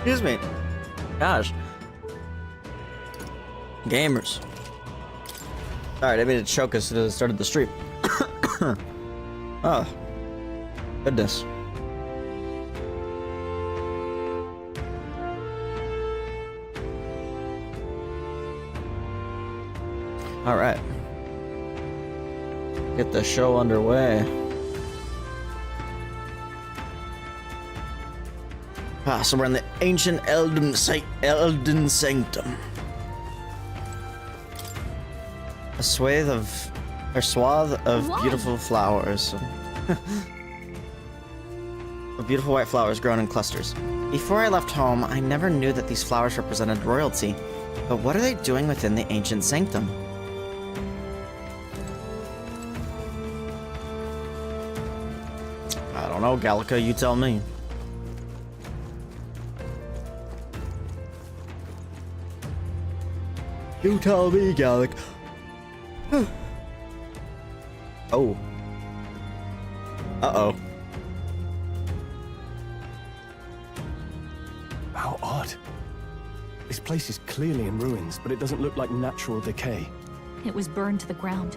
Excuse me. Gosh. Gamers. Alright, I made it choke us at the start of the stream. Oh. Goodness. Alright. Get the show underway. So we're in the ancient Elden Sanctum. A swath of beautiful flowers. Of beautiful white flowers grown in clusters. Before I left home, I never knew that these flowers represented royalty. But what are they doing within the ancient sanctum? I don't know, Gallica, you tell me. You tell me, Gallic. Oh. Uh-oh. How odd. This place is clearly in ruins, but it doesn't look like natural decay. It was burned to the ground.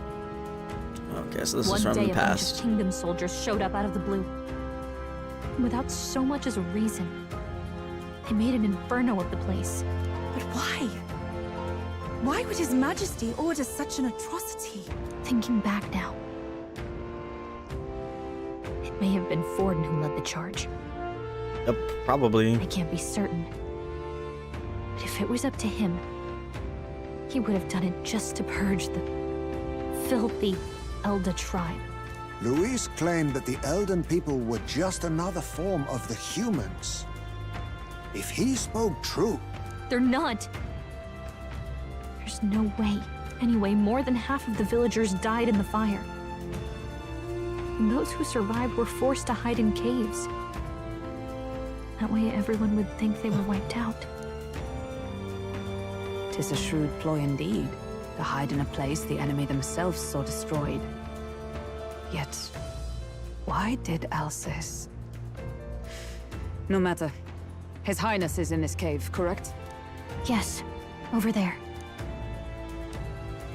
Okay, so this is from the One day, a bunch past. of kingdom soldiers showed up out of the blue. Without so much as a reason. They made an inferno of the place. But why? Why would His Majesty order such an atrocity? Thinking back now, it may have been Ford who led the charge. Yep, probably. I can't be certain. But if it was up to him, he would have done it just to purge the filthy Elda tribe. Luis claimed that the Elden people were just another form of the humans. If he spoke true... They're not. There's no way. Anyway, more than half of the villagers died in the fire. And those who survived were forced to hide in caves. That way everyone would think they were wiped out. 'Tis a shrewd ploy indeed, to hide in a place the enemy themselves saw destroyed. Yet, why did Alcest? No matter. His Highness is in this cave, correct? Yes, over there.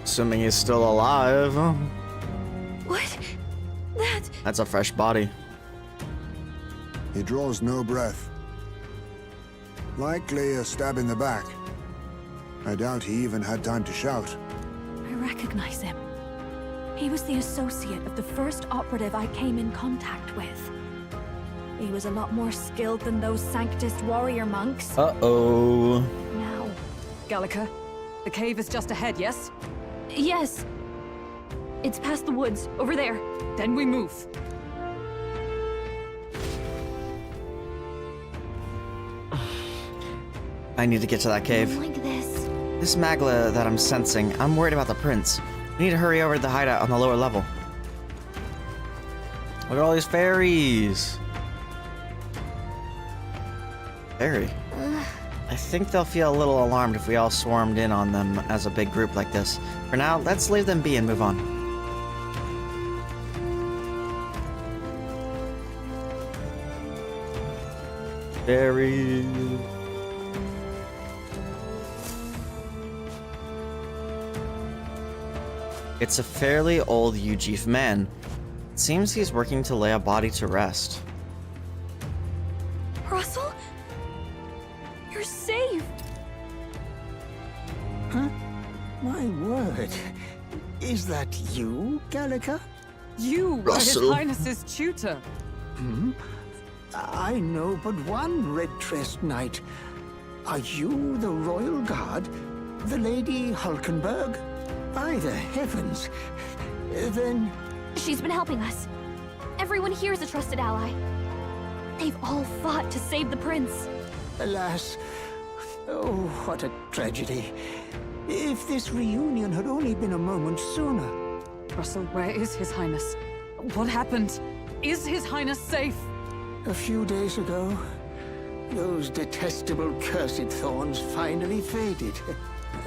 Assuming he's still alive. What? That's a fresh body. He draws no breath. Likely a stab in the back. I doubt he even had time to shout. I recognize him. He was the associate of the first operative I came in contact with. He was a lot more skilled than those Sanctist warrior monks. Uh-oh. Now... Gallica, the cave is just ahead, yes? Yes. It's past the woods, over there. Then we move. I need to get to that cave. Like this. This magla that I'm sensing, I'm worried about the prince. We need to hurry over to the hideout on the lower level. Look at all these fairies. Fairy. I think they'll feel a little alarmed if we all swarmed in on them as a big group like this. For now, let's leave them be and move on. Fairies. It's a fairly old Ujif man. It seems he's working to lay a body to rest. Russell? You're safe! Huh? My word. Is that you, Gallica? You were His Russell. Highness's tutor. Hmm? I know but one red-dressed knight. Are you the royal guard? The Lady Hulkenberg? By the heavens. Then... She's been helping us. Everyone here is a trusted ally. They've all fought to save the prince. Alas. Oh, what a tragedy. If this reunion had only been a moment sooner. Russell, where is His Highness? What happened? Is His Highness safe? A few days ago, those detestable cursed thorns finally faded.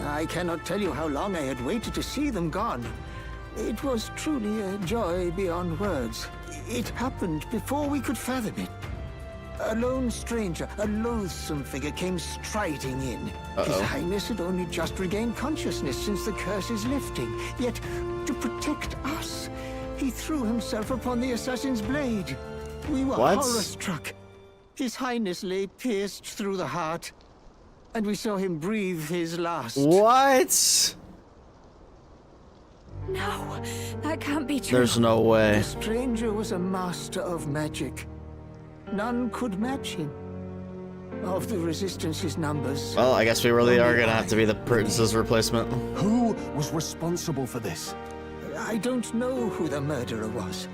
I cannot tell you how long I had waited to see them gone. It was truly a joy beyond words. It happened before we could fathom it. A lone stranger, a loathsome figure, came striding in. His Highness had only just regained consciousness since the curse is lifting. Yet, to protect us, he threw himself upon the assassin's blade. We were horror-struck. His Highness lay pierced through the heart, and we saw him breathe his last. What? No, that can't be true. There's no way. The stranger was a master of magic. None could match him. Of the Resistance's numbers. Well, I guess we really are gonna have to be the prince's replacement. Who was responsible for this? I don't know who the murderer was.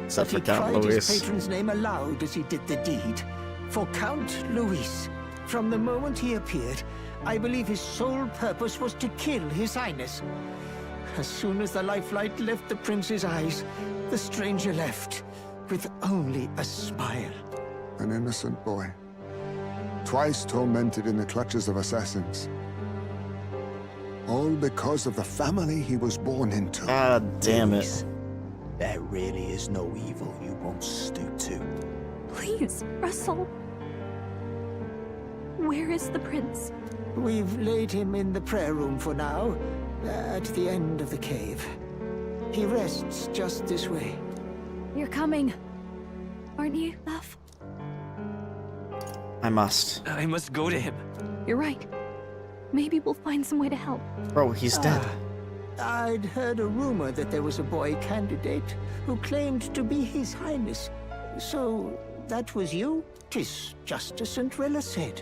Except for But he Count cried Luis. his patron's name aloud as he did the deed. For Count Luis, from the moment he appeared, I believe his sole purpose was to kill His Highness. As soon as the lifelight left the prince's eyes, the stranger left, with only a smile. An innocent boy. Twice tormented in the clutches of assassins. All because of the family he was born into. God damn it. There really is no evil you won't stoop to. Please, Russell. Where is the prince? We've laid him in the prayer room for now, at the end of the cave. He rests just this way. You're coming, aren't you, love? I must. I must go to him. You're right. Maybe we'll find some way to help. Bro, he's dead. I'd heard a rumor that there was a boy candidate who claimed to be His Highness. So, that was you? 'Tis just as Cinderella said.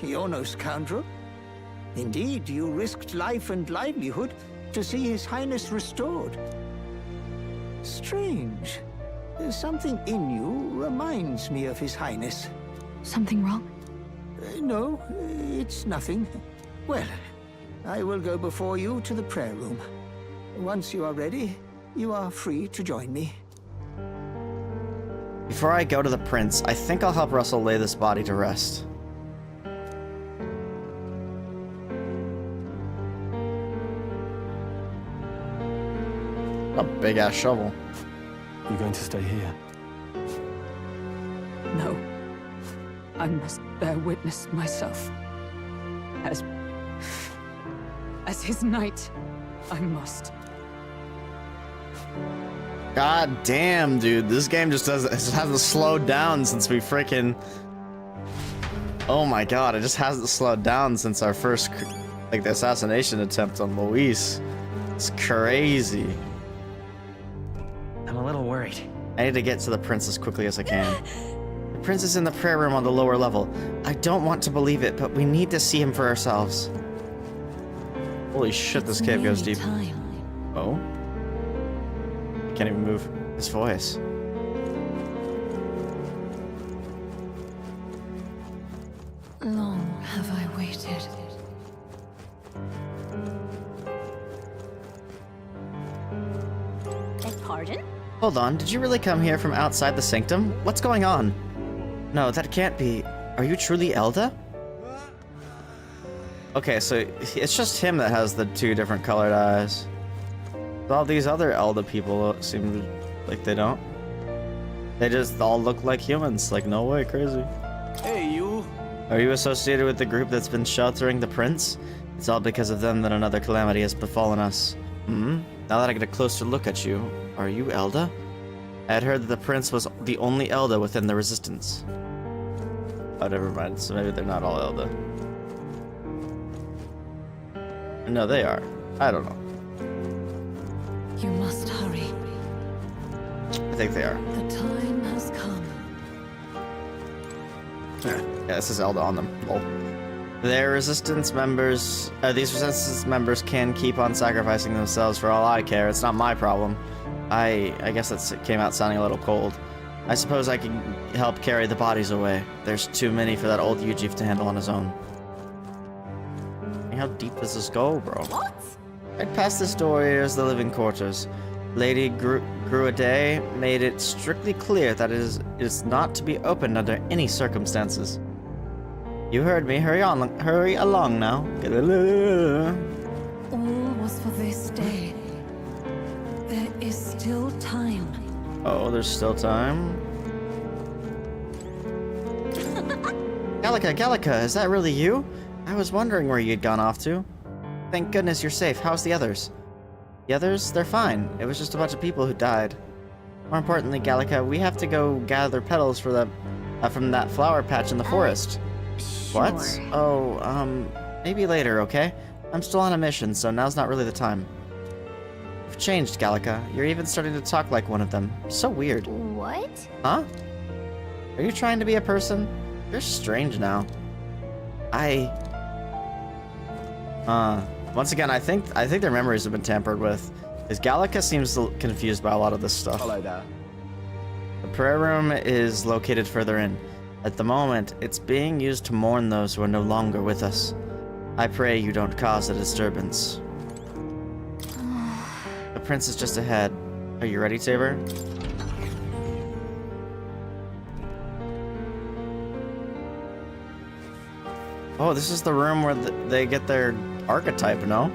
You're no scoundrel. Indeed, you risked life and livelihood to see His Highness restored. Strange. Something in you reminds me of His Highness. Something wrong? No, it's nothing. Well, I will go before you to the prayer room. Once you are ready, you are free to join me. Before I go to the prince, I think I'll help Russell lay this body to rest. A big ass shovel. You going to stay here? No. I must bear witness myself. As his knight, I must. God damn, dude. This game just hasn't slowed down since we freaking... Oh my god, it just hasn't slowed down since our first, like, the assassination attempt on Luis. It's crazy. I'm a little worried. I need to get to the prince as quickly as I can. The prince is in the prayer room on the lower level. I don't want to believe it, but we need to see him for ourselves. Holy shit, this cave goes deep. Oh? I can't even move his voice. Long have I waited. Beg pardon? Hold on, did you really come here from outside the sanctum? What's going on? No, that can't be. Are you truly Elda? Okay, so it's just him that has the two different colored eyes. All these other Elda people seem like they don't. They just all look like humans. Like, no way, crazy. Hey, you. Are you associated with the group that's been sheltering the prince? It's all because of them that another calamity has befallen us. Hmm? Now that I get a closer look at you, are you Elda? I had heard that the prince was the only Elda within the resistance. Oh, never mind. So maybe they're not all Elda. No, they are. I don't know. You must hurry. I think they are. The time has come. Yeah, this is Elda on them. Lol. Their resistance members, these resistance members can keep on sacrificing themselves for all I care. It's not my problem. I guess that came out sounding a little cold. I suppose I can help carry the bodies away. There's too many for that old Yujif to handle on his own. How deep does this go, bro? What? Right past this door is the living quarters. Lady Gruade made it strictly clear that it is not to be opened under any circumstances. You heard me. Hurry along now. All was for this day. There is still time. Oh, there's still time. Gallica, is that really you? I was wondering where you'd gone off to. Thank goodness you're safe. How's the others? The others? They're fine. It was just a bunch of people who died. More importantly, Gallica, we have to go gather petals for the from that flower patch in the forest. Sure. What? Oh, maybe later, okay? I'm still on a mission, so now's not really the time. You've changed, Gallica. You're even starting to talk like one of them. So weird. What? Huh? Are you trying to be a person? You're strange now. Once again, I think their memories have been tampered with. Because Gallica seems confused by a lot of this stuff. Follow that. The prayer room is located further in. At the moment, it's being used to mourn those who are no longer with us. I pray you don't cause a disturbance. The prince is just ahead. Are you ready, Tabor? Oh, this is the room where they get their archetype, no?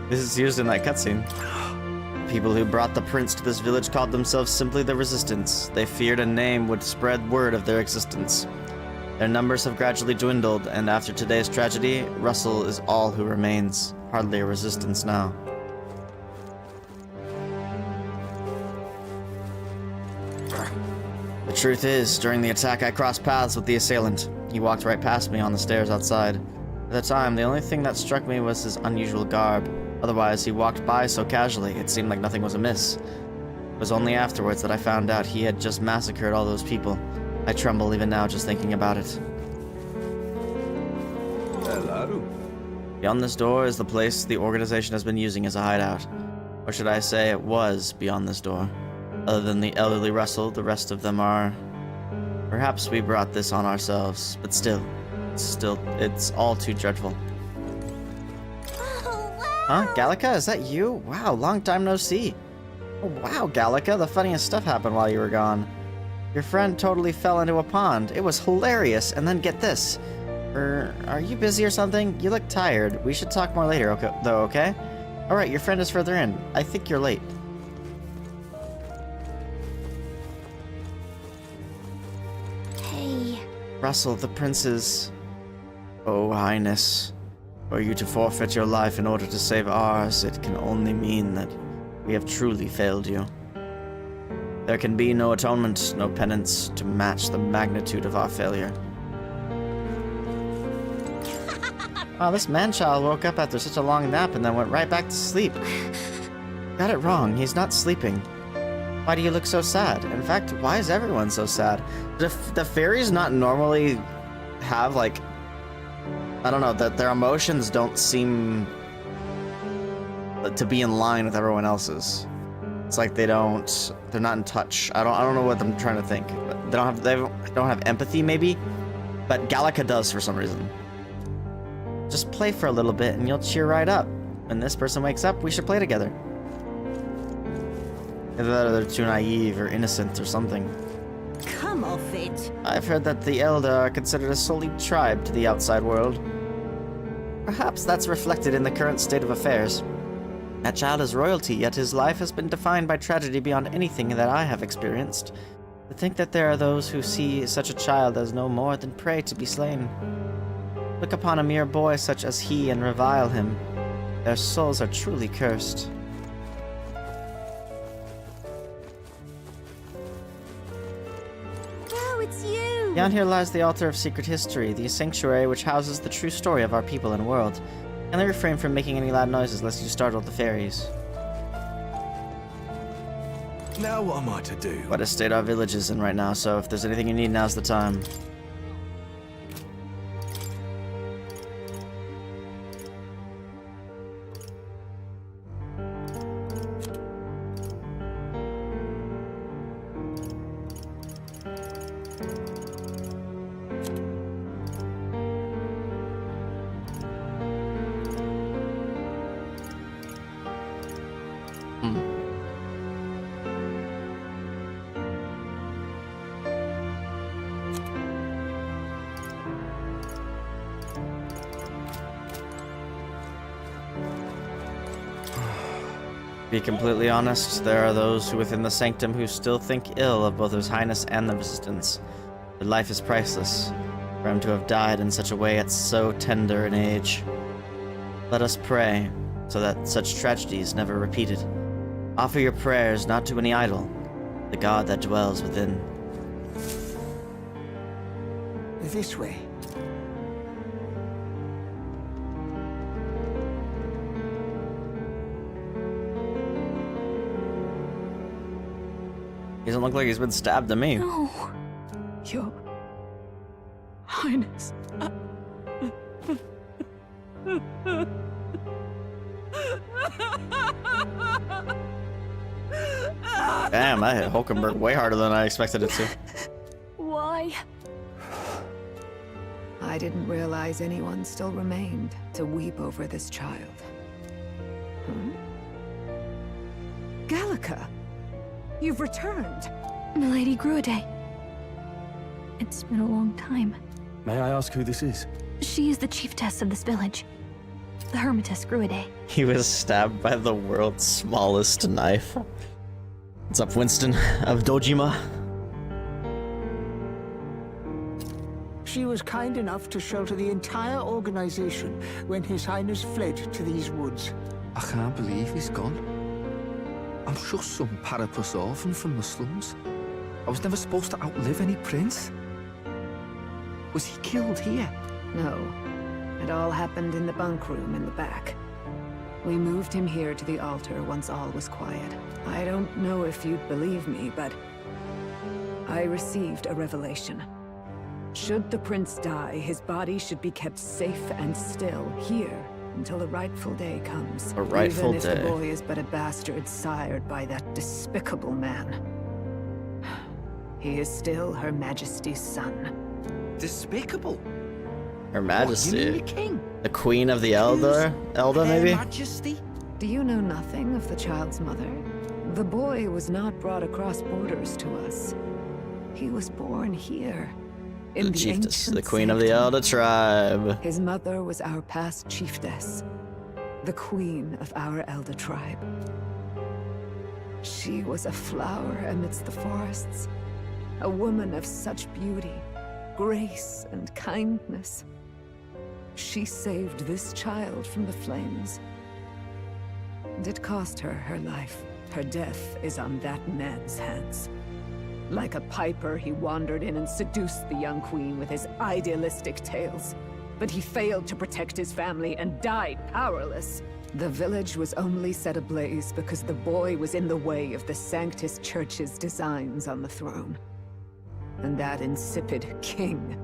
This is used in that cutscene. People who brought the prince to this village called themselves simply the Resistance. They feared a name would spread word of their existence. Their numbers have gradually dwindled, and after today's tragedy, Russell is all who remains. Hardly a resistance now. The truth is, during the attack I crossed paths with the assailant. He walked right past me on the stairs outside. At the time, the only thing that struck me was his unusual garb. Otherwise, he walked by so casually, it seemed like nothing was amiss. It was only afterwards that I found out he had just massacred all those people. I tremble even now just thinking about it. Hello. Beyond this door is the place the organization has been using as a hideout. Or should I say it was beyond this door. Other than the elderly Russell, the rest of them are... Perhaps we brought this on ourselves, but still, it's all too dreadful. Huh? Gallica, is that you? Wow, long time no see. Oh, wow, Gallica, the funniest stuff happened while you were gone. Your friend totally fell into a pond. It was hilarious, and then get this. Are you busy or something? You look tired. We should talk more later, okay? Alright, your friend is further in. I think you're late. Hey. Russell, the prince's... Oh, Highness. Were you to forfeit your life in order to save ours, it can only mean that we have truly failed you. There can be no atonement, no penance to match the magnitude of our failure. Wow, this man-child woke up after such a long nap and then went right back to sleep. Got it wrong, he's not sleeping. Why do you look so sad? In fact, why is everyone so sad? The fairies not normally have, like... I don't know, that their emotions don't seem to be in line with everyone else's. It's like they're not in touch. I don't know what I'm trying to think. They don't have empathy maybe, but Gallica does for some reason. Just play for a little bit and you'll cheer right up. When this person wakes up, we should play together. Either that or they're too naive or innocent or something. Come off it. I've heard that the Elder are considered a sullied tribe to the outside world. Perhaps that's reflected in the current state of affairs. That child is royalty, yet his life has been defined by tragedy beyond anything that I have experienced. To think that there are those who see such a child as no more than prey to be slain. Look upon a mere boy such as he and revile him. Their souls are truly cursed. Oh, it's you. Beyond here lies the altar of secret history, the sanctuary which houses the true story of our people and world. Can I refrain from making any loud noises lest you startle the fairies? Now what am I to do? What a state our village is in right now, so if there's anything you need, now's the time. To be completely honest, there are those within the sanctum who still think ill of both His Highness and the Resistance. Your life is priceless, for him to have died in such a way at so tender an age. Let us pray, so that such tragedies never repeated. Offer your prayers not to any idol, the God that dwells within. This way. He doesn't look like he's been stabbed to me. No. Your Highness. Damn, that hit Hulkenberg way harder than I expected it to. Why? I didn't realize anyone still remained to weep over this child. Gallica, you've returned. Milady Gruide. It's been a long time. May I ask who this is? She is the chiefess of this village. The Hermitess Gruide. He was stabbed by the world's smallest knife. What's up, Winston of Dojima? She was kind enough to shelter the entire organization when His Highness fled to these woods. I can't believe he's gone. I'm just some parapus orphan from the slums. I was never supposed to outlive any prince. Was he killed here? No. It all happened in the bunk room in the back. We moved him here to the altar once all was quiet. I don't know if you'd believe me, but I received a revelation. Should the prince die, his body should be kept safe and still here until the rightful day comes. A rightful Even if day. the boy is but a bastard sired by that despicable man. He is still Her Majesty's son. Despicable. Her What, you Majesty. mean the king? The Queen of the Elder? Elder, Her maybe? Majesty? Do you know nothing of the child's mother? The boy was not brought across borders to us. He was born here. In The the chiefess, ancient the Queen of the sanctum. Elder tribe. His mother was our past chiefess, the queen of our Elder tribe. She was a flower amidst the forests, a woman of such beauty, grace, and kindness. She saved this child from the flames. And it cost her her life. Her death is on that man's hands. Like a piper, he wandered in and seduced the young queen with his idealistic tales. But he failed to protect his family and died powerless. The village was only set ablaze because the boy was in the way of the Sanctus Church's designs on the throne. And that insipid king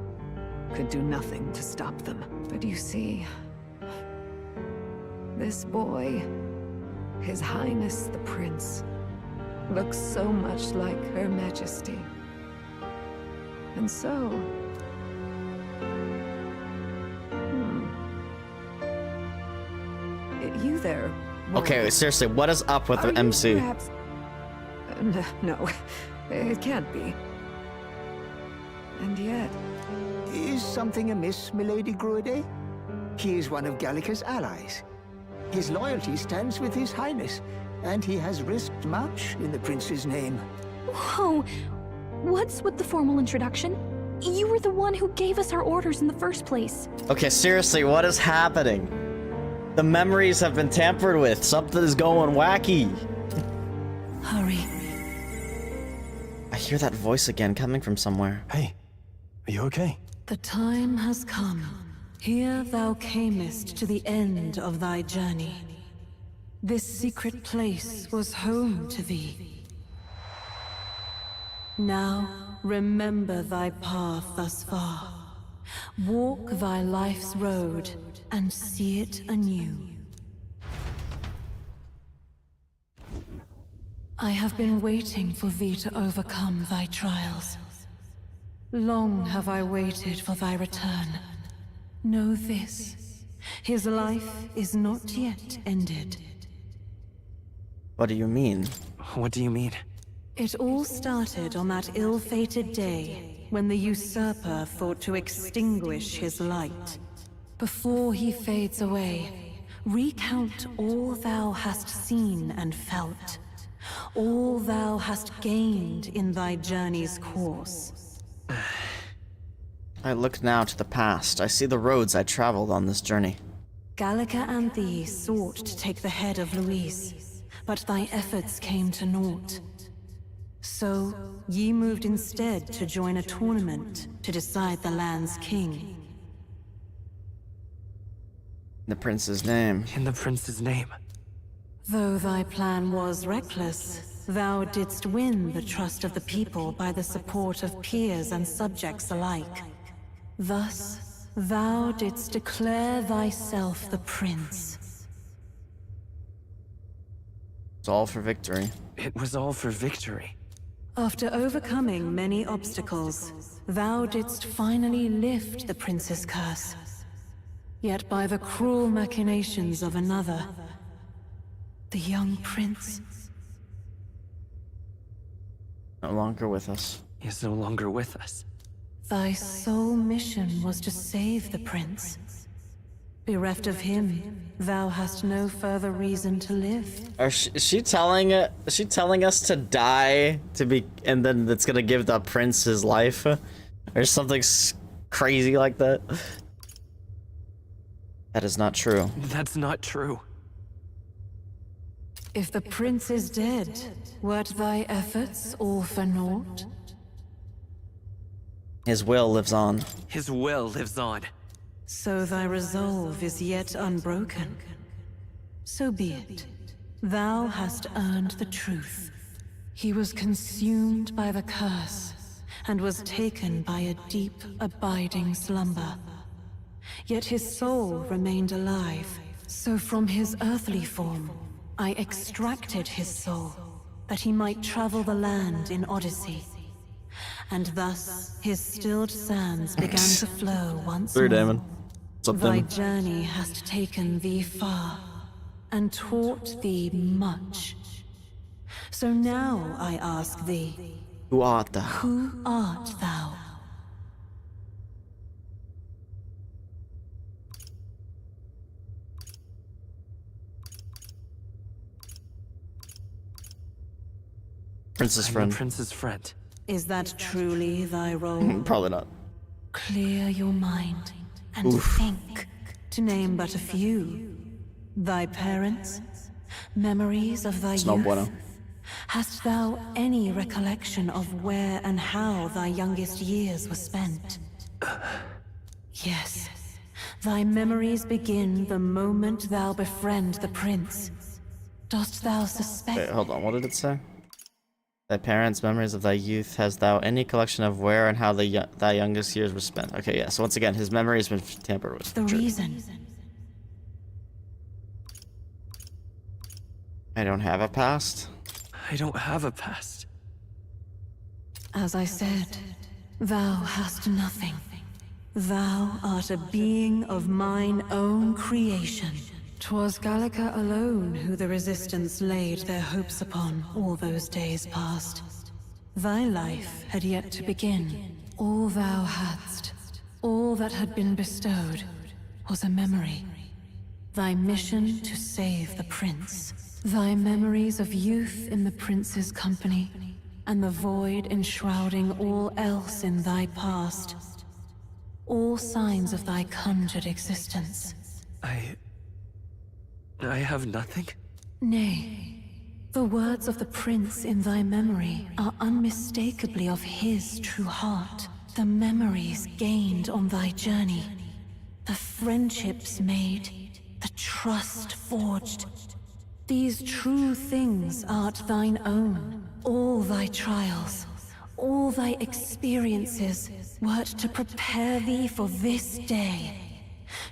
could do nothing to stop them. But you see, this boy, His Highness the Prince, looks so much like Her Majesty. And so... You there... Okay, Warren. seriously, what is up with Are the you MC? perhaps- No, it can't be. And yet... Is something amiss, Milady Gruide? He is one of Gallica's allies. His loyalty stands with His Highness, and he has risked much in the prince's name. Whoa! What's with the formal introduction? You were the one who gave us our orders in the first place. Okay, seriously, what is happening? The memories have been tampered with. Something is going wacky. Hurry. I hear that voice again coming from somewhere. Hey, are you okay? The time has come. Here thou camest to the end of thy journey. This secret place was home to thee. Now, remember thy path thus far. Walk thy life's road and see it anew. I have been waiting for thee to overcome thy trials. Long have I waited for thy return. Know this, his life is not yet ended. What do you mean? What do you mean? It all started on that ill-fated day when the usurper thought to extinguish his light. Before he fades away, recount all thou hast seen and felt, all thou hast gained in thy journey's course. I look now to the past. I see the roads I traveled on this journey. Gallica and thee sought to take the head of Luis, but thy efforts came to naught. So, ye moved instead to join a tournament to decide the land's king. The prince's name. In the prince's name. Though thy plan was reckless, thou didst win the trust of the people by the support of peers and subjects alike. Thus, thou didst declare thyself the prince. It's all for victory. It was all for victory. After overcoming many obstacles, thou didst finally lift the prince's curse. Yet by the cruel machinations of another, the young prince No longer with us. He is no longer with us. Thy sole mission was to save the prince. Bereft of him, thou hast no further reason to live. Is she telling us to die and then that's gonna give the prince his life, or something crazy like that? That is not true. That's not true. If the prince is dead, wert thy efforts all for naught? His will lives on. His will lives on. So thy resolve is yet unbroken. So be it. Thou hast earned the truth. He was consumed by the curse, and was taken by a deep, abiding slumber. Yet his soul remained alive, so from his earthly form, I extracted his soul, that he might travel the land in Odyssey. And thus, his stilled sands began to flow once more. Damon. What's up, Thy Damon? journey hast taken thee far, and taught thee much. So now I ask thee, Who art thou? who art thou? Prince's I'm friend. the prince's friend. Is that truly thy role? Probably not. Clear your mind and think, to name but a few. Thy parents, memories of thy It's youth. no bueno. Hast thou any recollection of where and how thy youngest years were spent? Yes, thy memories begin the moment thou befriend the prince. Dost thou suspect? Wait, hold on. What did it say? Thy parents' memories of thy youth. Has thou any collection of where and how thy youngest years were spent? Okay, yeah. So once again, his memory has been tampered with. The True. reason. I don't have a past. I don't have a past. As I said, thou hast nothing. Thou art a being of mine own creation. 'Twas Gallica alone who the Resistance laid their hopes upon all those days past. Thy life had yet to begin. All thou hadst, all that had been bestowed, was a memory. Thy mission to save the prince. Thy memories of youth in the prince's company, and the void enshrouding all else in thy past. All signs of thy conjured existence. I have nothing? Nay, the words of the prince in thy memory are unmistakably of his true heart. The memories gained on thy journey, the friendships made, the trust forged. These true things art thine own. All thy trials, all thy experiences wert to prepare thee for this day.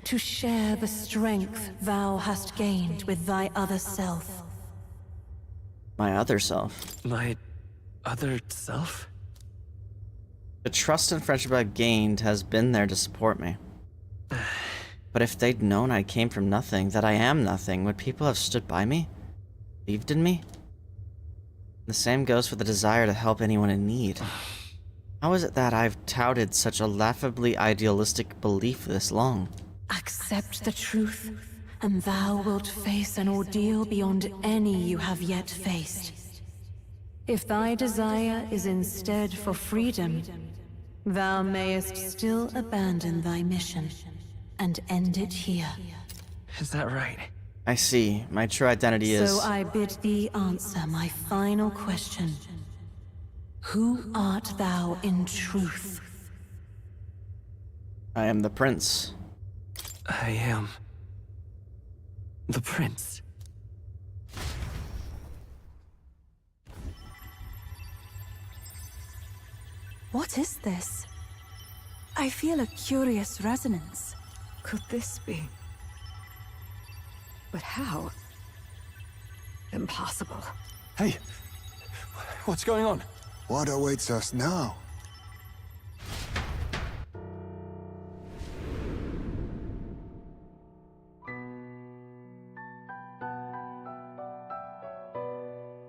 To share the strength thou hast gained with thy other self. My other self. My other self? The trust and friendship I've gained has been there to support me. But if they'd known I came from nothing, that I am nothing, would people have stood by me? Believed in me? The same goes for the desire to help anyone in need. How is it that I've touted such a laughably idealistic belief this long? Accept the truth, and thou wilt face an ordeal beyond any you have yet faced. If thy desire is instead for freedom, Thou mayest still abandon thy mission and end it here. Is that right? I see. My true identity is... So I bid thee answer my final question. Who art thou in truth? I am the prince. I am the prince. What is this? I feel a curious resonance. Could this be? But how? Impossible. Hey, what's going on? What awaits us now?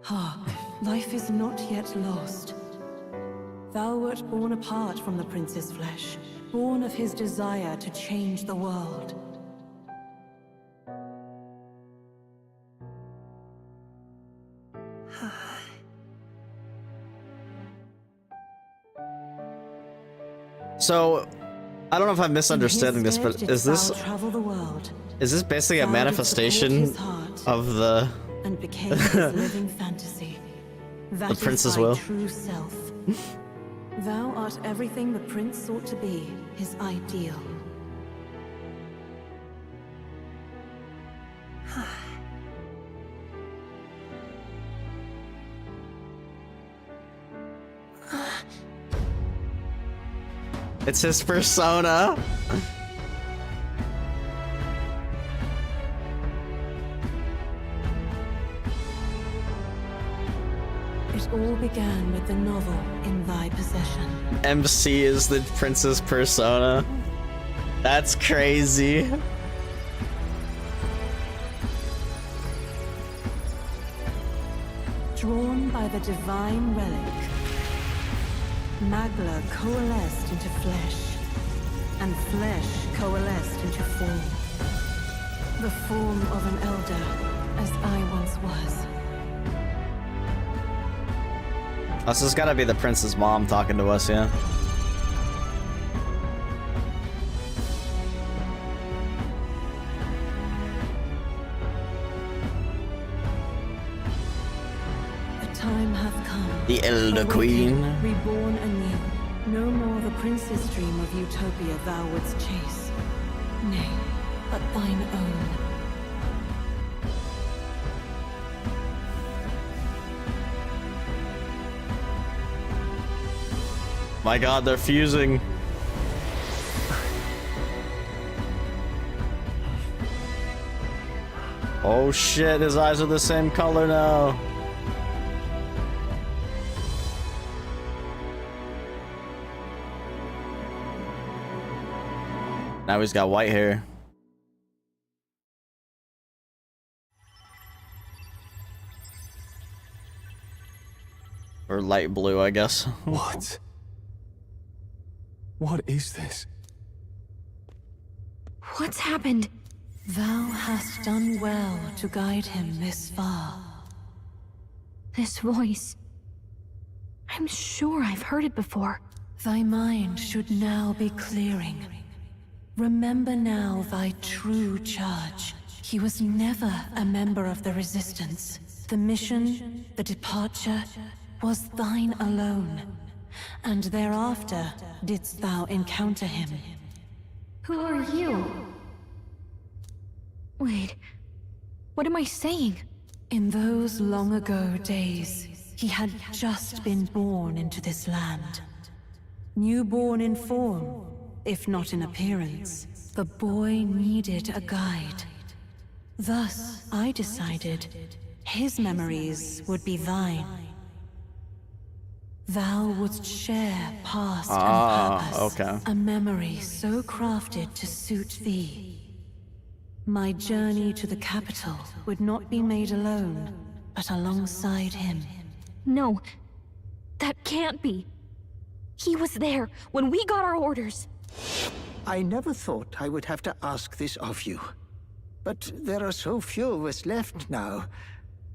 Hark, life is not yet lost. Thou wert born apart from the prince's flesh, born of his desire to change the world. So, I don't know if I'm misunderstanding this, but is this basically a manifestation of the and became his living fantasy? That is prince's thy will? true self. Thou art everything the prince sought to be, his ideal. It's his persona. It all began with the novel in thy possession. MC is the prince's persona. That's crazy. Drawn by the divine relic, Magla coalesced into flesh, and flesh coalesced into form. The form of an elder, as I once was. This has gotta be the prince's mom talking to us, yeah? The time hath come. The Elder Awakened, Queen. Reborn anew. No more the prince's dream of utopia thou wouldst chase. Nay, but thine own. My god, they're fusing. Oh shit, his eyes are the same color now. Now he's got white hair. Or light blue, I guess. What? What is this? What's happened? Thou hast done well to guide him this far. This voice. I'm sure I've heard it before. Thy mind should now be clearing. Remember now thy true charge. He was never a member of the Resistance. The mission, the departure, was thine alone. And thereafter didst thou encounter him. Who are you? Wait, what am I saying? In those long ago days, he had just been born into this land. Newborn in form, if not in appearance, the boy needed a guide. Thus, I decided his memories would be thine. Thou wouldst share past and purpose. Okay. A memory so crafted to suit thee. My journey to the capital would not be made alone, but alongside him. No, that can't be. He was there when we got our orders. I never thought I would have to ask this of you. But there are so few of us left now.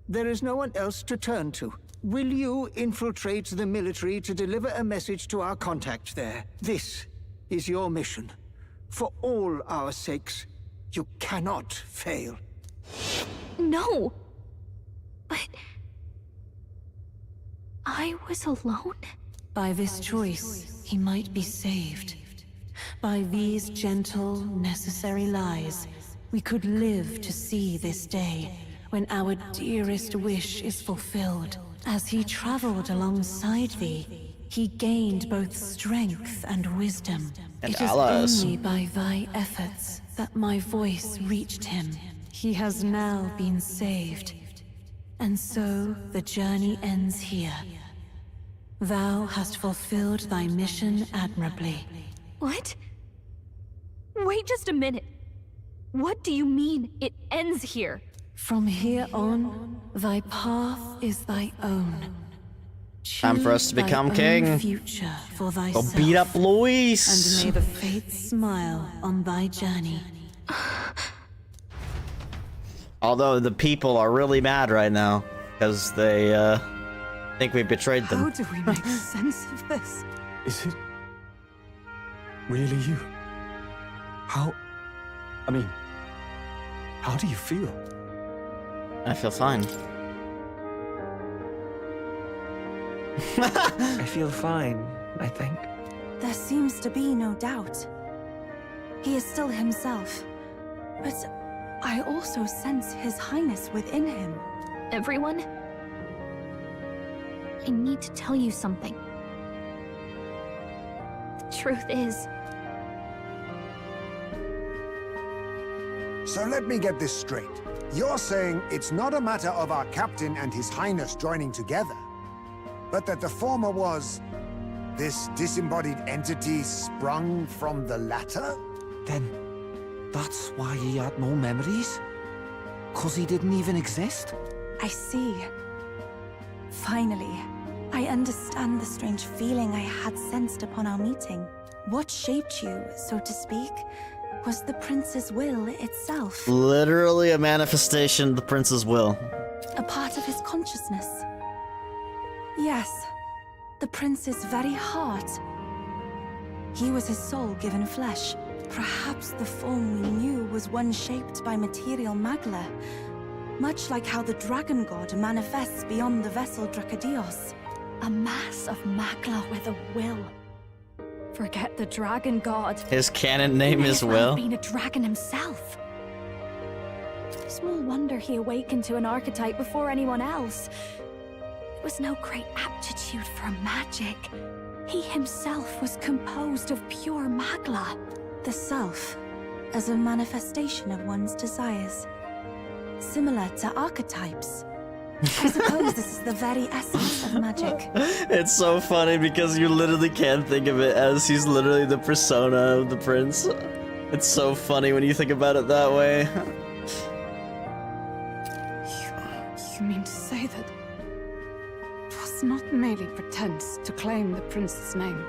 There is no one else to turn to. will you infiltrate the military to deliver a message to our contact there? This is your mission. For all our sakes, you cannot fail. No! But... I was alone? By this choice, he might be saved. By these gentle, necessary lies, we could live to see this day, when our dearest wish is fulfilled. As he traveled alongside thee, he gained both strength and wisdom. And it allies. is only by thy efforts that my voice reached him. He has now been saved. And so the journey ends here. Thou hast fulfilled thy mission admirably. What? Wait just a minute. What do you mean, it ends here? From here on, thy path is thy own. Time for us to Choose become thy king. own future for Go thyself. beat up And Luis. may the fates smile on thy journey. Although the people are really mad right now because they think we betrayed How them. do we make sense of this? Is it really you? How do you feel? I feel fine. I feel fine, I think. There seems to be no doubt. He is still himself. But I also sense His Highness within him. Everyone? I need to tell you something. The truth is, So let me get this straight. You're saying it's not a matter of our captain and His Highness joining together, but that the former was this disembodied entity sprung from the latter? Then, that's why he had no memories? 'Cause he didn't even exist? I see. Finally, I understand the strange feeling I had sensed upon our meeting. What shaped you, so to speak, was the prince's will itself. Literally a manifestation of the prince's will. A part of his consciousness. Yes, the prince's very heart. He was his soul given flesh. Perhaps the form we knew was one shaped by material magla, much like how the dragon god manifests beyond the vessel Drakadios. a mass of magla with a will. Forget the dragon god. His canon name is Will. Being a dragon himself. Small wonder he awakened to an archetype before anyone else. It was no great aptitude for magic. He himself was composed of pure magla. The self, as a manifestation of one's desires. Similar to archetypes. I suppose this is the very essence of magic. It's so funny because you literally can't think of it as he's literally the persona of the prince. It's so funny when you think about it that way. You mean to say that it was not merely pretense to claim the prince's name?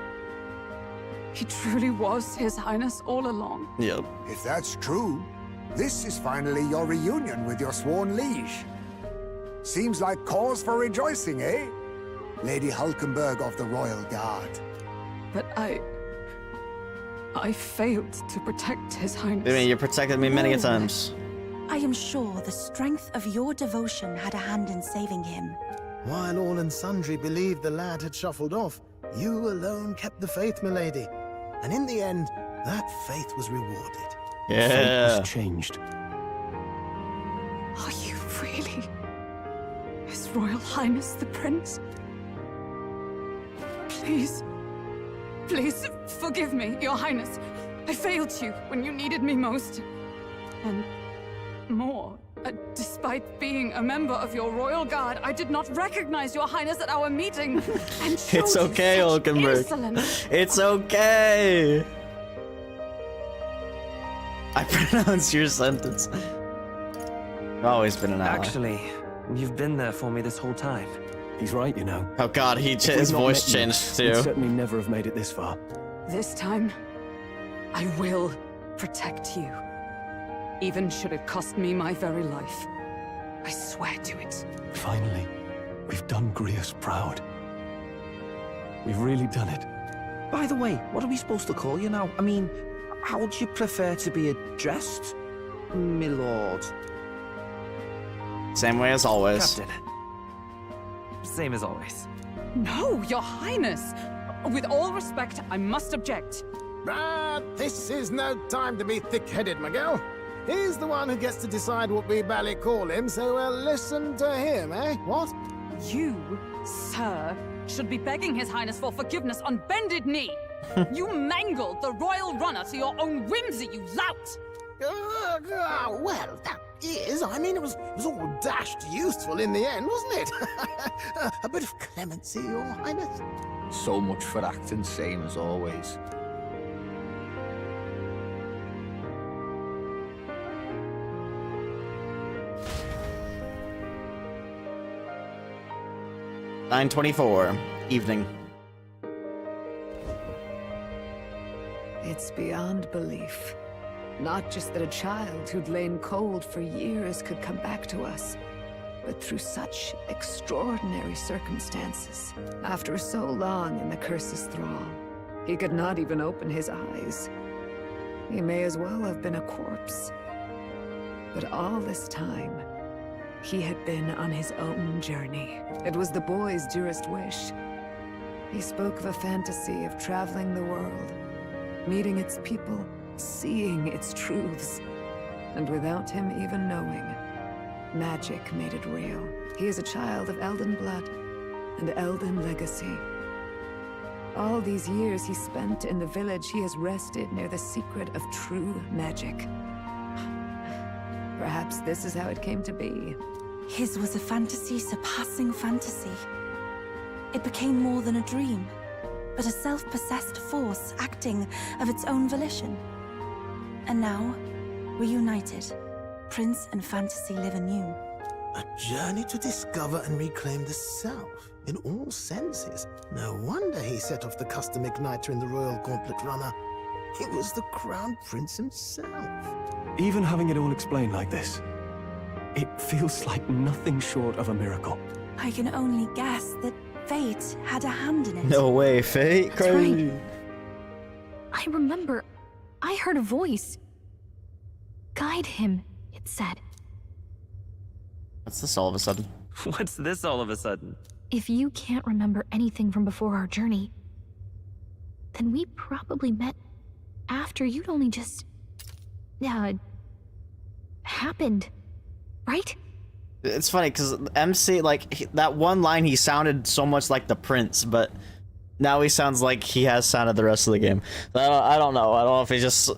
He truly was His Highness all along? Yep. If that's true, this is finally your reunion with your sworn liege. Seems like cause for rejoicing, eh? Lady Hulkenberg of the Royal Guard. But I failed to protect His Highness. I mean, you protected me many a times. I am sure the strength of your devotion had a hand in saving him. While all and sundry believed the lad had shuffled off, you alone kept the faith, milady. And in the end, that faith was rewarded. Yeah. Fate was changed. Are you really His Royal Highness the Prince? Please, please forgive me, Your Highness. I failed you when you needed me most. And more, despite being a member of your Royal Guard, I did not recognize Your Highness at our meeting. And It's okay, Hulkenberg. It's okay. I pronounced your sentence. I've always been an ally. Actually, you've been there for me this whole time. He's right, you know. Oh god, If his we'd not voice met you, changed we'd too. certainly never have made it this far. This time, I will protect you. Even should it cost me my very life. I swear to it. Finally. We've done Grius proud. We've really done it. By the way, what are we supposed to call you now? I mean, how would you prefer to be addressed, my lord? Same way as always. Captain. Same as always. No, Your Highness! With all respect, I must object. This is no time to be thick-headed, Miguel. He's the one who gets to decide what we bally call him, so listen to him, eh? What? You, sir, should be begging His Highness for forgiveness on bended knee. You mangled the royal runner to your own whimsy, you lout! Well, that is. I mean, it was all dashed useful in the end, wasn't it? A bit of clemency, Your Highness. So much for acting same as always. (9:24) evening. It's beyond belief. Not just that a child who'd lain cold for years could come back to us, but through such extraordinary circumstances. After so long in the curse's thrall, he could not even open his eyes. He may as well have been a corpse. But all this time, he had been on his own journey. It was the boy's dearest wish. He spoke of a fantasy of traveling the world, meeting its people, seeing its truths. And without him even knowing, magic made it real. He is a child of Elden blood and Elden legacy. All these years he spent in the village, he has rested near the secret of true magic. Perhaps this is how it came to be. His was a fantasy surpassing fantasy. It became more than a dream, but a self-possessed force acting of its own volition. And now, reunited, Prince and fantasy live anew. A journey to discover and reclaim the self, in all senses. No wonder he set off the custom igniter in the Royal Gauntlet Runner. It was the Crown Prince himself. Even having it all explained like this, it feels like nothing short of a miracle. I can only guess that fate had a hand in it. No way, fate? That's Crazy. right. I remember, I heard a voice. Guide him, it said. What's this all of a sudden? What's this all of a sudden? If you can't remember anything from before our journey, then we probably met after you'd only just... happened, right? It's funny because MC, like, that one line, he sounded so much like the prince, but now he sounds like he has sounded the rest of the game. I don't know. I don't know if he just...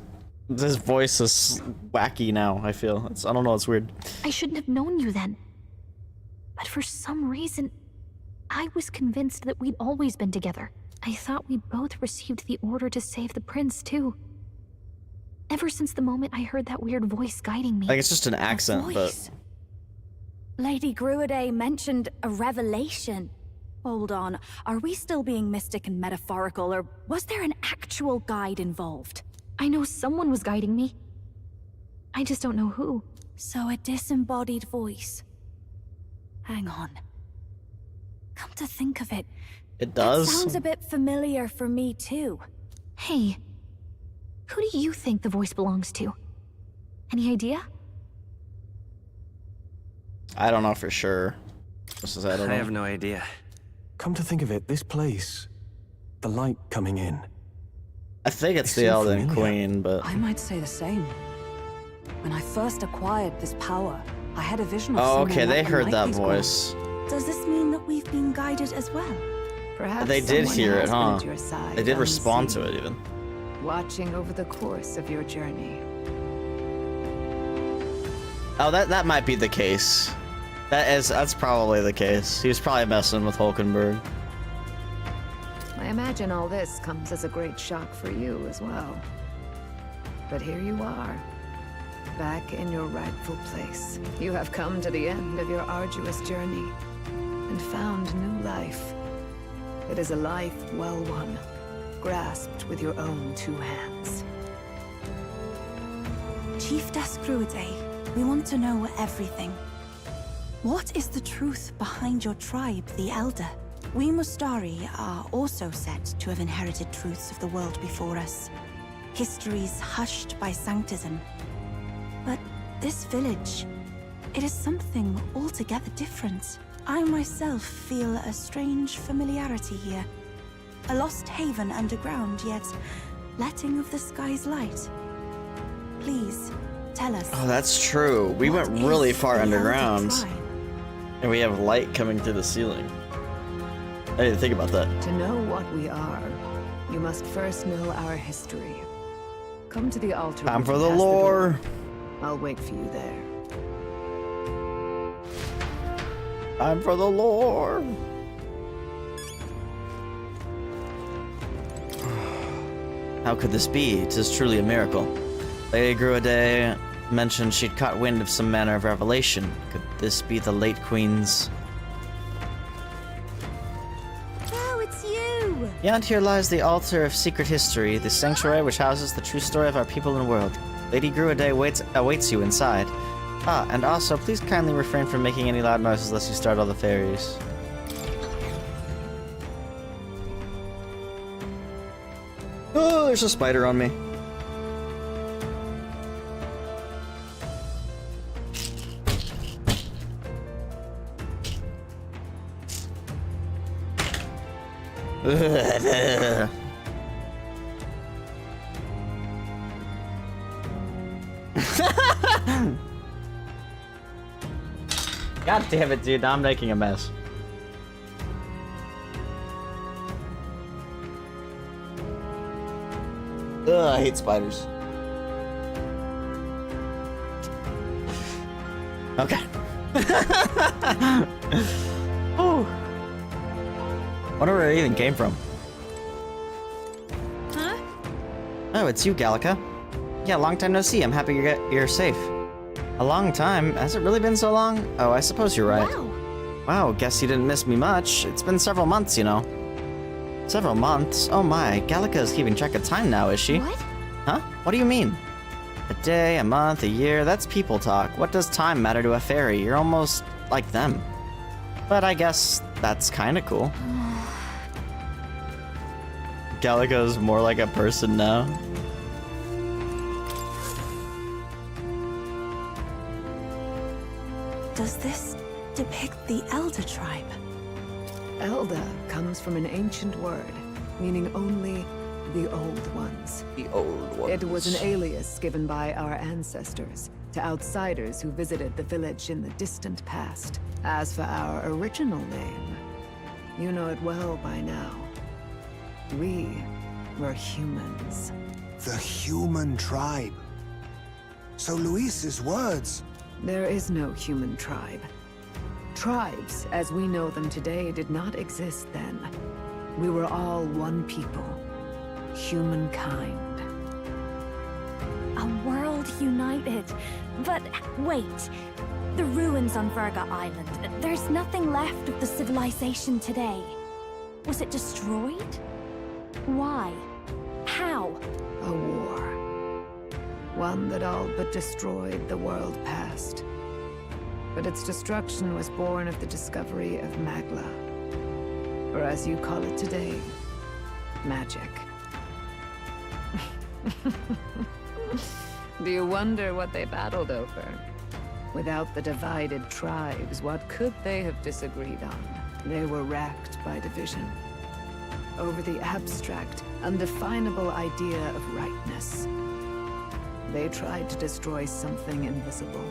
His voice is wacky now, I feel. I don't know, it's weird. I shouldn't have known you then. But for some reason, I was convinced that we'd always been together. I thought we both received the order to save the prince, too. Ever since the moment I heard that weird voice guiding me. Like, it's just an accent, voice. Lady Gruaday mentioned a revelation. Hold on, are we still being mystic and metaphorical, or was there an actual guide involved? I know someone was guiding me. I just don't know who. So a disembodied voice. Hang on. Come to think of it, it does. That sounds a bit familiar for me too. Hey, who do you think the voice belongs to? Any idea? I don't know for sure. Just as I don't know. I have no idea. Come to think of it, this place, the light coming in. I think it's the Elden Queen, but... I might say the same. When I first acquired this power, I had a vision of Oh, someone okay, they like the heard that Lightning's voice. Does this mean that we've been guided as well? Perhaps They did someone hear it, has been huh? at your side, They did respond to unseen, it, even. watching over the course of your journey. Oh, that might be the case. That's probably the case. He was probably messing with Hulkenberg. I imagine all this comes as a great shock for you as well. But here you are, back in your rightful place. You have come to the end of your arduous journey and found new life. It is a life well won, grasped with your own two hands. Chief Gruaday, we want to know everything. What is the truth behind your tribe, the Elder? We Mustari are also said to have inherited truths of the world before us. Histories hushed by sanctism. But this village, it is something altogether different. I myself feel a strange familiarity here. A lost haven underground, yet letting of the sky's light. Please, tell us. Oh, that's true. We went really far underground. And we have light coming through the ceiling. I didn't think about that. To know what we are, you must first know our history. Come to the altar. Time for the lore. I'll wait for you there. Time for the lore. How could this be? 'Tis truly a miracle. Lady Gruaday mentioned she'd caught wind of some manner of revelation. Could this be the late Queen's? Oh, it's you! Beyond here lies the altar of secret history, the sanctuary which houses the true story of our people and world. Lady Gruaday awaits you inside. Ah, and also, please kindly refrain from making any loud noises lest you startle the fairies. Oh, there's a spider on me. God damn it, dude. Now I'm making a mess. Ugh, I hate spiders. Okay. Oh. Wonder where it even came from. Huh? Oh, it's you, Gallica. Yeah, long time no see. I'm happy you're safe. A long time? Has it really been so long? Oh, I suppose you're right. Wow. Wow, guess you didn't miss me much. It's been several months, you know. Several months? Oh my, Gallica is keeping track of time now, is she? What? Huh? What do you mean? A day, a month, a year, that's people talk. What does time matter to a fairy? You're almost like them. But I guess that's kinda cool. Gallica's more like a person now. Does this depict the Elder tribe? Elda comes from an ancient word, meaning only the old ones. The old ones. It was an alias given by our ancestors to outsiders who visited the village in the distant past. As for our original name, you know it well by now. We were humans. The human tribe. So Luis's words. There is no human tribe. Tribes, as we know them today, did not exist then. We were all one people. Humankind. A world united. But wait. The ruins on Virga Island. There's nothing left of the civilization today. Was it destroyed? Why? How? A war. One that all but destroyed the world past. But its destruction was born of the discovery of Magla. Or as you call it today, magic. Do you wonder what they battled over? Without the divided tribes, what could they have disagreed on? They were racked by division. Over the abstract, undefinable idea of rightness. They tried to destroy something invisible.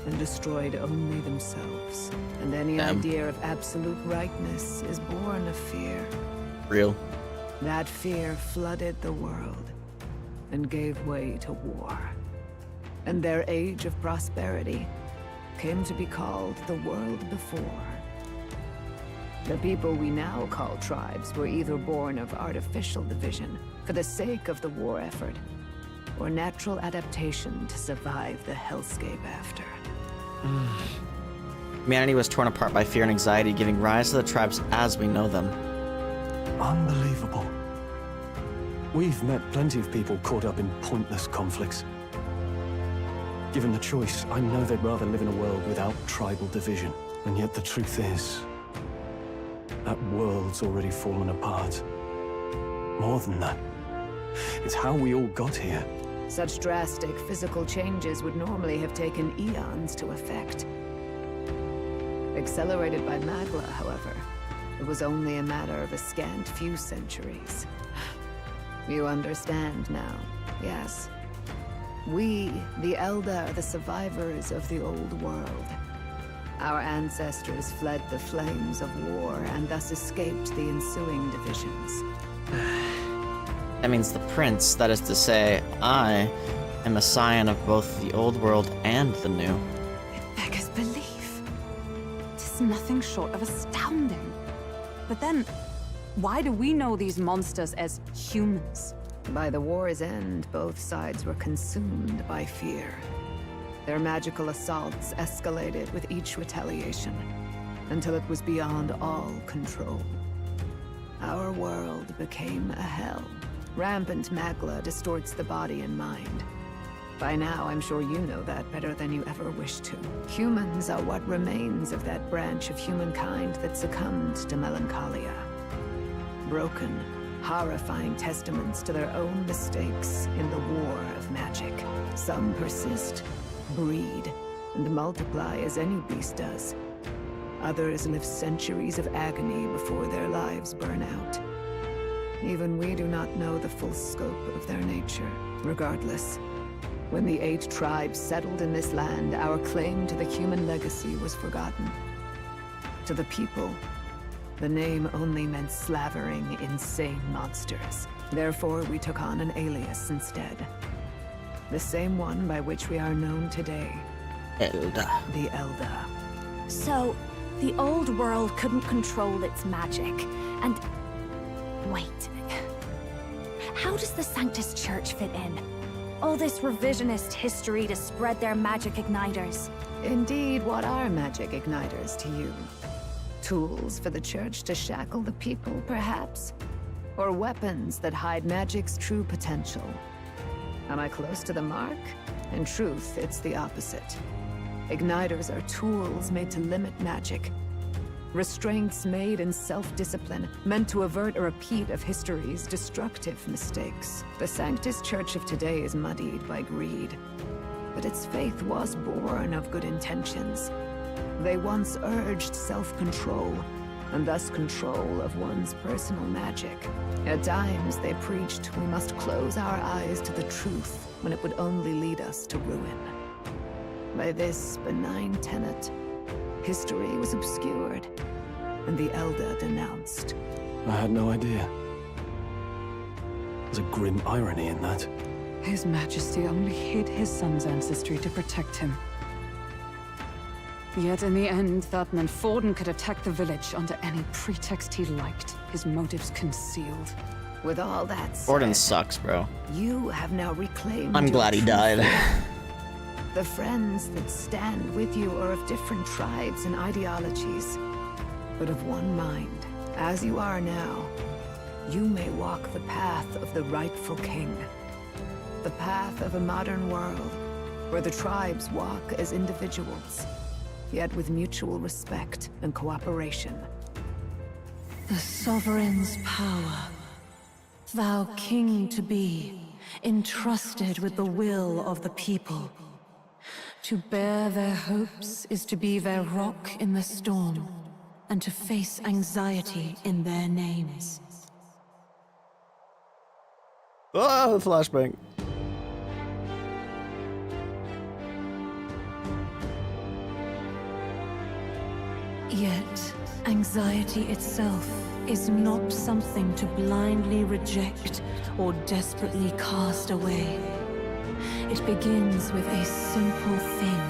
And destroyed only themselves. And any idea of absolute rightness is born of fear. Real. That fear flooded the world and gave way to war. And their age of prosperity came to be called the world before. The people we now call tribes were either born of artificial division for the sake of the war effort, or natural adaptation to survive the hellscape after. Humanity was torn apart by fear and anxiety, giving rise to the tribes as we know them. Unbelievable. We've met plenty of people caught up in pointless conflicts. Given the choice, I know they'd rather live in a world without tribal division. And yet the truth is, that world's already fallen apart. More than that, it's how we all got here. Such drastic physical changes would normally have taken eons to effect. Accelerated by Magla, however, it was only a matter of a scant few centuries. You understand now, yes? We, the Elder, are the survivors of the old world. Our ancestors fled the flames of war and thus escaped the ensuing divisions. That means the prince, that is to say, I am a scion of both the old world and the new. It beggars belief. Tis nothing short of astounding. But then, why do we know these monsters as humans? By the war's end, both sides were consumed by fear. Their magical assaults escalated with each retaliation, until it was beyond all control. Our world became a hell. Rampant Magla distorts the body and mind. By now, I'm sure you know that better than you ever wished to. Humans are what remains of that branch of humankind that succumbed to melancholia. Broken, horrifying testaments to their own mistakes in the war of magic. Some persist, breed, and multiply as any beast does. Others live centuries of agony before their lives burn out. Even we do not know the full scope of their nature. Regardless, when the 8 tribes settled in this land, our claim to the human legacy was forgotten. To the people, the name only meant slavering, insane monsters. Therefore, we took on an alias instead. The same one by which we are known today. Elder. The Elder. So, the old world couldn't control its magic, and... Wait. How does the Sanctus Church fit in? All this revisionist history to spread their magic igniters. Indeed, what are magic igniters to you? Tools for the Church to shackle the people, perhaps? Or weapons that hide magic's true potential? Am I close to the mark? In truth, it's the opposite. Igniters are tools made to limit magic. Restraints made in self-discipline, meant to avert a repeat of history's destructive mistakes. The Sanctus Church of today is muddied by greed, but its faith was born of good intentions. They once urged self-control, and thus control of one's personal magic. At times, they preached we must close our eyes to the truth when it would only lead us to ruin. By this benign tenet, history was obscured, and the Elder denounced. I had no idea. There's a grim irony in that. His Majesty only hid his son's ancestry to protect him. Yet in the end, that meant Forden could attack the village under any pretext he liked, his motives concealed. With all that said, Forden sucks, bro. you have now reclaimed I'm your glad he true died. faith. The friends that stand with you are of different tribes and ideologies, but of one mind. As you are now, you may walk the path of the rightful king. The path of a modern world, where the tribes walk as individuals, yet with mutual respect and cooperation. The sovereign's power, thou king to be, entrusted with the will of the people. To bear their hopes is to be their rock in the storm, and to face anxiety in their names. Oh, flashbang. Yet, anxiety itself is not something to blindly reject or desperately cast away. It begins with a simple thing,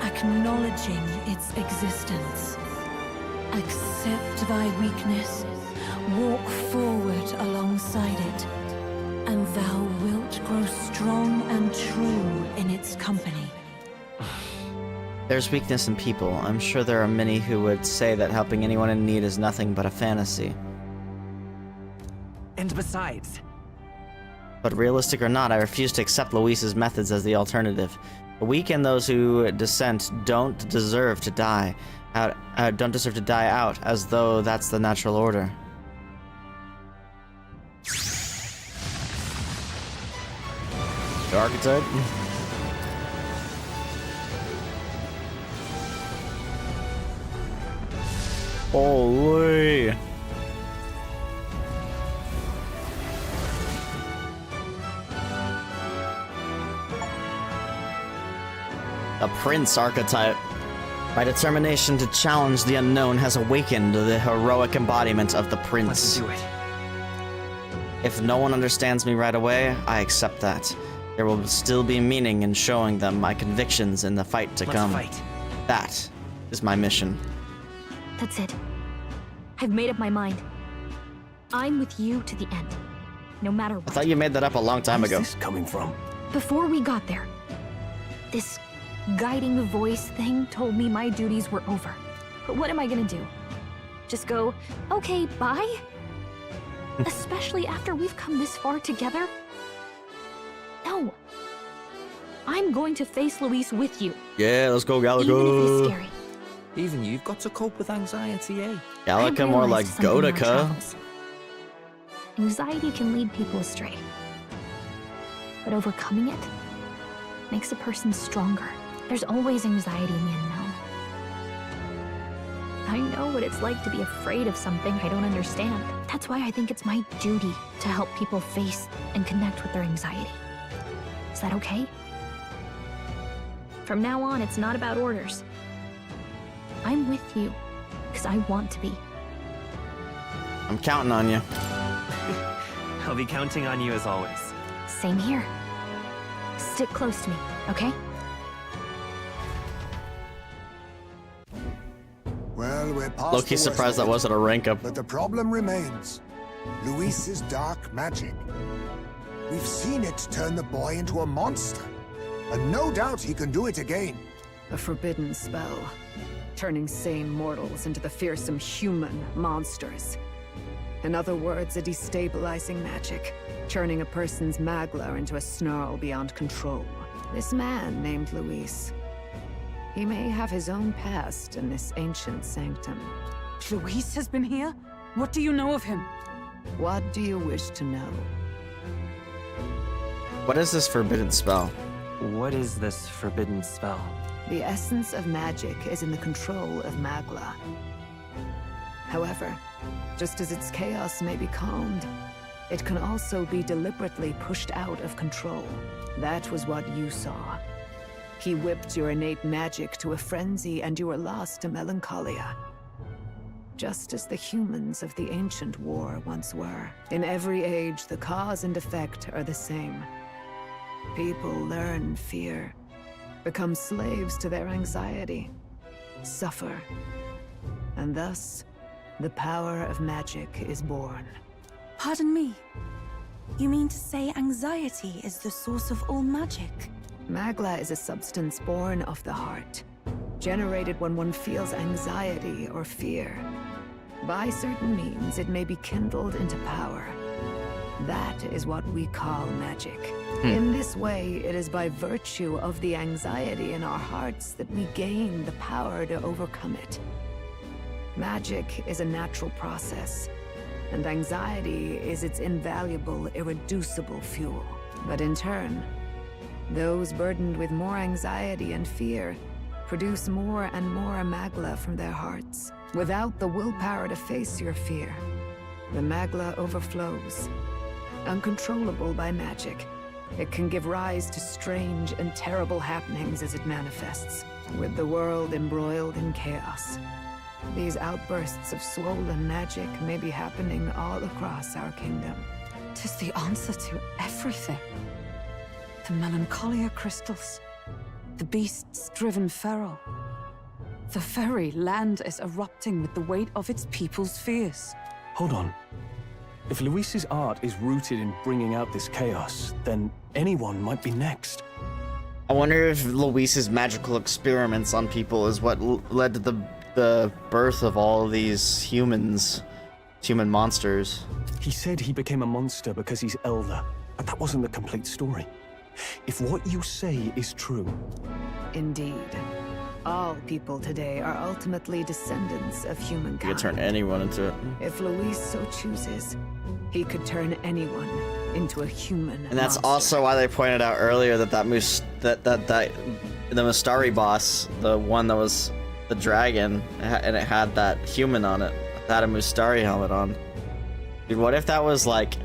acknowledging its existence. Accept thy weakness, walk forward alongside it, and thou wilt grow strong and true in its company. There's weakness in people. I'm sure there are many who would say that helping anyone in need is nothing but a fantasy. And besides... But realistic or not, I refuse to accept Luis's methods as the alternative. The weak and those who dissent don't deserve to die out. Don't deserve to die out, as though that's the natural order. The archetype. Holy. The Prince archetype. My determination to challenge the unknown has awakened the heroic embodiment of the Prince. Let's do it. If no one understands me right away, I accept that. There will still be meaning in showing them my convictions in the fight to come. Let's fight. That is my mission. That's it. I've made up my mind. I'm with you to the end. No matter what. I thought you made that up a long time ago. Where's this coming from? Before we got there, this guiding voice thing told me my duties were over. But what am I gonna do? Just go, okay, bye? Especially after we've come this far together? No. I'm going to face Luis with you. Yeah, let's go, Galaga. Even if it is scary. Even you've got to cope with anxiety, eh? Galaga more like I've realized something in our Gotica. travels. Anxiety can lead people astray. But overcoming it makes a person stronger. There's always anxiety in the unknown. I know what it's like to be afraid of something I don't understand. That's why I think it's my duty to help people face and connect with their anxiety. Is that okay? From now on, it's not about orders. I'm with you, because I want to be. I'm counting on you. I'll be counting on you as always. Same here. Stick close to me, okay? Well, we're past Low-key the worst surprised of that it, wasn't a rank up. but the problem remains. Luis's dark magic. We've seen it turn the boy into a monster. And no doubt he can do it again. A forbidden spell, turning sane mortals into the fearsome human monsters. In other words, a destabilizing magic, turning a person's magla into a snarl beyond control. This man named Luis, he may have his own past in this ancient sanctum. Luis has been here? What do you know of him? What do you wish to know? What is this forbidden spell? What is this forbidden spell? The essence of magic is in the control of magla. However, just as its chaos may be calmed, it can also be deliberately pushed out of control. That was what you saw. He whipped your innate magic to a frenzy and you were lost to melancholia. Just as the humans of the ancient war once were. In every age, the cause and effect are the same. People learn fear, become slaves to their anxiety, suffer, and thus, the power of magic is born. Pardon me. You mean to say anxiety is the source of all magic? Magla is a substance born of the heart, generated when one feels anxiety or fear. By certain means, it may be kindled into power. That is what we call magic. In this way, it is by virtue of the anxiety in our hearts that we gain the power to overcome it. Magic is a natural process, and anxiety is its invaluable, irreducible fuel. But in turn, those burdened with more anxiety and fear produce more and more magla from their hearts. Without the willpower to face your fear, the magla overflows. Uncontrollable by magic, it can give rise to strange and terrible happenings as it manifests, with the world embroiled in chaos. These outbursts of swollen magic may be happening all across our kingdom. 'Tis the answer to everything. The melancholia crystals, the beasts driven feral. The very land is erupting with the weight of its people's fears. Hold on. If Luis's art is rooted in bringing out this chaos, then anyone might be next. I wonder if Luis's magical experiments on people is what led to the birth of all of these humans, human monsters. He said he became a monster because he's elder, but that wasn't the complete story. If what you say is true... Indeed. All people today are ultimately descendants of humankind. You could turn anyone into it. If Luis so chooses, he could turn anyone into a human And that's monster. also why they pointed out earlier that the Mustari boss, the one that was the dragon, and it had that human on it, it had a Mustari helmet on. Dude, what if that was like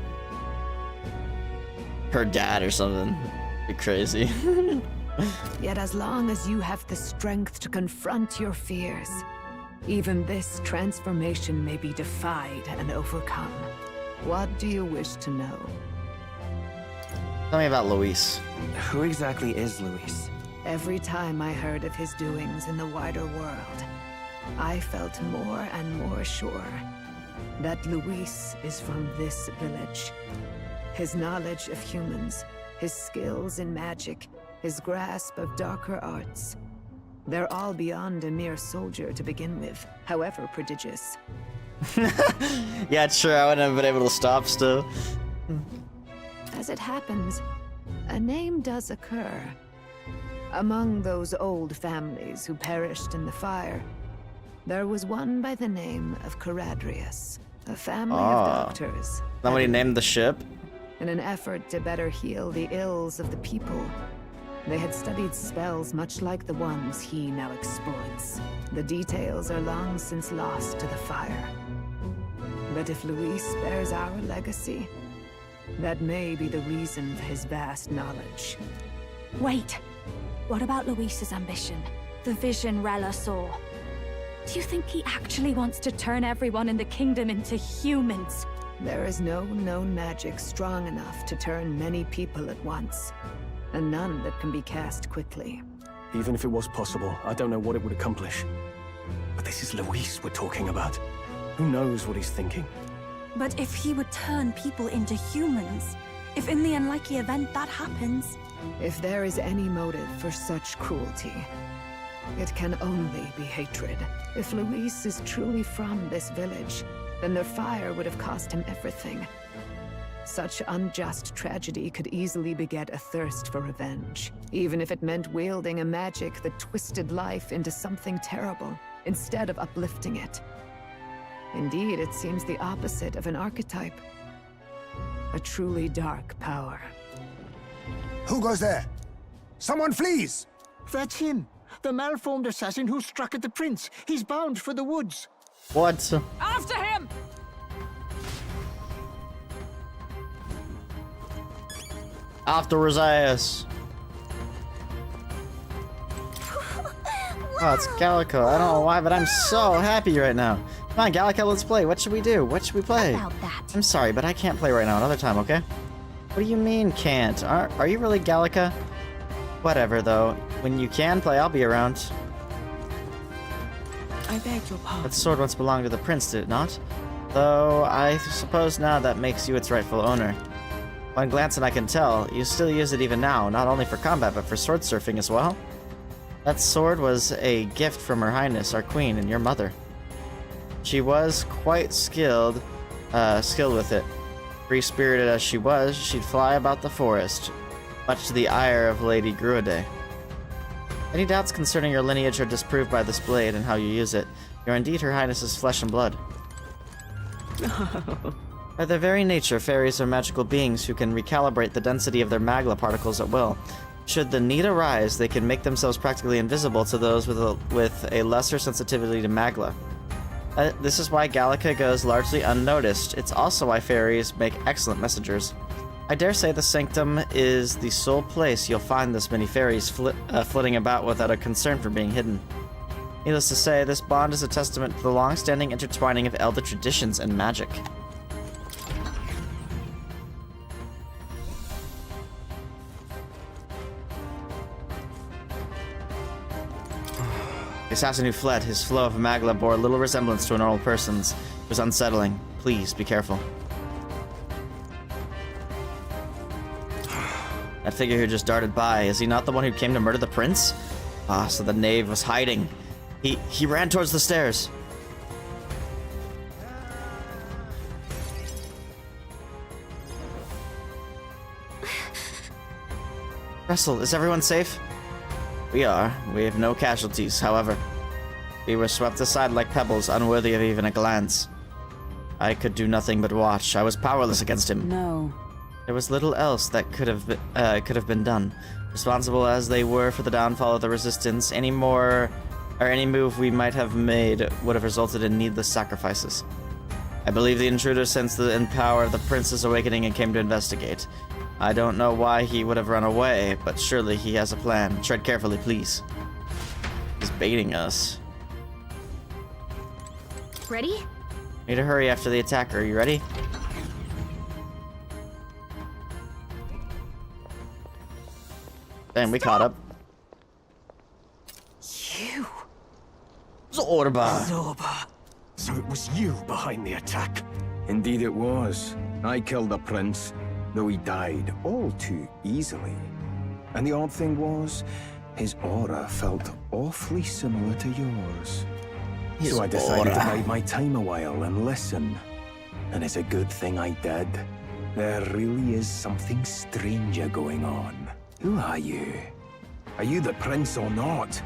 her dad or something? It'd be crazy. Yet as long as you have the strength to confront your fears, even this transformation may be defied and overcome. What do you wish to know? Tell me about Luis. Who exactly is Luis? Every time I heard of his doings in the wider world, I felt more and more sure that Luis is from this village. His knowledge of humans, his skills in magic, his grasp of darker arts. They're all beyond a mere soldier to begin with, however prodigious. Yeah, true, I wouldn't have been able to stop still. As it happens, a name does occur. Among those old families who perished in the fire, there was one by the name of Caradrius, a family of doctors. Somebody named the ship? In an effort to better heal the ills of the people, they had studied spells much like the ones he now exploits. The details are long since lost to the fire. But if Luis bears our legacy, that may be the reason for his vast knowledge. Wait. What about Luis's ambition? The vision Rella saw? Do you think he actually wants to turn everyone in the kingdom into humans? There is no known magic strong enough to turn many people at once, and none that can be cast quickly. Even if it was possible, I don't know what it would accomplish. But this is Luis we're talking about. Who knows what he's thinking? But if he would turn people into humans, if in the unlikely event that happens... If there is any motive for such cruelty, it can only be hatred. If Luis is truly from this village, then their fire would have cost him everything. Such unjust tragedy could easily beget a thirst for revenge, even if it meant wielding a magic that twisted life into something terrible, instead of uplifting it. Indeed, it seems the opposite of an archetype. A truly dark power. Who goes there? Someone flees! That's him. The malformed assassin who struck at the prince. He's bound for the woods. What? After him! After Rosaius. Oh, it's Gallica. I don't know why, but I'm so happy right now. Come on, Gallica, let's play. What should we do? What should we play? About that. I'm sorry, but I can't play right now. Another time, okay? What do you mean, can't? Are you really Gallica? Whatever, though. When you can play, I'll be around. I beg your pardon. That sword once belonged to the prince, did it not? Though, I suppose now that makes you its rightful owner. One glance and I can tell, you still use it even now, not only for combat, but for sword surfing as well. That sword was a gift from Her Highness, our queen, and your mother. She was quite skilled with it. Free-spirited as she was, she'd fly about the forest, much to the ire of Lady Gruade. Any doubts concerning your lineage are disproved by this blade and how you use it. You're indeed Her Highness's flesh and blood. By their very nature, fairies are magical beings who can recalibrate the density of their magla particles at will. Should the need arise, they can make themselves practically invisible to those with a lesser sensitivity to magla. This is why Gallica goes largely unnoticed. It's also why fairies make excellent messengers. I dare say the Sanctum is the sole place you'll find this many fairies flitting about without a concern for being hidden. Needless to say, this bond is a testament to the long-standing intertwining of elder traditions and magic. The assassin who fled, his flow of magla bore little resemblance to a normal person's. It was unsettling. Please, be careful. That figure who just darted by, is he not the one who came to murder the prince? Ah, so the knave was hiding. He ran towards the stairs. Russell, is everyone safe? We are. We have no casualties, however. We were swept aside like pebbles, unworthy of even a glance. I could do nothing but watch. I was powerless against him. No. There was little else that could have been done. Responsible as they were for the downfall of the Resistance, any move we might have made would have resulted in needless sacrifices. I believe the intruder sensed the power of the Prince's awakening and came to investigate. I don't know why he would have run away, but surely he has a plan. Tread carefully, please. He's baiting us. Ready? Need to hurry after the attacker. Are you ready? Damn, we caught up. You! Zorba! Zorba! So it was you behind the attack? Indeed it was. I killed the prince, though he died all too easily. And the odd thing was, his aura felt awfully similar to yours. So I decided to bide my time a while and listen. And it's a good thing I did. There really is something stranger going on. Who are you? Are you the prince or not?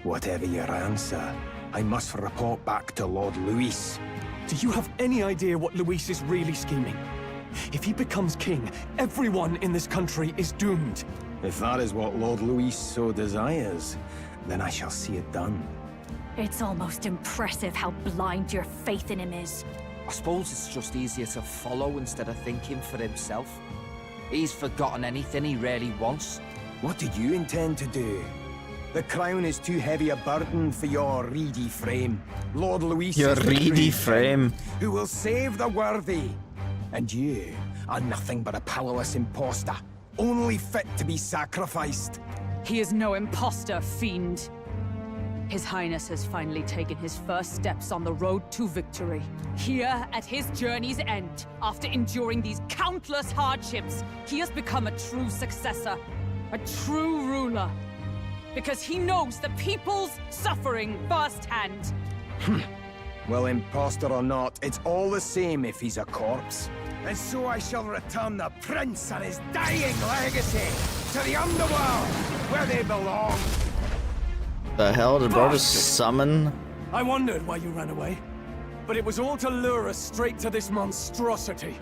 Whatever your answer, I must report back to Lord Luis. Do you have any idea what Luis is really scheming? If he becomes king, everyone in this country is doomed. If that is what Lord Luis so desires, then I shall see it done. It's almost impressive how blind your faith in him is. I suppose it's just easier to follow instead of thinking for himself. He's forgotten anything he really wants. What do you intend to do? The crown is too heavy a burden for your reedy frame. Lord Luis Your is the reedy great frame. who will save the worthy. And you are nothing but a powerless imposter, only fit to be sacrificed. He is no imposter, fiend. His Highness has finally taken his first steps on the road to victory. Here, at his journey's end, after enduring these countless hardships, he has become a true successor, a true ruler. Because he knows the people's suffering firsthand. Well, imposter or not, it's all the same if he's a corpse. And so I shall return the prince and his dying legacy to the underworld, where they belong. The hell did bro just summon? I wondered why you ran away, but it was all to lure us straight to this monstrosity.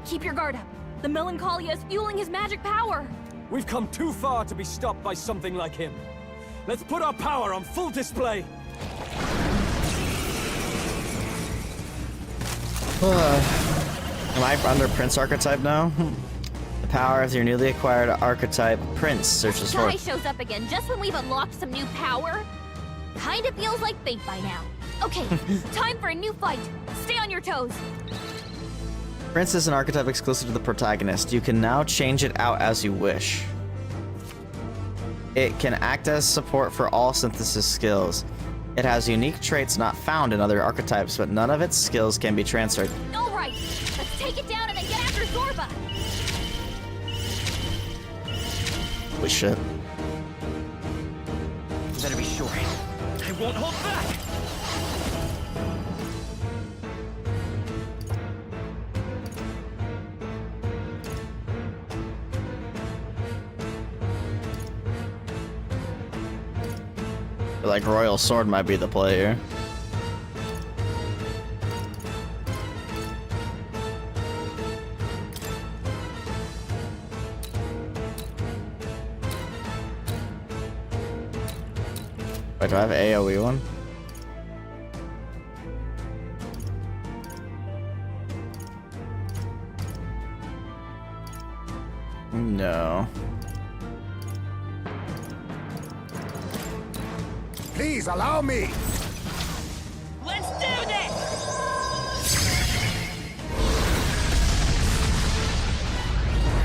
Keep your guard up. The Melancholia is fueling his magic power. We've come too far to be stopped by something like him. Let's put our power on full display. Am I under Prince archetype now? The power of your newly acquired archetype, Prince, searches for. Guy shows up again just when we've unlocked some new power. Kinda feels like fate by now. Okay, time for a new fight. Stay on your toes. Prince is an archetype exclusive to the protagonist. You can now change it out as you wish. It can act as support for all synthesis skills. It has unique traits not found in other archetypes, but none of its skills can be transferred. All right, let's take it down and then get after Zorba. Holy shit. You better be sure. I won't hold back! I feel like Royal Sword might be the play here. Wait, do I have an AoE one? No. Please allow me! Let's do this!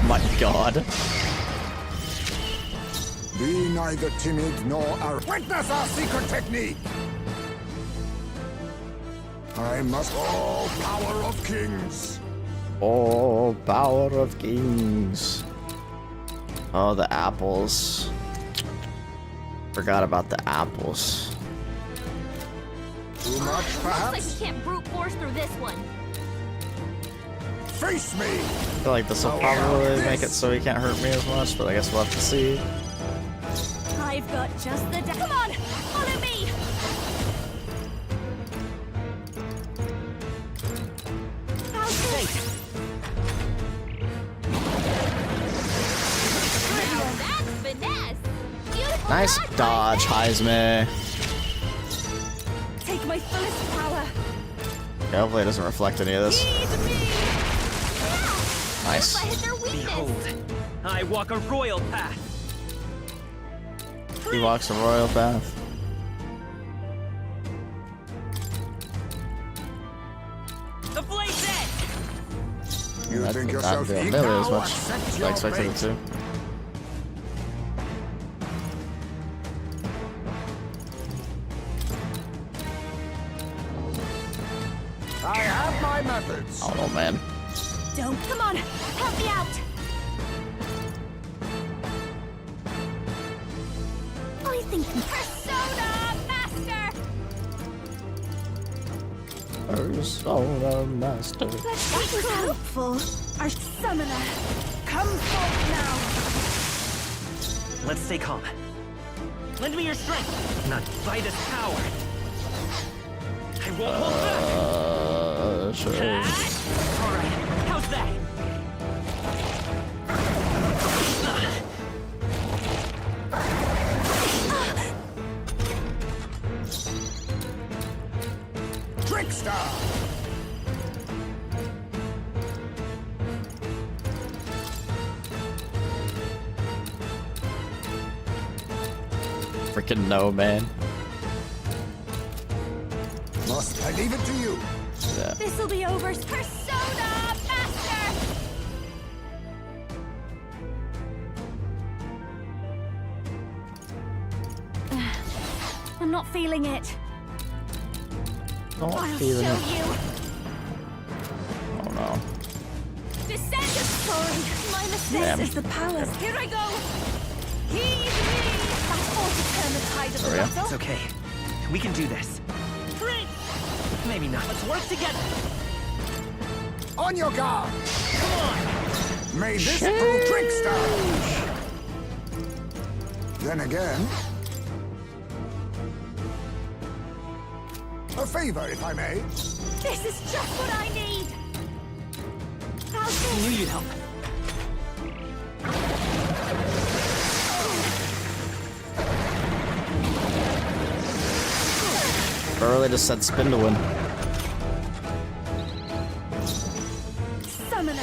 My god. Be neither timid nor arrogant. Witness our secret technique! I must all power of kings. Oh, power of kings. Oh, the apples. Forgot about the apples. Too much, perhaps? Looks like we can't brute force through this one. face me! I feel like this will probably make it so he can't hurt me as much, but I guess we'll have to see. I've got just the Come on! Follow me! How's this? Now that's finesse! Beautiful Nice dodge, Heisman. Take my fullest power! Yeah, hopefully it doesn't reflect any of this. Nice. I hit their weakness! Behold, I walk a royal path. He walks a royal path. The blade's edge! You That think did not yourself do equal? nearly as much Accept as I your expected it fate. to. I have my methods. Oh no, man. Don't. Come on! Help me out! I think Persona Master! Persona Master. That was helpful. Our summoner. Come forth now! Let's stay calm. Lend me your strength, not by this power. I won't hold back. Sure. All right, how's that? Trickster! Freaking no, man. Must I leave it to you? Yeah. This'll be over. Persona Master! I'm not feeling it. Not I'll feeling show it. you. Oh no. Descend of Sorry, my mistake. Damn. This is the powers. Here I go. Heed me. That ought to turn the tide of the There we go. battle. It's okay. We can do this. Prince! Maybe not. Let's work together. On your guard! Come on! May this prove trickster! Then again... A favor, if I may. This is just what I need. How's I this? knew you'd help. Early just said spin to win. Summoner.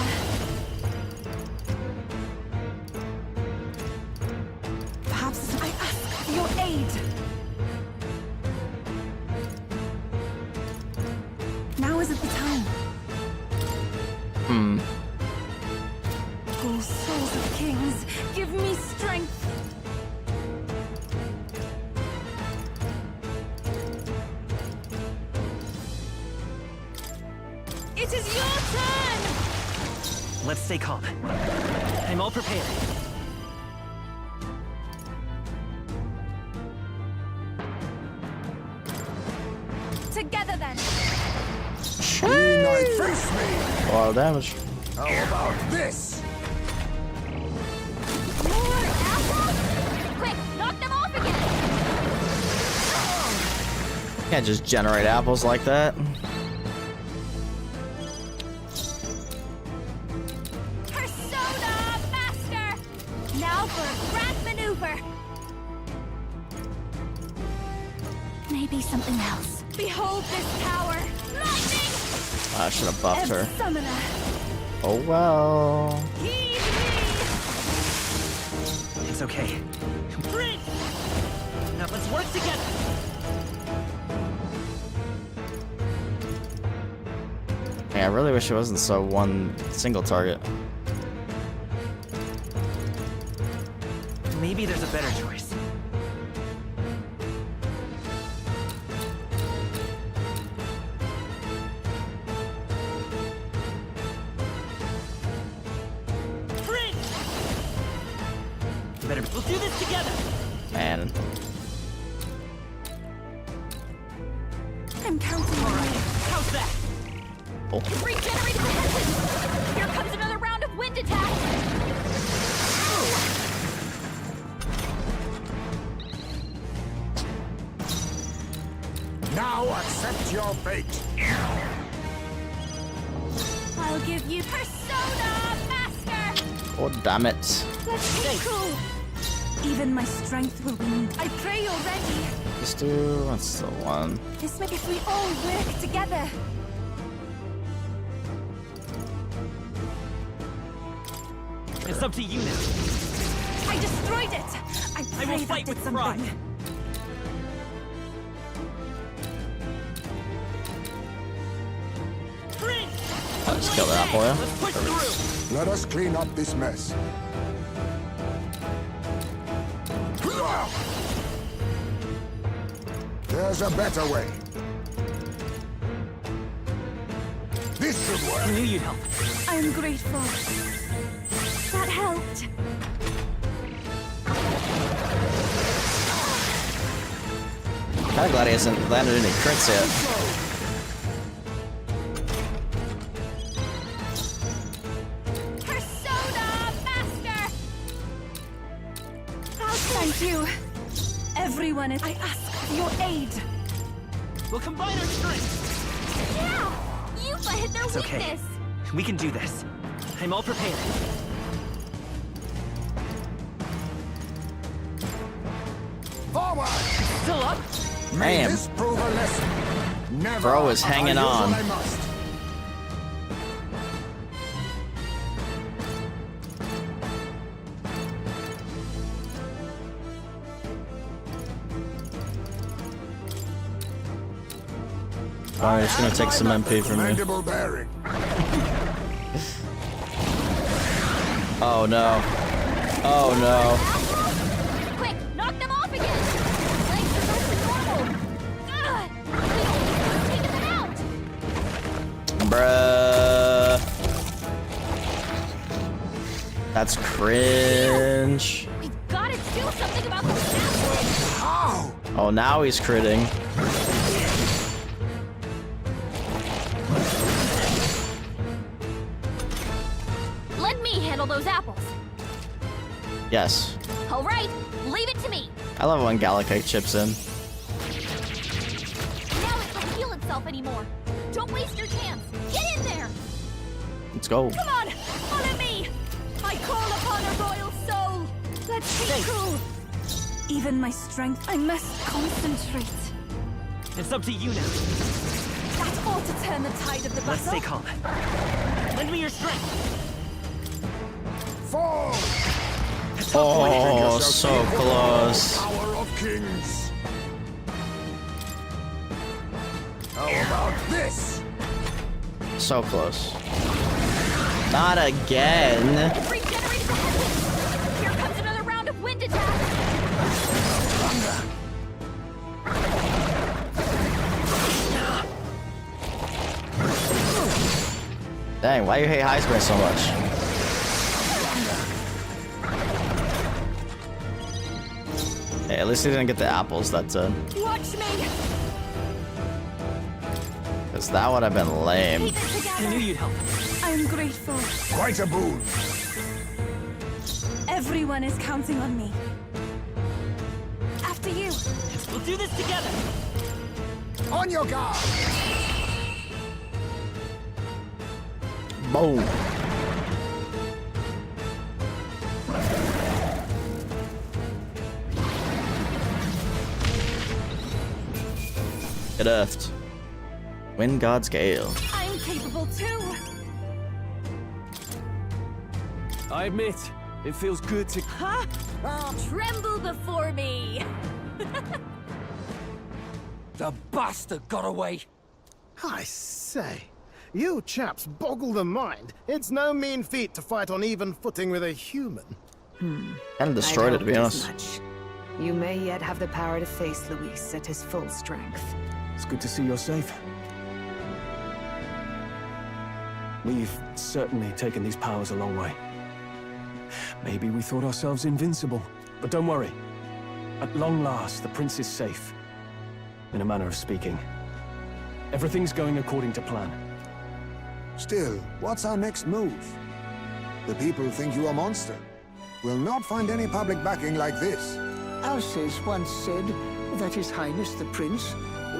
Perhaps I ask for your aid. Now isn't the time. Oh, souls of kings, give me strength. It is your turn! Let's stay calm. I'm all prepared. Together then. Green Knight, face me! A lot of damage. How about this? More apples? Quick, knock them off again! Can't just generate apples like that. Persona Master! Now for a grand maneuver. Maybe something else. Behold this power! Lightning! I should have buffed her. Summoner! Oh well. Heed me! It's okay. Prince! Now let's work together. Yeah, I really wish it wasn't so one single target. Maybe there's a better choice. Prince! Better. We'll do this together. Man. I'm counting on you. How's that? Oh. Regenerate the heavens! Now accept your fate. I'll give you Persona Master! Oh, damn it. Let's be cool. Even my strength will be needed. I pray you're ready. Let's do... what's the one? This may if we all work together. It's up to you now. I destroyed it. I pray will that fight did with something. pride. Let's kill that boy. Let's push through. Let us clean up this mess. There's a better way. This should work. I knew you'd help. I'm grateful. That helped. Kinda glad he hasn't landed any crits yet. Persona Master! Thank you. Everyone is. I ask for your aid. We'll combine our strength. Yeah! Yuffie hit their It's okay. weakness! We can do this. I'm all prepared. Forward! Still up? May Damn. this prove a lesson. Never Bro is have I hanging used what on. I must. Alright, it's gonna take some MP from me. Commendable bearing. Oh no. Oh no. Quick, knock them off again! Legs are back to normal! Ugh! We've taken them out! Bruh. That's cringe. We've gotta do something about those assholes! How? Oh, now he's critting. Let me handle those apples. Yes. All right, leave it to me. I love when Galacake chips in. Now it doesn't heal itself anymore. Don't waste your chance. Get in there. Let's go. Come on, follow me. I call upon a royal soul. Let's take cool. Even my strength, I must concentrate. It's up to you now. That ought to turn the tide of the battle. Let's stay calm. Lend me your strength. Fall! Oh, so close. Power of kings. How about this? So close. Not again. Regenerated the headwind. Here comes another round of wind attack. Dang, why you hate high square so much? Hey, at least he didn't get the apples that turn. Watch me. Because that would have been lame. Keep it I together. knew you'd help. I'm grateful. Quite a boon. Everyone is counting on me. After you. We'll do this together. On your guard. Boom. Get effed. Wind God's Gale. I'm capable too. I admit, it feels good to... Huh? Tremble before me. The bastard got away. I say, you chaps boggle the mind. It's no mean feat to fight on even footing with a human. Kind of destroyed it, to be honest. Much. You may yet have the power to face Luis at his full strength. It's good to see you're safe. We've certainly taken these powers a long way. Maybe we thought ourselves invincible, but don't worry. At long last, the prince is safe. In a manner of speaking. Everything's going according to plan. Still, what's our next move? The people think you a monster. We'll not find any public backing like this. Alces once said that His Highness the Prince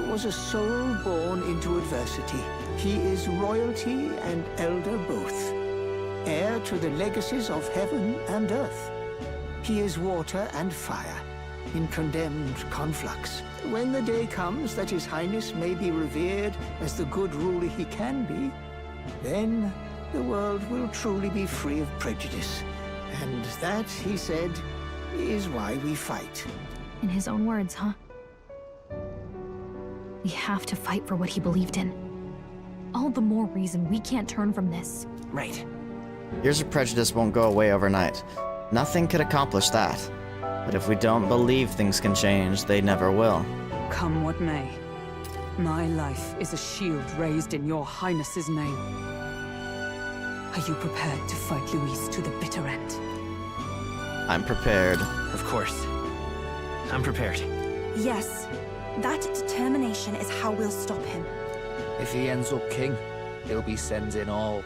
was a soul born into adversity. He is royalty and elder both, heir to the legacies of heaven and earth. He is water and fire, in condemned conflux. When the day comes that His Highness may be revered as the good ruler he can be, then the world will truly be free of prejudice. And that, he said, is why we fight. In his own words, huh? We have to fight for what he believed in. All the more reason we can't turn from this. Right. Years of prejudice won't go away overnight. Nothing could accomplish that. But if we don't believe things can change, they never will. Come what may. My life is a shield raised in your Highness's name. Are you prepared to fight Luis to the bitter end? I'm prepared. Of course. I'm prepared. Yes, that determination is how we'll stop him. If he ends up king, he'll be sending all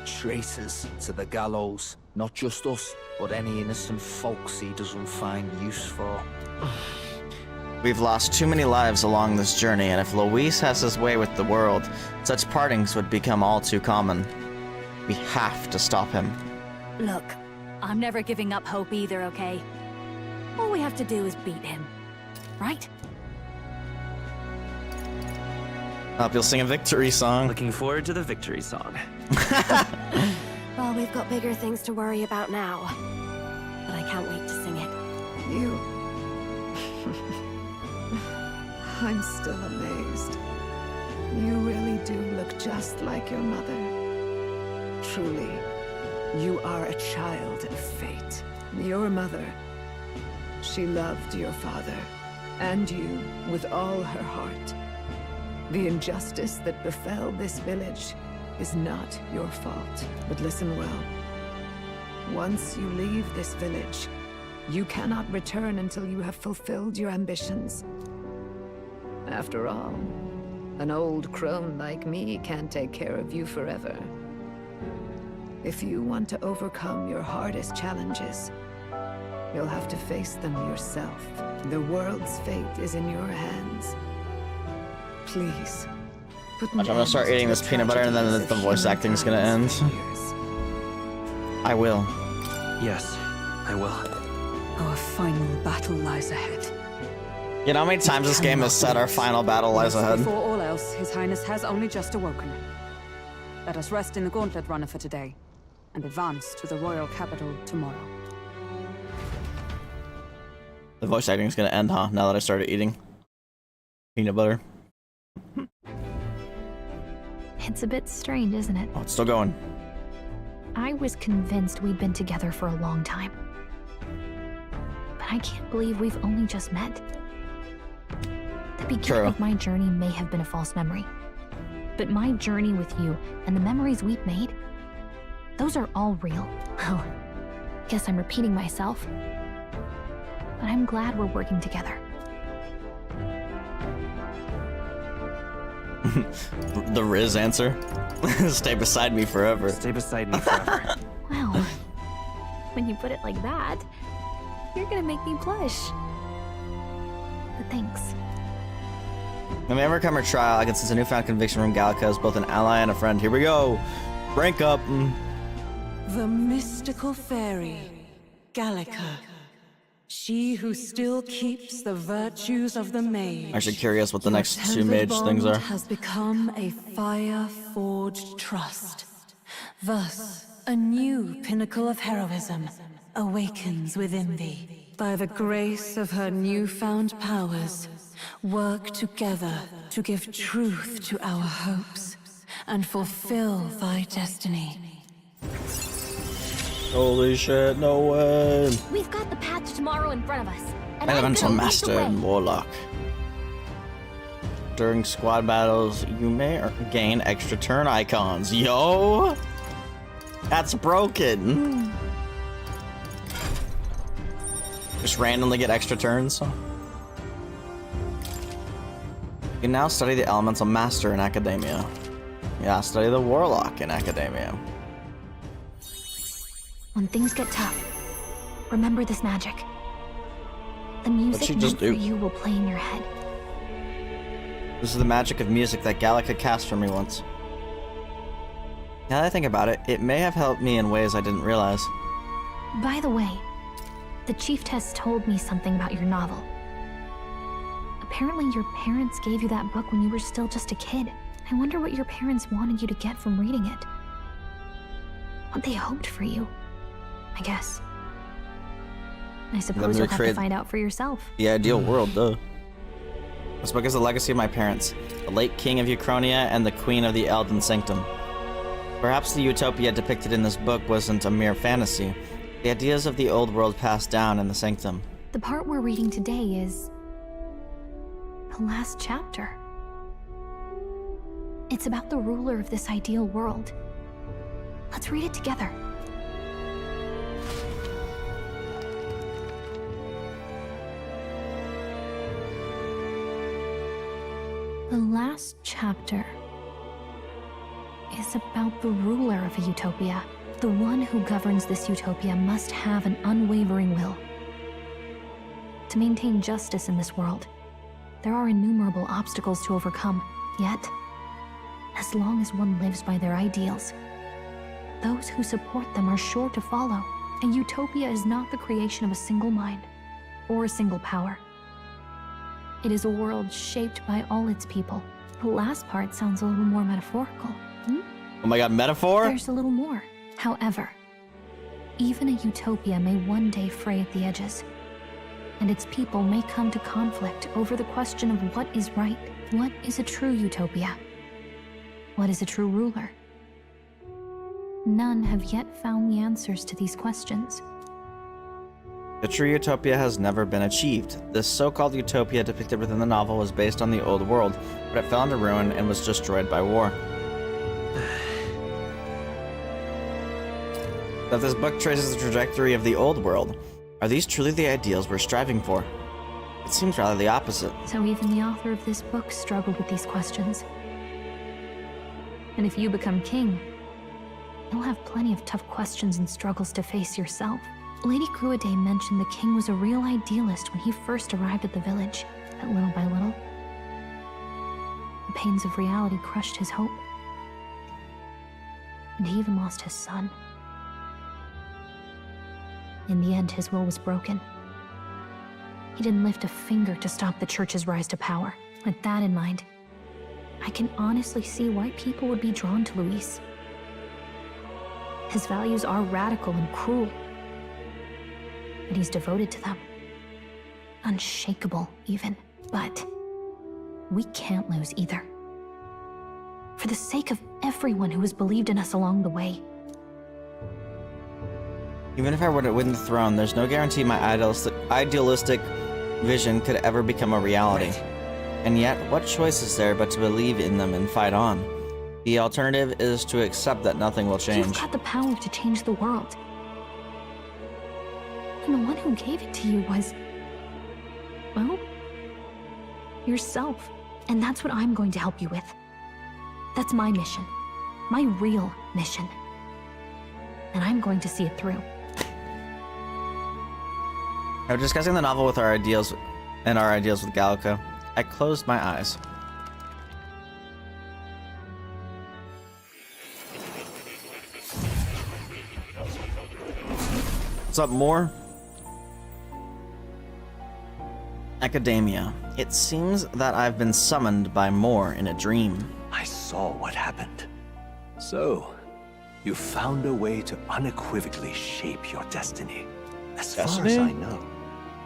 traitors to the gallows. Not just us, but any innocent folks he doesn't find use for. We've lost too many lives along this journey, and if Luis has his way with the world, such partings would become all too common. We have to stop him. Look, I'm never giving up hope either, okay? All we have to do is beat him, right? Hope you'll sing a victory song. Looking forward to the victory song. Well, we've got bigger things to worry about now. But I can't wait to sing it. You... I'm still amazed. You really do look just like your mother. Truly, you are a child of fate. Your mother, she loved your father and you with all her heart. The injustice that befell this village is not your fault. But listen well. Once you leave this village, you cannot return until you have fulfilled your ambitions. After all, an old crone like me can't take care of you forever. If you want to overcome your hardest challenges, you'll have to face them yourself. The world's fate is in your hands. Please, put I'm gonna start eating this peanut butter and then the voice acting is gonna end. I will. Yes, I will. Our final battle lies ahead. You know how many times this game has said our final battle lies ahead? Before all else, His Highness has only just awoken. Let us rest in the gauntlet runner for today, and advance to the royal capital tomorrow. The voice acting is gonna end, huh? Now that I started eating peanut butter. It's a bit strange, isn't it? Oh, it's still going. I was convinced we'd been together for a long time. But I can't believe we've only just met. The beginning of my journey may have been a false memory. But my journey with you and the memories we've made, those are all real. Well, guess I'm repeating myself. But I'm glad we're working together. The Riz answer. Stay beside me forever. Stay beside me forever. Wow. When you put it like that, you're gonna make me blush. But thanks. When we overcome her trial, I can sense a newfound conviction from Gallica as both an ally and a friend. Here we go. Rank up. The mystical fairy, Gallica. She who still keeps the virtues of the mage. I'm actually curious what the next two mage things are. Has become a fire-forged trust. Thus, a new pinnacle of heroism awakens within thee. By the grace of her newfound powers, work together to give truth to our hopes and fulfill thy destiny. Holy shit, no way. We've got the path to tomorrow in front of us. And Elemental Master and Warlock. During squad battles, you may gain extra turn icons. Yo! That's broken. Just randomly get extra turns. You can now study the Elemental Master in Academia. Yeah, study the Warlock in Academia. When things get tough, remember this magic. The music meant for you will play in your head. This is the magic of music that Gallica cast for me once. Now that I think about it, it may have helped me in ways I didn't realize. By the way, the Chieftess told me something about your novel. Apparently your parents gave you that book when you were still just a kid. I wonder what your parents wanted you to get from reading it. What they hoped for you, I guess. I suppose you'll have to find out for yourself. The ideal world, though. This book is the legacy of my parents, the late King of Uchronia and the Queen of the Elden Sanctum. Perhaps the utopia depicted in this book wasn't a mere fantasy. The ideas of the old world passed down in the Sanctum. The part we're reading today is the last chapter. It's about the ruler of this ideal world. Let's read it together. The last chapter is about the ruler of a utopia. The one who governs this utopia must have an unwavering will. To maintain justice in this world, there are innumerable obstacles to overcome. Yet, as long as one lives by their ideals, those who support them are sure to follow. A utopia is not the creation of a single mind or a single power. It is a world shaped by all its people. The last part sounds a little more metaphorical. Oh my god, metaphor? There's a little more. However, even a utopia may one day fray at the edges, and its people may come to conflict over the question of what is right. What is a true utopia? What is a true ruler? None have yet found the answers to these questions. The true utopia has never been achieved. This so-called utopia depicted within the novel was based on the old world, but it fell into ruin and was destroyed by war. That this book traces the trajectory of the old world. Are these truly the ideals we're striving for? It seems rather the opposite. So even the author of this book struggled with these questions. And if you become king, you'll have plenty of tough questions and struggles to face yourself. Lady Gruaday mentioned the king was a real idealist when he first arrived at the village, but little by little, the pains of reality crushed his hope. And he even lost his son. In the end, his will was broken. He didn't lift a finger to stop the church's rise to power. With that in mind, I can honestly see why people would be drawn to Luis. His values are radical and cruel, but he's devoted to them. Unshakable, even. But we can't lose either. For the sake of everyone who has believed in us along the way. Even if I were to win the throne, there's no guarantee my idealistic vision could ever become a reality. Right. And yet, what choice is there but to believe in them and fight on? The alternative is to accept that nothing will change. You've got the power to change the world. And the one who gave it to you was, well, yourself. And that's what I'm going to help you with. That's my mission. My real mission. And I'm going to see it through. After discussing the novel with our ideals with Gallica, I closed my eyes. What's up, Moore? Academia. It seems that I've been summoned by Moore in a dream. I saw what happened. So, you found a way to unequivocally shape your destiny. As far as I know,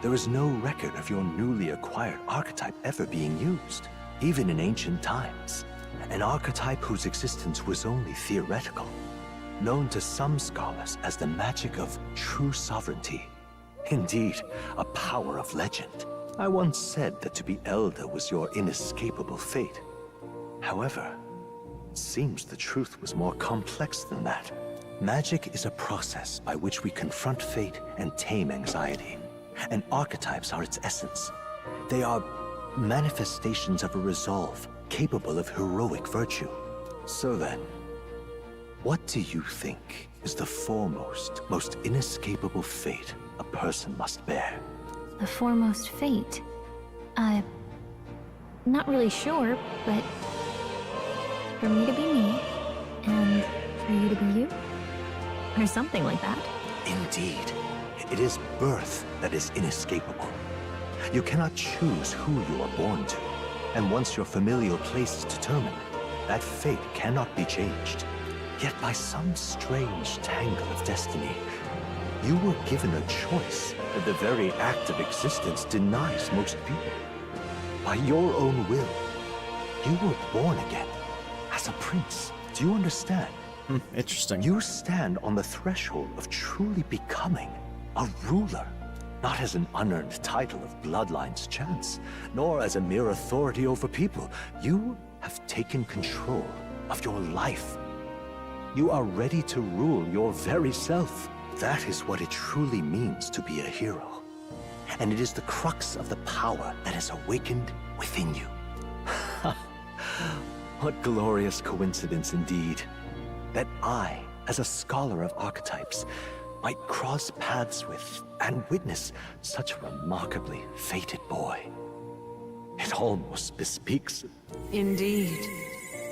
there is no record of your newly acquired archetype ever being used, even in ancient times. An archetype whose existence was only theoretical, known to some scholars as the magic of true sovereignty. Indeed, a power of legend. I once said that to be elder was your inescapable fate. However, it seems the truth was more complex than that. Magic is a process by which we confront fate and tame anxiety. And archetypes are its essence. They are manifestations of a resolve capable of heroic virtue. So then, what do you think is the foremost, most inescapable fate a person must bear? The foremost fate? not really sure, but for me to be me, and for you to be you, or something like that. Indeed. It is birth that is inescapable. You cannot choose who you are born to, and once your familial place is determined, that fate cannot be changed. Yet by some strange tangle of destiny, you were given a choice that the very act of existence denies most people. By your own will, you were born again as a prince. Do you understand? Interesting. You stand on the threshold of truly becoming a ruler, not as an unearned title of bloodline's chance, nor as a mere authority over people. You have taken control of your life. You are ready to rule your very self. That is what it truly means to be a hero. And it is the crux of the power that is awakened within you. What glorious coincidence indeed, that I, as a scholar of archetypes, might cross paths with and witness such a remarkably fated boy. It almost bespeaks... Indeed.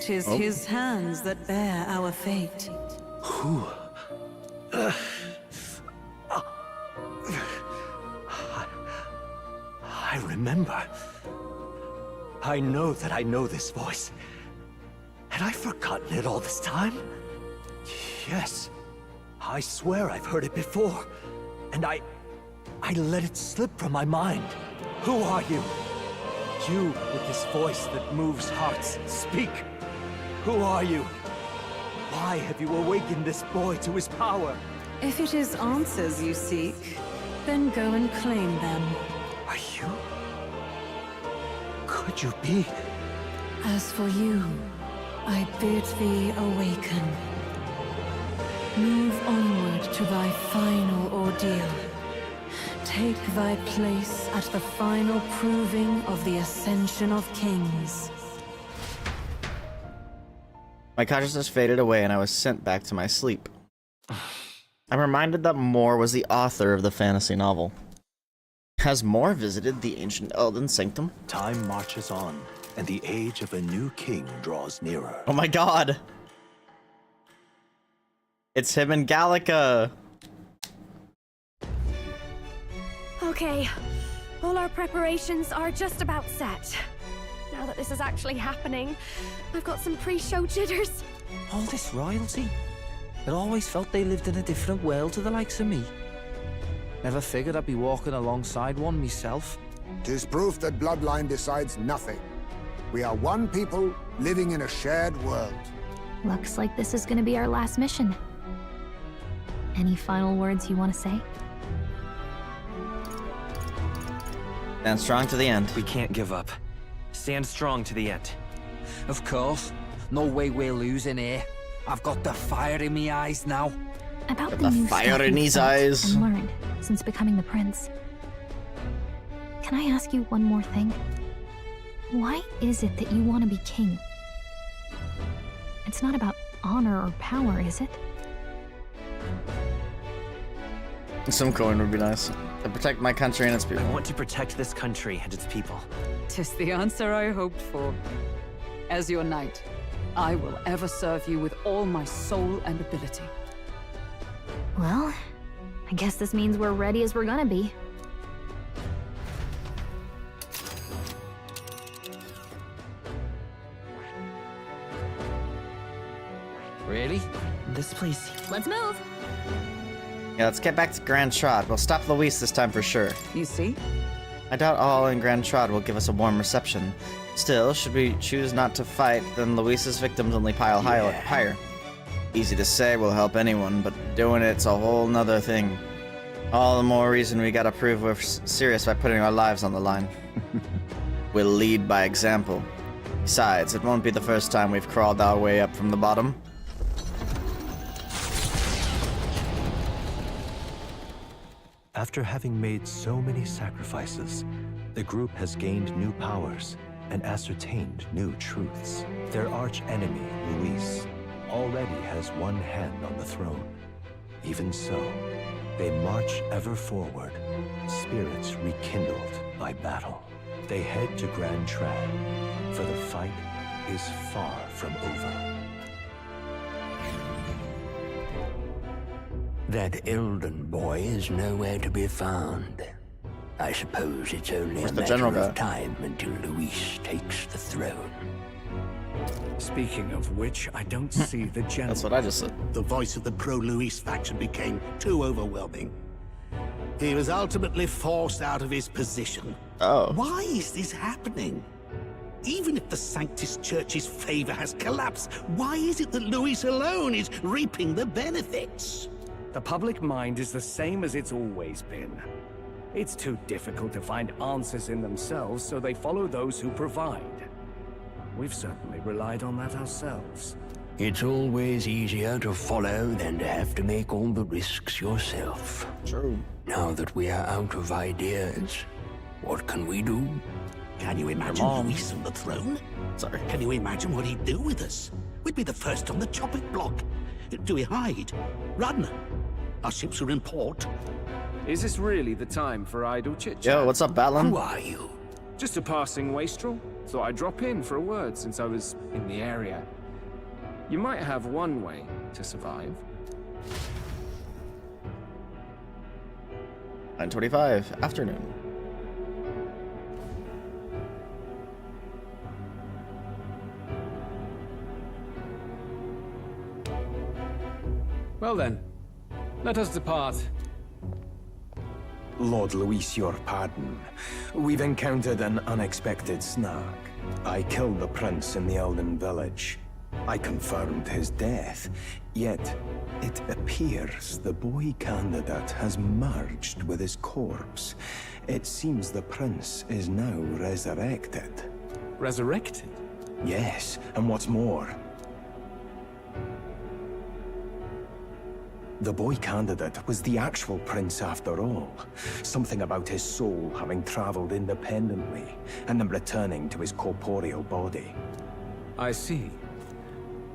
'Tis his hands that bear our fate. Who? I remember. I know that I know this voice. Had I forgotten it all this time? Yes. I swear I've heard it before. And I let it slip from my mind. Who are you? You with this voice that moves hearts. Speak. Who are you? Why have you awakened this boy to his power? If it is answers you seek, then go and claim them. Are you? Could you be? As for you, I bid thee awaken. Move onward to thy final ordeal. Take thy place at the final proving of the Ascension of Kings. My consciousness faded away and I was sent back to my sleep. I'm reminded that Moore was the author of the fantasy novel. Has Moore visited the ancient Elden Sanctum? Time marches on, and the age of a new king draws nearer. Oh my god! It's him and Gallica! Okay, all our preparations are just about set. Now that this is actually happening, I've got some pre-show jitters. All this royalty? I always felt they lived in a different world to the likes of me. Never figured I'd be walking alongside one myself. 'Tis proof that bloodline decides nothing. We are one people living in a shared world. Looks like this is gonna be our last mission. Any final words you want to say? Stand strong to the end. We can't give up. Stand strong to the end. Of course. No way we're losing here. I've got the fire in me eyes now. About Got the the new fire stuff in you've his felt eyes. and learned since becoming the prince. Can I ask you one more thing? Why is it that you want to be king? It's not about honor or power, is it? Some coin would be nice. To protect my country and its people. I want to protect this country and its people. 'Tis the answer I hoped for. As your knight, I will ever serve you with all my soul and ability. Well, I guess this means we're ready as we're gonna be. Really? This place... Let's move. Yeah, let's get back to Grand Trot. We'll stop Luis this time for sure. You see? I doubt all in Grand Trot will give us a warm reception. Still, should we choose not to fight, then Luis's victims only pile higher. Easy to say will help anyone, but doing it's a whole nother thing. All the more reason we gotta prove we're serious by putting our lives on the line. We'll lead by example. Besides, it won't be the first time we've crawled our way up from the bottom. After having made so many sacrifices, the group has gained new powers and ascertained new truths. Their arch-enemy, Luis, already has one hand on the throne. Even so, they march ever forward, spirits rekindled by battle. they head to Grand Tran, for the fight is far from over. That Elden boy is nowhere to be found. I suppose it's only a matter of time until Luis takes the throne. Speaking of which, I don't see the general. That's what I just said. The voice of the pro-Luis faction became too overwhelming. He was ultimately forced out of his position. Oh. Why is this happening? Even if the Sanctus Church's favor has collapsed, why is it that Luis alone is reaping the benefits? The public mind is the same as it's always been. It's too difficult to find answers in themselves, so they follow those who provide. We've certainly relied on that ourselves. It's always easier to follow than to have to make all the risks yourself. True. Now that we are out of ideas, what can we do? Can you imagine Luis on the throne? Sorry. Can you imagine what he'd do with us? We'd be the first on the chopping block. Do we hide? Run? Our ships are in port. Is this really the time for idle chit-chat? Yo, what's up, Batlin? Who are you? Just a passing wastrel. Thought I'd drop in for a word since I was in the area. You might have one way to survive. 9:25 afternoon. Well then, let us depart. Lord Luis, your pardon. We've encountered an unexpected snag. I killed the prince in the Elden village. I confirmed his death, yet it appears the boy candidate has merged with his corpse. It seems the prince is now resurrected. Resurrected? Yes, and what's more, the boy candidate was the actual prince after all. Something about his soul having traveled independently, and then returning to his corporeal body. I see.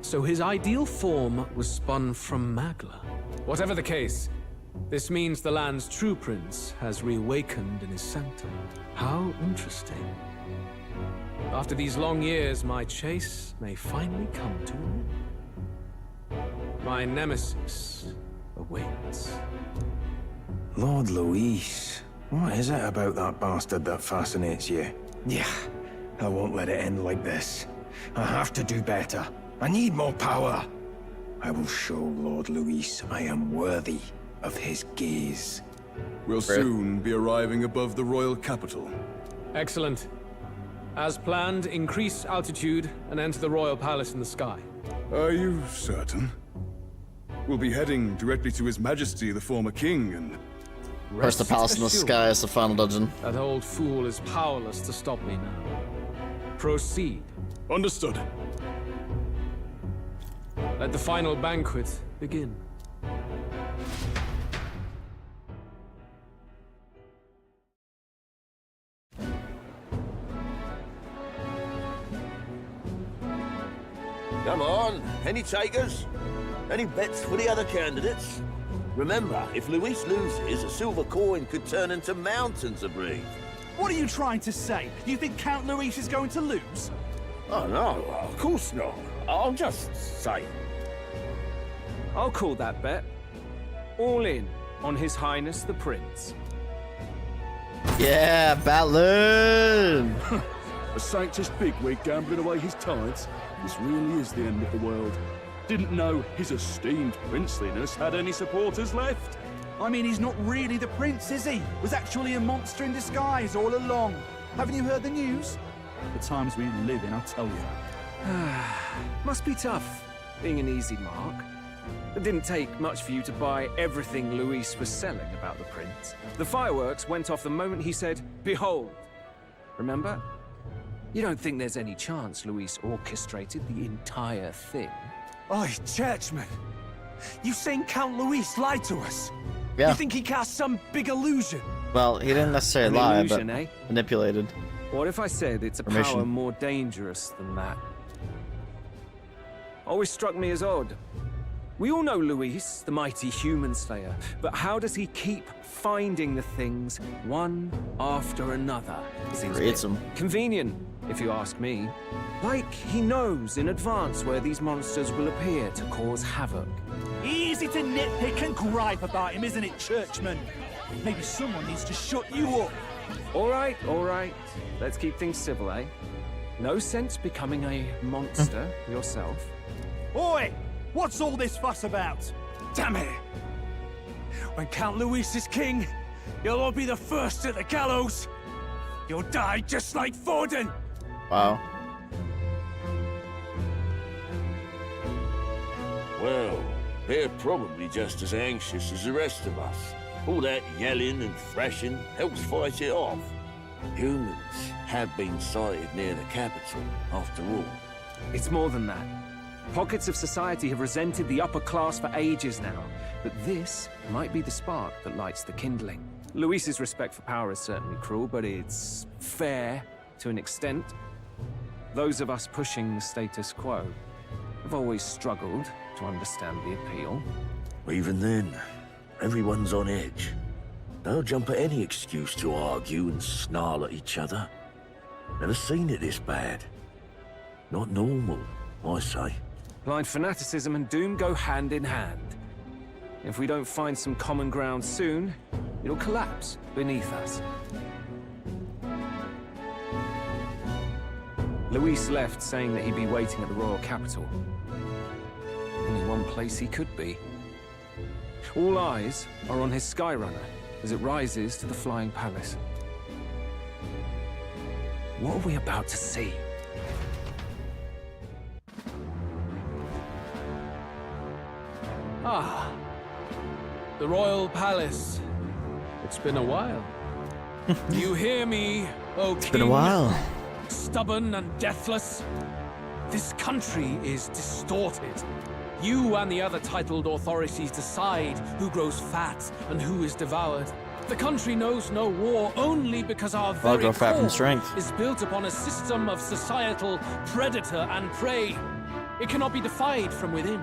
So his ideal form was spun from Magla. Whatever the case, this means the land's true prince has reawakened in his sanctum. How interesting. After these long years, my chase may finally come to an end. My nemesis awaits. Lord Luis, what is it about that bastard that fascinates you? Yeah, I won't let it end like this. I have to do better. I need more power. I will show Lord Luis I am worthy of his gaze. We'll soon be arriving above the royal capital. Excellent. As planned, increase altitude and enter the royal palace in the sky. Are you certain? We'll be heading directly to His Majesty, the former king, and... First the palace in the sky is the final dungeon. That old fool is powerless to stop me now. Proceed. Understood. Let the final banquet begin. Come on, any takers? Any bets for the other candidates? Remember, if Luis loses, a silver coin could turn into mountains of breeze. What are you trying to say? You think Count Luis is going to lose? Oh no, of course not. I'm just saying. I'll call that bet. All in on His Highness the Prince. Yeah, Batlin! A Sanctus bigwig gambling away his tides? This really is the end of the world. Didn't know his esteemed princeliness had any supporters left. I mean, he's not really the prince, is he? Was actually a monster in disguise all along. Haven't you heard the news? The times we live in, I'll tell you. Must be tough, being an easy mark. It didn't take much for you to buy everything Luis was selling about the prince. The fireworks went off the moment he said, "Behold." Remember? You don't think there's any chance Luis orchestrated the entire thing? Oi, churchman! You've seen Count Luis lie to us? Yeah. You think he cast some big illusion? Well, he didn't necessarily An lie, illusion, but eh? manipulated. What if I said it's a Information. power more dangerous than that? Always struck me as odd. We all know Luis, the mighty human slayer, but how does he keep finding the things one after another? Creates them. Convenient, if you ask me. Like he knows in advance where these monsters will appear to cause havoc. Easy to nitpick and gripe about him, isn't it, Churchman? Maybe someone needs to shut you up. All right. Let's keep things civil, eh? No sense becoming a monster yourself. Oi! What's all this fuss about? Damn it! When Count Luis is king, you'll all be the first at the gallows. You'll die just like Forden. Wow. Well, they're probably just as anxious as the rest of us. All that yelling and thrashing helps fight it off. Humans have been sighted near the capital, after all. It's more than that. Pockets of society have resented the upper class for ages now, but this might be the spark that lights the kindling. Luis's respect for power is certainly cruel, but it's fair to an extent. Those of us pushing the status quo have always struggled to understand the appeal. Even then, everyone's on edge. They'll jump at any excuse to argue and snarl at each other. Never seen it this bad. Not normal, I say. Blind fanaticism and doom go hand in hand. If we don't find some common ground soon, it'll collapse beneath us. Luis left saying that he'd be waiting at the royal capital. Only one place he could be. All eyes are on his Skyrunner as it rises to the flying palace. What are we about to see? Ah, the royal palace. It's been a while. You hear me, O king? It's been a while. Stubborn and deathless. This country is distorted. You and the other titled authorities decide who grows fat and who is devoured. The country knows no war only because our very grow fat from core strength. is built upon a system of societal predator and prey. It cannot be defied from within.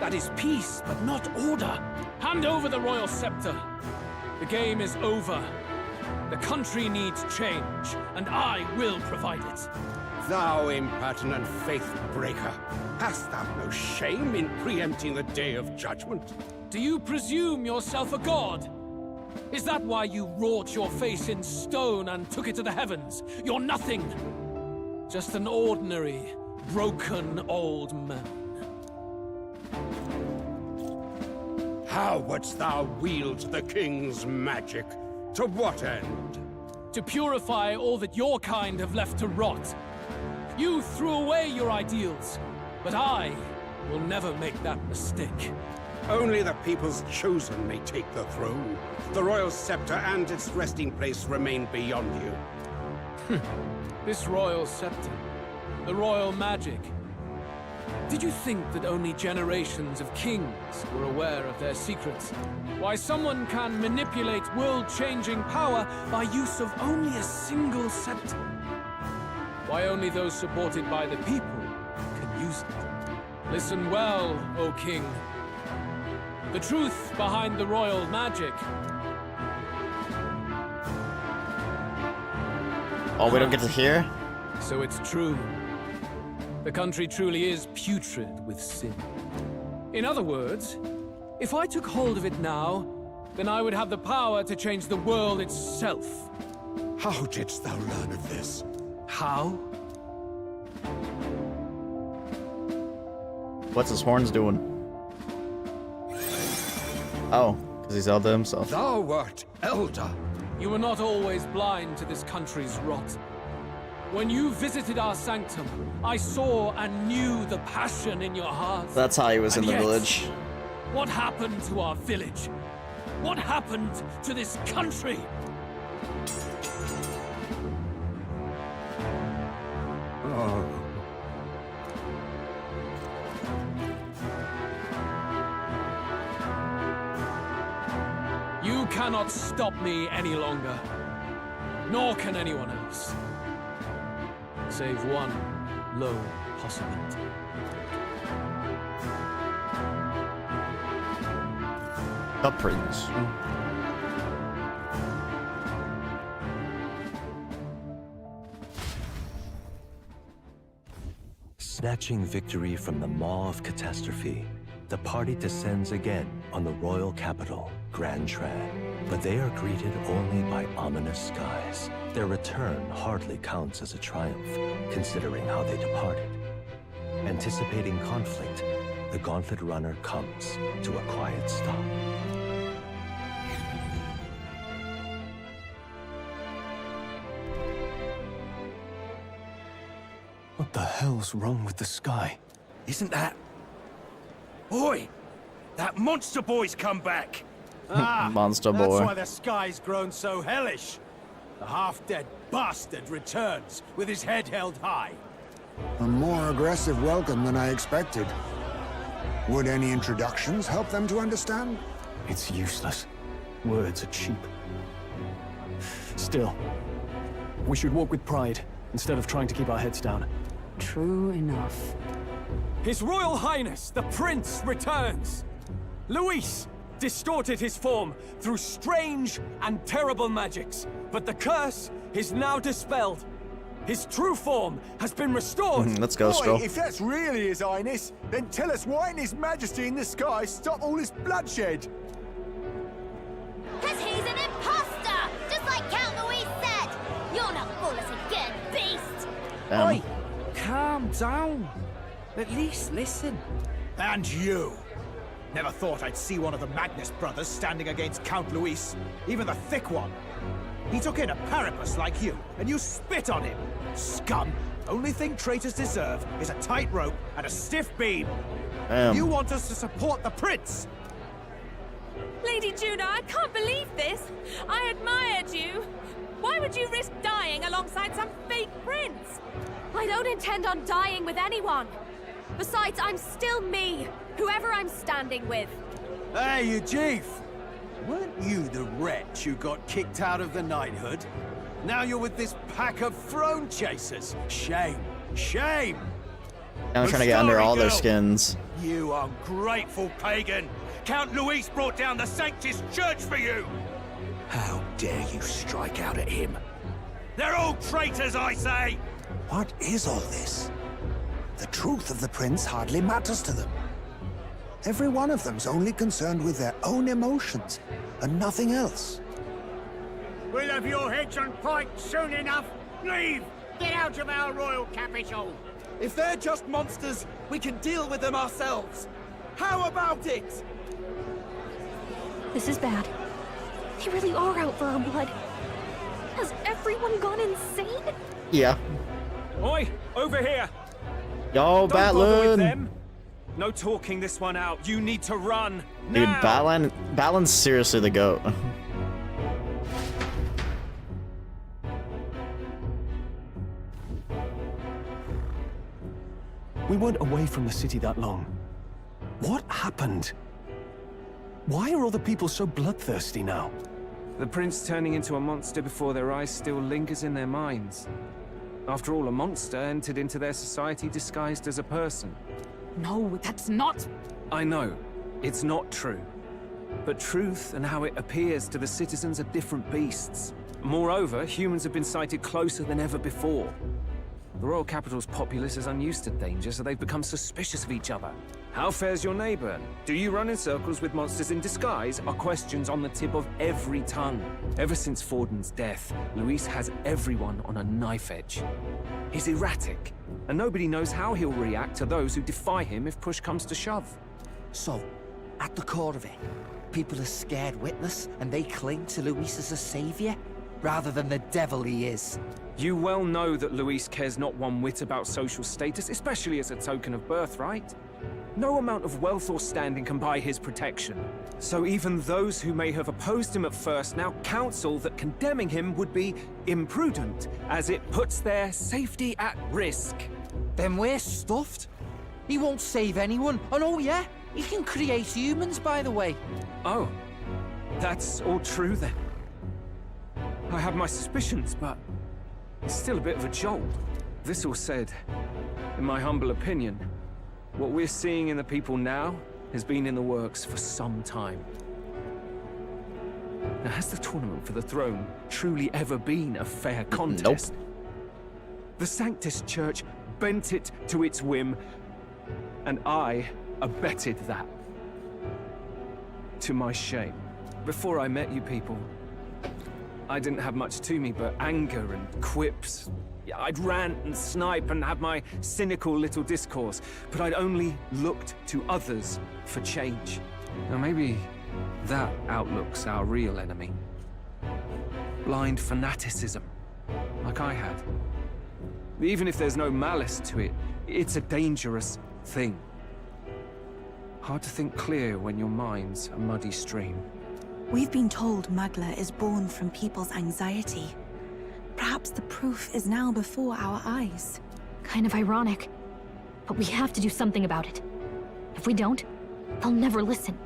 That is peace, but not order. Hand over the royal scepter. The game is over. The country needs change, and I will provide it. Thou impertinent faith-breaker, hast thou no shame in preempting the day of judgment? Do you presume yourself a god? Is that why you wrought your face in stone and took it to the heavens? You're nothing. Just an ordinary, broken old man. How wouldst thou wield the king's magic? To what end? To purify all that your kind have left to rot. You threw away your ideals, but I will never make that mistake. Only the people's chosen may take the throne. The royal scepter and its resting place remain beyond you. This royal scepter, the royal magic. Did you think that only generations of kings were aware of their secrets? Why someone can manipulate world-changing power by use of only a single scepter? Why only those supported by the people can use it? Listen well, O king. The truth behind the royal magic. Oh, we don't get to hear? So it's true. The country truly is putrid with sin. In other words, if I took hold of it now, then I would have the power to change the world itself. How didst thou learn of this? How? What's his horns doing? Oh, because he's Elder himself. Thou wert Elder. You were not always blind to this country's rot. When you visited our sanctum, I saw and knew the passion in your heart. That's how he was in the yet, village. What happened to our village? What happened to this country? Oh. You cannot stop me any longer. Nor can anyone else. Save one lone possibility. The prince. Snatching victory from the maw of catastrophe, the party descends again on the royal capital, Grand Tran. But they are greeted only by ominous skies. Their return hardly counts as a triumph, considering how they departed. Anticipating conflict, the Gauntlet Runner comes to a quiet stop. What the hell's wrong with the sky? Isn't that... Oi! That monster boy's come back! Ah, Monster that's boy. why the sky's grown so hellish. The half-dead bastard returns with his head held high. A more aggressive welcome than I expected. Would any introductions help them to understand? It's useless. Words are cheap. Still, we should walk with pride instead of trying to keep our heads down. True enough. His Royal Highness, the Prince, returns! Luis distorted his form through strange and terrible magics, but the curse is now dispelled. His true form has been restored. Let's go, Stroll. If that's really His Highness, then tell us why in His Majesty in the sky stop all this bloodshed? Because he's an imposter! Just like Count Luis said! You're not fool us again, beast! Oi! Calm down. At least listen. And you! Never thought I'd see one of the Magnus brothers standing against Count Luis, even the thick one. He took in a parapus like you, and you spit on him. Scum! Only thing traitors deserve is a tight rope and a stiff beam. You want us to support the prince? Lady Juno, I can't believe this. I admired you. Why would you risk dying alongside some fake prince? I don't intend on dying with anyone. Besides, I'm still me, whoever I'm standing with. Hey, you chief! Weren't you the wretch who got kicked out of the knighthood? Now you're with this pack of throne chasers. Shame! Shame! Now I'm trying to get under all their skins. You ungrateful pagan! Count Luis brought down the Sanctus Church for you! How dare you strike out at him? They're all traitors, I say! What is all this? The truth of the prince hardly matters to them. Every one of them's only concerned with their own emotions, and nothing else. We'll have your heads on pike soon enough. Leave! Get out of our royal capital! If they're just monsters, we can deal with them ourselves. How about it? This is bad. They really are out for our blood. Has everyone gone insane? Yeah. Oi! Over here! Yo, Don't bother with Batlin! them. No talking this one out. You need to run. Dude, Now. Batlin's seriously the GOAT. We weren't away from the city that long. What happened? Why are all the people so bloodthirsty now? The prince turning into a monster before their eyes still lingers in their minds. After all, a monster entered into their society disguised as a person. No, that's not... I know, it's not true. But truth and how it appears to the citizens are different beasts. Moreover, humans have been sighted closer than ever before. The royal capital's populace is unused to danger, so they've become suspicious of each other. How fares your neighbor? Do you run in circles with monsters in disguise? Are questions on the tip of every tongue. Ever since Forden's death, Luis has everyone on a knife edge. He's erratic, and nobody knows how he'll react to those who defy him if push comes to shove. So, at the core of it, people are scared witless, and they cling to Luis as a savior, rather than the devil he is. You well know that Luis cares not one whit about social status, especially as a token of birthright. No amount of wealth or standing can buy his protection. So even those who may have opposed him at first now counsel that condemning him would be imprudent, as it puts their safety at risk. Then we're stuffed. He won't save anyone, and oh yeah, he can create humans, by the way. Oh, that's all true then. I have my suspicions, but it's still a bit of a jolt. This all said, in my humble opinion, what we're seeing in the people now has been in the works for some time. Now, has the tournament for the throne truly ever been a fair contest? Nope. The Sanctus Church bent it to its whim, and I abetted that. To my shame. Before I met you people, I didn't have much to me but anger and quips. Yeah, I'd rant and snipe and have my cynical little discourse, but I'd only looked to others for change. Now maybe that outlook's our real enemy. Blind fanaticism, like I had. Even if there's no malice to it, it's a dangerous thing. Hard to think clear when your mind's a muddy stream. We've been told Magla is born from people's anxiety. Perhaps the proof is now before our eyes. Kind of ironic. But we have to do something about it. If we don't, they'll never listen.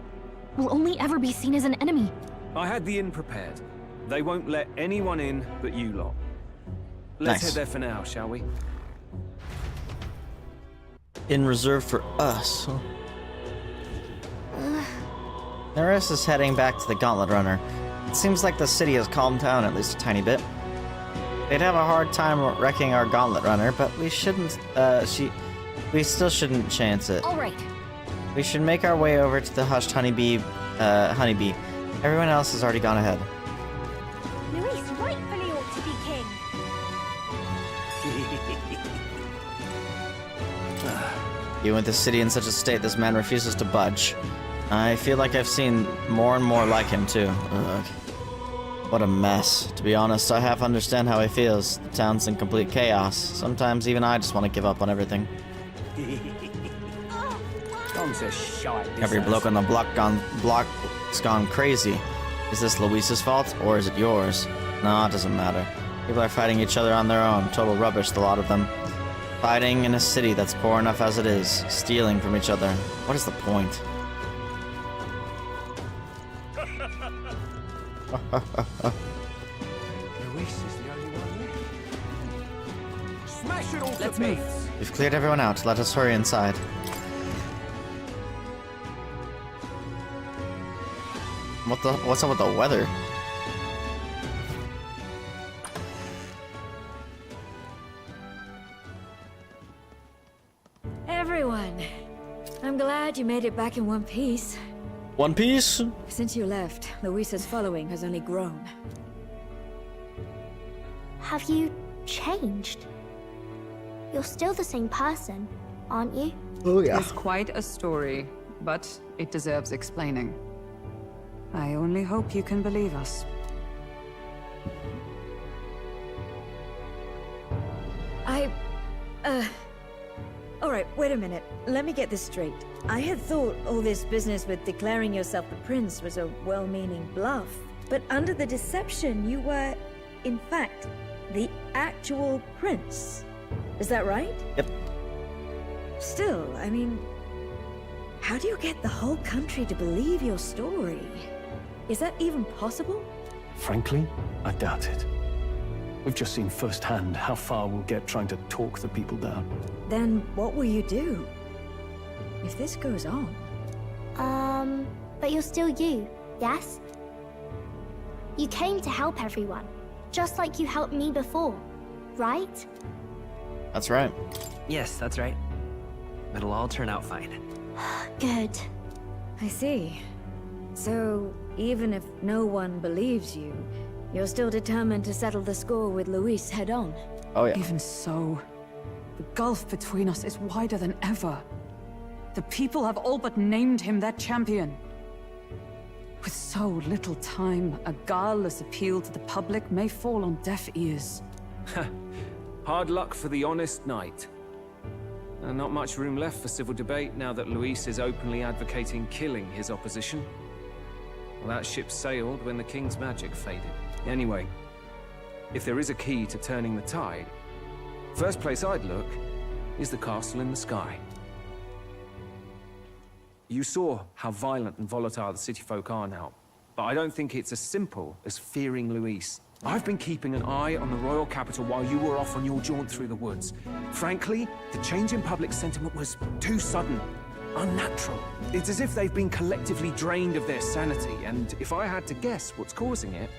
We'll only ever be seen as an enemy. I had the inn prepared. They won't let anyone in but you lot. Let's head there for now, shall we? In reserve for us. Neris is heading back to the Gauntlet Runner. It seems like the city has calmed down at least a tiny bit. They'd have a hard time wrecking our Gauntlet Runner, but we shouldn't, we still shouldn't chance it. All right. We should make our way over to the hushed honeybee. Everyone else has already gone ahead. Luis rightfully ought to be king. Even with the city in such a state, this man refuses to budge. I feel like I've seen more and more like him, too. Ugh. What a mess. To be honest, I half understand how he feels. The town's in complete chaos. Sometimes even I just want to give up on everything. Every bloke on the block's gone crazy. Is this Luis's fault, or is it yours? No, it doesn't matter. People are fighting each other on their own. Total rubbish, the lot of them. Fighting in a city that's poor enough as it is. Stealing from each other. What is the point? Luis is the only one left. Smash it all Let's to move. bits! We've cleared everyone out. Let us hurry inside. What's up with the weather? Everyone, I'm glad you made it back in one piece. One Piece? Since you left, Luis's following has only grown. Have you changed? You're still the same person, aren't you? Oh yeah. It's quite a story, but it deserves explaining. I only hope you can believe us. Alright, wait a minute. Let me get this straight. I had thought all this business with declaring yourself the prince was a well-meaning bluff. But under the deception, you were, in fact, the actual prince. Is that right? Yep. Still, I mean, how do you get the whole country to believe your story? Is that even possible? Frankly, I doubt it. We've just seen firsthand how far we'll get trying to talk the people down. Then what will you do? If this goes on... But you're still you, yes? You came to help everyone, just like you helped me before, right? That's right. Yes, that's right. It'll all turn out fine. Good. I see. So, even if no one believes you, you're still determined to settle the score with Luis head-on? Oh yeah. Even so, the gulf between us is wider than ever. The people have all but named him their champion. With so little time, a guileless appeal to the public may fall on deaf ears. Hard luck for the honest knight. And not much room left for civil debate now that Luis is openly advocating killing his opposition. Well, that ship sailed when the king's magic faded. Anyway, if there is a key to turning the tide, first place I'd look is the castle in the sky. You saw how violent and volatile the city folk are now, but I don't think it's as simple as fearing Luis. I've been keeping an eye on the royal capital while you were off on your jaunt through the woods. Frankly, the change in public sentiment was too sudden. unnatural. It's as if they've been collectively drained of their sanity, and if I had to guess what's causing it...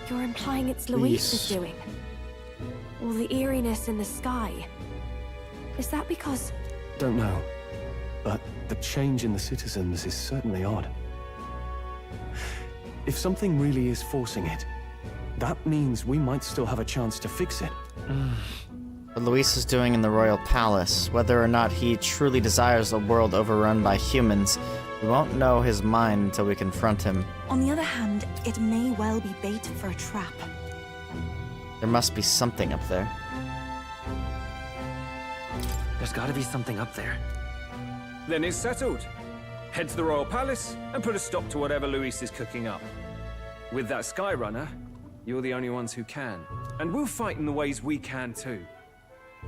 You're implying it's Luis's doing? All the eeriness in the sky. Is that because... Don't know, but the change in the citizens is certainly odd. If something really is forcing it, that means we might still have a chance to fix it. What Luis is doing in the royal palace, whether or not he truly desires a world overrun by humans, we won't know his mind until we confront him. On the other hand, it may well be bait for a trap. There must be something up there. There's gotta be something up there. Then it's settled. Head to the royal palace and put a stop to whatever Luis is cooking up. With that Skyrunner, you're the only ones who can. And we'll fight in the ways we can too.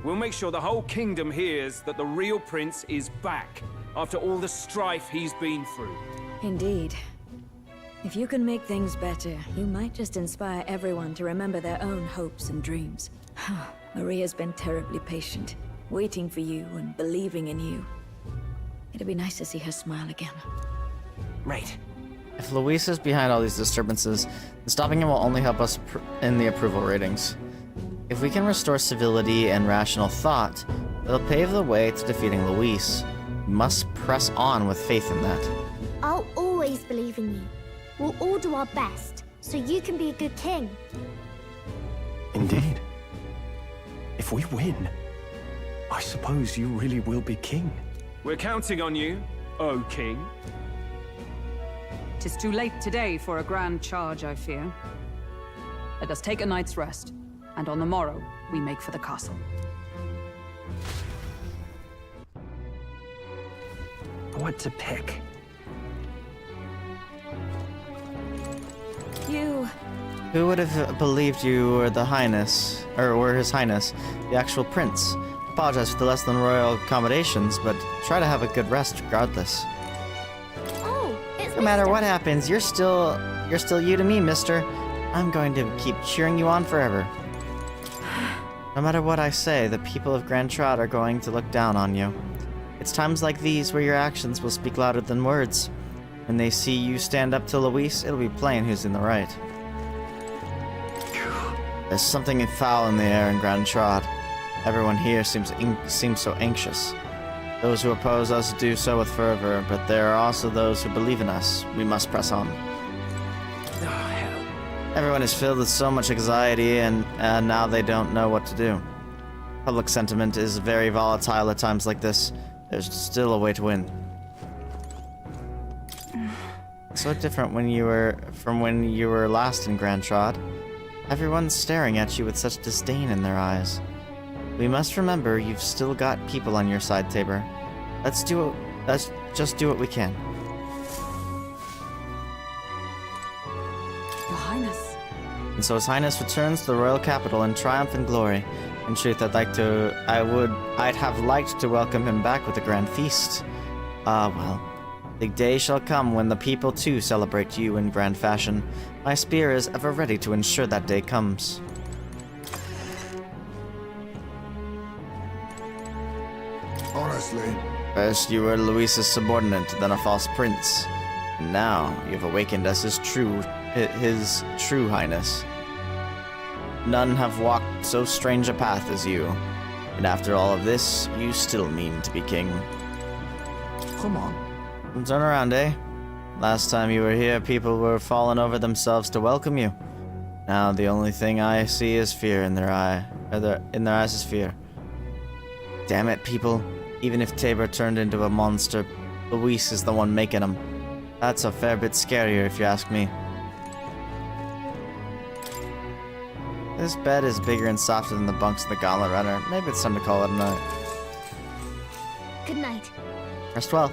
We'll make sure the whole kingdom hears that the real prince is back after all the strife he's been through. Indeed. If you can make things better, you might just inspire everyone to remember their own hopes and dreams. Maria's been terribly patient, waiting for you and believing in you. It'd be nice to see her smile again. Right. If Luis is behind all these disturbances, then stopping him will only help us in the approval ratings. If we can restore civility and rational thought, it'll pave the way to defeating Luis. We must press on with faith in that. I'll always believe in you. We'll all do our best, so you can be a good king. Indeed. If we win, I suppose you really will be king. We're counting on you, O King. 'Tis too late today for a grand charge, I fear. Let us take a night's rest, and on the morrow, we make for the castle. What to pick? You... Who would have believed you were the Highness, or were His Highness, the actual prince? Apologize for the less than royal accommodations, but try to have a good rest regardless. Oh, it's No matter what happens, you're still you to me, mister. I'm going to keep cheering you on forever. No matter what I say, the people of Grand Trot are going to look down on you. It's times like these where your actions will speak louder than words. When they see you stand up to Luis, it'll be plain who's in the right. There's something foul in the air in Grand Trot. Everyone here seems so anxious. Those who oppose us do so with fervor, but there are also those who believe in us. We must press on. Oh, hell. Everyone is filled with so much anxiety, and now they don't know what to do. Public sentiment is very volatile at times like this. There's still a way to win. So different from when you were last in Grand Trot. Everyone's staring at you with such disdain in their eyes. We must remember you've still got people on your side, Tabor. Let's just do what we can. Your Highness. And so His Highness returns to the royal capital in triumph and glory. In truth, I'd have liked to welcome him back with a grand feast. Ah, well. The day shall come when the people too celebrate you in grand fashion. My spear is ever ready to ensure that day comes. Honestly. First you were Luis's subordinate, then a false prince. And now you've awakened as his true highness. None have walked so strange a path as you. And after all of this, you still mean to be king. Come on. Turn around, eh? Last time you were here, people were falling over themselves to welcome you. Now the only thing I see is fear in their eyes is fear. Damn it, people. Even if Tabor turned into a monster, Luis is the one making him. That's a fair bit scarier if you ask me. This bed is bigger and softer than the bunks of the Gauntlet Runner. Maybe it's time to call it a night. Good night. Rest well.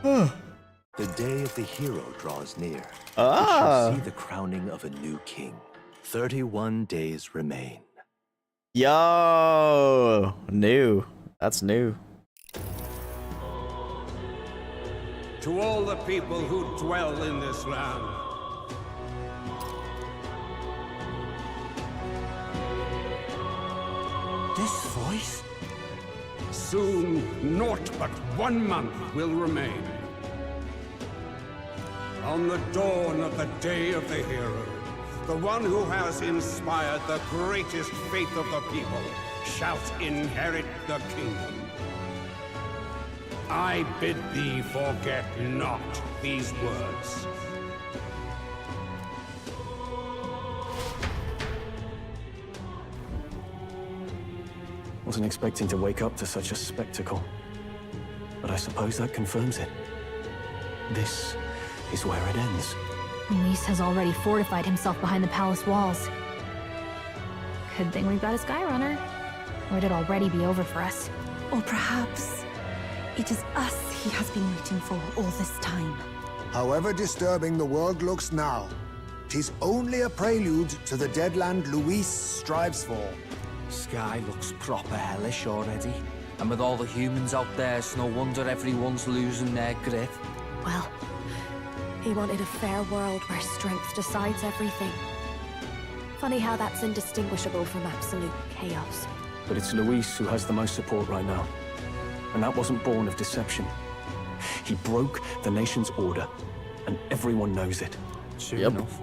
The day of the hero draws near. Ah. We shall see the crowning of a new king. 31 days remain. Yo! New. That's new. To all the people who dwell in this land, This voice? Soon, naught but 1 month will remain. On the dawn of the Day of the Hero, the one who has inspired the greatest faith of the people shall inherit the kingdom. I bid thee forget not these words. Wasn't expecting to wake up to such a spectacle, but I suppose that confirms it. This is where it ends. Luis has already fortified himself behind the palace walls. Good thing we've got a Skyrunner, or it'd already be over for us. Or perhaps it is us he has been waiting for all this time. However disturbing the world looks now, 'tis only a prelude to the deadland Luis strives for. Sky looks proper hellish already. And with all the humans out there, it's no wonder everyone's losing their grip. Well, he wanted a fair world where strength decides everything. Funny how that's indistinguishable from absolute chaos. But it's Luis who has the most support right now. And that wasn't born of deception. He broke the nation's order, and everyone knows it. Sure enough.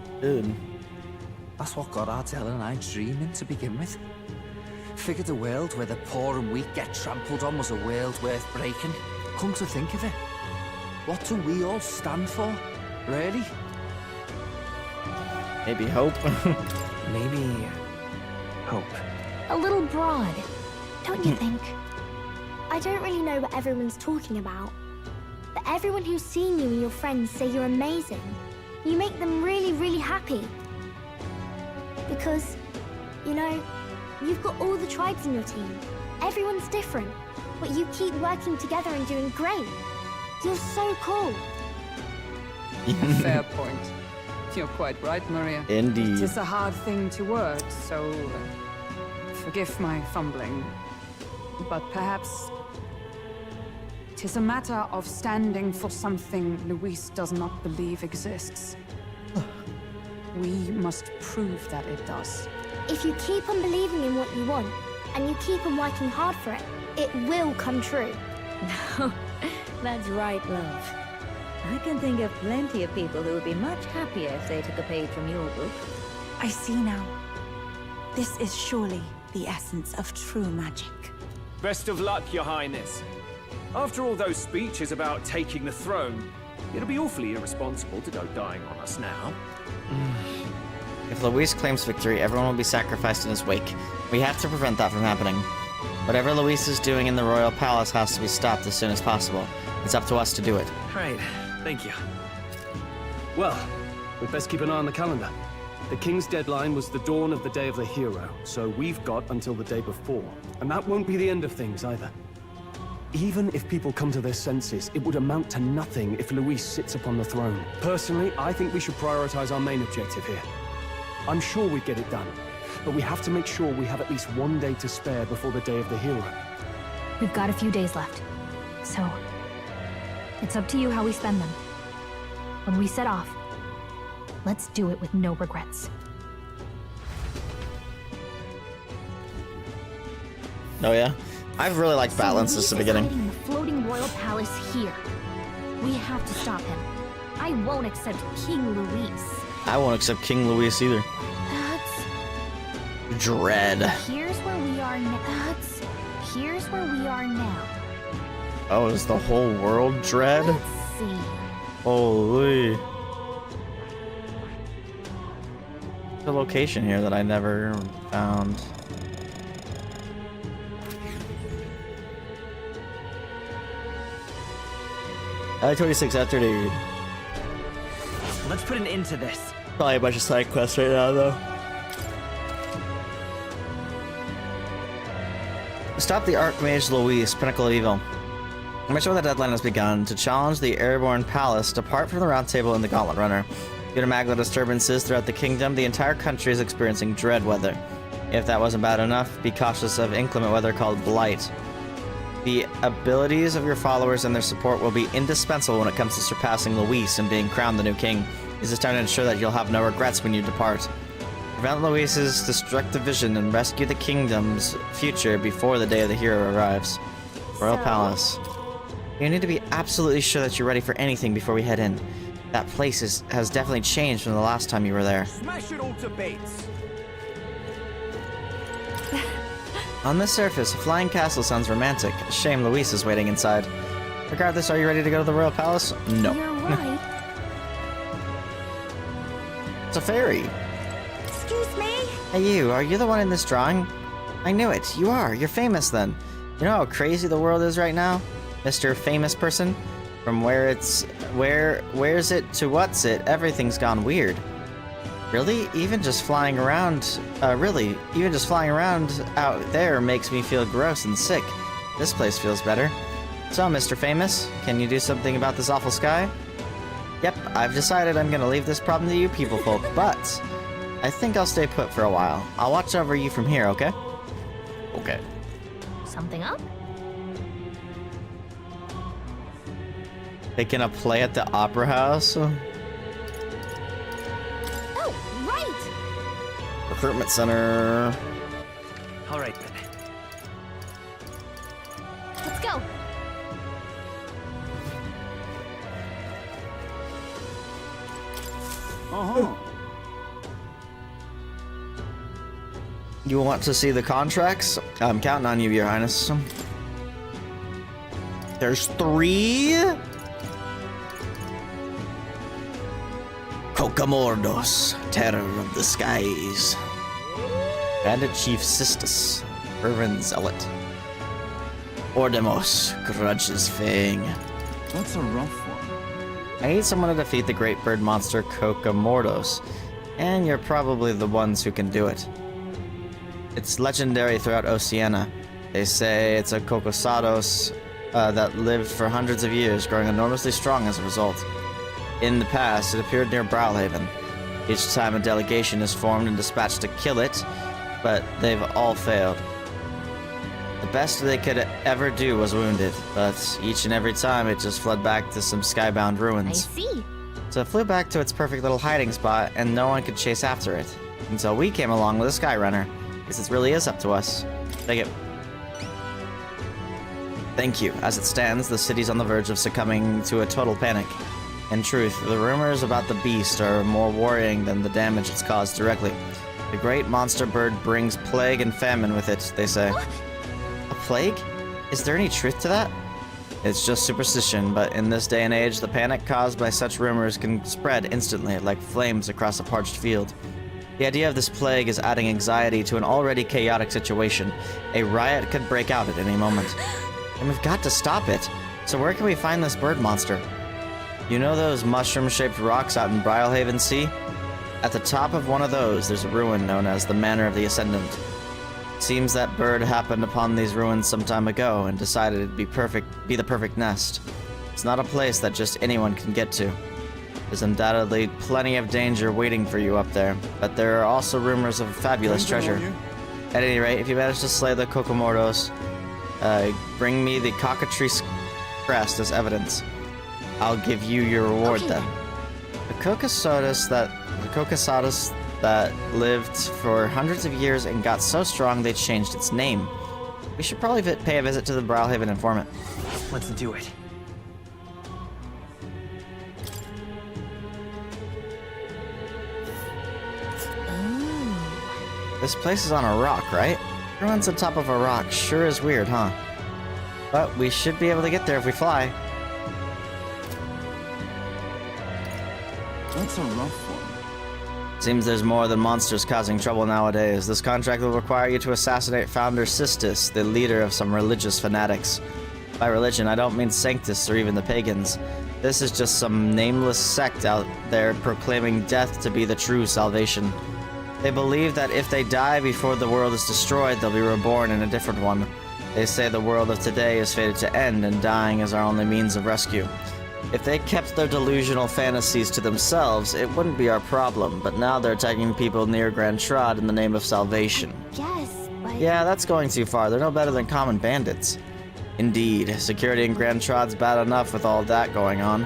That's what got Ardell and I dreaming to begin with. Figured a world where the poor and weak get trampled on was a world worth breaking. Come to think of it, what do we all stand for, really? Maybe hope. Maybe hope. A little broad, don't you think? I don't really know what everyone's talking about, but everyone who's seen you and your friends say you're amazing. You make them really, really happy. Because, you know, you've got all the tribes in your team. Everyone's different, but you keep working together and doing great. You're so cool. Fair point. You're quite right, Maria. Indeed. It is a hard thing to word, so forgive my fumbling. But perhaps it is a matter of standing for something Luis does not believe exists. We must prove that it does. If you keep on believing in what you want, and you keep on working hard for it, it will come true. That's right, love. I can think of plenty of people who would be much happier if they took a page from your book. I see now. This is surely the essence of true magic. Best of luck, Your Highness. After all those speeches about taking the throne, it'll be awfully irresponsible to go dying on us now. If Luis claims victory, everyone will be sacrificed in his wake. We have to prevent that from happening. Whatever Luis is doing in the royal palace has to be stopped as soon as possible. It's up to us to do it. Right, thank you. Well, we'd best keep an eye on the calendar. The king's deadline was the dawn of the Day of the Hero, so we've got until the day before. And that won't be the end of things either. Even if people come to their senses, it would amount to nothing if Luis sits upon the throne. Personally, I think we should prioritize our main objective here. I'm sure we'd get it done, but we have to make sure we have at least 1 day to spare before the Day of the Hero. We've got a few days left, so it's up to you how we spend them. When we set off, let's do it with no regrets. Oh yeah? I've really liked Balance since the beginning. Hiding in the floating royal palace here. We have to stop him. I won't accept King Luis. I won't accept King Luis either. That's... Dread. Here's where we are now. Here's where we are now. Oh, is the whole world Dread? Let's see. Holy. The location here that I never found. I-26 after dude. Let's put an end to this. Probably a bunch of side quests right now, though. Stop the Archmage Luis, Pinnacle of Evil. Make sure the deadline has begun to challenge the Airborne Palace, depart from the Round Table and the Gauntlet Runner. Due to Magla disturbances throughout the kingdom, the entire country is experiencing dread weather. If that wasn't bad enough, be cautious of inclement weather called Blight. The abilities of your followers and their support will be indispensable when it comes to surpassing Luis and being crowned the new king. This is time to ensure that you'll have no regrets when you depart. Prevent Luis's destructive vision and rescue the kingdom's future before the Day of the Hero arrives. Royal So- Palace. You need to be absolutely sure that you're ready for anything before we head in. That place has definitely changed from the last time you were there. Smash it all to bits. On the surface, a flying castle sounds romantic. Shame Luis is waiting inside. Regardless, are you ready to go to the Royal Palace? No. You're right. It's a fairy. Excuse me? Hey you, are you the one in this drawing? I knew it. You are. You're famous then. You know how crazy the world is right now? Mr. Famous Person? From where's it to what's it, everything's gone weird. Really? Even just flying around out there makes me feel gross and sick. This place feels better. So, Mr. Famous, can you do something about this awful sky? Yep, I've decided I'm gonna leave this problem to you people folk, but I think I'll stay put for a while. I'll watch over you from here, okay? Okay. Something up? Taking a play at the Opera House? Oh, right! Recruitment Center. All right then. Let's go. You want to see the contracts? I'm counting on you, Your Highness. There's 3? Cocamordos, terror of the skies. Bandit Chief Sistus, fervent zealot. Ordemos, grudge's fang. That's a rough one. I need someone to defeat the great bird monster Cocamordos, and you're probably the ones who can do it. It's legendary throughout Oceania. They say it's a Cocosados that lived for hundreds of years, growing enormously strong as a result. In the past, it appeared near Browhaven. Each time a delegation is formed and dispatched to kill it, but they've all failed. The best they could ever do was wound it, but each and every time it just fled back to some skybound I ruins. see. So it flew back to its perfect little hiding spot, and no one could chase after it. Until we came along with a Skyrunner. Guess it really is up to us. Take it. Thank you. As it stands, the city's on the verge of succumbing to a total panic. In truth, the rumors about the beast are more worrying than the damage it's caused directly. The great monster bird brings plague and famine with it, they say. A plague? Is there any truth to that? It's just superstition, but in this day and age, the panic caused by such rumors can spread instantly, like flames across a parched field. The idea of this plague is adding anxiety to an already chaotic situation. A riot could break out at any moment. And we've got to stop it. So where can we find this bird monster? You know those mushroom-shaped rocks out in Browhaven Sea? At the top of one of those, there's a ruin known as the Manor of the Ascendant. Seems that bird happened upon these ruins some time ago and decided it'd be the perfect nest. It's not a place that just anyone can get to. There's undoubtedly plenty of danger waiting for you up there, but there are also rumors of fabulous treasure. At any rate, if you manage to slay the Cocamordos, bring me the cockatrice crest as evidence. I'll give you your reward then. The Cocosados that lived for hundreds of years and got so strong they changed its name. We should probably pay a visit to the Browhaven informant. Let's do it. This place is on a rock, right? Everyone's on top of a rock. Sure is weird, huh? But we should be able to get there if we fly. That's a rough one. Seems there's more than monsters causing trouble nowadays. This contract will require you to assassinate Founder Sistus, the leader of some religious fanatics. By religion, I don't mean Sanctus or even the pagans. This is just some nameless sect out there proclaiming death to be the true salvation. They believe that if they die before the world is destroyed, they'll be reborn in a different one. They say the world of today is fated to end, and dying is our only means of rescue. If they kept their delusional fantasies to themselves, it wouldn't be our problem, but now they're attacking people near Grand Trod in the name of salvation. Yes, but... Yeah, that's going too far. They're no better than common bandits. Indeed, security in Grand Trod's bad enough with all that going on,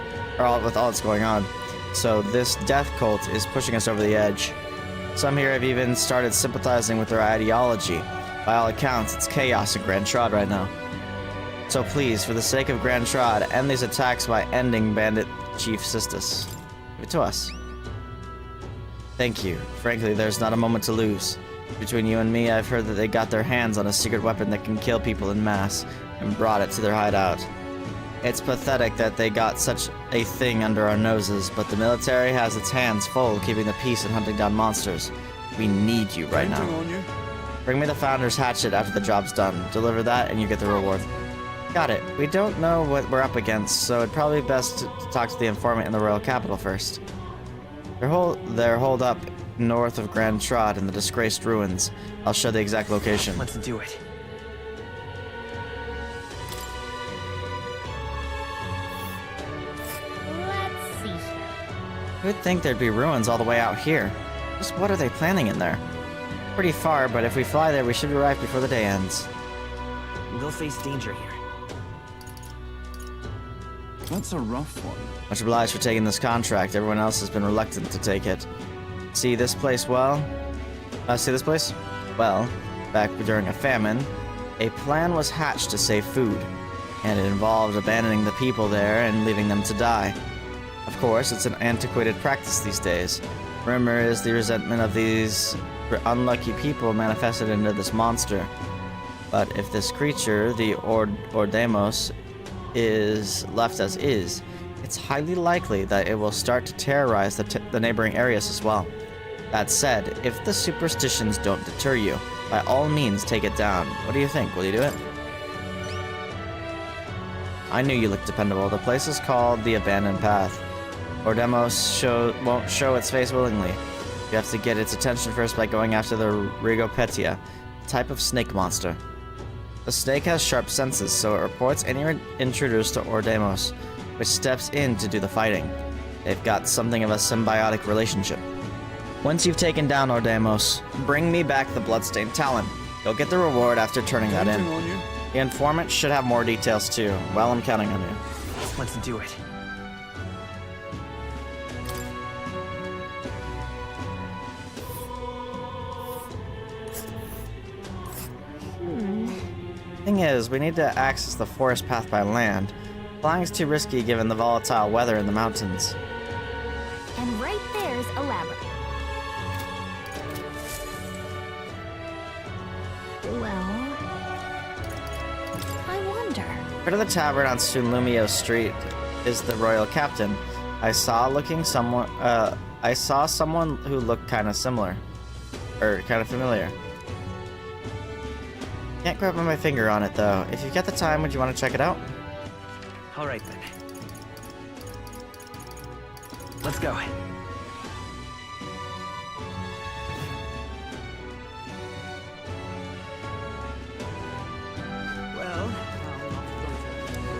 with all that's going on. So this death cult is pushing us over the edge. Some here have even started sympathizing with their ideology. By all accounts, it's chaos in Grand Trod right now. So please, for the sake of Grand Trod, end these attacks by ending Bandit Chief Sistis. Give it to us. Thank you. Frankly, there's not a moment to lose. Between you and me, I've heard that they got their hands on a secret weapon that can kill people en masse, and brought it to their hideout. It's pathetic that they got such a thing under our noses, but the military has its hands full keeping the peace and hunting down monsters. We need you right now. Bring me the Founder's hatchet after the job's done. Deliver that and you get the reward. Got it. We don't know what we're up against, so it'd probably be best to talk to the informant in the royal capital first. They're holed up north of Grand Trod in the disgraced ruins. I'll show the exact location. Let's do it. Let's see here. Who'd think there'd be ruins all the way out here? Just what are they planning in there? Pretty far, but if we fly there, we should arrive before the day ends. We'll face danger here. That's a rough one. Much obliged for taking this contract. Everyone else has been reluctant to take it. See this place well? See this place? Well, back during a famine, a plan was hatched to save food, and it involved abandoning the people there and leaving them to die. Of course, it's an antiquated practice these days. Rumor is the resentment of these unlucky people manifested into this monster. But if this creature, the Ordemos, is left as is, it's highly likely that it will start to terrorize the neighboring areas as well. That said, if the superstitions don't deter you, by all means take it down. What do you think? Will you do it? I knew you looked dependable. The place is called the Abandoned Path. Ordemos won't show its face willingly. You have to get its attention first by going after the Rigopetia, a type of snake monster. The snake has sharp senses, so it reports any intruders to Ordemos, which steps in to do the fighting. They've got something of a symbiotic relationship. Once you've taken down Ordemos, bring me back the bloodstained talon. You'll get the reward after turning that in. The informant should have more details too. Well, I'm counting on you. Let's do it. Thing is, we need to access the forest path by land. Flying's too risky given the volatile weather in the mountains. And right there's a labyrinth. Well, I wonder. Rid of the tavern on Sunlumio Street is the royal captain. I saw someone who looked kind of similar, or kind of familiar. Can't grab my finger on it though. If you've got the time, would you want to check it out? All right then. Let's go. Well,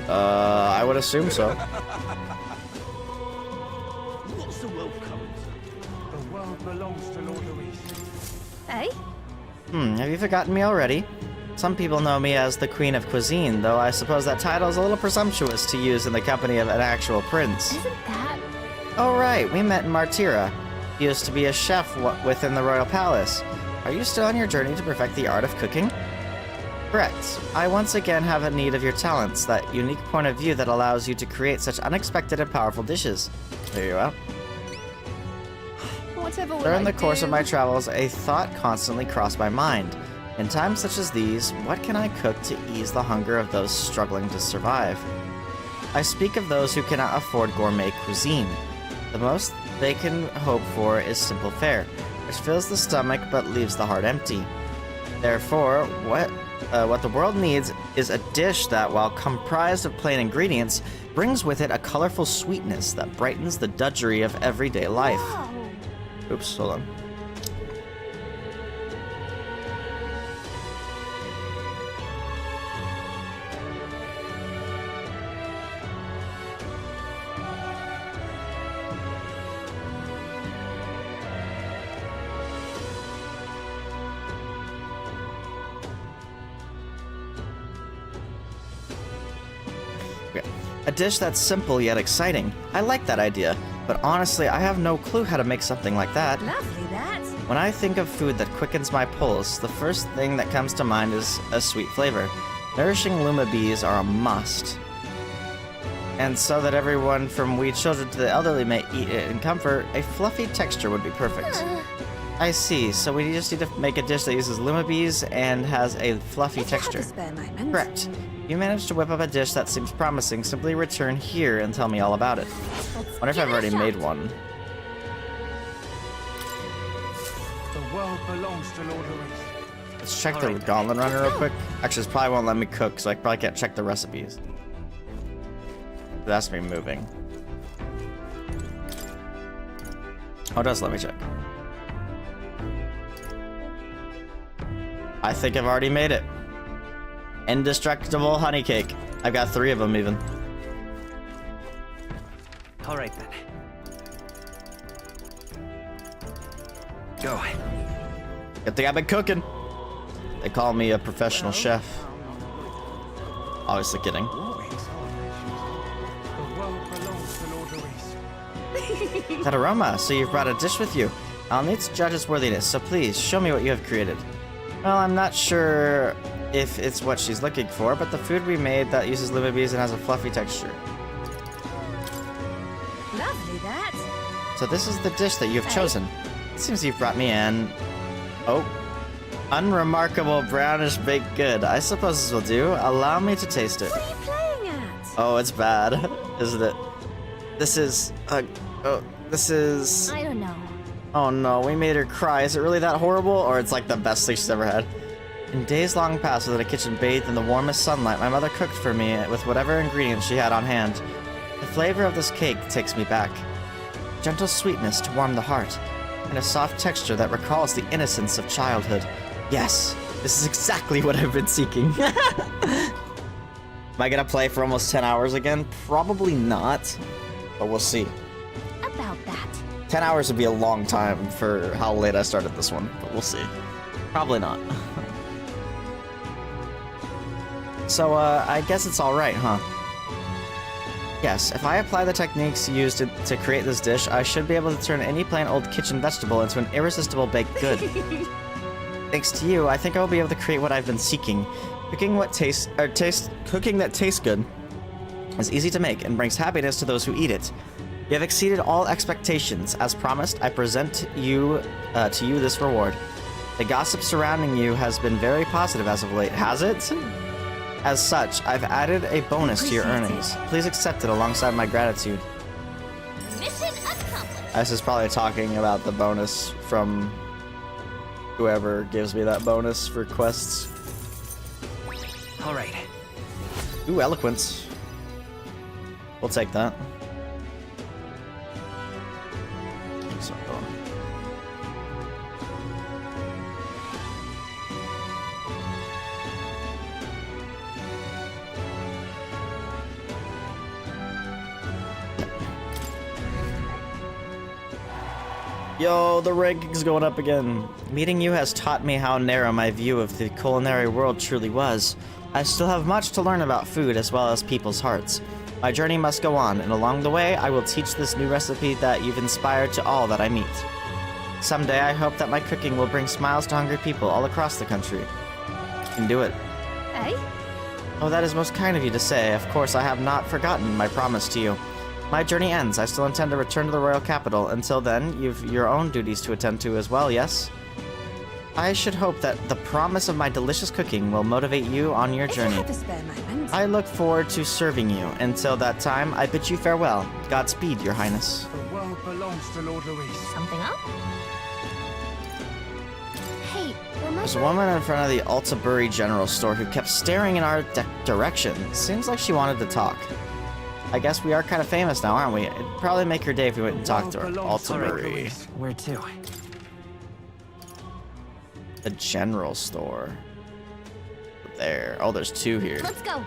I would assume so. What's the world coming to? The world belongs to Lord Luis. Hey? Have you forgotten me already? Some people know me as the Queen of Cuisine, though I suppose that title is a little presumptuous to use in the company of an actual prince. Isn't that? Oh right, we met in Martira. He used to be a chef within the royal palace. Are you still on your journey to perfect the art of cooking? Correct. I once again have a need of your talents, that unique point of view that allows you to create such unexpected and powerful dishes. There you are. Whatever will During I the course do? of my travels, a thought constantly crossed my mind. In times such as these, what can I cook to ease the hunger of those struggling to survive? I speak of those who cannot afford gourmet cuisine. The most they can hope for is simple fare, which fills the stomach but leaves the heart empty. Therefore, what the world needs is a dish that, while comprised of plain ingredients, brings with it a colorful sweetness that brightens the drudgery of everyday life. Oops, hold on. A dish that's simple yet exciting. I like that idea, but honestly, I have no clue how to make something like that. Lovely, that. When I think of food that quickens my pulse, the first thing that comes to mind is a sweet flavor. Nourishing Luma bees are a must. And so that everyone from wee children to the elderly may eat it in comfort, a fluffy texture would be perfect. I see, so we just need to make a dish that uses Luma bees and has a fluffy texture. Correct. If you manage to whip up a dish that seems promising, simply return here and tell me all about it. Wonder if I've already made one. The world belongs to Lord Luis. Let's check the gauntlet runner real quick. Actually, this probably won't let me cook, so I probably can't check the recipes. It has to be moving. Oh, it does let me check. I think I've already made it. Indestructible honey cake. I've got 3 of them even. All right then. Go. Good thing I've been cooking. They call me a professional chef. Obviously kidding. That aroma, so you've brought a dish with you. I'll need to judge its worthiness, so please, show me what you have created. Well, I'm not sure if it's what she's looking for, but the food we made that uses Luma bees and has a fluffy texture. Lovely, that. So this is the dish that you've chosen. It seems you've brought me an... Oh. Unremarkable brownish baked good. I suppose this will do. Allow me to taste it. What are you playing at? Oh, it's bad, isn't it? This is... oh, this is... I don't know. Oh no, we made her cry. Is it really that horrible? Or it's like the best thing she's ever had? In days long past, within a kitchen bathed in the warmest sunlight, my mother cooked for me with whatever ingredients she had on hand. The flavor of this cake takes me back. Gentle sweetness to warm the heart, and a soft texture that recalls the innocence of childhood. Yes, this is exactly what I've been seeking. Am I gonna play for almost 10 hours again? Probably not, but we'll see. About that. 10 hours would be a long time for how late I started this one, but we'll see. Probably not. So, I guess it's alright, huh? Yes, if I apply the techniques used to create this dish, I should be able to turn any plain old kitchen vegetable into an irresistible baked good. Thanks to you, I think I will be able to create what I've been seeking. Cooking that tastes good is easy to make and brings happiness to those who eat it. You have exceeded all expectations. As promised, I present to you this reward. The gossip surrounding you has been very positive as of late, has it? As such, I've added a bonus to your earnings. Please accept it alongside my gratitude. Mission accomplished. This is probably talking about the bonus from whoever gives me that bonus for quests. All right. Ooh, eloquence. We'll take that. So, yo, the ranking's going up again. Meeting you has taught me how narrow my view of the culinary world truly was. I still have much to learn about food as well as people's hearts. My journey must go on, and along the way, I will teach this new recipe that you've inspired to all that I meet. Someday, I hope that my cooking will bring smiles to hungry people all across the country. You can do it. Eh? Oh, that is most kind of you to say. Of course, I have not forgotten my promise to you. My journey ends. I still intend to return to the royal capital. Until then, you've your own duties to attend to as well, yes? I should hope that the promise of my delicious cooking will motivate you on your journey. I look forward to serving you. Until that time, I bid you farewell. Godspeed, Your Highness. The world belongs to Lord Luis. Something up? Hey, There's a woman in front of the Altaburi General Store who kept staring in our direction. Seems like she wanted to talk. I guess we are kind of famous now, aren't we? It'd probably make her day if we went and talked to her. Altaburi. Where to? The General Store. There. Oh, there's 2 here. Let's go.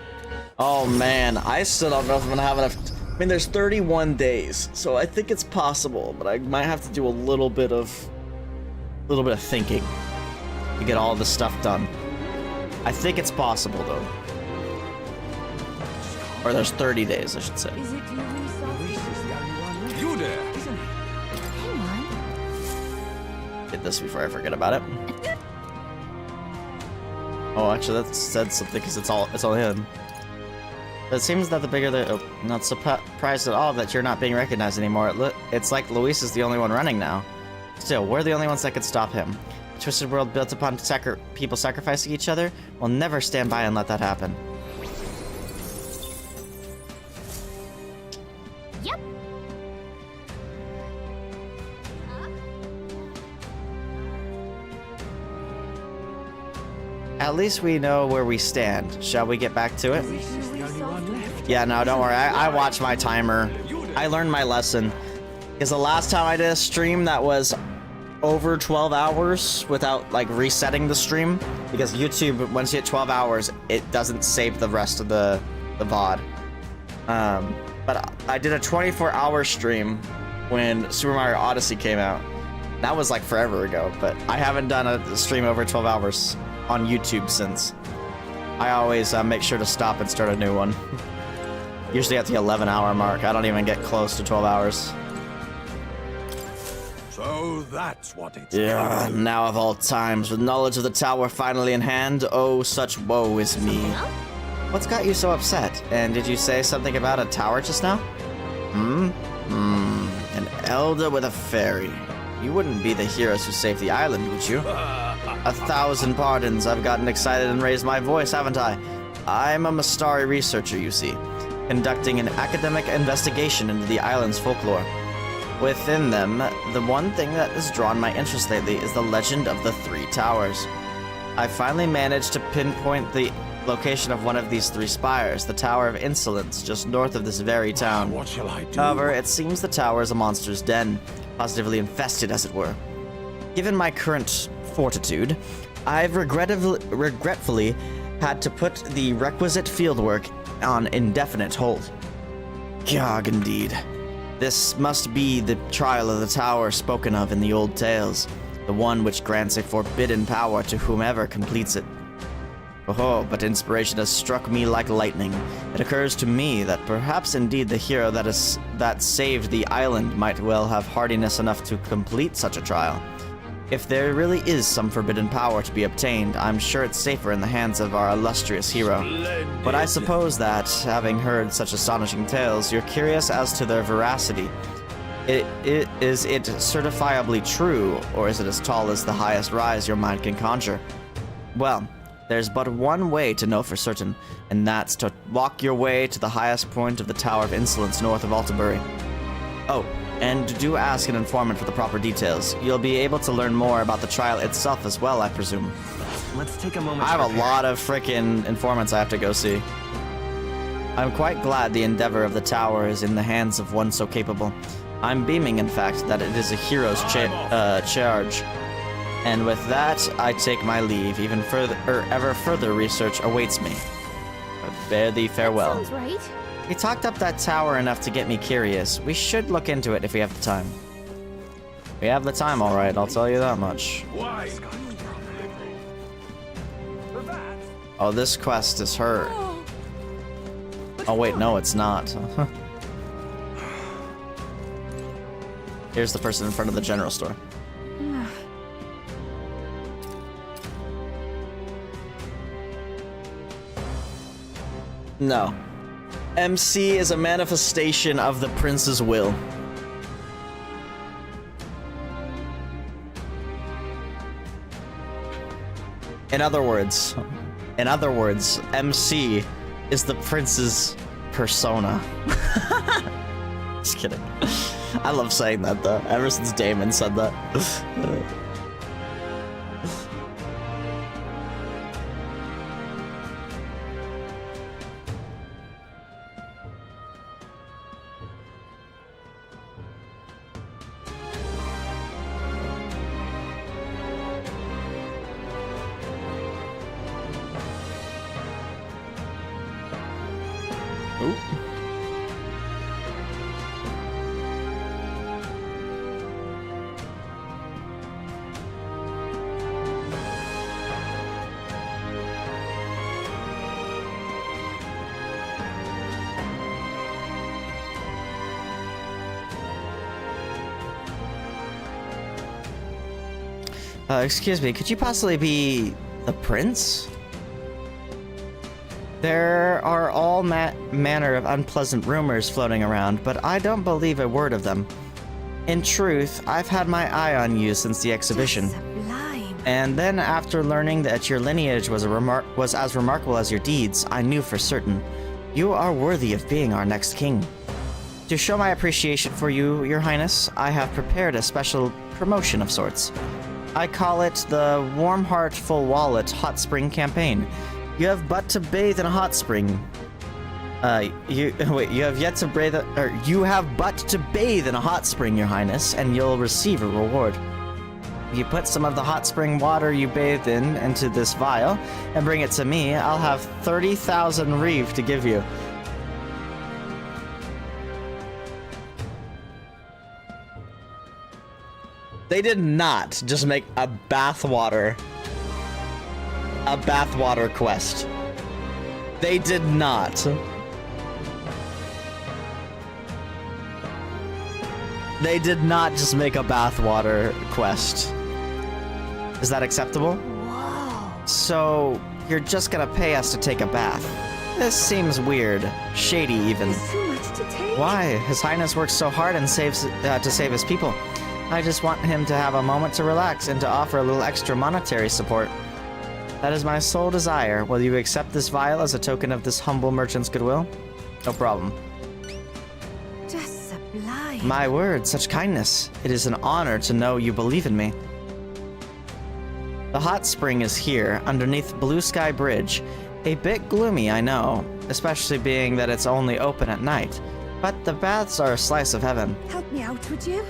Oh man, I still don't know if I'm gonna have enough. I mean, there's 31 days, so I think it's possible, but I might have to do a little bit of thinking to get all this stuff done. I think it's possible though. Or there's 30 days, I should say. Is it you there? Hang on. Get this before I forget about it. Oh, actually, that said something because it's all him. But it seems that the bigger the... Oh, not surprised at all that you're not being recognized anymore. It's like Luis is the only one running now. Still, we're the only ones that could stop him. A twisted world built upon people sacrificing each other will never stand by and let that happen. Yep. At least we know where we stand. Shall we get back to it? Yeah, no, don't worry. I watched my timer. I learned my lesson. Because the last time I did a stream that was over 12 hours without, like, resetting the stream. Because YouTube, once you hit 12 hours, it doesn't save the rest of the VOD. But I did a 24-hour stream when Super Mario Odyssey came out. That was, like, forever ago. But I haven't done a stream over 12 hours on YouTube since. I always make sure to stop and start a new one. Usually at the 11-hour mark. I don't even get close to 12 hours. So that's what it's Yeah, now of all times, with knowledge of the tower finally in hand, oh, such woe is me. What's got you so upset? And did you say something about a tower just now? An elder with a fairy. You wouldn't be the heroes who saved the island, would you? 1,000 pardons, I've gotten excited and raised my voice, haven't I? I'm a Mastari researcher, you see, conducting an academic investigation into the island's folklore. Within them, the one thing that has drawn my interest lately is the legend of the Three Towers. I finally managed to pinpoint the location of one of these three spires, the Tower of Insolence, just north of this very town. What shall I do? However, it seems the tower is a monster's den, positively infested as it were. Given my current fortitude, I've regretfully had to put the requisite fieldwork on indefinite hold. Gog indeed. This must be the trial of the tower spoken of in the old tales, the one which grants a forbidden power to whomever completes it. Oh, but inspiration has struck me like lightning. It occurs to me that perhaps indeed the hero that saved the island might well have hardiness enough to complete such a trial. If there really is some forbidden power to be obtained, I'm sure it's safer in the hands of our illustrious hero. But I suppose that, having heard such astonishing tales, you're curious as to their veracity. Is it certifiably true, or is it as tall as the highest rise your mind can conjure? Well, there's but one way to know for certain, and that's to walk your way to the highest point of the Tower of Insolence north of Altabury. Oh, and do ask an informant for the proper details. You'll be able to learn more about the trial itself as well, I presume. Let's take a moment. I have a lot of frickin' informants I have to go see. I'm quite glad the endeavor of the tower is in the hands of one so capable. I'm beaming, in fact, that it is a hero's charge. And with that, I take my leave. Even further, ever further research awaits me. Bear thee farewell. Sounds right. He talked up that tower enough to get me curious. We should look into it if we have the time. We have the time, all right. I'll tell you that much. Why? Oh, this quest is her. Oh wait, no, it's not. Here's the person in front of the general store. No. MC is a manifestation of the prince's will. In other words, MC is the prince's persona. Just kidding. I love saying that though, ever since Damon said that. Excuse me, could you possibly be the prince? There are all manner of unpleasant rumors floating around, but I don't believe a word of them. In truth, I've had my eye on you since the exhibition. And then after learning that your lineage was as remarkable as your deeds, I knew for certain you are worthy of being our next king. To show my appreciation for you, Your Highness, I have prepared a special promotion of sorts. I call it the Warm Heart Full Wallet Hot Spring Campaign. You have but to bathe in a hot spring. You have but to bathe in a hot spring, Your Highness, and you'll receive a reward. You put some of the hot spring water you bathed in into this vial and bring it to me. I'll have 30,000 reeve to give you. They did not just make a bathwater quest. They did not. They did not just make a bathwater quest. Is that acceptable? Whoa. So, you're just gonna pay us to take a bath. This seems weird. Shady, even. There's so much to take. Why? His Highness works so hard and to save his people. I just want him to have a moment to relax and to offer a little extra monetary support. That is my sole desire. Will you accept this vial as a token of this humble merchant's goodwill? No problem. Just sublime. My word, such kindness. It is an honor to know you believe in me. The hot spring is here, underneath Blue Sky Bridge. A bit gloomy, I know, especially being that it's only open at night. But the baths are a slice of heaven. Help me out, would you?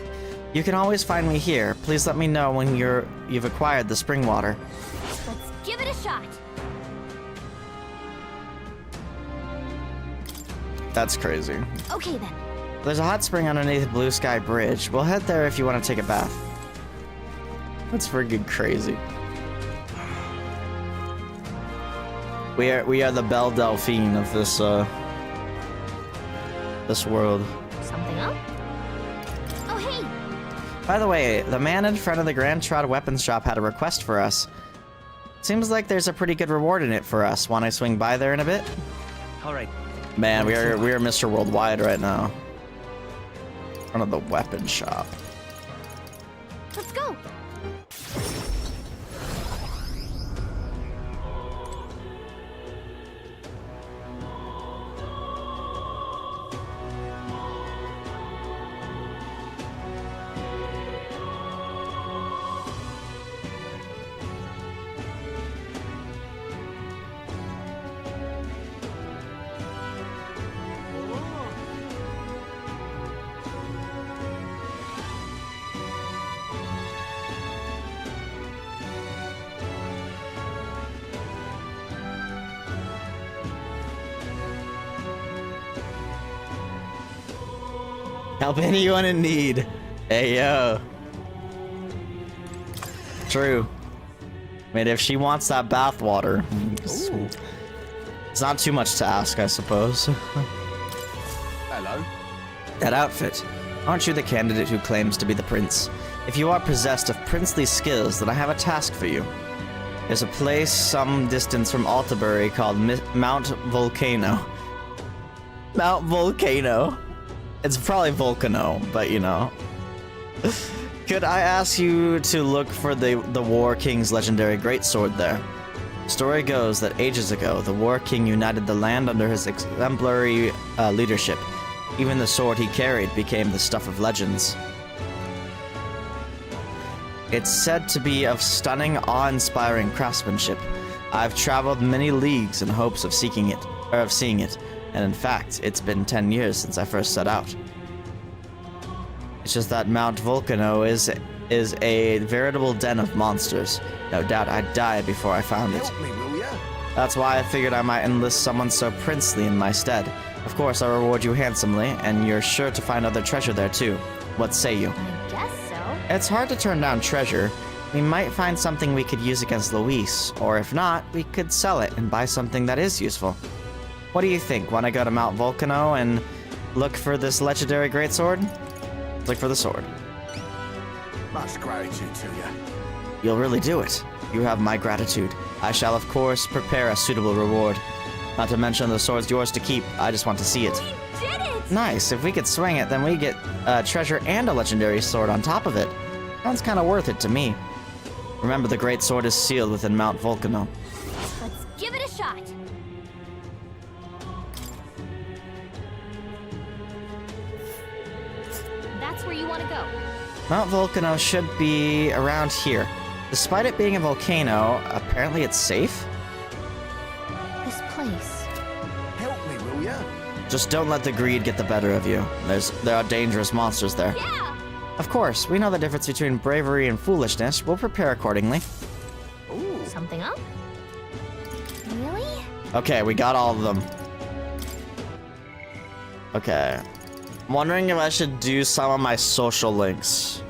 You can always find me here. Please let me know when you've acquired the spring water. Let's give it a shot. That's crazy. Okay then. There's a hot spring underneath Blue Sky Bridge. We'll head there if you want to take a bath. That's friggin' crazy. We are the Belle Delphine of this world. Something up? Oh hey! By the way, the man in front of the Grand Trot weapons shop had a request for us. Seems like there's a pretty good reward in it for us. Want to swing by there in a bit? All right. Man, we are Mr. Worldwide right now. In front of the weapon shop. Let's go. Help anyone in need. Hey, yo. True. I mean, if she wants that bath water, it's not too much to ask, I suppose. Hello. That outfit. Aren't you the candidate who claims to be the prince? If you are possessed of princely skills, then I have a task for you. There's a place some distance from Altabury called Mount Volcano. Mount Volcano. It's probably Volcano, but you know. Could I ask you to look for the War King's legendary greatsword there? Story goes that ages ago, the War King united the land under his exemplary leadership. Even the sword he carried became the stuff of legends. It's said to be of stunning, awe-inspiring craftsmanship. I've traveled many leagues in hopes of seeing it, and in fact, it's been 10 years since I first set out. It's just that Mount Volcano is a veritable den of monsters. No doubt I'd die before I found it. Help me, will ya? That's why I figured I might enlist someone so princely in my stead. Of course, I'll reward you handsomely, and you're sure to find other treasure there too. What say you? I guess so. It's hard to turn down treasure. We might find something we could use against Luis, or if not, we could sell it and buy something that is useful. What do you think? Want to go to Mount Volcano and look for this legendary greatsword? Look for the sword. Much gratitude to you. You'll really do it. You have my gratitude. I shall, of course, prepare a suitable reward. Not to mention the sword's yours to keep. I just want to see it. We did it! Nice. If we could swing it, then we get treasure and a legendary sword on top of it. Sounds kind of worth it to me. Remember, the great sword is sealed within Mount Volcano. Let's give it a shot. That's where you want to go. Mount Volcano should be around here. Despite it being a volcano, apparently it's safe? This place. Help me, will ya? Just don't let the greed get the better of you. There are dangerous monsters there. Yeah! Of course, we know the difference between bravery and foolishness. We'll prepare accordingly. Ooh. Something up? Really? Okay, we got all of them. Okay. I'm wondering if I should do some of my social links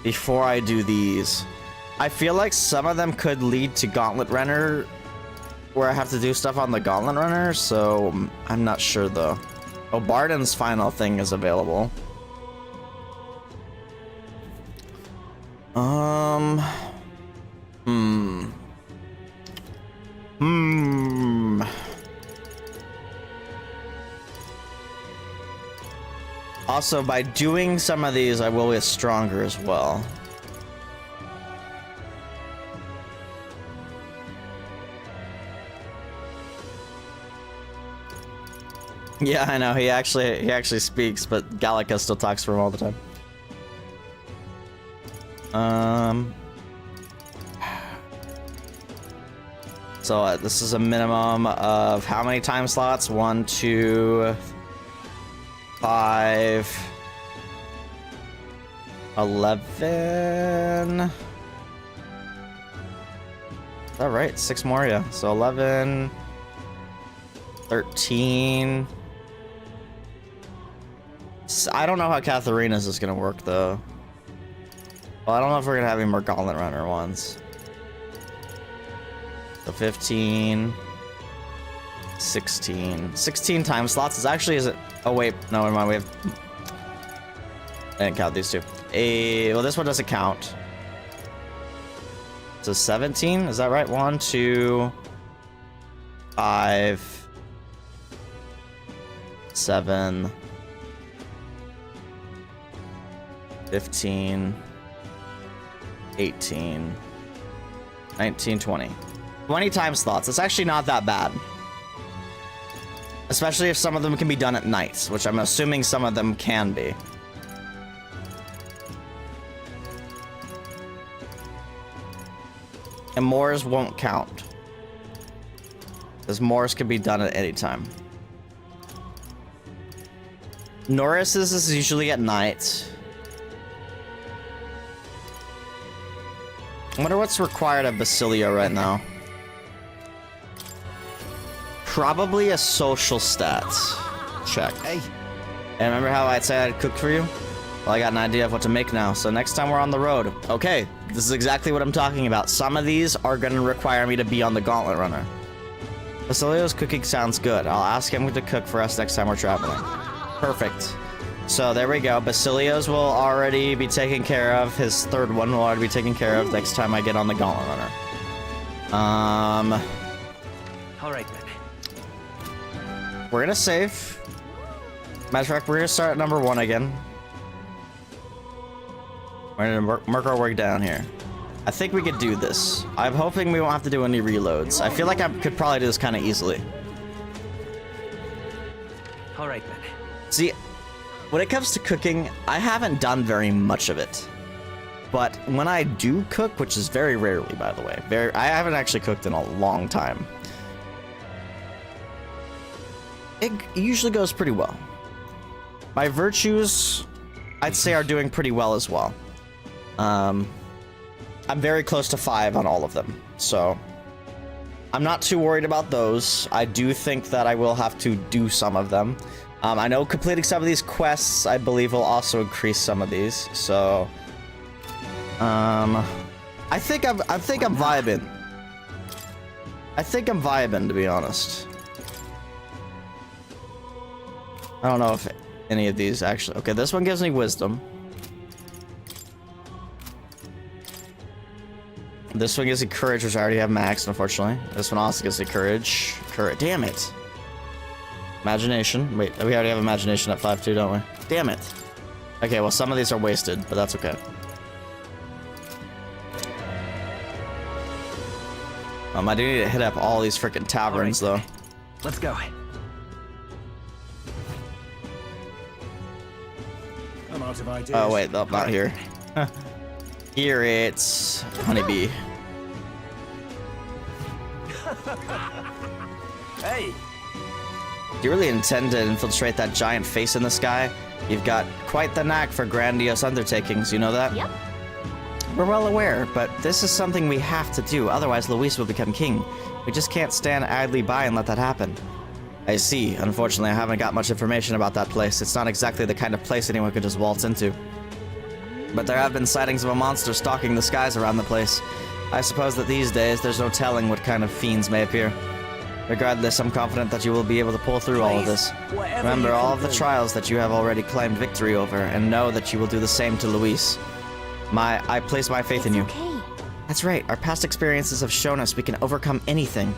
before I do these. I feel like some of them could lead to Gauntlet Runner, where I have to do stuff on the Gauntlet Runner, so I'm not sure though. Oh, Barden's final thing is available. Also, by doing some of these, I will get stronger as well. Yeah, I know. He actually speaks, but Gallica still talks for him all the time. So this is a minimum of how many time slots? 1, 2, 5, 11. Is that right? 6 more, yeah. So 11, 13. I don't know how Katharina's is gonna work though. Well, I don't know if we're gonna have any more Gauntlet Runner ones. So 15, 16. 16 time slots is actually, is it? Oh wait, no, never mind, we have... I didn't count these two. Well, this one doesn't count. So 17, is that right? 1, 2, 5, 7, 15, 18, 19, 20. 20 time slots. It's actually not that bad. Especially if some of them can be done at night, which I'm assuming some of them can be. And Moors won't count. Because Moors can be done at any time. Norris's is usually at night. I wonder what's required of Basilio right now. Probably a social stats check. Hey. And remember how I'd say I'd cook for you? Well, I got an idea of what to make now, so next time we're on the road. Okay, this is exactly what I'm talking about. Some of these are gonna require me to be on the Gauntlet Runner. Basilio's cooking sounds good. I'll ask him to cook for us next time we're traveling. Perfect. So there we go. Basilio's will already be taken care of. His third one will already be taken care of next time I get on the Gauntlet Runner. Alright then. We're gonna save. Matter of fact, we're gonna start at number 1 again. We're gonna work our way down here. I think we could do this. I'm hoping we won't have to do any reloads. I feel like I could probably do this kind of easily. Alright then. See, when it comes to cooking, I haven't done very much of it. But when I do cook, which is very rarely, by the way, I haven't actually cooked in a long time. It usually goes pretty well. My virtues, I'd say, are doing pretty well as well. I'm very close to 5 on all of them, so I'm not too worried about those. I do think that I will have to do some of them. I know completing some of these quests, I believe, will also increase some of these. So, I think I'm vibing. I think I'm vibing, to be honest. I don't know if any of these actually... Okay, this one gives me wisdom. This one gives you courage, which I already have maxed, unfortunately. This one also gives you courage. Damn it. Imagination. Wait, we already have imagination at 5 too, don't we? Damn it. Okay, well, some of these are wasted, but that's okay. I do need to hit up all these freaking taverns, though. Let's go. I'm out of ideas. Oh, wait, nope, not here. Here it's Honeybee. Hey! Do you really intend to infiltrate that giant face in the sky? You've got quite the knack for grandiose undertakings, you know that? Yep. We're well aware, but this is something we have to do, otherwise Luis will become king. We just can't stand idly by and let that happen. I see. Unfortunately, I haven't got much information about that place. It's not exactly the kind of place anyone could just waltz into. But there have been sightings of a monster stalking the skies around the place. I suppose that these days, there's no telling what kind of fiends may appear. Regardless, I'm confident that you will be able to pull through all of this. Remember all of the trials that you have already claimed victory over, and know that you will do the same to Luis. I place my faith in you. Okay. That's right, our past experiences have shown us we can overcome anything.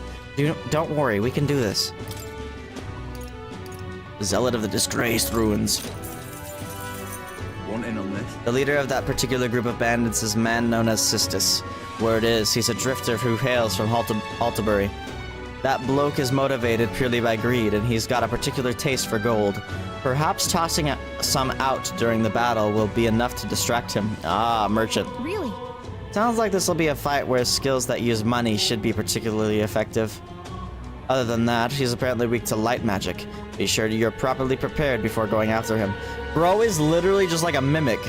Don't worry, we can do this. Zealot of the Disgraced Ruins. Want in on this? The leader of that particular group of bandits is a man known as Sistis. Word is, he's a drifter who hails from Altabury. That bloke is motivated purely by greed, and he's got a particular taste for gold. Perhaps tossing some out during the battle will be enough to distract him. Ah, merchant. Really? Sounds like this will be a fight where skills that use money should be particularly effective. Other than that, he's apparently weak to light magic. Be sure you're properly prepared before going after him. Bro is literally just like a mimic.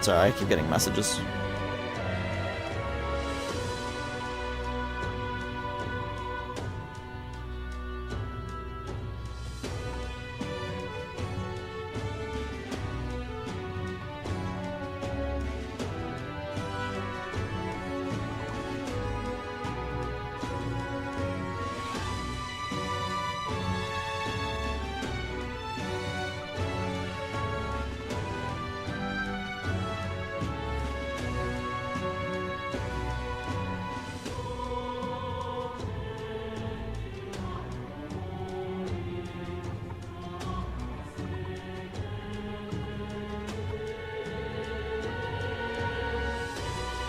Sorry, I keep getting messages.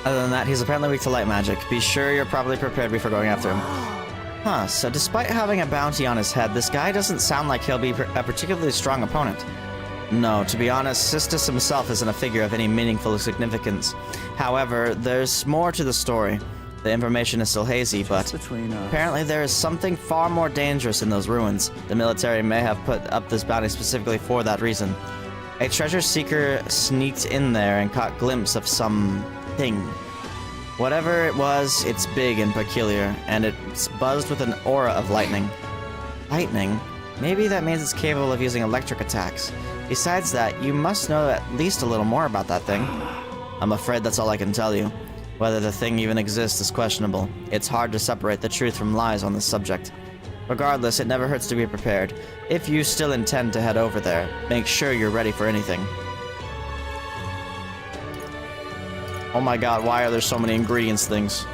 Other than that, he's apparently weak to light magic. Be sure you're properly prepared before going after him. Huh, so despite having a bounty on his head, this guy doesn't sound like he'll be a particularly strong opponent. No, to be honest, Sistis himself isn't a figure of any meaningful significance. However, there's more to the story. The information is still hazy, but apparently there is something far more dangerous in those ruins. The military may have put up this bounty specifically for that reason. A treasure seeker sneaked in there and caught a glimpse of something. Whatever it was, it's big and peculiar, and it's buzzed with an aura of lightning. Lightning? Maybe that means it's capable of using electric attacks. Besides that, you must know at least a little more about that thing. I'm afraid that's all I can tell you. Whether the thing even exists is questionable. It's hard to separate the truth from lies on this subject. Regardless, it never hurts to be prepared. If you still intend to head over there, make sure you're ready for anything. Oh my god, why are there so many ingredients things?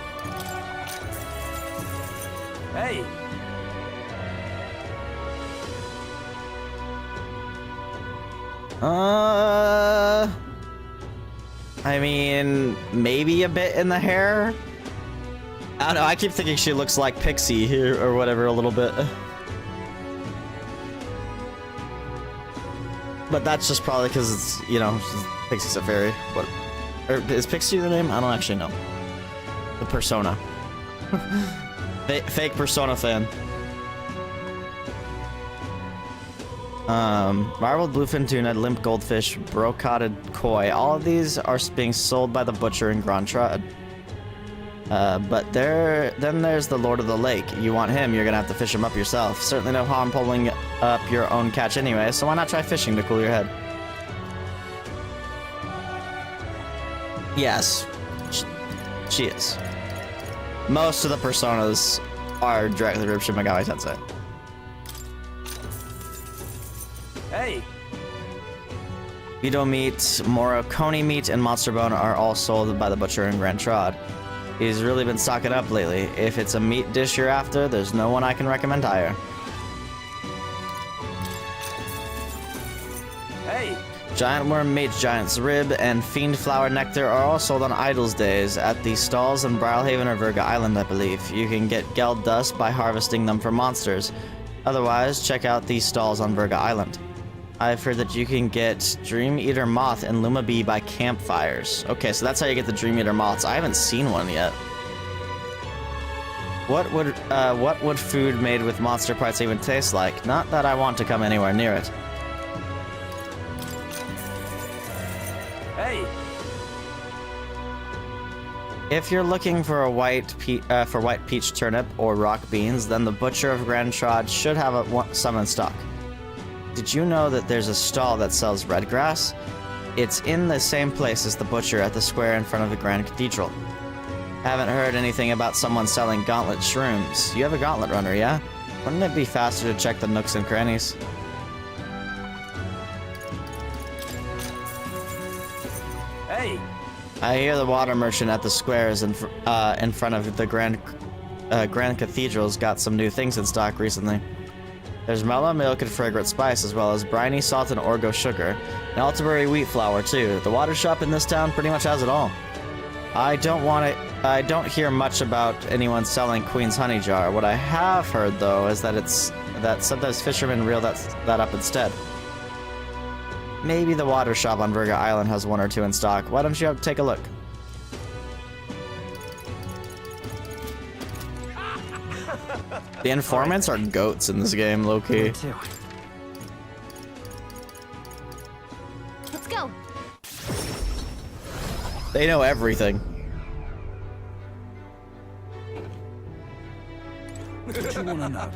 Hey! I mean, maybe a bit in the hair? I don't know, I keep thinking she looks like Pixie here or whatever a little bit. But that's just probably because it's, you know, Pixie's a fairy. What? Or is Pixie the name? I don't actually know. The Persona. Fake Persona fan. Marbled bluefin tuna, limp goldfish, brocaded koi. All of these are being sold by the butcher in Grand Trad. But then there's the Lord of the Lake. You want him, you're gonna have to fish him up yourself. Certainly no harm pulling up your own catch anyway, so why not try fishing to cool your head? Yes, she is. Most of the personas are directly from Shin Megami Tensei. Hey! Beetle meat, Morocone meat, and monster bone are all sold by the butcher in Grand Trod. He's really been stocking up lately. If it's a meat dish you're after, there's no one I can recommend higher. Hey! Giant worm meat, giant's rib, and fiend flower nectar are all sold on Idles Days at the stalls in Brilhaven or Virga Island, I believe. You can get Geld dust by harvesting them for monsters. Otherwise, check out these stalls on Virga Island. I've heard that you can get Dream Eater Moth and Luma Bee by campfires. Okay, so that's how you get the Dream Eater Moths. I haven't seen one yet. What would food made with monster parts even taste like? Not that I want to come anywhere near it. Hey! If you're looking for a white peach turnip or rock beans, then the Butcher of Grand Trod should have some in stock. Did you know that there's a stall that sells red grass? It's in the same place as the butcher at the square in front of the Grand Cathedral. Haven't heard anything about someone selling gauntlet shrooms. You have a gauntlet runner, yeah? Wouldn't it be faster to check the nooks and crannies? Hey! I hear the water merchant at the squares in front of the Grand Cathedral's got some new things in stock recently. There's mellow milk and fragrant spice, as well as briny salt and orgo sugar, and Altabury wheat flour too. The water shop in this town pretty much has it all. I don't hear much about anyone selling Queen's Honey Jar. What I have heard though is that sometimes fishermen reel that up instead. Maybe the water shop on Virga Island has one or two in stock. Why don't you take a look? The informants are goats in this game, low-key. Let's go. They know everything. What do you want to know?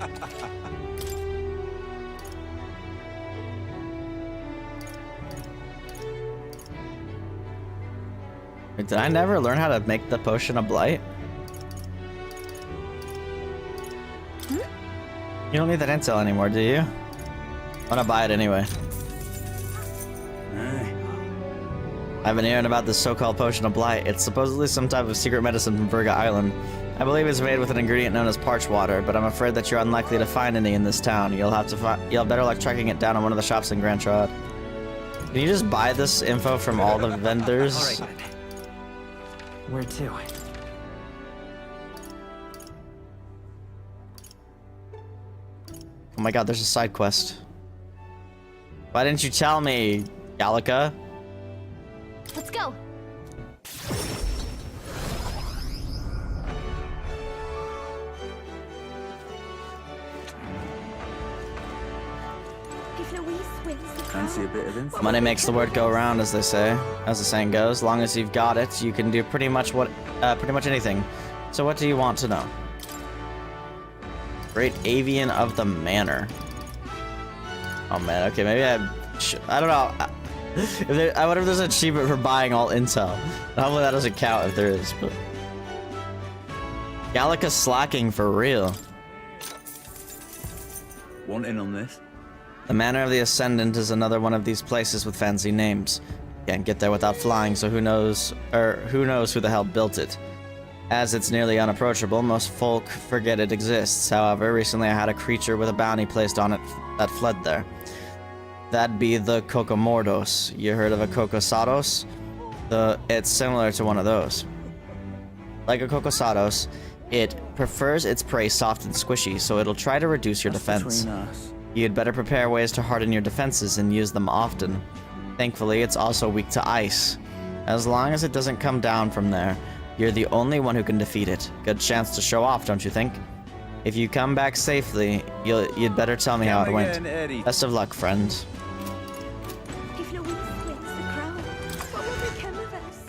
Wait, did I never learn how to make the potion of blight? You don't need that intel anymore, do you? I'm gonna buy it anyway. I've been hearing about this so-called potion of blight. It's supposedly some type of secret medicine from Virga Island. I believe it's made with an ingredient known as parch water, but I'm afraid that you're unlikely to find any in this town. You'll have better luck tracking it down on one of the shops in Grand Trod. Can you just buy this info from all the vendors? All right. Where to? Oh my god, there's a side quest. Why didn't you tell me, Gallica? Let's go. Fancy a bit of info? Money makes the word go around, as they say. As the saying goes, as long as you've got it, you can do pretty much anything. So what do you want to know? Great Avian of the Manor. Oh man, okay, maybe I don't know. I wonder if there's an achievement for buying all intel. Hopefully that doesn't count if there is, but... Gallica's slacking for real. Want in on this? The Manor of the Ascendant is another one of these places with fancy names. Can't get there without flying, so who knows who the hell built it. As it's nearly unapproachable, most folk forget it exists. However, recently I had a creature with a bounty placed on it that fled there. That'd be the Cocomordos. You heard of a Cocosados? It's similar to one of those. Like a Cocosados, it prefers its prey soft and squishy, so it'll try to reduce your defense. You'd better prepare ways to harden your defenses and use them often. Thankfully, it's also weak to ice. As long as it doesn't come down from there, you're the only one who can defeat it. Good chance to show off, don't you think? If you come back safely, you'd better tell me how it went. Best of luck, friend. If Louise wins the crown, what will become of us?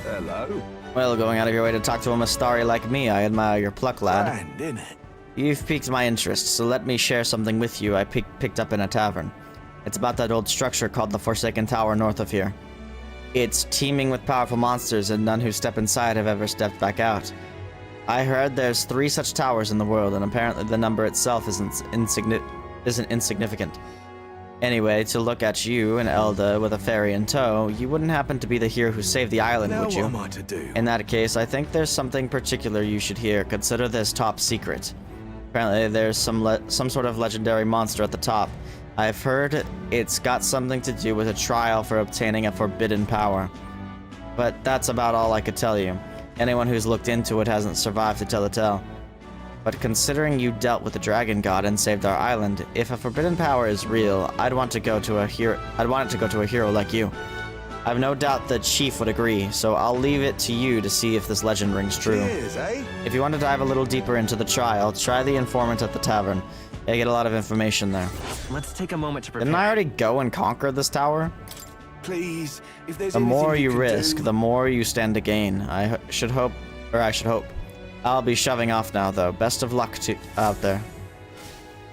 Hello. Well, going out of your way to talk to a Mastari like me, I admire your pluck, lad. You've piqued my interest, so let me share something with you I picked up in a tavern. It's about that old structure called the Forsaken Tower north of here. It's teeming with powerful monsters, and none who step inside have ever stepped back out. I heard there's 3 such towers in the world, and apparently the number itself is isn't insignificant. Anyway, to look at you and Elda with a fairy in tow, you wouldn't happen to be the hero who saved the island, Now would you? what am I to do? In that case, I think there's something particular you should hear. Consider this top secret. Apparently, there's some sort of legendary monster at the top. I've heard it's got something to do with a trial for obtaining a forbidden power. But that's about all I could tell you. Anyone who's looked into it hasn't survived to tell the tale. But considering you dealt with the dragon god and saved our island, if a forbidden power is real, I'd want it to go to a hero like you. I've no doubt the chief would agree, so I'll leave it to you to see if this legend rings true. Cheers, eh? If you want to dive a little deeper into the trial, try the informant at the tavern. They get a lot of information there. Let's take a moment to prepare. Didn't I already go and conquer this tower? Please, if there's The more anything you can risk, do- the more you stand to gain. I should hope. I'll be shoving off now, though. Best of luck to out there.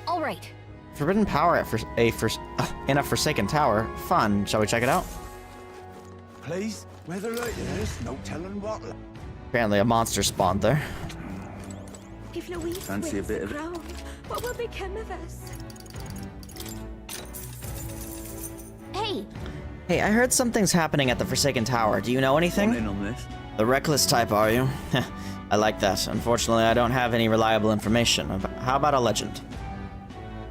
All right. Forbidden power in a forsaken tower. Fun. Shall we check it out? Please, weather like this, no telling what. Apparently a monster spawned there. If Louise Fancy a wins bit the of it? crown, what will become of us? Hey, Hey, I heard something's happening at the Forsaken Tower. Do you know anything? Want in on this? The reckless type, are you? I like that. Unfortunately, I don't have any reliable information. How about a legend?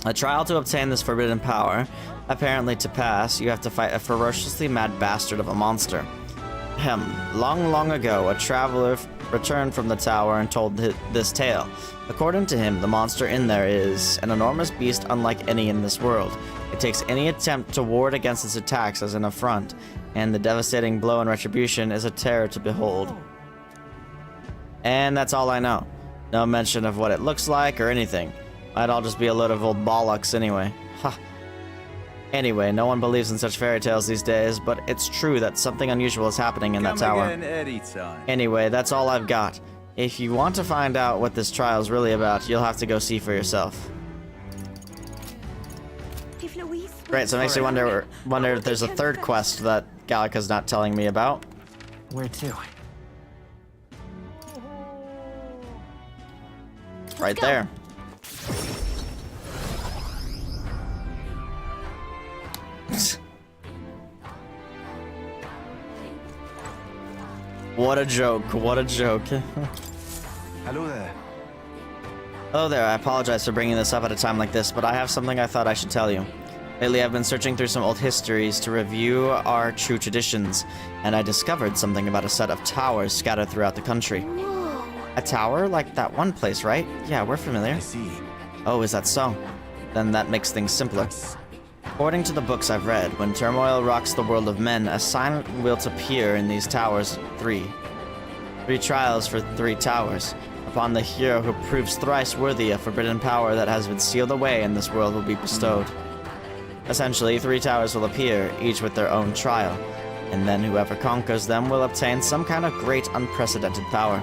A trial to obtain this forbidden power. Apparently, to pass, you have to fight a ferociously mad bastard of a monster. Long, long ago, a traveler returned from the tower and told this tale. According to him, the monster in there is an enormous beast unlike any in this world. It takes any attempt to ward against its attacks as an affront, and the devastating blow and retribution is a terror to behold. And that's all I know. No mention of what it looks like or anything. Might all just be a load of old bollocks anyway. Ha. Anyway, no one believes in such fairy tales these days, but it's true that something unusual is happening in that tower. Come again anytime. Anyway, that's all I've got. If you want to find out what this trial is really about, you'll have to go see for yourself. If Louise Great, so it makes me wonder if there's a third quest that Gallica's not telling me about. Where to? Right there. What a joke, what a joke. Hello there. Hello there, I apologize for bringing this up at a time like this, but I have something I thought I should tell you. Lately, I've been searching through some old histories to review our true traditions, and I discovered something about a set of towers scattered throughout the country. A tower? Like that one place, right? Yeah, we're familiar. I see. Oh, is that so? Then that makes things simpler. According to the books I've read, when turmoil rocks the world of men, a sign will appear in these towers. Three trials for 3 towers. Upon the hero who proves thrice worthy, a forbidden power that has been sealed away in this world will be bestowed. Essentially, 3 towers will appear, each with their own trial, and then whoever conquers them will obtain some kind of great unprecedented power.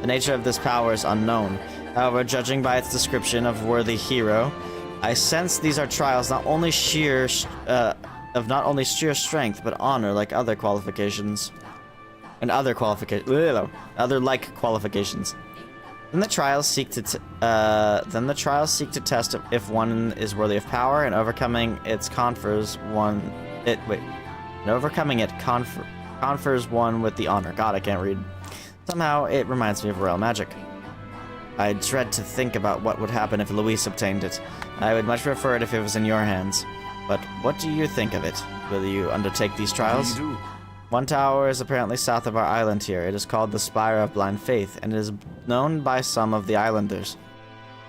The nature of this power is unknown. However, judging by its description of worthy hero, I sense these are trials not only sheer strength, but honor like other qualifications. And other qualifications. Then the trials seek to test if one is worthy of power, and overcoming it confers one with the honor. God, I can't read. Somehow it reminds me of royal magic. I dread to think about what would happen if Luis obtained it. I would much prefer it if it was in your hands. But what do you think of it? Will you undertake these trials? One tower is apparently south of our island here. It is called the Spire of Blind Faith, and it is known by some of the islanders.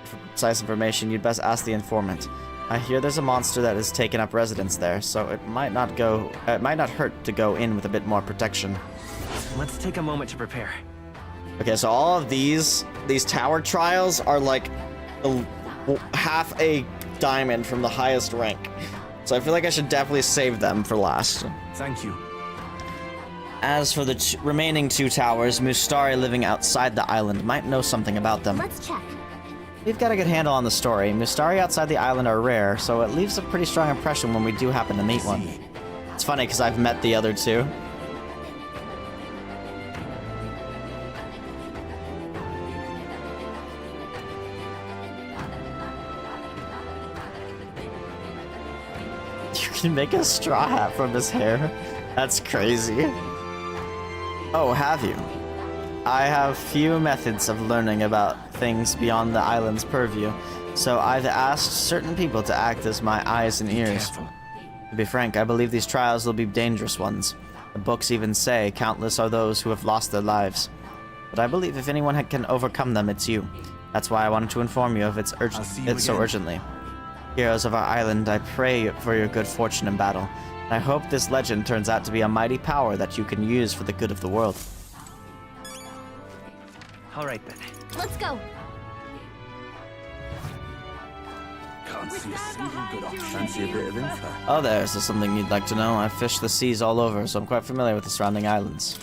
For precise information, you'd best ask the informant. I hear there's a monster that has taken up residence there, so it might not hurt to go in with a bit more protection. Let's take a moment to prepare. Okay, so all of these tower trials are like half a diamond from the highest rank. So I feel like I should definitely save them for last. Thank you. As for the remaining 2 towers, Mustari living outside the island might know something about them. Let's check. We've got a good handle on the story. Mustari outside the island are rare, so it leaves a pretty strong impression when we do happen to meet one. It's funny because I've met the other 2. You can make a straw hat from his hair? That's crazy. Oh, have you? I have few methods of learning about things beyond the island's purview, so I've asked certain people to act as my eyes and ears. To be frank, I believe these trials will be dangerous ones. The books even say countless are those who have lost their lives. But I believe if anyone can overcome them, it's you. That's why I wanted to inform you of it so urgently. Heroes of our island, I pray for your good fortune in battle. And I hope this legend turns out to be a mighty power that you can use for the good of the world. All right then. Let's go. Can't see a single good option. Fancy a bit of info? Oh, there's something you'd like to know. I've fished the seas all over, so I'm quite familiar with the surrounding islands.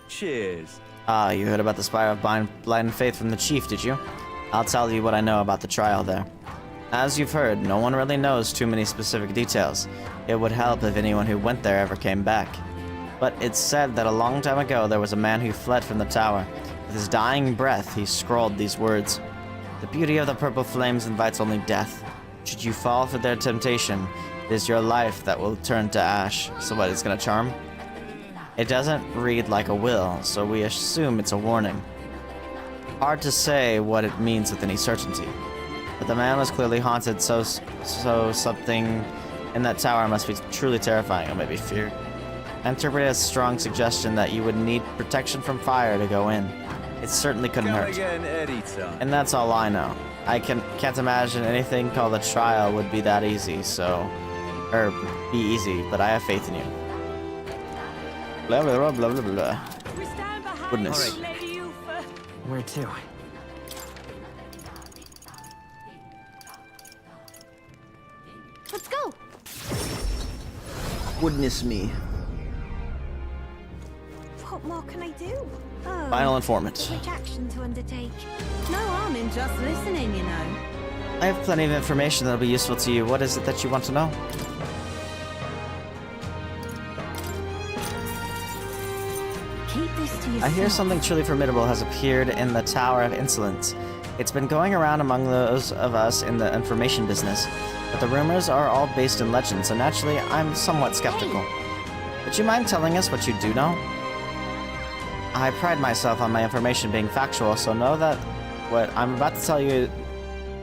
Cheers. Ah, you heard about the Spire of Blind Faith from the Chief, did you? I'll tell you what I know about the trial there. As you've heard, no one really knows too many specific details. It would help if anyone who went there ever came back. But it's said that a long time ago there was a man who fled from the tower. With his dying breath, he scrawled these words. The beauty of the purple flames invites only death. Should you fall for their temptation, it is your life that will turn to ash. So what, it's gonna charm? It doesn't read like a will, so we assume it's a warning. Hard to say what it means with any certainty. But the man was clearly haunted, so something in that tower must be truly terrifying, or maybe fear. I interpret it as a strong suggestion that you would need protection from fire to go in. It certainly couldn't hurt. And that's all I know. I can't imagine anything called a trial would be that easy, or be easy, but I have faith in you. Blah, blah, blah, blah, blah, blah. Goodness. All right. Where to? Let's go. Goodness me. What more can I do? Oh, Final informant. which action to undertake? No harm in just listening, you know. I have plenty of information that'll be useful to you. What is it that you want to know? Keep this to yourself. I hear something truly formidable has appeared in the Tower of Insolence. It's been going around among those of us in the information business, but the rumors are all based in legend, so naturally I'm somewhat skeptical. Would you mind telling us what you do know? I pride myself on my information being factual, so know that what I'm about to tell you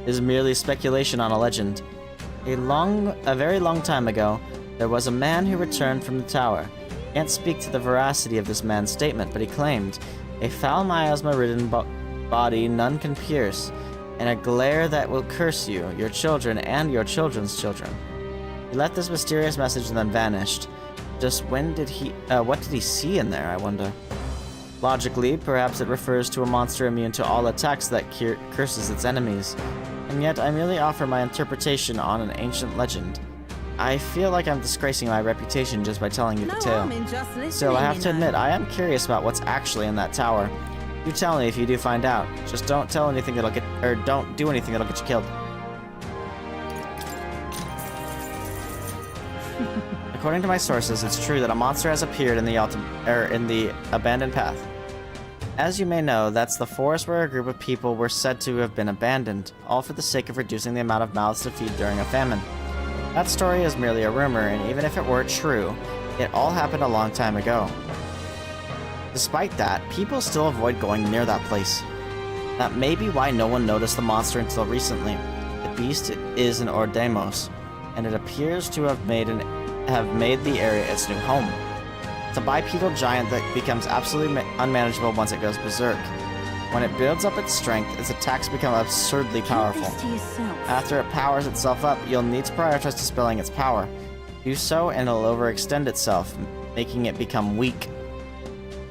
is merely speculation on a legend. A very long time ago, there was a man who returned from the tower. Can't speak to the veracity of this man's statement, but he claimed, a foul miasma-ridden body none can pierce, and a glare that will curse you, your children, and your children's children. He left this mysterious message and then vanished. Just when did what did he see in there, I wonder? Logically, perhaps it refers to a monster immune to all attacks that curses its enemies. And yet, I merely offer my interpretation on an ancient legend. I feel like I'm disgracing my reputation just by telling you the tale. Still, I have to admit, I am curious about what's actually in that tower. You tell me if you do find out. Just don't tell anything that'll don't do anything that'll get you killed. According to my sources, it's true that a monster has appeared in the abandoned path. As you may know, that's the forest where a group of people were said to have been abandoned, all for the sake of reducing the amount of mouths to feed during a famine. That story is merely a rumor, and even if it were true, it all happened a long time ago. Despite that, people still avoid going near that place. That may be why no one noticed the monster until recently. The beast is an Ordemos, and it appears to have made the area its new home. It's a bipedal giant that becomes absolutely unmanageable once it goes berserk. When it builds up its strength, its attacks become absurdly powerful. After it powers itself up, you'll need to prioritize dispelling its power. Do so and it'll overextend itself, making it become weak.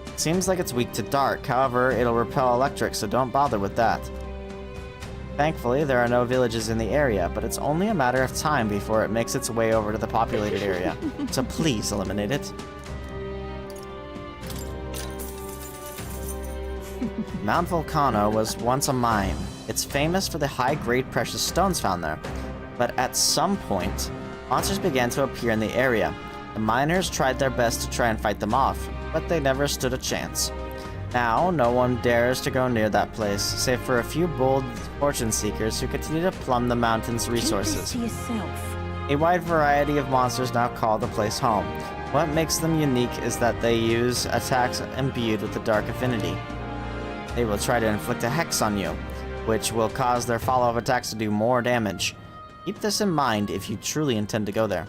It seems like it's weak to dark, however, it'll repel electric, so don't bother with that. Thankfully, there are no villages in the area, but it's only a matter of time before it makes its way over to the populated area, so please eliminate it. Mount Volcano was once a mine. It's famous for the high-grade precious stones found there. But at some point, monsters began to appear in the area. The miners tried their best to try and fight them off, but they never stood a chance. Now, no one dares to go near that place, save for a few bold fortune seekers who continue to plumb the mountain's resources. Keep this to yourself. A wide variety of monsters now call the place home. What makes them unique is that they use attacks imbued with the dark affinity. They will try to inflict a hex on you, which will cause their follow-up attacks to do more damage. Keep this in mind if you truly intend to go there.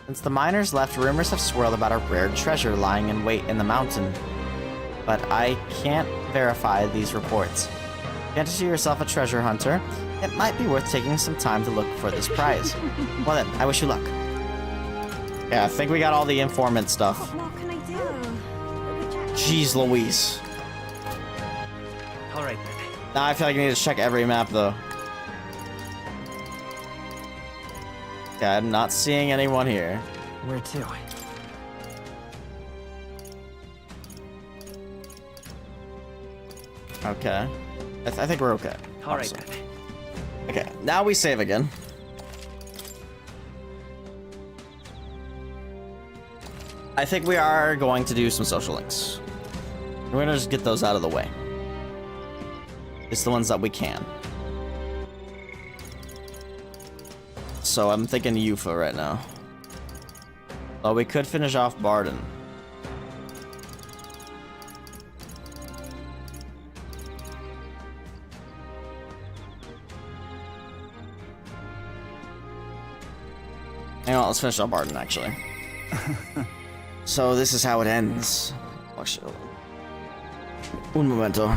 Since the miners left, rumors have swirled about a rare treasure lying in wait in the mountain. But I can't verify these reports. Fancy yourself a treasure hunter, it might be worth taking some time to look for this prize. Well then, I wish you luck. Yeah, I think we got all the informant stuff. What can I do? Jeez Louise. Alright then. Now I feel like I need to check every map though. Okay, I'm not seeing anyone here. Where to? Okay. I think we're okay. Alright Awesome. then. Okay, now we save again. I think we are going to do some social links. We're gonna just get those out of the way. It's the ones that we can. So I'm thinking Yufa right now. Oh, we could finish off Barden. Hang on, let's finish up Barden, actually. So this is how it ends. Un momento.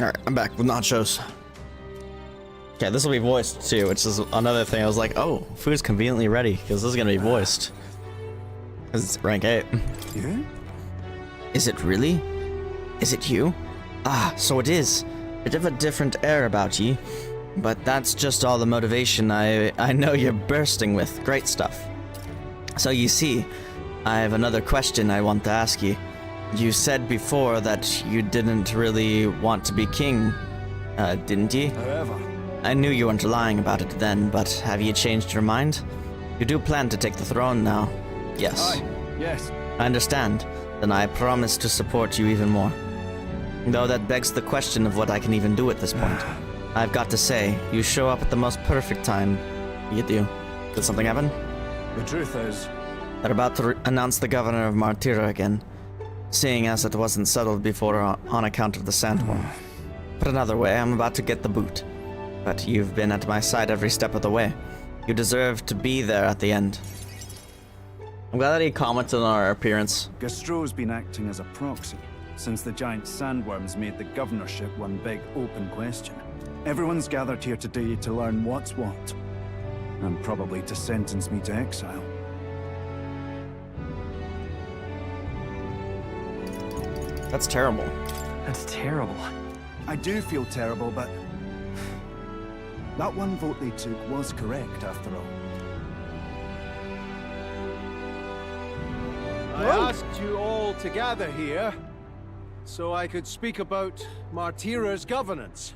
Alright, I'm back with nachos. Okay, this will be voiced too, which is another thing. I was like, oh, food's conveniently ready, because this is gonna be voiced. Because it's rank 8. Yeah? Is it really? Is it you? Ah, so it is. Bit of a different air about ye. But that's just all the motivation I know you're bursting with. Great stuff. So you see, I have another question I want to ask you. You said before that you didn't really want to be king, didn't ye? However, I knew you weren't lying about it then, but have you changed your mind? You do plan to take the throne now? Yes. aye, yes. I understand. Then I promise to support you even more. Though that begs the question of what I can even do at this point. I've got to say, you show up at the most perfect time. You do. Did something happen? The truth is, They're about to announce the governor of Martira again, seeing as it wasn't settled before on account of the sandworm. Put another way, I'm about to get the boot. But you've been at my side every step of the way. You deserve to be there at the end. I'm glad that he commented on our appearance. Gastro's been acting as a proxy since the giant sandworms made the governorship one big open question. Everyone's gathered here today to learn what's what, and probably to sentence me to exile. That's terrible. That's terrible. I do feel terrible, but that one vote they took was correct after all. I asked you all to gather here so I could speak about Martira's governance.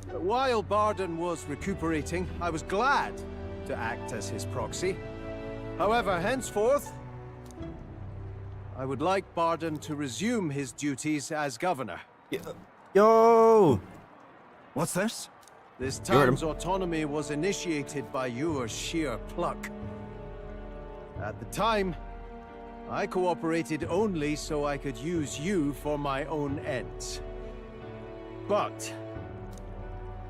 But while Barden was recuperating, I was glad to act as his proxy. However, henceforth, I would like Barden to resume his duties as governor. Yo! What's this? This town's autonomy was initiated by your sheer pluck. At the time, I cooperated only so I could use you for my own ends. But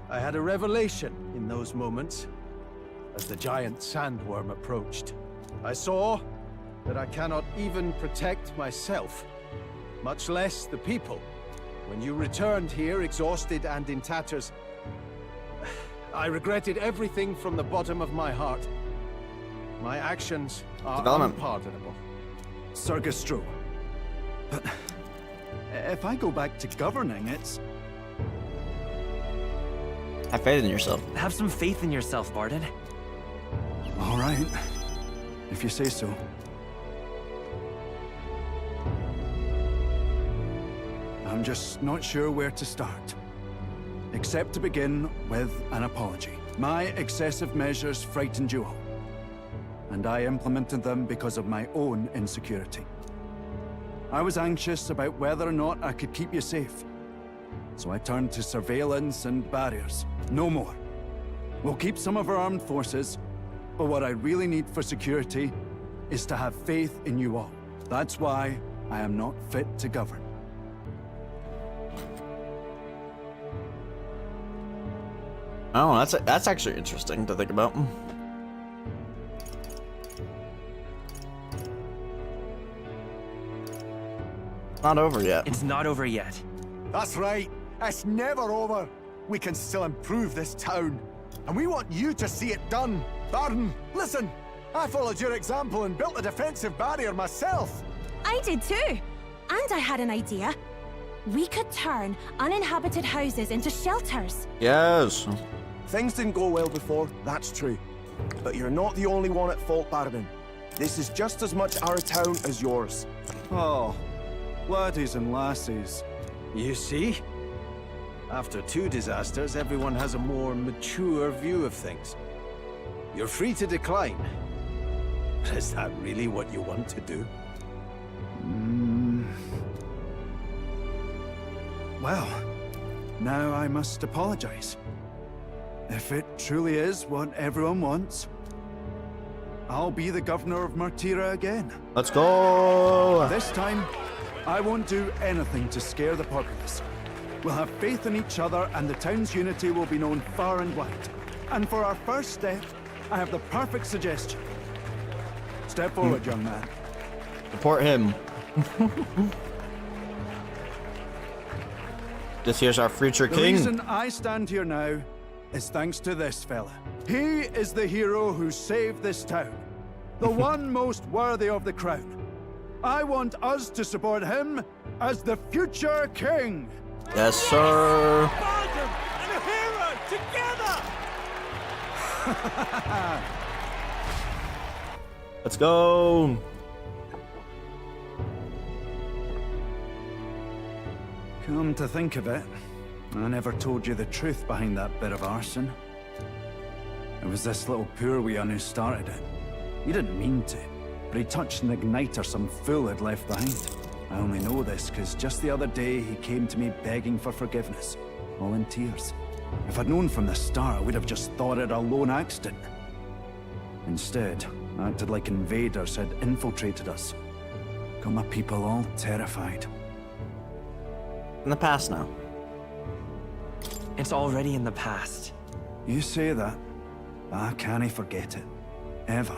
I had a revelation in those moments as the giant sandworm approached. I saw that I cannot even protect myself, much less the people. When you returned here exhausted and in tatters, I regretted everything from the bottom of my heart. My actions are unpardonable. Sir Gastro, but if I go back to governing, it's... Have faith in yourself. Have some faith in yourself, Barden. All right, if you say so. I'm just not sure where to start. Except to begin with an apology. My excessive measures frightened you all, and I implemented them because of my own insecurity. I was anxious about whether or not I could keep you safe, so I turned to surveillance and barriers. No more. We'll keep some of our armed forces, but what I really need for security is to have faith in you all. That's why I am not fit to govern. Oh, that's actually interesting to think about. Not over yet. It's not over yet. That's right. It's never over. We can still improve this town. And we want you to see it done. Barden, listen. I followed your example and built a defensive barrier myself. I did too. And I had an idea. We could turn uninhabited houses into shelters. Yes. Things didn't go well before, that's true. But you're not the only one at fault, Barden. This is just as much our town as yours. Oh, laddies and lassies. You see? After 2 disasters, everyone has a more mature view of things. You're free to decline. But is that really what you want to do? Well, now I must apologize. If it truly is what everyone wants, I'll be the governor of Martira again. Let's go! This time, I won't do anything to scare the populace. We'll have faith in each other and the town's unity will be known far and wide. And for our first step, I have the perfect suggestion. Step forward, young man. Support him. This here's our future The king. reason I stand here now is thanks to this fella. He is the hero who saved this town. The one most worthy of the crown. I want us to support him as the future king. Yes, sir. Bargain and a hero together! Let's go. Come to think of it, I never told you the truth behind that bit of arson. It was this little poor wee un who started it. He didn't mean to, but he touched an igniter some fool had left behind. I only know this because just the other day he came to me begging for forgiveness, all in tears. If I'd known from the start, I would have just thought it a lone accident. Instead, I acted like invaders had infiltrated us. Got my people all terrified. In the past now. It's already in the past. You say that, but I can't forget it. Ever.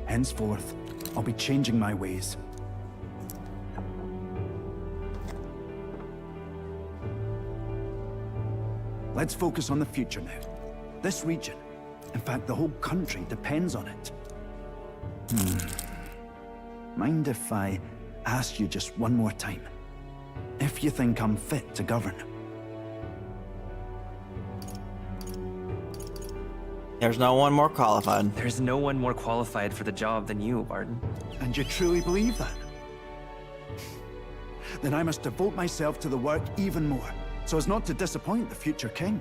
Henceforth, I'll be changing my ways. Let's focus on the future now. This region, in fact the whole country, depends on it. Mind if I ask you just one more time? If you think I'm fit to govern? There's no one more qualified. There's no one more qualified for the job than you, Barton. And you truly believe that? Then I must devote myself to the work even more, so as not to disappoint the future king.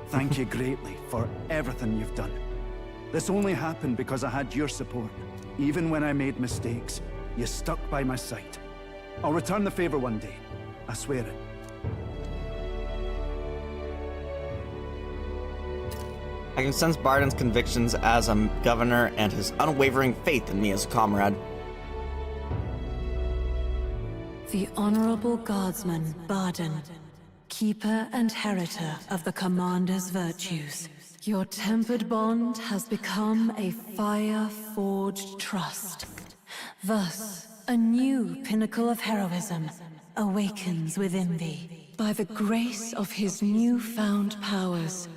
Thank you greatly for everything you've done. This only happened because I had your support. Even when I made mistakes, you stuck by my side. I'll return the favor one day. I swear it. I can sense Barton's convictions as a governor and his unwavering faith in me as a comrade. The Honorable Guardsman, Barton, keeper and heritor of the Commander's virtues. Your tempered bond has become a fire-forged trust. Thus, a new pinnacle of heroism awakens within thee. By the grace of his newfound powers,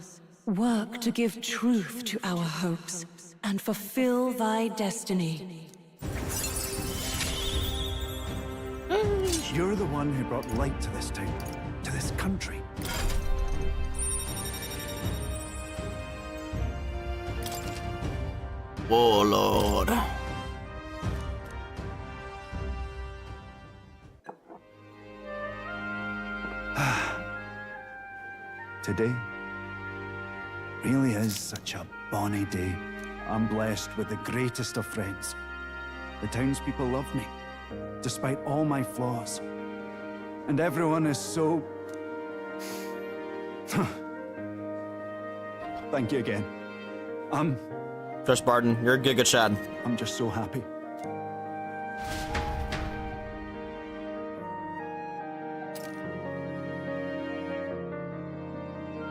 work to give truth to our hopes and fulfill thy destiny. You're the one who brought light to this town, to this country. Warlord. Today really is such a bonny day. I'm blessed with the greatest of friends. The townspeople love me, despite all my flaws. And everyone is so... Thank you again. Trust Barton, you're a Giga Chad. I'm just so happy.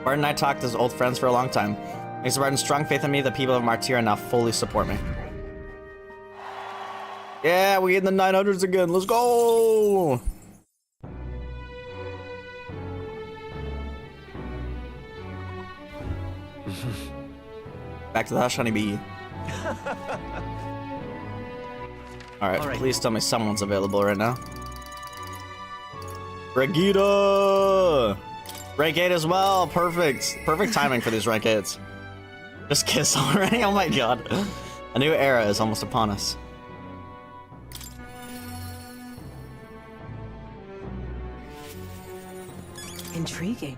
Barton and I talked as old friends for a long time. Thanks to Barton's strong faith in me, the people of Martyra now fully support me. Yeah, we in the 900s again. Let's go! Back to the hush, honeybee. Alright, please tell me someone's available right now. Regita! Rank 8 as well, perfect. Perfect timing for these rank 8s. Just kiss already, oh my god. A new era is almost upon us. Intriguing.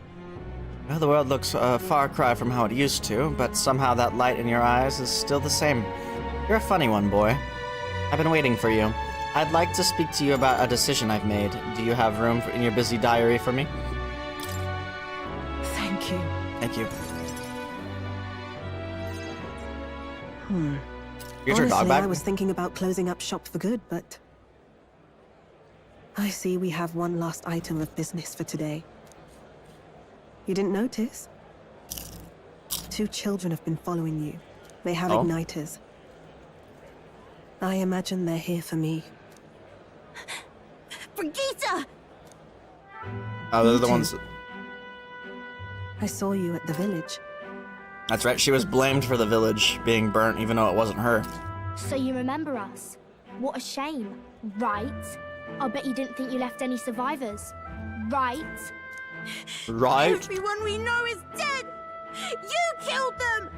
Well, the world looks a far cry from how it used to, but somehow that light in your eyes is still the same. You're a funny one, boy. I've been waiting for you. I'd like to speak to you about a decision I've made. Do you have room in your busy diary for me? Thank you. Thank you. Here's your dog back. I was thinking about closing up shop for good, but... I see we have one last item of business for today. You didn't notice? 2 children have been following you. They have Brigitte! Oh, they're the You ones. two. I saw you at the village. That's right. She was blamed for the village being burnt, even though it wasn't her. So you remember us? What a shame, right? I'll bet you didn't think you left any survivors, right? Right? Everyone we know is dead! You killed them!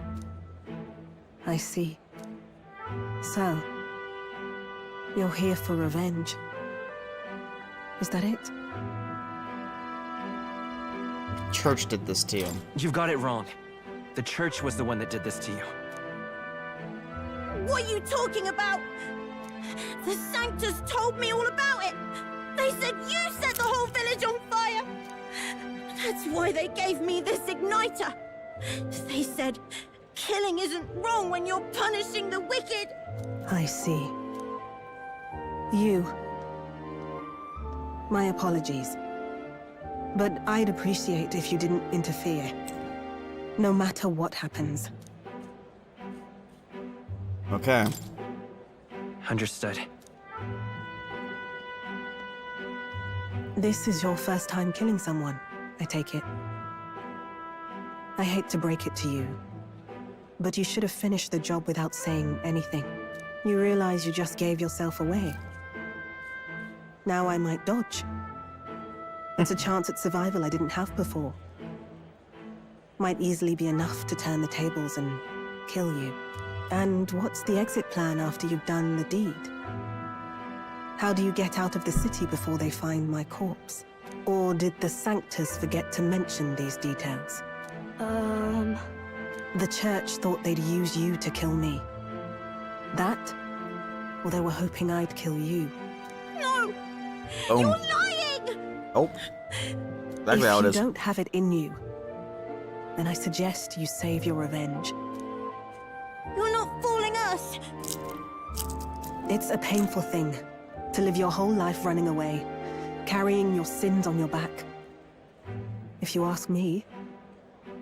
I see. So, you're here for revenge. Is that it? Church did this to you. You've got it wrong. The church was the one that did this to you. What are you talking about? The Sanctus told me all about it! They said you set the whole village on fire! That's why they gave me this igniter! They said, killing isn't wrong when you're punishing the wicked! I see. You. My apologies. But I'd appreciate if you didn't interfere. No matter what happens. Okay. Understood. This is your first time killing someone, I take it. I hate to break it to you, but you should have finished the job without saying anything. You realize you just gave yourself away. Now I might dodge. It's a chance at survival I didn't have before. Might easily be enough to turn the tables and kill you. And what's the exit plan after you've done the deed? How do you get out of the city before they find my corpse? Or did the Sanctus forget to mention these details? The church thought they'd use you to kill me. That? Or they were hoping I'd kill you? No! Oh. You're lying! Oh. That's how it If is. you don't have it in you, then I suggest you save your revenge. You're not fooling us! It's a painful thing to live your whole life running away, carrying your sins on your back. If you ask me,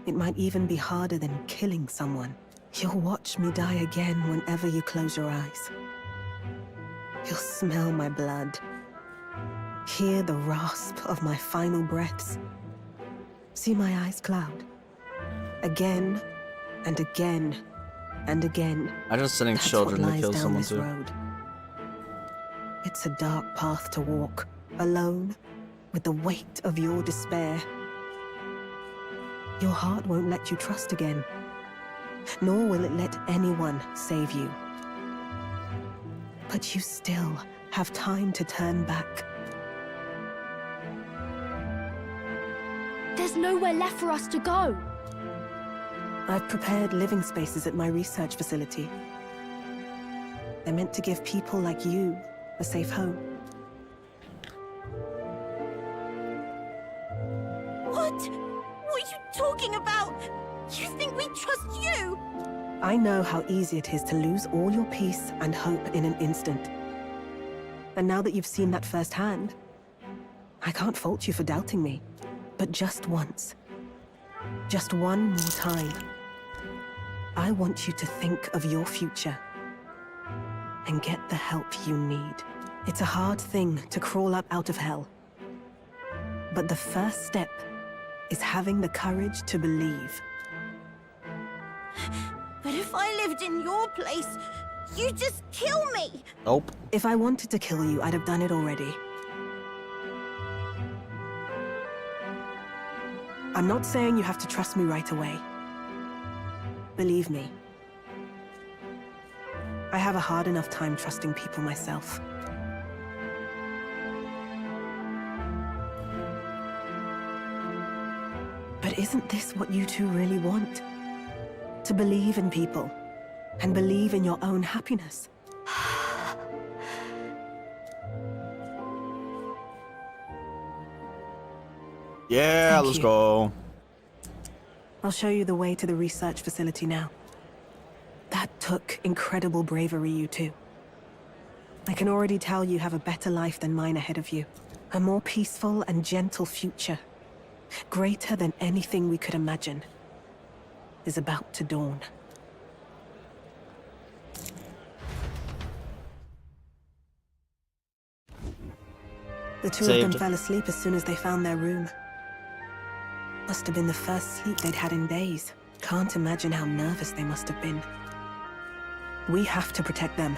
it might even be harder than killing someone. You'll watch me die again whenever you close your eyes. You'll smell my blood, hear the rasp of my final breaths, see my eyes cloud. Again and again and again. I'm just sending That's children what to lies kill down someone this too. road. It's a dark path to walk, alone, with the weight of your despair. Your heart won't let you trust again, nor will it let anyone save you. But you still have time to turn back. There's nowhere left for us to go. I've prepared living spaces at my research facility. They're meant to give people like you a safe home. What? What are you talking about? You think we trust you? I know how easy it is to lose all your peace and hope in an instant. And now that you've seen that firsthand, I can't fault you for doubting me. But just once, just one more time, I want you to think of your future and get the help you need. It's a hard thing to crawl up out of hell. But the first step is having the courage to believe. But if I lived in your place, you'd just kill me! Nope. If I wanted to kill you, I'd have done it already. I'm not saying you have to trust me right away. Believe me. I have a hard enough time trusting people myself. But isn't this what you two really want? To believe in people, and believe in your own happiness. Yeah, Thank let's you. go. I'll show you the way to the research facility now. That took incredible bravery, you two. I can already tell you have a better life than mine ahead of you. A more peaceful and gentle future, greater than anything we could imagine, is about to dawn. The two of them fell asleep as soon as they found their room. Must have been the first sleep they'd had in days. Can't imagine how nervous they must have been. We have to protect them.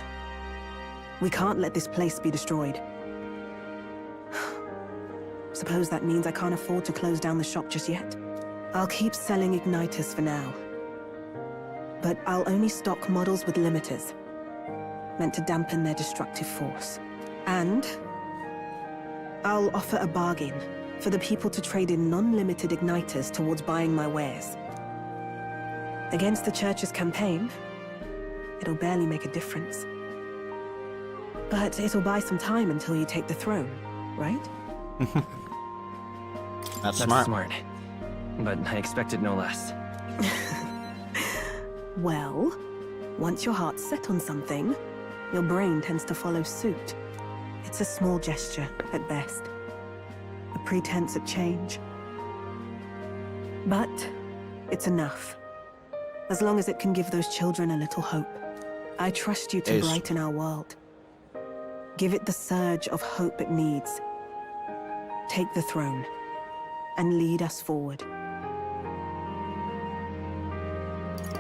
We can't let this place be destroyed. Suppose that means I can't afford to close down the shop just yet. I'll keep selling igniters for now. But I'll only stock models with limiters, meant to dampen their destructive force. And I'll offer a bargain for the people to trade in non-limited igniters towards buying my wares. Against the Church's campaign, it'll barely make a difference. But it'll buy some time until you take the throne, right? That's smart. But I expected no less. Well, once your heart's set on something, your brain tends to follow suit. It's a small gesture, at best. A pretense at change. But it's enough. As long as it can give those children a little hope. I trust you to brighten our world. Give it the surge of hope it needs. Take the throne, and lead us forward.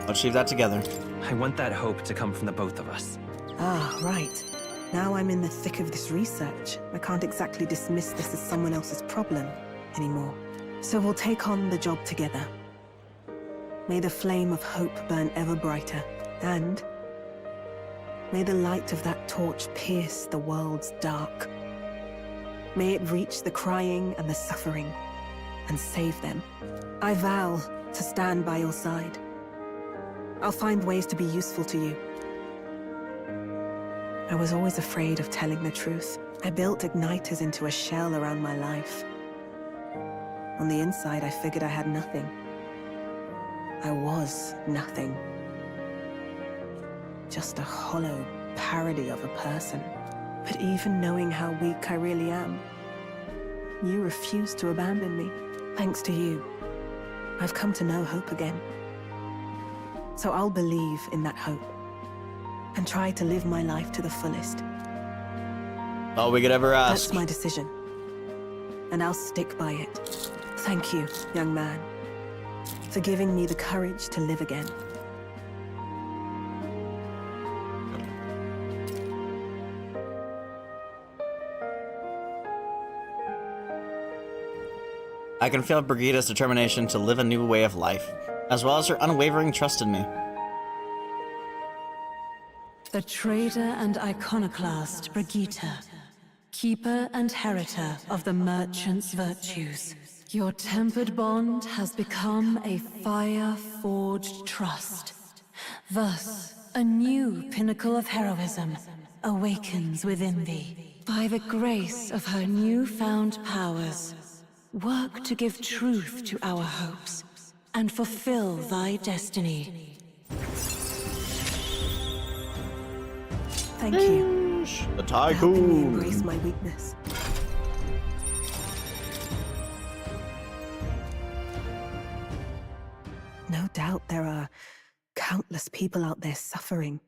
I'll achieve that together. I want that hope to come from the both of us. Ah, right. Now I'm in the thick of this research. I can't exactly dismiss this as someone else's problem anymore. So we'll take on the job together. May the flame of hope burn ever brighter, and may the light of that torch pierce the world's dark. May it reach the crying and the suffering, and save them. I vow to stand by your side. I'll find ways to be useful to you. I was always afraid of telling the truth. I built igniters into a shell around my life. On the inside, I figured I had nothing. I was nothing. Just a hollow parody of a person. But even knowing how weak I really am, you refused to abandon me. Thanks to you, I've come to know hope again. So I'll believe in that hope, and try to live my life to the fullest. All we could ever ask. That's my decision, and I'll stick by it. Thank you, young man, for giving me the courage to live again. I can feel Brigida's determination to live a new way of life, as well as her unwavering trust in me. The traitor and iconoclast Brigitta, keeper and heritor of the merchant's virtues. Your tempered bond has become a fire-forged trust. Thus, a new pinnacle of heroism awakens within thee. By the grace of her newfound powers, work to give truth to our hopes and fulfill thy destiny. Thank you. The for helping me tycoon. embrace my weakness. No doubt there are countless people out there suffering,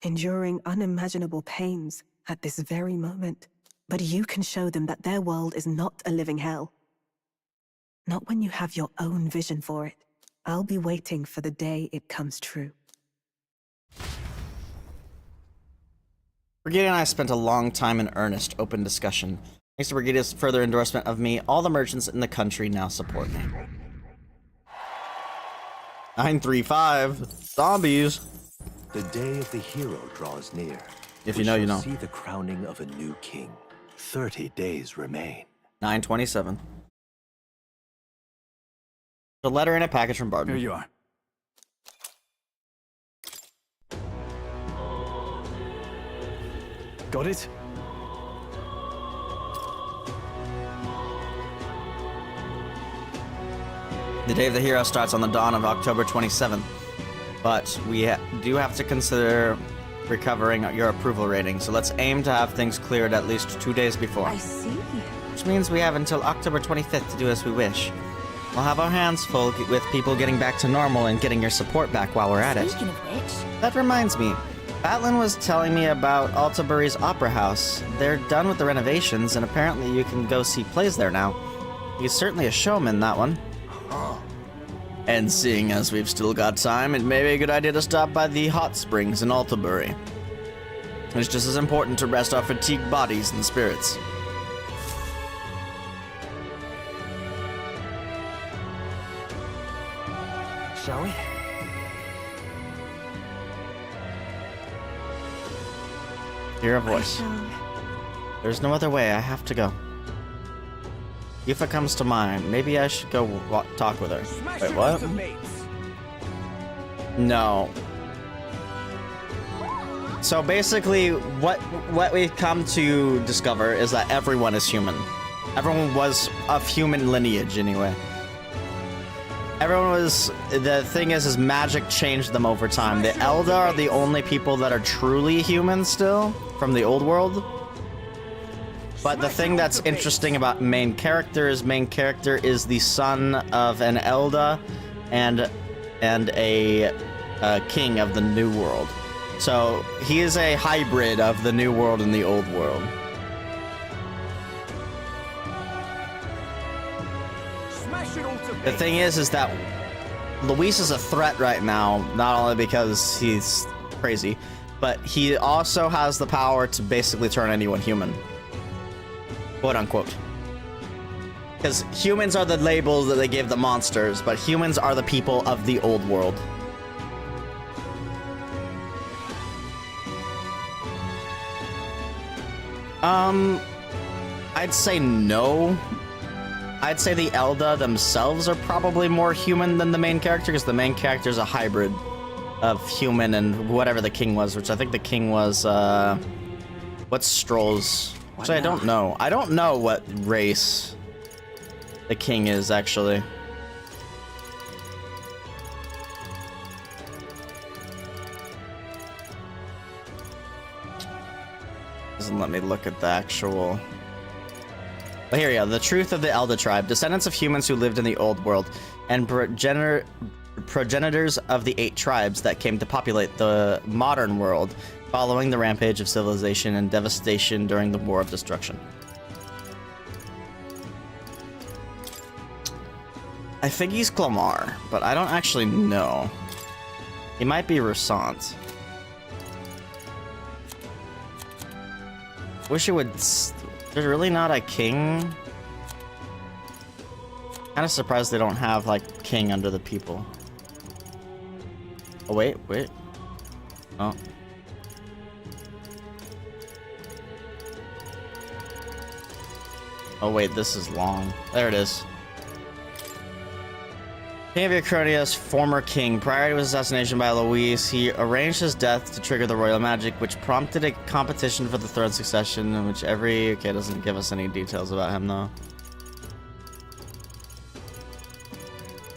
enduring unimaginable pains at this very moment. But you can show them that their world is not a living hell. Not when you have your own vision for it. I'll be waiting for the day it comes true. Brigida and I spent a long time in earnest, open discussion. Thanks to Brigida's further endorsement of me, all the merchants in the country now support me. 935 zombies. The day of the hero draws near. If you know, you know. See the crowning of a new king. 30 days remain. 927. A letter in a package from Barton. Here you are. Got it? The day of the hero starts on the dawn of October 27th, but we do have to consider recovering your approval rating, so let's aim to have things cleared at least 2 days before. I see. Which means we have until October 25th to do as we wish. We'll have our hands full with people getting back to normal and getting your support back while we're at it. Speaking of which, That reminds me, Batlin was telling me about Altabury's Opera House. They're done with the renovations, and apparently you can go see plays there now. He's certainly a showman, that one. And seeing as we've still got time, it may be a good idea to stop by the hot springs in Altabury. It's just as important to rest our fatigued bodies and spirits. Shall we? Hear a voice. There's no other way, I have to go. Yufa comes to mind. Maybe I should go talk with her. Wait, what? No. So basically, what we've come to discover is that everyone is human. Everyone was of human lineage, anyway. Everyone was... The thing is magic changed them over time. The Elda are the only people that are truly human still, from the old world. But the thing that's interesting about main character is the son of an Elda and a king of the new world. So he is a hybrid of the new world and the old world. The thing is that Luis is a threat right now, not only because he's crazy, but he also has the power to basically turn anyone human. Quote unquote. Because humans are the labels that they give the monsters, but humans are the people of the old world. I'd say no. I'd say the Elda themselves are probably more human than the main character, because the main character is a hybrid of human and whatever the king was, which I think the king was, what's Stroll's? Which I don't know. I don't know what race the king is, actually. Doesn't let me look at the actual... But here we go. The truth of the Elda tribe. Descendants of humans who lived in the old world, and progenitors of the 8 tribes that came to populate the modern world following the rampage of civilization and devastation during the War of Destruction. I think he's Clamar, but I don't actually know. He might be Rusant. Wish it would... There's really not a king? Kind of surprised they don't have, like, king under the people. Oh, wait. Oh. Oh, wait, this is long. There it is. King of Acronius, former king. Prior to his assassination by Luis, he arranged his death to trigger the royal magic, which prompted a competition for the throne succession, in which every... Okay, it doesn't give us any details about him, though.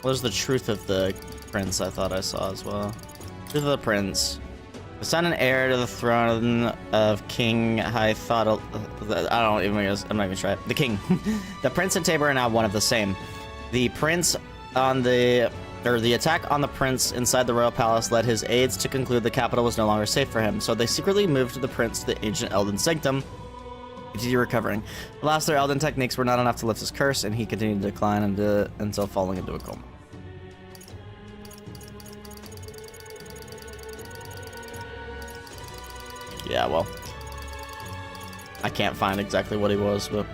There's the truth of the prince I thought I saw as well. Truth of the prince. The son and heir to the throne of King Hythotl... I'm not even trying. The king. The prince and Tabor are now one of the same. The prince... the attack on the prince inside the royal palace led his aides to conclude the capital was no longer safe for him, so they secretly moved the prince to the ancient Elden sanctum, continue recovering. Alas, their Elden techniques were not enough to lift his curse, and he continued to decline until falling into a coma. Yeah, well, I can't find exactly what he was, but...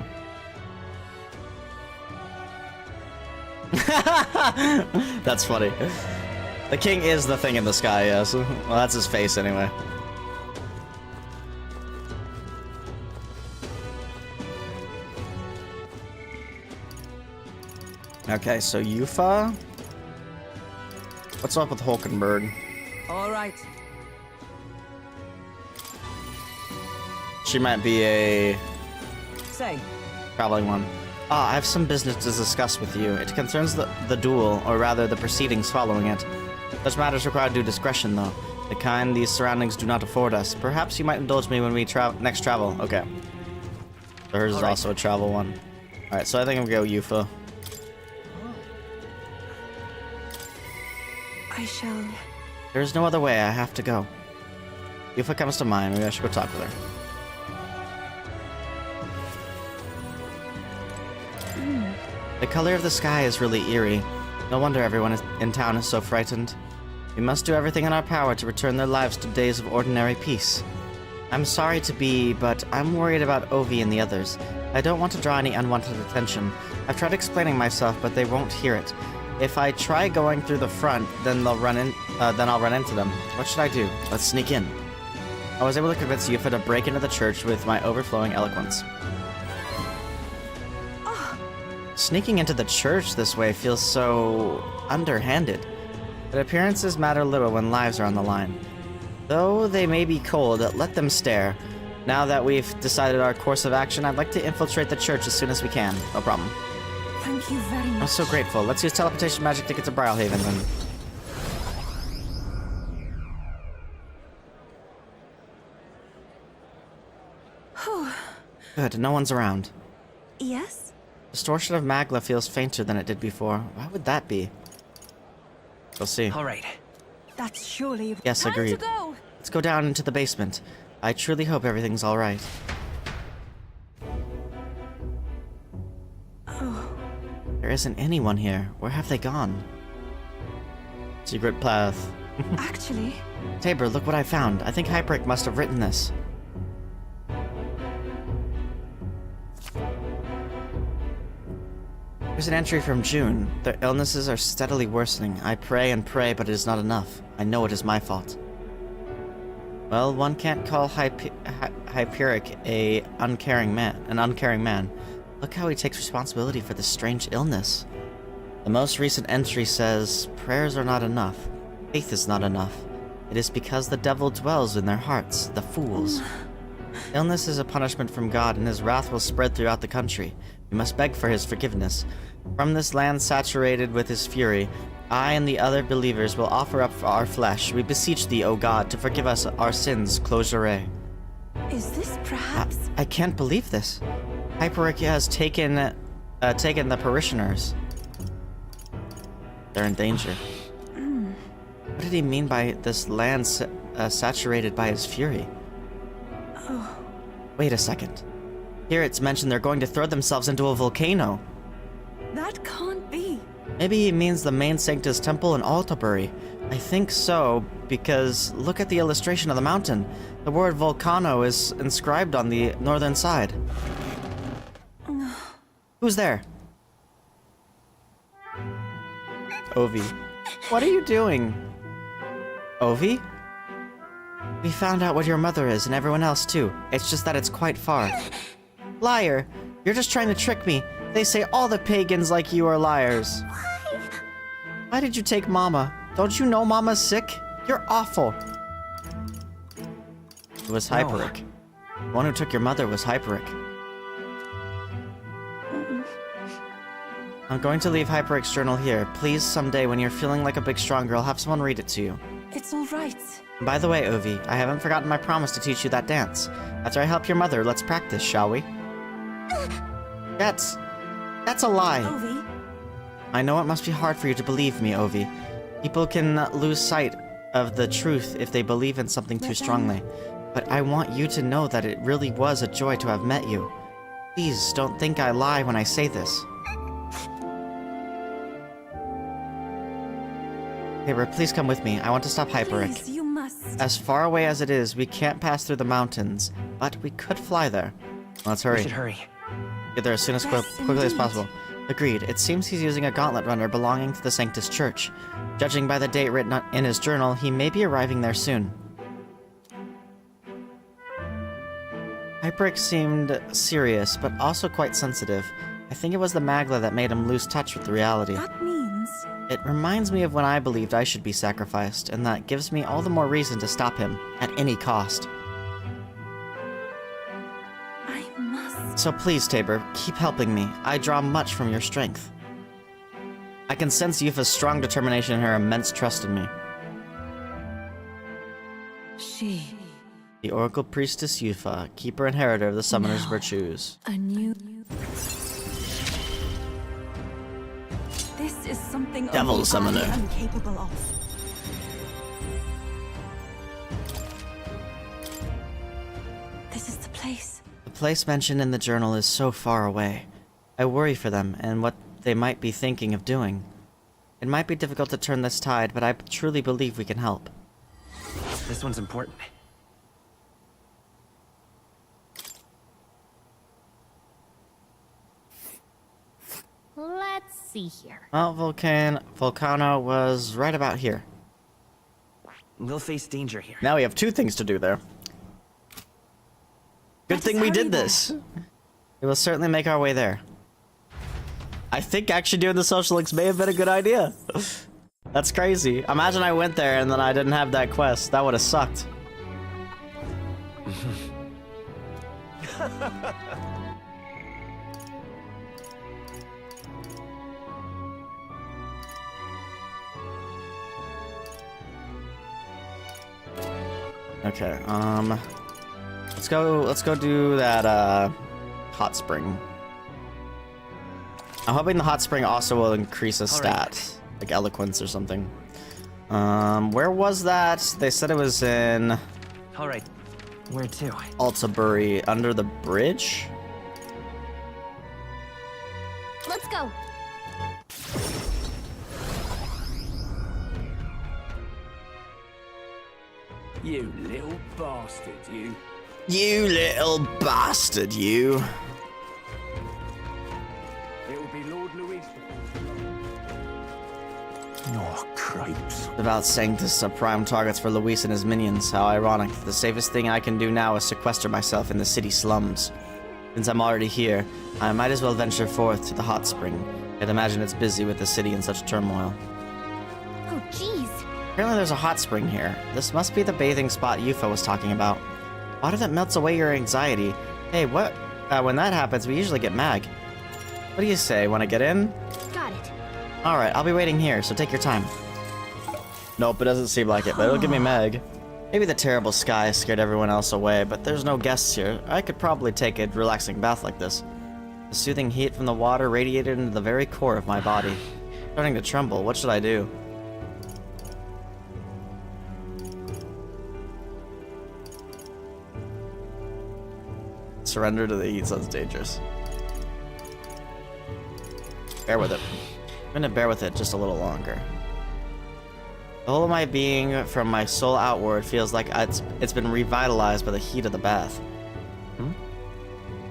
That's funny. The king is the thing in the sky, yes. Well, that's his face anyway. Okay, so Yufa. What's up with Hulkenberg? All right. She might be a... Say. Traveling one. I have some business to discuss with you. It concerns the duel, or rather the proceedings following it. Such matters require due discretion, though. The kind these surroundings do not afford us. Perhaps you might indulge me when we next travel. Okay. So hers is also a travel one. Alright, so I think I'm gonna go Yufa. I shall... There's no other way. I have to go. Yufa comes to mind. Maybe I should go talk with her. The color of the sky is really eerie. No wonder everyone in town is so frightened. We must do everything in our power to return their lives to days of ordinary peace. I'm sorry to be, but I'm worried about Ovi and the others. I don't want to draw any unwanted attention. I've tried explaining myself, but they won't hear it. If I try going through the front, then I'll run into them. What should I do? Let's sneak in. I was able to convince Yufa to break into the church with my overflowing eloquence. Sneaking into the church this way feels so underhanded. But appearances matter little when lives are on the line. Though they may be cold, let them stare. Now that we've decided our course of action, I'd like to infiltrate the church as soon as we can. No problem. Thank you very much. I'm so grateful. Let's use teleportation magic to get to Brawlhaven then. Good, no one's around. Yes? Distortion of Magla feels fainter than it did before. Why would that be? We'll see. All right. That's surely... Yes, agreed. Let's go down into the basement. I truly hope everything's all right. Oh. There isn't anyone here. Where have they gone? Secret path. Actually... Tabor, look what I found. I think Hyperic must have written this. Here's an entry from June. Their illnesses are steadily worsening. I pray and pray, but it is not enough. I know it is my fault. Well, one can't call Hyperic an uncaring man. Look how he takes responsibility for this strange illness. The most recent entry says, prayers are not enough. Faith is not enough. It is because the devil dwells in their hearts, the fools. Illness is a punishment from God, and his wrath will spread throughout the country. We must beg for his forgiveness. From this land saturated with his fury, I and the other believers will offer up our flesh. We beseech thee, O God, to forgive us our sins. Close Jure. Is this perhaps... I can't believe this. Hyperic has taken the parishioners. They're in danger. What did he mean by this land saturated by his fury? Oh. Wait a second. Here it's mentioned they're going to throw themselves into a volcano. That can't be. Maybe he means the main Sanctus Temple in Altabury. I think so, because look at the illustration of the mountain. The word volcano is inscribed on the northern side. Who's there? Ovi. What are you doing? Ovi? We found out what your mother is, and everyone else too. It's just that it's quite far. Liar! You're just trying to trick me. They say all the pagans like you are liars. Why did you take Mama? Don't you know Mama's sick? You're awful. It was Hyperic. The one who took your mother was Hyperic. I'm going to leave Hyperic's journal here. Please, someday when you're feeling like a big strong girl, have someone read it to you. It's all right. And by the way, Ovi, I haven't forgotten my promise to teach you that dance. After I help your mother, let's practice, shall we? That's a lie. Ovi? I know it must be hard for you to believe me, Ovi. People can lose sight of the truth if they believe in something too strongly. But I want you to know that it really was a joy to have met you. Please, don't think I lie when I say this. Tabor, please come with me. I want to stop Hyperic. Please, you must. As far away as it is, we can't pass through the mountains, but we could fly there. Let's hurry. We should hurry. Get there as soon as quickly as possible. Agreed. It seems he's using a gauntlet runner belonging to the Sanctus Church. Judging by the date written in his journal, he may be arriving there soon. Hyperic seemed serious, but also quite sensitive. I think it was the Magla that made him lose touch with the reality. That means... It reminds me of when I believed I should be sacrificed, and that gives me all the more reason to stop him, at any cost. I must... So please, Tabor, keep helping me. I draw much from your strength. I can sense Yufa's strong determination and her immense trust in me. She... The Oracle Priestess Yufa, keeper and inheritor of the Summoner's Virtues. A new... This is something Devil only Summoner. I am capable of. This is the place. The place mentioned in the journal is so far away. I worry for them and what they might be thinking of doing. It might be difficult to turn this tide, but I truly believe we can help. This one's important. Let's see here. Well, Volcano was right about here. We'll face danger here. Now we have two things to do there. Good thing we did this. We will certainly make our way there. I think actually doing the social links may have been a good idea. That's crazy. Imagine I went there and then I didn't have that quest. That would have sucked. Okay, let's go do that, hot spring. I'm hoping the hot spring also will increase a stat, like eloquence or something. Where was that? They said it was in... Alright, where to? Altabury, under the bridge? Let's go. You little bastard, you. You little bastard, you. It will be Lord Louis. Oh, cripes. Devout Sanctus are prime targets for Luis and his minions. How ironic. The safest thing I can do now is sequester myself in the city slums. Since I'm already here, I might as well venture forth to the hot spring. I'd imagine it's busy with the city in such turmoil. Oh, jeez. Apparently there's a hot spring here. This must be the bathing spot Yufa was talking about. Water that melts away your anxiety. Hey, what? When that happens, we usually get mag. What do you say? Want to get in? Got it. Alright, I'll be waiting here, so take your time. Nope, it doesn't seem like it, but it'll give me mag. Maybe the terrible sky scared everyone else away, but there's no guests here. I could probably take a relaxing bath like this. The soothing heat from the water radiated into the very core of my body. Starting to tremble, what should I do? Surrender to the heat sounds dangerous. Bear with it. I'm gonna bear with it just a little longer. The whole of my being, from my soul outward, feels like it's been revitalized by the heat of the bath.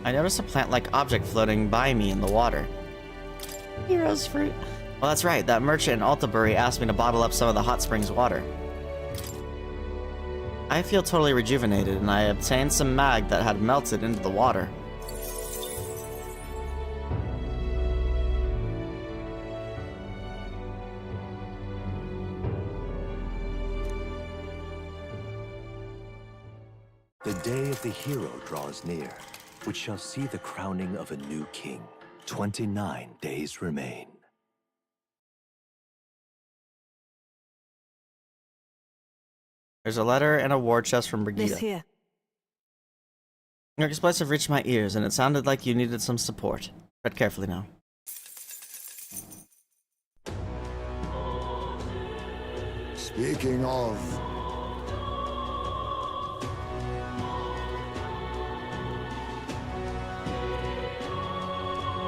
I noticed a plant-like object floating by me in the water. Hero's fruit. Well, that's right. That merchant in Altabury asked me to bottle up some of the hot springs water. I feel totally rejuvenated, and I obtained some mag that had melted into the water. The day of the hero draws near, which shall see the crowning of a new king. 29 days remain. There's a letter and a war chest from Brigitte. This here. Your explosive reached my ears, and it sounded like you needed some support. Tread carefully now. Speaking of...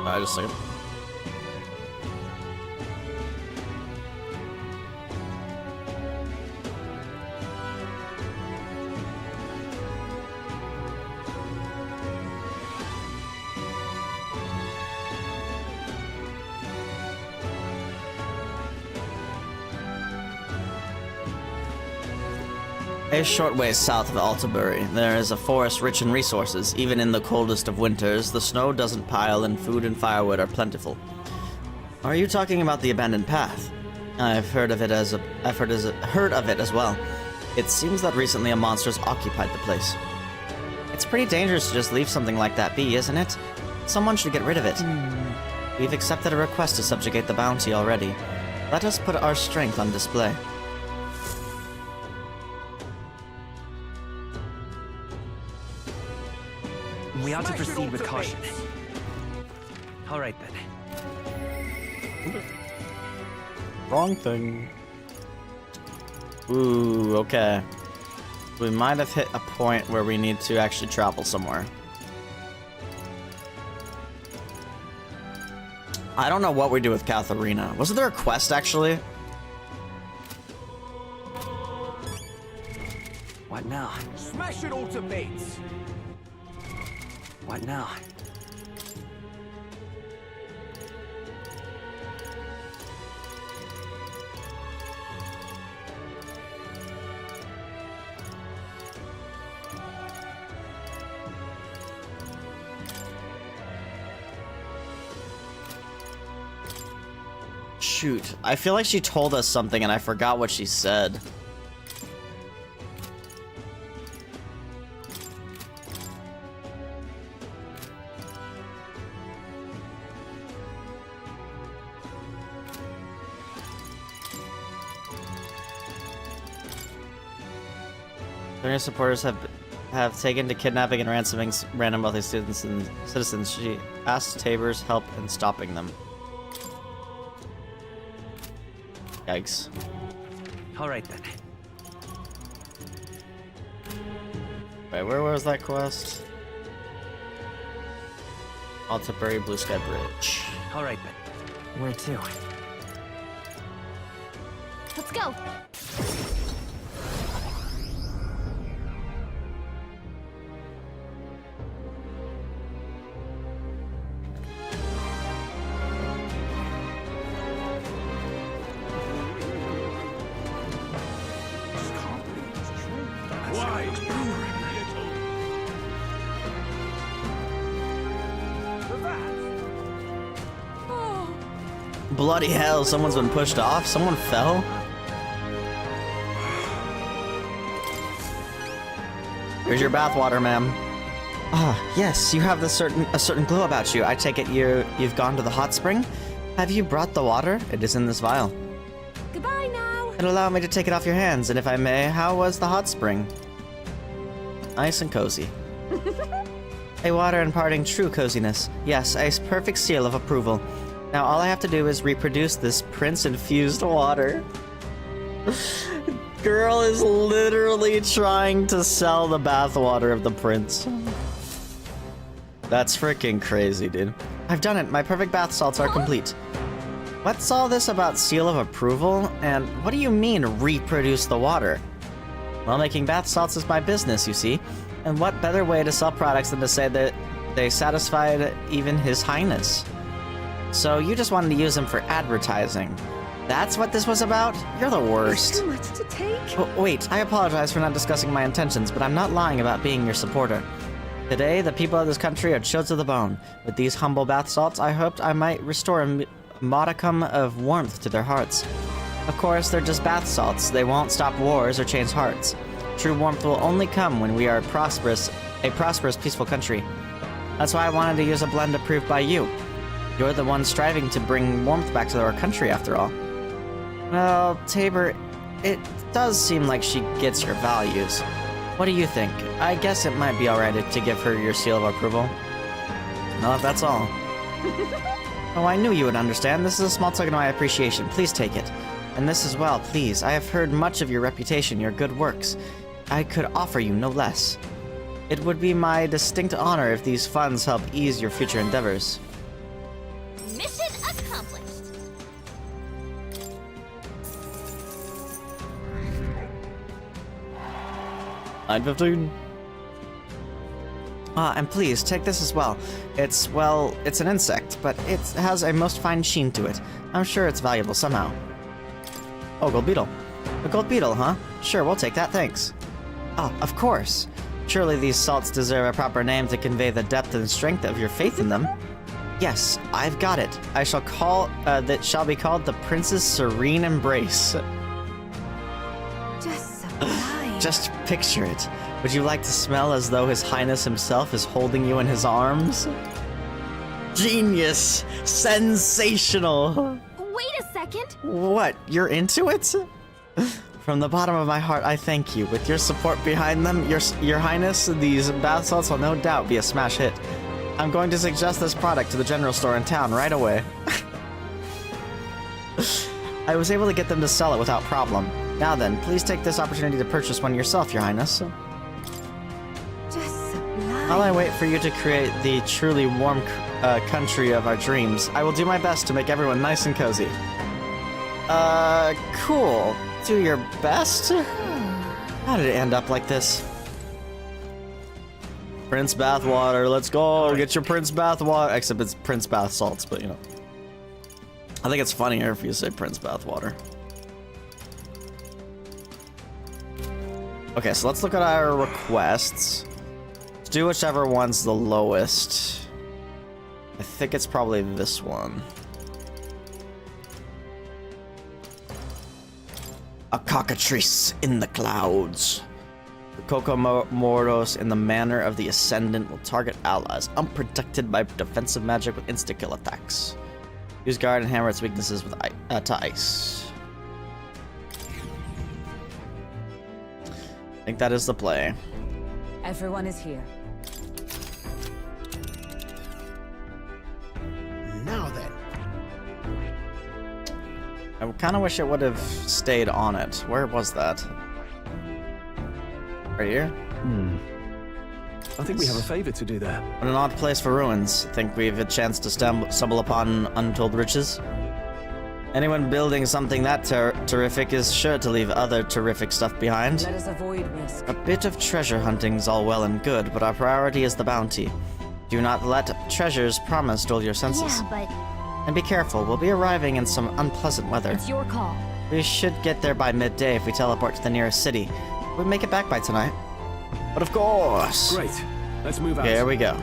Just a second. A short way south of Altabury, there is a forest rich in resources. Even in the coldest of winters, the snow doesn't pile and food and firewood are plentiful. Are you talking about the abandoned path? I've heard of it as well. It seems that recently a monster has occupied the place. It's pretty dangerous to just leave something like that be, isn't it? Someone should get rid of it. We've accepted a request to subjugate the bounty already. Let us put our strength on display. We ought to proceed with caution. All right, then. Wrong thing. Ooh, okay. We might have hit a point where we need to actually travel somewhere. I don't know what we do with Katharina. Wasn't there a quest, actually? What now? Smash it all to bits! What now? Shoot, I feel like she told us something and I forgot what she said. Their supporters have taken to kidnapping and ransoming random wealthy students and citizens. She asked Tabor's help in stopping them. Yikes. Alright then. Wait, where was that quest? Altabury Blue Sky Bridge. Alright then. Where to? Let's go. Bloody hell, someone's been pushed off? Someone fell? Here's your bathwater, ma'am. Ah, yes, you have a certain glow about you. I take it you've gone to the hot spring? Have you brought the water? It is in this vial. Goodbye now. It'll allow me to take it off your hands, and if I may, how was the hot spring? Nice and cozy. A water imparting true coziness. Yes, a perfect seal of approval. Now all I have to do is reproduce this prince-infused water. Girl is literally trying to sell the bathwater of the prince. That's freaking crazy, dude. I've done it. My perfect bath salts are complete. What's all this about seal of approval? And what do you mean, reproduce the water? Well, making bath salts is my business, you see. And what better way to sell products than to say that they satisfied even His Highness? So you just wanted to use them for advertising. That's what this was about? You're the worst. Too much to take. Oh, wait, I apologize for not discussing my intentions, but I'm not lying about being your supporter. Today, the people of this country are chilled to the bone. With these humble bath salts, I hoped I might restore a modicum of warmth to their hearts. Of course, they're just bath salts. They won't stop wars or change hearts. True warmth will only come when we are a prosperous, peaceful country. That's why I wanted to use a blend approved by you. You're the one striving to bring warmth back to our country, after all. Well, Tabor, it does seem like she gets your values. What do you think? I guess it might be alright to give her your seal of approval. No, if that's all. Oh, I knew you would understand. This is a small token of my appreciation. Please take it. And this as well, please. I have heard much of your reputation, your good works. I could offer you no less. It would be my distinct honor if these funds help ease your future endeavors. Mission accomplished. 9:15. And please, take this as well. It's an insect, but it has a most fine sheen to it. I'm sure it's valuable somehow. Oh, gold beetle. A gold beetle, huh? Sure, we'll take that, thanks. Ah, of course. Surely these salts deserve a proper name to convey the depth and strength of your faith in them. Yes, I've got it. I shall call, that shall be called the Prince's Serene Embrace. Just so nice. Just picture it. Would you like to smell as though His Highness himself is holding you in his arms? Genius! Sensational! Wait a second. What, you're into it? From the bottom of my heart, I thank you. With your support behind them, your Highness, these bath salts will no doubt be a smash hit. I'm going to suggest this product to the general store in town right away. I was able to get them to sell it without problem. Now then, please take this opportunity to purchase one yourself, Your Highness. Just sublime. While I wait for you to create the truly warm country of our dreams, I will do my best to make everyone nice and cozy. Cool. Do your best? How did it end up like this? Prince Bathwater, let's go. Get your Prince Bathwater. Except it's Prince Bath Salts, but you know. I think it's funnier if you say Prince Bathwater. Okay, so let's look at our requests. Let's do whichever one's the lowest. I think it's probably this one. A cockatrice in the clouds. The Kokomoros in the manner of the Ascendant will target allies unprotected by defensive magic with insta-kill attacks. Use guard and hammer its weaknesses with to ice. I think that is the play. Everyone is here. Now then. I kind of wish it would have stayed on it. Where was that? Right here? I think we have a favor to do there. What an odd place for ruins. Think we've a chance to stumble upon untold riches? Anyone building something that terrific is sure to leave other terrific stuff behind. Let us avoid risk. A bit of treasure hunting's all well and good, but our priority is the bounty. Do not let treasures promised dull your senses. Yeah, but... And be careful, we'll be arriving in some unpleasant weather. It's your call. We should get there by midday if we teleport to the nearest city. We'll make it back by tonight. But of course! Great. Let's move out. Here we go.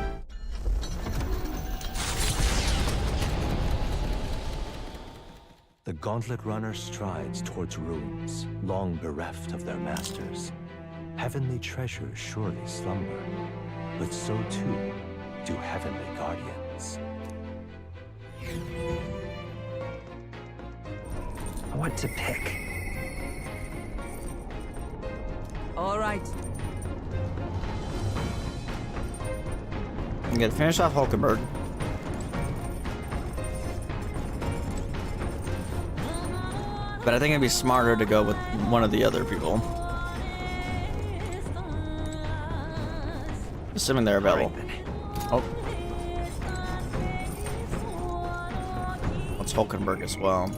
The gauntlet runner strides towards ruins, long bereft of their masters. Heavenly treasures surely slumber, but so too do heavenly guardians. I want to pick. All right. I'm gonna finish off Hulkenberg. But I think it'd be smarter to go with one of the other people. Assuming they're available. Oh. What's Hulkenberg as well?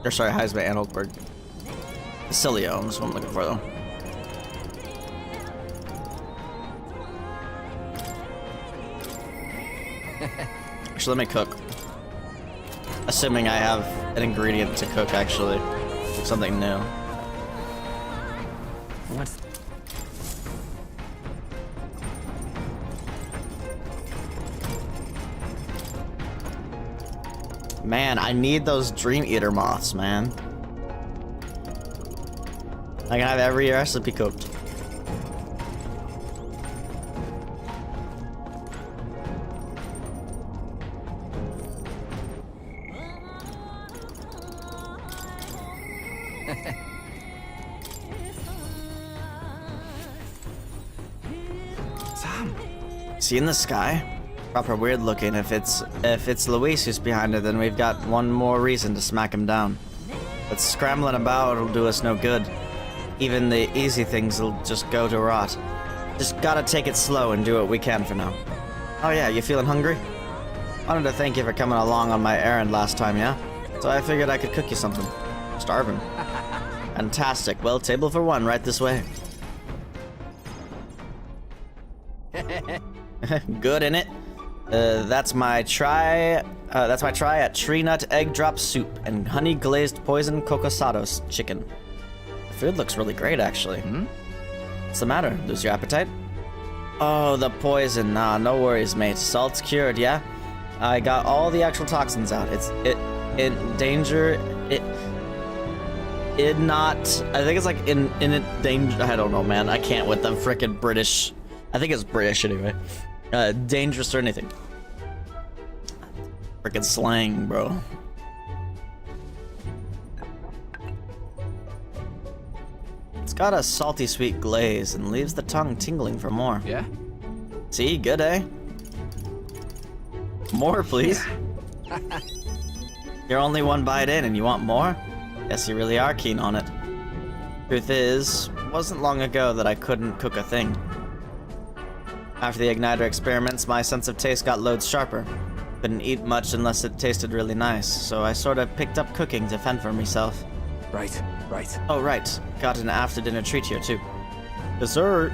Or sorry, Heisman and Hulkenberg. Facilio is what I'm looking for though. Actually, let me cook. Assuming I have an ingredient to cook, actually. Something new. What's... Man, I need those Dream Eater moths, man. I can have every recipe cooked. See in the sky? Proper weird looking. If it's Luis who's behind it, then we've got one more reason to smack him down. But scrambling about will do us no good. Even the easy things will just go to rot. Just gotta take it slow and do what we can for now. Oh yeah, you feeling hungry? Wanted to thank you for coming along on my errand last time, yeah? So I figured I could cook you something. Starving. Fantastic. Well, table for one right this way. Good in it. That's my try at tree nut egg drop soup and honey glazed poison cocosados chicken. The food looks really great, actually. What's the matter? Lose your appetite? Oh, the poison. Nah, no worries, mate. Salt's cured, yeah? I got all the actual toxins out. In danger. I think it's like in danger. I don't know, man. I can't with the frickin' British. I think it's British anyway. Dangerous or anything. Frickin' slang, bro. It's got a salty sweet glaze and leaves the tongue tingling for more. Yeah? See, good, eh? More, please. Yeah. You're only one bite in and you want more? Guess you really are keen on it. Truth is, it wasn't long ago that I couldn't cook a thing. After the igniter experiments, my sense of taste got loads sharper. Couldn't eat much unless it tasted really nice, so I sort of picked up cooking to fend for myself. Right. Oh, right. Got an after-dinner treat here, too. Dessert!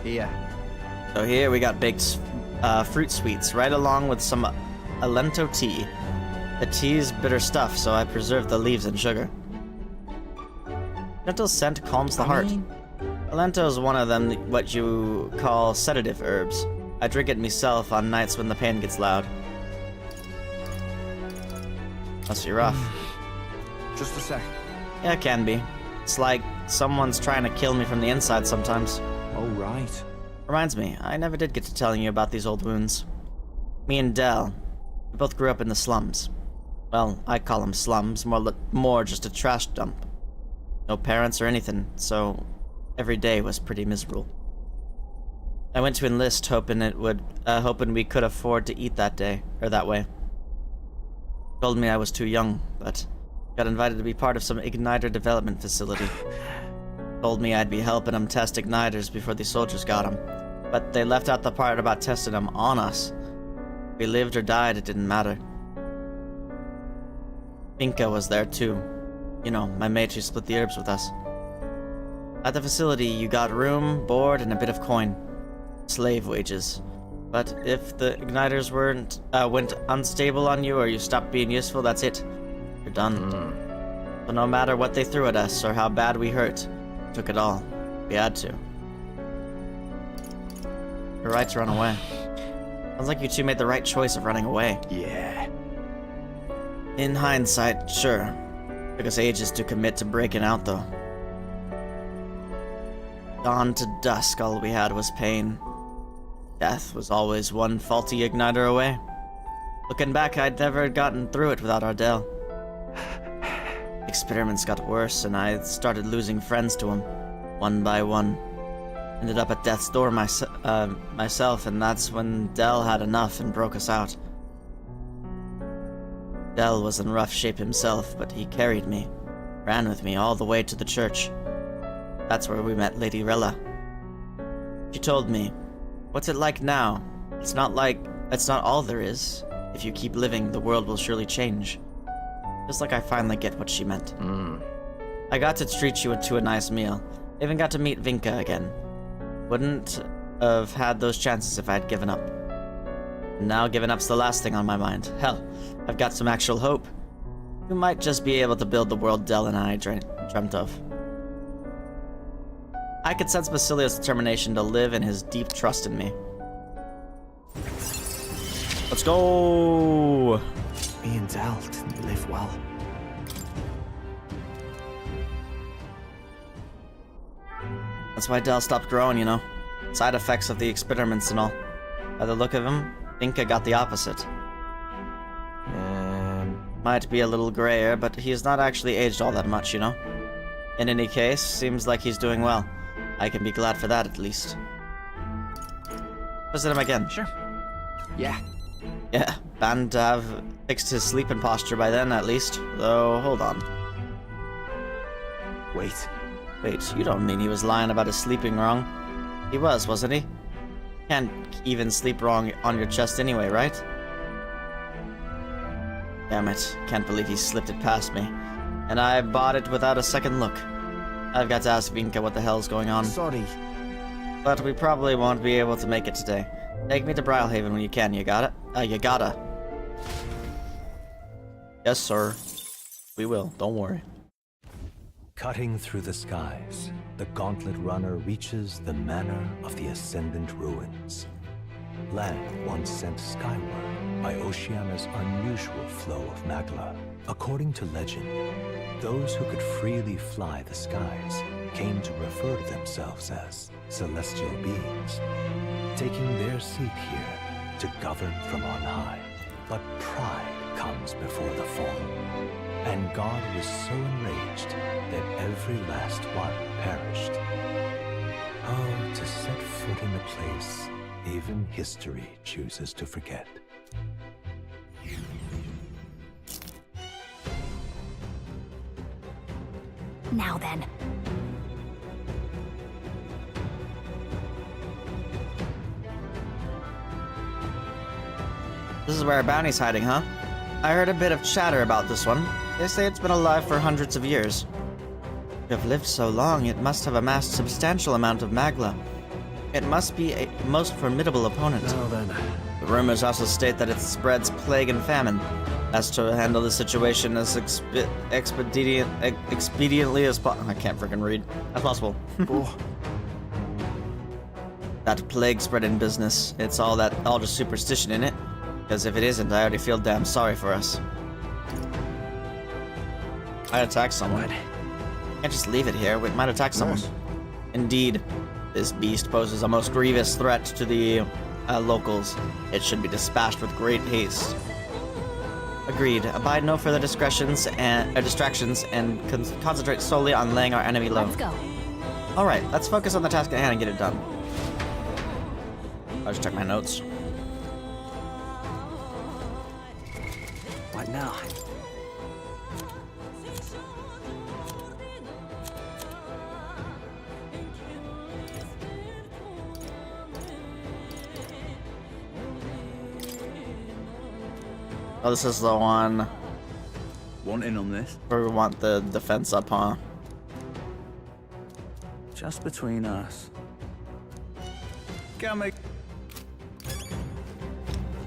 Here. So here we got baked fruit sweets, right along with some Alento tea. The tea's bitter stuff, so I preserved the leaves and sugar. Gentle scent calms the heart. Alento is one of them, what you call sedative herbs. I drink it myself on nights when the pain gets loud. Must be rough. Just a sec. Yeah, it can be. It's like someone's trying to kill me from the inside sometimes. Oh, right. Reminds me, I never did get to telling you about these old wounds. Me and Del, we both grew up in the slums. Well, I call them slums, more just a trash dump. No parents or anything, so every day was pretty miserable. I went to enlist hoping we could afford to eat that day, or that way. Told me I was too young, but got invited to be part of some igniter development facility. Told me I'd be helping them test igniters before the soldiers got them, but they left out the part about testing them on us. If we lived or died, it didn't matter. Finka was there too. You know, my mate who split the herbs with us. At the facility, you got room, board, and a bit of coin. Slave wages. But if the igniters went unstable on you or you stopped being useful, that's it. You're done. So no matter what they threw at us or how bad we hurt, we took it all. We had to. You're right to run away. Sounds like you two made the right choice of running away. Yeah. In hindsight, sure. Took us ages to commit to breaking out, though. Dawn to dusk, all we had was pain. Death was always one faulty igniter away. Looking back, I'd never gotten through it without Ardell. Experiments got worse, and I started losing friends to him, one by one. Ended up at death's door myself, and that's when Dell had enough and broke us out. Dell was in rough shape himself, but he carried me, ran with me all the way to the church. That's where we met Lady Rella. She told me, "What's it like now? It's not all there is. If you keep living, the world will surely change." Just like I finally get what she meant. I got to treat you to a nice meal. Even got to meet Vinka again. Wouldn't have had those chances if I'd given up. Now giving up's the last thing on my mind. Hell, I've got some actual hope. You might just be able to build the world Del and I dreamt of. I could sense Basilia's determination to live and his deep trust in me. Let's go! Me and Del didn't live well. That's why Del stopped growing, you know. Side effects of the experiments and all. By the look of him, Inca got the opposite. Might be a little grayer, but he's not actually aged all that much, you know. In any case, seems like he's doing well. I can be glad for that, at least. Visit him again. Sure. Yeah. Yeah, bound to have fixed his sleeping posture by then, at least. Though, hold on. Wait, you don't mean he was lying about his sleeping wrong? He was, wasn't he? Can't even sleep wrong on your chest anyway, right? Damn it, can't believe he slipped it past me. And I bought it without a second look. I've got to ask Vinka what the hell's going on. Sorry. But we probably won't be able to make it today. Take me to Brylehaven when you can, you got it? You gotta. Yes, sir. We will, don't worry. Cutting through the skies, the gauntlet runner reaches the manor of the Ascendant Ruins. Land once sent skyward by Oceania's unusual flow of magma. According to legend, those who could freely fly the skies came to refer to themselves as celestial beings, taking their seat here to govern from on high. But pride comes before the fall, and God was so enraged that every last one perished. Oh, to set foot in a place even history chooses to forget. Now then. This is where our bounty's hiding, huh? I heard a bit of chatter about this one. They say it's been alive for hundreds of years. To have lived so long, it must have amassed a substantial amount of magla. It must be a most formidable opponent. Now then. The rumors also state that it spreads plague and famine. As to handle the situation as expediently as possible. I can't freaking read. As possible. That plague spread in business. It's all just superstition in it. Because if it isn't, I already feel damn sorry for us. I'd attack someone. Can't just leave it here. We might attack someone. Indeed, this beast poses a most grievous threat to the locals. It should be dispatched with great haste. Agreed. Abide no further distractions and concentrate solely on laying our enemy low. Let's go. All right, let's focus on the task at hand and get it done. I'll just check my notes. What now? Oh, this is the one. Want in on this? Where we want the defense up, huh? Just between us. Can't make.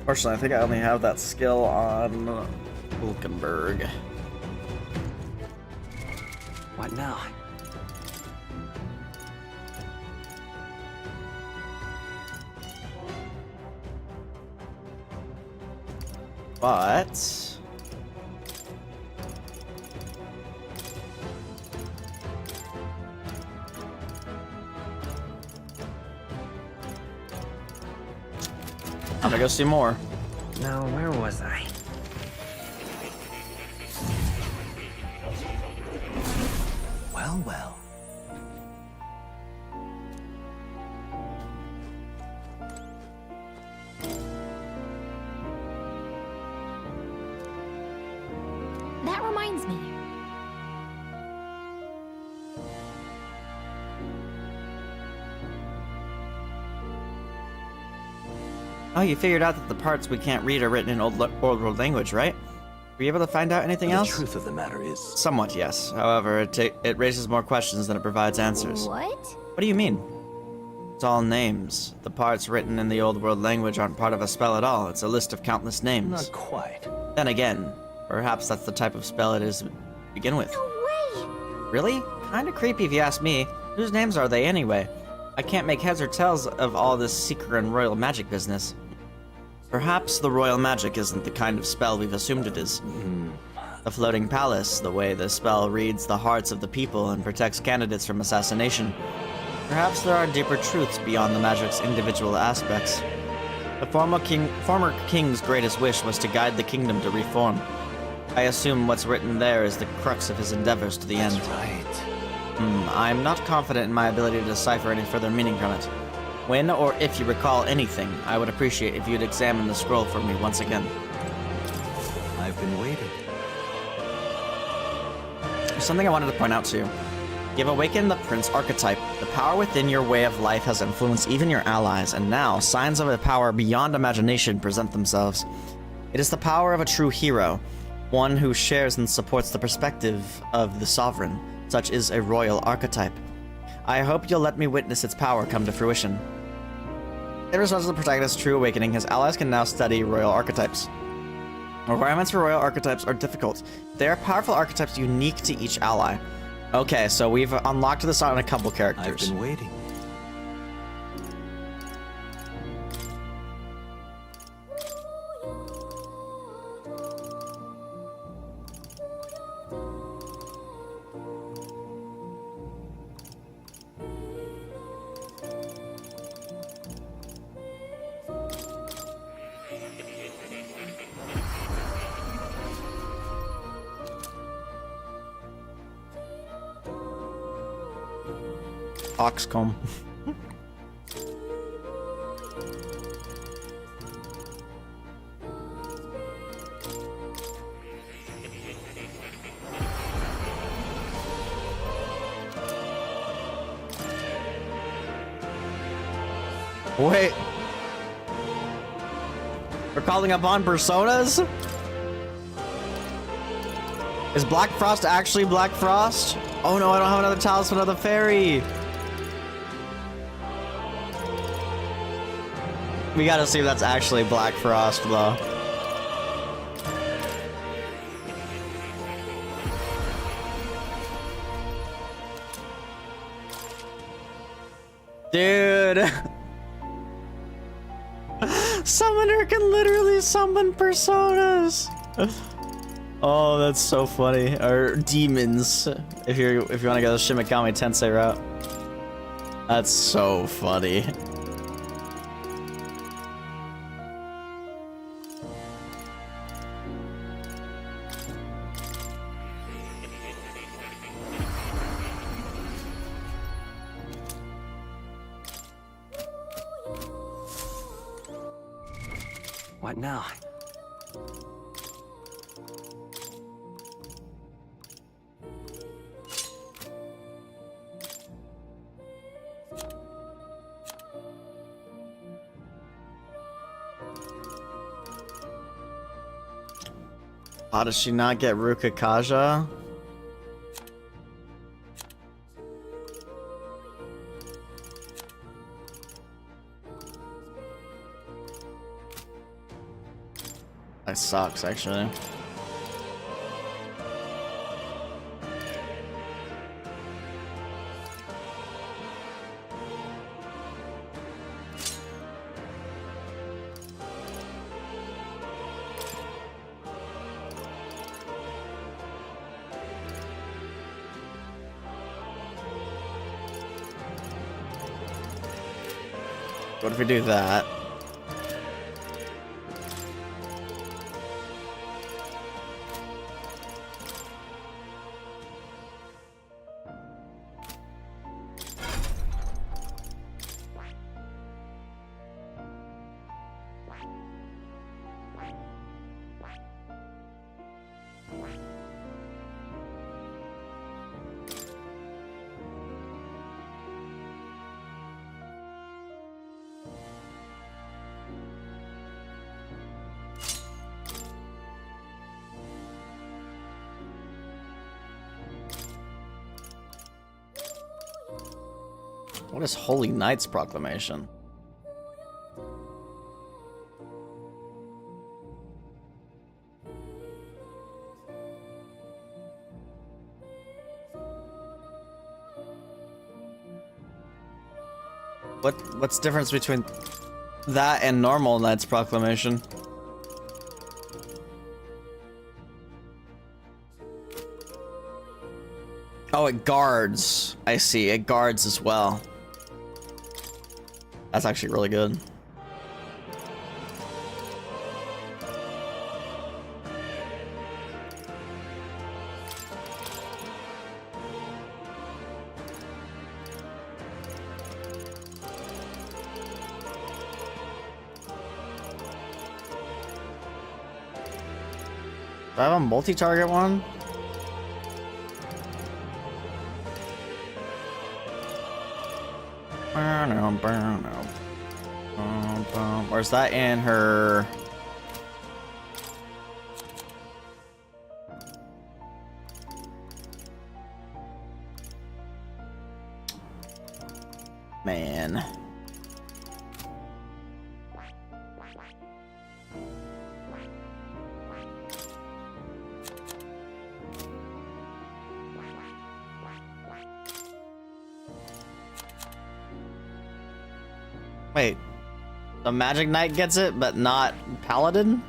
Fortunately, I think I only have that skill on Hulkenberg. What now? But I'm gonna go see more. Now, where was I? Well, well. That reminds me. Oh, you figured out that the parts we can't read are written in old world language, right? Were you able to find out anything else? The truth of the matter is... Somewhat, yes. However, it raises more questions than it provides answers. What? What do you mean? It's all names. The parts written in the old world language aren't part of a spell at all. It's a list of countless names. Not quite. Then again, perhaps that's the type of spell it is to begin with. No way! Really? Kinda creepy if you ask me. Whose names are they anyway? I can't make heads or tails of all this secret and royal magic business. Perhaps the royal magic isn't the kind of spell we've assumed it is. The floating palace, the way the spell reads the hearts of the people and protects candidates from assassination. Perhaps there are deeper truths beyond the magic's individual aspects. The former king's greatest wish was to guide the kingdom to reform. I assume what's written there is the crux of his endeavors to the end. Right. I'm not confident in my ability to decipher any further meaning from it. When or if you recall anything, I would appreciate if you'd examine the scroll for me once again. I've been waiting. There's something I wanted to point out to you. You've awakened the Prince archetype. The power within your way of life has influenced even your allies, and now signs of a power beyond imagination present themselves. It is the power of a true hero, one who shares and supports the perspective of the sovereign. Such is a royal archetype. I hope you'll let me witness its power come to fruition. In response to the protagonist's true awakening, his allies can now study royal archetypes. Requirements for royal archetypes are difficult. They are powerful archetypes unique to each ally. Okay, so we've unlocked this on a couple characters. I've been waiting. Oxcomb. Wait. We're calling upon personas? Is Black Frost actually Black Frost? Oh no, I don't have another talisman of the fairy. We gotta see if that's actually Black Frost though. Dude. Summoner can literally summon personas. Oh, that's so funny. Or demons, if you want to go the Shimikami Tensei route. That's so funny. What now? How does she not get Rukakaja? That sucks, actually. What if we do that? What is Holy Knight's proclamation? What's the difference between that and normal Knight's proclamation? Oh, it guards. I see. It guards as well. That's actually really good. Do I have a multi-target one? Or is that in her? Man. Wait, the Magic Knight gets it, but not Paladin?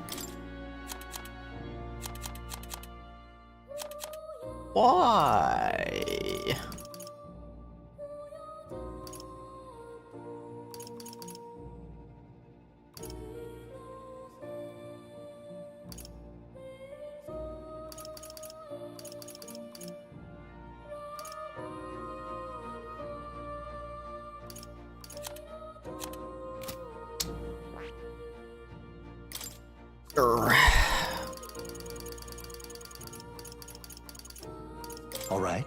Why? All right.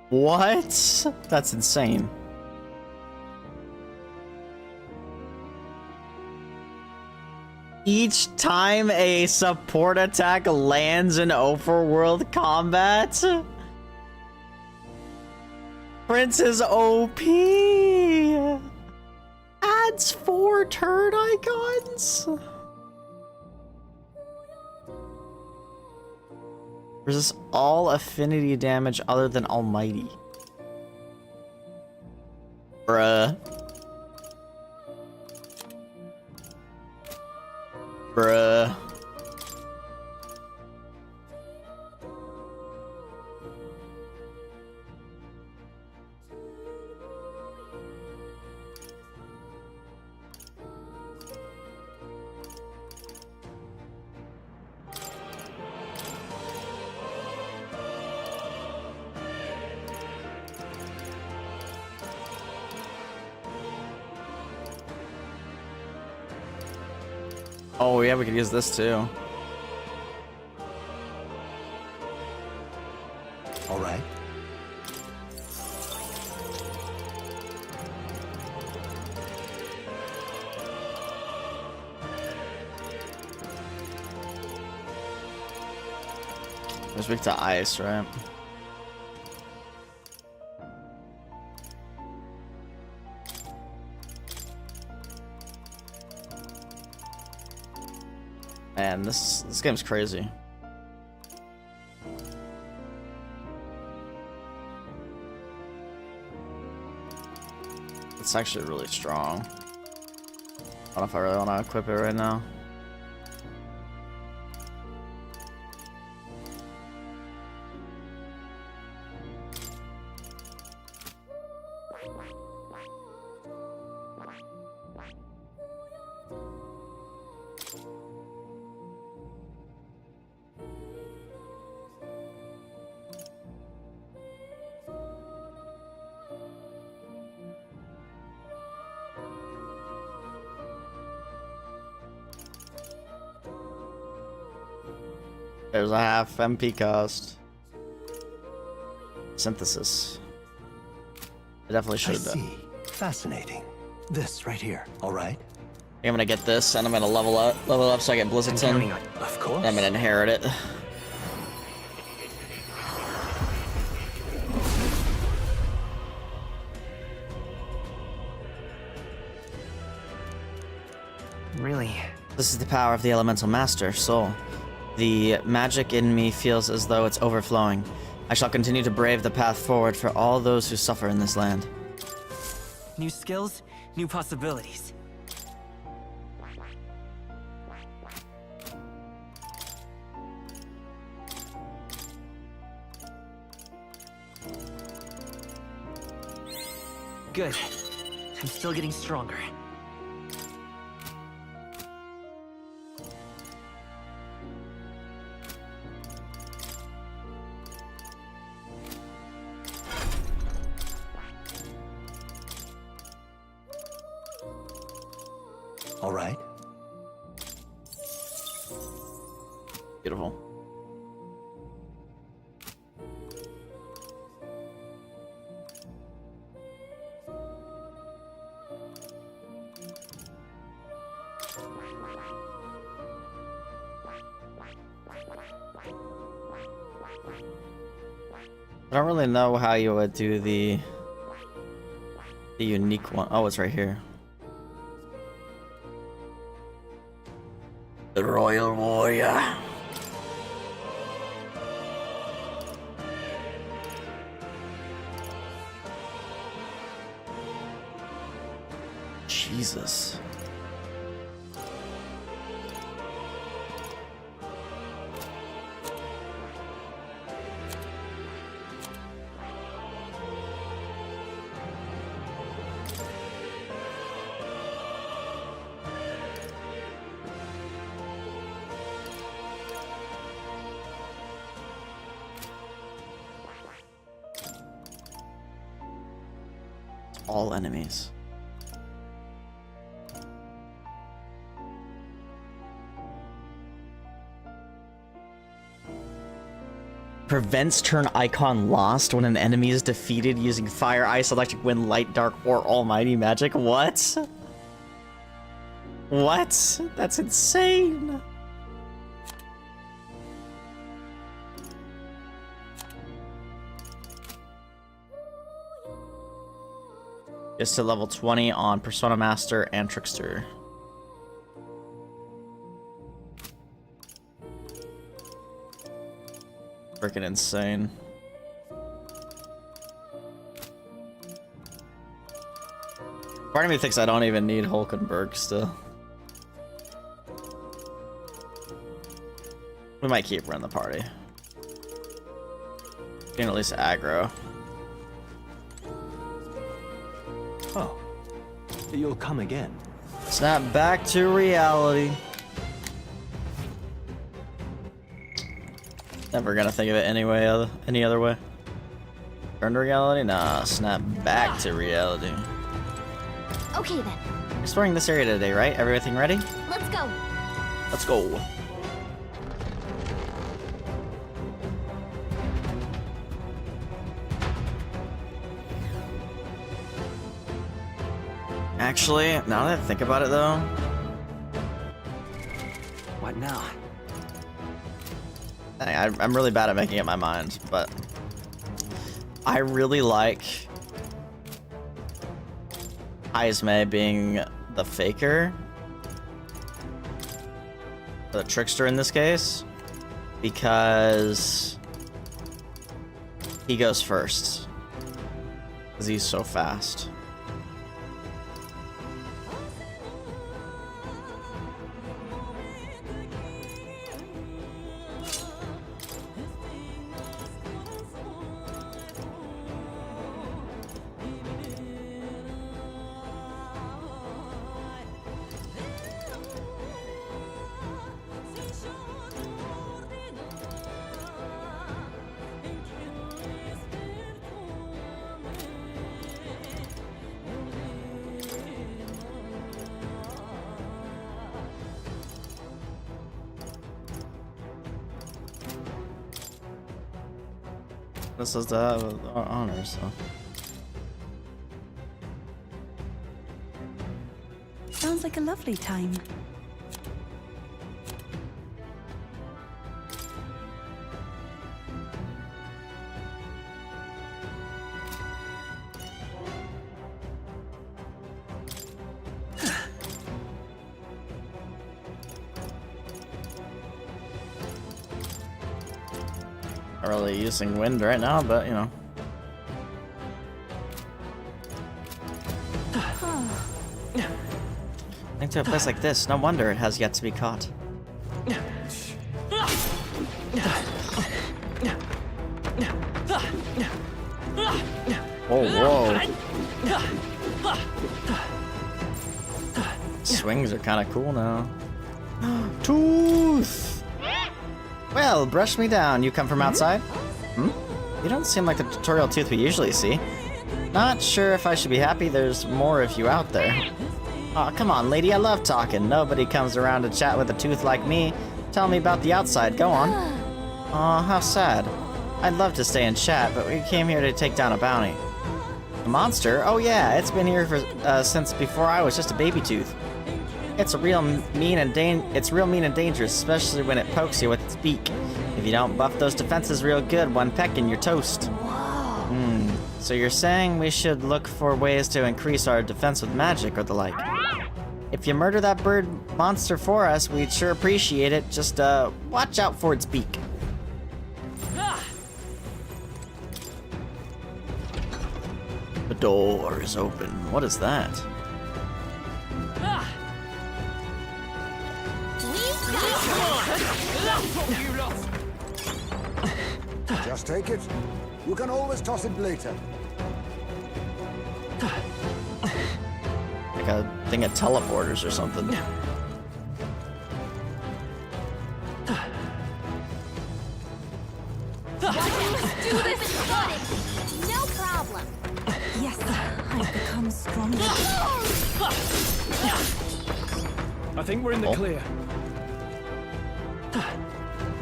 What? That's insane. Each time a support attack lands in overworld combat, Prince is OP. Adds 4 turn icons. Resists all affinity damage other than Almighty. Bruh. Bruh. Oh yeah, we could use this too. All right. It's weak to ice, right? Man, this game's crazy. It's actually really strong. I don't know if I really want to equip it right now. There's a half MP cost. Synthesis. I definitely should have done. See. Fascinating. This right here. All right. I'm gonna get this, and I'm gonna level up so I get Blizzardton. Of course. I'm gonna inherit it. Really? This is the power of the Elemental Master, Soul. The magic in me feels as though it's overflowing. I shall continue to brave the path forward for all those who suffer in this land. New skills, new possibilities. Good. I'm still getting stronger. All right. Beautiful. I don't really know how you would do the unique one. Oh, it's right here. The Royal Warrior. Jesus. All enemies. Prevents turn icon lost when an enemy is defeated using fire, ice, electric, wind, light, dark, or almighty magic. What? What? That's insane. Just to level 20 on Persona Master and Trickster. Freaking insane. Part of me thinks I don't even need Hulkenberg still. We might keep her in the party. We can at least aggro. Oh, you'll come again. Snap back to reality. Never gonna think of it any other way. Turn to reality? Nah, snap back to reality. Okay then. Exploring this area today, right? Everything ready? Let's go. Let's go. Actually, now that I think about it though. What now? I'm really bad at making up my mind, but I really like Izme being the faker, or the trickster in this case, because he goes first, because he's so fast. This is the honor, so. Sounds like a lovely time. Not really using wind right now, but you know. Think to a place like this, no wonder it has yet to be caught. Whoa, whoa. Swings are kind of cool now. Tooth! Well, brush me down. You come from outside? Hmm? You don't seem like the tutorial tooth we usually see. Not sure if I should be happy there's more of you out there. Aw, come on, lady, I love talking. Nobody comes around to chat with a tooth like me. Tell me about the outside, go on. Aw, how sad. I'd love to stay and chat, but we came here to take down a bounty. A monster? Oh yeah, it's been here for since before I was just a baby tooth. It's real mean and dangerous, especially when it pokes you with its beak. If you don't buff those defenses real good, one peck and you're toast. So you're saying we should look for ways to increase our defense with magic or the like. If you murder that bird monster for us, we'd sure appreciate it. Just watch out for its beak. The door is open. What is that? Just take it. You can always toss it later. Like a thing of teleporters or something. Do this and got it. No problem. Yes, I've become stronger. I think we're in the clear.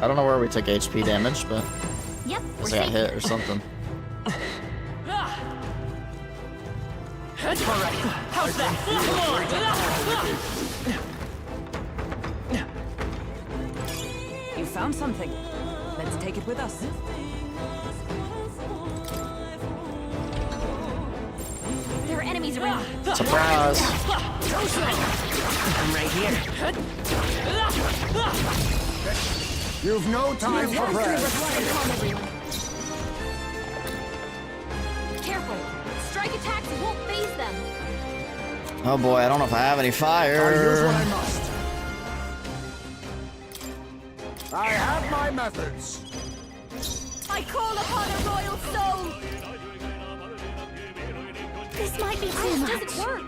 I don't know where we took HP damage, but... Yep. guess I got hit or something. Alright, how's that? You found something. Let's take it with us. There are enemies around. Surprise! I'm right here. You've no time for prayer. Careful. Strike attacks won't phase them. Oh boy, I don't know if I have any I'll use fire. what I must. I have my methods. I call upon a royal soul! This might be too This much. doesn't work.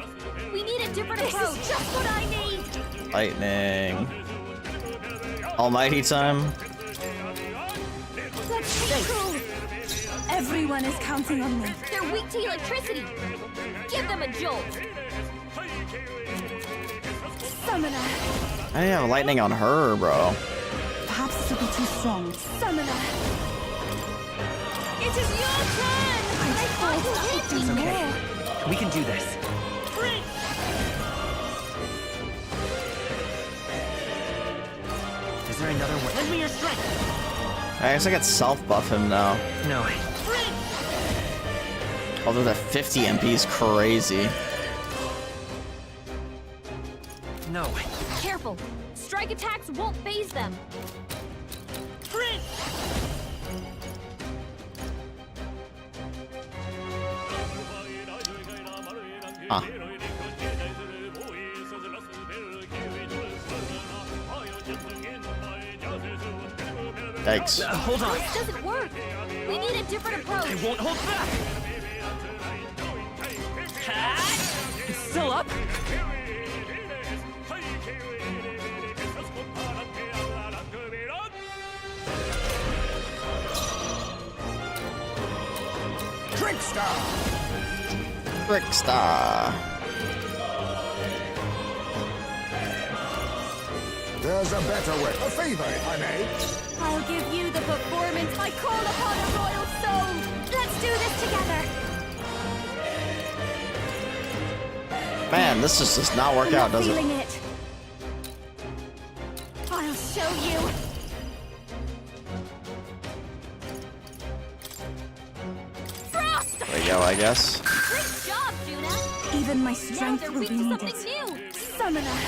We need a different This approach. is just what I need! Lightning. Almighty time. Let's be cool! Everyone is counting on me. They're weak to electricity. Give them a jolt. Summoner! I didn't have lightning on her, bro. Perhaps this will be too strong. Summoner! It is your turn! I thought you hit me It's okay. more. We can do this. Is there another way? Lend me your strength! I guess I could self-buff him now. No. Although that 50 MP is crazy. No. Careful. Strike attacks won't phase them. Ah. Yikes. Hold on. This doesn't work. We need a different approach. I won't hold back. It's still up. Trickstar! Trickstar. There's a better way. A favor, if I may. I'll give you the performance. I call upon a royal soul. Let's do this together. Man, this just does not work out, does it? Feeling it. I'll show you. Frost! There we go, I guess. Great job, Juna. Even my Now strength they're will weak be to needed. something new. Summoner.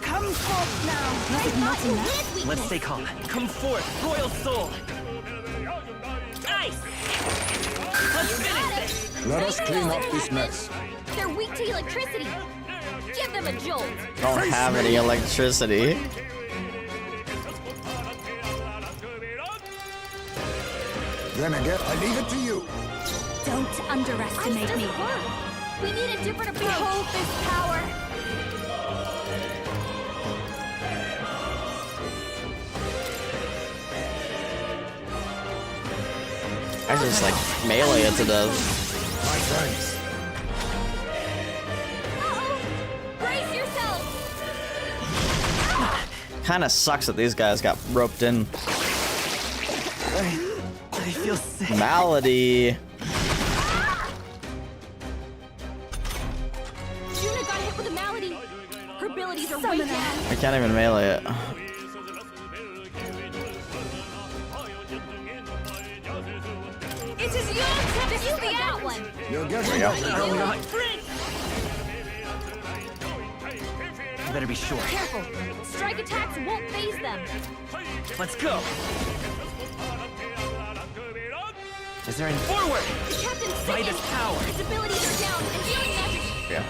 Come forth now. I thought you hid weakness. Let's stay calm. Come forth, Royal Soul. Nice. Let's finish this. Let us clean up this mess. They're weak to electricity. Give them a jolt. Don't have any electricity. Then again, I leave it to you. Don't underestimate me. Doesn't work. We need a different approach. Behold this power. I just like melee it to death. My thanks. Brace yourself. Kinda sucks that these guys got roped in. I feel sick. Malady. Juna got hit with a malady. Her abilities are way down. I can't even melee it. It is your turn. This is the that one. You'll get There we go. Oh, no. You better be sure. Careful. Strike attacks won't phase them. Let's go. Is there any forward? The captain's Fight sickened. his power. His abilities are down and healing magic. Yeah.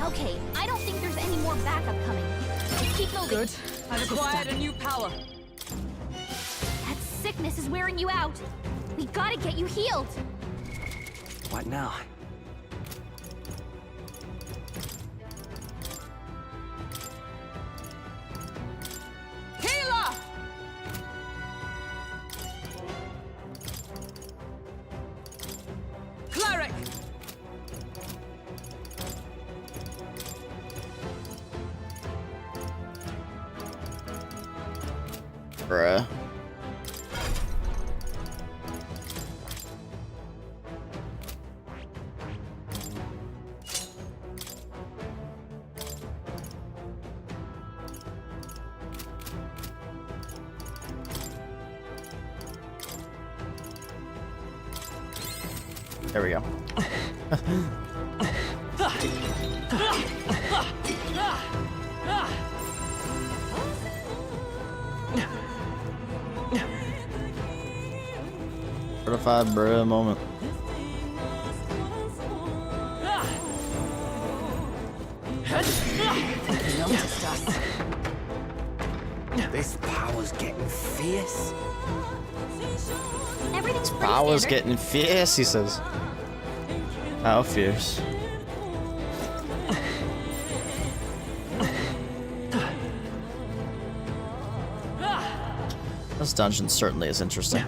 Okay, I don't think there's any more backup coming. Just keep moving. Good. I've acquired a new power. That sickness is wearing you out. We gotta get you healed. What now? Healer! Cleric! Bruh. There we go. Certified bruh moment. This power's getting fierce. Everything's pretty Power's standard. getting fierce, he says. How fierce. This dungeon certainly is interesting.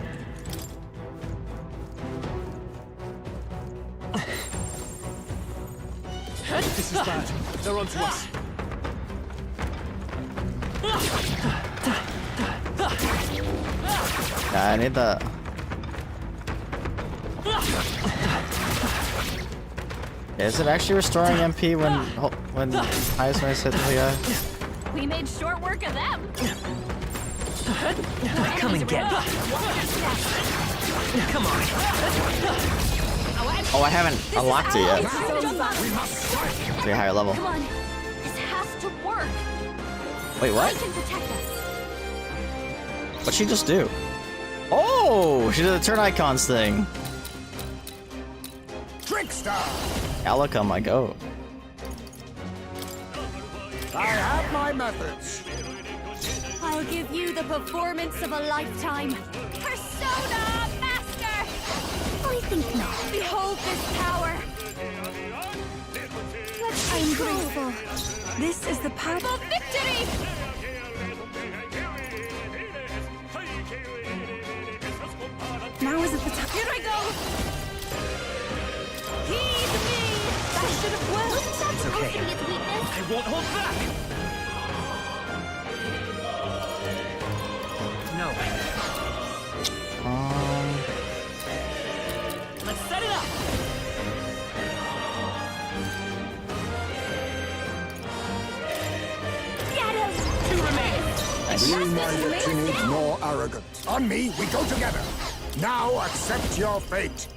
This is bad. They're onto us. Yeah, I need that. Is it actually restoring MP when Heisman is hitting the guy? We made short work of them. Come and get me. Come on. Oh, I haven't unlocked it yet. Be a higher level. Come on. This has to work. Wait, I what? can protect us. What'd she just do? Oh, she did the turn icons thing. Trickster! Yeah, look on my goat. I have my methods. I'll give you the performance of a lifetime. Persona Master! I think not. Behold this power. I'm grateful. This is the power of victory! Now isn't the time. Here I go! Heed me! That should have worked! It's okay. I won't hold back! No. Let's set it up! Get him! Two remain! Be neither timid nor arrogant. On me, we go together. Now accept your fate.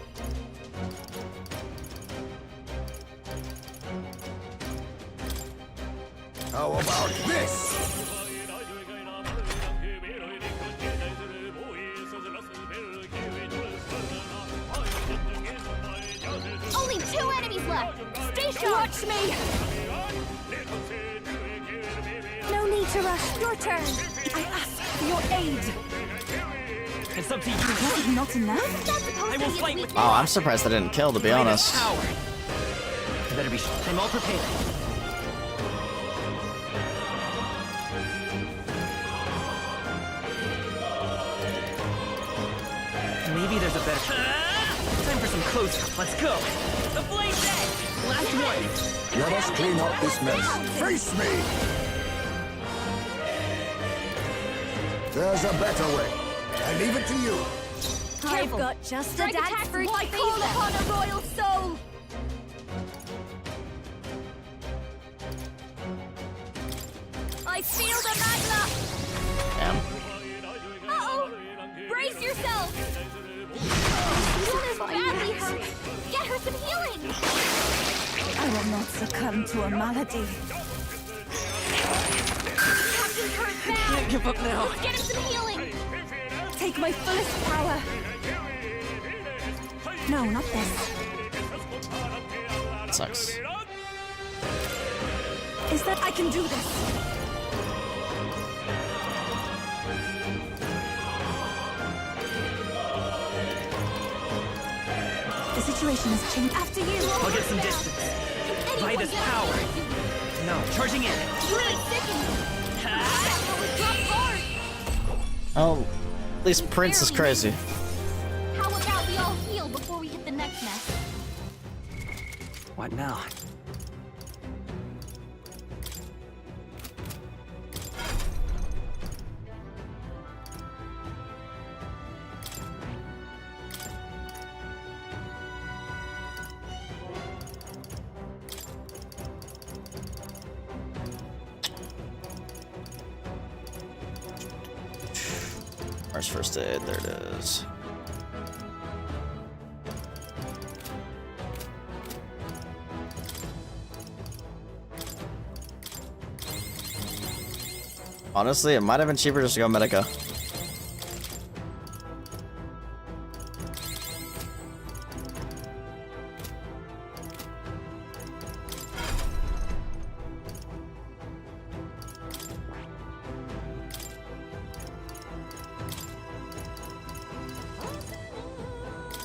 How about this? Only 2 enemies left. Stay sharp. Watch me! No need to rush. Your turn! I ask for your aid! It's up to you. Is it not enough? I will fight with Oh, I'm surprised I didn't kill, to be honest. power. I better be. I'm all prepared. Maybe there's a better. Time for some close-up. Let's go. The blaze edge. Last one. Let us clean up this mess. Face me! There's a better way. I leave it to you. I've got just Strike a dance attack for for I each call phase upon a royal soul! I feel the magma! Damn. Uh-oh! Brace yourself! Luna's badly hurt. Get her some healing. I will not succumb to a malady. Captain's hurt bad. Can't give up now. Get him some healing. Take my fullest power. No, not this. Sucks. Is that I can do this? The situation has changed. After you. I'll get some distance. By this power. No, charging in. Really sickening. Drop hard. Oh, at least Prince is crazy. How about we all heal before we hit the next mess? What now? Where's first aid? There it is. Honestly, it might have been cheaper just to go Medica.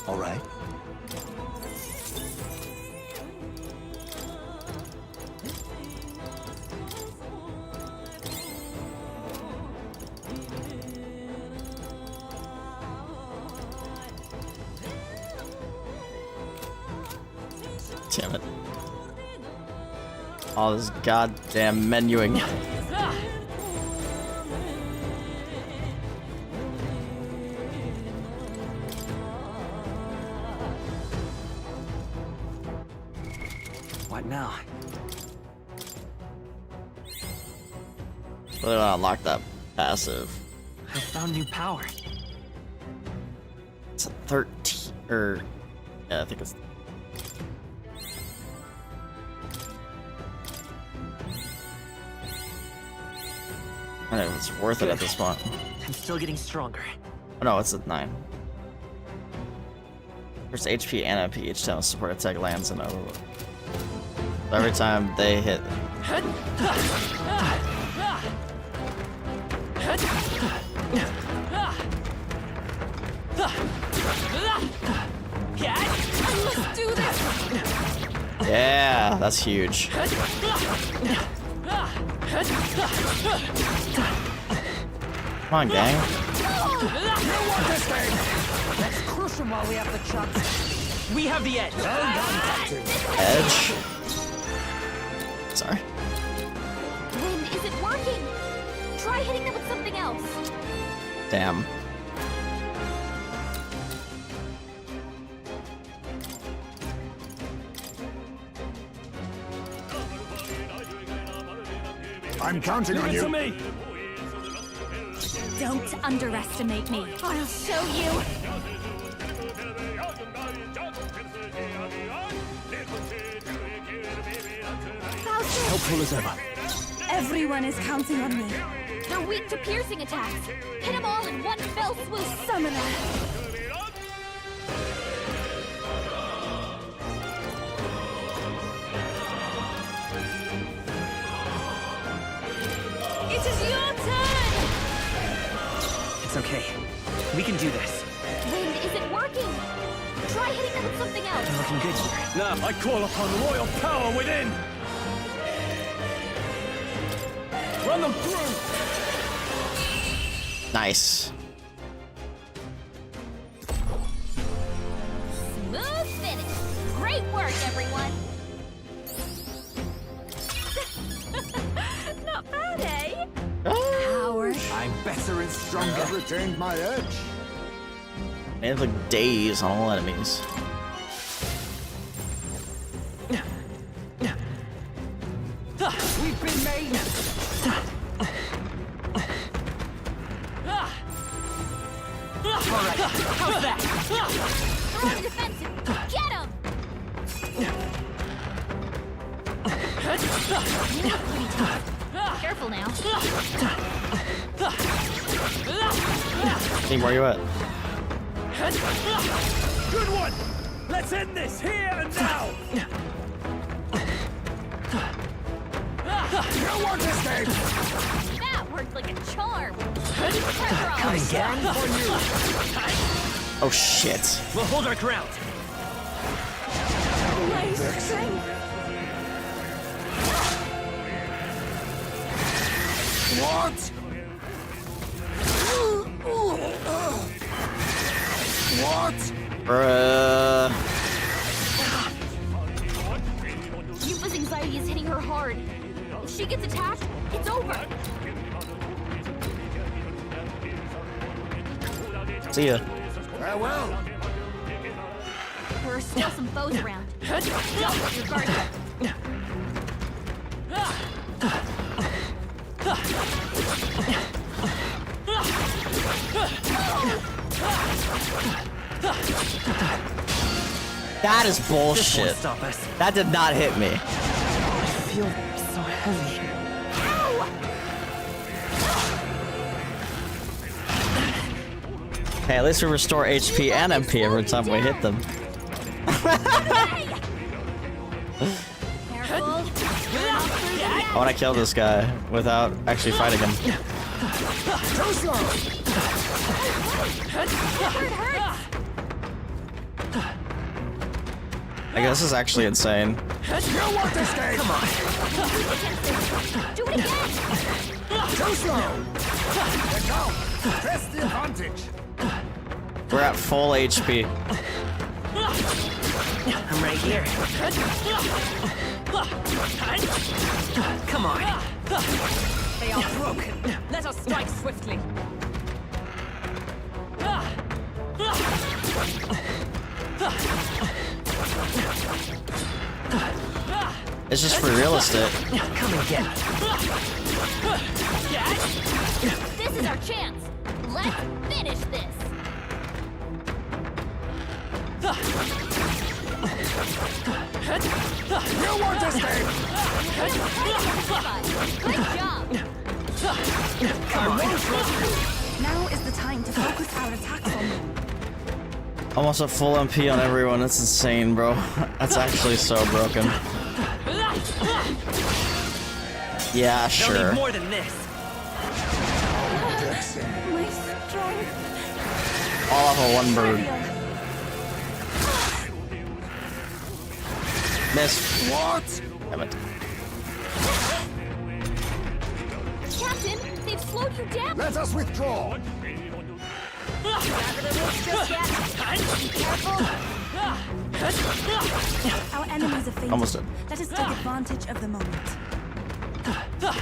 All right. Damn it. All this goddamn menuing. What now? Really want to unlock that passive. I found new power. It's a 13, or yeah, I think it's. I don't know if it's worth it at this point. I'm still getting stronger. Oh no, it's at 9. There's HP and MP each time a support attack lands and over. Every time they hit. Let's do this. Yeah, that's huge. Come on, gang. Let's crush him while we have the chance. We have the edge. Edge? Sorry. Wind isn't working. Try hitting them with something else. Damn. I'm counting on you. Me. Don't underestimate me. I'll show you. Helpful as ever. Everyone is counting on me. They're weak to piercing attacks. Hit them all in one fell swoop. Summoner. It is your turn! It's okay. We can do this. Wind isn't working. Try hitting them with something else. You're looking good here. Now, I call upon royal power within! Run them through! Nice. Smooth finish. Great work, everyone. Not bad, eh? Power. I'm better and stronger. I've retained my edge. They have like days on all enemies. We've been made. All right, how's that? They're on the defensive. Get them! You look pretty tough. Careful now. Team, where you at? Good one! Let's end this here and now! You won't escape! That worked like a charm. Come and get it. Oh shit. We'll hold our ground. What? What? Bruh. Yupa's anxiety is hitting her hard. If she gets attacked, it's over. See ya. Farewell. There are still some foes around. Don't let your guard down. That is bullshit. Stop us. That did not hit me. I feel so heavy. Hey, at least we restore HP and MP every time we hit them. I want to kill this guy without actually fighting him. I guess this is actually insane. You want this game? Come on. Do it again. Too slow. Let go. Press the advantage. We're at full HP. I'm right here. Come on. They are broken. Let us strike swiftly. It's just for real estate. Come and get it. This is our chance. Let's finish this. You want this game? Good job. Come on. Now is the time to focus our attacks on them. Almost a full MP on everyone. That's insane, bro. That's actually so broken. Yeah, They'll sure. need more than this. My strength. All off of one bird. Miss. What? Damn it. Captain, they've slowed you down. Let us withdraw. Our enemies are fainting. Almost did. Let us take advantage of the moment. I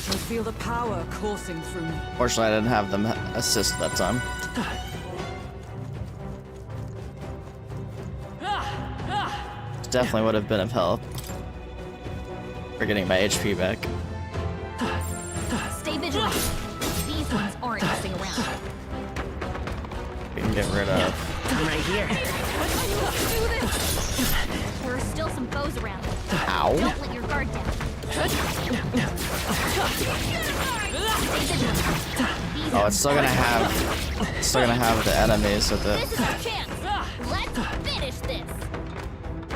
can feel the power coursing through me. Fortunately, I didn't have them assist that time. Definitely would have been of help for getting my HP back. Stay vigilant. These ones aren't messing around. We can get rid of. I'm right here. There are still some foes around. Ow. Don't let your guard down. Stay vigilant. Oh, it's still gonna have. It's still gonna have the enemies with This is it. our chance. Let's finish this.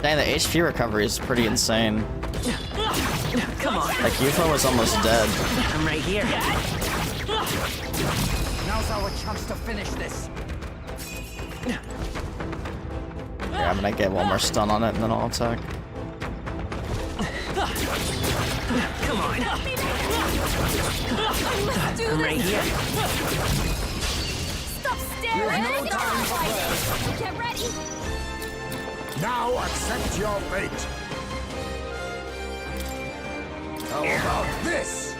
Dang, the HP recovery is pretty insane. Come on. Like UFO was almost dead. I'm right here. Now's our chance to finish this. Yeah, I'm gonna get one more stun on it and then I'll attack. Come on. I'm right here. Stop staring. You have no time for Get ready. Now accept your fate. How about this?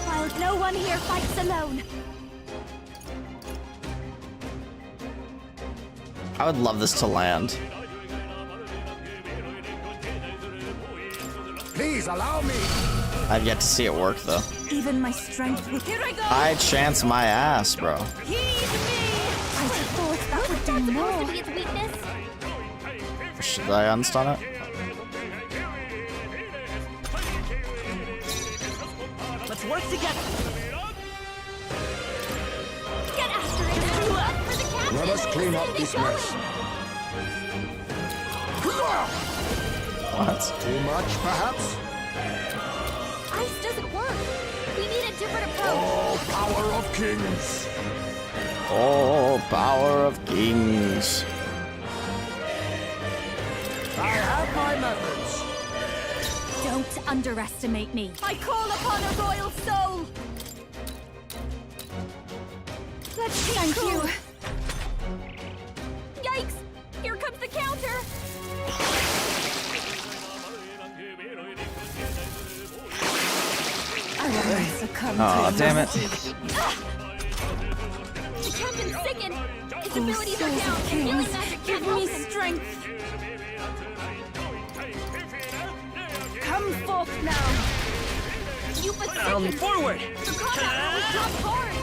While no one here fights alone. I would love this to land. Please allow me. I've yet to see it work though. Even my strength will... Here I go! I chance my ass, bro. I thought that would do more. To be its weakness. Should I unstun it? Let's work together. Get after it. For the captain. Let us clean up this mess. What? Too much, perhaps? Ice doesn't work. We need a different approach. Oh, power of kings! Oh, power of kings. I have my methods. Don't underestimate me. I call upon a royal soul. Let's Thank you. Yikes! Here comes the counter. I will succumb Oh, to damn it. The captain's sickened. His abilities are Souls down. of And healing kings, magic give can't me help him. strength. Come forth now. You Forward. The combat was dropped hard.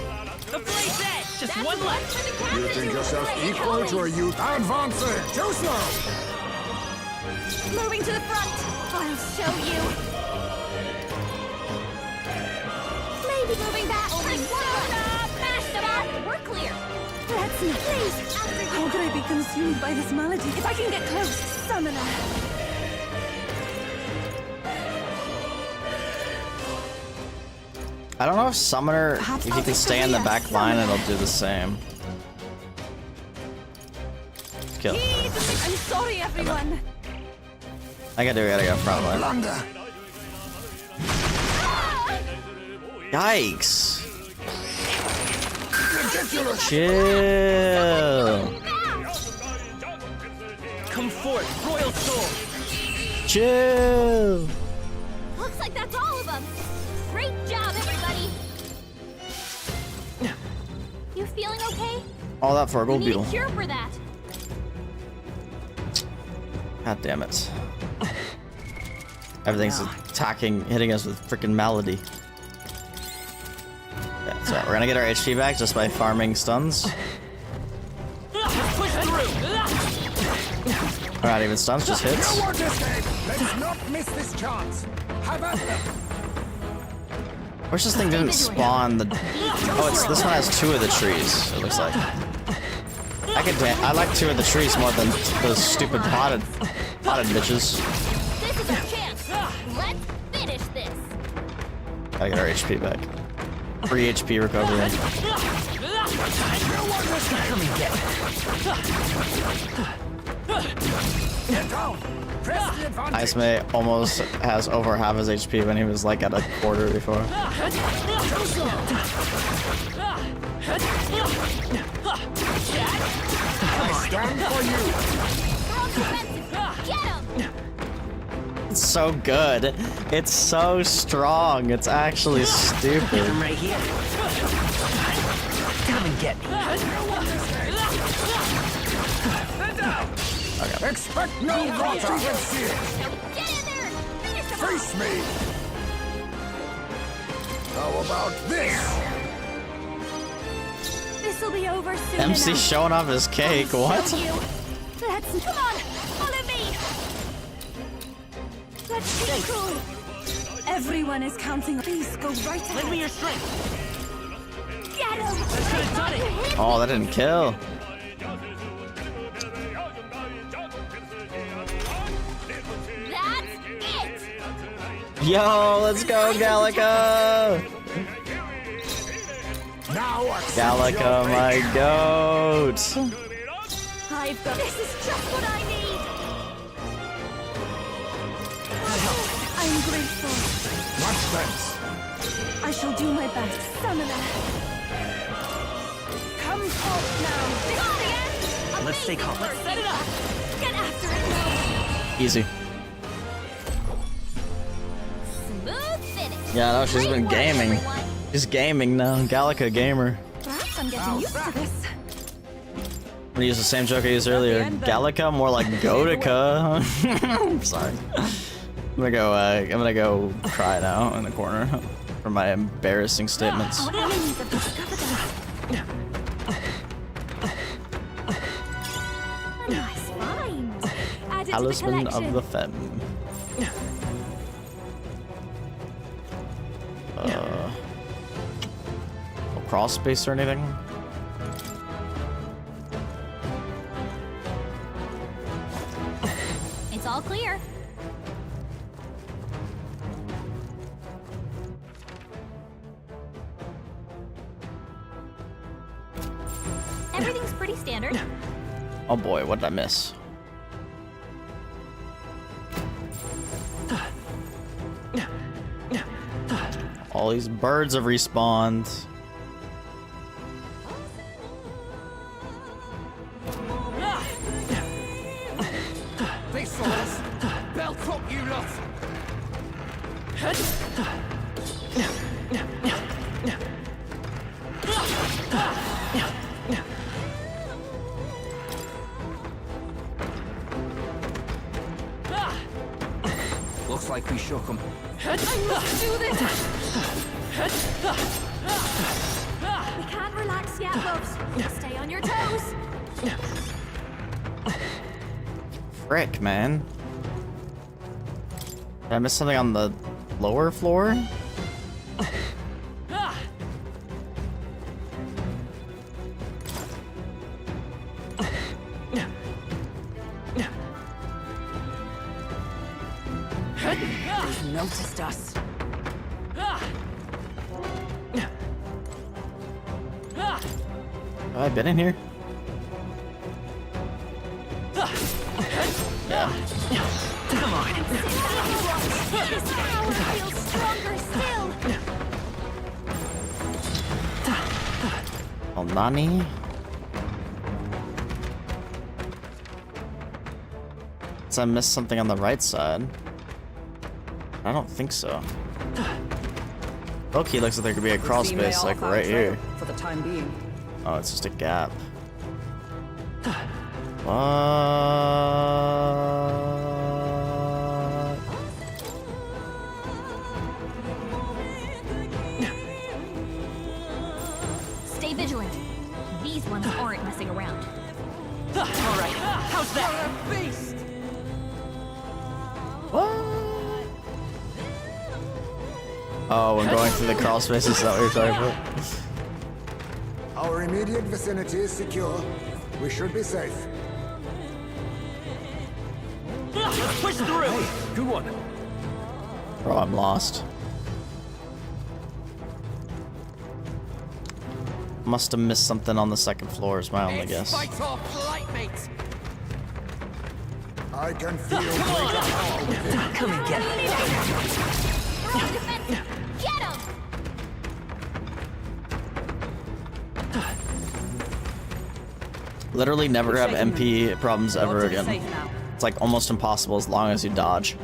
The blade's edge! Just one left! You think yourself equal to a youth? Advancing! Too slow! Moving to the front! I'll show you! Maybe moving back! Mash them up! We're clear! Let's see, please! How could I be consumed by this malady? If I can get close, summoner! I don't know if Summoner, if you can stay in the back line, it'll do the same. Kill. I'm sorry, everyone! I gotta go front line. Yikes! Chill! Come forth, Royal Soul! Chill! Looks like that's all of them. Great job, everybody. You feeling okay? All that for a gold We need beetle. a cure for that. God damn it. Everything's attacking, hitting us with freaking malady. Yeah, so we're gonna get our HP back just by farming stuns. Push through! Or not even stuns, just hits. You want this game? Let's not miss this chance. Have at them. Wish this thing didn't spawn the... Oh, it's this one has 2 of the trees, it looks like. I like 2 of the trees more than those stupid potted bitches. This is our chance. Let's finish this. Gotta get our HP back. Free HP recovery. Come and get Ice May almost has over half his HP when he was like at a quarter before. I stand for you. Get him! It's so good. It's so strong. It's actually stupid. I'm right here. Come and get me. Okay. Expect no quarter. Get in there! Finish him Face me. How about this? This'll be over soon MC enough. showing off his cake. What? Show you. Let's... Come on! Follow me! Let's keep cool! Everyone is counting. Please go right ahead. Lend me your strength. Get him! That could have done it. Oh, that didn't kill. That's it! Yo, let's go, Gallica! Now Gallica, my goat! I've got... This is just what I need! I'm grateful. Much thanks. I shall do my best. Summoner. Come forth now. Let's stay calm. Let's set it up. Get after it now. Easy. Smooth finish. Yeah, no, she's been gaming. She's gaming now. Gallica gamer. Perhaps I'm getting used to this. I'm gonna use the same joke I used earlier. Gallica, more like Gotica. I'm sorry. I'm gonna go cry now in the corner for my embarrassing statements. Our enemies have discovered us. A nice find. Add it to the Talisman of collection. the Fen. No cross space or anything? It's all clear. Everything's pretty standard. Oh boy, what did I miss? All these birds have respawned. This was belt up, you lot. Looks like we shook him. I must do this. We can't Relax, yeah, loves. Stay on your toes. Frick, man. Did I miss something on the lower floor? They've noticed us. Have I been in here? Yeah. Come on. This power feels stronger still. Oh, Nani? So I missed something on the right side. I don't think so. Okay, looks like there could be a crawl space like right here. For the time being. Oh, it's just a gap. What? Stay vigilant. These ones aren't messing around. All right, how's that? Beast! Oh, I'm going through the crawl spaces. Is that what you're talking about? Our immediate vicinity is secure. We should be safe. Push through. Hey, good one. Bro, I'm lost. Must have missed something on the second floor is my only guess. Fight off, flight mates. I can feel greater power within. Come and get it. Get him! Literally never have MP problems ever again. It's like almost impossible as long as you dodge.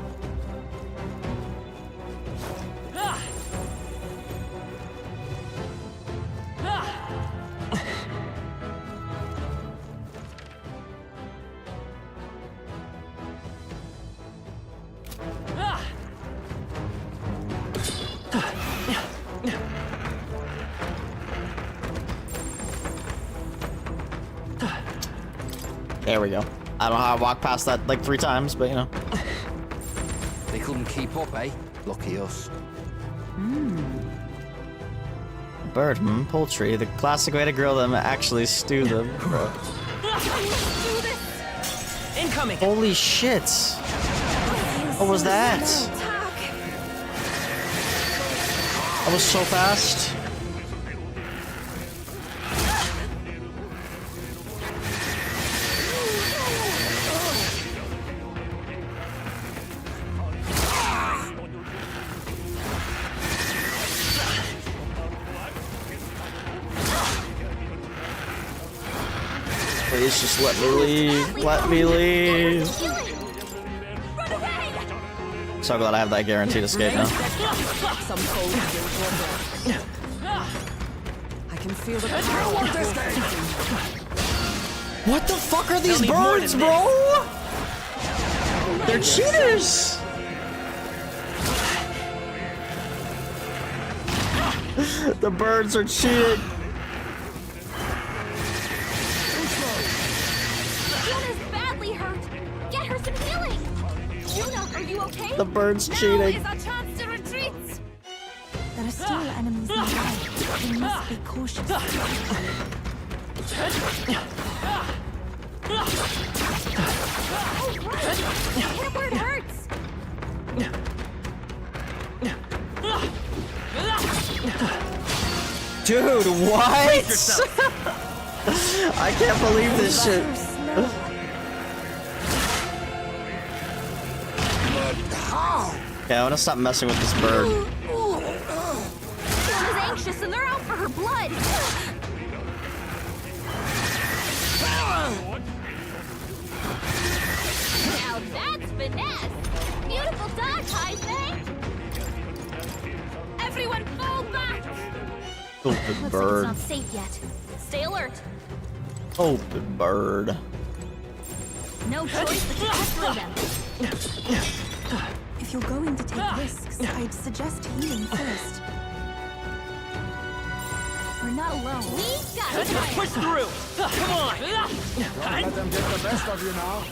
There we go. I don't know how I walked past that like 3 times, but you know. They couldn't keep up, eh? Lucky us. Bird, poultry. The classic way to grill them, actually stew them. Bro. Incoming. Holy shit. What was that? That was so fast. Please just let me leave. Let me leave. So glad I have that guaranteed escape now. I can feel the What the fuck are these birds, bro? They're cheaters. The birds are cheating. The bird's cheating. Is our chance to retreat? There are still enemies nearby. We must be cautious. Hit where it hurts. Dude, what? I can't believe this shit. Yeah, I want to stop messing with this bird. Fiona's anxious and they're out for her blood. Now that's finesse. Beautiful dog ties, eh? Everyone fall back. Stupid Looks bird. like it's not safe yet. Stay alert. Stupid bird. No choice but to cut through them. If you're going to take risks, I'd suggest healing first. We're not alone. We got Let's push through! Come on! Don't let them get the best of you now.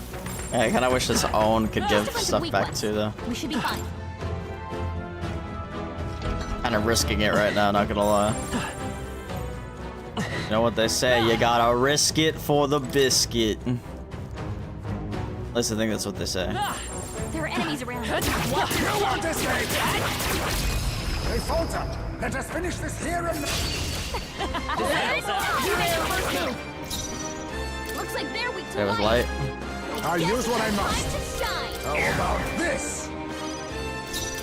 Yeah, I kind of wish his own could give Just a bunch of stuff weak back ones. too, though. We should be fine. Kind of risking it right now, not gonna lie. You know what they say, you gotta risk it for the biscuit. At least I think that's what they say. There are enemies around. What do you want this way? Hey, Falter, let us finish this here and Looks like they're weak to There was light. I'll use what I must. to shine. How about this?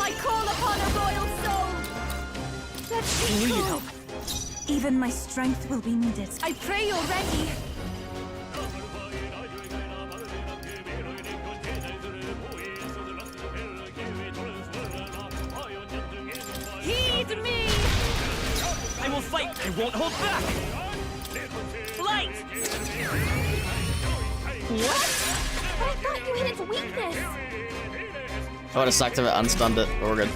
I call upon a royal soul. That she knew you'd could. help. Even my strength will be needed. I pray you're ready. Heed me! I will fight! I won't hold back! Light! What? But I thought you hit its weakness. I would have sucked if it unstunned it, but we're good.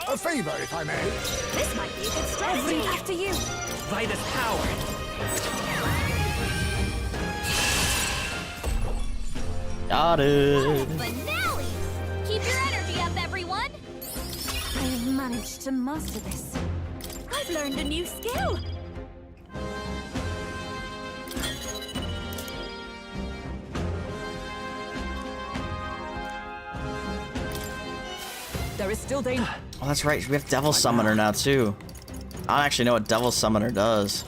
A favor, if I may. This might be a good strategy. After you. Vitus power! Got it. Finale! Keep your energy up, everyone! I have managed to master this. I've learned a new skill. There is still danger. Oh, that's right. We have Devil Summoner now, too. I don't actually know what Devil Summoner does.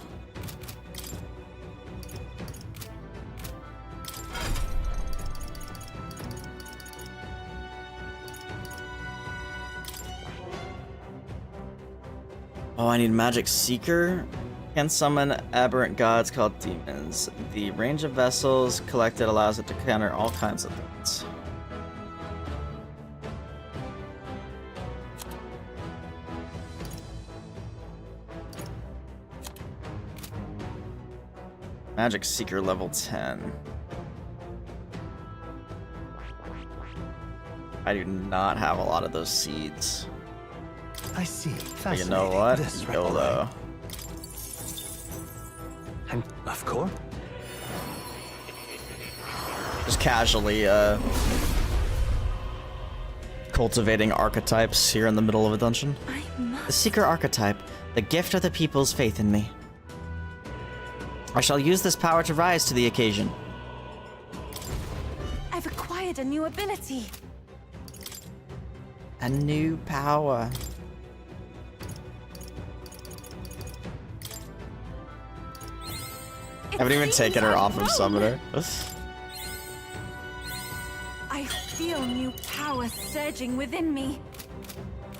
Oh, I need Magic Seeker. Can summon aberrant gods called demons. The range of vessels collected allows it to counter all kinds of threats. Magic Seeker level 10. I do not have a lot of those seeds. I see. But you know what? YOLO. And of course. Just casually, cultivating archetypes here in the middle of a dungeon. The Seeker archetype, the gift of the people's faith in me. I shall use this power to rise to the occasion. I've acquired a new ability. A new power. I haven't even taken her off of Summoner. I feel new power surging within me.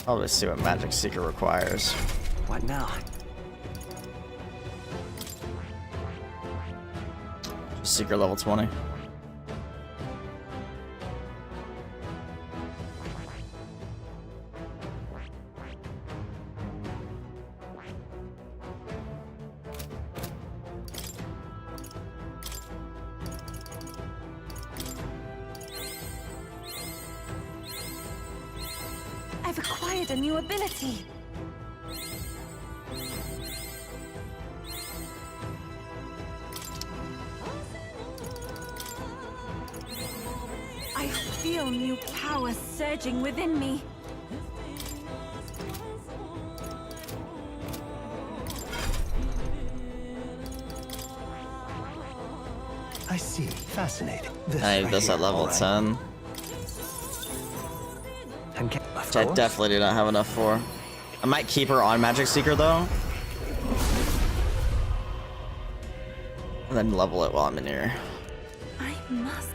I'll just see what Magic Seeker requires. What now? Seeker level 20. I've acquired a new ability. I feel new power surging within me. I see. Fascinating. This I need right this here. at level All right. 10. Which I definitely do not have enough for. I might keep her on Magic Seeker though. And then level it while I'm in here. I must.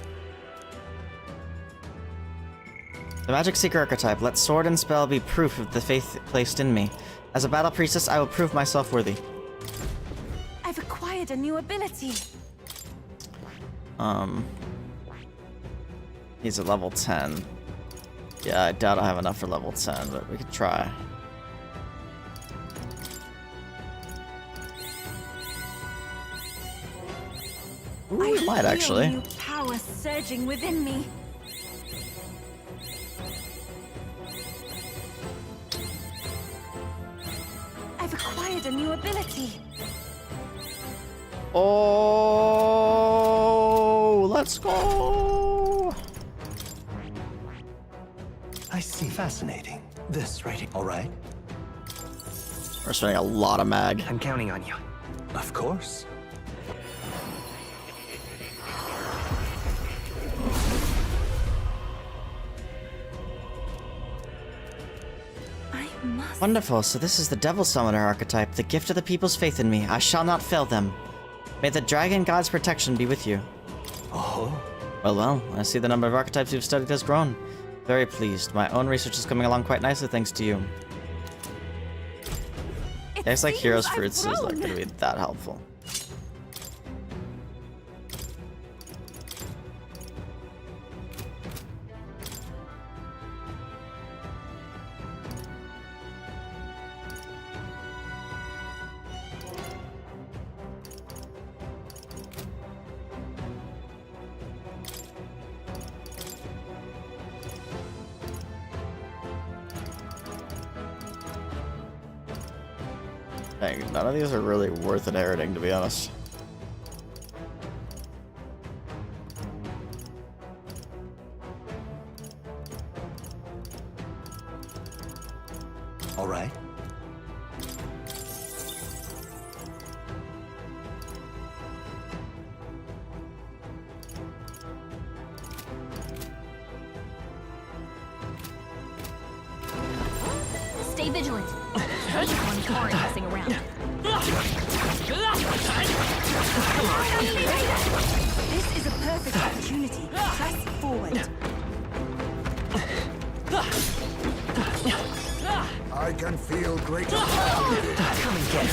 The Magic Seeker archetype, let sword and spell be proof of the faith placed in me. As a battle priestess, I will prove myself worthy. I've acquired a new ability. He's at level 10. Yeah, I doubt I have enough for level 10, but we could try. Ooh, we might actually. New power surging within me. I've acquired acquired a new ability. Oh, let's go. I see. Fascinating. This right here. All right. We're spending a lot of mag. I'm counting on you. Of course. Wonderful, so this is the Devil Summoner archetype, the gift of the people's faith in me. I shall not fail them. May the Dragon God's protection be with you. Oh. Well, I see the number of archetypes you've studied has grown. Very pleased. My own research is coming along quite nicely thanks to you. It's like Heroes Fruits is not going to be that helpful. Dang, none of these are really worth inheriting, to be honest. All right. Stay vigilant. One card messing around. This is a perfect opportunity. Press forward. I can feel great. Come and get it.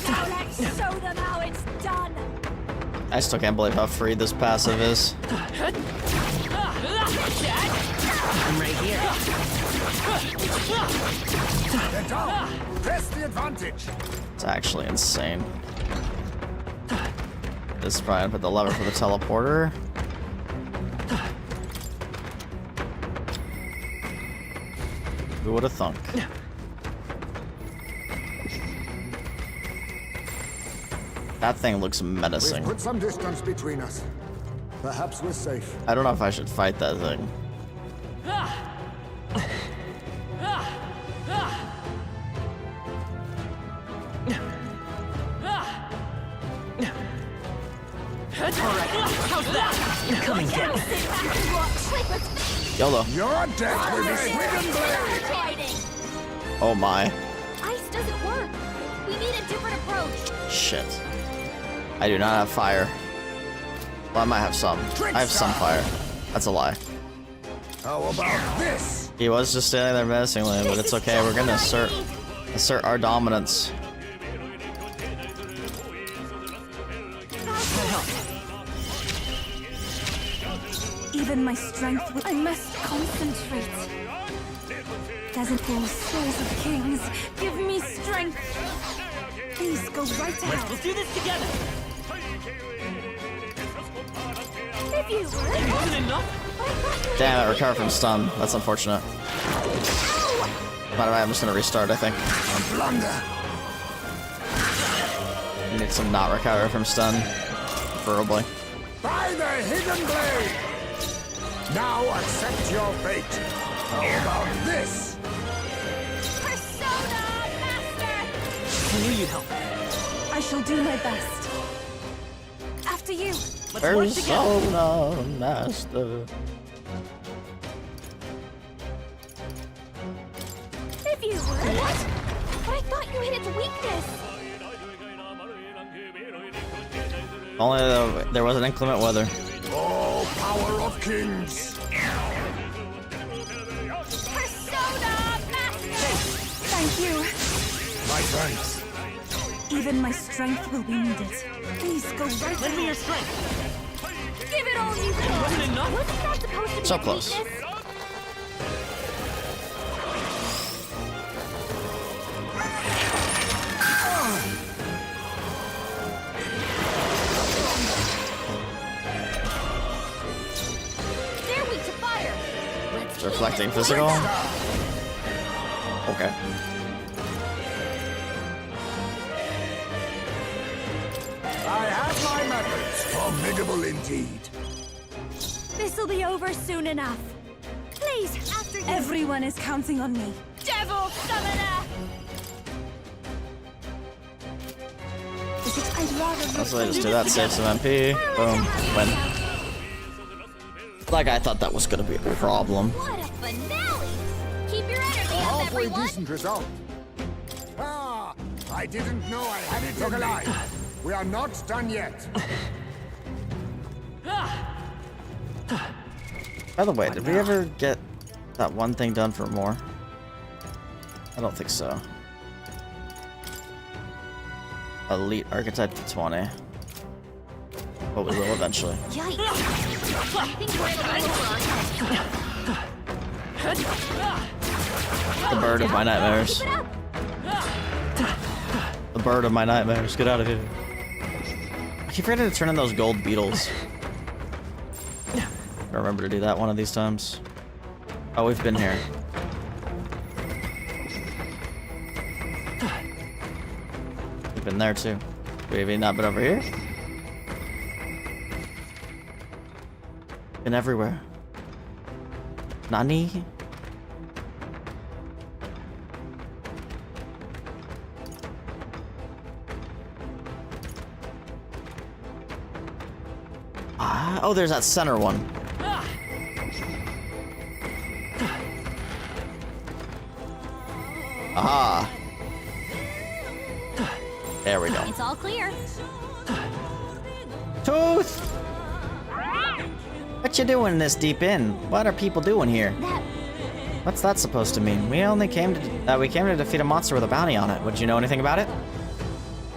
Now let's show them how it's done. I still can't believe how free this passive is. I'm right here. Get down. Press the advantage. It's actually insane. This is probably gonna put the lever for the teleporter. Who would have thunk? That thing looks menacing. We've put some distance between us. Perhaps we're safe. I don't know if I should fight that thing. Come and get it. YOLO. You're dead with a swing and blade. Oh my. Ice doesn't work. We need a different approach. Shit. I do not have fire. Well, I might have some. I have some fire. That's a lie. How about this? He was just standing there menacingly, but it's okay. We're gonna assert our dominance. Even my strength will... I must concentrate. Doesn't all souls of kings give me strength? Please go right ahead. Let's do this together. If you It wasn't enough. Damn it, recover from stun. That's unfortunate. By the way, I'm just gonna restart, I think. You need some not recover from stun, preferably. By the hidden blade! Now accept your fate. How about this? Persona Master! I knew you'd help. I shall do my best. After you. Let's work together. Persona Master. If you were. What? But I thought you hit its weakness. Only there wasn't inclement weather. Oh, power of kings! Persona Master! Thank you. My thanks. Even my strength will be needed. Please go right Lend me your strength. Give it all you can! Wasn't enough? Wasn't that supposed to be So a close. weakness? They're weak to fire! They're Reflecting physical? Okay. I have my methods. Formidable indeed. This'll be over soon enough. Please, after you. Everyone is counting on me. Devil Summoner! I'd rather That's why I just do that, save some MP. Boom. Win. Like, I thought that was gonna be a problem. What a finale! Keep your energy up, Halfway everyone! decent result. Ah, I didn't know I had it. Look alive. We are not done yet. By the way, did we ever get that one thing done for more? I don't think so. Elite Archetype to 20. But we will eventually. The bird of my nightmares. The bird of my nightmares. Get out of here. I keep forgetting to turn in those gold beetles. I remember to do that one of these times. Oh, we've been here. We've been there too. We've not been over here? Been everywhere. Nani? Ah, oh, there's that center one. Aha. There we go. It's all clear. Tooth! What you doing this deep in? What are people doing here? What's that supposed to mean? We came to defeat a monster with a bounty on it. Would you know anything about it?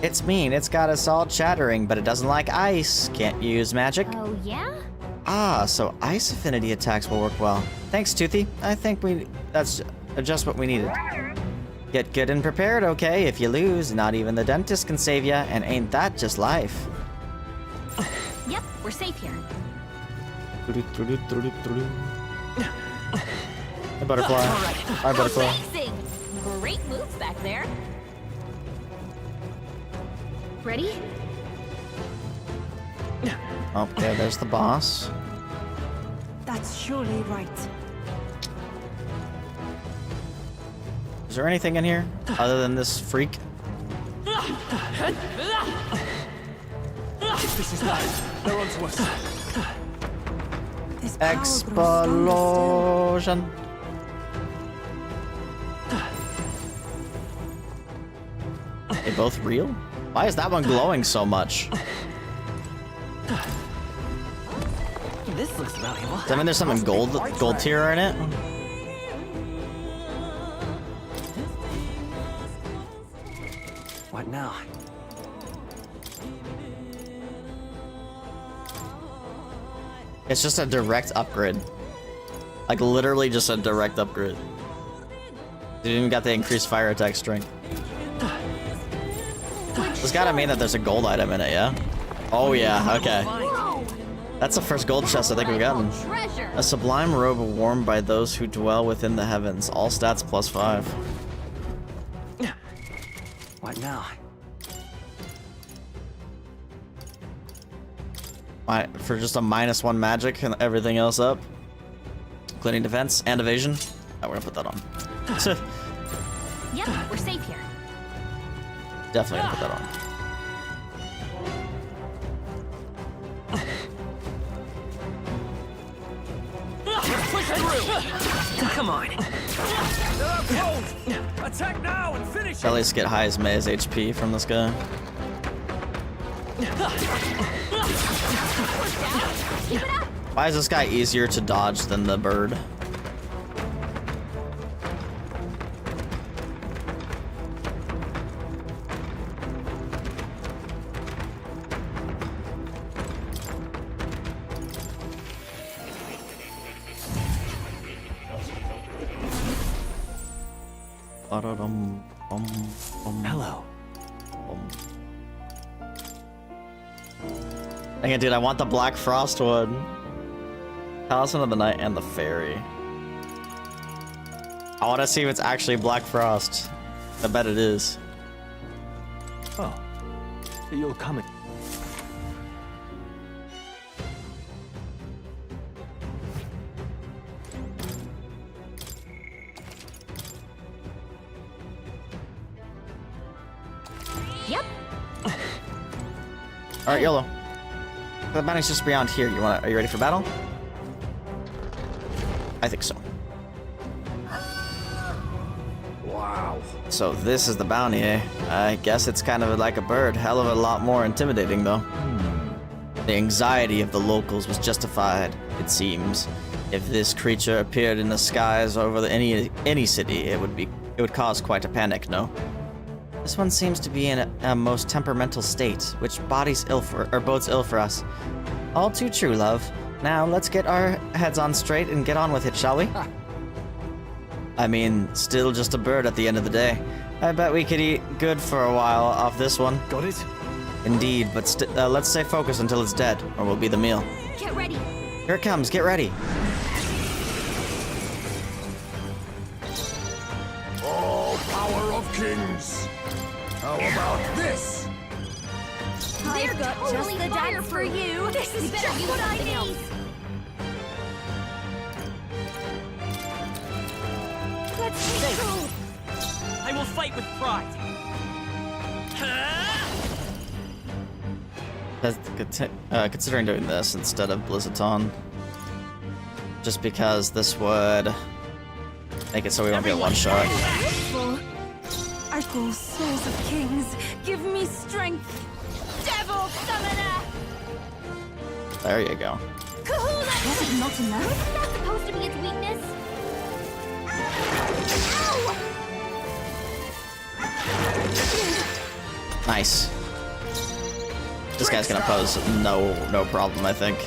It's mean. It's got us all chattering, but it doesn't like ice. Can't use magic. Oh, yeah? Ah, so ice affinity attacks will work well. Thanks, Toothy. I think that's just what we needed. Get good and prepared, okay? If you lose, not even the dentist can save ya, and ain't that just life? Yep, we're safe here. Hey, butterfly. Hi, butterfly. Amazing! Great moves back there. Ready? Okay, there's the boss. That's surely right. Is there anything in here other than this freak? This is live. They're on to us. Explosion. They both real? Why is that one glowing so much? This looks valuable. Does that mean there's something gold tier in it? What now? It's just a direct upgrade. Like literally just a direct upgrade. You even got the increased fire attack strength. It's gotta mean that there's a gold item in it, yeah? Oh yeah, okay. That's the first gold chest I think we've gotten. A sublime robe worn by those who dwell within the heavens. All stats +5. What now? For just a -1 magic and everything else up. Including defense and evasion. Oh, we're gonna put that on. Yep, we're safe here. Definitely gonna put that on. Push through. Come on. Attack now and finish. At least get high as May's HP from this guy. Why is this guy easier to dodge than the bird? Hello. Dang it, dude, I want the Black Frost one. Talisman of the Night and the Fairy. I want to see if it's actually Black Frost. I bet it is. Oh, you're coming. Yep. All right, YOLO. The bounty's just beyond here. Are you ready for battle? I think so. Wow. So this is the bounty, eh? I guess it's kind of like a bird. Hell of a lot more intimidating, though. The anxiety of the locals was justified, it seems. If this creature appeared in the skies over any city, it would cause quite a panic, no? This one seems to be in a most temperamental state, which bodes ill for us. All too true, love. Now let's get our heads on straight and get on with it, shall we? I mean, still just a bird at the end of the day. I bet we could eat good for a while off this one. Got it? Indeed, but let's stay focused until it's dead, or we'll be the meal. Get ready. Here it comes, get ready. Oh, power of kings! How about this? I've got just the dance for you. This is just what I need. Let's take control. I will fight with pride. Considering doing this instead of Blizzaton, just because this would make it so we won't get one shot. Argo, souls of kings, give me strength. Devil summoner. There you go. Kahuna! Was it not enough? Isn't that supposed to be its weakness? Ow! Nice. This guy's gonna pose no problem, I think.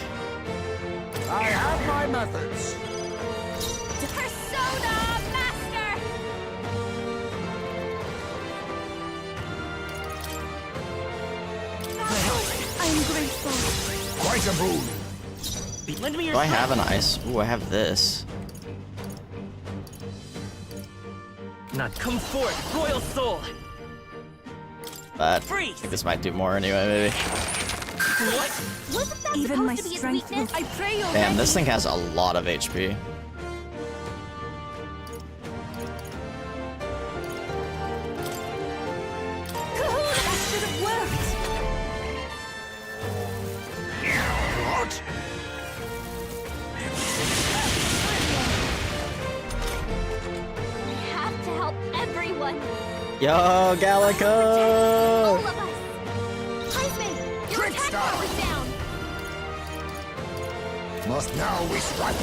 I have my methods. Persona master. I am grateful. Quite a boon. Lend me your Do I have an ice? Ooh, I have this. Now come forth, royal soul. But I think this might do more anyway, maybe. What? Wasn't that Even supposed my to be its strength weakness? I pray already. Damn, this thing has a lot of HP. Kahuna, that should have worked. What? We have to help everyone. Yo, Gallico! All of us. Heisman, your attack power's down. Must now we strike.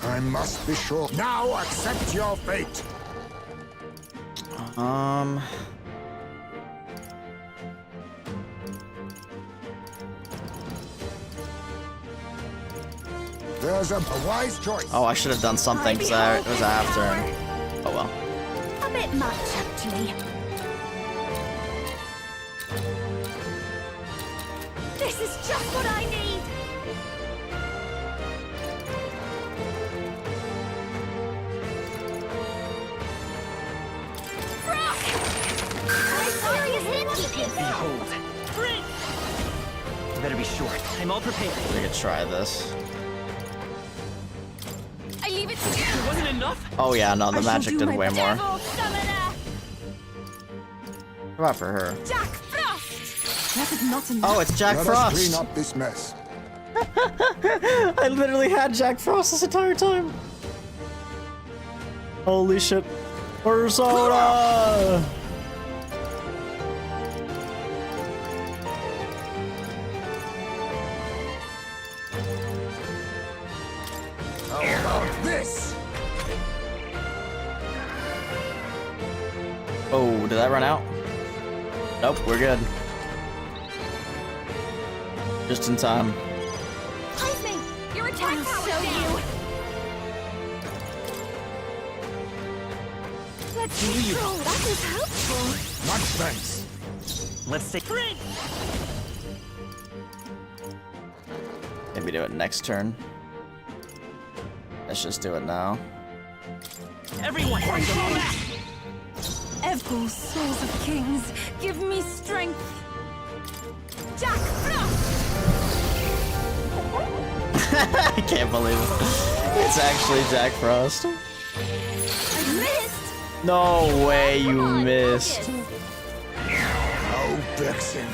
I must be sure. Now accept your fate. There's a wise choice. Oh, I should have done something because it was after. Oh well. A bit much, actually. This is just what I need. Behold. Better be short. I'm all prepared. We could try this. I leave it to you. It wasn't enough? Oh yeah, no, the magic did way more. Devil summoner. What about for her? Jack Frost. That is not enough. Oh, it's Jack Let Frost. us clean up this mess. I literally had Jack Frost this entire time. Holy shit. Persona! How about this? Oh, did that run out? Nope, we're good. Just in time. Heisman, your attack power's down. Let's control. That is helpful. Much thanks. Let's say maybe do it next turn. Let's just do it now. Everyone, go back! Evil souls of kings, give me strength. Jack Frost! I can't believe it. It's actually Jack Frost. I missed! No way you missed. Oh, Vixen.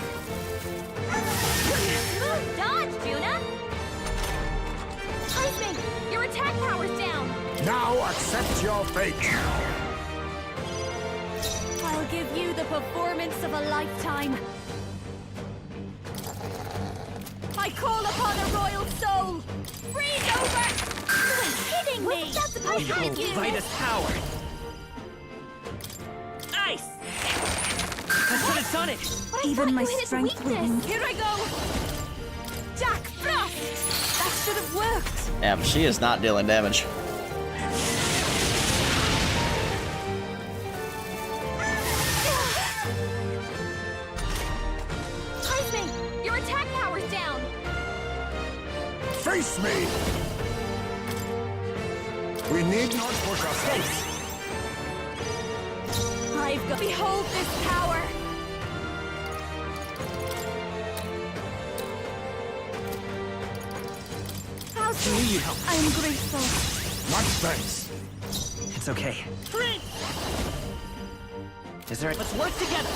Smooth dodge, Juna! Heisman, your attack power's down! Now accept your fate. I'll give you the performance of a lifetime. I call upon a royal soul! Freeze over! You're kidding me! What's that supposed to do? Vitus power. Ice! I should have done it! Even my strength will win. Here I go! Jack Frost! That should have worked! Yeah, but she is not dealing damage. Heisman, your attack power's down! Face me! We need not push ourselves. I've got... Behold this power! I knew you'd help. I'm grateful. Much thanks. It's okay. Is there... Let's work together!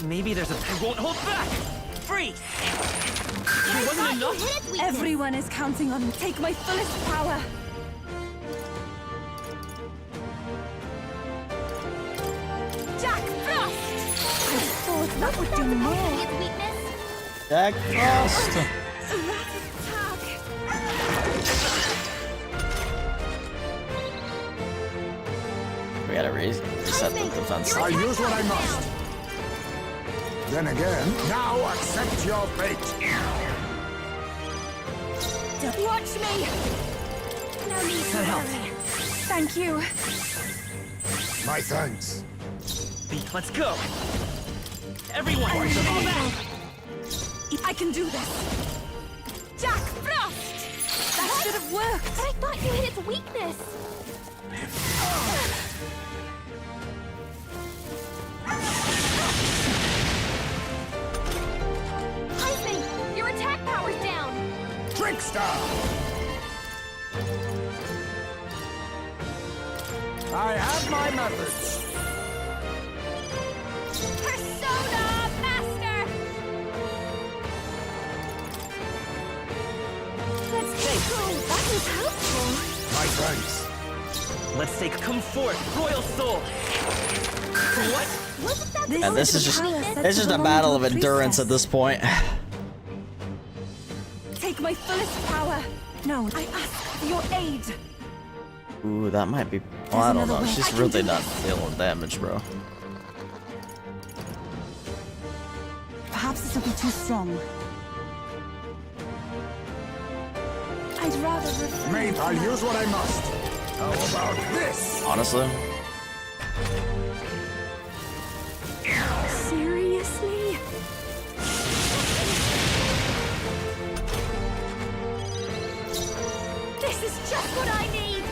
Maybe there's a... I won't hold back! Freeze! It wasn't enough? Everyone is counting on me. Take my fullest power. Jack Frost! I thought that would do more. Jack Frost! We gotta reset the defense. I'll use what I must. Then again, now accept your fate. Watch me! No need to worry. Thank you. My thanks. Let's go! Everyone, fall back! I can do this. Jack Frost! That should have worked. But I thought you hit its weakness. Heisman, your attack power's down. Trickster! I have my methods. Persona Master! Let's go. That was helpful. My thanks. Let's take... Come forth, Royal Soul! What? And this is just a battle of endurance at this point. Take my fullest power. No, I ask for your aid. Ooh, that might be... Well, I don't know. She's really not dealing damage, bro. Perhaps this will be too strong. I'd rather refrain. Mate, I'll use what I must. How about this? Honestly. Seriously? This is just what I need!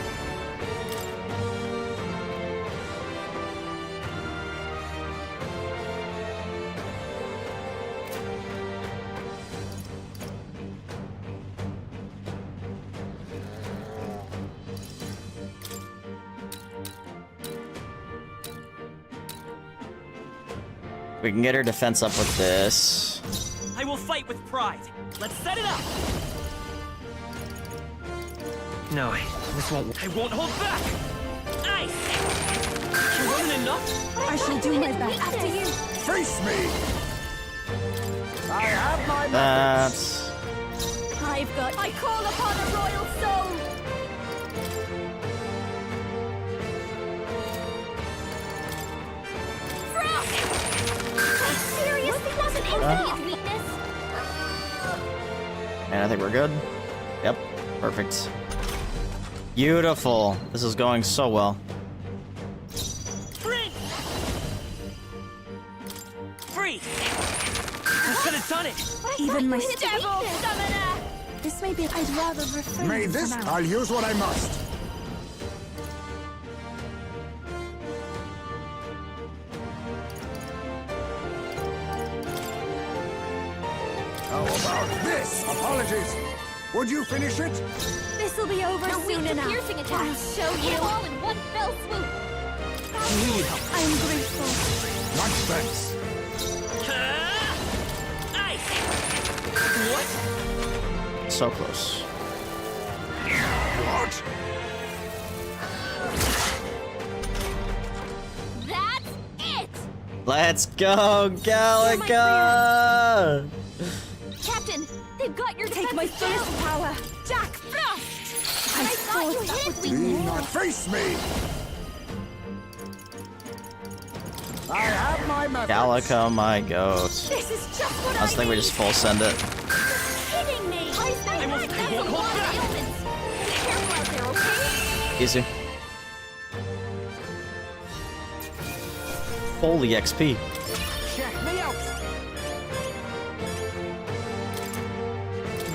We can get her defense up with this. I will fight with pride. Let's set it up! No, this won't... I won't hold back! Ice! It wasn't enough? I shall do my best. After you. Face me! I have my That's... I've got... I call upon a royal soul! Seriously, wasn't instantly its weakness. And I think we're good. Yep, perfect. Beautiful. This is going so well. Free! I should have done it! Even my devil summoner! This may be... I'd rather refrain May from this... out. I'll use what I must. How about this? Apologies. Would you finish it? This'll be over soon enough. piercing attack. I'll show Hit you. 'em all in one fell swoop. I'm grateful. Much thanks. Nice! What? So close. What? That's it! Let's go, Galaga! Captain, they've got your Take my defensive fullest shield. power. Jack Frost! I thought you hid Do me. not face me! I have my methods. Galaga, my goat. This is just what I think we just full send it. Kidding me! That's a lot of ailments. Be careful out there, okay? Easy. Holy XP. Check me out!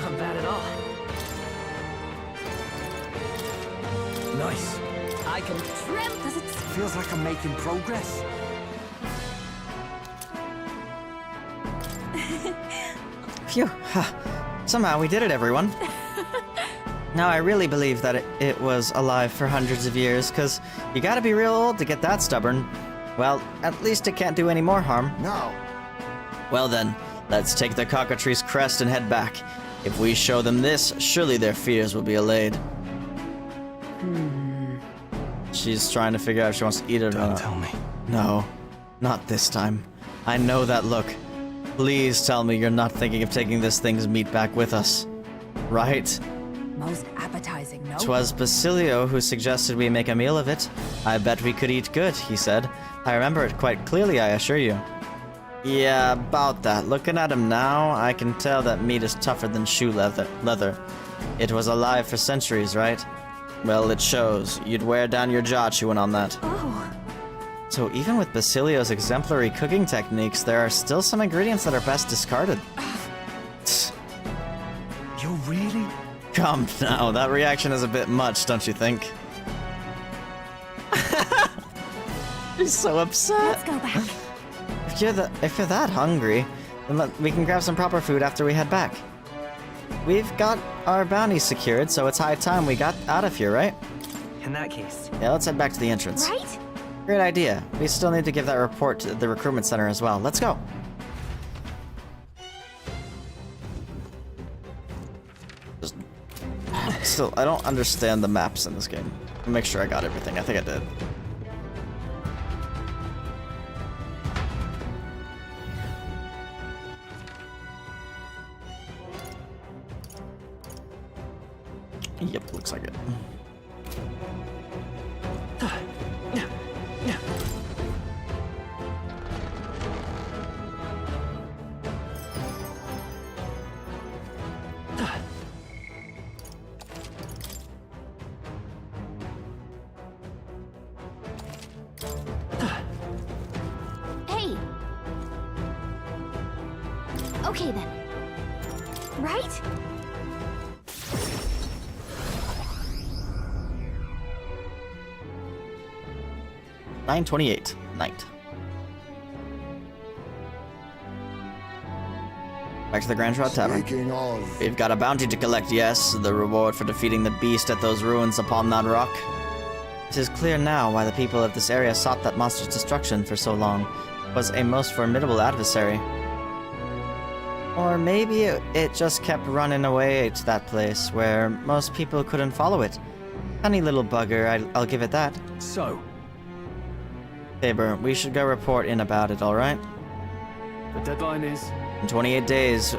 Not bad at all. Nice. I can trim. Does it feels like I'm making progress? Phew. Somehow we did it, everyone. Now, I really believe that it was alive for hundreds of years, because you gotta be real old to get that stubborn. Well, at least it can't do any more harm. No. Well then, let's take the cockatrice's crest and head back. If we show them this, surely their fears will be allayed. She's trying to figure out if she wants to eat it or not. Don't tell me. No, not this time. I know that look. Please tell me you're not thinking of taking this thing's meat back with us. Right? Most appetizing, no? 'Twas Basilio who suggested we make a meal of it. I bet we could eat good, he said. I remember it quite clearly, I assure you. Yeah, about that. Looking at him now, I can tell that meat is tougher than shoe leather. It was alive for centuries, right? Well, it shows. You'd wear down your jaw chewing on that. Oh. So even with Basilio's exemplary cooking techniques, there are still some ingredients that are best discarded. You're really... Come now, that reaction is a bit much, don't you think? She's so upset. Let's go back. If you're that hungry, then we can grab some proper food after we head back. We've got our bounty secured, so it's high time we got out of here, right? In that case. Yeah, let's head back to the entrance. Right? Great idea. We still need to give that report to the recruitment center as well. Let's go. Still, I don't understand the maps in this game. I'll make sure I got everything. I think I did. Yep, looks like it. Hey. Okay then. Right? (9:28) night. Back to the Grand Shroud Tavern. Speaking of... We've got a bounty to collect, yes. The reward for defeating the beast at those ruins upon that rock. It is clear now why the people of this area sought that monster's destruction for so long. It was a most formidable adversary. Or maybe it just kept running away to that place where most people couldn't follow it. Funny little bugger, I'll give it that. So? Tabor, we should go report in about it, alright? The deadline is? In 28 days.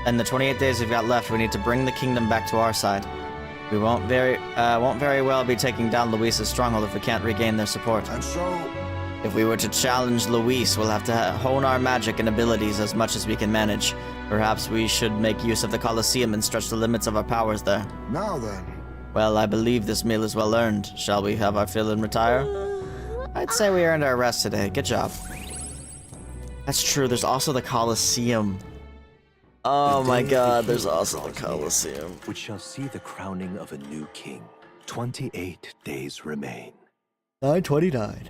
In the 28 days we've got left, we need to bring the kingdom back to our side. We won't very well be taking down Luis's stronghold if we can't regain their support. And so... If we were to challenge Luis, we'll have to hone our magic and abilities as much as we can manage. Perhaps we should make use of the Colosseum and stretch the limits of our powers there. Now then. Well, I believe this meal is well earned. Shall we have our fill and retire? I'd say we earned our rest today. Good job. That's true, there's also the Colosseum. Oh The my day god, the there's hero also a draws near, Colosseum. which shall see the crowning of a new king. 28 days remain. 9:29.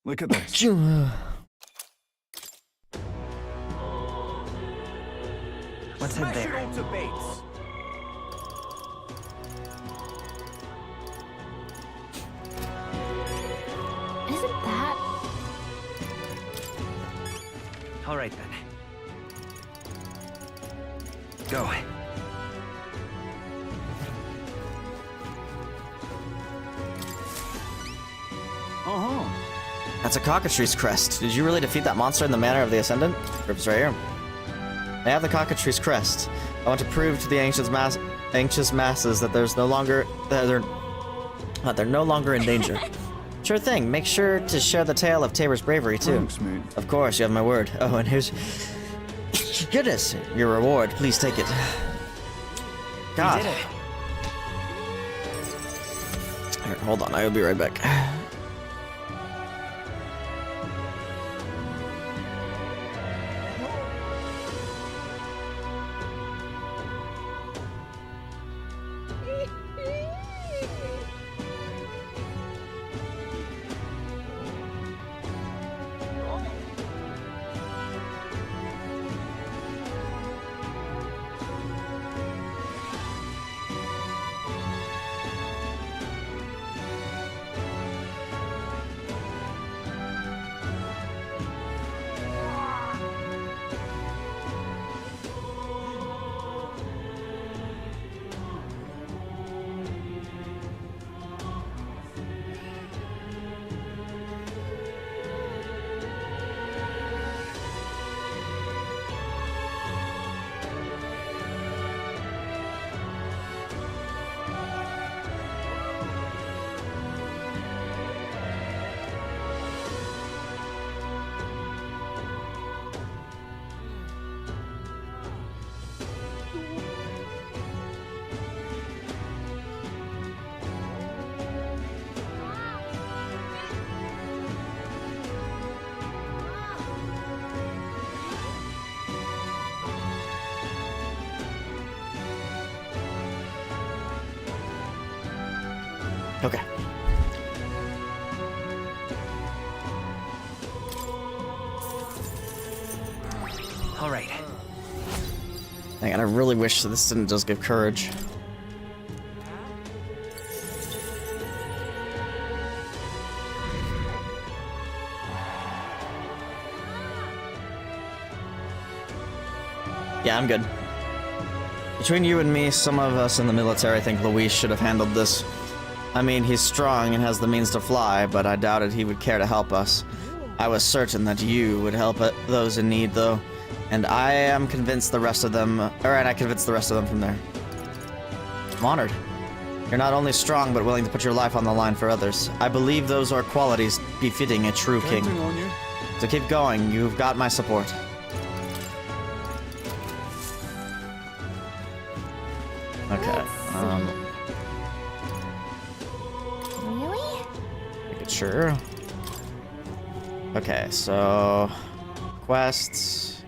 Look at this. What's in there? All to Bates. Isn't that? All right then. Go. That's a cockatrice crest. Did you really defeat that monster in the manner of the Ascendant? It's right here. I have the cockatrice crest. I want to prove to the anxious masses that they're no longer in danger. Sure thing. Make sure to share the tale of Tabor's bravery too. Thanks, mate. Of course, you have my word. Oh, and here's goodness, your reward. Please take it. God. You did it. Here, hold on. I'll be right back. Okay. All right. Dang it, I really wish this didn't just give courage. Yeah, I'm good. Between you and me, some of us in the military think Luis should have handled this. I mean, he's strong and has the means to fly, but I doubted he would care to help us. I was certain that you would help those in need, though, and I convinced the rest of them from there. I'm honored. You're not only strong, but willing to put your life on the line for others. I believe those are qualities befitting a true king. So keep going, you've got my support. Okay, Really? sure. Okay, so quests.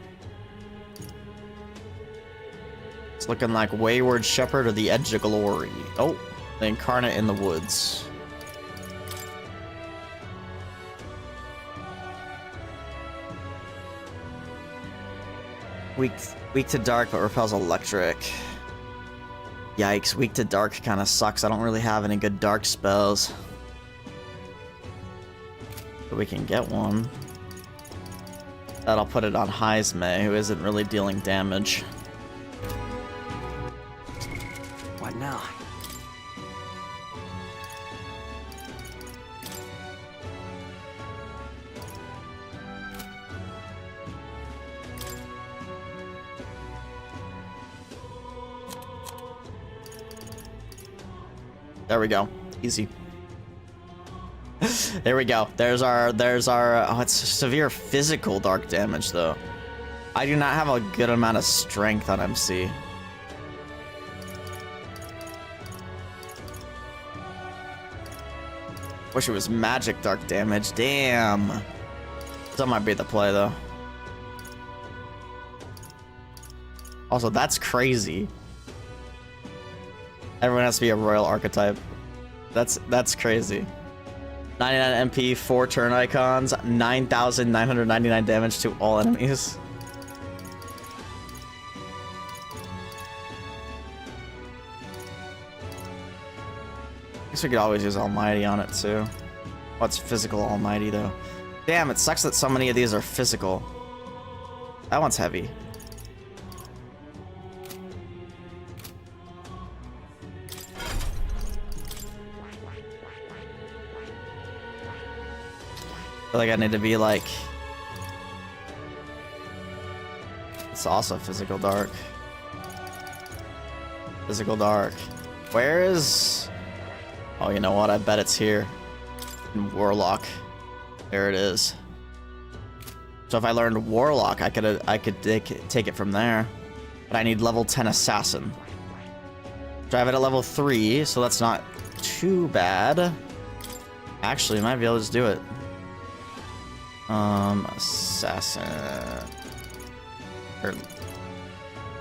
It's looking like Wayward Shepherd or the Edge of Glory. Oh, the Incarnate in the Woods. Weak to dark, but repels electric. Yikes, weak to dark kind of sucks. I don't really have any good dark spells. But we can get one. That'll put it on Heisme, who isn't really dealing damage. What now? There we go. Easy. There we go. There's our, oh, it's severe physical dark damage, though. I do not have a good amount of strength on MC. Wish it was magic dark damage. Damn. That might be the play, though. Also, that's crazy. Everyone has to be a royal archetype. That's crazy. 99 MP, 4 turn icons, 9,999 damage to all enemies. I guess we could always use Almighty on it too. What's physical Almighty though? Damn, it sucks that so many of these are physical. That one's heavy. I feel like I need to be like... It's also physical dark. Physical dark. Where is... Oh, you know what? I bet it's here. In Warlock. There it is. So if I learned Warlock, I could take it from there. But I need level 10 Assassin. So I have it at level 3, so that's not too bad. Actually, I might be able to just do it. Assassin. Or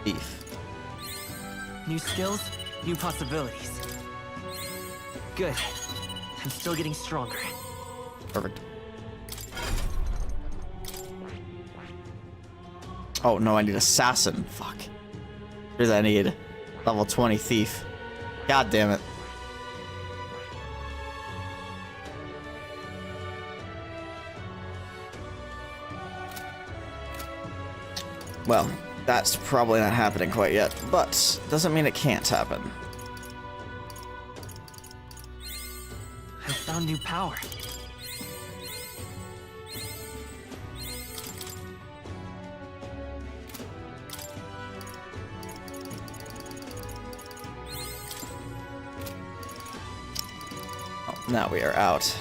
Thief. New skills, new possibilities. Good. I'm still getting stronger. Perfect. Oh no, I need Assassin. Fuck. Here's I need level 20 Thief. God damn it. Well, that's probably not happening quite yet, but doesn't mean it can't happen. I found new power. Oh, now we are out.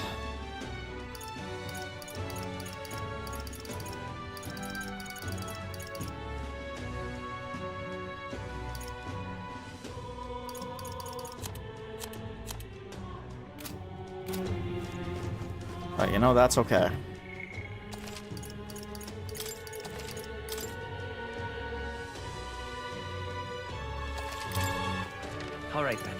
But you know, that's okay. All right then.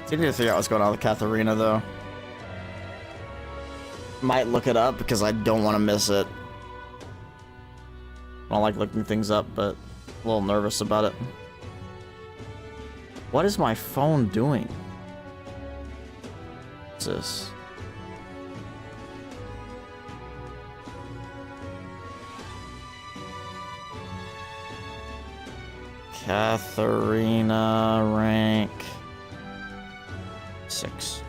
I need to figure out what's going on with Katharina, though. Might look it up because I don't want to miss it. I don't like looking things up, but a little nervous about it. What is my phone doing? What's this? Katharina rank 6.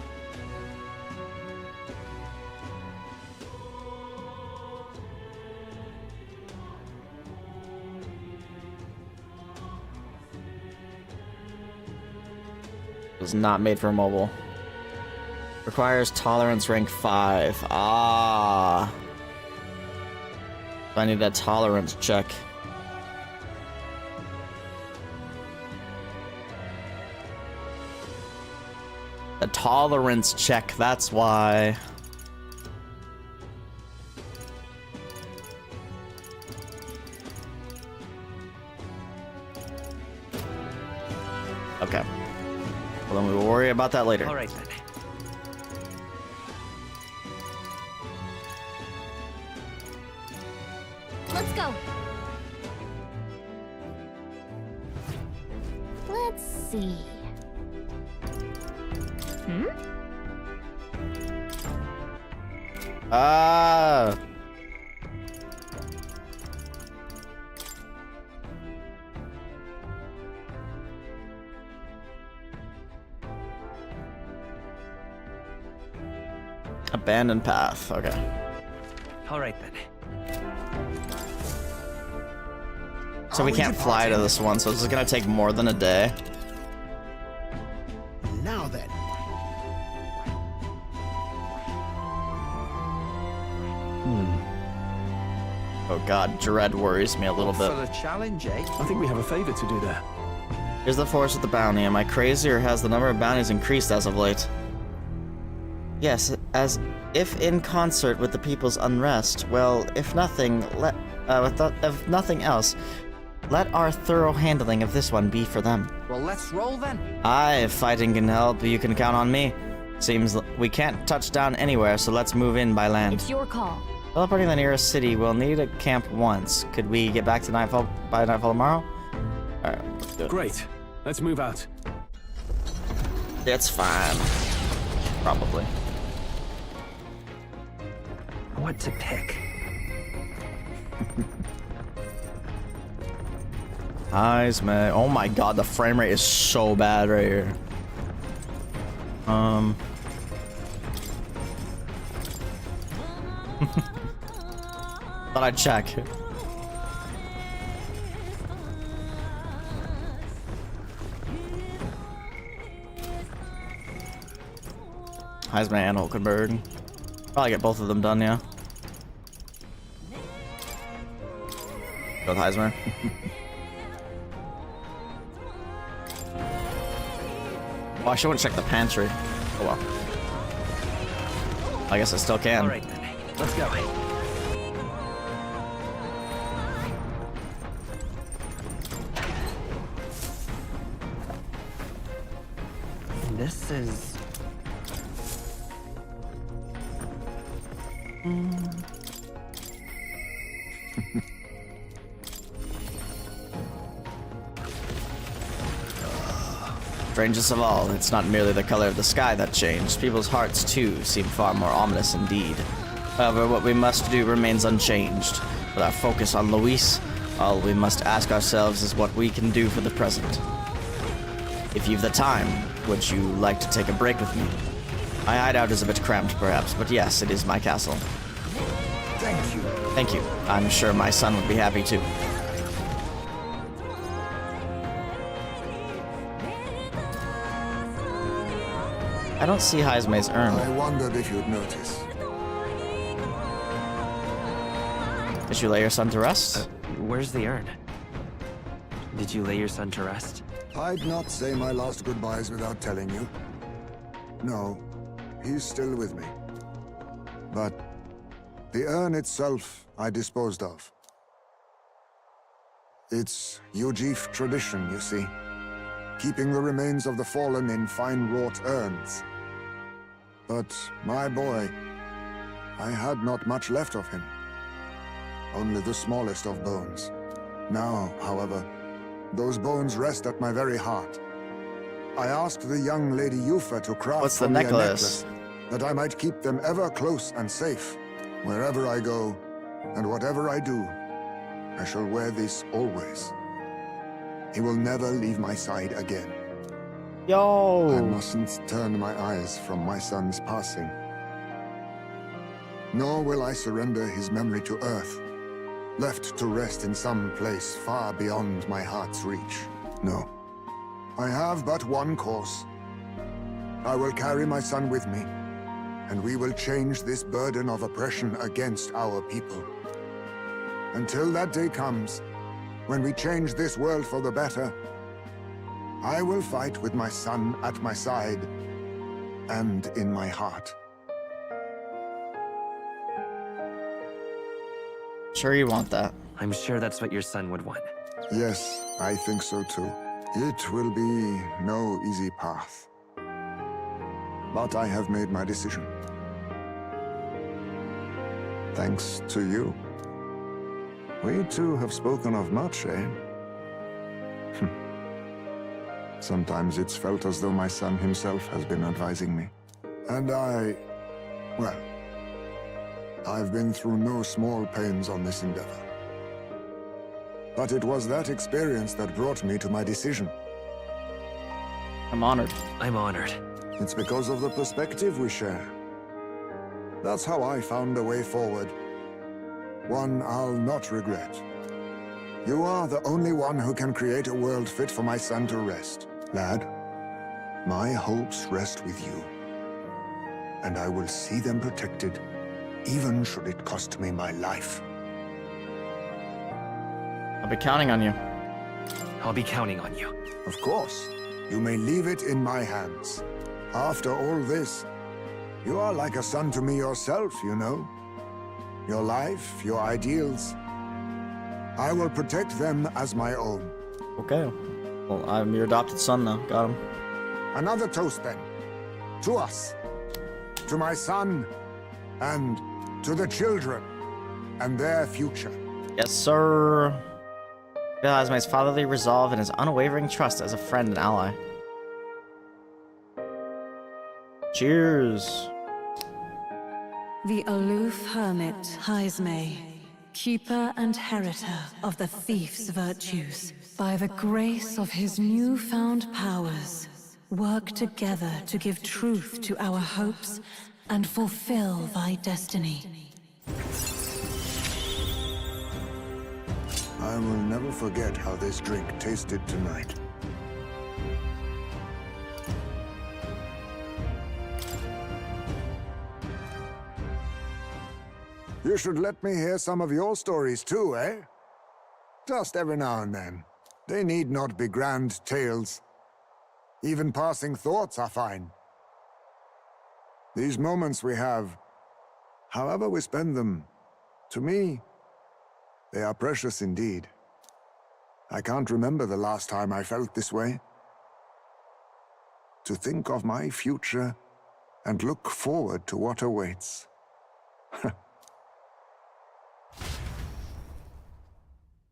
Was not made for mobile. Requires tolerance rank 5. Ah. I need a tolerance check. A tolerance check, that's why. Okay. Well, then we will worry about that later. All right then. Let's go. Let's see. Ah. Abandoned path. Okay. All right then. So we can't fly to this one, so this is gonna take more than a day. Now then. Oh god, dread worries me a little bit. For the challenge, eh? I think we have a favor to do there. Here's the force with the bounty. Am I crazy or has the number of bounties increased as of late? Yes, as if in concert with the people's unrest. Well, if nothing, if nothing else, let our thorough handling of this one be for them. Well, let's roll then. Aye, if fighting can help, you can count on me. Seems we can't touch down anywhere, so let's move in by land. It's your call. Teleporting to the nearest city, we'll need a camp once. Could we get back to Nightfall by Nightfall tomorrow? Alright, let's do it. Great. Let's move out. It's fine. Probably. What to pick? Eyes, man. Oh my god, the frame rate is so bad right here. Thought I'd check. Heisman and Hulkenberg. Probably get both of them done, yeah. Go with Heisman. Oh, I shouldn't check the pantry. Oh well. I guess I still can. All right, then. Let's go. This is... Strangest of all, it's not merely the color of the sky that changed. People's hearts, too, seem far more ominous indeed. However, what we must do remains unchanged. With our focus on Luis, all we must ask ourselves is what we can do for the present. If you've the time, would you like to take a break with me? My hideout is a bit cramped, perhaps, but yes, it is my castle. Thank you. Thank you. I'm sure my son would be happy, too. I don't see Heismay's urn. I wondered if you'd notice. Did you lay your son to rest? Where's the urn? Did you lay your son to rest? I'd not say my last goodbyes without telling you. No, he's still with me. But the urn itself I disposed of. It's Ujif tradition, you see. Keeping the remains of the fallen in fine-wrought urns. But my boy, I had not much left of him. Only the smallest of bones. Now, however, those bones rest at my very heart. I asked the young Lady Yufa to craft for me a necklace, that I might keep them ever close and safe. Wherever I go, and whatever I do, I shall wear this always. He will never leave my side again. Yo! I mustn't turn my eyes from my son's passing. Nor will I surrender his memory to Earth, left to rest in some place far beyond my heart's reach. No. I have but one course. I will carry my son with me, and we will change this burden of oppression against our people. Until that day comes, when we change this world for the better, I will fight with my son at my side and in my heart. Sure you want that. I'm sure that's what your son would want. Yes, I think so too. It will be no easy path. But I have made my decision. Thanks to you. We two have spoken of much, eh? Sometimes it's felt as though my son himself has been advising me. And well, I've been through no small pains on this endeavor. But it was that experience that brought me to my decision. I'm honored. I'm honored. It's because of the perspective we share. That's how I found a way forward. One I'll not regret. You are the only one who can create a world fit for my son to rest. Lad, my hopes rest with you. And I will see them protected, even should it cost me my life. I'll be counting on you. I'll be counting on you. Of course. You may leave it in my hands. After all this, You are like a son to me yourself, you know. Your life, your ideals. I will protect them as my own. Okay. Well, I'm your adopted son now. Got him. Another toast then. To us. To my son. And to the children. And their future. Yes, sir. Realize my fatherly resolve and his unwavering trust as a friend and ally. Cheers. The aloof hermit Haisme, keeper and heritor of the thief's virtues, by the grace of his newfound powers, work together to give truth to our hopes and fulfill thy destiny. I will never forget how this drink tasted tonight. You should let me hear some of your stories too, eh? Just every now and then. They need not be grand tales. Even passing thoughts are fine. These moments we have, however we spend them, to me, they are precious indeed. I can't remember the last time I felt this way. To think of my future and look forward to what awaits.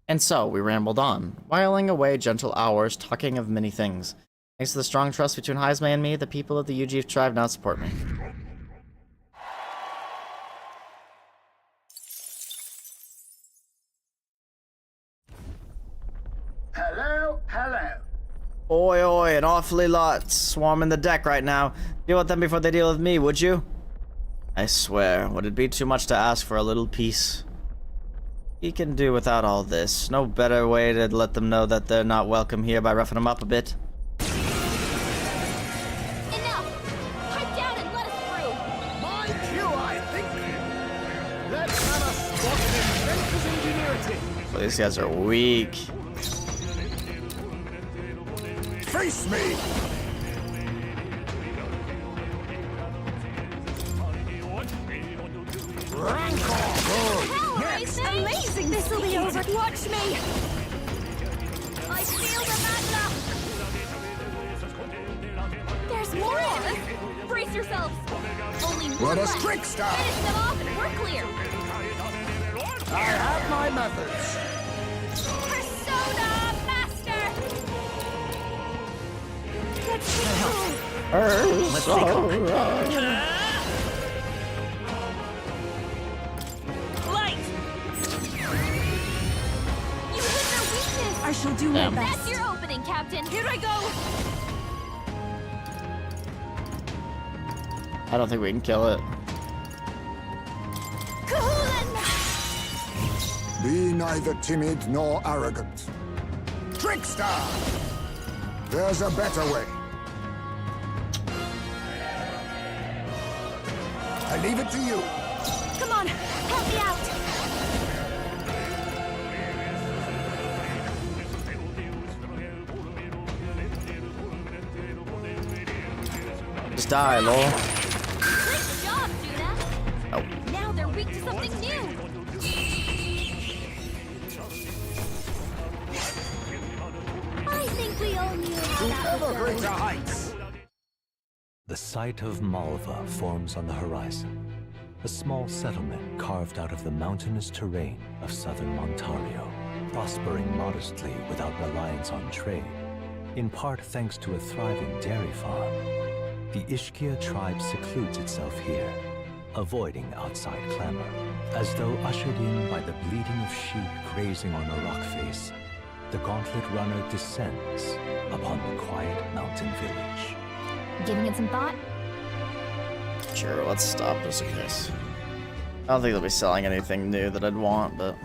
And so we rambled on, whiling away gentle hours, talking of many things. Thanks to the strong trust between Haisme and me, the people of the Ujif tribe now support me. Hello, hello. Oi, oi, an awfully lot swarming the deck right now. Deal with them before they deal with me, would you? I swear, would it be too much to ask for a little peace? He can do without all this. No better way to let them know that they're not welcome here by roughing them up a bit. Enough! Pipe down and let us through! My cue, I think. Let's have a spot of inventor's ingenuity. Well, these guys are weak. Face me! Yes, amazing! This'll be over. Watch me! I feel the bad luck! There's more of them! Brace yourselves! Only one Let us left. trickster! Finish them off and we're clear! I have my methods. Persona Master! Let's Persona. I shall do my best. That's your opening, Captain. Here I go. I don't think we can kill it. Be neither timid nor arrogant. Trickster! There's a better way. I leave it to you. Come on, help me out. Just die, lol. Great job, Juna. Oh. Now they're weak to something new. I think we all knew how that would go. Greater heights. The site of Malva forms on the horizon, a small settlement carved out of the mountainous terrain of southern Ontario, prospering modestly without reliance on trade, in part thanks to a thriving dairy farm. The Ishkia tribe secludes itself here, avoiding outside clamor, as though ushered in by the bleating of sheep grazing on a rock face. The gauntlet runner descends upon the quiet mountain village. Giving it some thought? Sure, let's stop just in case. I don't think they'll be selling anything new that I'd want, but...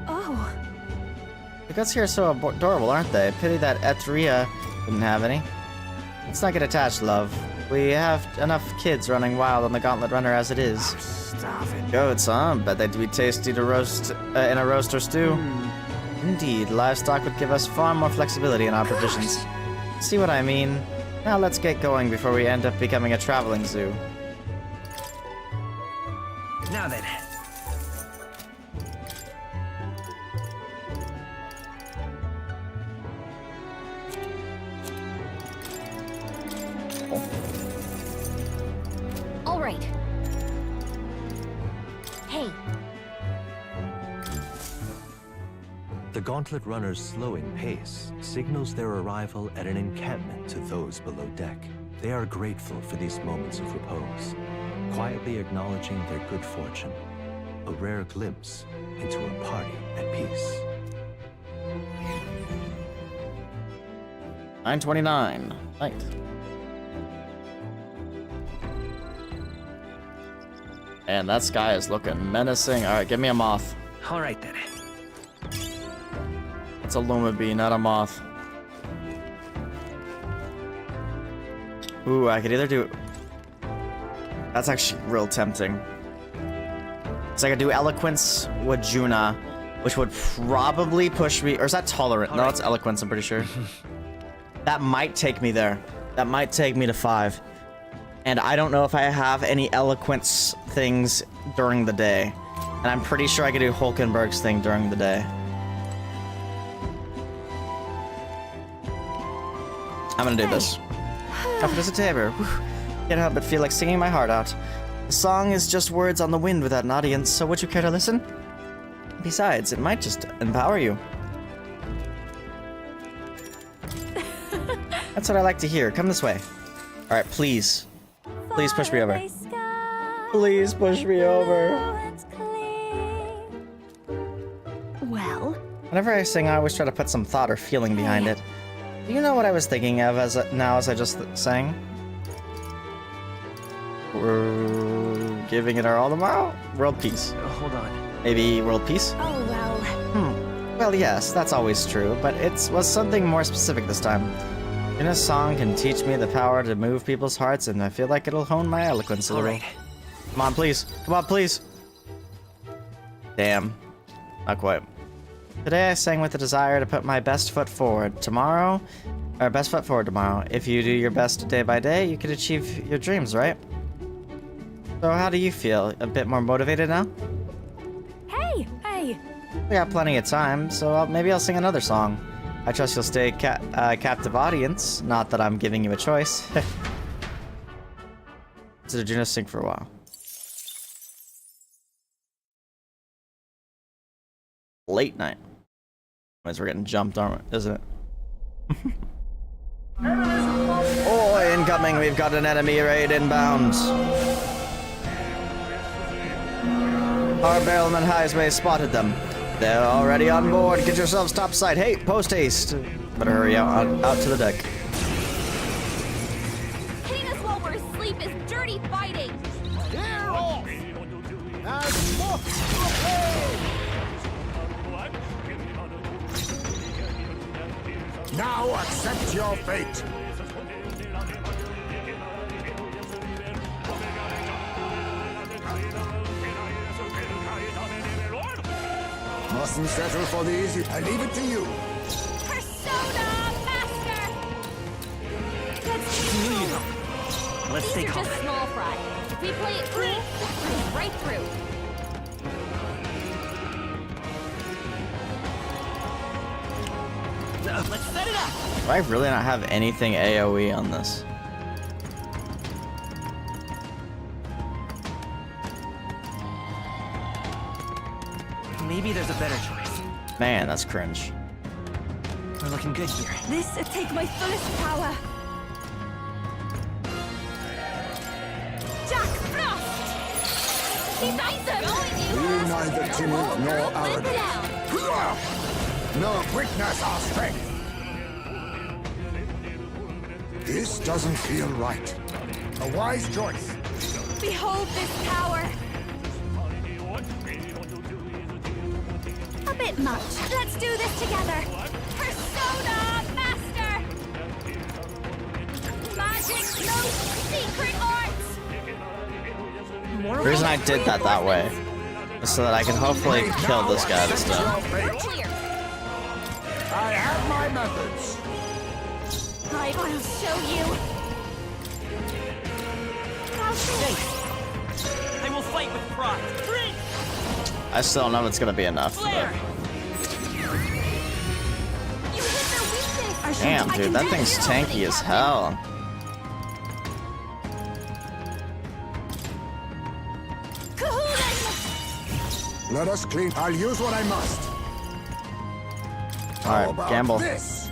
Oh. The guts here are so adorable, aren't they? Pity that Etria didn't have any. Let's not get attached, love. We have enough kids running wild on the Gauntlet Runner as it is. Goats, huh? Bet they'd be tasty to roast in a roast or stew. Indeed, livestock would give us far more flexibility in our provisions. See what I mean? Now let's get going before we end up becoming a traveling zoo. Now then. All right. Hey. The gauntlet runner's slowing pace signals their arrival at an encampment to those below deck. They are grateful for these moments of repose, quietly acknowledging their good fortune, a rare glimpse into a party at peace. 9:29. Night. And that sky is looking menacing. Alright, give me a moth. Alright then. It's a Luma bee, not a moth. Ooh, I could either do... That's actually real tempting. So I could do Eloquence with Juna, which would probably push me... Or is that Tolerant? No, it's Eloquence, I'm pretty sure. That might take me there. That might take me to 5. And I don't know if I have any Eloquence things during the day. And I'm pretty sure I could do Hulkenberg's thing during the day. I'm gonna do this. Comfort as a Tabor. Can't help but feel like singing my heart out. The song is just words on the wind without an audience, so would you care to listen? Besides, it might just empower you. That's what I like to hear. Come this way. Alright, please. Please push me over. Please push me over. Well? Whenever I sing, I always try to put some thought or feeling behind it. Do you know what I was thinking of as I just sang? We're giving it our all tomorrow? World peace. Hold on. Maybe world peace? Oh, well. Well, yes, that's always true, but it was something more specific this time. In a song can teach me the power to move people's hearts, and I feel like it'll hone my eloquence a little. Alright. Come on, please. Come on, please. Damn. Not quite. Today I sang with the desire to put my best foot forward. Tomorrow, best foot forward tomorrow. If you do your best day by day, you can achieve your dreams, right? So how do you feel? A bit more motivated now? Hey! We got plenty of time, so maybe I'll sing another song. I trust you'll stay captive audience. Not that I'm giving you a choice. So did you just sing for a while? Late night. As we're getting jumped, aren't we? Isn't it? Oh, incoming! We've got an enemy raid inbound. Our barrelman highway spotted them. They're already on board. Get yourselves topside. Hey, post haste. Better hurry out to the deck. Hitting us while we're asleep is dirty fighting. Clear off! And moth away! Now accept your fate. Mustn't settle for the easy. I leave it to you. Persona Master! Let's These stay are calm. just small fry. If we play it cool, we'll cruise right through. Let's set it up! Do I really not have anything AoE on this? Maybe there's a better choice. Man, that's cringe. We're looking good here. This take my fullest power. Jack Frost! He's awesome! We neither timid nor arrogant. No weakness our strength. This doesn't feel right. A wise choice. Behold this power. A bit much. Let's do this together. Persona Master! Magic, no secret arts! The reason I did that way is so that I can hopefully kill this guy this time. I have my methods. I'll show you. Safe. I will fight with pride. I still don't know if it's gonna be enough. Flare. Damn, dude, that thing's tanky as hell. Let us clean. I'll use what I must. Alright, gamble. This?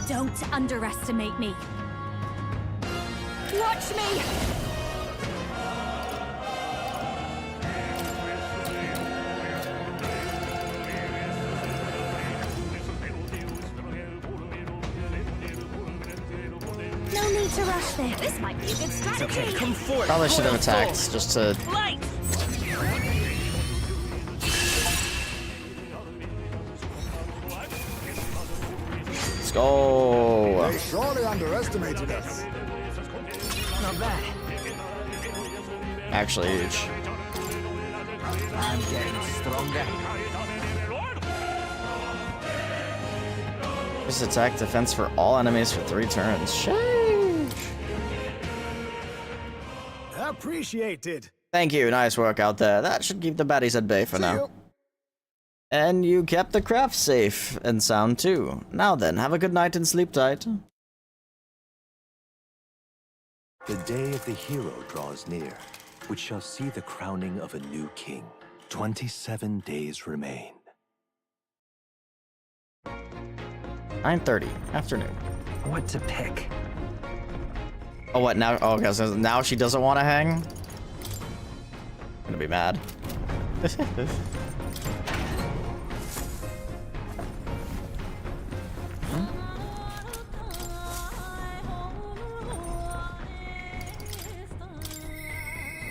Don't underestimate me. Watch me! No need to rush this. This might be a good strategy. It's okay, come forth. Probably should have attacked just to. Light. Let's go. They surely underestimated us. Not bad. Actually huge. I'm getting stronger. Just attack defense for all enemies for 3 turns. Sheesh. Appreciated. Thank you. Nice work out there. That should keep the baddies at bay for now. And you kept the craft safe and sound too. Now then, have a good night and sleep tight. The day of the hero draws near, which shall see the crowning of a new king. 27 days remain. 9:30 afternoon. What to pick? Oh, what now? Oh, okay, so now she doesn't want to hang? I'm gonna be mad.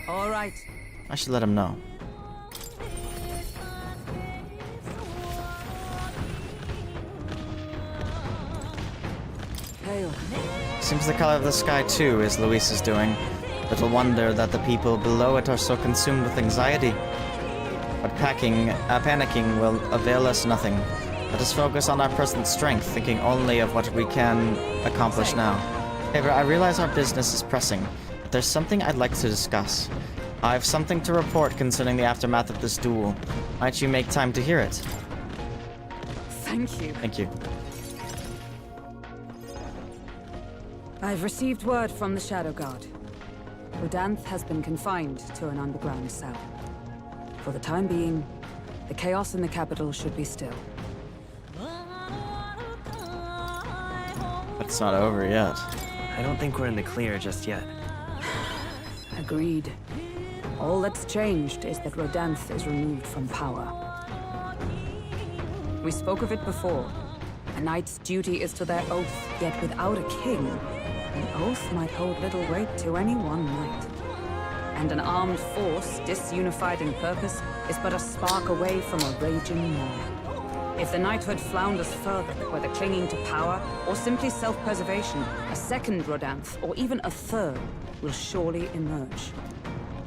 All right. I should let him know. Seems the color of the sky too is Luis is doing. Little wonder that the people below it are so consumed with anxiety. But panicking will avail us nothing. Let us focus on our present strength, thinking only of what we can accomplish now. Tabor, I realize our business is pressing, but there's something I'd like to discuss. I have something to report concerning the aftermath of this duel. Might you make time to hear it? Thank you. Thank you. I've received word from the Shadow Guard. Rodanth has been confined to an underground cell. For the time being, the chaos in the capital should be still. But it's not over yet. I don't think we're in the clear just yet. Agreed. All that's changed is that Rodanth is removed from power. We spoke of it before. A knight's duty is to their oath, yet without a king, an oath might hold little weight to any one knight. And an armed force, disunified in purpose, is but a spark away from a raging war. If the knighthood flounders further, whether clinging to power or simply self-preservation, a second Rodanth, or even a third, will surely emerge.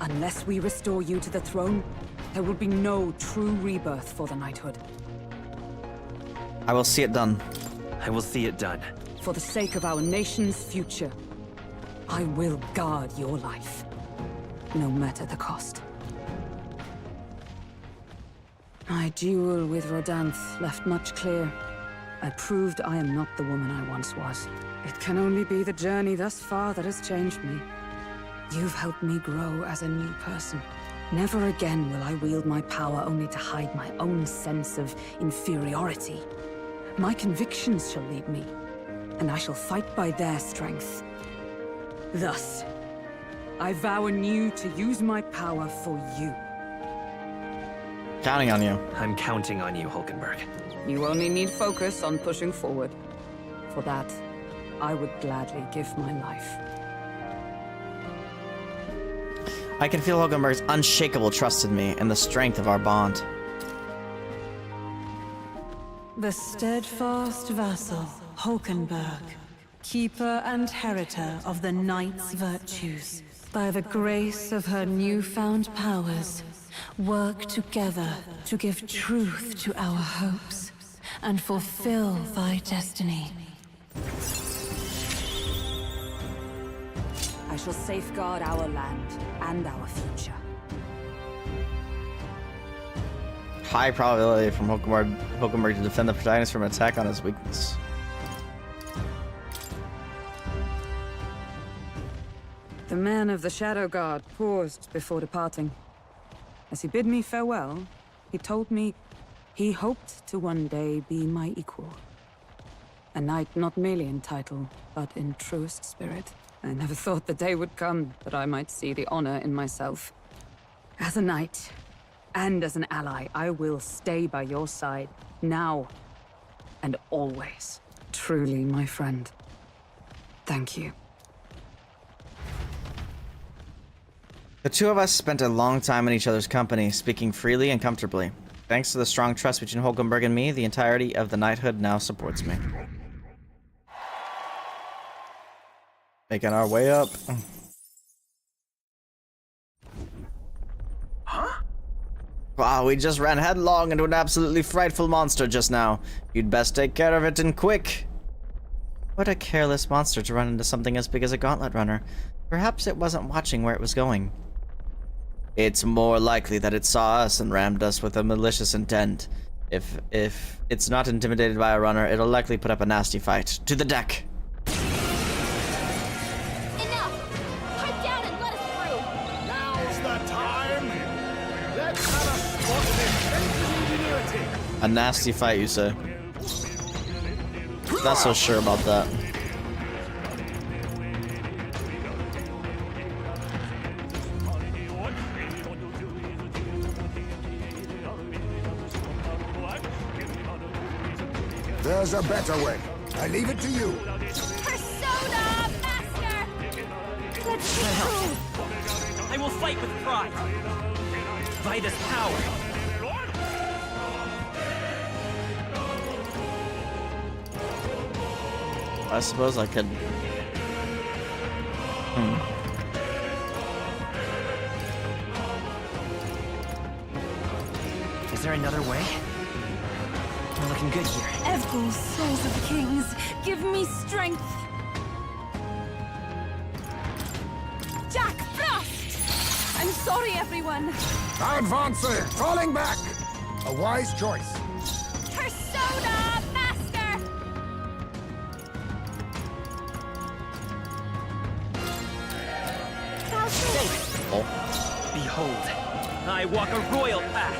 Unless we restore you to the throne, there will be no true rebirth for the knighthood. I will see it done. I will see it done. For the sake of our nation's future, I will guard your life, no matter the cost. My duel with Rodanth left much clear. I proved I am not the woman I once was. It can only be the journey thus far that has changed me. You've helped me grow as a new person. Never again will I wield my power only to hide my own sense of inferiority. My convictions shall lead me, and I shall fight by their strength. Thus, I vow anew to use my power for you. Counting on you. I'm counting on you, Hulkenberg. You only need focus on pushing forward. For that, I would gladly give my life. I can feel Hulkenberg's unshakable trust in me and the strength of our bond. The steadfast vassal, Hulkenberg, keeper and heritor of the knight's virtues, by the grace of her newfound powers, work together to give truth to our hopes and fulfill thy destiny. I shall safeguard our land and our future. High probability from Hulkenberg to defend the protagonist from an attack on his weakness. The man of the Shadow Guard paused before departing. As he bid me farewell, he told me he hoped to one day be my equal. A knight not merely in title, but in truest spirit. I never thought the day would come that I might see the honor in myself. As a knight, and as an ally, I will stay by your side, now and always. Truly, my friend. Thank you. The two of us spent a long time in each other's company, speaking freely and comfortably. Thanks to the strong trust between Hulkenberg and me, the entirety of the knighthood now supports me. Making our way up. Huh? Wow, we just ran headlong into an absolutely frightful monster just now. You'd best take care of it and quick. What a careless monster to run into something as big as a gauntlet runner. Perhaps it wasn't watching where it was going. It's more likely that it saw us and rammed us with a malicious intent. If it's not intimidated by a runner, it'll likely put up a nasty fight. To the deck! Enough! Pipe down and let us through! Now's the time! Let's have a spot of ingenuity! A nasty fight, you say? Not so sure about that. There's a better way. I leave it to you. Persona Master! Let's go! I will fight with pride. By this power. I suppose I could... Is there another way? We're looking good here. Evgul, souls of kings, give me strength. Jack Frost! I'm sorry, everyone. Advancing! Falling back! A wise choice. Persona Master! Oh. Behold, I walk a royal path.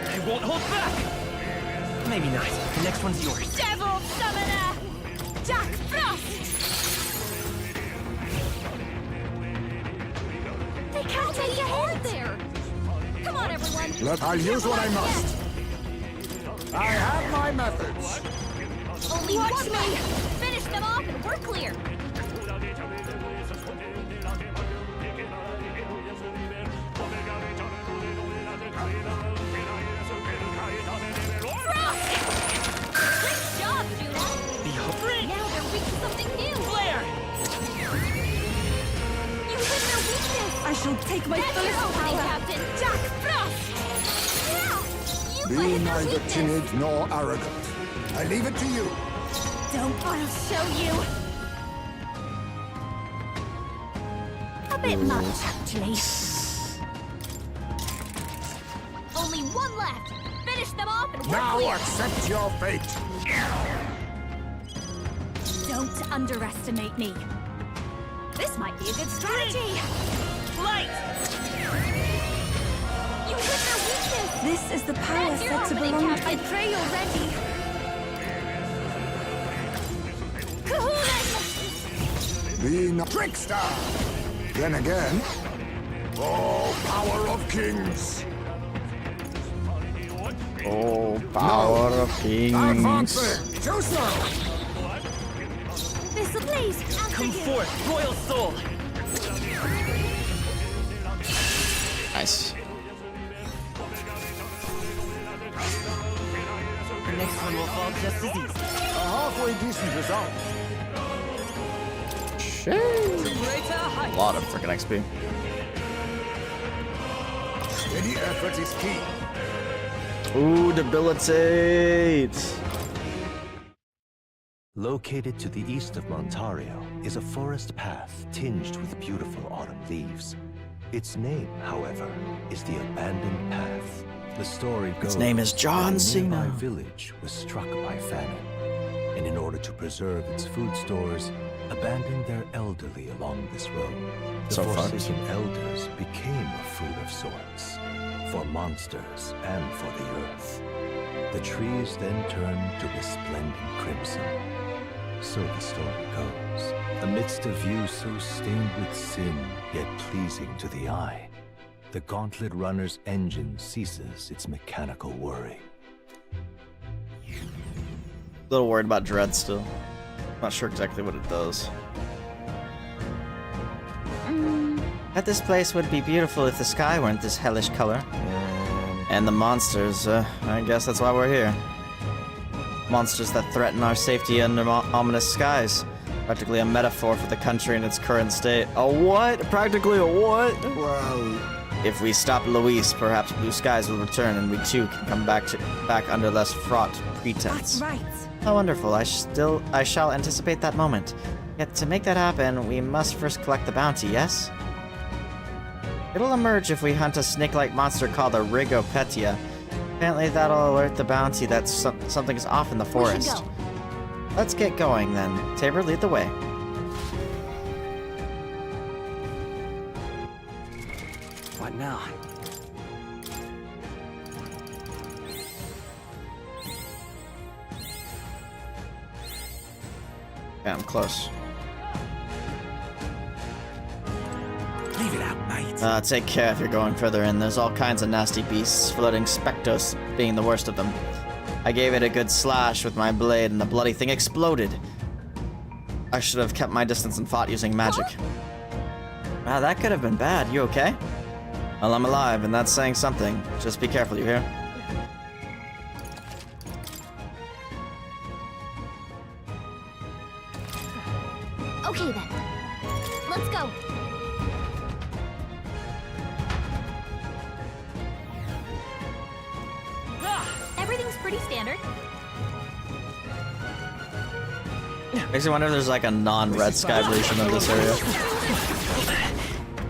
I won't hold back. Maybe not. The next one's yours. Devil Summoner! Jack Frost! They can't take your hand there! Come on, everyone! I'll use what I must. I have my methods. Only one left! Finish them off and we're clear! I shall take my fullest power. Captain Jack Frost! Be neither timid nor arrogant. I leave it to you. Don't, I'll show you. A bit much, actually. Only one left! Finish them off and we're Now clear! accept your fate. Don't underestimate me. This might be a good strategy. Light! You hit their weakness! This is the power set to belong. I pray you're ready. Be not trickster. Then again, oh power of kings. Oh, power of kings. Advancing. Too slow. This'll please. Come forth, royal soul. Nice. The next one will fall just as easy. A halfway decent result. A lot of freaking XP. Steady effort is key. Ooh, debilitate. Located to the east of Montario is a forest path tinged with beautiful autumn leaves. Its name, however, is the Abandoned Path. The story goes Its name is John that a Cena. nearby village was struck by famine, and in order to preserve its food stores, abandoned their elderly along this road. The So far. forsaken elders became a food of sorts, for monsters and for the earth. The trees then turned to resplendent crimson. So the story goes. Amidst a view so stained with sin, yet pleasing to the eye, the Gauntlet Runner's engine ceases its mechanical whirring. A little worried about Dread still. Not sure exactly what it does. Bet this place would be beautiful if the sky weren't this hellish color. And the monsters, I guess that's why we're here. Monsters that threaten our safety under ominous skies. Practically a metaphor for the country in its current state. A what? Practically a what? Well, if we stop Luis, perhaps blue skies will return and we too can come back under less fraught pretense. That's right. How wonderful. I shall anticipate that moment. Yet to make that happen, we must first collect the bounty, yes? It'll emerge if we hunt a snake-like monster called a Rigopetia. Apparently that'll alert the bounty that something is off in the forest. Let's get going then. Tabor, lead the way. What now? Yeah, I'm close. Leave it out, mate. Take care if you're going further in. There's all kinds of nasty beasts, floating Spectos being the worst of them. I gave it a good slash with my blade and the bloody thing exploded. I should have kept my distance and fought using magic. Wow, that could have been bad. You okay? Well, I'm alive, and that's saying something. Just be careful, you hear? Okay then. Let's go. Everything's pretty standard. Makes me wonder if there's like a non-red sky version of this area.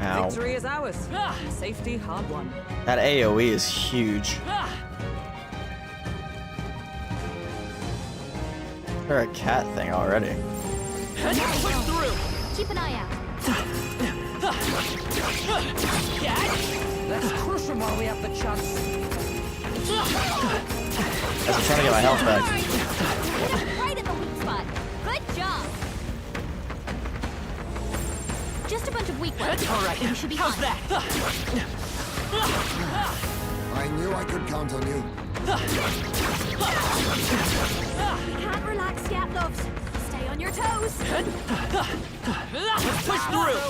Ow. Victory is ours. Safety hard won. That AoE is huge. They're a cat thing already. Keep an eye out. Let's crush them while we have the chance. I'm trying to get my health back. Right in the weak spot. Good job. Just a bunch of weak ones. All right. We should be How's fine. that? I knew I could count on you. You can't relax, scat loves. Stay on your toes. Let's push through.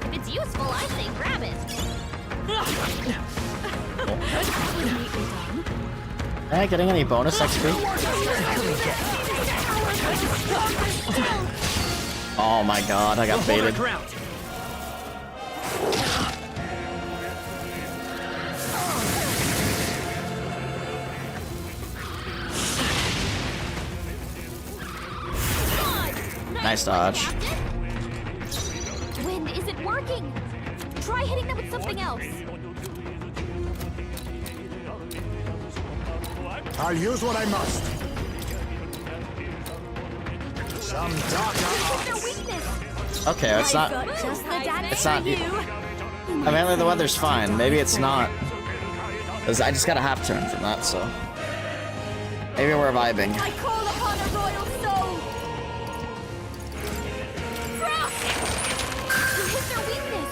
If it's useful, I say grab it. Am I getting any bonus XP? Oh my god, I got baited. Nice dodge. Wind isn't working. Try hitting them with something else. I'll use what I must. Some darker arts. Okay, it's not. It's not. Apparently the weather's fine. Maybe it's not. 'Cause I just got a half turn from that, so maybe we're vibing. I call upon a royal soul. Frost! You hit their weakness.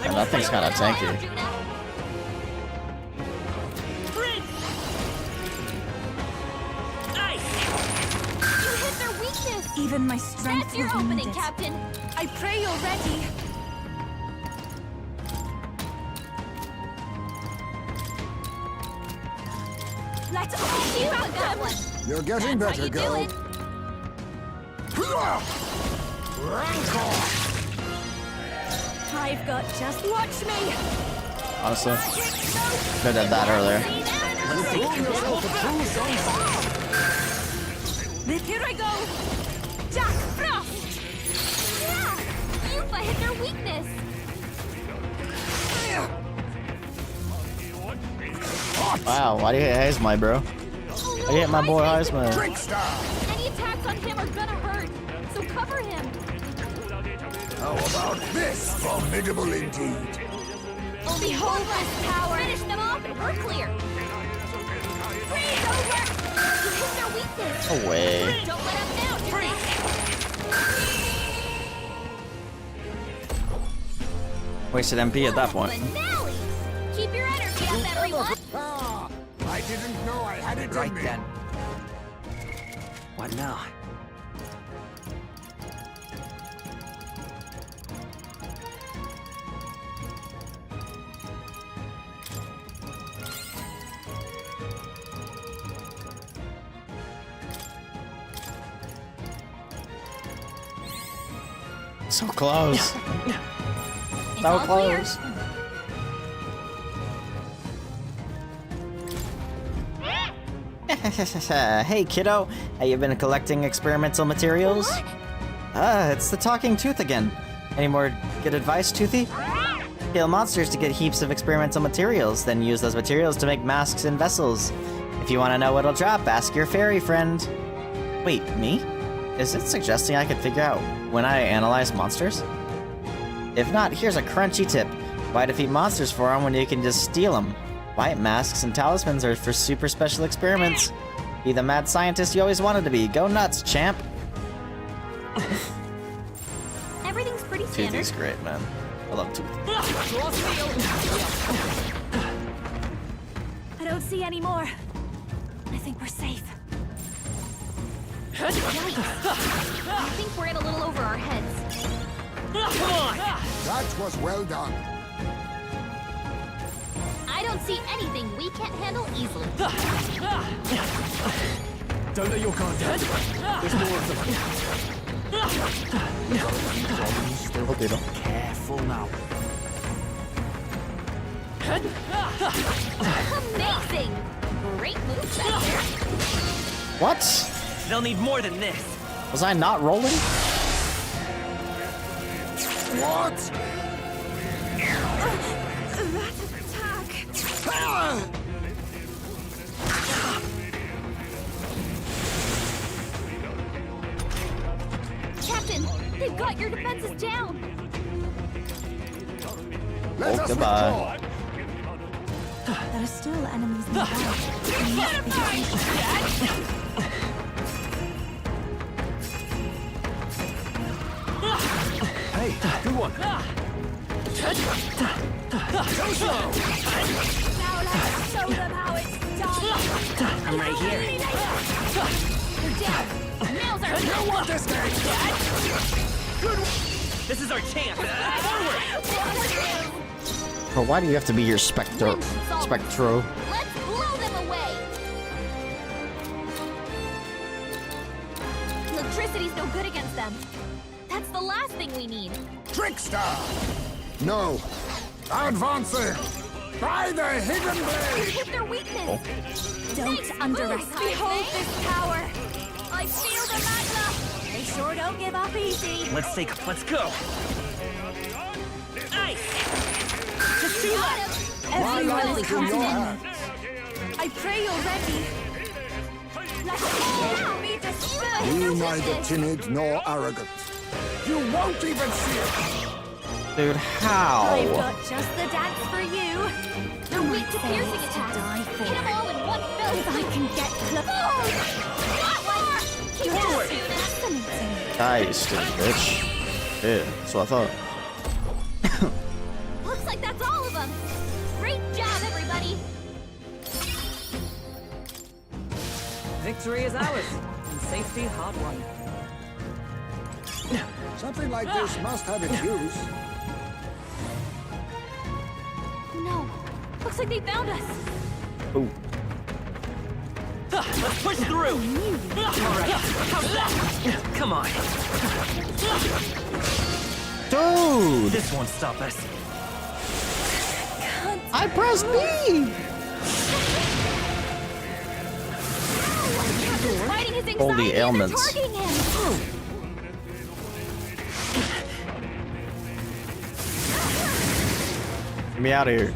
Yeah, that thing's kind of tanky. You hit their weakness. Even my strength That's your was opening, wounded. Captain. I pray you're ready. Let's all You got that one. You're getting That's how better, you do girl. it. I've got just watch me. Honestly, could have done that earlier. Here I go! Jack Frost! Yeah! Yufa hit their weakness! Wow, why do you hit Heisma, bro? I hit my boy Heisma. Any attacks on him are gonna hurt, so cover him! How about this? Formidable indeed. Behold this power! Finish them off and we're clear! Freeze over! You hit their weakness! No way. Don't let up now, Wasted MP at that point. Finale! Keep your energy up, everyone! I didn't know I had it Right in me. then. What now? So close. So all clear. close. Hey kiddo, have you been collecting experimental materials? It's the talking tooth again. Any more good advice, Toothy? Kill monsters to get heaps of experimental materials, then use those materials to make masks and vessels. If you want to know what'll drop, ask your fairy friend. Wait, me? Is it suggesting I could figure out when I analyze monsters? If not, here's a crunchy tip. Why defeat monsters for them when you can just steal them? White masks and talismans are for super special experiments. Be the mad scientist you always wanted to be. Go nuts, champ. Everything's pretty standard. Toothy's great, man. I love Toothy. I don't see any more. I think we're safe. Yikes. I think we're in a little over our heads. Come on! That was well done. I don't see anything we can't handle easily. Don't let your guard down. There's more of them. Hope they don't. Careful now. Amazing! Great move back there. What? They'll need more than this. Was I not rolling? What? That attack! Captain, they've got your defenses down! Let us goodbye. There are still enemies nearby. Hey, good one. Now let's show them how it's done! I'm right here. You're down! Now's our You want this game? This is our chance. Forward! Bro, why do you have to be here, Spectro? Spectro. Let's blow them away! Electricity's no good against them. That's the last thing we need. Trickster! No. Advancing! By the hidden blade! Hit their weakness! Don't underestimate Behold this power! I feel the magna! They sure don't give up easy. Let's go. Nice! Just do it! My life is in your hands. I pray you're ready. Let's all be destroyed! You neither timid nor arrogant. You won't even see it! Dude, how? I've got just the dance for you. They're weak to piercing attacks. Hit them all in one fell if I can get close. Keep Forward. fascinating. Die, you stupid bitch. Yeah, that's what I thought. Looks like that's all of them. Great job, everybody. Victory is ours, and safety hard won. Something like this must have its use. No. Looks like they found us. Ooh. Let's push through. All right. How's that? Come on. Dude! This won't stop us. I pressed B! Fighting his anxiety Holy and ailments. targeting him. Get me out of here.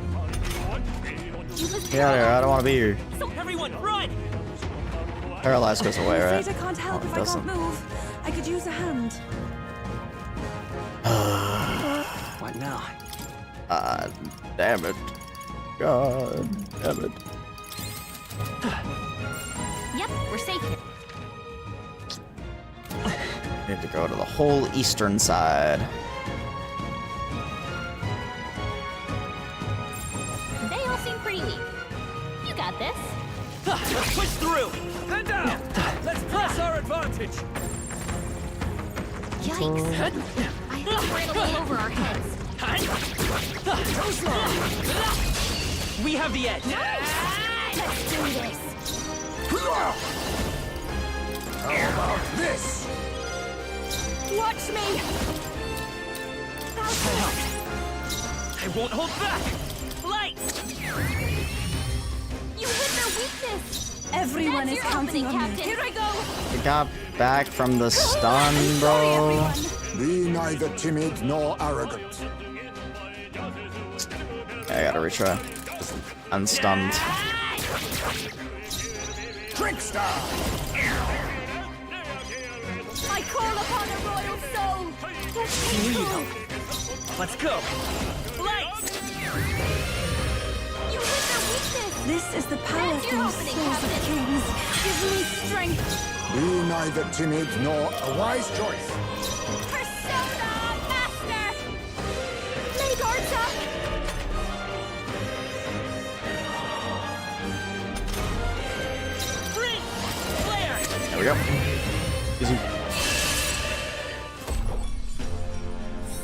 Get out of here. I don't want to be here. Everyone, run! Paralyzed goes away, I'm right? afraid I can't help Oh, if it I doesn't. can't move. I could use a hand. What now? Damn it. God damn it. Yep, we're safe here. Need to go to the whole eastern side. They all seem pretty weak. You got this. Let's push through! And down! Let's press our advantage! Yikes. I think we're in a little over our heads. We have the edge! Let's do this. How about this? Watch me! I won't hold back! Light! You hit their weakness! Everyone That's is your counting opening, on Captain. me. Here I go! We got back from the stun, bro. Be neither timid nor arrogant. I gotta retry. Unstunned. Trickster! I call upon a royal soul! Let's go! Light! You hit their weakness! This is the power of That's your those opening, souls of Captain. kings. Give me strength! Be neither timid nor a wise choice. Persona Master! Lay guards up! There we go. Easy.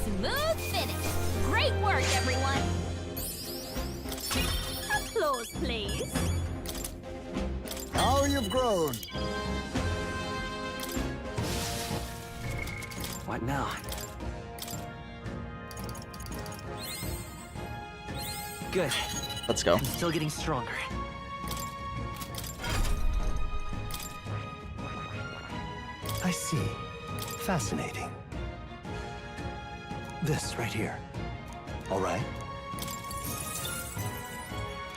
Smooth finish! Great work, everyone! Applause, please. How you've grown. What now? Good. Let's go. I'm still getting stronger. I see. Fascinating. This right here. All right.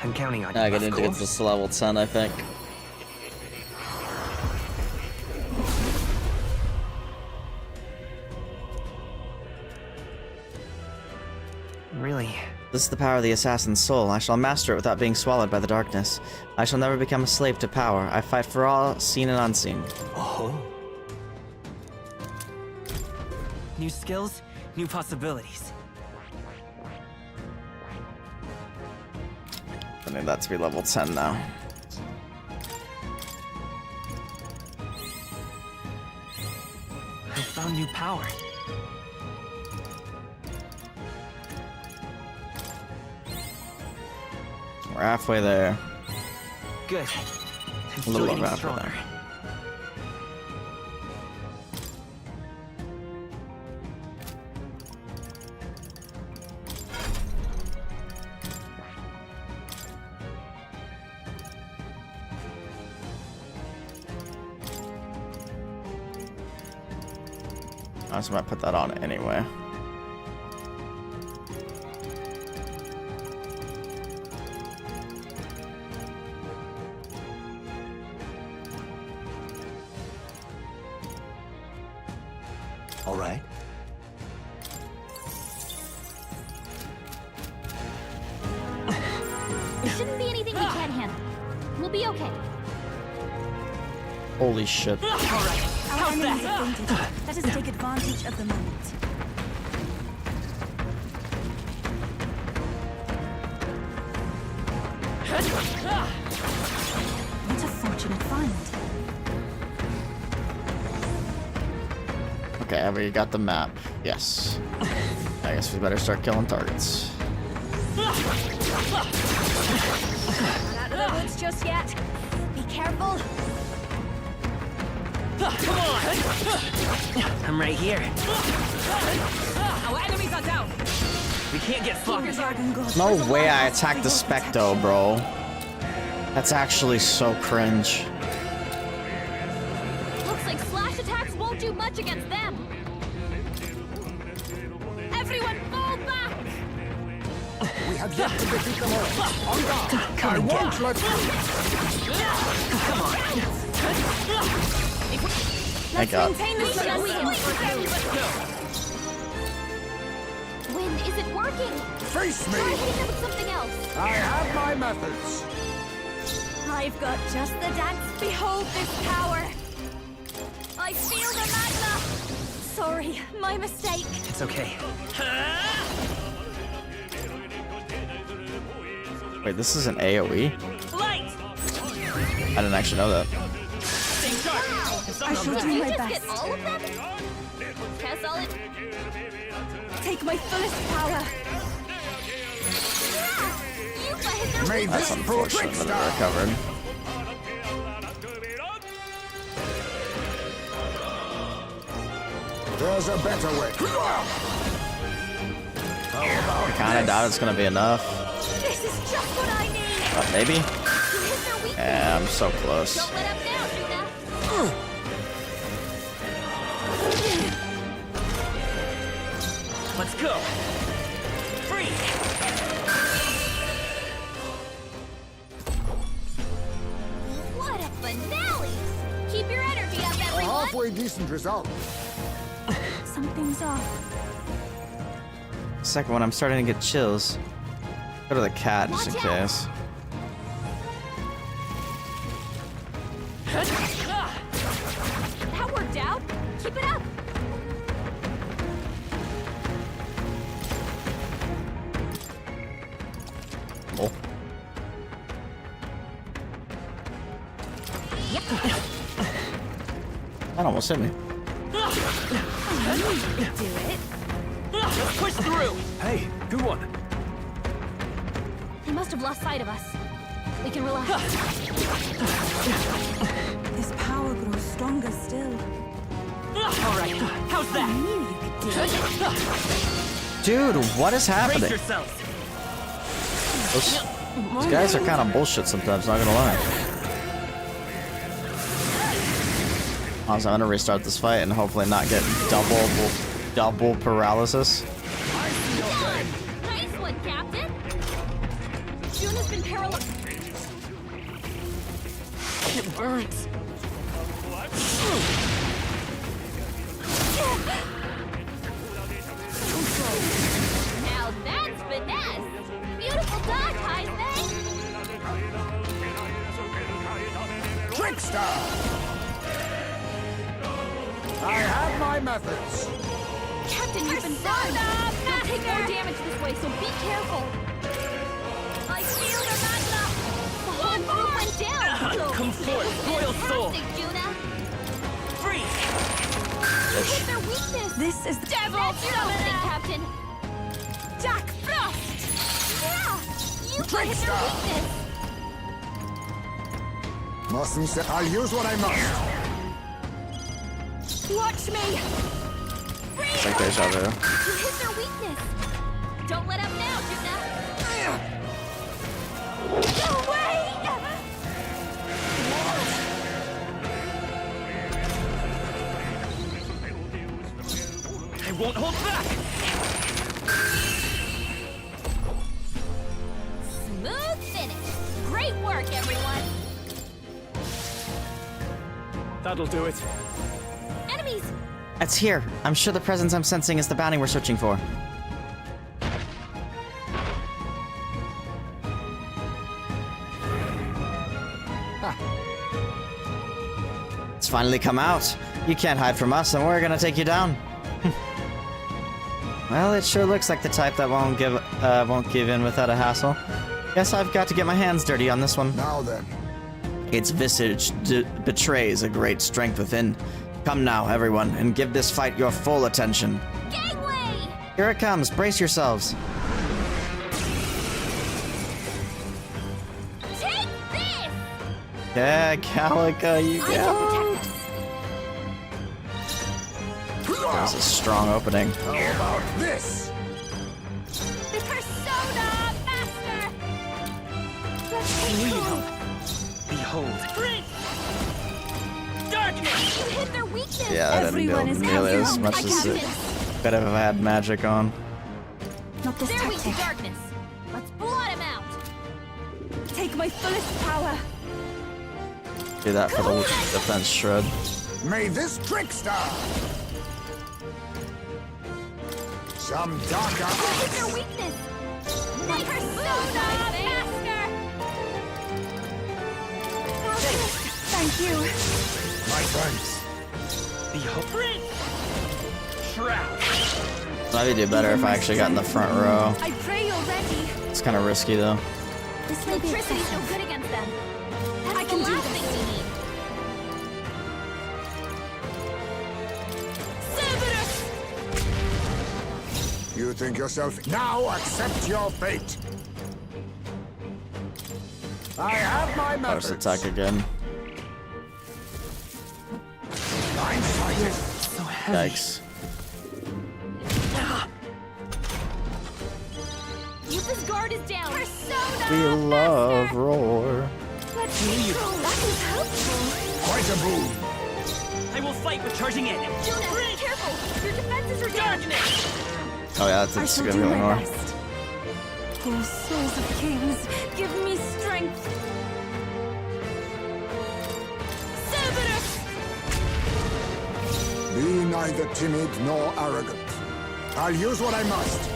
I'm counting on you. I get of into get course. this to level 10, I think. Really? This is the power of the assassin's soul. I shall master it without being swallowed by the darkness. I shall never become a slave to power. I fight for all, seen and unseen. Oh. New skills, new possibilities. I need that to be level 10 now. I found new power. We're halfway there. Good. I'm A still little getting over halfway stronger. there. I just might put that on anyway. All right. There shouldn't be anything we can't handle. We'll be okay. Holy shit. Our enemies are fainted. Let us take advantage of the moment. What a fortunate find. Okay, we got the map. Yes. I guess we better start killing targets. Not out of the woods just yet. Be careful. Come on! I'm right here. Our enemies are down. We can't get sloppy. No way I attacked the Specto, bro. That's actually so cringe. much against them. Everyone fall back! We have yet to defeat them all. On guard! I won't let Come on. Thank God. Win, is it working? Face me! Try hitting them with something else. I have my methods. I've got just the dance. Behold this power. I feel the magma. Sorry, my mistake. It's okay. Wait, this is an AoE? Light! I didn't actually know that. I shall do my best. Get all of them? Guess I'll take my fullest power. May That's this unfortunate that it recovered. There's a better way. I kinda doubt it's gonna be enough. This is just what I need. But maybe? Yeah, I'm so close. Don't let up now, Juna. Let's go. Free. What a finale! Keep your energy up, A everyone. halfway decent result. Something's off. Second one, I'm starting to get chills. Go to the cat just in case. That worked out. Keep it up. Oh. That almost hit me. Do it. Push through. Hey, good one. They must have lost sight of us. We can relax. His power grows stronger still. All right. How's that? Dude, what is happening? Brace yourselves. Those guys are kind of bullshit sometimes, not gonna lie. Also, I'm gonna restart this fight and hopefully not get double paralysis. Nice one, Captain. Juna's been paralyzed. It burns. Now that's finesse. Beautiful dog, Heisman. Trickster! I have my methods. Captain, you've been burned. You'll take more damage this way, so be careful. I feel the magma. The whole group went down. Come forth, royal soul. Fantastic, Juna. Free. Hit their weakness. This is the devil. That's something, Captain. Jack Frost. Yeah, you hit their weakness. Mustn't say I'll use what I must. Watch me. It's like deja vu. You hit their weakness. Don't let up now, Juna. No way! I won't hold back. Smooth finish. Great work, everyone. That'll do it. Enemies. It's here. I'm sure the presence I'm sensing is the bounty we're searching for. It's finally come out. You can't hide from us, and we're gonna take you down. Well, it sure looks like the type that won't give in without a hassle. Guess I've got to get my hands dirty on this one. Now then. Its visage betrays a great strength within. Come now, everyone, and give this fight your full attention. Gangway! Here it comes. Brace yourselves. Take this! Yeah, Calica, you go. That was a strong opening. How about this? The Persona Master! Freedom. Behold. You hit their weakness! Yeah, I didn't deal nearly as much as it could have had magic on. Not this They're weak to darkness. Let's blot him out. Take my fullest power. Do that for the defense shred. May this trickster! Some darker What's your weakness? My persona master! Thank you. My thanks. Behold. Shroud. Might do better if I actually got in the front row. I pray you're ready. It's kind of risky though. This electricity's no good against them. I can do this. You think yourself... Now accept your fate! I have my methods. First attack again. Blindsided. So heavy. Yikes. Yupa's guard is down. Persona We love roar. Let's see. That is helpful. Quite a boon. I will fight with charging in. Juna, careful. Your defenses are down. Oh yeah, that's significantly more. Oh, souls of kings, give me strength. Cerberus! Be neither timid nor arrogant. I'll use what I must.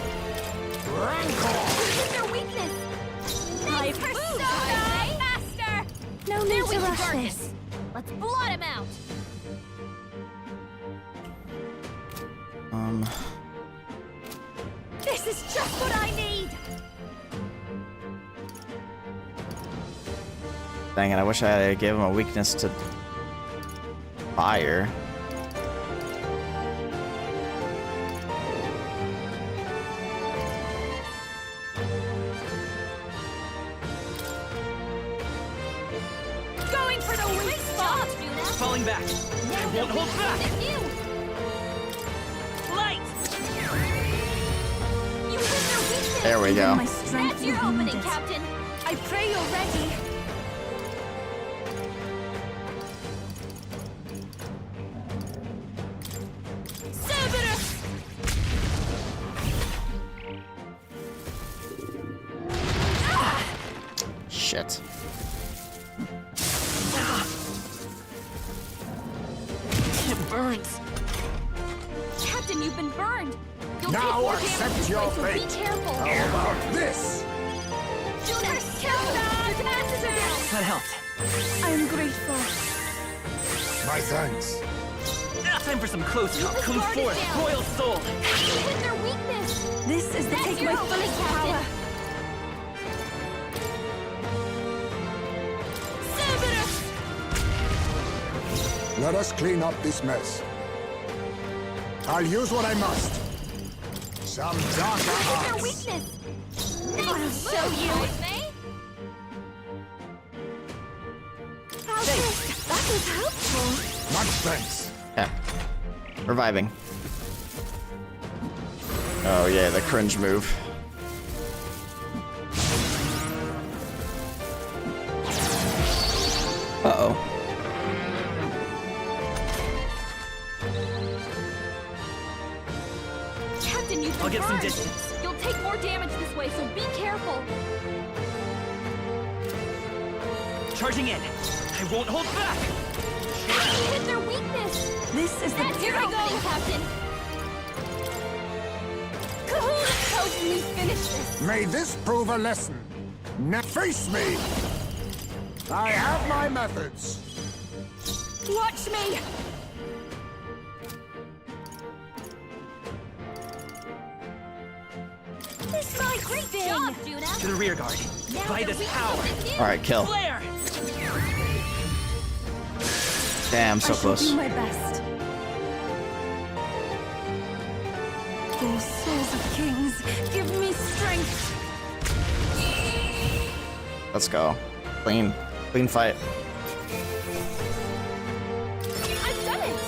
Rancor! This is their weakness. My persona master! No need to rush this. Let's blot him out. This is just what I need! Dang it, I wish I had gave him a weakness to fire. Going for the weak spot, Juna! Falling back. I won't hold back. Light! There we go. That's your opening, Captain. I pray you're ready. Cerberus! Shit. It burns. Captain, you've been burned. You'll Now take more accept damage this your way, so fate. be careful. How about this? Juna, careful! Your defenses are down. That helped. I'm grateful. My thanks. Time for some close talk. Come forth, royal soul. With their weakness. This is the That's take your my opening, fullest Captain. power. Cerberus! Let us clean up this mess. I'll use what I must. Some darker With their arts. weakness. I'll show you. That was helpful. Much thanks. Yeah. Reviving. Oh yeah, the cringe move. Uh-oh. Captain, you've been I'll get some burned. distance. You'll take more damage this way, so be careful. Charging in. I won't hold back. Hit their weakness. This is the That's your opening, Captain. Kahuna tells me finish this. May this prove a lesson. Face me! I have my methods. Watch me. This might great job, Juna. To the rear guard. By this power. Alright, kill. Flare! Damn, so I shall close. do my best. Oh, souls of kings, give me strength. Let's go. Clean. Clean fight. I've done it.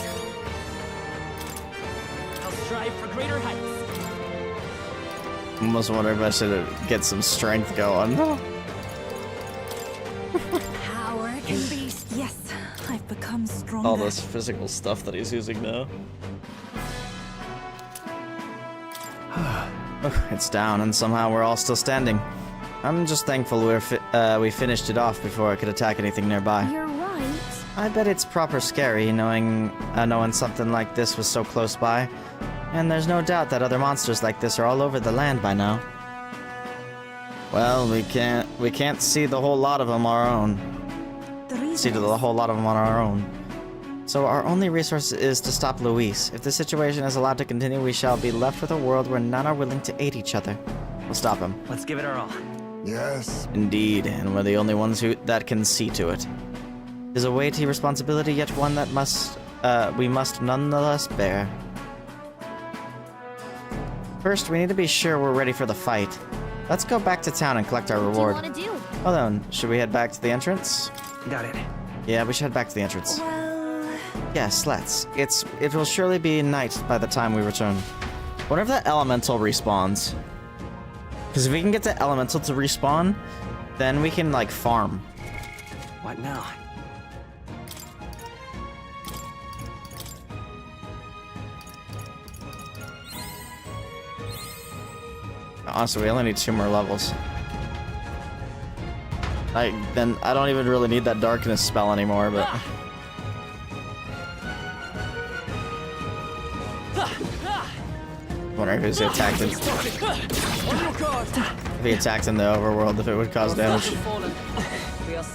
I'll strive for greater heights. Almost wonder if I should get some strength going. Power can be... Yes, I've become become stronger. all this physical stuff that he's using now. It's down, and somehow we're all still standing. I'm just thankful we finished it off before I could attack anything nearby. You're right. I bet it's proper scary knowing something like this was so close by. And there's no doubt that other monsters like this are all over the land by now. Well, we can't see the whole lot of them on our own. On our own. So our only resource is to stop Luis. If the situation is allowed to continue, we shall be left with a world where none are willing to aid each other. We'll stop him. Let's give it our all. Yes. Indeed, and we're the only ones that can see to it. It is a weighty responsibility, yet one that we must nonetheless bear. First, we need to be sure we're ready for the fight. Let's go back to town and collect our reward. What do you want to do? Well then, should we head back to the entrance? Got it. Yeah, we should head back to the entrance. Well... Yes, let's. It will surely be night by the time we return. Wonder if that elemental respawns. Because if we can get the elemental to respawn, then we can, like, farm. What now? Honestly, we only need 2 more levels. Then I don't even really need that darkness spell anymore, but... I wonder if he's attacked in... If he attacked in the overworld, if it would cause damage. I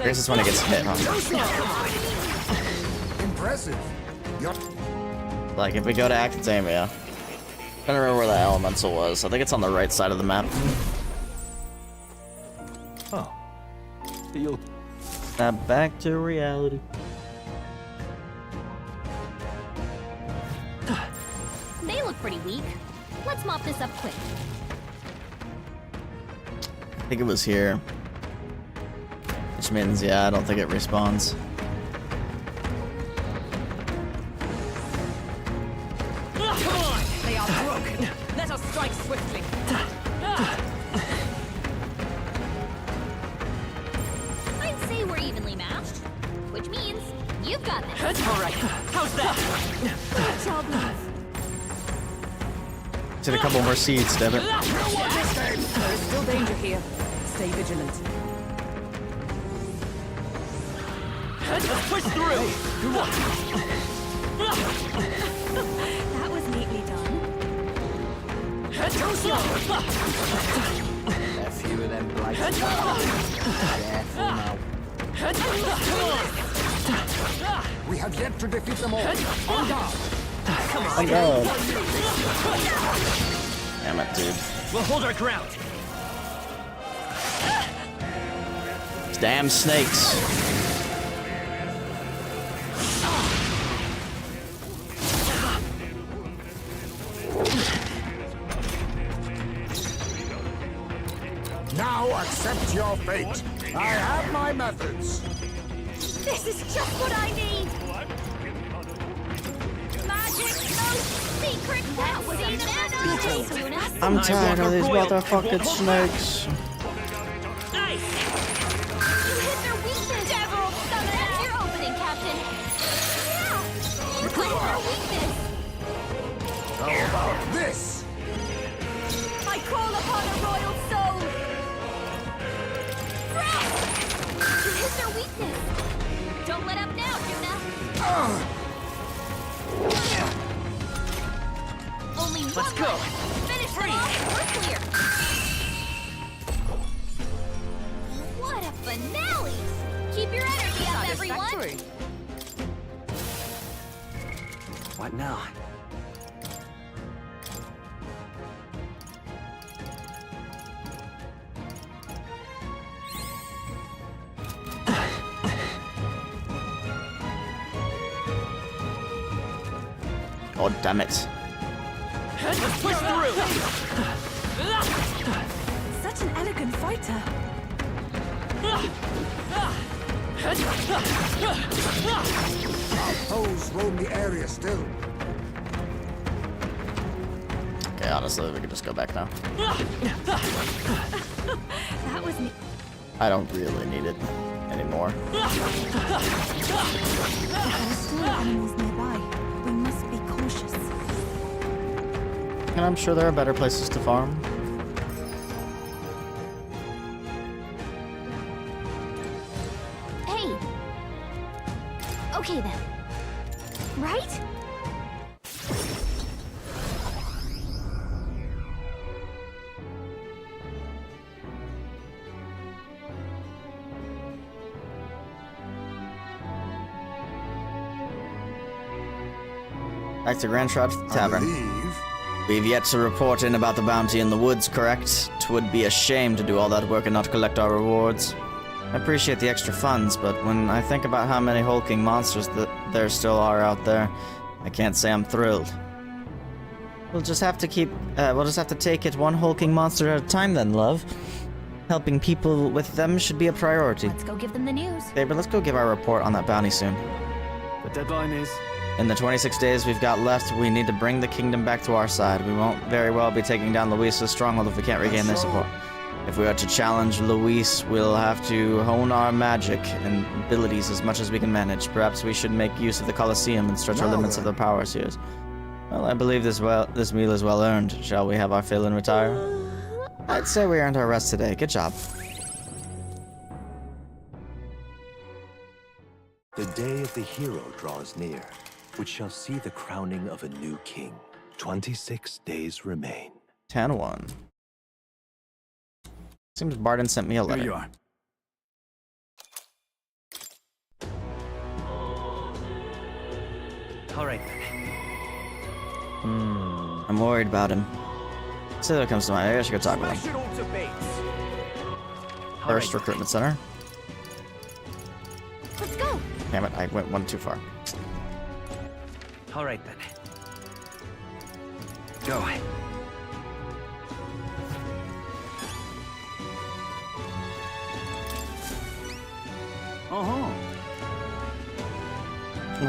guess it's when it gets hit, huh? Impressive. Like, if we go to Academia... I don't remember where the elemental was. I think it's on the right side of the map. Oh. You'll... Snap back to reality. They look pretty weak. Let's mop this up quick. I think it was here. Which means, yeah, I don't think it respawns. Come on! They are broken. Let us strike swiftly. I'd say we're evenly matched. Which means you've got this. All right. How's that? Good job, love. Did a couple more seeds, damn it. There is still danger here. Stay vigilant. Let's push through! That was neatly done. A few of them blights. Careful now. We have yet to defeat them all. On guard. Come on. Oh god. Damn it, dude. We'll hold our ground. Damn snakes. Now accept your fate. I have my methods. This is just what I need. Magic, most secret weapon. I'm tired of these motherfucking snakes. You hit their weakness. Devil, that's your opening, Captain. Yeah, you hit their weakness. How about this? I call upon a royal soul. You hit their weakness. Don't let up now, Juna. Only one. Let's go. Finish them off. We're clear. What a finale! Keep your energy up, everyone. What now? God damn it. Let's push through! Such an elegant fighter. Our foes roam the area still. Okay, honestly, we can just go back now. That was me. I don't really need it anymore. more. There are still animals nearby. We must be cautious. And I'm sure there are better places to farm. Hey! Okay then. Right? Back to Grand Shroud Tavern. We've yet to report in about the bounty in the woods, correct? 'Twould be a shame to do all that work and not collect our rewards. I appreciate the extra funds, but when I think about how many hulking monsters that there still are out there, I can't say I'm thrilled. We'll just have to take it one hulking monster at a time then, love. Helping people with them should be a priority. Let's go give them the news. Okay, but let's go give our report on that bounty soon. The deadline is... In the 26 days we've got left, we need to bring the kingdom back to our side. We won't very well be taking down Luis's stronghold if we can't regain their support. If we are to challenge Luis, we'll have to hone our magic and abilities as much as we can manage. Perhaps we should make use of the Colosseum and stretch our limits of the power spheres. Well, I believe this meal is well earned. Shall we have our fill and retire? I'd say we earned our rest today. Good job. The day of the hero draws near, which shall see the crowning of a new king. 26 days remain. 10-1. Seems Barden sent me a letter. Here you are. All right. I'm worried about him. Say that comes to mind. I should go talk with him. First recruitment center. Let's go. Damn it, I went one too far. All right then. Go.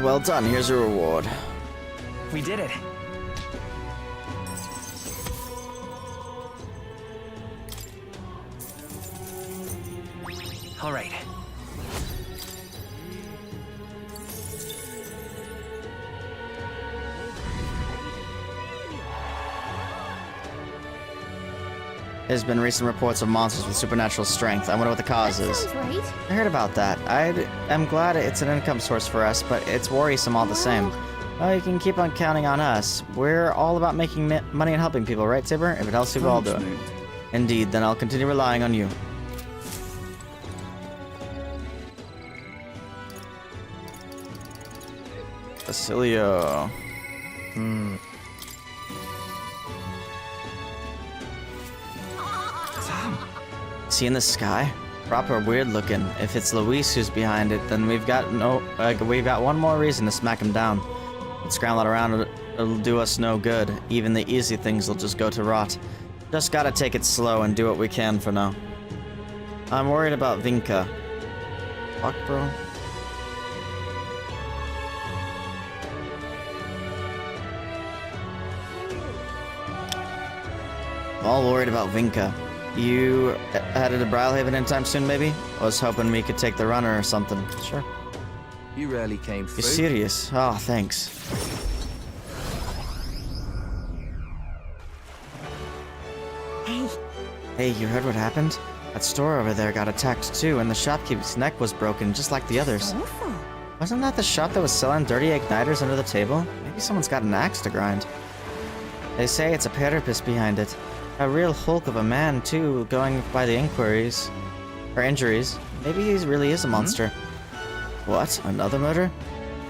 Well done, here's your reward. We did it. All right. There's been recent reports of monsters with supernatural strength. I wonder what the cause is. Sounds right. I heard about that. I'm glad it's an income source for us, but it's worrisome all the same. Well, you can keep on counting on us. We're all about making money and helping people, right, Tabor? If it helps you, we'll all do it. Indeed, then I'll continue relying on you. Basilio. See in the sky? Proper weird looking. If it's Luis who's behind it, then we've got one more reason to smack him down. But scrambling around, it'll do us no good. Even the easy things will just go to rot. Just gotta take it slow and do what we can for now. I'm worried about Vinka. Fuck, bro. I'm all worried about Vinka. You headed to Brylehaven anytime soon, maybe? I was hoping we could take the runner or something. Sure. You rarely came through. You're serious? Oh, thanks. Hey. Hey, you heard what happened? That store over there got attacked too, and the shopkeeper's neck was broken, just like the others. Awful. Wasn't that the shop that was selling dirty igniters under the table? Maybe someone's got an axe to grind. They say it's a Peripus behind it. A real hulk of a man, too, going by the inquiries. Or injuries. Maybe he really is a monster. What? Another murder?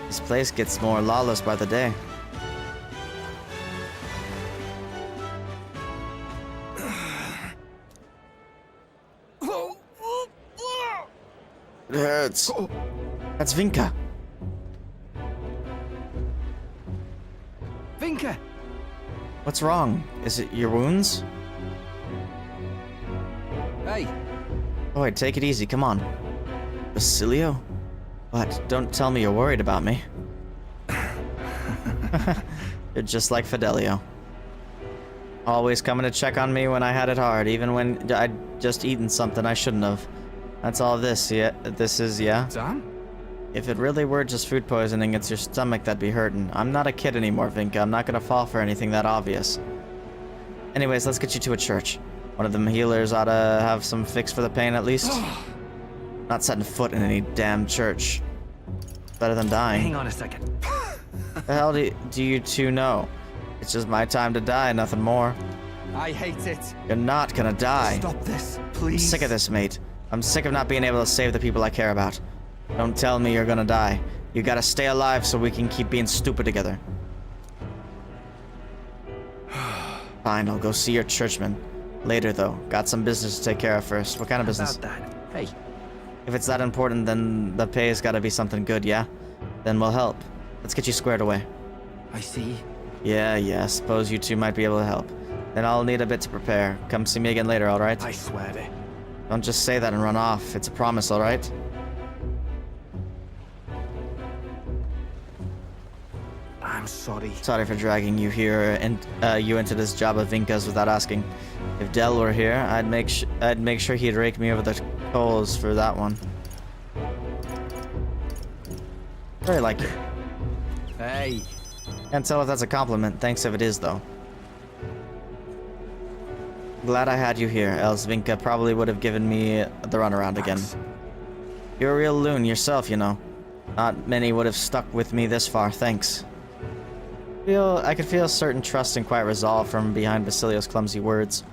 This place gets more lawless by the day. It hurts. That's Vinka. Vinka! What's wrong? Is it your wounds? Hey! Boy, take it easy, come on. Basilio? What? Don't tell me you're worried about me. You're just like Fidelio. Always coming to check on me when I had it hard, even when I'd just eaten something I shouldn't have. That's all this, yeah? This is, yeah? Damn. If it really were just food poisoning, it's your stomach that'd be hurting. I'm not a kid anymore, Vinka. I'm not gonna fall for anything that obvious. Anyways, let's get you to a church. One of them healers ought to have some fix for the pain at least. Not setting foot in any damn church. Better than dying. Hang on a second. The hell do you two know? It's just my time to die, nothing more. I hate it. You're not gonna die. Stop this, I'm please. sick of this, mate. I'm sick of not being able to save the people I care about. Don't tell me you're gonna die. You gotta stay alive so we can keep being stupid together. Fine, I'll go see your churchman. Later, though. Got some business to take care of first. What kind of business? About that. Hey. If it's that important, then the pay's gotta be something good, yeah? Then we'll help. Let's get you squared away. I see. Yeah, suppose you two might be able to help. Then I'll need a bit to prepare. Come see me again later, alright? I swear it. Don't just say that and run off. It's a promise, alright? I'm sorry. Sorry for dragging you here and you into this job of Vinka's without asking. If Del were here, I'd make sure he'd rake me over the coals for that one. Very like it. Hey. Can't tell if that's a compliment. Thanks if it is, though. Glad I had you here, else Vinka probably would have given me the runaround again. You're a real loon yourself, you know. Not many would have stuck with me this far, thanks. I could feel a certain trust and quiet resolve from behind Basilio's clumsy words.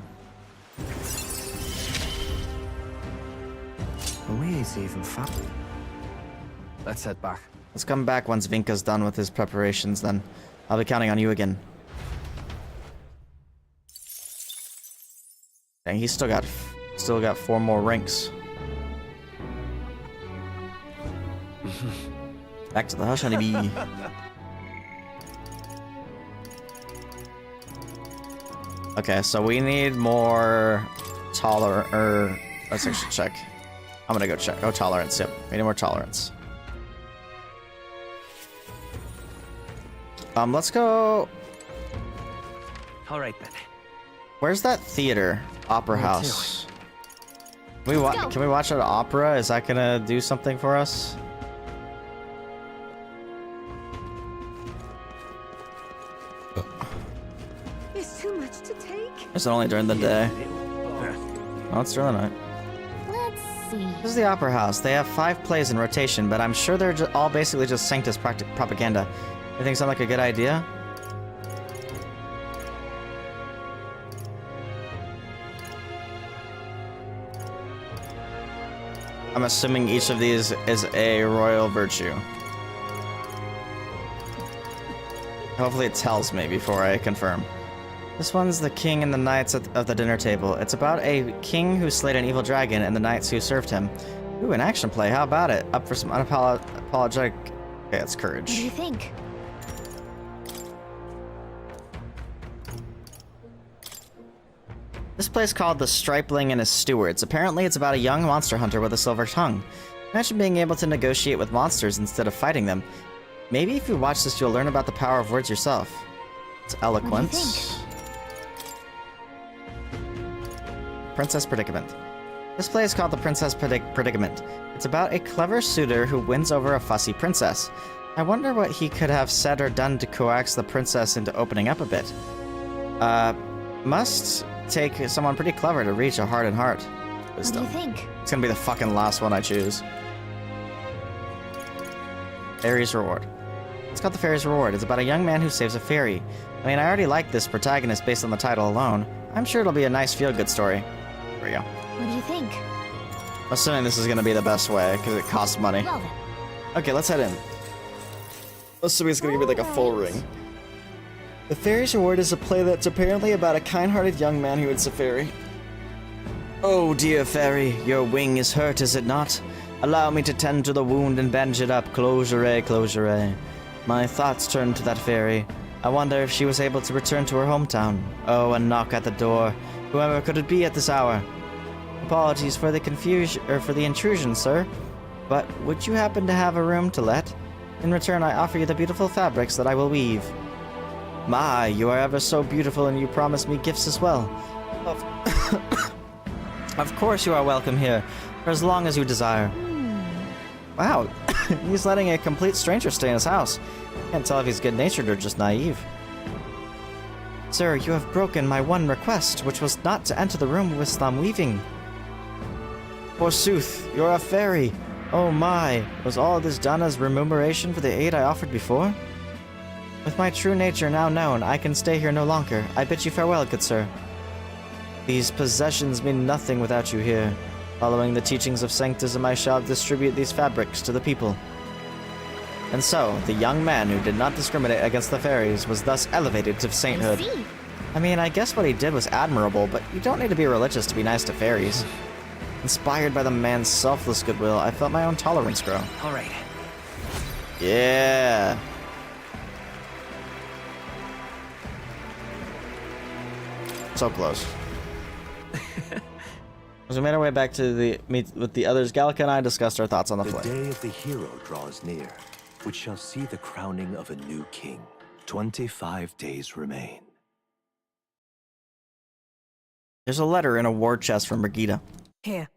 We ain't even fat. Let's head back. Let's come back once Vinka's done with his preparations, then. I'll be counting on you again. Dang, he's still got 4 more ranks. Back to the hush, honeybee. Okay, so we need more let's actually check. I'm gonna go check. Oh, tolerance, yep. We need more tolerance. Let's go... Alright then. Where's that theater? Opera house. Can we watch an opera? Is that gonna do something for us? It's too much to take. It's only during the day. Oh, it's during the night. Let's see. This is the opera house. They have 5 plays in rotation, but I'm sure they're all basically just Sanctus propaganda. You think sound like a good idea? I'm assuming each of these is a royal virtue. Hopefully it tells me before I confirm. This one's the king and the knights of the dinner table. It's about a king who slayed an evil dragon and the knights who served him. Ooh, an action play. How about it? Up for some unapologetic... Okay, it's courage. What do you think? This play's called The Stripling and His Stewards. Apparently it's about a young monster hunter with a silver tongue. Imagine being able to negotiate with monsters instead of fighting them. Maybe if you watch this, you'll learn about the power of words yourself. It's eloquence. Princess Predicament. This play is called The Princess Predicament. It's about a clever suitor who wins over a fussy princess. I wonder what he could have said or done to coax the princess into opening up a bit. Must take someone pretty clever to reach a hardened heart. Wisdom. What do you think? It's gonna be the fucking last one I choose. Fairy's Reward. It's called The Fairy's Reward. It's about a young man who saves a fairy. I mean, I already like this protagonist based on the title alone. I'm sure it'll be a nice feel-good story. Here we go. What do you think? Assuming this is gonna be the best way, because it costs money. Well then. Okay, let's head in. Assuming it's gonna give me like a full ring. The Fairy's Reward is a play that's apparently about a kind-hearted young man who hits a fairy. Oh, dear fairy, your wing is hurt, is it not? Allow me to tend to the wound and bandage it up. Closure, closure. My thoughts turned to that fairy. I wonder if she was able to return to her hometown. Oh, a knock at the door. Whoever could it be at this hour? Apologies for the confusion, or for the intrusion, sir. But would you happen to have a room to let? In return, I offer you the beautiful fabrics that I will weave. My, you are ever so beautiful, and you promise me gifts as well. Of course you are welcome here, for as long as you desire. Wow, he's letting a complete stranger stay in his house. Can't tell if he's good-natured or just naive. Sir, you have broken my one request, which was not to enter the room with some weaving. Forsooth, you're a fairy. Oh my, was all this done as remuneration for the aid I offered before? With my true nature now known, I can stay here no longer. I bid you farewell, good sir. These possessions mean nothing without you here. Following the teachings of sanctism, I shall distribute these fabrics to the people. And so, the young man who did not discriminate against the fairies was thus elevated to sainthood. I mean, I guess what he did was admirable, but you don't need to be religious to be nice to fairies. Inspired by the man's selfless goodwill, I felt my own tolerance grow. All right. Yeah. So close. As we made our way back to the meet with the others, Gallica and I discussed our thoughts on the flight. The day of the hero draws near, which shall see the crowning of a new king. 25 days remain. There's a letter in a war chest from Brigitte. Here.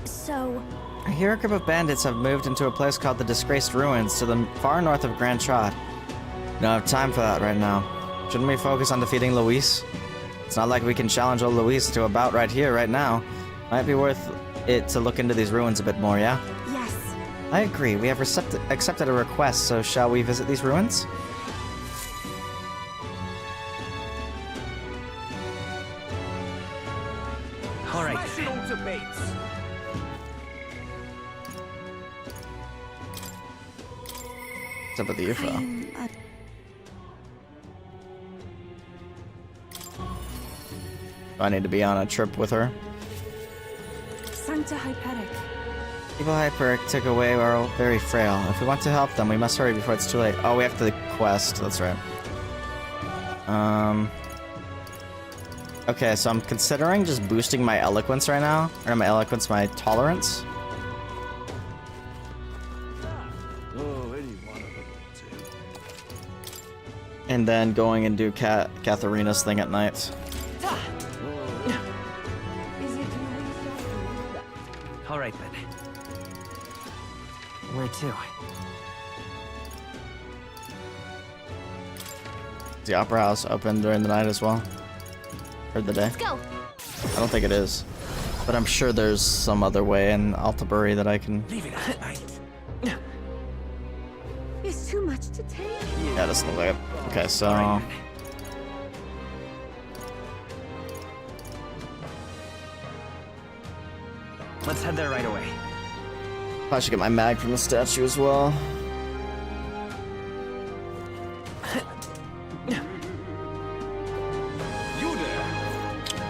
So... I hear a group of bandits have moved into a place called the Disgraced Ruins to the far north of Grand Trot. Don't have time for that right now. Shouldn't we focus on defeating Luis? It's not like we can challenge old Luis to a bout right here, right now. Might be worth it to look into these ruins a bit more, yeah? Yes. I agree. We have accepted a request, so shall we visit these ruins? All right. What's up with the UFO? Do I need to be on a trip with her? Sancta Hyperic. Evil Hyperic took away are very frail. If we want to help them, we must hurry before it's too late. Oh, we have to quest. That's right. Okay, so I'm considering just boosting my eloquence right now. Or my eloquence, my tolerance. And then going and do Katharina's thing at night. All right, then. Where to? Is the Opera House open during the night as well? Or the day? Let's go. I don't think it is. But I'm sure there's some other way in Altabury that I can... Leave it at night. It's too much to take. Yeah, doesn't look like it. Okay, so... Let's head there right away. I should get my mag from the statue as well.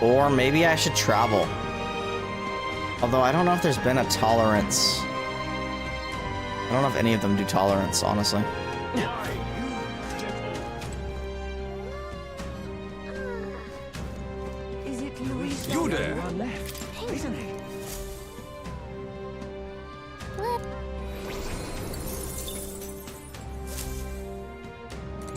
Or maybe I should travel. Although I don't know if there's been a tolerance. I don't know if any of them do tolerance, honestly. Is it Luis? You there? Left, isn't it?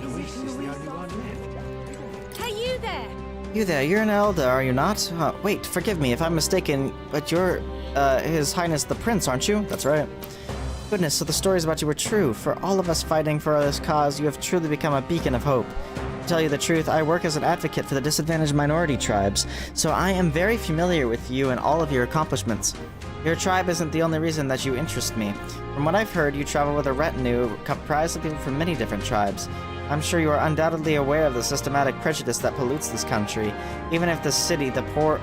Luis is the only one left. Hey, you there! You there, you're an elder, are you not? Wait, forgive me if I'm mistaken, but you're, His Highness the Prince, aren't you? That's right. Goodness, so the stories about you were true. For all of us fighting for this cause, you have truly become a beacon of hope. To tell you the truth, I work as an advocate for the disadvantaged minority tribes, so I am very familiar with you and all of your accomplishments. Your tribe isn't the only reason that you interest me. From what I've heard, you travel with a retinue comprised of people from many different tribes. I'm sure you are undoubtedly aware of the systematic prejudice that pollutes this country. Even if the city, the poor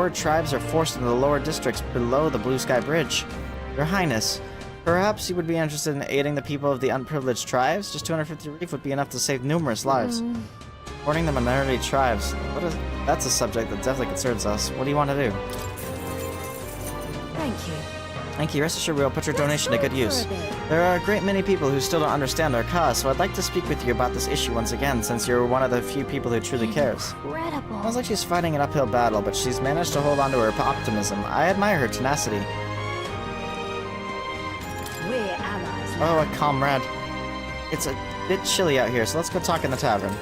tribes are forced into the lower districts below the Blue Sky Bridge. Your Highness, perhaps you would be interested in aiding the people of the unprivileged tribes? Just 250 reef would be enough to save numerous lives. Supporting the minority tribes, that's a subject that definitely concerns us. What do you want to do? Thank you. Thank you. Rest assured we will put your donation to good use. There are a great many people who still don't understand our cause, so I'd like to speak with you about this issue once again, since you're one of the few people who truly cares. Incredible. Sounds like she's fighting an uphill battle, but she's managed to hold on to her optimism. I admire her tenacity. We're allies. Oh, a comrade. It's a bit chilly out here, so let's go talk in the tavern.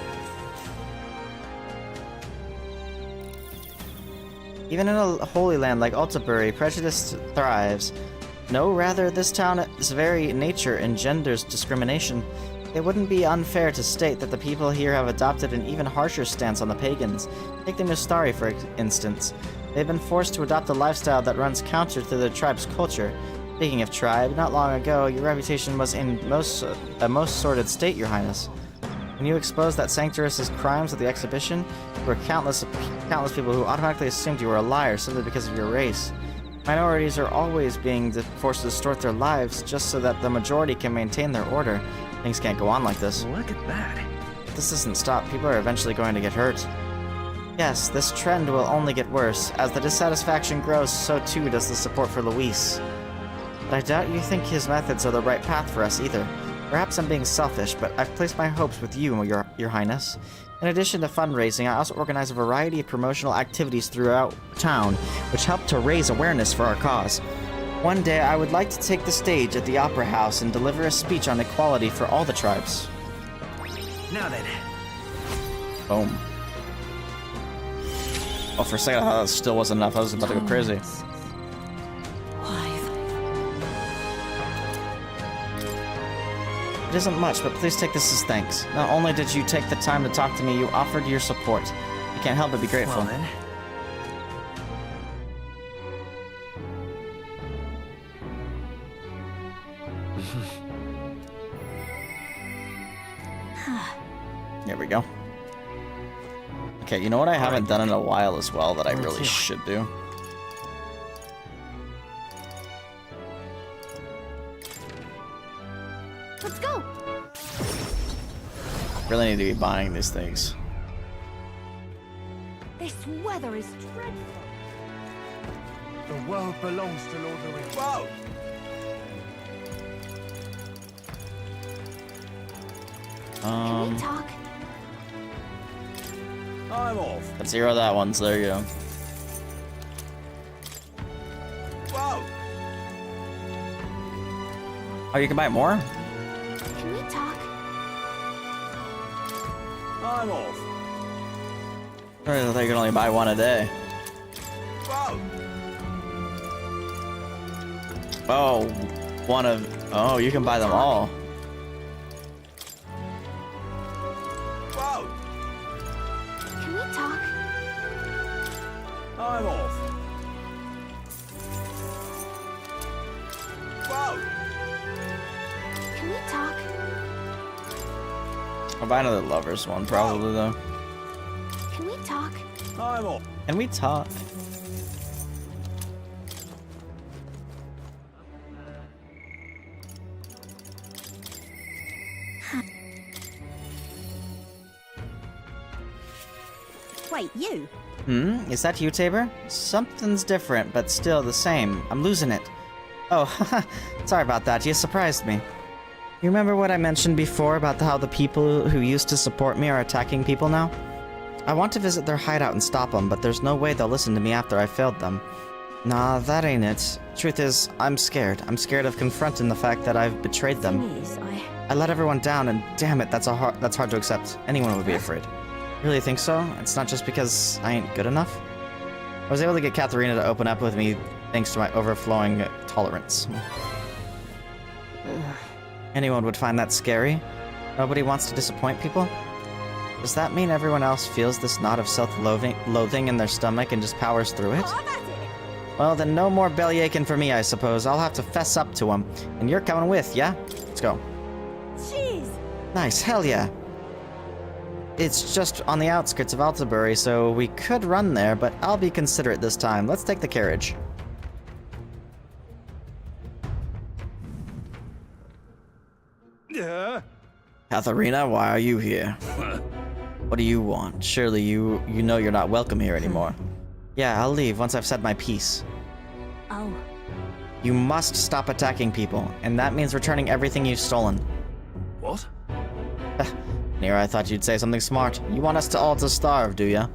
Even in a holy land like Altabury, prejudice thrives. No, rather, this town's very nature engenders discrimination. It wouldn't be unfair to state that the people here have adopted an even harsher stance on the pagans. Take the Nustari, for instance. They've been forced to adopt a lifestyle that runs counter to their tribe's culture. Speaking of tribe, not long ago, your reputation was in a most sordid state, Your Highness. When you exposed that sanctuary's crimes at the exhibition, there were countless people who automatically assumed you were a liar simply because of your race. Minorities are always being forced to distort their lives just so that the majority can maintain their order. Things can't go on like this. Look at that. If this doesn't stop, people are eventually going to get hurt. Yes, this trend will only get worse. As the dissatisfaction grows, so too does the support for Luis. But I doubt you think his methods are the right path for us either. Perhaps I'm being selfish, but I've placed my hopes with you, Your Highness. In addition to fundraising, I also organize a variety of promotional activities throughout town, which help to raise awareness for our cause. One day, I would like to take the stage at the Opera House and deliver a speech on equality for all the tribes. Now then. Boom. Oh, for a second, I thought that still wasn't enough. I was about to go crazy. It isn't much, but please take this as thanks. Not only did you take the time to talk to me, you offered your support. I can't help but be grateful. Well, then. There we go. Okay, you know what I haven't done in a while as well that I really should do? Let's go. Really need to be buying these things. This weather is dreadful. The world belongs to Lord Louis. Whoa! Can we talk? I'm off. Let's zero that one, so there you go. Whoa! Oh, you can buy more? Can we talk? I'm off. I thought you could only buy one a day. Whoa! Oh, one of... Oh, you can buy them all. Whoa! Can we talk? I'm off. Whoa! Can we talk? I'll buy another Lovers one, probably, though. Can we talk? I'm off. Can we talk? Wait, you? Is that you, Tabor? Something's different, but still the same. I'm losing it. Oh, sorry about that. You surprised me. You remember what I mentioned before about how the people who used to support me are attacking people now? I want to visit their hideout and stop them, but there's no way they'll listen to me after I failed them. Nah, that ain't it. Truth is, I'm scared. I'm scared of confronting the fact that I've betrayed them. I let everyone down, and damn it, that's hard to accept. Anyone would be afraid. Really think so? It's not just because I ain't good enough? I was able to get Katharina to open up with me thanks to my overflowing tolerance. Anyone would find that scary? Nobody wants to disappoint people? Does that mean everyone else feels this knot of self-loathing in their stomach and just powers through it? Well, then no more bellyaching for me, I suppose. I'll have to fess up to them. And you're coming with, yeah? Let's go. Jeez! Nice, hell yeah. It's just on the outskirts of Altabury, so we could run there, but I'll be considerate this time. Let's take the carriage. Yeah? Katharina, why are you here? What do you want? Surely you know you're not welcome here anymore. Yeah, I'll leave once I've said my piece. Oh. You must stop attacking people, and that means returning everything you've stolen. What? Nira, I thought you'd say something smart. You want us to all to starve, do ya?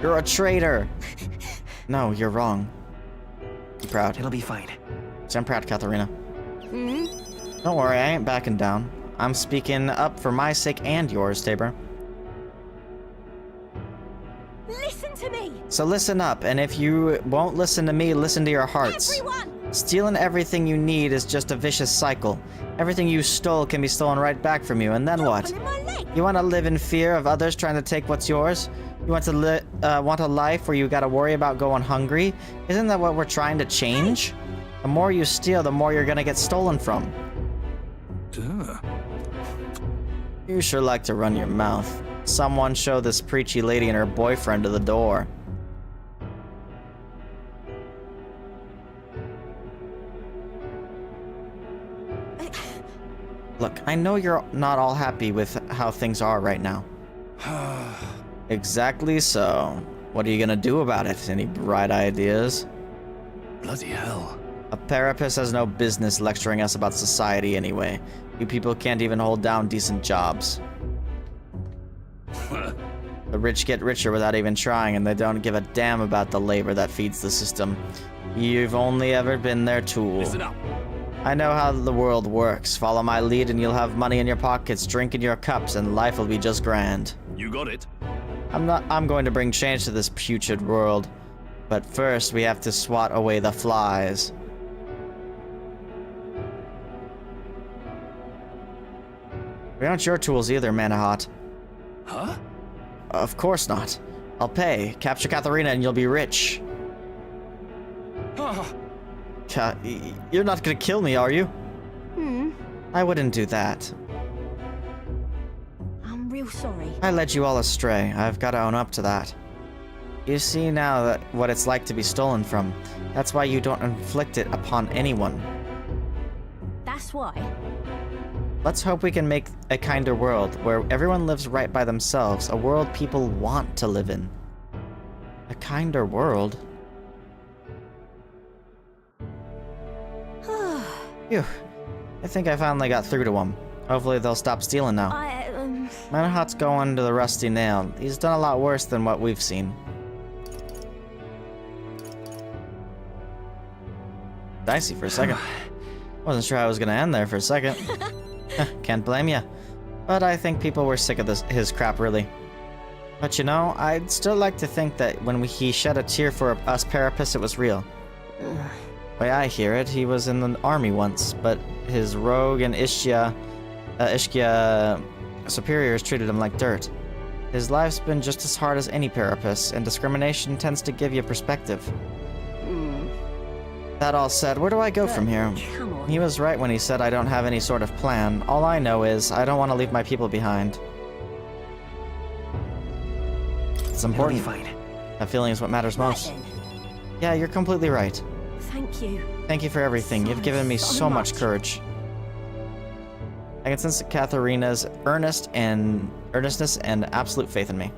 You're a traitor! No, you're wrong. I'm proud. It'll be fine. I'm proud, Katharina. Hmm? Don't worry, I ain't backing down. I'm speaking up for my sake and yours, Tabor. Listen to me! So listen up, and if you won't listen to me, listen to your hearts. Everyone! Stealing everything you need is just a vicious cycle. Everything you stole can be stolen right back from you, and then what? You want to live in fear of others trying to take what's yours? You want to want a life where you gotta worry about going hungry? Isn't that what we're trying to change? The more you steal, the more you're gonna get stolen from. Duh. You sure like to run your mouth. Someone show this preachy lady and her boyfriend to the door. Look, I know you're not all happy with how things are right now. Exactly so. What are you gonna do about it? Any bright ideas? Bloody hell. A parapus has no business lecturing us about society anyway. You people can't even hold down decent jobs. The rich get richer without even trying, and they don't give a damn about the labor that feeds the system. You've only ever been their tool. Listen up. I know how the world works. Follow my lead and you'll have money in your pockets, drink in your cups, and life will be just grand. You got it. I'm going to bring change to this putrid world. But first, we have to swat away the flies. We aren't your tools either, Manahot. Huh? Of course not. I'll pay. Capture Katharina and you'll be rich. You're not gonna kill me, are you? I wouldn't do that. I'm real sorry. I led you all astray. I've got to own up to that. You see now that what it's like to be stolen from. That's why you don't inflict it upon anyone. That's why. Let's hope we can make a kinder world where everyone lives right by themselves, a world people want to live in. A kinder world? Phew. I think I finally got through to them. Hopefully they'll stop stealing now. Manahot's going to the Rusty Nail. He's done a lot worse than what we've seen. Dicey for a second. Wasn't sure how I was gonna end there for a second. Can't blame ya. But I think people were sick of his crap, really. But you know, I'd still like to think that when he shed a tear for us Parapus, it was real. The way I hear it, he was in the army once, but his rogue and Ishkia superiors treated him like dirt. His life's been just as hard as any Parapus, and discrimination tends to give you perspective. That all said, where do I go from here? He was right when he said I don't have any sort of plan. All I know is I don't want to leave my people behind. It's important. That feeling is what matters most. Yeah, you're completely right. Thank you. Thank you for everything. You've given me so much courage. I can sense Katharina's earnestness and absolute faith in me.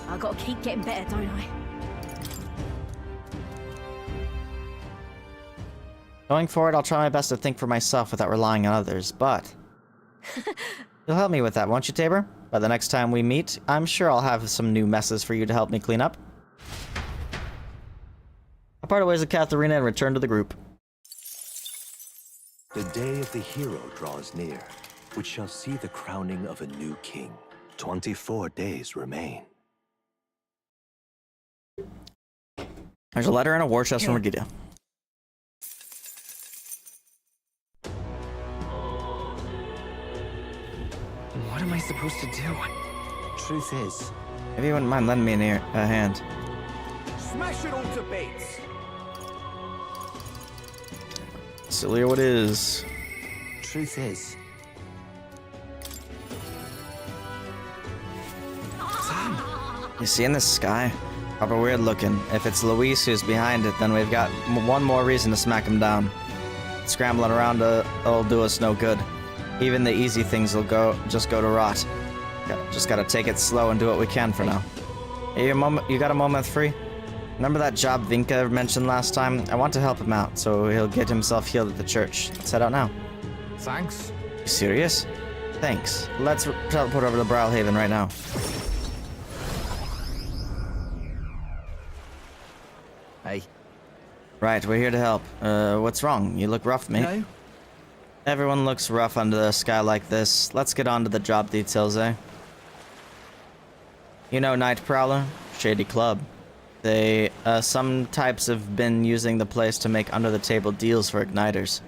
I gotta keep getting better, don't I? Going forward, I'll try my best to think for myself without relying on others, but... You'll help me with that, won't you, Tabor? By the next time we meet, I'm sure I'll have some new messes for you to help me clean up. I parted ways with Katharina and returned to the group. The day of the hero draws near, which shall see the crowning of a new king. 24 days remain. There's a letter and a war chest from Regita. What am I supposed to do? Truth is, Maybe you wouldn't mind lending me a hand. Smash it all to bits. Silly what is. Truth is, You see in the sky? Proper weird looking. If it's Luis who's behind it, then we've got one more reason to smack him down. Scrambling around will do us no good. Even the easy things will just go to rot. Just gotta take it slow and do what we can for now. Hey, you got a moment free? Remember that job Vinka mentioned last time? I want to help him out, so he'll get himself healed at the church. Let's head out now. Thanks. You serious? Thanks. Let's teleport over to Brawlhaven right now. Hey, Right, we're here to help. What's wrong? You look rough, mate. No? Everyone looks rough under the sky like this. Let's get on to the job details, eh? You know Night Prowler? Shady club. They, some types have been using the place to make under-the-table deals for igniters.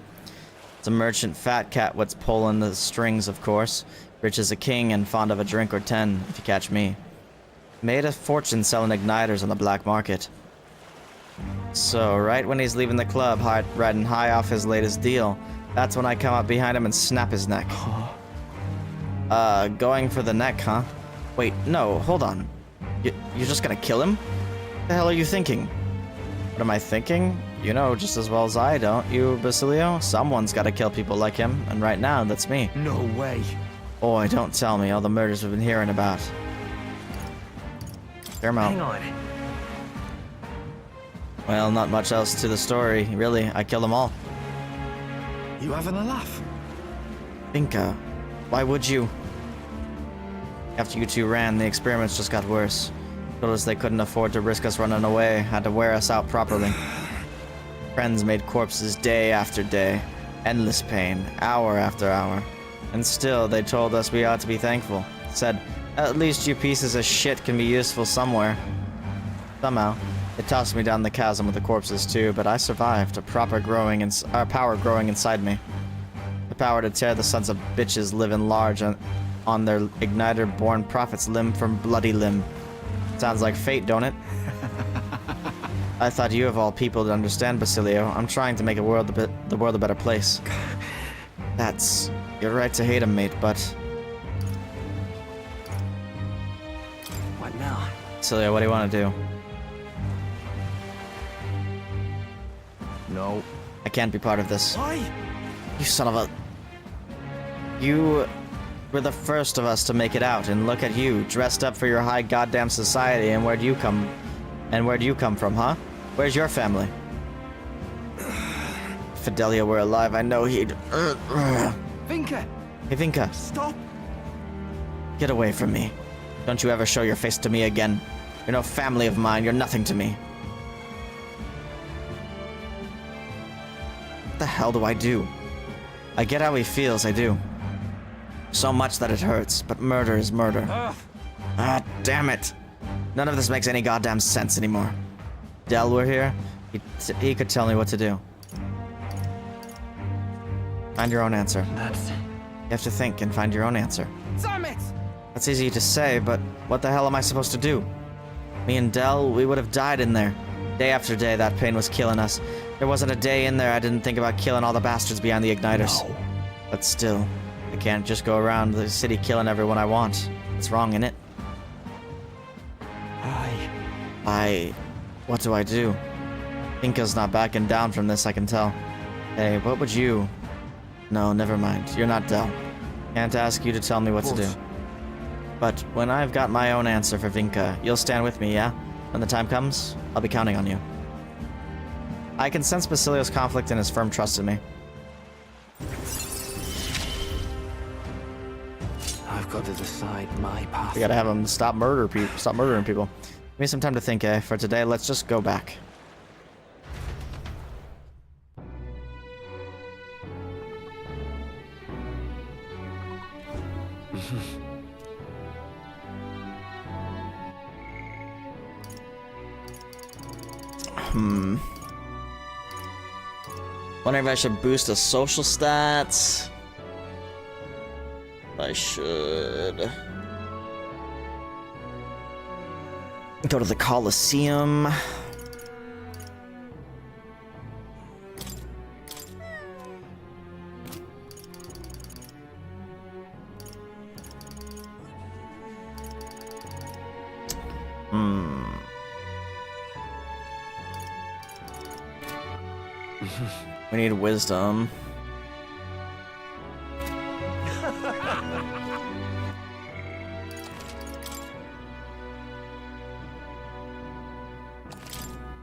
It's a merchant fat cat what's pulling the strings, of course. Rich as a king and fond of a drink or 10, if you catch me. Made a fortune selling igniters on the black market. So, right when he's leaving the club, riding high off his latest deal, that's when I come up behind him and snap his neck. Going for the neck, huh? Wait, no, hold on. You're just gonna kill him? What the hell are you thinking? What am I thinking? You know just as well as I don't you, Basilio? Someone's gotta kill people like him, and right now, that's me. No way. Boy, don't tell me all the murders we've been hearing about. Clear 'em out. Hang on. Well, not much else to the story, really. I killed them all. You having a laugh? Vinka, why would you? After you two ran, the experiments just got worse. Told us they couldn't afford to risk us running away, had to wear us out properly. Friends made corpses day after day. Endless pain, hour after hour. And still, they told us we ought to be thankful. Said, at least you pieces of shit can be useful somewhere. Somehow, they tossed me down the chasm with the corpses too, but I survived, a power growing inside me. The power to tear the sons of bitches living large on their igniter-born prophets limb from bloody limb. Sounds like fate, don't it? I thought you of all people to understand, Basilio. I'm trying to make the world a better place. You're right to hate him, mate, but... What now? Basilio, what do you want to do? No. I can't be part of this. Why? You son of a... You were the first of us to make it out, and look at you, dressed up for your high goddamn society, and where'd you come from, huh? Where's your family? If Fidelio were alive, I know he'd... Vinka! Hey, Vinka. Stop! Get away from me. Don't you ever show your face to me again. You're no family of mine, you're nothing to me. What the hell do I do? I get how he feels, I do. So much that it hurts, but murder is murder. Ah, damn it. None of this makes any goddamn sense anymore. Del were here, he could tell me what to do. Find your own answer. You have to think and find your own answer. Damn it! That's easy to say, but what the hell am I supposed to do? Me and Del, we would have died in there. Day after day, that pain was killing us. There wasn't a day in there I didn't think about killing all the bastards behind the igniters. No. But still, I can't just go around the city killing everyone I want. It's wrong, innit? What do I do? Inka's not backing down from this, I can tell. Hey, what would you... No, never mind. You're not Del. Can't ask you to tell me what to do. But when I've got my own answer for Vinka, you'll stand with me, yeah? When the time comes, I'll be counting on you. I can sense Basilio's conflict and his firm trust in me. I've got to decide my path. We gotta have him stop murdering people. Give me some time to think, eh? For today, let's just go back. Wondering if I should boost a social stats. I should go to the Coliseum. We need wisdom.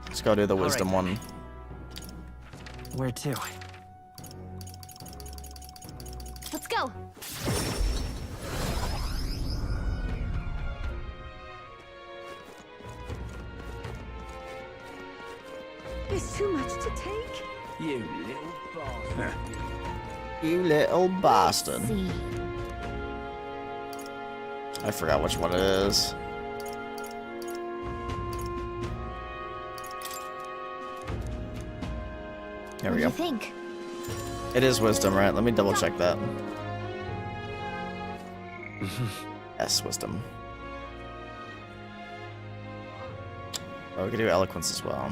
Let's go do the wisdom one. Where to? Let's go. This too much to take? You little bastard. You little bastard. I forgot which one it is. Here we go. What do you think? It is wisdom, right? Let me double check that. Yes, wisdom. Oh, we could do eloquence as well.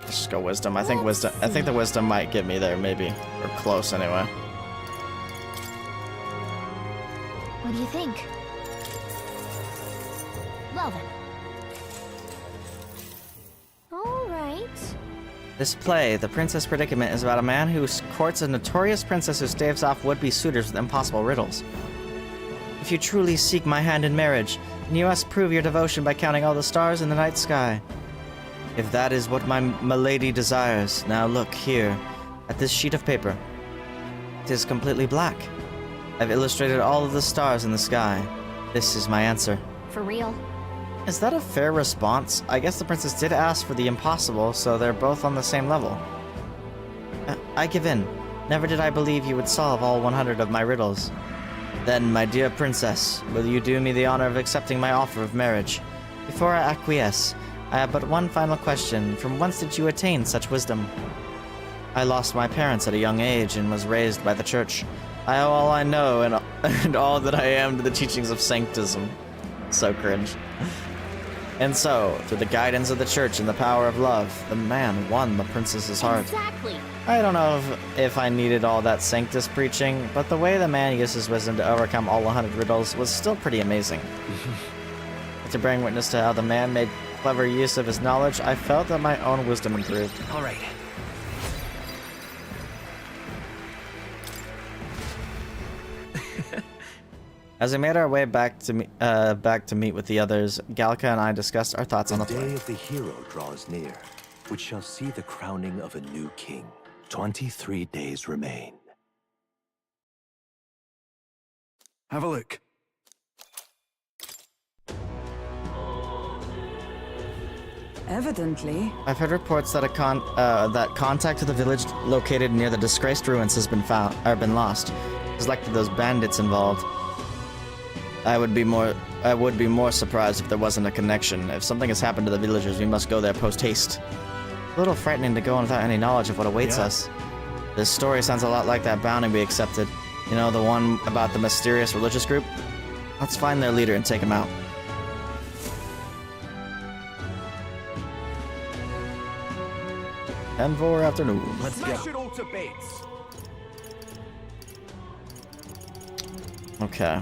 Let's just go wisdom. I think wisdom. I think the wisdom might get me there, maybe, or close anyway. What do you think? Well then. All right. This play, The Princess Predicament, is about a man who courts a notorious princess who staves off would-be suitors with impossible riddles. If you truly seek my hand in marriage, then you must prove your devotion by counting all the stars in the night sky. If that is what my milady desires, now look here, at this sheet of paper. It is completely black. I've illustrated all of the stars in the sky. This is my answer. For real? Is that a fair response? I guess the princess did ask for the impossible, so they're both on the same level. I give in. Never did I believe you would solve all 100 of my riddles. Then, my dear princess, will you do me the honor of accepting my offer of marriage? Before I acquiesce, I have but one final question. From whence did you attain such wisdom? I lost my parents at a young age and was raised by the church. I owe all I know and all that I am to the teachings of sanctism. So cringe. And so, through the guidance of the church and the power of love, the man won the princess's heart. Exactly. I don't know if I needed all that sanctus preaching, but the way the man used his wisdom to overcome all 100 riddles was still pretty amazing. To bring witness to how the man made clever use of his knowledge, I felt that my own wisdom improved. All right. As we made our way back to meet with the others, Galka and I discussed our thoughts on the The play. day of the hero draws near, which shall see the crowning of a new king. 23 days remain. Have a look. Evidently. I've heard reports that that contact to the village located near the disgraced ruins has been found or been lost. It's likely those bandits involved. I would be more surprised if there wasn't a connection. If something has happened to the villagers, we must go there post-haste. A little frightening to go in without any knowledge of what awaits us. This story sounds a lot like that bounty we accepted. You know, the one about the mysterious religious group? Let's find their leader and take him out. And for afternoon. Let's Smash go. it all to bits. Okay.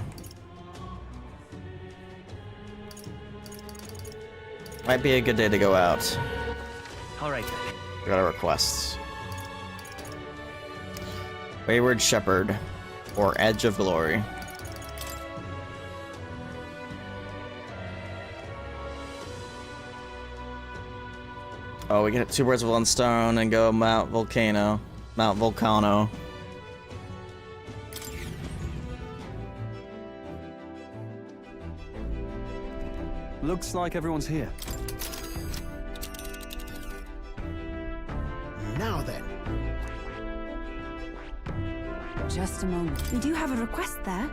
Might be a good day to go out. All right. We got our requests. Wayward Shepherd, or Edge of Glory. Oh, we get 2 birds with 1 stone and go Mount Volcano. Looks like everyone's here. Now then. Just a moment. We do have a request there.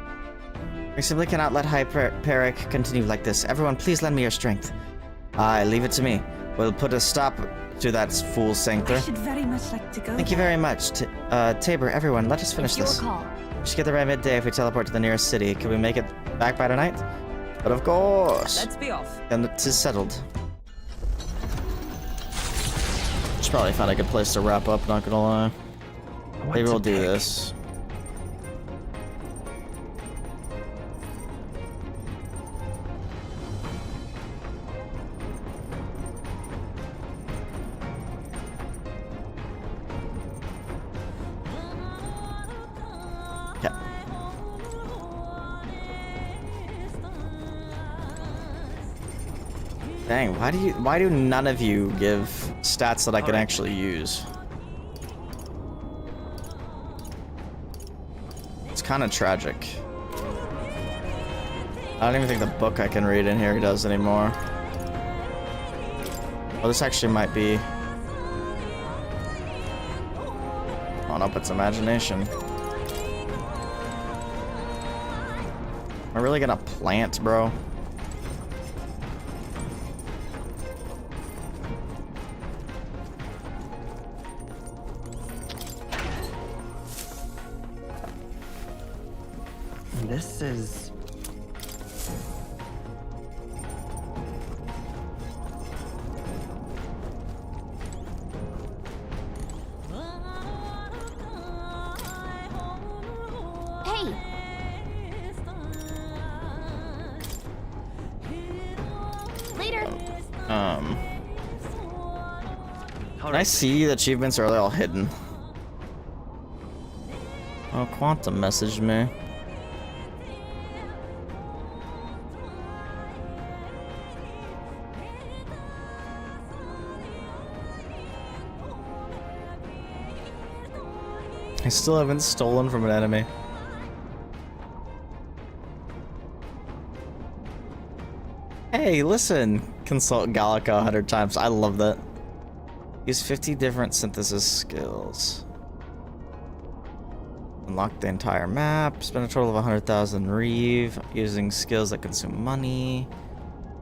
We simply cannot let Hyperic continue like this. Everyone, please lend me your strength. Aye, leave it to me. We'll put a stop to that fool I sanctor. should very much like to go. Thank you very much. Tabor, everyone, let us finish It's your this. call. We should get there by midday if we teleport to the nearest city. Can we make it back by tonight? But of course. Let's be off. And it is settled. Should probably find a good place to wrap up, not gonna lie. Maybe we'll do this. Okay. Dang, why do none of you give stats that I can actually use? It's kind of tragic. I don't even think the book I can read in here does anymore. Oh, this actually might be on up its imagination. Am I really gonna plant, bro? This is... Hey! Later! Can I see the achievements, or are they all hidden? Oh, Quantum messaged me. I still haven't stolen from an enemy. Hey, listen! Consult Gallica 100 times. I love that. Use 50 different synthesis skills. Unlock the entire map. Spend a total of 100,000 Reeve using skills that consume money.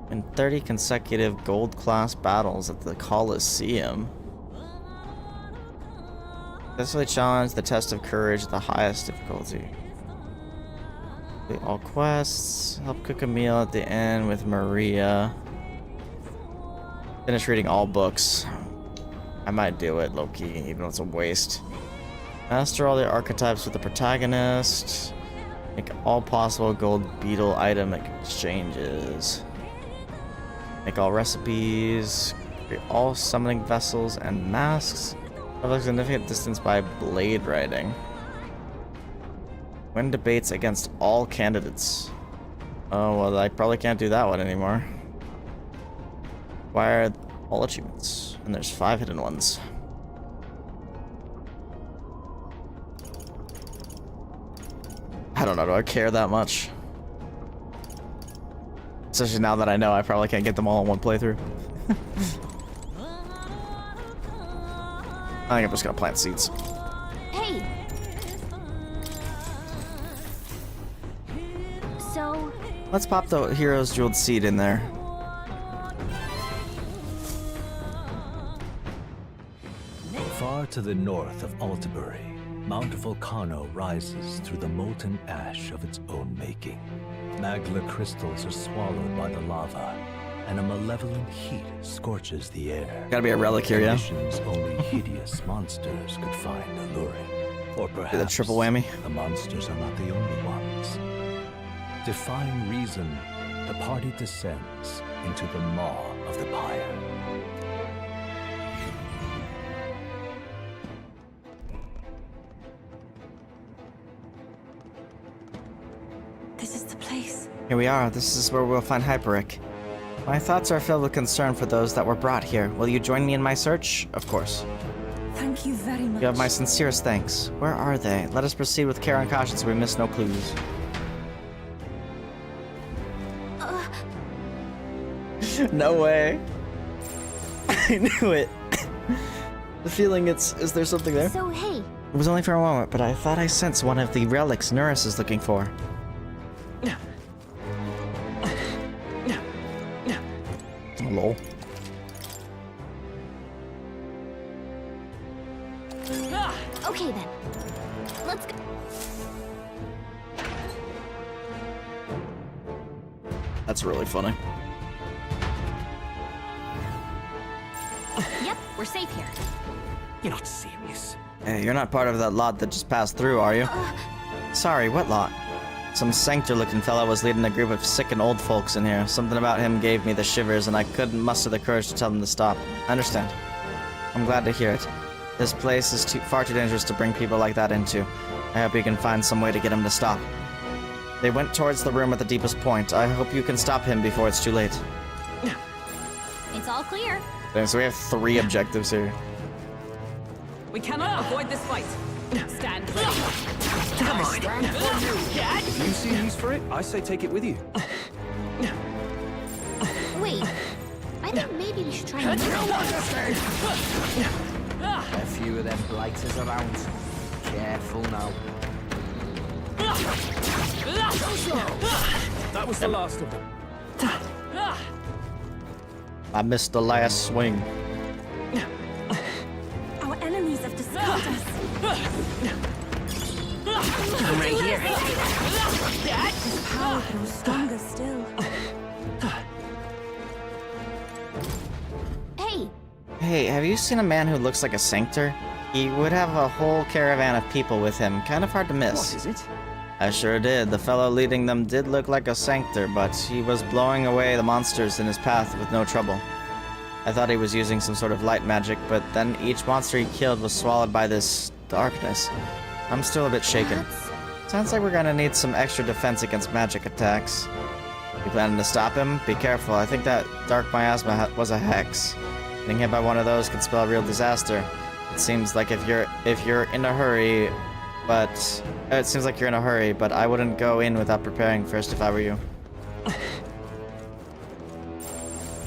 Win 30 consecutive gold class battles at the Coliseum. Successfully challenge the test of courage at the highest difficulty. Complete all quests. Help cook a meal at the end with Maria. Finish reading all books. I might do it, low-key, even though it's a waste. Master all the archetypes with the protagonist. Make all possible gold beetle item exchanges. Make all recipes. Create all summoning vessels and masks. Travel a significant distance by blade riding. Win debates against all candidates. Oh, well, I probably can't do that one anymore. Acquire all achievements. And there's 5 hidden ones. I don't know, do I care that much? Especially now that I know I probably can't get them all in one playthrough. I think I'm just gonna plant seeds. Hey! So... Let's pop the hero's jeweled seed in there. Far to the north of Altabury, Mount Volcano rises through the molten ash of its own making. Magla crystals are swallowed by the lava, and a malevolent heat scorches the air. Gotta be a relic here, yeah? Conditions only hideous monsters could find alluring. Or perhaps the triple whammy. The monsters are not the only ones. Defying reason, the party descends into the maw of the pyre. This is the place. Here we are. This is where we'll find Hyperic. My thoughts are filled with concern for those that were brought here. Will you join me in my search? Of course. Thank you very much. You have my sincerest thanks. Where are they? Let us proceed with care and caution so we miss no clues. No way. I knew it. The feeling is there something there? So, hey. It was only for a moment, but I thought I sensed one of the relics Nurse is looking for. Lol. Okay then. Let's go. That's really funny. Yep, we're safe here. You're not serious. Hey, you're not part of that lot that just passed through, are you? Sorry, what lot? Some sanctor-looking fella was leading a group of sick and old folks in here. Something about him gave me the shivers, and I couldn't muster the courage to tell them to stop. I understand. I'm glad to hear it. This place is far too dangerous to bring people like that into. I hope you can find some way to get him to stop. They went towards the room at the deepest point. I hope you can stop him before it's too late. It's all clear. Okay, so we have 3 objectives here. We cannot avoid this fight. Stand ready. Come on. Stand for you, cat. If you see use for it, I say take it with you. Wait, I think maybe we should try and A few of them blighters around. Careful now. That was the last of them. I missed the last swing. Our enemies have discovered us. I'm right here. His power grows stronger still. Hey, Hey, have you seen a man who looks like a sanctor? He would have a whole caravan of people with him. Kind of hard to miss. What is it? I sure did. The fellow leading them did look like a sanctor, but he was blowing away the monsters in his path with no trouble. I thought he was using some sort of light magic, but then each monster he killed was swallowed by this darkness. I'm still a bit shaken. Sounds like we're gonna need some extra defense against magic attacks. You planning to stop him? Be careful. I think that dark miasma was a hex. Getting hit by one of those could spell a real disaster. It seems like if you're in a hurry, but I wouldn't go in without preparing first if I were you.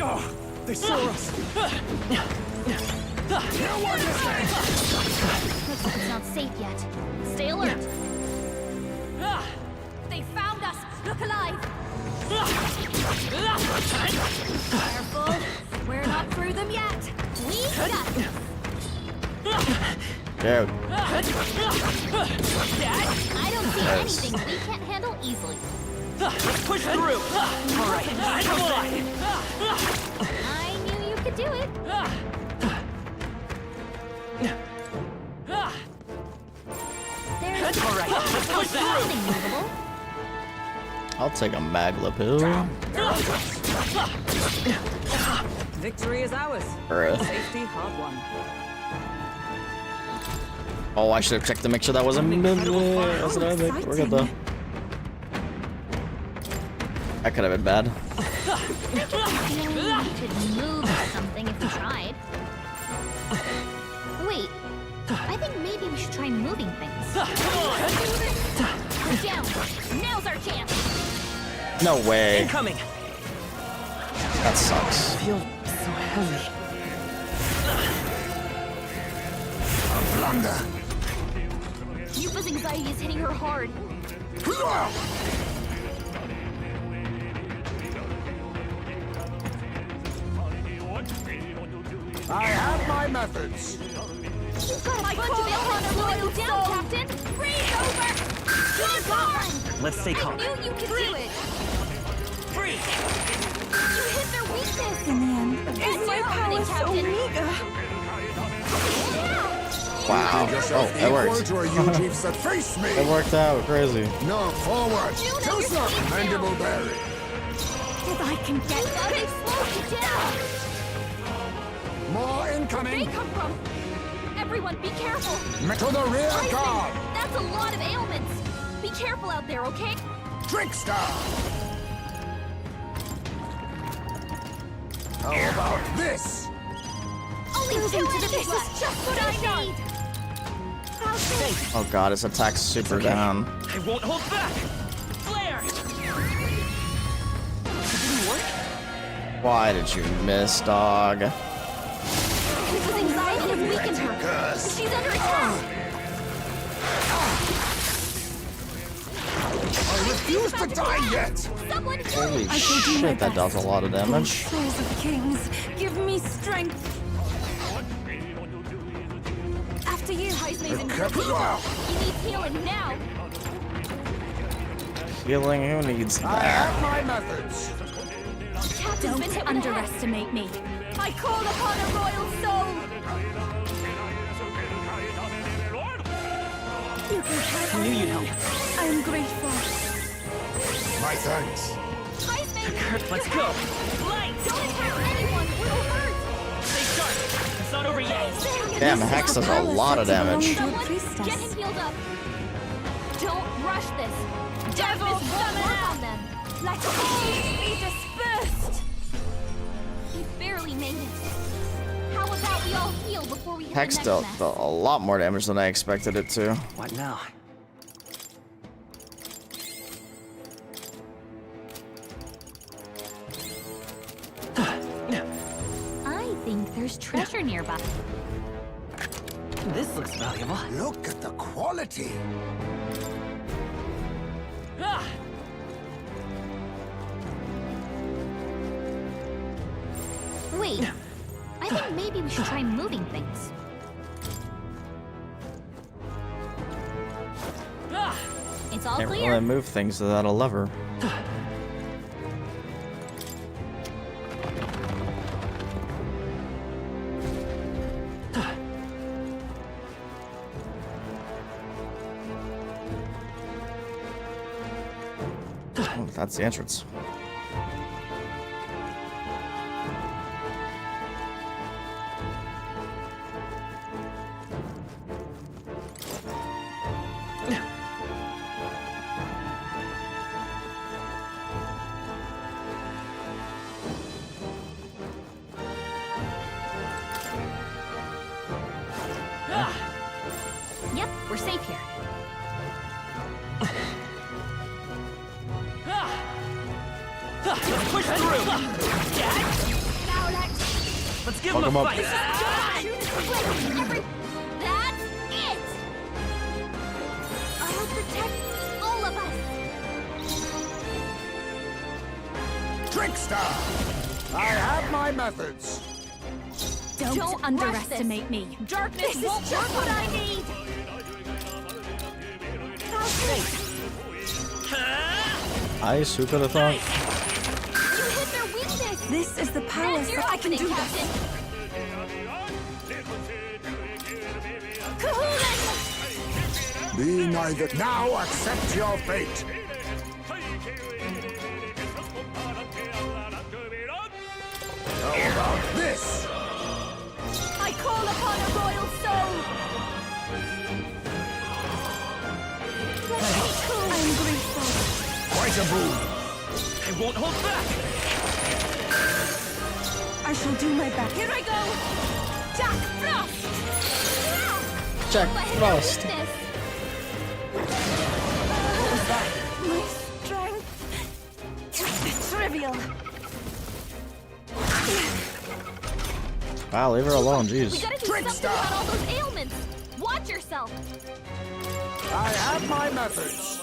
Oh, they saw us. looks like it's not safe yet. Stay alert. They found us! Look alive! Careful. We're not through them yet! We got this. Dude. I don't see anything we can't handle easily. Let's push through! Alright, come on! I knew you could do it. There's Alright, let's push through! nothing movable. I'll take a Maglapoo. Victory is ours. Bruh. Safety hard won. Oh, I should have checked to make sure that wasn't me. That's what I think. We're good though. That could have been bad. I get the feeling we could move something if we tried. Wait, I think maybe we should try moving things. We're down. Now's our chance. No way. Incoming! That sucks. I feel so heavy. Blunder. Yupa's anxiety is hitting her hard. I have my methods. You've got a bunch of ailments slowing you down, Captain. Freeze over. Keep on. Let's stay calm. I knew you could do it. Freeze! You hit their weakness. In the end, That's my your power opening, so Captain. meager. Wow. Oh, that worked. To a you chiefs that face me. It worked out. Crazy. No, forward. To some mandible berry. If I can get They slowed you down. More incoming. They come from. Everyone, be careful. To the rear Tyson, guard. that's a lot of ailments. Be careful out there, okay? Trickster. How about this? Only two enemies This left. is just what I need. Oh god, his attack's super down. I won't hold back! Flare! Didn't work? Why did you miss, dog? Yupa's anxiety has weakened her. She's under attack. I refuse to die yet. Someone help. Holy shit, that does a lot of damage. Souls of kings, give me strength. After you, Heisman's in Kept you out. He needs healing now. Healing, who needs I that? have my methods. Captain's been hit with a head. Underestimate me. I call upon a royal soul. You can count I knew you'd help. I am grateful. My thanks. Heisman, Kurt, let's go! Light! don't attack anyone. We'll hurt. Stay sharp! It's not over yet! Damn, Hex does a lot of damage. Someone, get him healed up. Don't rush this. Darkness won't work on them. Like flames be dispersed. He barely made it. How about we all heal before we hit Hex the dealt next mess? a lot more damage than I expected it to. What now? There's treasure nearby. This looks valuable. Look at the quality. Ah! Wait, I think maybe we should try moving things. It's all Can't clear. really move things without a lever. Oh, that's the entrance. Yep, we're safe here. Push through! Now Let's give Fuck him 'em a up. fight! That's it! I'll protect all of us! Trickster! I have my methods. Don't underestimate me. Darkness This won't is just work what on I me. need! Ice, who could have thought? You hit their weakness! This is the power That's your I can opening, do Captain. this. Be neither. Now accept your fate. How about this? I call upon a royal soul! I'm grateful. Quite a boon. I won't hold back! I shall do my best. Here I go! Jack Frost! Jack Frost. What was that? My strength. Trivial. Wow, leave her alone, We jeez. gotta do something about all those ailments! Watch yourself! I have my methods.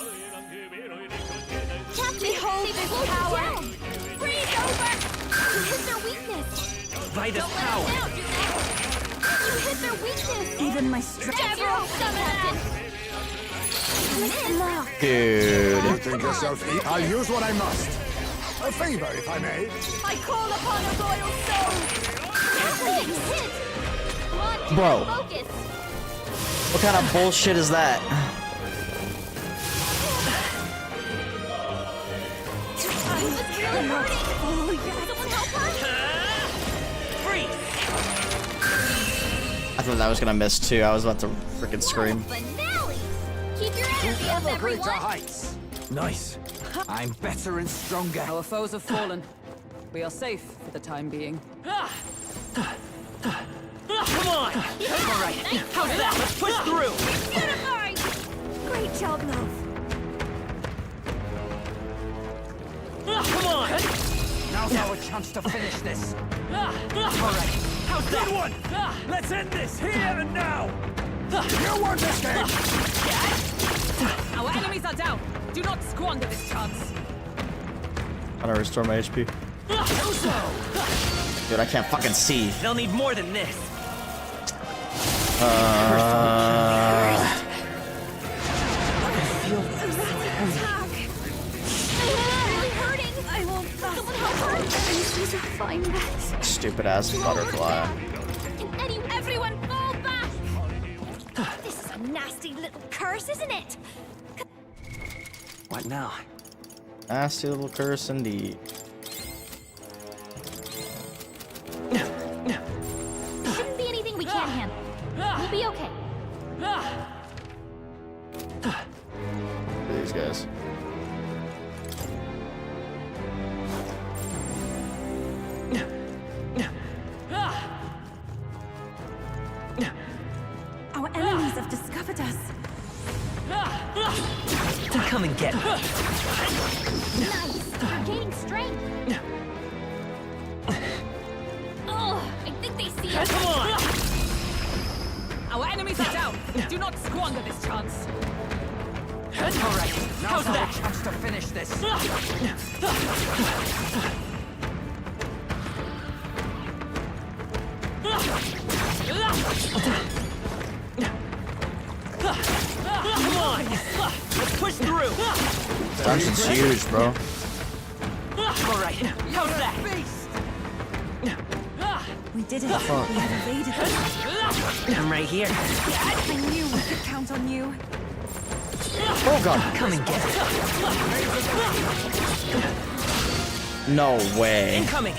Captain, behold this power! Down. Freeze over! You hit their weakness! By this Don't power! let them down, Jeanette! You hit their weakness! Even my strength. That's your own Captain! Dude. You think yourself eat? I'll use what I must. A favor, if I may. I call upon a royal soul! Captain, hit! Come on, Jack, Bro. focus! What kind of bullshit is that? It's really hurting! Someone help her! Freeze! I thought that was gonna miss too. I was about to freaking scream. Finale! Keep your energy up, Ever greater everyone! heights. Nice. I'm better and stronger. Our foes have fallen. We are safe for the time being. Come on! Alright, how's that? Let's push through! Unified! Great job, love. Come on! Now's our chance to finish this. Alright, how's that? Good one! Let's end this here and now! You won't escape! Our enemies are down. Do not squander this chance. How do I restore my HP? Dude, I can't fucking see. They'll need more than this. Stupid ass butterfly. Can everyone fall back? This is a nasty little curse, isn't it? What now? Nasty little curse indeed. Shouldn't be anything we can't handle. We'll be okay. These guys. Our enemies have discovered us. Come and get me. Nice. You're gaining strength. Oh, I think they see Come on! Our enemies are down. Do not squander this chance. Alright, how's that? Chance to finish this. Come on! Let's push through! Dungeon's huge, bro. Alright, how's that? We did it. Fuck. We have evaded them. I'm right here. I knew we could count on you. Oh god. Come and get it. No way. Incoming!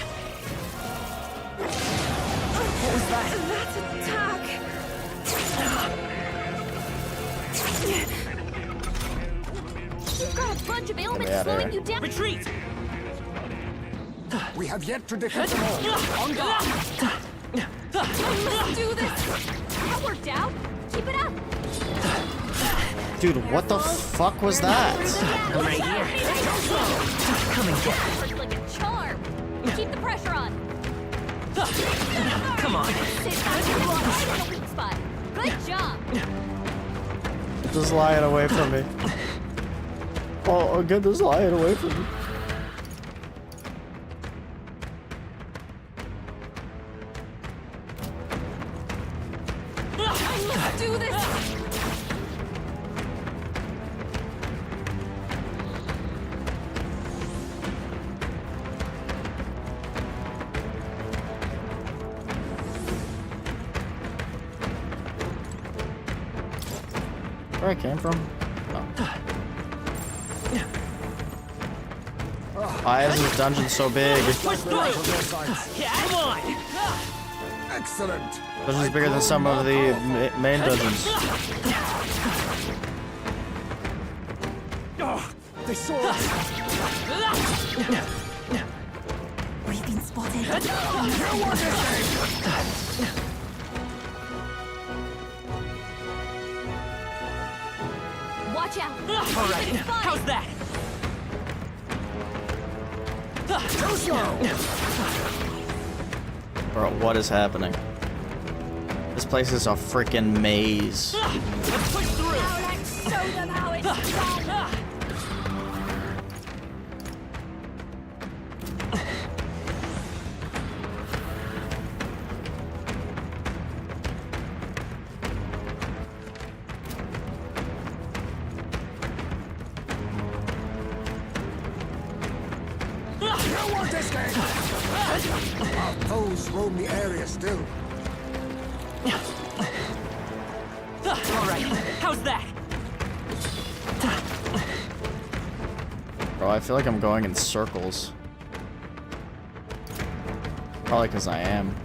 What was that? That attack. You've got a bunch of ailments outta slowing here. you down. Retreat! We have yet to defeat them all. On guard! Let's do this. That worked out. Keep it up. Dude, what the fuck was that? I'm right here. Come and get it. Works like a charm. Keep the pressure on. Come on. Sit right in the weak spot. Good job. Just lying away from me. Oh, good, just lying away from me. Let's do this. Where I came from? Why is this dungeon so big? Yeah, come on! Excellent. Dungeon's bigger than some of the main dungeons. Oh, they saw us. We've been spotted. You want this thing? Watch out. Alright, how's that? Too slow. Bro, what is happening? This place is a freaking maze. Let's push through! Now let's show them how it's done. You want this game? Our foes roam the area still. Alright, how's that? Bro, I feel like I'm going in circles. Probably because I am.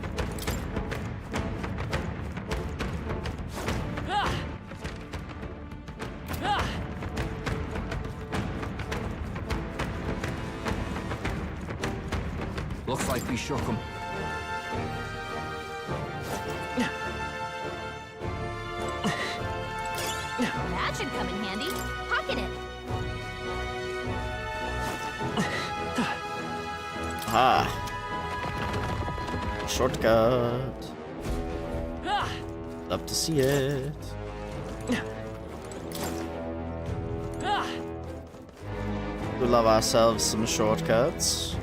Looks like we shook him. That should come in handy. Pocket it. Ah. Shortcut. Love to see it. We love ourselves some shortcuts.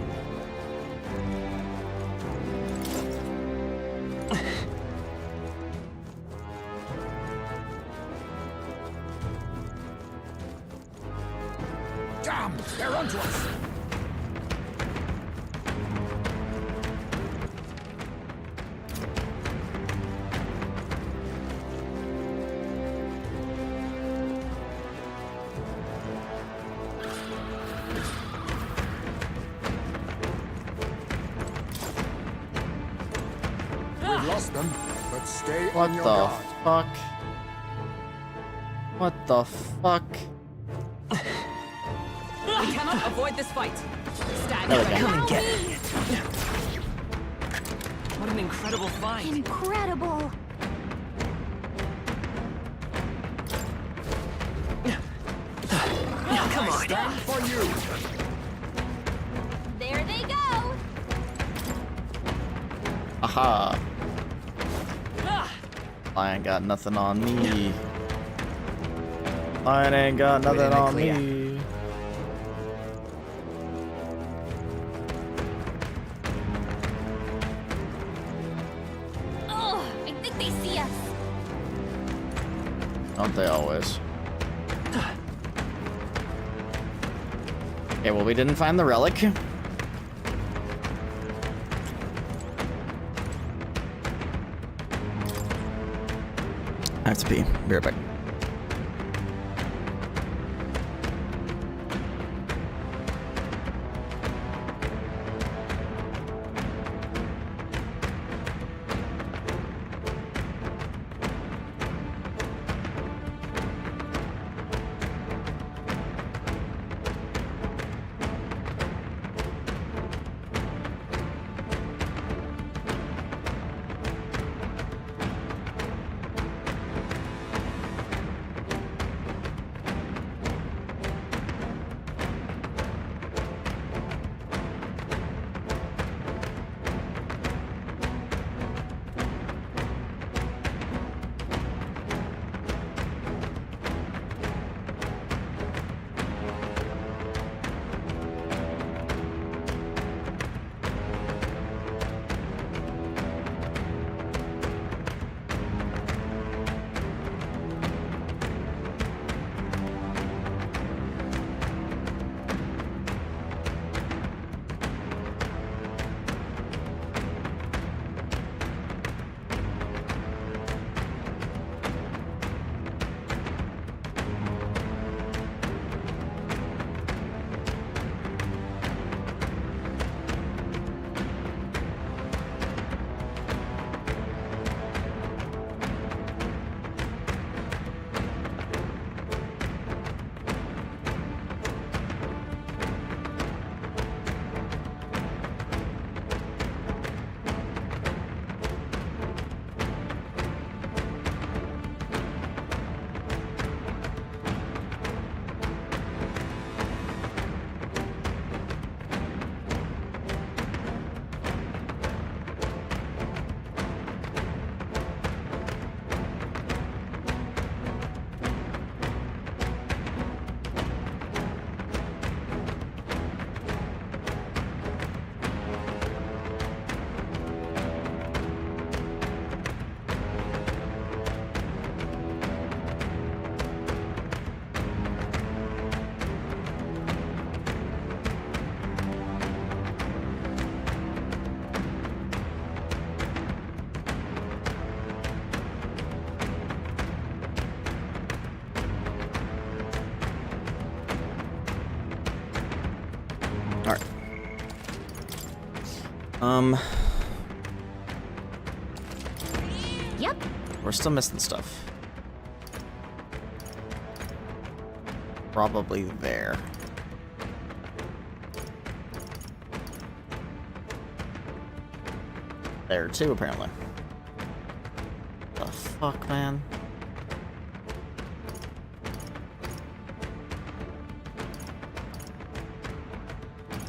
Damn, they're onto us. We've lost them, but stay What on your the guard. fuck? What the fuck? We cannot avoid this fight. Stand There up we and go. come and get it. What an incredible find. Incredible. Come on. Stand for you. There they go. Aha. ain't got nothing on me. I ain't got nothing on me. Oh, I think they see us. Don't they always? Okay, well, we didn't find the relic. I have to pee. Be right back. Yep. We're still missing stuff. Probably there. There too, apparently. The fuck, man?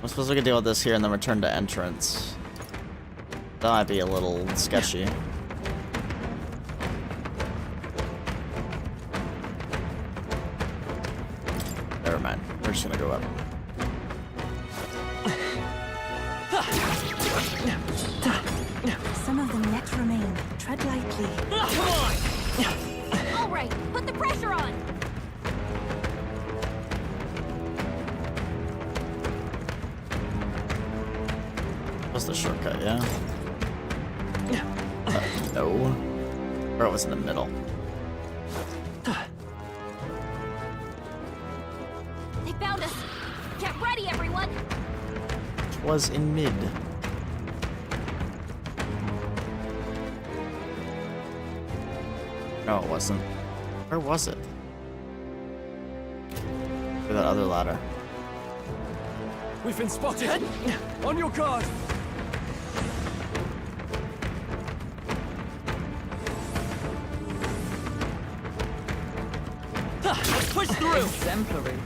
I'm supposed we could deal with this here and then return to entrance. That might be a little sketchy. Never mind. We're just gonna go up. Some of them yet remain. Tread lightly. All right, put the pressure on. What's the shortcut, yeah? No. Or it was in the middle. They found us. Get ready, everyone. It was in mid. No, it wasn't. Where was it? For that other ladder. We've been spotted. On your guard. Let's push through. Exemplary.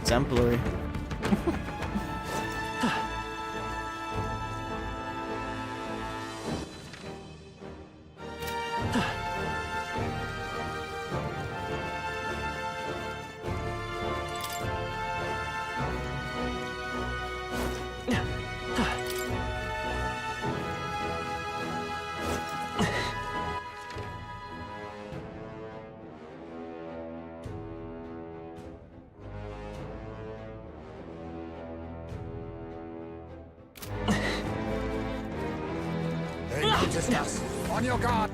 Exemplary. noticed us. On your guard.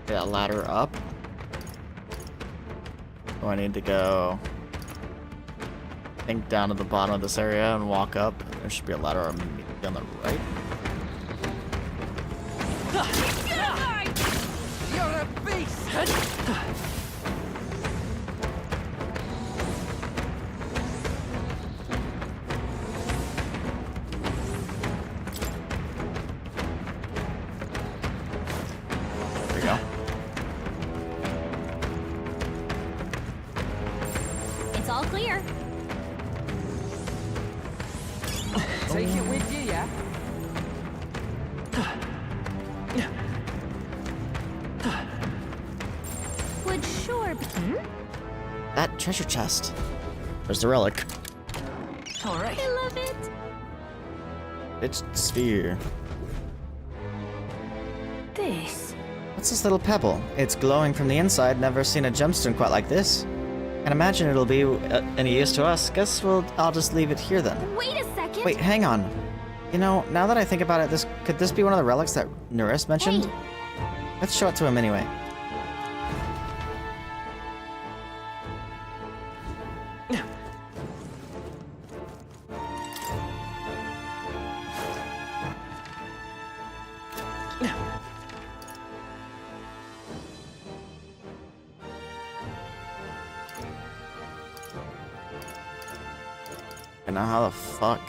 Get a ladder up. Oh, I need to go, I think, down to the bottom of this area and walk up. There should be a ladder on the right. You're a beast! There we go. It's all clear. Take it with you, yeah? Would sure be. That treasure chest. There's the relic. All right. I love it. It's sphere. This. What's this little pebble? It's glowing from the inside. Never seen a gemstone quite like this. Can't imagine it'll be any use to us. Guess I'll just leave it here then. Wait a second. Wait, hang on. You know, now that I think about it, could this be one of the relics that Nuris mentioned? Let's show it to him anyway. And now how the fuck?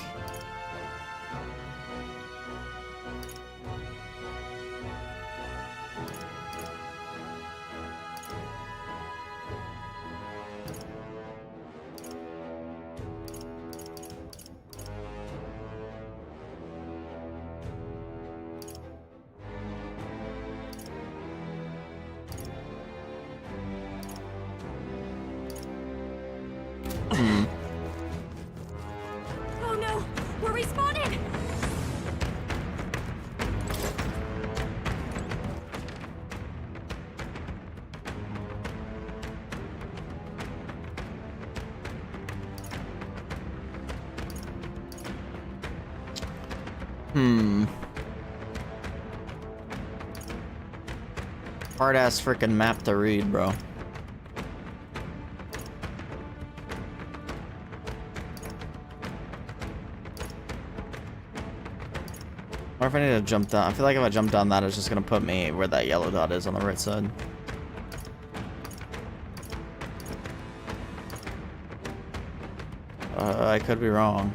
Oh no, we're respawned. Hard ass freaking map to read, bro. Or if I need to jump down. I feel like if I jump down that, it's just gonna put me where that yellow dot is on the right side. I could be wrong.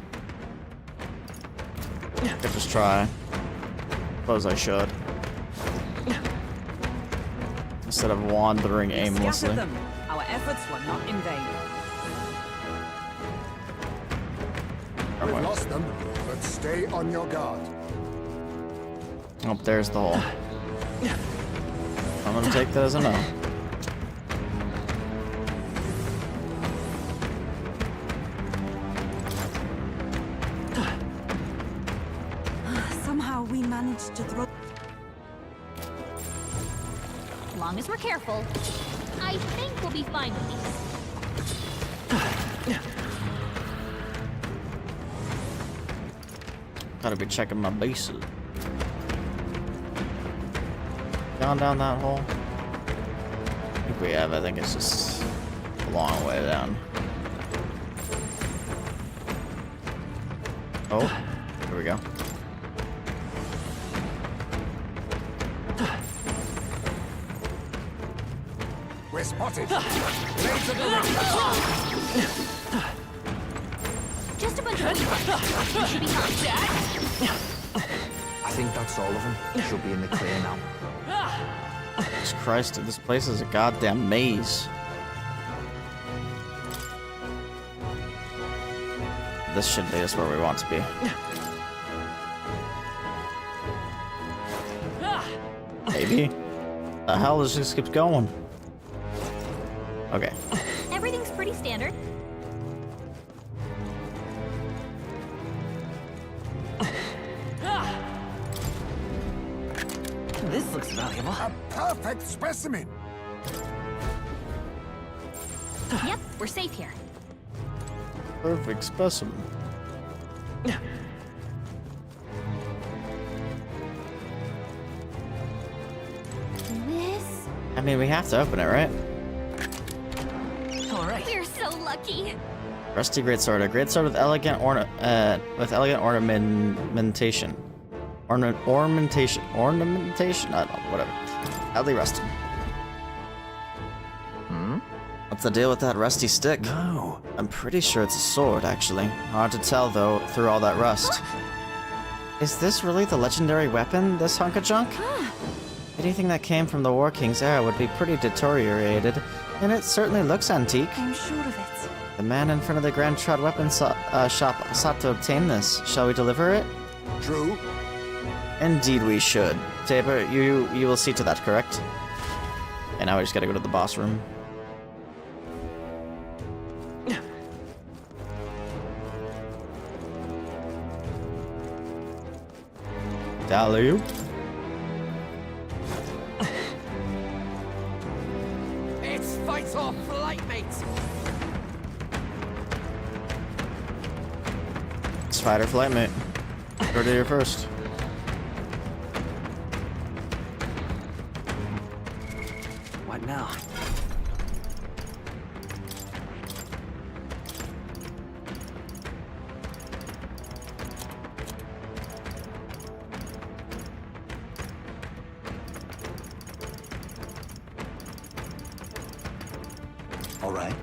I could just try. Suppose I should. Instead of wandering aimlessly. Scattered them. Our efforts were not in vain. We've lost them, but stay on your guard. Oh, there's the hole. I'm gonna take that as a no. Somehow we managed to throw. As long as we're careful, I think we'll be fine with these. Gotta be checking my bases. Gone down that hole? I think we have. I think it's just a long way down. Oh, here we go. We're spotted. Blades of the ring. Just a bunch of people. We should be fine. I think that's all of them. Should be in the clear now. Jesus Christ, this place is a goddamn maze. this should lead us where we want to be. Maybe. The hell, this just keeps going. Okay. Everything's pretty standard. This looks valuable. A perfect specimen. Yep, we're safe here. Perfect specimen. This? I mean, we have to open it, right? All right. We're so lucky. Rusty greatsword, a greatsword with elegant ornamentation. Ornamentation. I don't know, whatever. Oddly rusted. What's the deal with that rusty stick? No. I'm pretty sure it's a sword, actually. Hard to tell, though, through all that rust. Is this really the legendary weapon, this hunk of junk? Anything that came from the War King's era would be pretty deteriorated, and it certainly looks antique. I'm sure of it. The man in front of the Grand Trod Weapons shop sought to obtain this. Shall we deliver it? True. Indeed we should. Tabor, you will see to that, correct? And now we just gotta go to the boss room. Dalloo. It's fight or flight, mate. It's fight or flight, mate. Go to your first. What now? All right.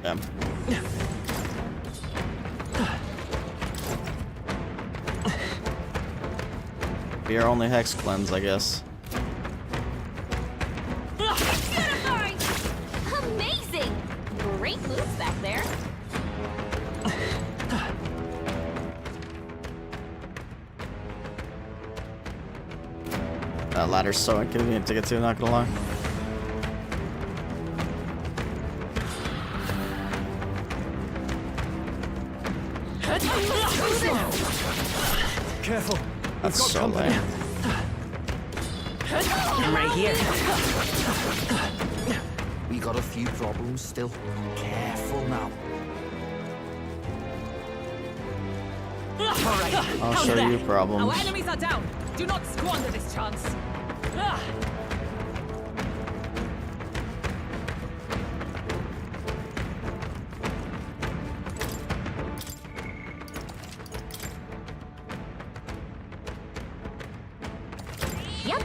Damn. Be our only hex cleanse, I guess. Amazing! Great moves back there. That ladder's so inconvenient to get to, not gonna lie. Careful. That's so lame. I'm right here. We got a few problems still. Careful now. All right. I'll how's show that? you problems. Our enemies are down. Do not squander this chance. Ah. Yep.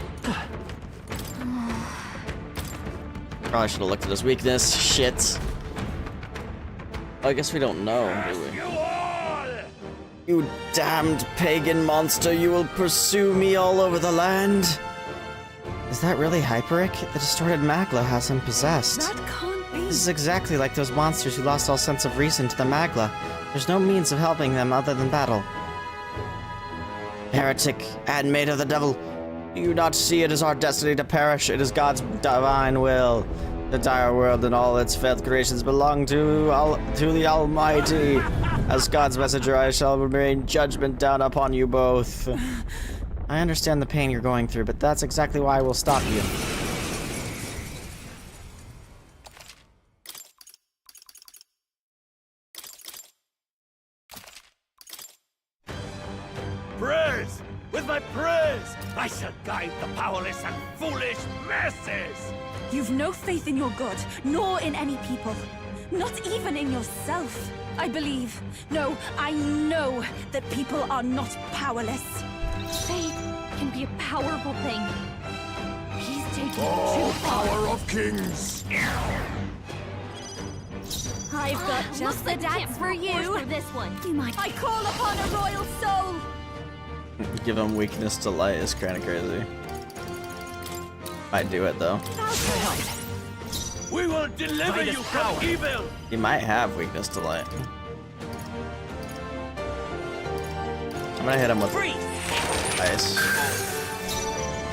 Probably should have looked at his weakness. Shit. I guess we don't know, do we? You damned pagan monster, you will pursue me all over the land. Is that really Hyperic? The distorted Magla has him possessed. That can't be. This is exactly like those monsters who lost all sense of reason to the Magla. There's no means of helping them other than battle. Heretic, handmaid of the devil. Do you not see it is our destiny to perish? It is God's divine will. The dire world and all its failed creations belong to the Almighty. As God's messenger, I shall rain judgment down upon you both. I understand the pain you're going through, but that's exactly why I will stop you. Praise! With my praise, I shall guide the powerless and foolish masses! You've no faith in your god, nor in any people. Not even in yourself. I believe, no, I know that people are not powerless. Faith can be a powerful thing. He's taking it Oh, too far. power of kings! I've got just the dance for you. For this one. You might. I call upon a royal soul. Give him weakness to light is kind of crazy. Might do it though. We will deliver you from evil. He might have weakness to light. I'm gonna hit him with ice.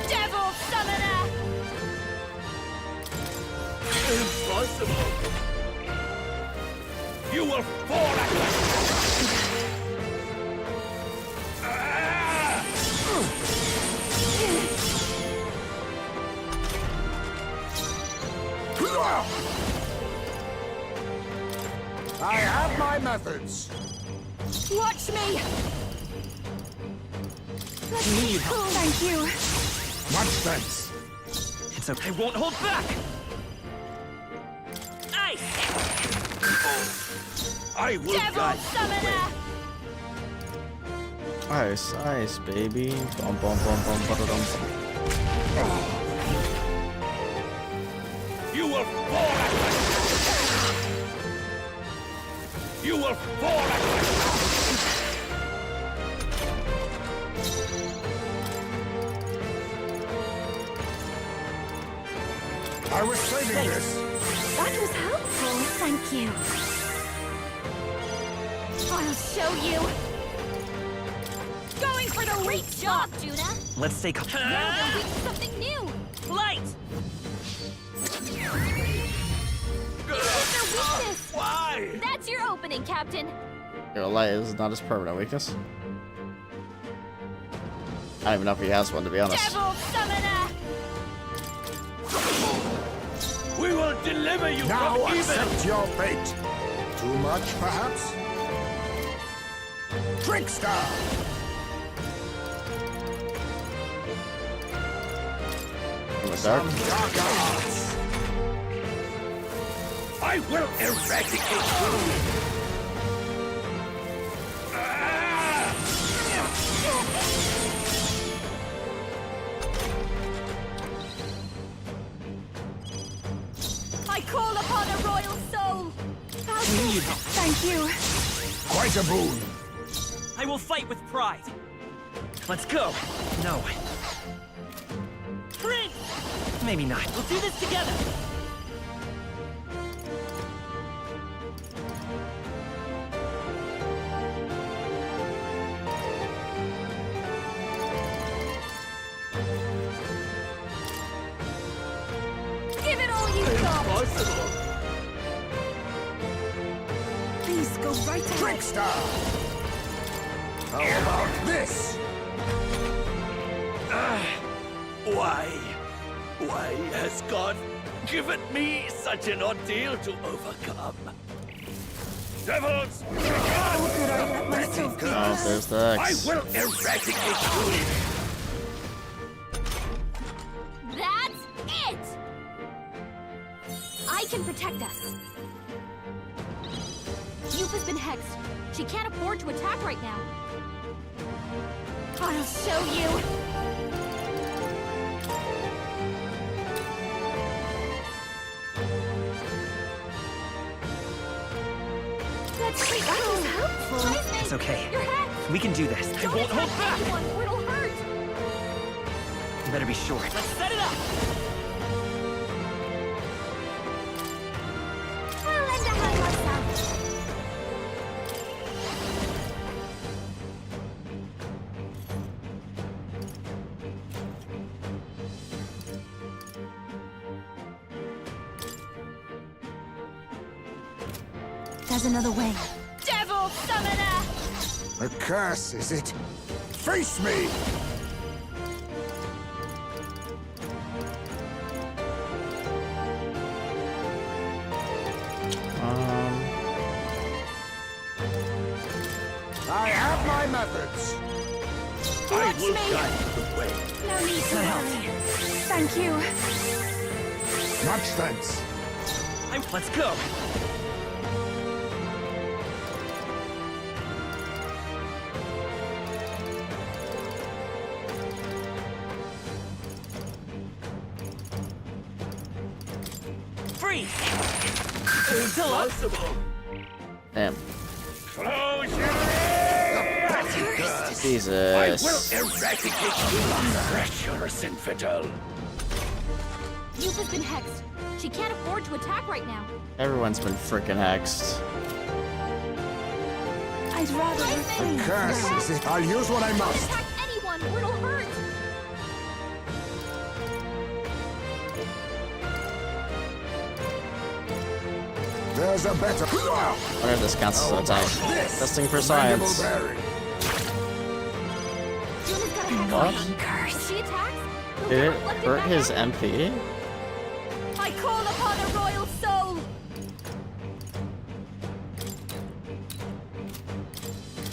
Devil Summoner! Impossible. You will fall at I have my methods. Watch me. Thank you. Much thanks. It's okay. I won't hold back. Ice. I will Devil guide Summoner! Ice, ice, baby. Bum, bum, bum, bum, ba-da-dum. You will fall at my You will fall at my I was saving this. That was helpful. Thank you. I'll show you. Going for the great job, Judah. Let's stay calm. Now they'll reach something new. Light. Their weakness. Why? That's your opening, Captain. Your light is not his permanent weakness. I don't even know if he has one, to be honest. Devil Summoner! We will deliver you Now from evil. accept your fate. Too much, perhaps? Trickster! In the dark. Darker arts. I will eradicate you. I call upon a royal soul. Thank you. Quite a boon. I will fight with pride. Let's go. No. Prince! Maybe not. We'll do this together. Give it all you got. Impossible. Please go right ahead. Trickster! How about this? Why has God given me such an ordeal to overcome? Devils! Oh, there's the I X. will eradicate you! That's it! I can protect us. Yupa's been hexed. She can't afford to attack right now. I'll show you. That's pretty helpful. It's okay. Your head. We can do this. Don't won't hold attack back. anyone, or it'll hurt. You better be sure. Let's set it up. I'll lend a hand myself. There's another way. Devil Summoner! A curse, is it? Face me! I have my methods. I will guide the way. No need to worry. Thank you. Much thanks. Let's go. Free! Impossible. Damn. Jesus. I will eradicate you, treacherous infidel. Yuka's been hexed. She can't afford to attack right now. Everyone's been freaking hexed. I'd rather refrain. Curse! I'll use what I must. Attack anyone, or it'll hurt. There's a better. What if this counts as an attack? Testing for science. What? She attacks? Did it hurt his MP? I call upon a royal soul.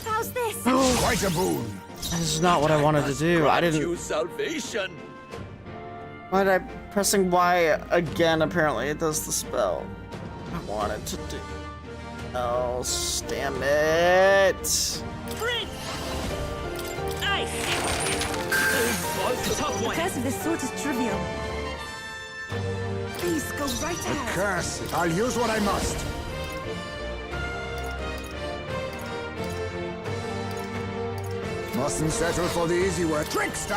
How's this? Quite a boon. That is not what I wanted to do. I didn't. Salvation. Why did I pressing Y again? Apparently, it does the spell I wanted to do. Oh, damn it! The curse of this sort is trivial. Please go right ahead. Curse! I'll use what I must. Mustn't settle for the easy way. Trickster!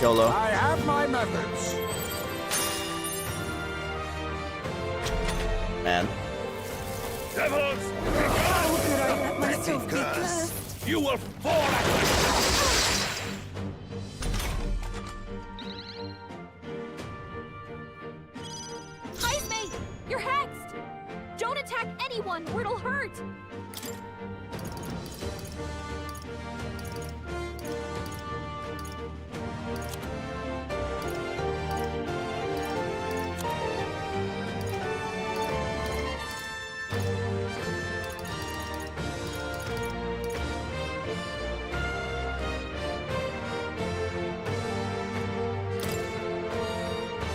YOLO. I have my methods. Man. Devils! How could I let myself be cursed? You will fall at my Heisme, you're hexed. Don't attack anyone, or it'll hurt.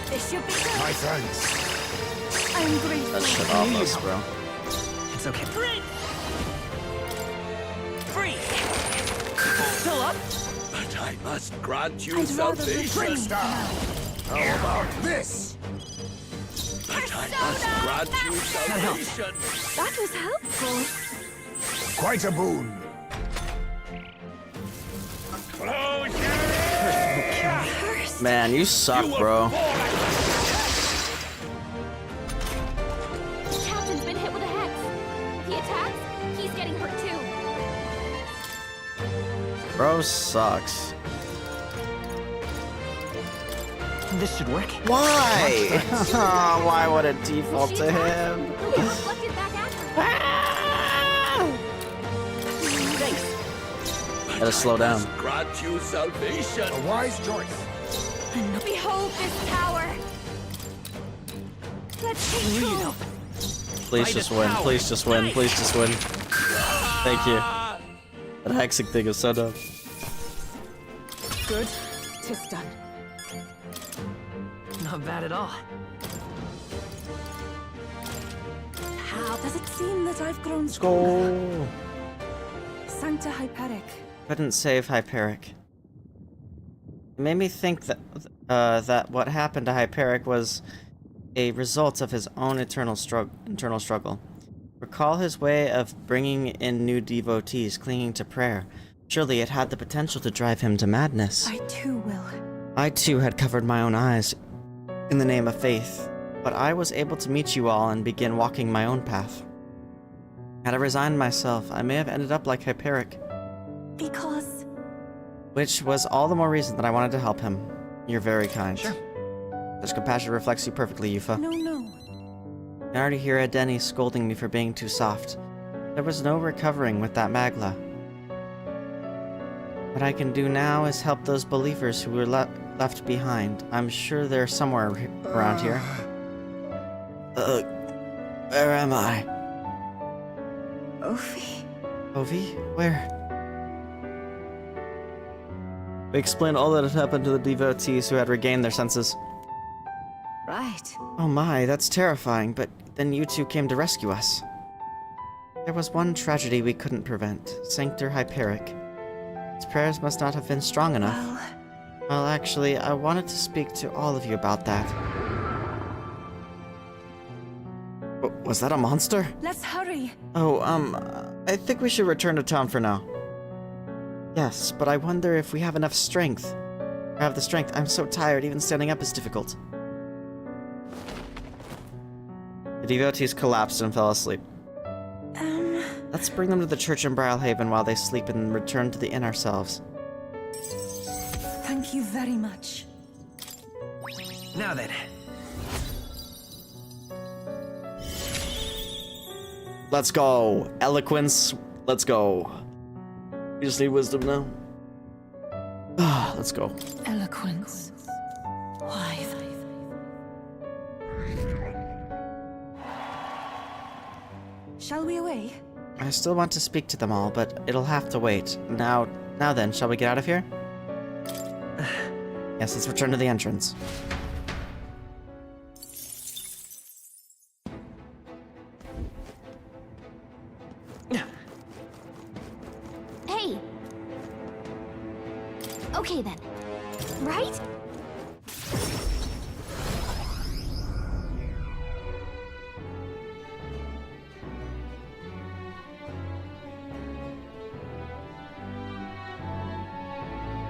This should be good. My thanks. I'm grateful. That shit off us, bro. It's okay. Free! Still up? But I must grant you I'd rather salvation. refrain. How about this? But I must grant you salvation. That was helpful. Quite a boon. Man, you suck, bro. The captain's been hit with a hex. If he attacks, he's getting hurt too. Bro sucks. This should work. Why? Oh, why would it default to him? He'll be reflected back at her. Thanks. Gotta slow down. Grant you salvation. A wise choice. Behold this power. Let's take control. Please just win. Please just win. Please just win. Thank you. That hexing thing is so dumb. Good. 'Tis done. Not bad at all. How does it seem that I've grown Let's stronger? go. Sancta Hyperic. Couldn't save Hyperic. It made me think that that what happened to Hyperic was a result of his own internal struggle. Recall his way of bringing in new devotees clinging to prayer. Surely it had the potential to drive him to madness. I too will. I too had covered my own eyes in the name of faith, but I was able to meet you all and begin walking my own path. Had I resigned myself, I may have ended up like Hyperic. Because... Which was all the more reason that I wanted to help him. You're very kind. Sure. This compassion reflects you perfectly, Yufa. No. I already hear Adeni scolding me for being too soft. There was no recovering with that Magla. What I can do now is help those believers who were left behind. I'm sure they're somewhere around here. Where am I? Ovi? Ovi? Where? We explained all that had happened to the devotees who had regained their senses. Right. Oh my, that's terrifying, but then you two came to rescue us. There was one tragedy we couldn't prevent, Sanctor Hyperic. His prayers must not have been strong enough. Well, actually, I wanted to speak to all of you about that. Was that a monster? Let's hurry. Oh, I think we should return to town for now. Yes, but I wonder if we have enough strength. I have the strength. I'm so tired, even standing up is difficult. The devotees collapsed and fell asleep. Let's bring them to the church in Brilhaven while they sleep and return to the inn ourselves. Thank you very much. Now then. Let's go. Eloquence. Let's go. We just need wisdom now. Let's go. Eloquence. Why? Shall we away? I still want to speak to them all, but it'll have to wait. Now then, shall we get out of here? Yes, let's return to the entrance. Hey! Okay then. Right?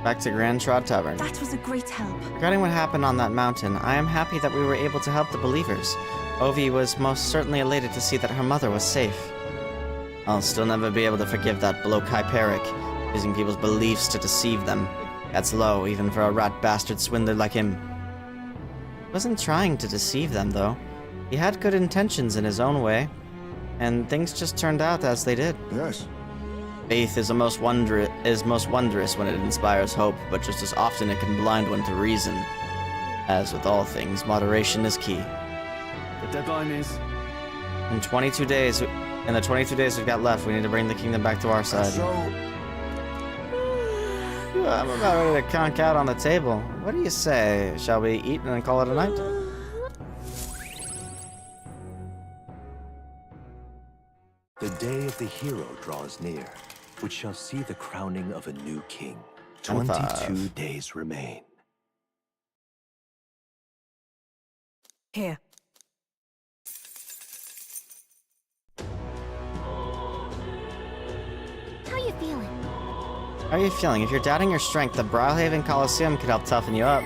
Back to Grand Trod Tavern. That was a great help. Regarding what happened on that mountain, I am happy that we were able to help the believers. Ovi was most certainly elated to see that her mother was safe. I'll still never be able to forgive that bloke Hyperic, using people's beliefs to deceive them. That's low, even for a rat bastard swindler like him. He wasn't trying to deceive them, though. He had good intentions in his own way, and things just turned out as they did. Yes. Faith is most wondrous when it inspires hope, but just as often it can blind one to reason. As with all things, moderation is key. The deadline is... In the 22 days we've got left, we need to bring the kingdom back to our side. I'm about ready to conk out on the table. What do you say? Shall we eat and then call it a night? The day of the hero draws near, which shall see the crowning of a new king. 22 days remain. Here. How you feeling? How are you feeling? If you're doubting your strength, the Brilhaven Coliseum could help toughen you up.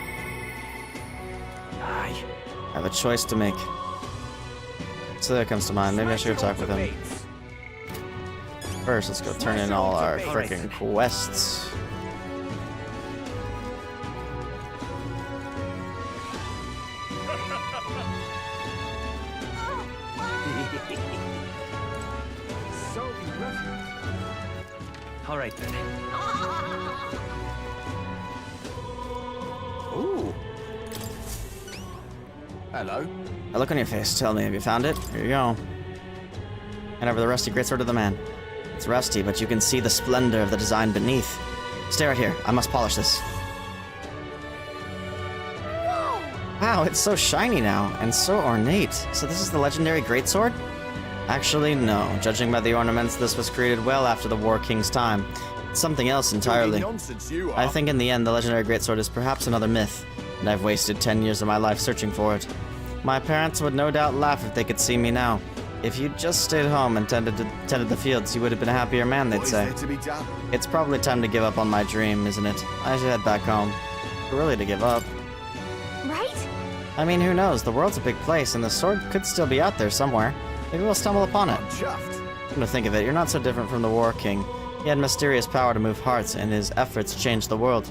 I have a choice to make. So that comes to mind. Maybe I should go talk with him. First, let's go turn in all our frickin' quests. All right then. Ooh. Hello. A look on your face. Tell me, have you found it? Here you go. And over the rusty greatsword of the man. It's rusty, but you can see the splendor of the design beneath. Stay right here. I must polish this. Whoa! Wow, it's so shiny now, and so ornate. So this is the legendary greatsword? Actually, no. Judging by the ornaments, this was created well after the War King's time. It's something else entirely. I think in the end, the legendary greatsword is perhaps another myth, and I've wasted 10 years of my life searching for it. My parents would no doubt laugh if they could see me now. If you'd just stayed home and tended the fields, you would have been a happier man, they'd say. It's probably time to give up on my dream, isn't it? I should head back home. Really to give up. Right? I mean, who knows? The world's a big place, and the sword could still be out there somewhere. Maybe we'll stumble upon it. Come to think of it, you're not so different from the War King. He had mysterious power to move hearts, and his efforts changed the world.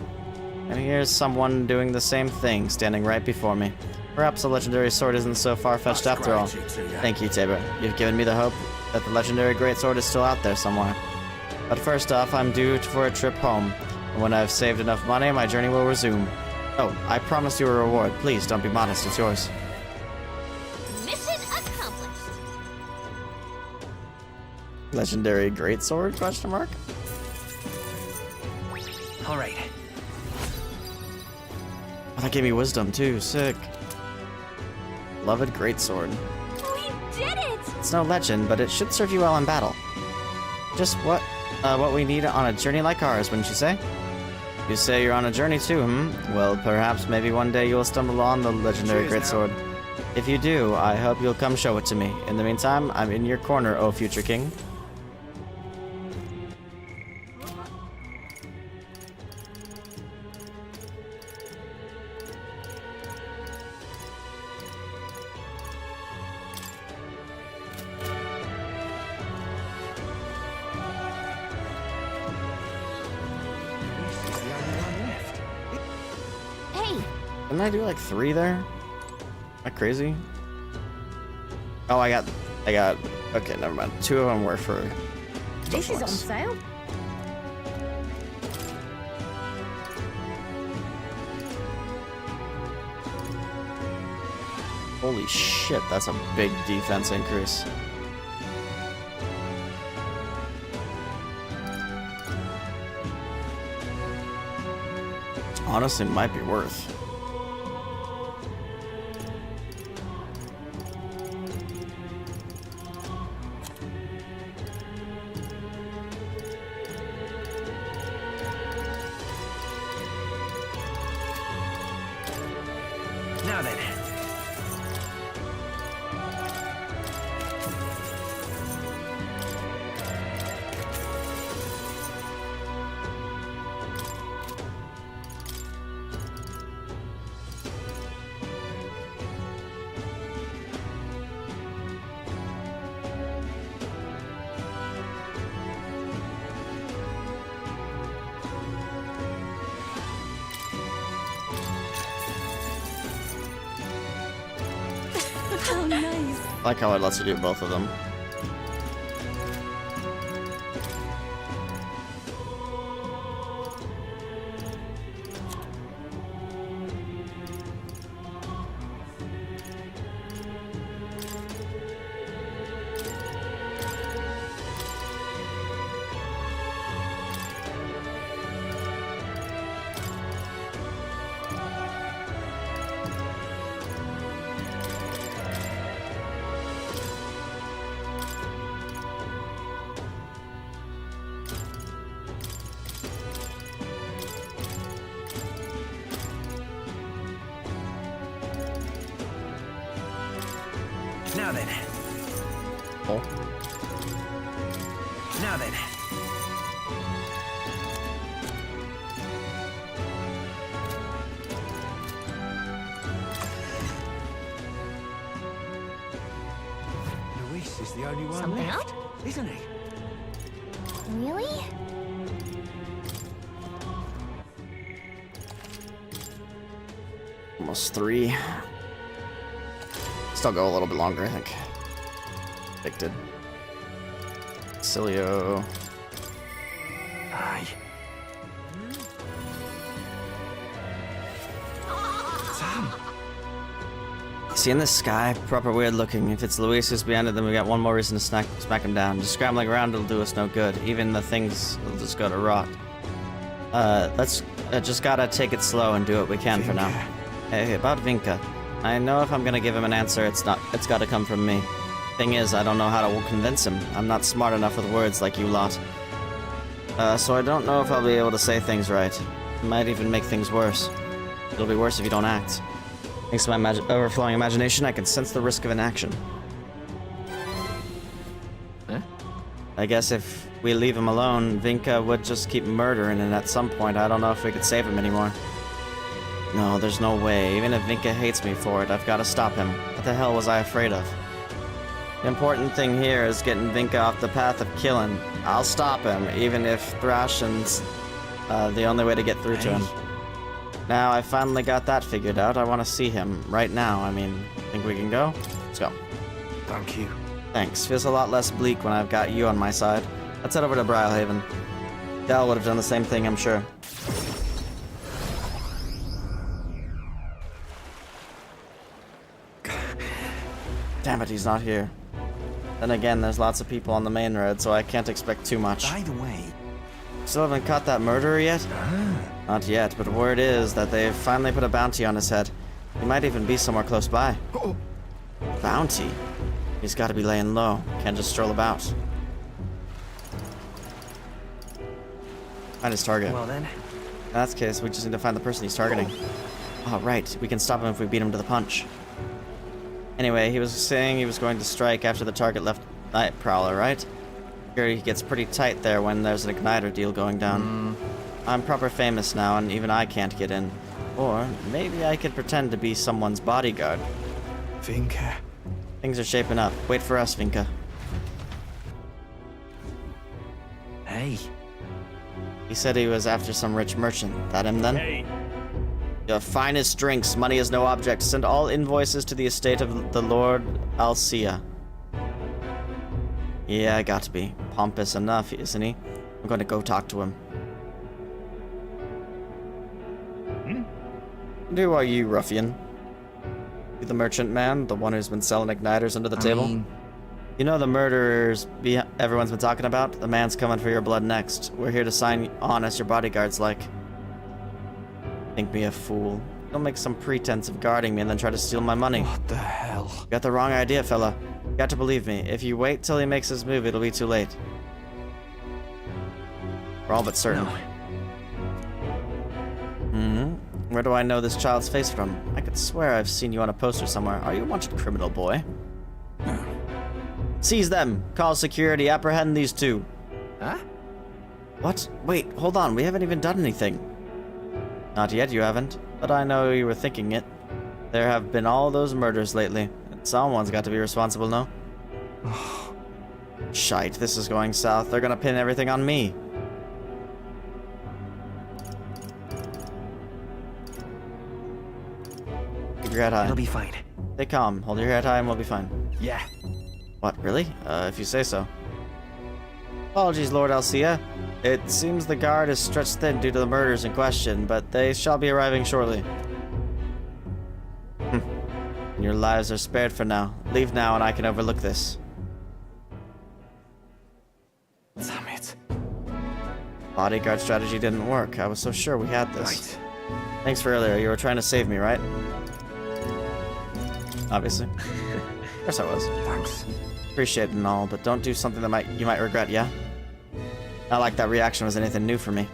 And here's someone doing the same thing, standing right before me. Perhaps the legendary sword isn't so far-fetched after all. Thank you, Tabor. You've given me the hope that the legendary greatsword is still out there somewhere. But first off, I'm due for a trip home. And when I've saved enough money, my journey will resume. Oh, I promised you a reward. Please, don't be modest. It's yours. Mission accomplished. Legendary greatsword? Question mark. All right. Oh, that gave me wisdom too. Sick. Beloved greatsword. We did it! It's no legend, but it should serve you well in battle. Just what we need on a journey like ours, wouldn't you say? You say you're on a journey too, hmm? Well, perhaps maybe one day you'll stumble on the legendary greatsword. If you do, I hope you'll come show it to me. In the meantime, I'm in your corner, oh future king. Didn't I do like 3 there? Am I crazy? Oh, I got, okay, never mind. 2 of them were for This is on socialists. sale. Holy shit, that's a big defense increase. Honestly, might be worth. Now then. How nice. I like how it lets you do both of them. Now then. Oh. Now then. Luis is the only one Something left, up? isn't he? Really? Almost 3. Still go a little bit longer, I think. Addicted. Cilio. Aye. Sam. See in the sky, proper weird looking. If it's Luis who's behind it, then we got one more reason to smack him down. Just scrambling around will do us no good. Even the things will just go to rot. Let's just gotta take it slow and do what we can for now. Hey, about Vinka. I know if I'm gonna give him an answer, it's gotta come from me. Thing is, I don't know how to convince him. I'm not smart enough with words like you lot. So I don't know if I'll be able to say things right. It might even make things worse. It'll be worse if you don't act. Thanks to my overflowing imagination, I can sense the risk of inaction. Huh? I guess if we leave him alone, Vinka would just keep murdering, and at some point, I don't know if we could save him anymore. No, there's no way. Even if Vinka hates me for it, I've got to stop him. What the hell was I afraid of? The important thing here is getting Vinka off the path of killing. I'll stop him, even if thrashing's the only way to get through to him. Now I finally got that figured out. I want to see him right now. I mean, think we can go? Let's go. Thank you. Thanks. Feels a lot less bleak when I've got you on my side. Let's head over to Brialhaven. Dal would have done the same thing, I'm sure. Damn it, he's not here. Then again, there's lots of people on the main road, so I can't expect too much. By the way... Still haven't caught that murderer yet? Not yet, but word is that they've finally put a bounty on his head. He might even be somewhere close by. Bounty? He's got to be laying low. Can't just stroll about. Find his target. Well then. In that case, we just need to find the person he's targeting. Oh, right. We can stop him if we beat him to the punch. Anyway, he was saying he was going to strike after the target left Night Prowler, right? Security gets pretty tight there when there's an igniter deal going down. I'm proper famous now, and even I can't get in. Or maybe I could pretend to be someone's bodyguard. Vinka. Things are shaping up. Wait for us, Vinka. Hey. He said he was after some rich merchant. That him then? Hey. Your finest drinks. Money is no object. Send all invoices to the estate of the Lord Alcia. Yeah, got to be. Pompous enough, isn't he? I'm going to go talk to him. Who are you, ruffian? You the merchant man? The one who's been selling igniters under the table? You know the murderers everyone's been talking about? The man's coming for your blood next. We're here to sign on as your bodyguards, like. Think me a fool. Don't make some pretense of guarding me and then try to steal my money. What the hell? You got the wrong idea, fella. You got to believe me. If you wait till he makes his move, it'll be too late. We're all but certain. Where do I know this child's face from? I could swear I've seen you on a poster somewhere. Are you a wanted criminal, boy? Seize them! Call security, apprehend these two. Huh? What? Wait, hold on, we haven't even done anything. Not yet, you haven't. But I know you were thinking it. There have been all those murders lately. And someone's got to be responsible, no? Shite, this is going south. They're gonna pin everything on me. Keep your head high. It'll be fine. Stay calm. Hold your head high and we'll be fine. Yeah. What, really? If you say so. Apologies, Lord Alcia. It seems the guard is stretched thin due to the murders in question, but they shall be arriving shortly. Your lives are spared for now. Leave now and I can overlook this. Damn it. Bodyguard strategy didn't work. I was so sure we had this. Right. Thanks for earlier. You were trying to save me, right? Obviously. Of course I was. Thanks. Appreciate it and all, but don't do something that you might regret, yeah? Not like that reaction was anything new for me.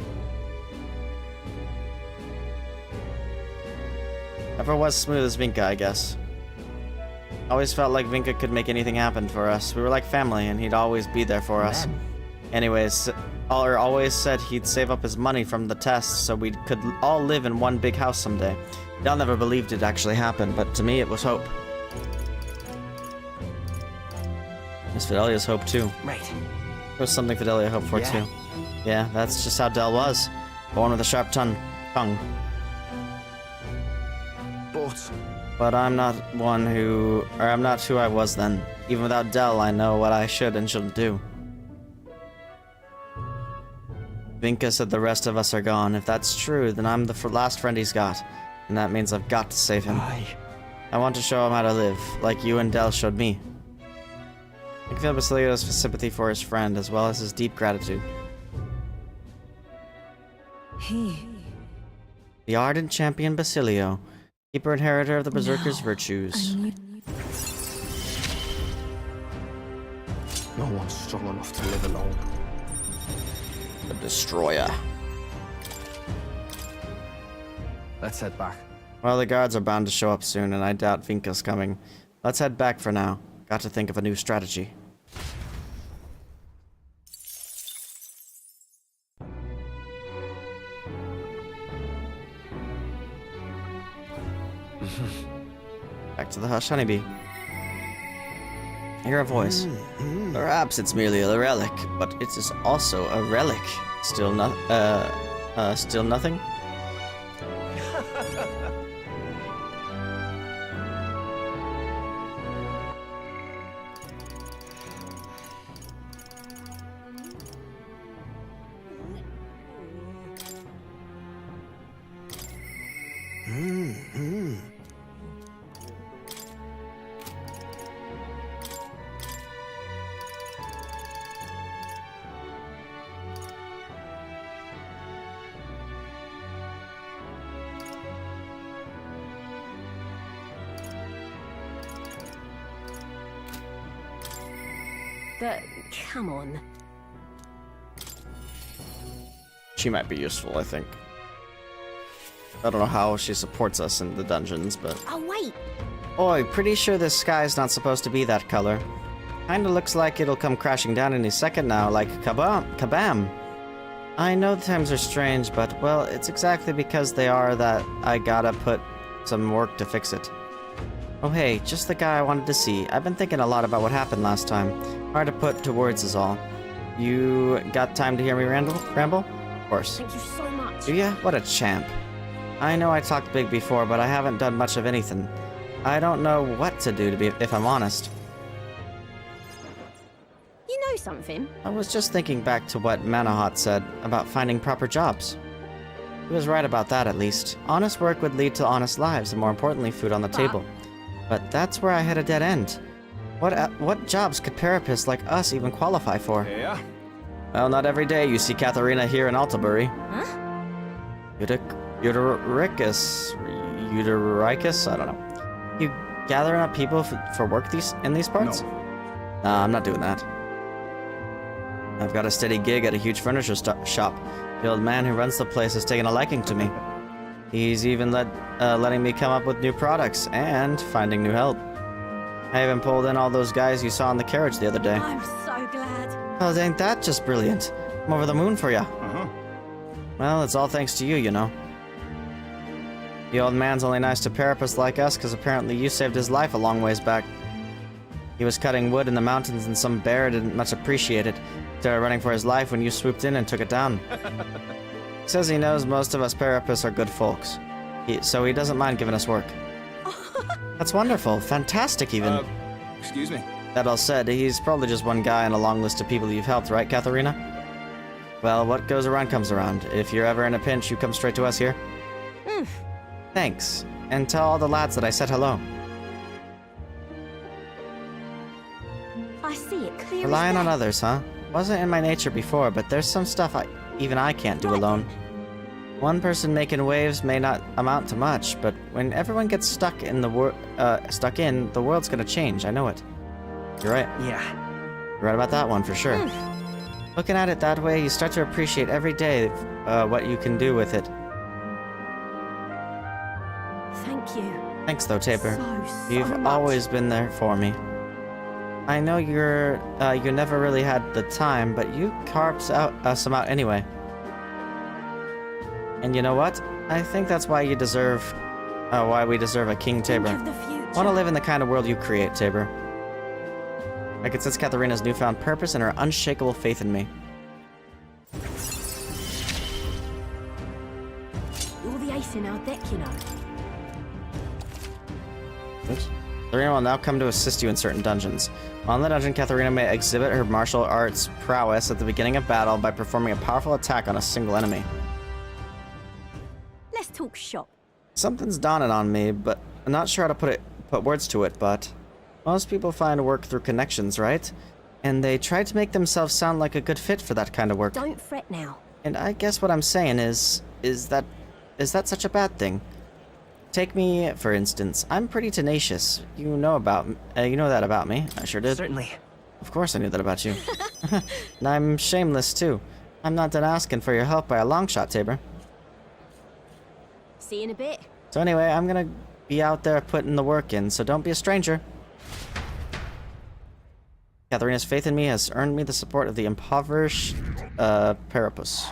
Never was smooth as Vinka, I guess. Always felt like Vinka could make anything happen for us. We were like family, and he'd always be there for us. Anyways, Aller always said he'd save up his money from the tests so we could all live in one big house someday. Y'all never believed it actually happened, but to me it was hope. Miss Fidelia's hope too. Right. There was something Fidelia hoped for too. Yeah, that's just how Del was. Born with a sharp tongue. But I'm not I'm not who I was then. Even without Del, I know what I should and shouldn't do. Vinka said the rest of us are gone. If that's true, then I'm the last friend he's got. And that means I've got to save him. I want to show him how to live, like you and Del showed me. I can feel Basilio's sympathy for his friend, as well as his deep gratitude. The ardent champion Basilio, keeper inheritor of the Berserker's virtues. No one's strong enough to live alone. The Destroyer. Let's head back. Well, the guards are bound to show up soon, and I doubt Vinka's coming. Let's head back for now. Got to think of a new strategy. Back to the Hush Honeybee. I hear a voice. Perhaps it's merely a relic, but it is also a relic. Still nothing? But come on. She might be useful, I think. I don't know how she supports us in the dungeons, but... Oh, wait! Oi, pretty sure this sky's not supposed to be that color. Kinda looks like it'll come crashing down any second now, like kabam. I know the times are strange, but, well, it's exactly because they are that I gotta put some work to fix it. Oh hey, just the guy I wanted to see. I've been thinking a lot about what happened last time. Hard to put to words is all. You got time to hear me ramble? Of course. Thank you so much. Do ya? What a champ. I know I talked big before, but I haven't done much of anything. I don't know what to do, if I'm honest. You know something? I was just thinking back to what Manahat said about finding proper jobs. He was right about that, at least. Honest work would lead to honest lives, and more importantly, food on the table. But that's where I hit a dead end. What jobs could therapists like us even qualify for? Yeah? Well, not every day you see Katharina here in Altabury. Huh? Utericus? I don't know. You gathering up people for work in these parts? No. Nah, I'm not doing that. I've got a steady gig at a huge furniture shop. The old man who runs the place has taken a liking to me. He's even letting me come up with new products and finding new help. I even pulled in all those guys you saw in the carriage the other day. I'm so glad. Oh, ain't that just brilliant? I'm over the moon for ya. Well, it's all thanks to you, you know. The old man's only nice to therapists like us because apparently you saved his life a long ways back. He was cutting wood in the mountains and some bear didn't much appreciate it. Started running for his life when you swooped in and took it down. He says he knows most of us therapists are good folks, so he doesn't mind giving us work. That's wonderful. Fantastic, even. Excuse me? That all said, he's probably just one guy in a long list of people you've helped, right, Katharina? Well, what goes around comes around. If you're ever in a pinch, you come straight to us here. Thanks. And tell all the lads that I said hello. I see it clear. Relying on others, huh? Wasn't in my nature before, but there's some stuff even I can't do alone. One person making waves may not amount to much, but when everyone gets stuck in, the world's gonna change. I know it. You're right. Yeah. You're right about that one, for sure. Looking at it that way, you start to appreciate every day what you can do with it. Thank you. Thanks, though, Tabor. So You've much. always been there for me. I know you never really had the time, but you carved some out anyway. And you know what? I think that's why we deserve a King Tabor. I want to live in the kind of world you create, Tabor. I can sense Katharina's newfound purpose and her unshakable faith in me. You're the ace in our deck, you know. Oops. Katharina will now come to assist you in certain dungeons. On the dungeon, Katharina may exhibit her martial arts prowess at the beginning of battle by performing a powerful attack on a single enemy. Let's talk shop. Something's dawning on me, but I'm not sure how to put words to it, but most people find work through connections, right? And they try to make themselves sound like a good fit for that kind of work. Don't fret now. And I guess what I'm saying is that such a bad thing? Take me, for instance. I'm pretty tenacious. You know that about me. I sure did. Certainly. Of course I knew that about you. And I'm shameless, too. I'm not done asking for your help by a long shot, Tabor. See you in a bit. So anyway, I'm gonna be out there putting the work in, so don't be a stranger. Katharina's faith in me has earned me the support of the impoverished, Parapus.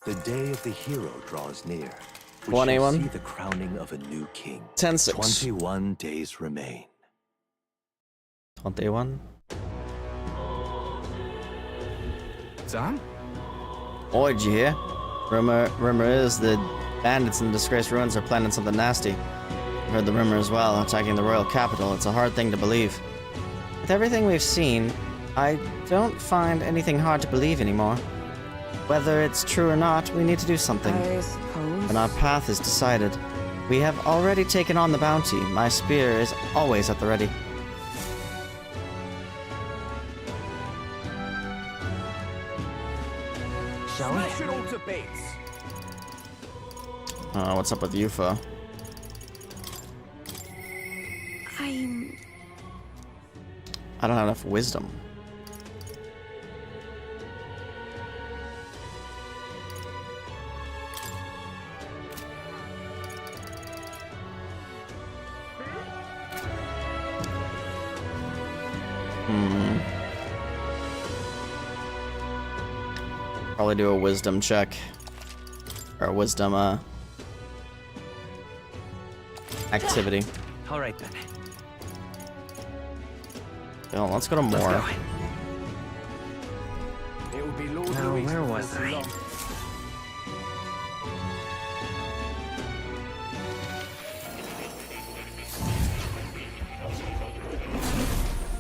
The day of the hero draws near. We 21. shall see the crowning of a new king. 10-6. 21 days remain. 21. Sam? Oi, did you hear? Rumor is the bandits in the disgraced ruins are planning something nasty. I've heard the rumor as well, attacking the royal capital. It's a hard thing to believe. With everything we've seen, I don't find anything hard to believe anymore. Whether it's true or not, we need to do something. I suppose. And our path is decided. We have already taken on the bounty. My spear is always at the ready. Shall we? Smash it all to bits. What's up with Yufa? I don't have enough wisdom. Probably do a wisdom check. Or a wisdom, activity. Alright then. Oh, let's go to more. Let's go. It will be Lord Now, Louis where before was too I? long.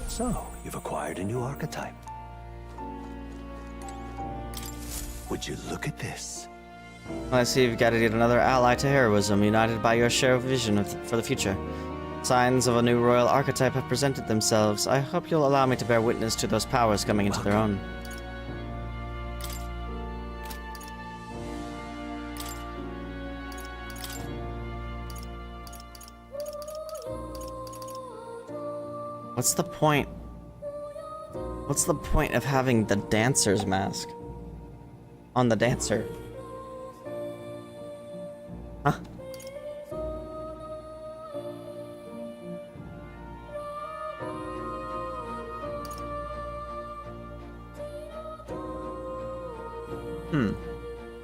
So, you've acquired a new archetype. Would you look at this? I see you've gathered yet another ally to heroism, united by your shared vision for the future. Signs of a new royal archetype have presented themselves. I hope you'll allow me to bear witness to those powers coming into their own. What's the point? What's the point of having the dancer's mask on the dancer? Huh?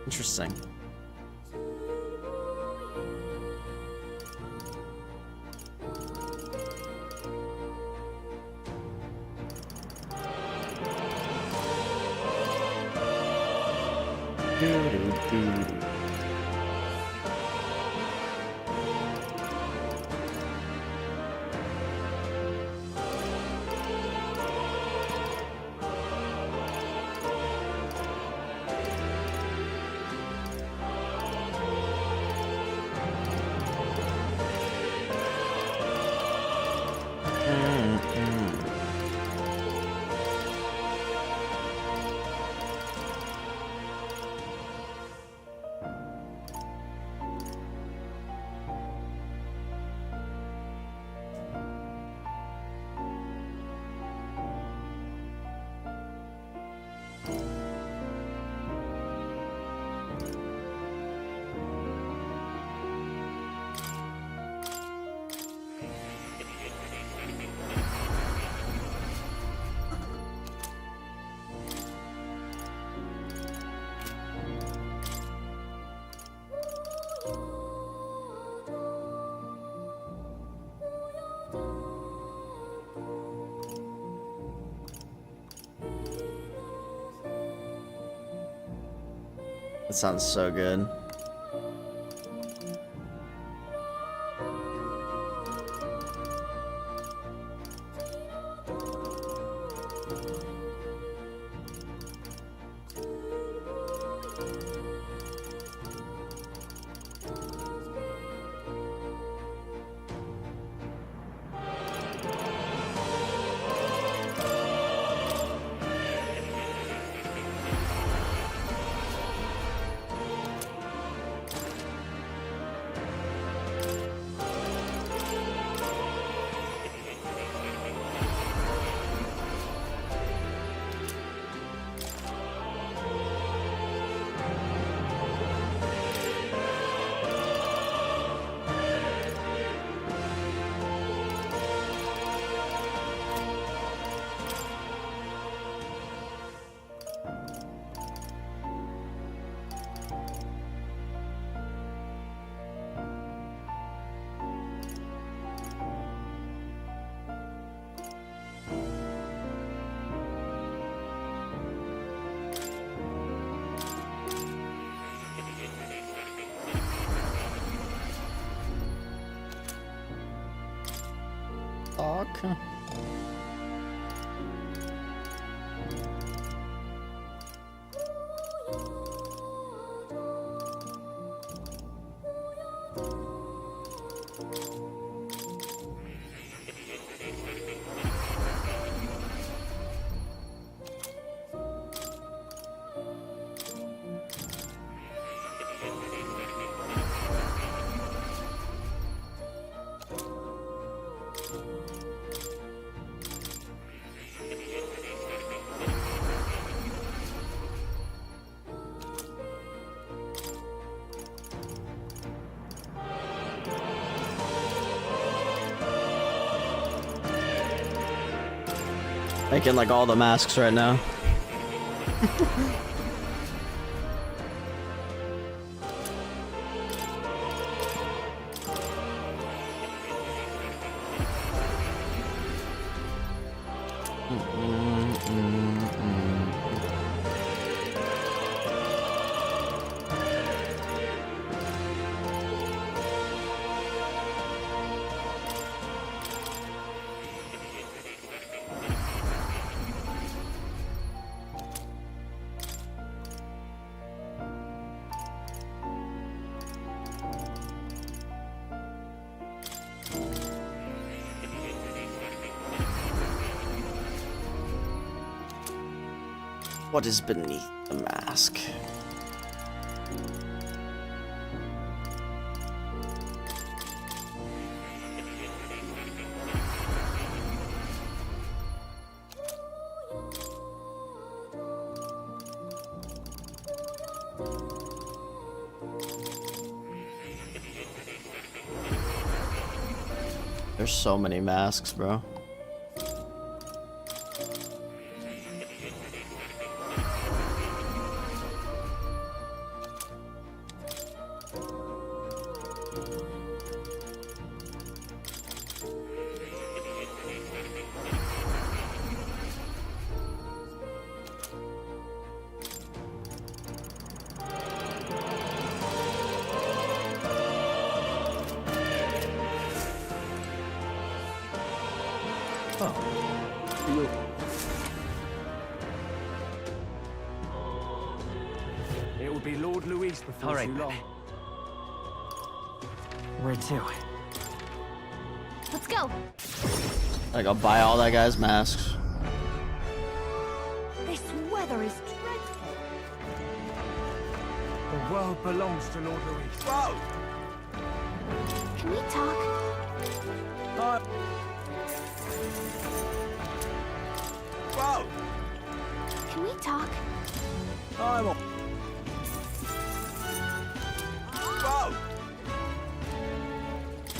Interesting. That sounds so good. Okay. Making like all the masks right now. What is beneath the mask? There's so many masks, bro. It will be Lord Luis before All right, too long. Where to? Let's go. I gotta buy all that guy's masks. This weather is dreadful. The world belongs to Lord Luis. Whoa! Can we talk? Whoa! Can we talk? I'm on. Whoa!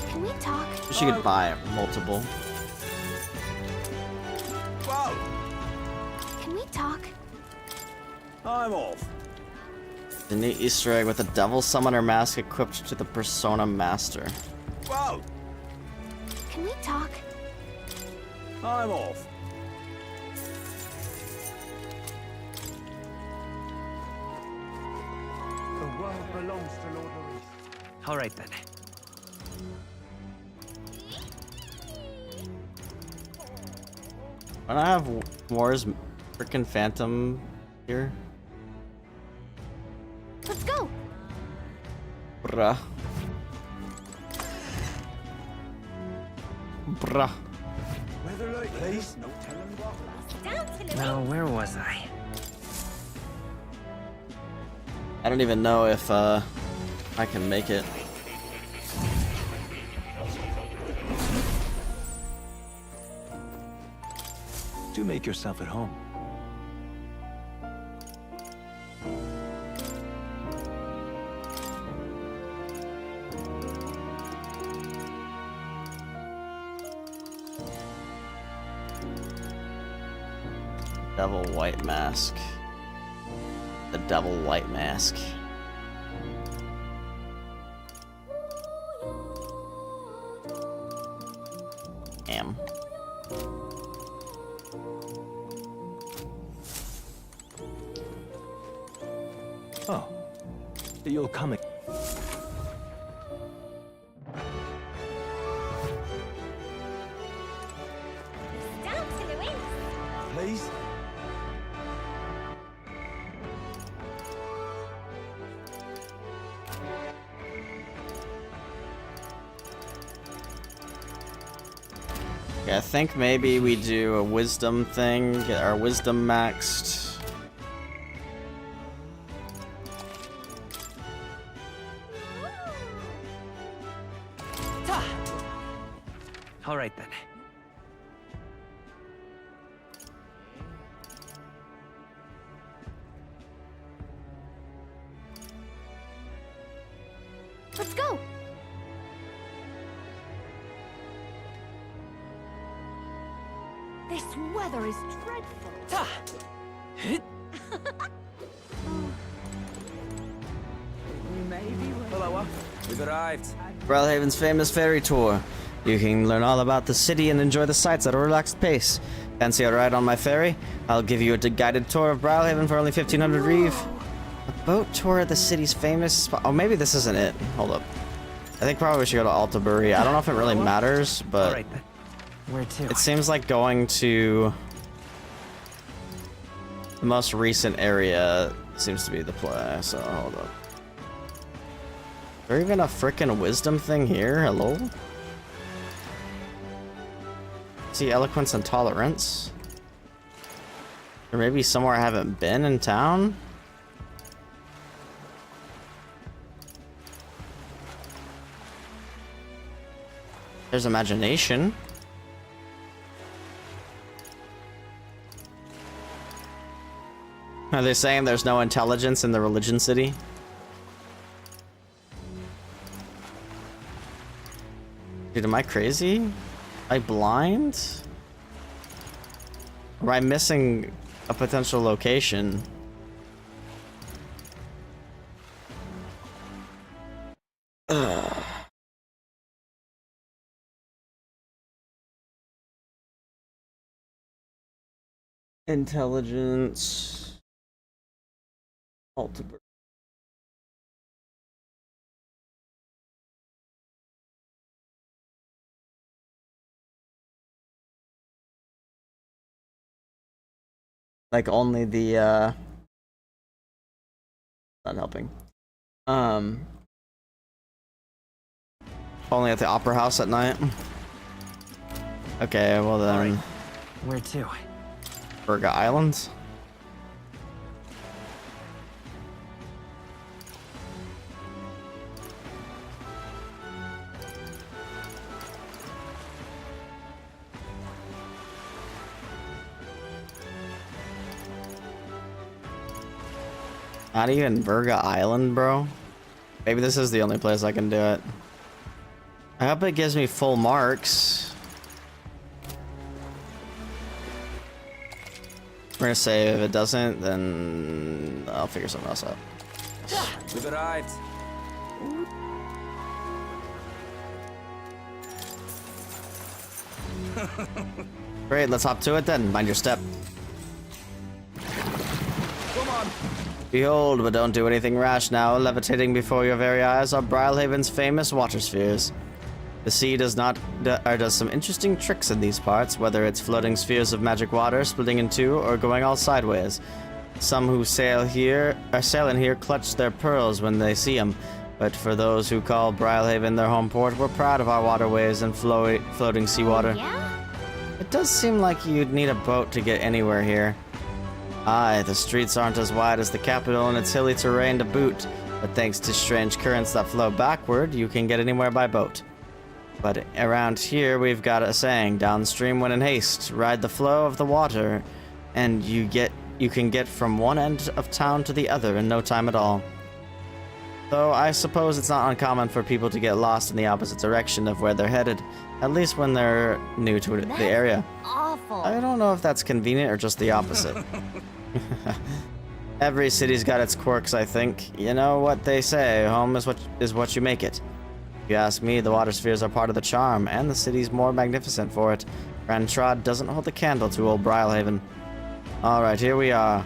Can we talk? Wish you could buy multiple. Whoa! Can we talk? I'm off. The neat Easter egg with a devil summoner mask equipped to the Persona Master. Whoa! Can we talk? I'm off. The world belongs to Lord Luis. All right then. When I have Wars freaking Phantom here. Let's go. Bruh. Bruh. Weather like this, no telling what. Now, where was I? I don't even know if I can make it. Do make yourself at home. Devil White Mask. The Devil White Mask. Damn. Oh, you'll come again. Down to Luis. Please? Yeah, I think maybe we do a wisdom thing, get our wisdom maxed. All right then. Let's go. This weather is dreadful. Hello, we've arrived. Brilhaven's famous ferry tour. You can learn all about the city and enjoy the sights at a relaxed pace. Fancy a ride on my ferry? I'll give you a guided tour of Brilhaven for only 1,500 reeve. A boat tour of the city's famous spot. Oh, maybe this isn't it. Hold up. I think probably we should go to Altabury. I don't know if it really matters, but Where to? it seems like going to the most recent area seems to be the play. So hold up. Is there even a frickin' wisdom thing here? Hello? See eloquence and tolerance? Or maybe somewhere I haven't been in town? There's imagination. Are they saying there's no intelligence in the religion city? Dude, am I crazy? Am I blind? Or am I missing a potential location? Ugh. Intelligence. Altabury. Like only the not helping. Only at the opera house at night. Okay, well then. Right. Where to? Virga Islands. Not even Virga Island, bro. Maybe this is the only place I can do it. I hope it gives me full marks. We're gonna save. If it doesn't, then I'll figure something else out. We've arrived. Great, let's hop to it then. Mind your step. Come on. Behold, but don't do anything rash now. Levitating before your very eyes are Brilhaven's famous water spheres. The sea does some interesting tricks in these parts, whether it's floating spheres of magic water splitting in two or going all sideways. Some who sail in here clutch their pearls when they see them, but for those who call Brilhaven their home port, we're proud of our waterways and floating seawater. Yeah? It does seem like you'd need a boat to get anywhere here. Aye, the streets aren't as wide as the capital and it's hilly terrain to boot, but thanks to strange currents that flow backward, you can get anywhere by boat. But around here, we've got a saying, downstream when in haste, ride the flow of the water, and you can get from one end of town to the other in no time at all. Though I suppose it's not uncommon for people to get lost in the opposite direction of where they're headed, at least when they're new to the area. Awful. I don't know if that's convenient or just the opposite. Every city's got its quirks, I think. You know what they say, home is what you make it. If you ask me, the water spheres are part of the charm, and the city's more magnificent for it. Grand Trod doesn't hold a candle to old Brilhaven. Alright, here we are.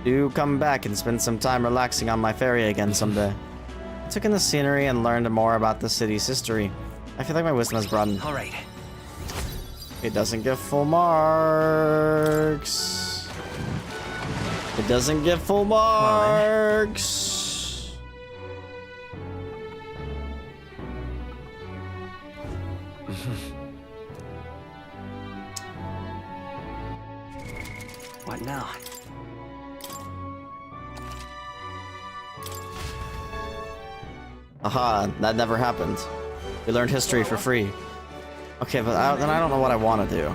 Do come back and spend some time relaxing on my ferry again someday. I took in the scenery and learned more about the city's history. I feel like my wisdom has broadened. Alright. It doesn't get full marks. It doesn't get full marks. What now? Aha, that never happened. We learned history for free. Okay, but then I don't know what I want to do.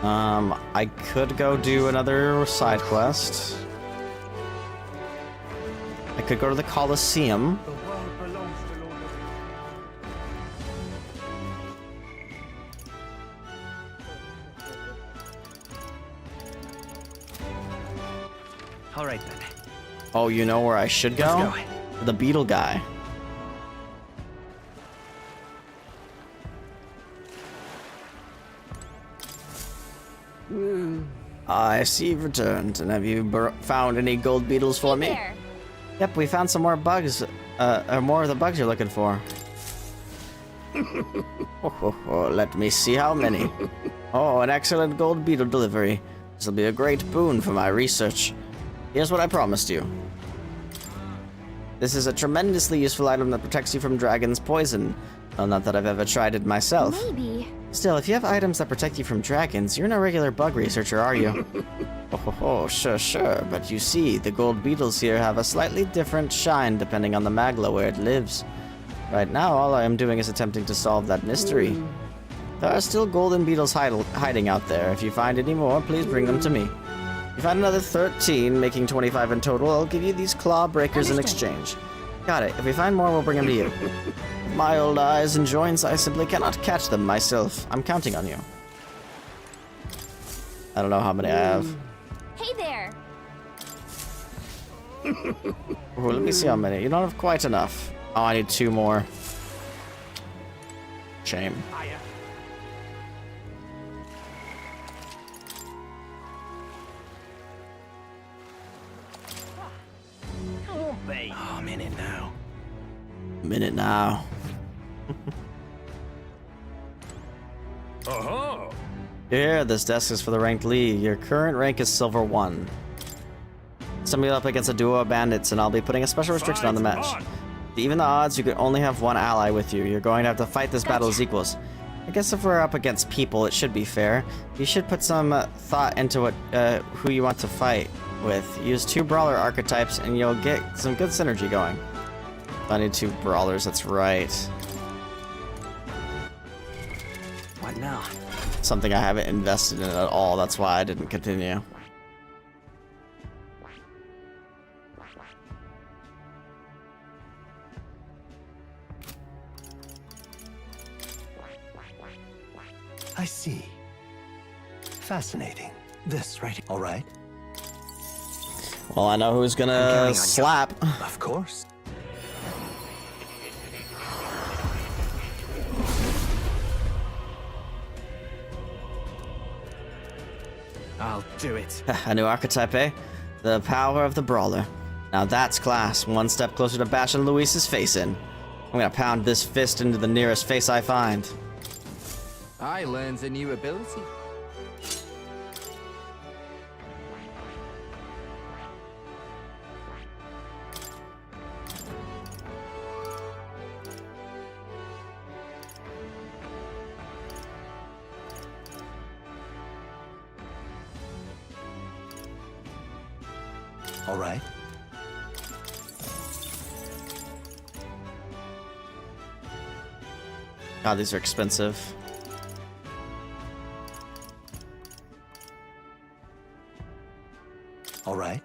I could go do another side quest. I could go to the Colosseum. All right then. Oh, you know where I should go? Let's go. The beetle guy. I see you've returned, and have you found any gold beetles for me? There. Yep, we found some more bugs, or more of the bugs you're looking for. Let me see how many. Oh, an excellent gold beetle delivery. This will be a great boon for my research. Here's what I promised you. This is a tremendously useful item that protects you from dragon's poison. Well, not that I've ever tried it myself. Maybe. Still, if you have items that protect you from dragons, you're no regular bug researcher, are you? Sure. But you see, the gold beetles here have a slightly different shine depending on the magla where it lives. Right now, all I am doing is attempting to solve that mystery. There are still golden beetles hiding out there. If you find any more, please bring them to me. If you find another 13, making 25 in total, I'll give you these claw breakers in exchange. Got it. If we find more, we'll bring them to you. With my old eyes and joints, I simply cannot catch them myself. I'm counting on you. I don't know how many I have. Hey there. Ooh, let me see how many. You don't have quite enough. Oh, I need 2 more. Shame. Oh, I'm in it now. Minute now. Oh. Here, this desk is for the ranked league. Your current rank is silver 1. Sum you up against a duo of bandits, and I'll be putting a special restriction on the match. Even the odds, you could only have 1 ally with you. You're going to have to fight this battle as equals. I guess if we're up against people, it should be fair. You should put some thought into what who you want to fight with. Use 2 brawler archetypes, and you'll get some good synergy going. I need 2 brawlers, that's right. What now? Something I haven't invested in at all, that's why I didn't continue. I see. Fascinating. This right here. All right. Well, I know who's gonna slap. Of course. I'll do it. A new archetype, eh? The power of the brawler. Now that's class. One step closer to bashing Luis's face in. I'm gonna pound this fist into the nearest face I find. I learned a new ability. All right. God, these are expensive. All right.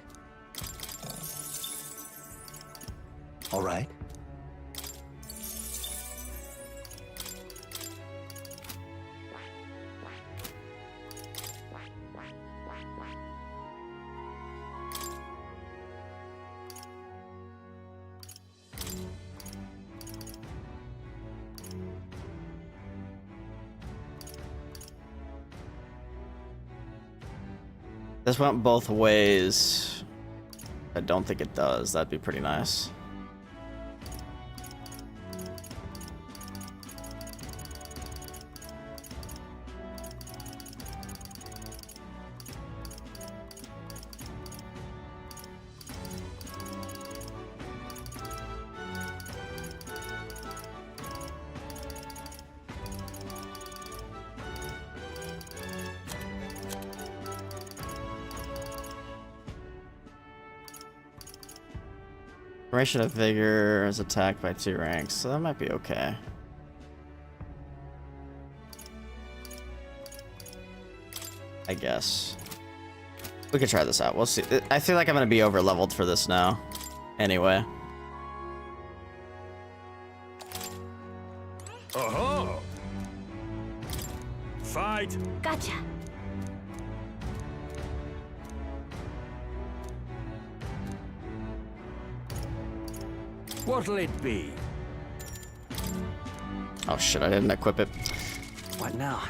All right. This went both ways. I don't think it does. That'd be pretty nice. Duration of Vigor is attacked by 2 ranks, so that might be okay. I guess. We could try this out. We'll see. I feel like I'm gonna be over leveled for this now. Anyway. Oh. Fight. Gotcha. What'll it be? Oh shit, I didn't equip it. What now?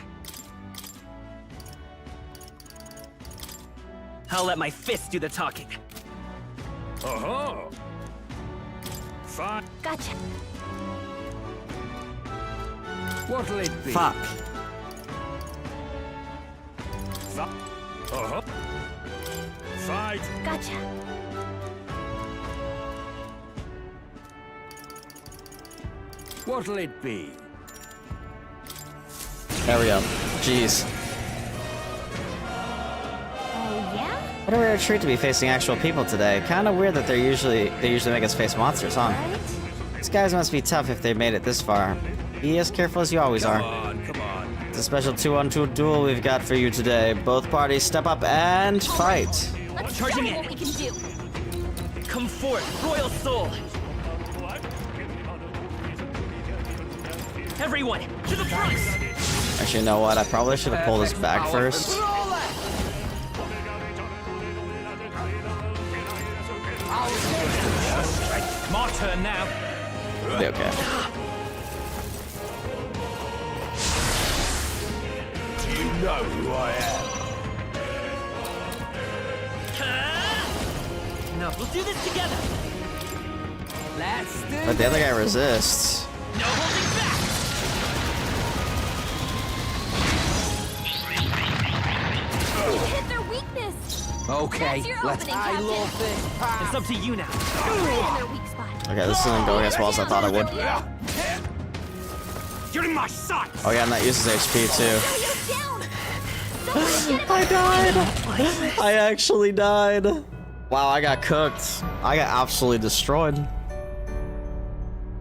I'll let my fist do the talking. Oh-ho! Fine. Gotcha. What'll it be? Fuck. Uh-huh. Fight. Gotcha. What'll it be? There we go. Jeez. Oh, yeah? What a rare treat to be facing actual people today. Kinda weird that they usually make us face monsters, huh? Right? These guys must be tough if they made it this far. Be as careful as you always are. Come on. It's a special 2-on-2 duel we've got for you today. Both parties step up and fight. Let's Charging show in. what we can do. Come forth, royal soul. Everyone, to the front. Actually, you know what? I probably should have pulled this back first. My turn now. Be okay. Do you know who I am? No, we'll do this together. Let's do But the other guy resists. No holding back. Hit their weakness. Okay, That's your let's. opening, I Captain. love this. It's up to you now. Right in their weak spot. Okay, this isn't going as well as I thought it would. You're in my sights. Oh yeah, and that uses HP too. Down. I died. I actually died. Wow, I got cooked. I got absolutely destroyed.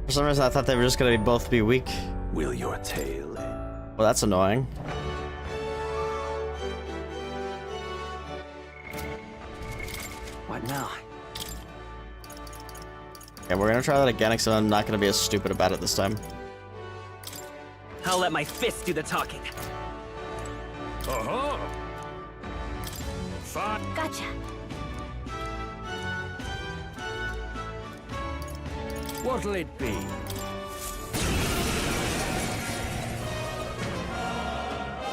For some reason, I thought they were just gonna both be weak. Will your tale end? Well, that's annoying. What now? Okay, we're gonna try that again, because I'm not gonna be as stupid about it this time. I'll let my fist do the talking. Uh-huh. Fine. Gotcha. What'll it be?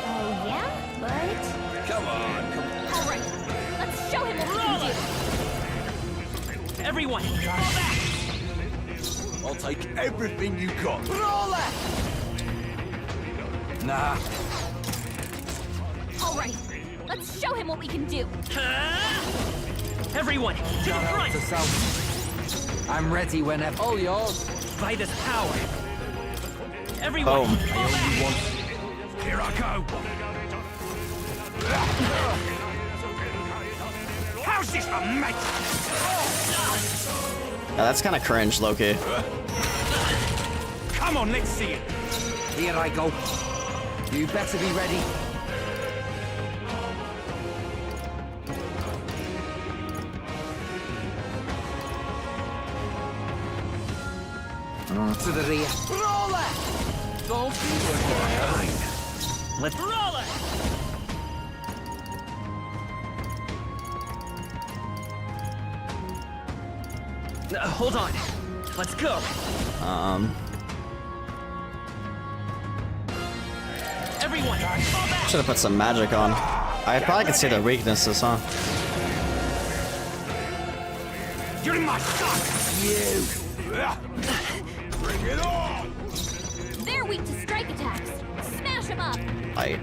Oh, yeah? But... Come on. All right. Let's show him what we can do. Everyone, fall back. I'll take everything you got. Roller! Nah. All right. Let's show him what we can do. Everyone, to the Shout out front. to South. I'm ready whenever. All yours. By this power. Everyone, Boom. fall back. Here I go. How's this for mate? Yeah, that's kind of cringe, Loki. Come on, let's see it. Here I go. You better be ready. To the rear. Roller! Don't be behind. Let's roll it. Hold on. Let's go. Everyone, fall back. Should have put some magic on. I probably could see their weaknesses, huh? You're in my sight. You. Bring it on. They're weak to strike attacks. Smash them up. Fight.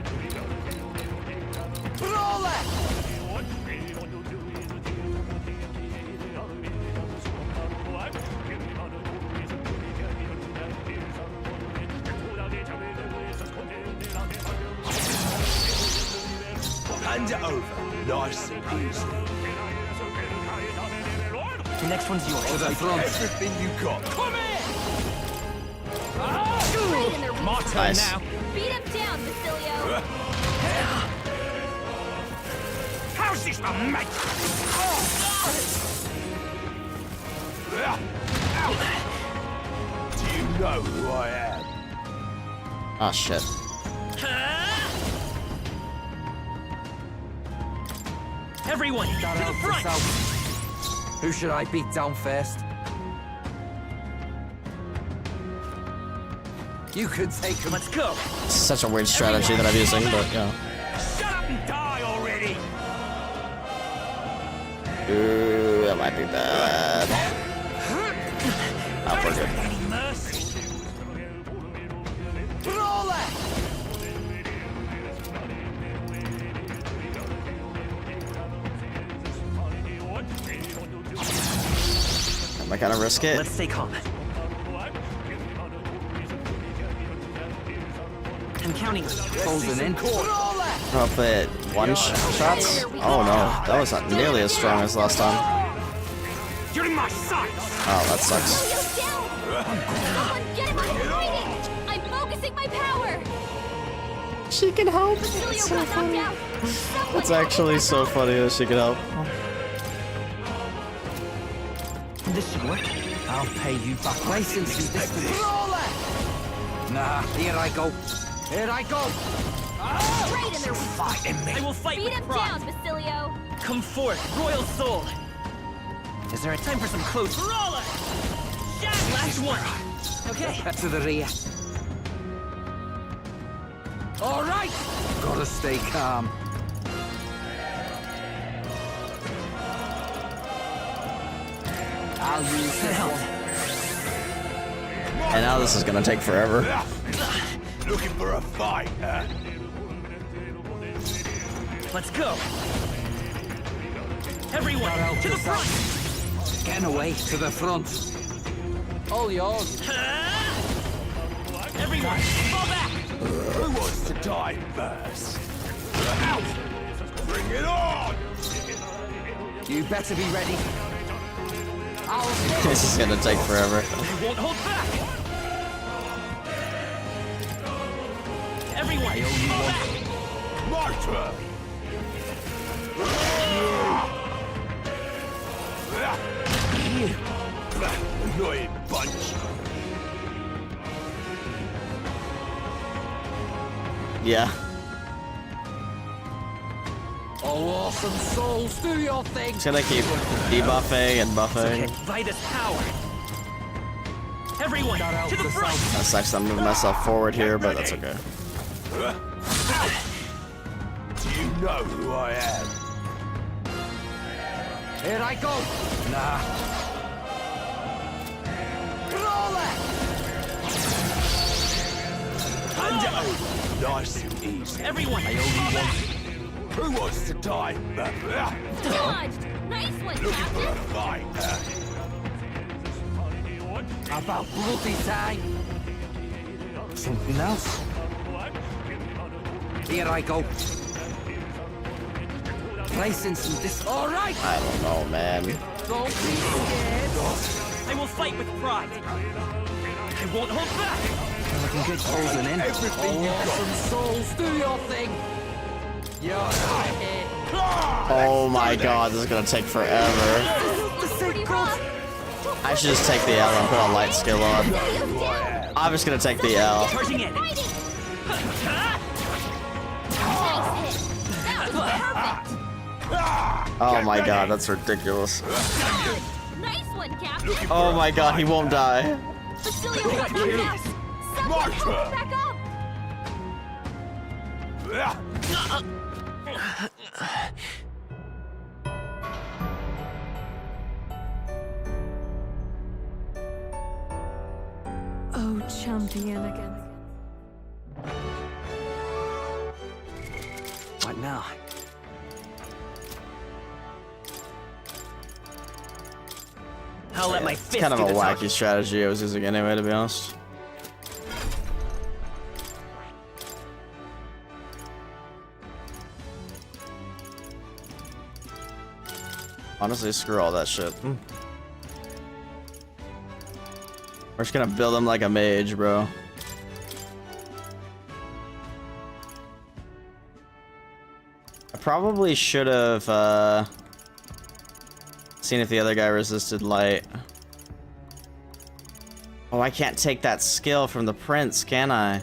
Roller! Hand it over. Nice and easy. The next one's yours. To the front. Everything you got. Come here. Right in their weak My spot. turn Nice. now. Beat him down, Basilio. How's this for mate? Do you know who I am? Oh shit. Everyone, to Shout the out to front. South. Who should I beat down first? You could take him. Let's go. It's such a weird strategy that I'm using, but you know. Shut up and die already! Ooh, that might be bad. Oh, we're good. Any mercy? Brawler! Am I gonna risk it? Let's stay calm. I'm counting on you. Closing in. Up at one shots? Oh no, that was not nearly as strong as last time. You're in my sights! Oh, that sucks. Someone get him out of hiding! I'm focusing my power! She can help. It's so funny. It's actually so funny that she can help. This should work. I'll pay you back. License you this for this. Nah, here I go. Here I go. Right in their Fighting me. I will fight Beat with him pride. down, Basilio! Come forth, royal soul. Is there a time for some close brawler? Last one. Okay. Back to the rear. All right. Gotta stay calm. I'll use the help. And now this is gonna take forever. Looking for a fight, huh? Let's go. Everyone, to the front. Get away to the front. All yours. Everyone, fall back. Who wants to die first? Out! Bring it on! You better be ready. This is gonna take forever. I won't hold back. Everyone, fall back. My turn! Annoying bunch! Yeah. Oh, awesome souls, do your thing. It's gonna keep debuffing and buffing. Okay, Vitus power. Everyone, to the front. That sucks. I'm moving myself forward here, but that's okay. Do you know who I am? Here I go. Nah. Hand it over. Nice and easy. Everyone, I only want. Who wants to die? Dodged! Nice one, Looking for a Captain! fight, huh? About bloody time. Something else. Here I go. License and this. All right. I don't know, man. Don't be scared. I will fight with pride. I won't hold back. Looking good, closing in. Everything you Awesome souls, do your thing. You're right. Oh my god, this is gonna take forever. I should just take the L and put a light skill on. I'm just gonna take the L. Charging in. Oh my god, that's ridiculous. Nice one, Captain! Oh my god, he won't die. Basilio, come now! Someone help him back up! Oh, champion again. What now? I'll let my It's fist kind of do a the wacky talking. strategy I was using anyway, to be honest. Honestly, screw all that shit. We're just gonna build him like a mage, bro. I probably should have seen if the other guy resisted light. Oh, I can't take that skill from the prince, can I?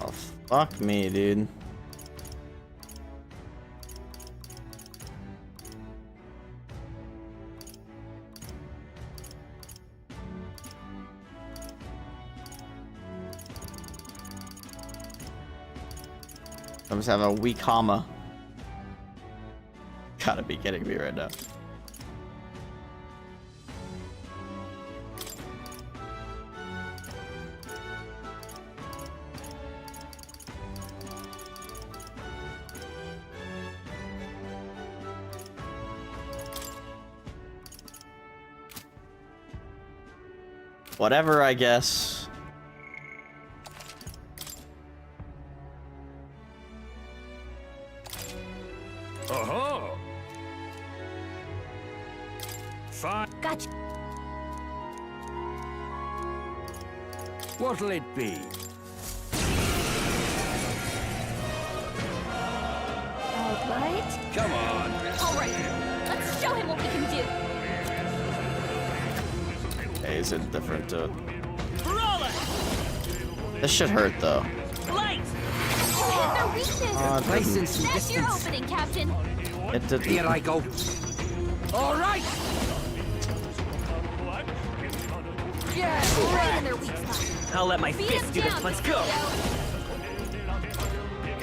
Oh, Fuck me, dude. I must have a weak comma. Gotta be kidding me right now. Whatever, I guess. Oh. Fine. Gotcha. What'll it be? All right. Come on. All right, let's show him what we can do. Hey, is it different to... Brawler! This should hurt, though. Light! Their weakness! Oh, it didn't. That's your opening, Captain. It didn't. Here I go. All right! Yeah, right in their weak spot. I'll let my Beat fist him do this. down, Let's go.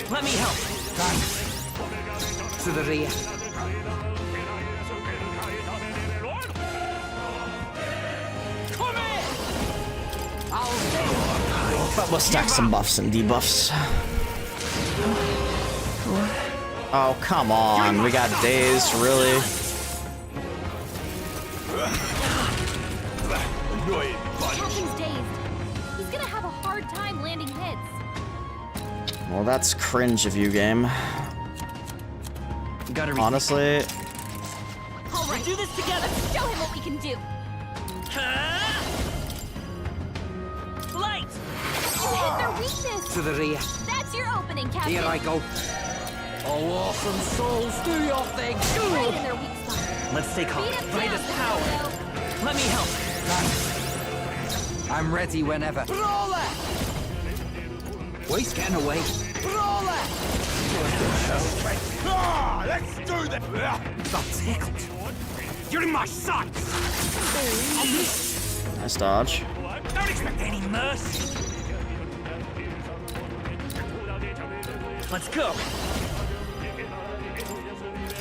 Let me help. Thanks. To the rear. But we'll stack some buffs and debuffs. Oh, come on. We got dazed, really? Captain's dazed. He's gonna have a hard time landing hits. Well, that's cringe of you, game. Honestly, All right, do this together. Let's show him what we can do. Light! You hit their weakness. To the rear. That's your opening, Captain. Here I go. Oh, awesome souls, do your thing. Right in their weak spot. Let's stay calm. Beat him Fight down, his power. Let me help. Thanks. I'm ready whenever. Brawler! Wade's getting away. Brawler! Let's do this! Got tickled. You're in my sights! nice dodge. Don't expect any mercy! Let's go.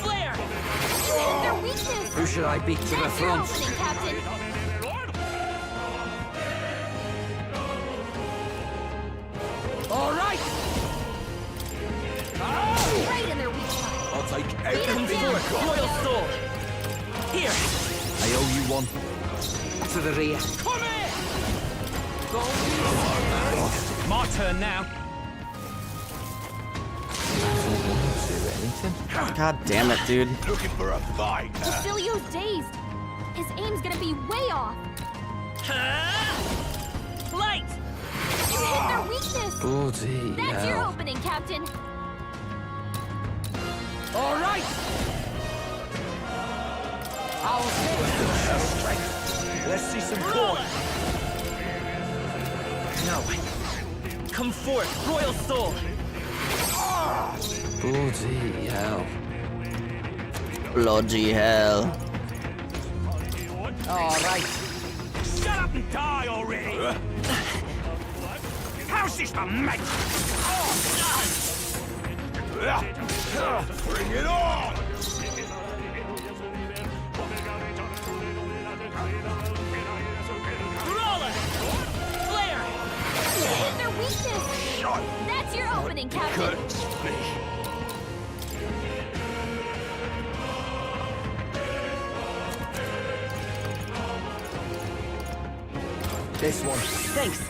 Flare! You hit their weakness. Who should I beat to the That's your front? opening, Captain. All right! Right in their weak spot. I'll take Beat him everything down. I got! Royal Sword. Here. I owe you one. To the rear. Come here! My turn now. God damn it, dude. Looking for a fight. Basilio's dazed. His aim's gonna be way off. Light! You hit their weakness. Bloody That's your opening, Captain. All right! I'll take it. Let's see some coin. No. Come forth, Royal Soul. Bloody hell. Bloody hell. All right. Shut up and die already! How's this for mate? Bring it on! Brawler! Flare! You hit their weakness. That's your opening, Captain. This one. Thanks.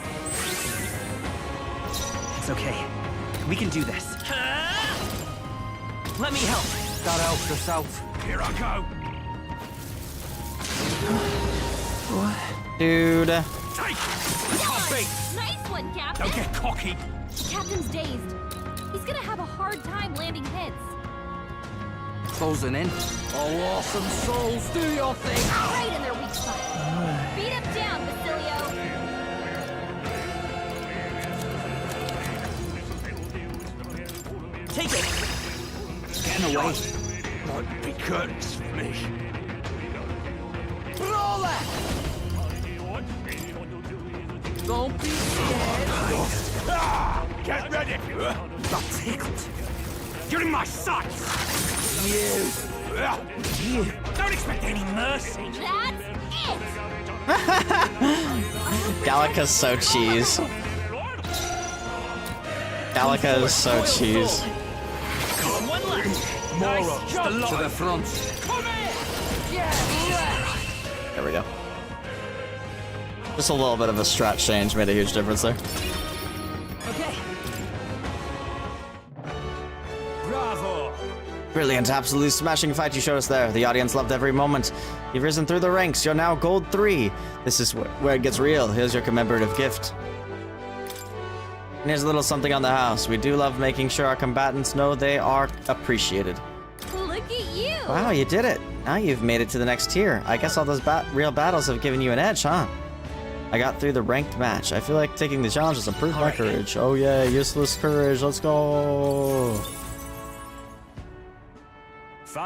It's okay. We can do this. Let me help. That helps us out. Here I go. Dude. Take it! Can't beat! Nice one, Captain. Don't get cocky! Captain's dazed. He's gonna have a hard time landing hits. Closing in. Oh, awesome souls, do your thing. Right in their weak spot. Beat him down, Basilio. way. Might be curtains for me. Brawler! Don't be scared. Get ready! Not tickled. You're in my sights! You. Don't expect any mercy! That's it! Gallica's so cheese. Gallica is so cheese. Come on, left! Nice job! To the front. Come here! There we go. Just a little bit of a strat change made a huge difference there. Okay. Bravo! Brilliant, absolutely smashing fight you showed us there. The audience loved every moment. You've risen through the ranks. You're now Gold 3. This is where it gets real. Here's your commemorative gift. And here's a little something on the house. We do love making sure our combatants know they are appreciated. Look at you! Wow, you did it. Now you've made it to the next tier. I guess all those real battles have given you an edge, huh? I got through the ranked match. I feel like taking the challenge has improved my courage. Oh yeah, useless courage. Let's go.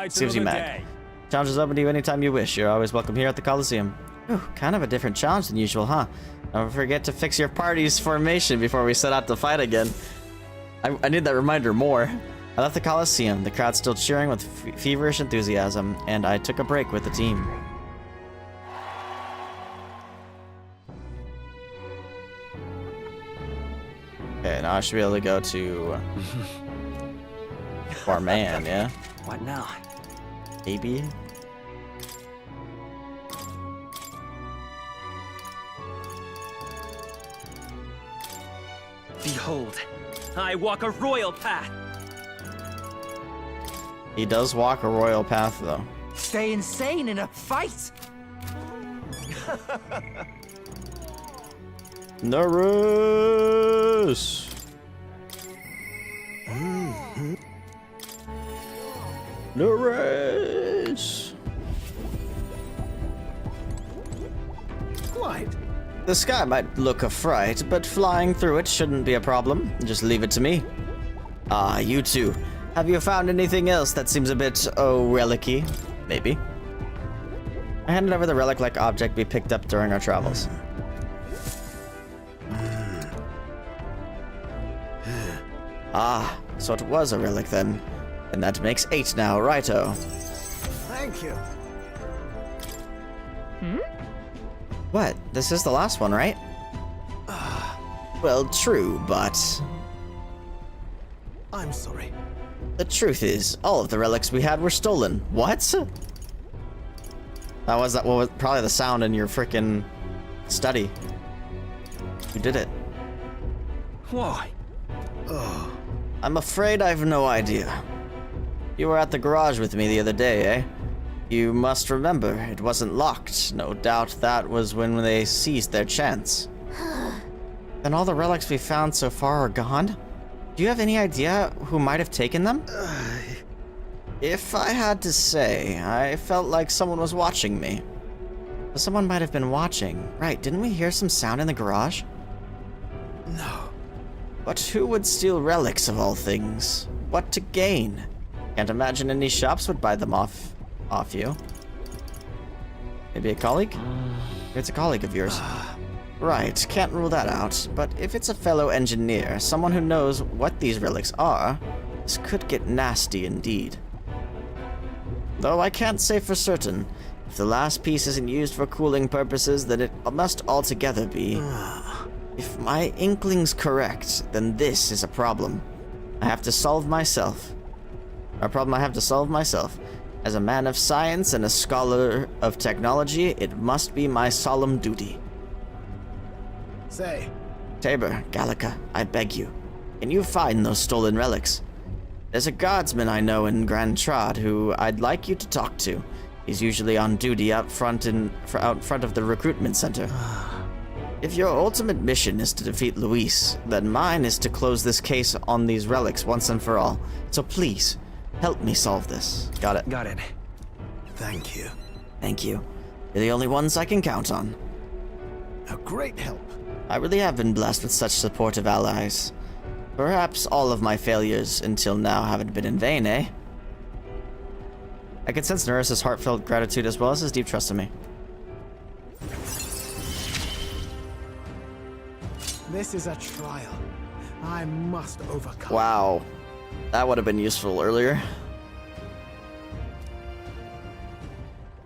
Seems you mad. Challenge is open to you anytime you wish. You're always welcome here at the Coliseum. Ooh, kind of a different challenge than usual, huh? Don't forget to fix your party's formation before we set out to fight again. I need that reminder more. I left the Coliseum, the crowd still cheering with feverish enthusiasm, and I took a break with the team. Okay, now I should be able to go to our man, yeah? What now? Maybe? Behold, I walk a royal path. He does walk a royal path, though. Stay insane in a fight. Nerus! Nerus! Quite. The sky might look a fright, but flying through it shouldn't be a problem. Just leave it to me. Ah, you two. Have you found anything else that seems a bit, relic-y? Maybe. I handed over the relic-like object we picked up during our travels. Ah, so it was a relic then. And that makes 8 now, righto. Thank you. What? This is the last one, right? Well, true, but... I'm sorry. The truth is, all of the relics we had were stolen. What? That was probably the sound in your frickin' study. You did it. Why? I'm afraid I've no idea. You were at the garage with me the other day, eh? You must remember, it wasn't locked. No doubt that was when they seized their chance. Then all the relics we found so far are gone? Do you have any idea who might have taken them? If I had to say, I felt like someone was watching me. Someone might have been watching. Right, didn't we hear some sound in the garage? No. But who would steal relics of all things? What to gain? Can't imagine any shops would buy them off you. Maybe a colleague? It's a colleague of yours. Right, can't rule that out. But if it's a fellow engineer, someone who knows what these relics are, this could get nasty indeed. Though I can't say for certain. If the last piece isn't used for cooling purposes, then it must altogether be. If my inkling's correct, then this is a problem. I have to solve myself. A problem I have to solve myself. As a man of science and a scholar of technology, it must be my solemn duty. Say. Tabor, Gallica, I beg you. Can you find those stolen relics? There's a guardsman I know in Grand Trad who I'd like you to talk to. He's usually on duty out front of the recruitment center. If your ultimate mission is to defeat Luis, then mine is to close this case on these relics once and for all. So please, help me solve this. Got it. Got it. Thank you. Thank you. You're the only ones I can count on. A great help. I really have been blessed with such supportive allies. Perhaps all of my failures until now haven't been in vain, eh? I could sense Neris's heartfelt gratitude as well as his deep trust in me. This is a trial. I must overcome. Wow. That would have been useful earlier.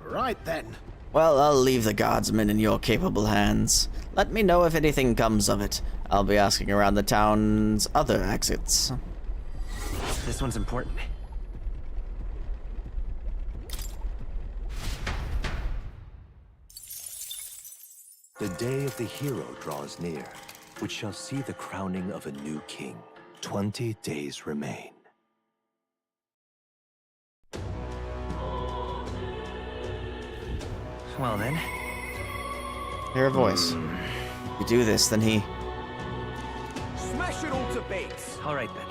Right then. Well, I'll leave the guardsmen in your capable hands. Let me know if anything comes of it. I'll be asking around the town's other exits. This one's important. The day of the hero draws near, which shall see the crowning of a new king. 20 days remain. Well then. Hear a voice. You do this, then he... Smash it all to bits. All right then.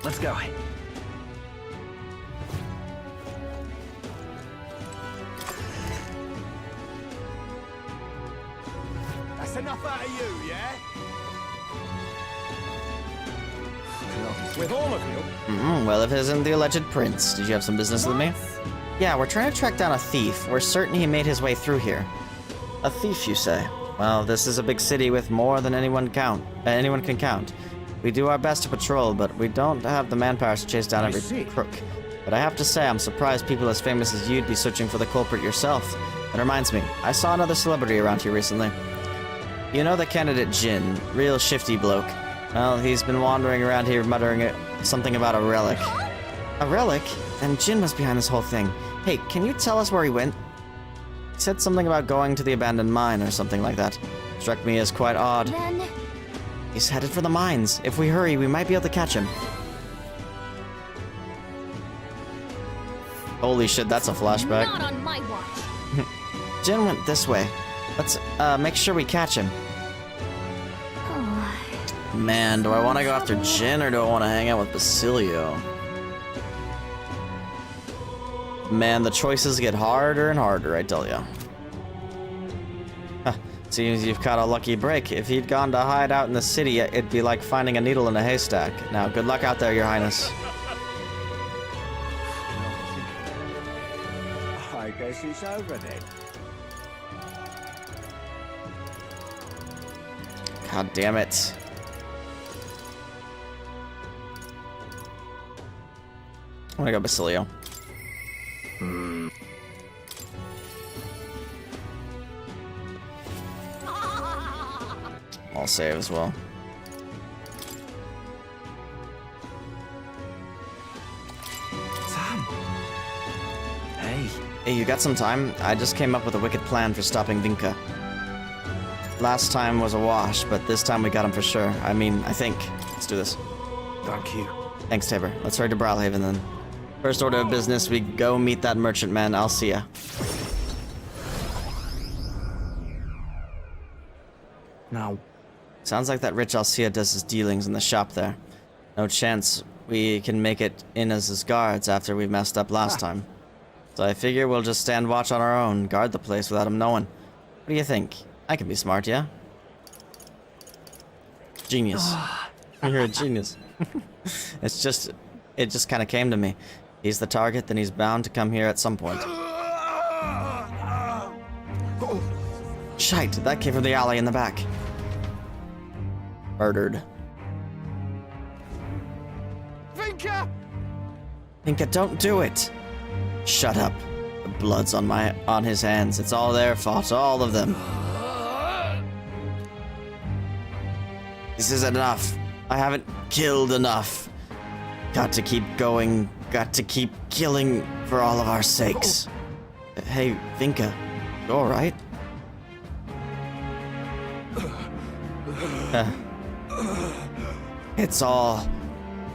Let's go. That's enough out of you, yeah? With all of you? Well, if it isn't the alleged prince, did you have some business with me? Yeah, we're trying to track down a thief. We're certain he made his way through here. A thief, you say? Well, this is a big city with more than anyone can count. We do our best to patrol, but we don't have the manpower to chase down every crook. But I have to say, I'm surprised people as famous as you'd be searching for the culprit yourself. It reminds me, I saw another celebrity around here recently. You know the candidate Jin, real shifty bloke. Well, he's been wandering around here muttering something about a relic. A relic? And Jin was behind this whole thing. Hey, can you tell us where he went? He said something about going to the abandoned mine or something like that. Struck me as quite odd. Then... He's headed for the mines. If we hurry, we might be able to catch him. Holy shit, that's a flashback. Not on my watch. Jin went this way. Let's make sure we catch him. Man, do I want to go after Jin or do I want to hang out with Basilio? Man, the choices get harder and harder, I tell ya. Huh. Seems you've caught a lucky break. If he'd gone to hide out in the city, it'd be like finding a needle in a haystack. Now, good luck out there, Your Highness. I guess it's over then. God damn it. I'm gonna go Basilio. I'll save as well. Sam! Hey. Hey, you got some time? I just came up with a wicked plan for stopping Vinka. Last time was a wash, but this time we got him for sure. I mean, I think. Let's do this. Thank you. Thanks, Tabor. Let's hurry to Brawlhaven then. First order of business, we go meet that merchant man. I'll see ya. Now, sounds like that rich Alcia does his dealings in the shop there. No chance we can make it in as his guards after we messed up last time. So I figure we'll just stand watch on our own, guard the place without him knowing. What do you think? I can be smart, yeah? Genius. You're a genius. It just kind of came to me. He's the target, then he's bound to come here at some point. Shite, that came from the alley in the back. Murdered. Vinka! Vinka, don't do it! Shut up. The blood's on his hands. It's all their fault, all of them. This isn't enough. I haven't killed enough. Got to keep going. Got to keep killing for all of our sakes. Hey, Vinka, you alright? It's all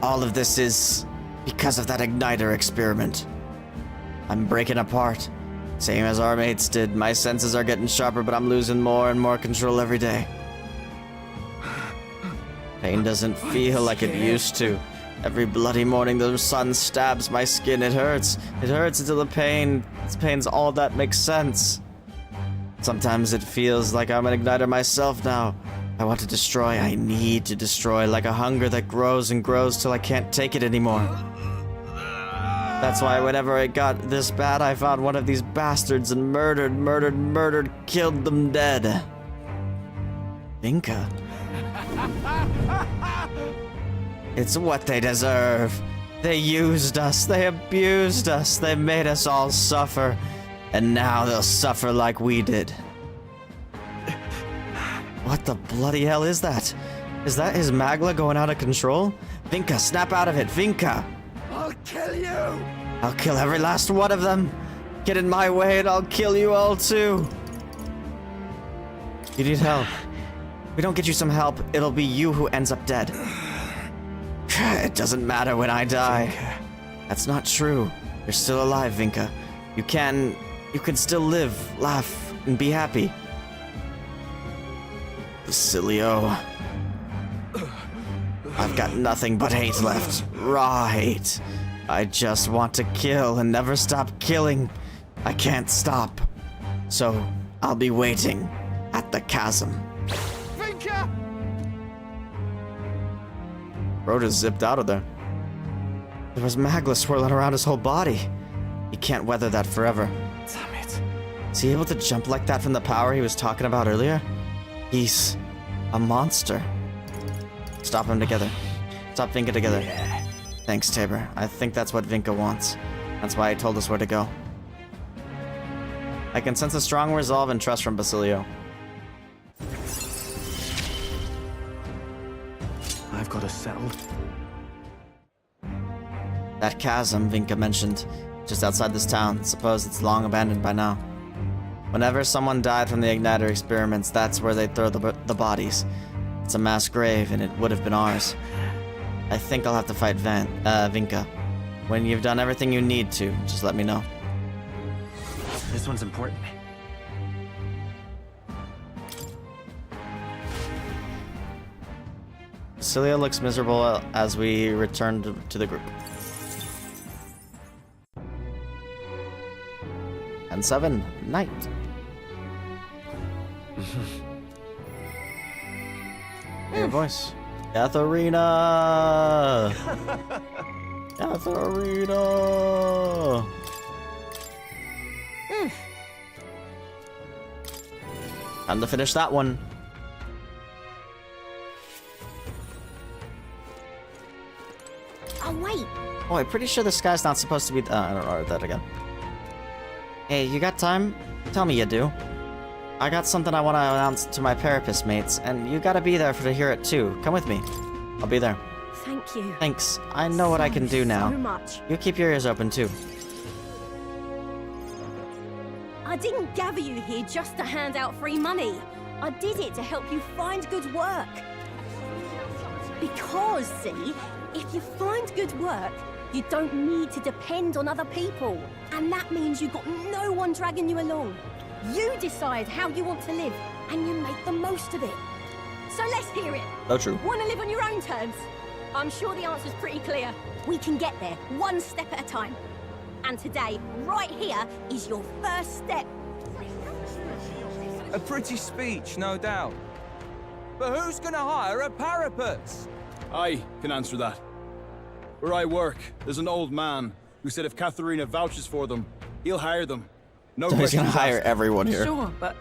of this is because of that igniter experiment. I'm breaking apart. Same as our mates did. My senses are getting sharper, but I'm losing more and more control every day. Pain doesn't feel like it used to. Every bloody morning the sun stabs my skin. It hurts. It hurts until the pain's all that makes sense. Sometimes it feels like I'm an igniter myself now. I want to destroy. I need to destroy, like a hunger that grows and grows till I can't take it anymore. That's why whenever it got this bad, I found one of these bastards and murdered, killed them dead. Vinka. It's what they deserve. They used us, they abused us, they made us all suffer. And now they'll suffer like we did. What the bloody hell is that? Is that his magla going out of control? Vinka, snap out of it, Vinka! I'll kill you! I'll kill every last one of them. Get in my way and I'll kill you all too. You need help. If we don't get you some help, it'll be you who ends up dead. It doesn't matter when I die. Vinka. That's not true. You're still alive, Vinka. You can still live, laugh, and be happy. Basilio. I've got nothing but hate left. Raw hate. I just want to kill and never stop killing. I can't stop. So, I'll be waiting at the chasm. Vinka! Bro just zipped out of there. There was magla swirling around his whole body. He can't weather that forever. Damn it. Is he able to jump like that from the power he was talking about earlier? He's a monster. Stop him together. Stop Vinka together. Yeah. Thanks, Tabor. I think that's what Vinka wants. That's why he told us where to go. I can sense a strong resolve and trust from Basilio. I've got to settle. That chasm Vinka mentioned, just outside this town. Suppose it's long abandoned by now. Whenever someone died from the Igniter experiments, that's where they throw the bodies. It's a mass grave, and it would have been ours. I think I'll have to fight Vinka. When you've done everything you need to, just let me know. This one's important. Celia looks miserable as we return to the group. And 7, night. Your voice. Katharina! Katharina! Time to finish that one. Oh, wait. Oh, I'm pretty sure this guy's not supposed to be... I don't know that again. Hey, you got time? Tell me you do. I got something I want to announce to my Parapist mates, and you gotta be there to hear it too. Come with me. I'll be there. Thank you. Thanks. I know what I can do now. So much. You keep your ears open too. I didn't gather you here just to hand out free money. I did it to help you find good work. Because, see, if you find good work, you don't need to depend on other people. And that means you've got no one dragging you along. You decide how you want to live, and you make the most of it. So let's hear it. So true. Want to live on your own terms? I'm sure the answer's pretty clear. We can get there, one step at a time. And today, right here, is your first step. A pretty speech, no doubt. But who's gonna hire a parapet? I can answer that. Where I work, there's an old man who said if Katharina vouches for them, he'll hire them. No So he's questions gonna hire asked. everyone here. Sure, but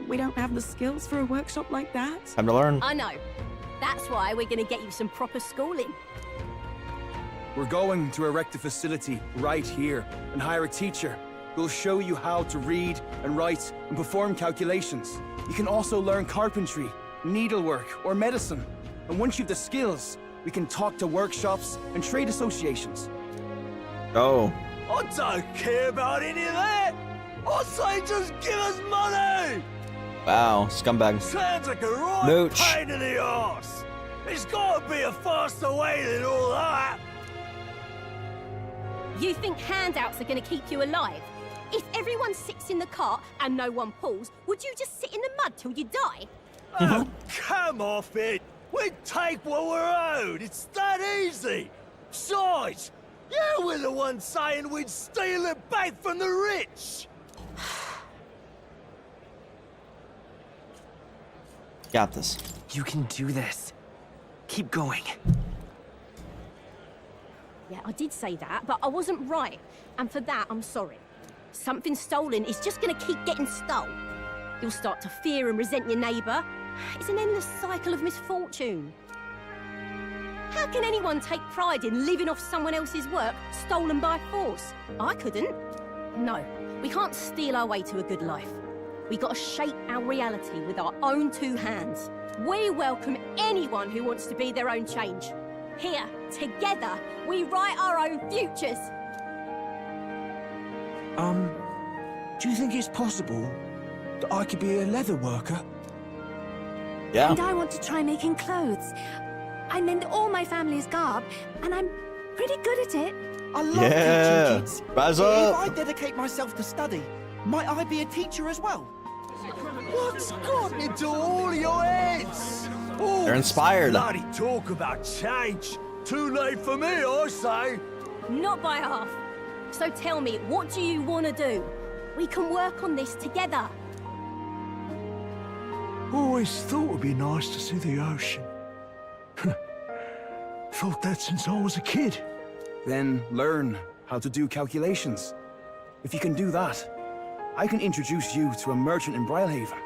we don't have the skills for a workshop like that. Time to learn. I know. That's why we're gonna get you some proper schooling. We're going to erect a facility right here and hire a teacher who'll show you how to read and write and perform calculations. You can also learn carpentry, needlework, or medicine. And once you've the skills, we can talk to workshops and trade associations. Oh. I don't care about any of that! I say just give us money! Wow, scumbag. Sounds like a right Mooch. pain in the arse! There's gotta be a faster way than all that! You think handouts are gonna keep you alive? If everyone sits in the cart and no one pulls, would you just sit in the mud till you die? Oh, come off it! We take what we're owed! It's that easy! Besides, you were the one saying we'd steal it back from the rich! Got this. You can do this. Keep going. Yeah, I did say that, but I wasn't right. And for that, I'm sorry. Something stolen is just gonna keep getting stole. You'll start to fear and resent your neighbour. It's an endless cycle of misfortune. How can anyone take pride in living off someone else's work stolen by force? I couldn't. No, we can't steal our way to a good life. We gotta shape our reality with our own 2 hands. We welcome anyone who wants to be their own change. Here, together, we write our own futures. Do you think it's possible that I could be a leather worker? Yeah. And I want to try making clothes. I mend all my family's garb, and I'm pretty good at it. I love Yeah. teaching kids. Rise If up. I dedicate myself to study, might I be a teacher as well? What's gotten into all your heads? Oh, They're inspired. Bloody talk about change. Too late for me, I say. Not by half. So tell me, what do you want to do? We can work on this together. Always thought it'd be nice to see the ocean. Thought that since I was a kid. Then learn how to do calculations. If you can do that, I can introduce you to a merchant in Brylehaven.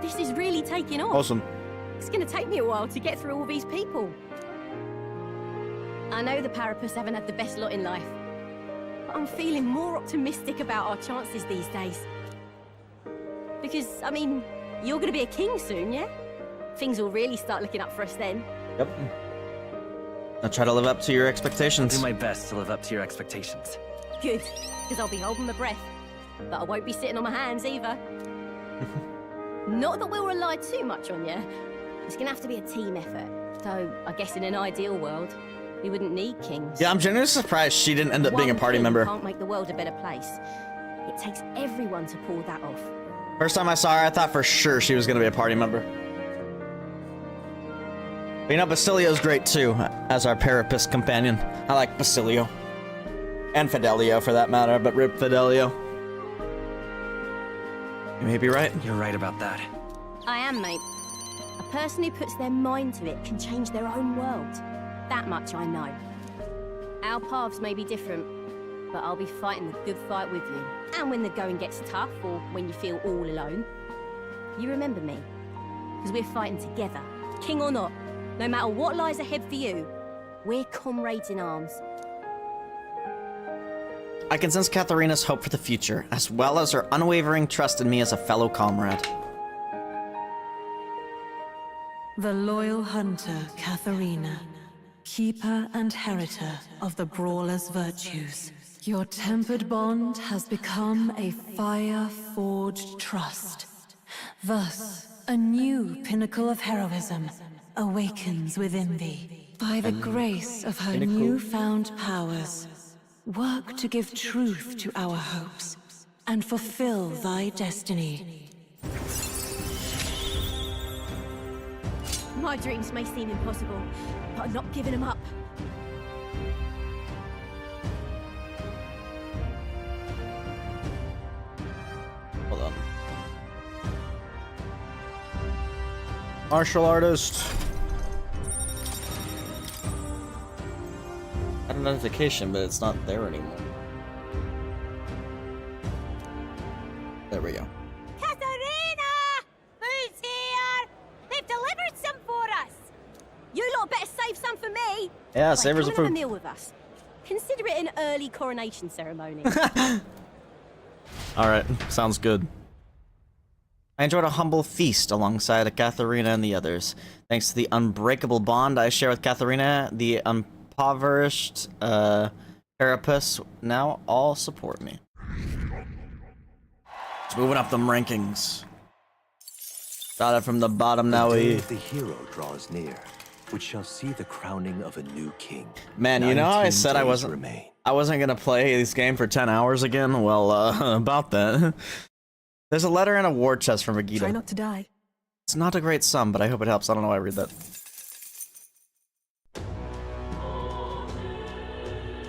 This is really taking off. Awesome. It's gonna take me a while to get through all these people. I know the Parapus haven't had the best lot in life, but I'm feeling more optimistic about our chances these days. Because, I mean, you're gonna be a king soon, yeah? Things will really start looking up for us then. Yep. I'll try to live up to your expectations. I'll do my best to live up to your expectations. Good, because I'll be holding my breath. But I won't be sitting on my hands either. Not that we'll rely too much on you. It's gonna have to be a team effort. So, I guess in an ideal world, we wouldn't need kings. Yeah, I'm genuinely surprised she didn't end up being a party member. Can't make the world a better place. It takes everyone to pull that off. First time I saw her, I thought for sure she was going to be a party member. But you know, Basilio's great too, as our Parapus companion. I like Basilio. And Fidelio for that matter, but rip Fidelio. You may be right. You're right about that. I am, mate. A person who puts their mind to it can change their own world. That much I know. Our paths may be different, but I'll be fighting the good fight with you. And when the going gets tough, or when you feel all alone, you remember me. Because we're fighting together, king or not. No matter what lies ahead for you, we're comrades in arms. I can sense Katharina's hope for the future, as well as her unwavering trust in me as a fellow comrade. The loyal hunter, Katharina, keeper and heritor of the Brawler's virtues. Your tempered bond has become a fire-forged trust. Thus, a new pinnacle of heroism awakens within thee. By the grace of her newfound powers, work to give truth to our hopes and fulfill thy destiny. My dreams may seem impossible, but I'm not giving them up. Hold on. Martial artist. I had a notification, but it's not there anymore. There we go. Katharina! Who's here? They've delivered some for us! You lot better save some for me! Yeah, save her some come and have food. a meal with us. Consider it an early coronation ceremony. Alright, sounds good. I enjoyed a humble feast alongside Katharina and the others. Thanks to the unbreakable bond I share with Katharina, the impoverished Parapus now all support me. It's moving up them rankings. Started from the bottom, now The day we... of the hero draws near, which shall see the crowning of a new king. Man, you know how I 19 said I days wasn't... remain. I wasn't gonna play this game for 10 hours again? Well, about that. There's a letter and a war chest from Vegeta. Try not to die. It's not a great sum, but I hope it helps. I don't know why I read that.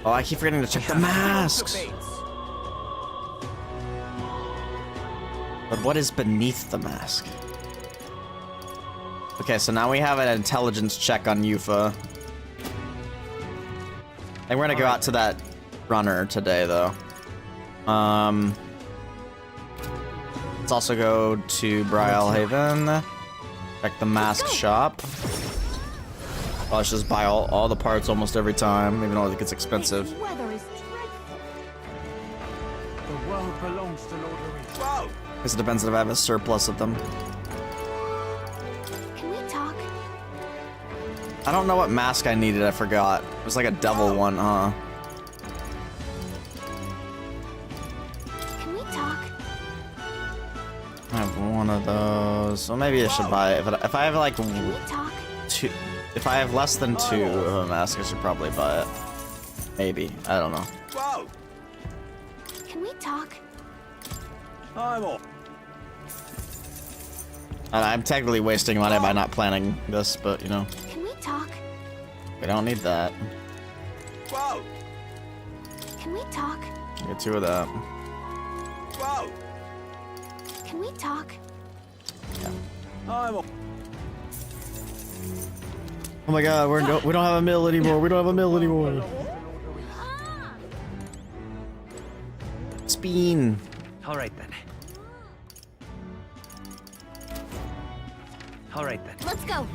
Oh, I keep forgetting to check the masks. But what is beneath the mask? Okay, so now we have an intelligence check on Yufa. And we're gonna go out to that runner today, though. Let's also go to Brial Haven. Check the mask shop. Let's just buy all the parts almost every time, even though it gets expensive. This weather is dreadful. The world belongs to Lord Louis. Whoa! Because it depends if I have a surplus of them. Can we talk? I don't know what mask I needed, I forgot. It was like a devil one, huh? Can we talk? I have one of those. So maybe I should buy it. If I have like Can we talk? two, if I have less than two of a mask, I should probably buy it. Maybe. I don't know. Whoa! Can we talk? I'm off. I'm technically wasting money by not planning this, but you know. Can we talk? We don't need that. Whoa! Can we talk? Get two of that. Whoa! Can we talk? I'm off. Oh my god, we don't have a mill anymore. We don't have a mill anymore. Spin. All right then. All right then. Let's go.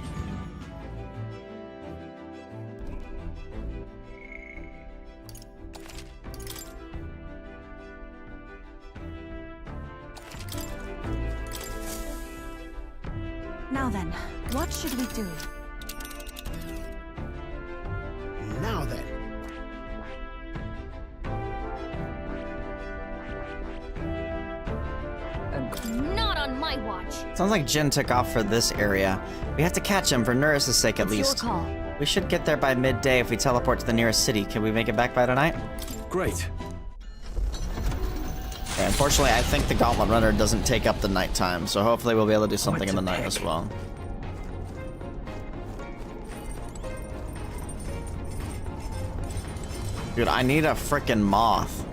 Now then, what should we do? Now then. Not on my watch. Sounds like Jin took off for this area. We have to catch him for Nurse's sake at least. Your call. We should get there by midday if we teleport to the nearest city. Can we make it back by tonight? Great. Yeah, unfortunately, I think the Gauntlet Runner doesn't take up the nighttime, so hopefully we'll be able to do something in the night as well. Dude, I need a frickin' moth.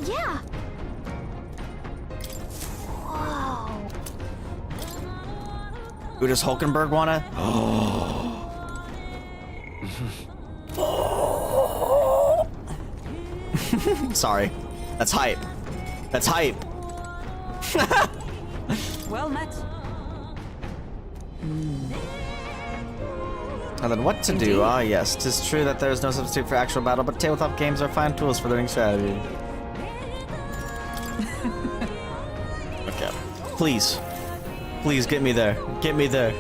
Yeah. Who does Hulkenberg wanna? Sorry. That's hype. That's hype. Well met. And then what to do? Ah, yes. 'Tis true that there is no substitute for actual battle, but tabletop games are fine tools for learning strategy. Okay. Please. Please get me there. Get me there.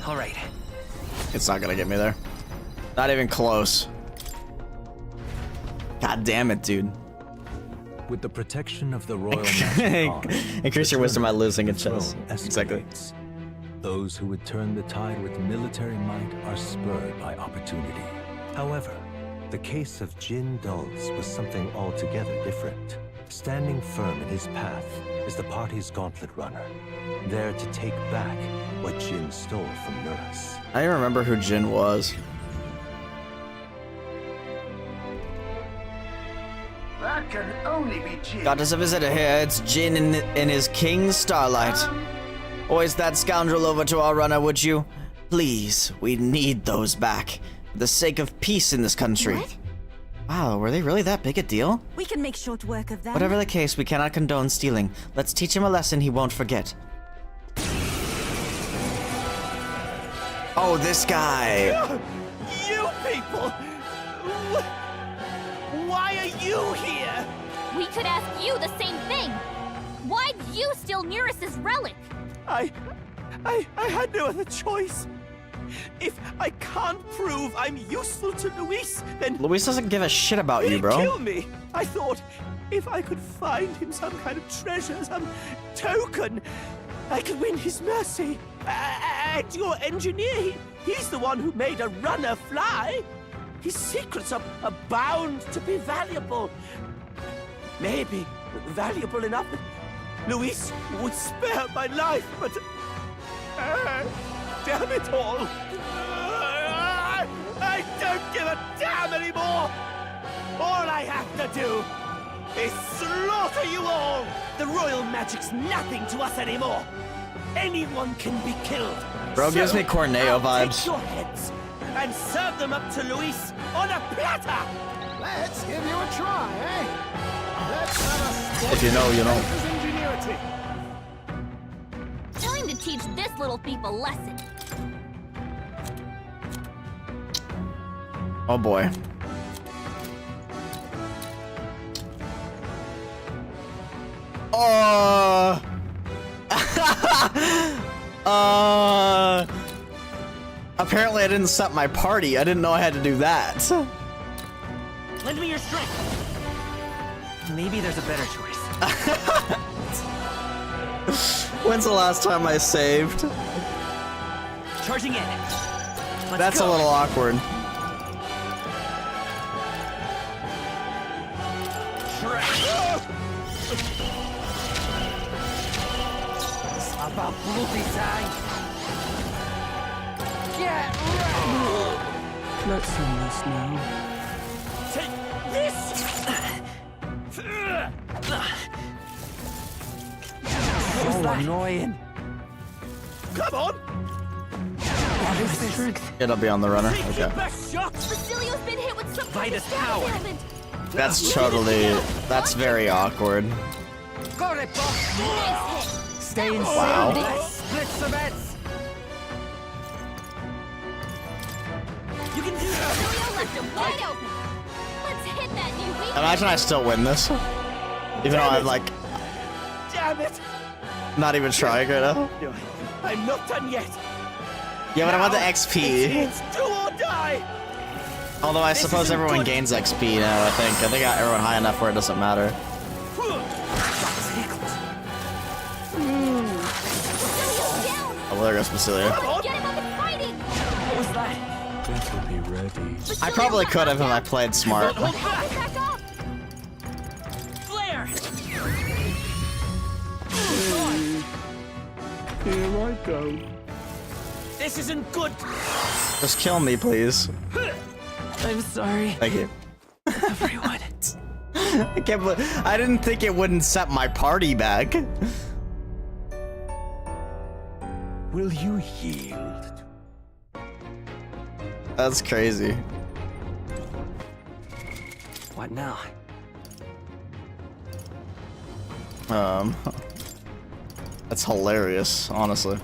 All right. It's not gonna get me there. Not even close. God damn it, dude. With the protection of the royal master, Increase your wisdom by losing a chess. Exactly. Those who would turn the tide with military might are spurred by opportunity. However, the case of Jin Dulz was something altogether different. Standing firm in his path is the party's gauntlet runner, there to take back what Jin stole from Nurse. I remember who Jin was. That can only be Jin. Got us a visitor here. It's Jin in his King's Starlight. Hoist that scoundrel over to our runner, would you? Please, we need those back. For the sake of peace in this country. What? Wow, were they really that big a deal? We can make short work of them. Whatever the case, we cannot condone stealing. Let's teach him a lesson he won't forget. Oh, this guy. You people! Why are you here? We could ask you the same thing. Why'd you steal Neris's relic? I had no other choice. If I can't prove I'm useful to Luis, then Luis doesn't give a shit about you, he'd bro. kill me. I thought if I could find him some kind of treasure, some token, I could win his mercy. And your engineer, he's the one who made a runner fly. His secrets are bound to be valuable. Maybe valuable enough that Luis would spare my life, but damn it all! I don't give a damn anymore! All I have to do is slaughter you all! The royal magic's nothing to us anymore. Anyone can be killed. Bro gives me Corneo I'll vibes. take your heads and serve them up to Luis on a platter. Let's give you a try, eh? Let's have a If you know, you know. ingenuity. Time to teach this little thief a lesson. Oh boy. Apparently I didn't set my party. I didn't know I had to do that. Lend me your strength. Maybe there's a better choice. When's the last time I saved? Charging in. That's a little awkward. About bloody time. Get ready. Let's end this now. Take this. So annoying. Come on. It'll be on the runner. Okay. Best shot. Basilio's been hit with some Vitus power. That's totally. That's very awkward. Got it, boss. Nice hit. Stay inside. Wow. Split some heads. You can do it. Basilio left him wide open. Let's hit that new weak. Imagine I still win this. Even though I'm like Damn it. not even trying right now. No, I'm not done yet. Yeah, but I want the Now, XP. It's do or die. Although I suppose everyone gains XP now, I think. I think I got everyone high enough where it doesn't matter. Oh, well, there goes Basilio. Get him up and fighting. What was that? Better be ready. I probably could have if I played smart. Hold back up. Flare. Here I go. This isn't good. Just kill me, please. I'm sorry. Thank you. Everyone. I can't believe I didn't think it wouldn't set my party back. Will you yield? That's crazy. What now? That's hilarious, honestly.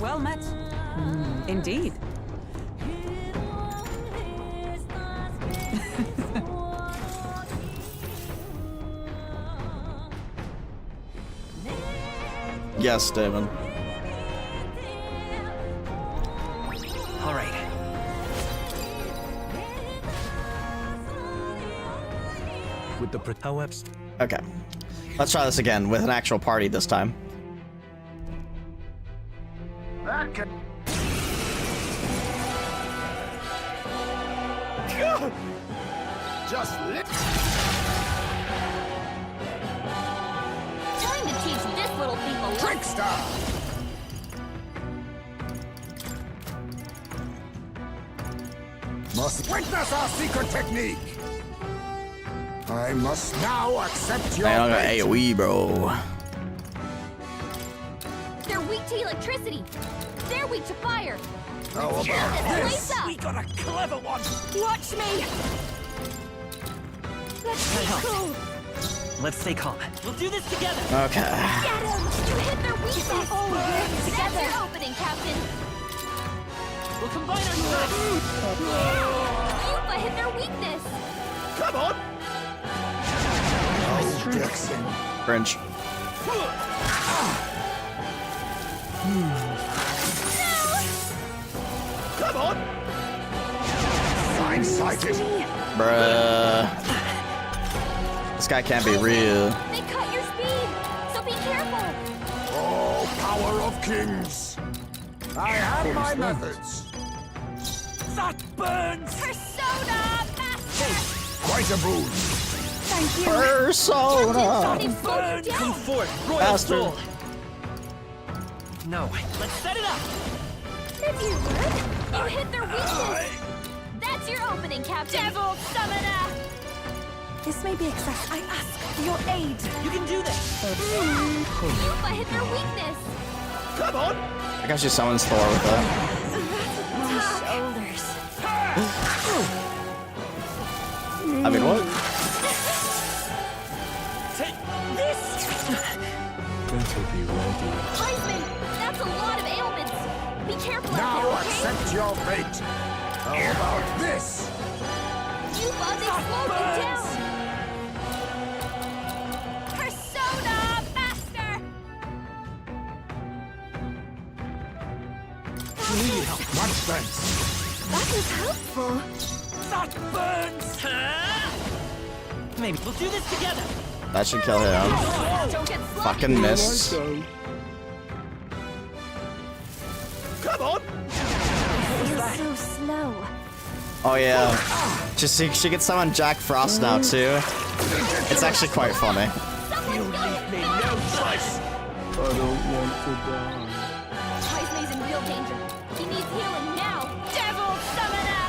Well met. Indeed. Yes, Damon. All right. With the however. Okay. Let's try this again with an actual party this time. That can... Just lit. Time to teach this little thief a lesson. Trickster! Must witness our secret technique. I must now accept your Man, I got fate. AoE, bro. They're weak to electricity. They're weak to fire. How Let's tear about this this? place up. We got a clever one. Watch me. Let's be cool. Let's stay calm. We'll do this together. Okay. Get him. You hit their weakness. All work together. That's your opening, Captain. We'll combine our strength. Yupa hit their weakness. Come on. Oh, Dixon. French. Come on. Fine-sighted. Bruh. This guy can't be real. They cut your speed, so be careful. Oh, power of kings. I have my methods. That burns. Persona Master. Quite a boon. Thank you. Persona. They've slowed you Burn. down. Come forth, royal Bastard. soul. No, let's set it up! That didn't work! You hit their weakness! That's your opening, Captain! Devil Summoner! This may be excessive. I ask for your aid. You can do this! Yupa hit their weakness! Come on! I guess she summons Thor with that. Shoulders. I mean, what? Take this! Better be ready. Heisman, that's a lot of ailments! Be careful Now out there, okay? accept your fate. How about this? Yupa, they slowed me down! Persona Master! Much thanks. That was helpful. That burns! Maybe we'll do this together! That should kill him. Don't get sloppy. Fucking missed. Come on! Feels so slow. Oh yeah. Just see, she gets summon Jack Frost now too. It's actually quite funny. You leave me no choice! I don't want to die. Heisman's in real danger. He needs healing now. Devil Summoner!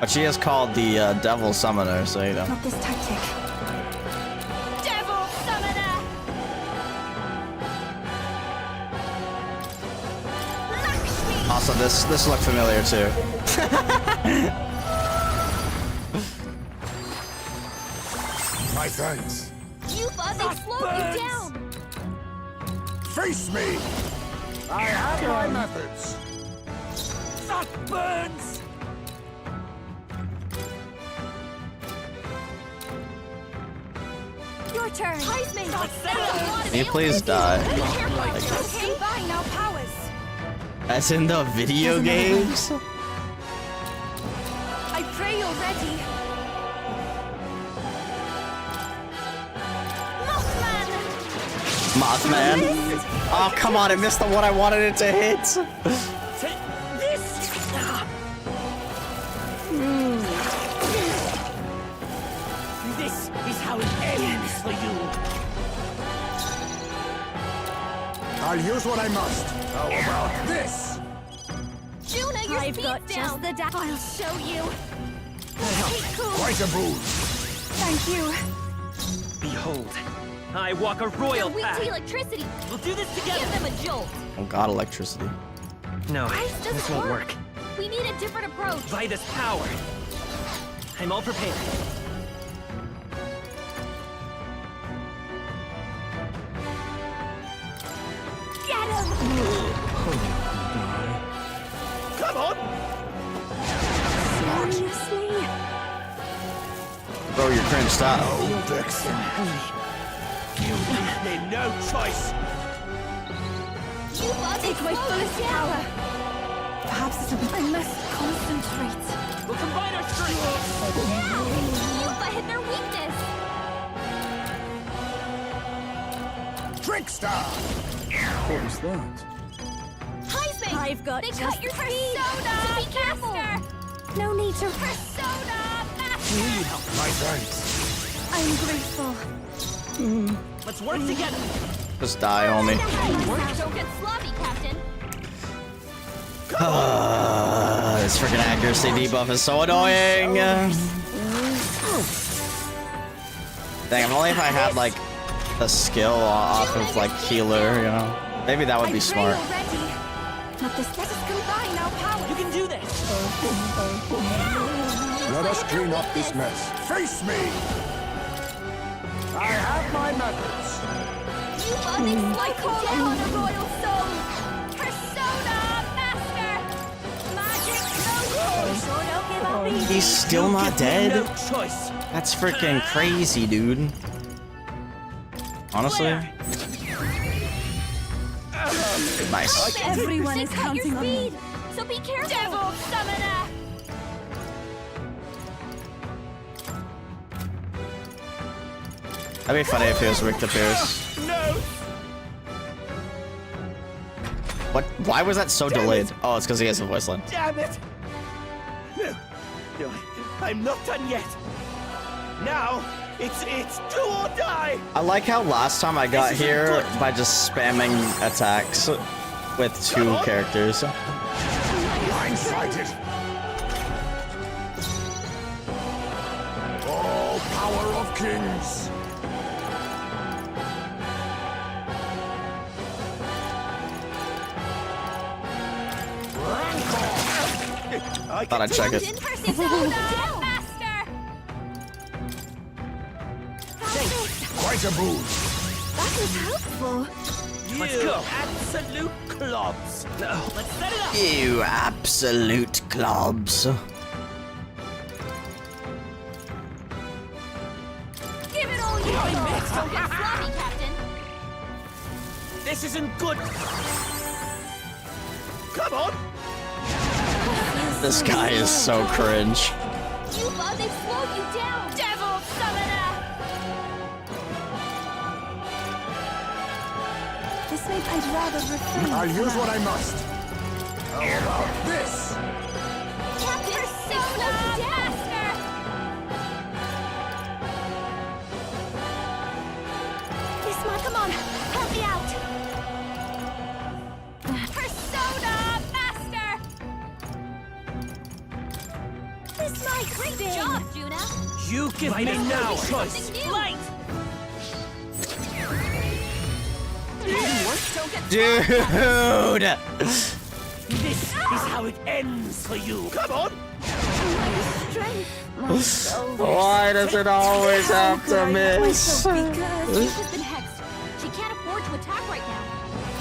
But she is called the Devil Summoner, so you know. Not this tactic. Devil Summoner! Also, this looked familiar too. My thanks. Yupa, they slowed me down! Face me! I have my methods. That burns! Your turn! Heisman, that's a lot of Can you please die? Be careful out Like there, this. okay? Combine our powers! As in the video games? I pray you're ready. Mothman. Oh, come on, it missed the one I wanted it to hit. Take this! This is how it ends for you! I'll use what I must. How about this? Juna, your I've speed's got down! just the I'll show you! Hey, cool! Quite a boon. Thank you. Behold, I walk a royal They're weak path! to electricity! We'll do this together! Give them a jolt! Oh god, electricity. No, Ice doesn't this won't work. We need a different approach! Vitus power! I'm all prepared. Get him! Come on! Seriously? Bro, you're cringe, stop. Oh, Dixon. You leave me no choice! Yupa, they Take my slowed fullest us down! power. Perhaps this will be. I must concentrate. We'll combine our strength! Yupa hit their weakness! Trickstar! What was that? Heisman! I've got They just cut your persona! So be careful! No need to. Persona Master! My thanks. I'm grateful. Let's work together! Just die, homie. Don't get sloppy, Captain! This freaking accuracy debuff is so annoying. Dang, if only if I had like a skill off of like healer, you know. Maybe that would be smart. Not this. Let us combine our powers. You can do this! Let us clean up this mess. Face me! I have my methods. Yupa, they slowed me down! A royal soul! Persona Master! Magic no sure don't give up easy! He's still not dead? No choice! That's freaking crazy, dude. Honestly. Nice. Everyone They is cut your counting on me. speed! So be careful! Devil Summoner! That'd be funny if it was Rick the Pierce. No! What? Why was that so delayed? Oh, it's because he has a voice line. Damn it! No, I'm not done yet. Now, It's do or die. I like how last time I got here by just spamming attacks with 2 characters. Blindsided. Oh, power of kings. I thought I'd check it. Quite a move. That was helpful. Let's go. Absolute clobs. No, let's set it up. You absolute clubs. Give it all you got. Don't get sloppy, Captain. This isn't good. Come on. This guy is so cringe. You bud, they slowed you down. Devil Summoner. This means I'd rather refrain. I'll use what I must. How about this? Captain Persona Master. Isma, come on. Help me out. Persona Master. This might Great spin. job, Juna. You give me now choice. Light. Dude! This is how it ends for you. Come on. Why does it always have to miss? She's been hexed. She can't afford to attack right now.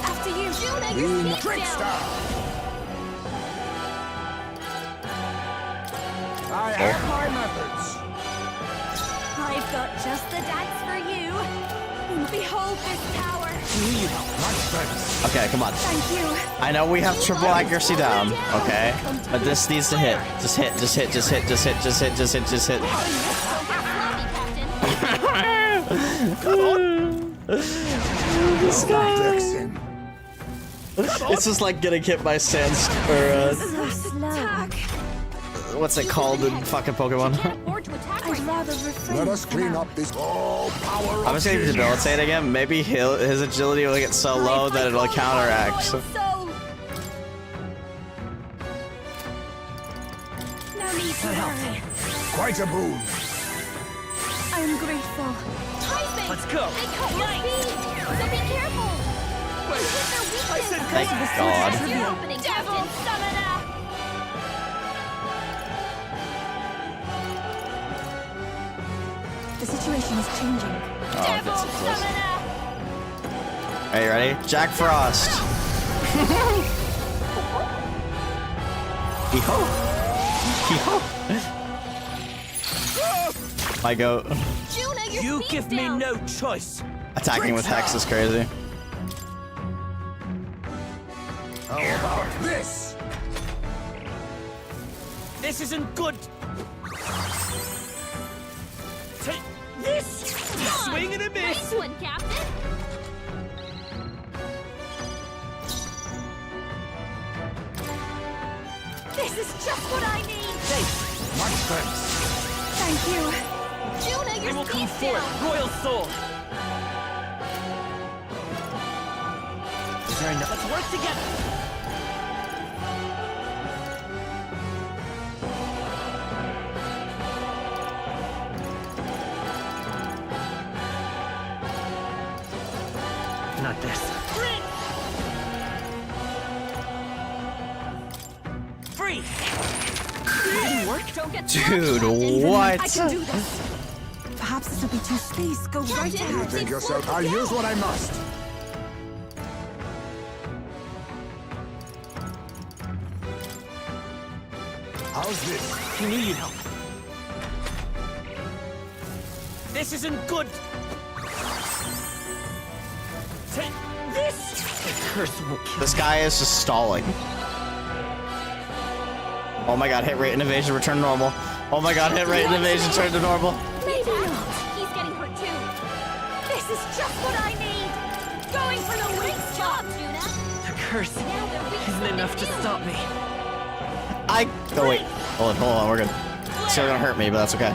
After you, Juna, your speed's down. I have my methods. I've got just the dance for you. Behold this power. Much thanks. Okay, come on. Thank you. I know we have triple accuracy down, okay? But this needs to hit. Just hit, just hit, just hit, just hit, just hit, just hit, just hit. This guy. It's just like getting hit by sands or what's it called in fucking Pokemon? Let us clean up this power I'm just gonna debilitate again. Maybe his agility will get so low that it'll counteract. No need to worry. Quite a boon. I am grateful. Let's go. They cut your speed, so be careful. I said Thank God. Devil Summoner. The situation is changing. Devil Summoner. Are you ready? Jack Frost. Hee-ho. Hee-ho. My goat. Juna, your You speed's give me down. no choice. Attacking with Hex is crazy. How about this? This isn't good. Take this. Swing and a miss. Nice one, Captain. This is just what I need. Much thanks. Thank you. Juna, We your will come speed's forth, down. Royal Soul. Is there enough? Let's work together. Not this. Free. Didn't work. Don't get Dude, I what? can do this. Perhaps this will be too space. Go right You ahead. think yourself, I'll use what I must. How's this? You knew you'd help. This isn't good. Take this. The curse will kill. This guy is just stalling. Oh my god, hit rate and evasion return to normal. Oh my god, hit rate and evasion return to normal. Maybe not. He's getting hurt too. This is just what I need. Going for the great job, Juna. The curse isn't enough to stop me. Oh wait. Hold on, we're good. Still gonna hurt me, but that's okay.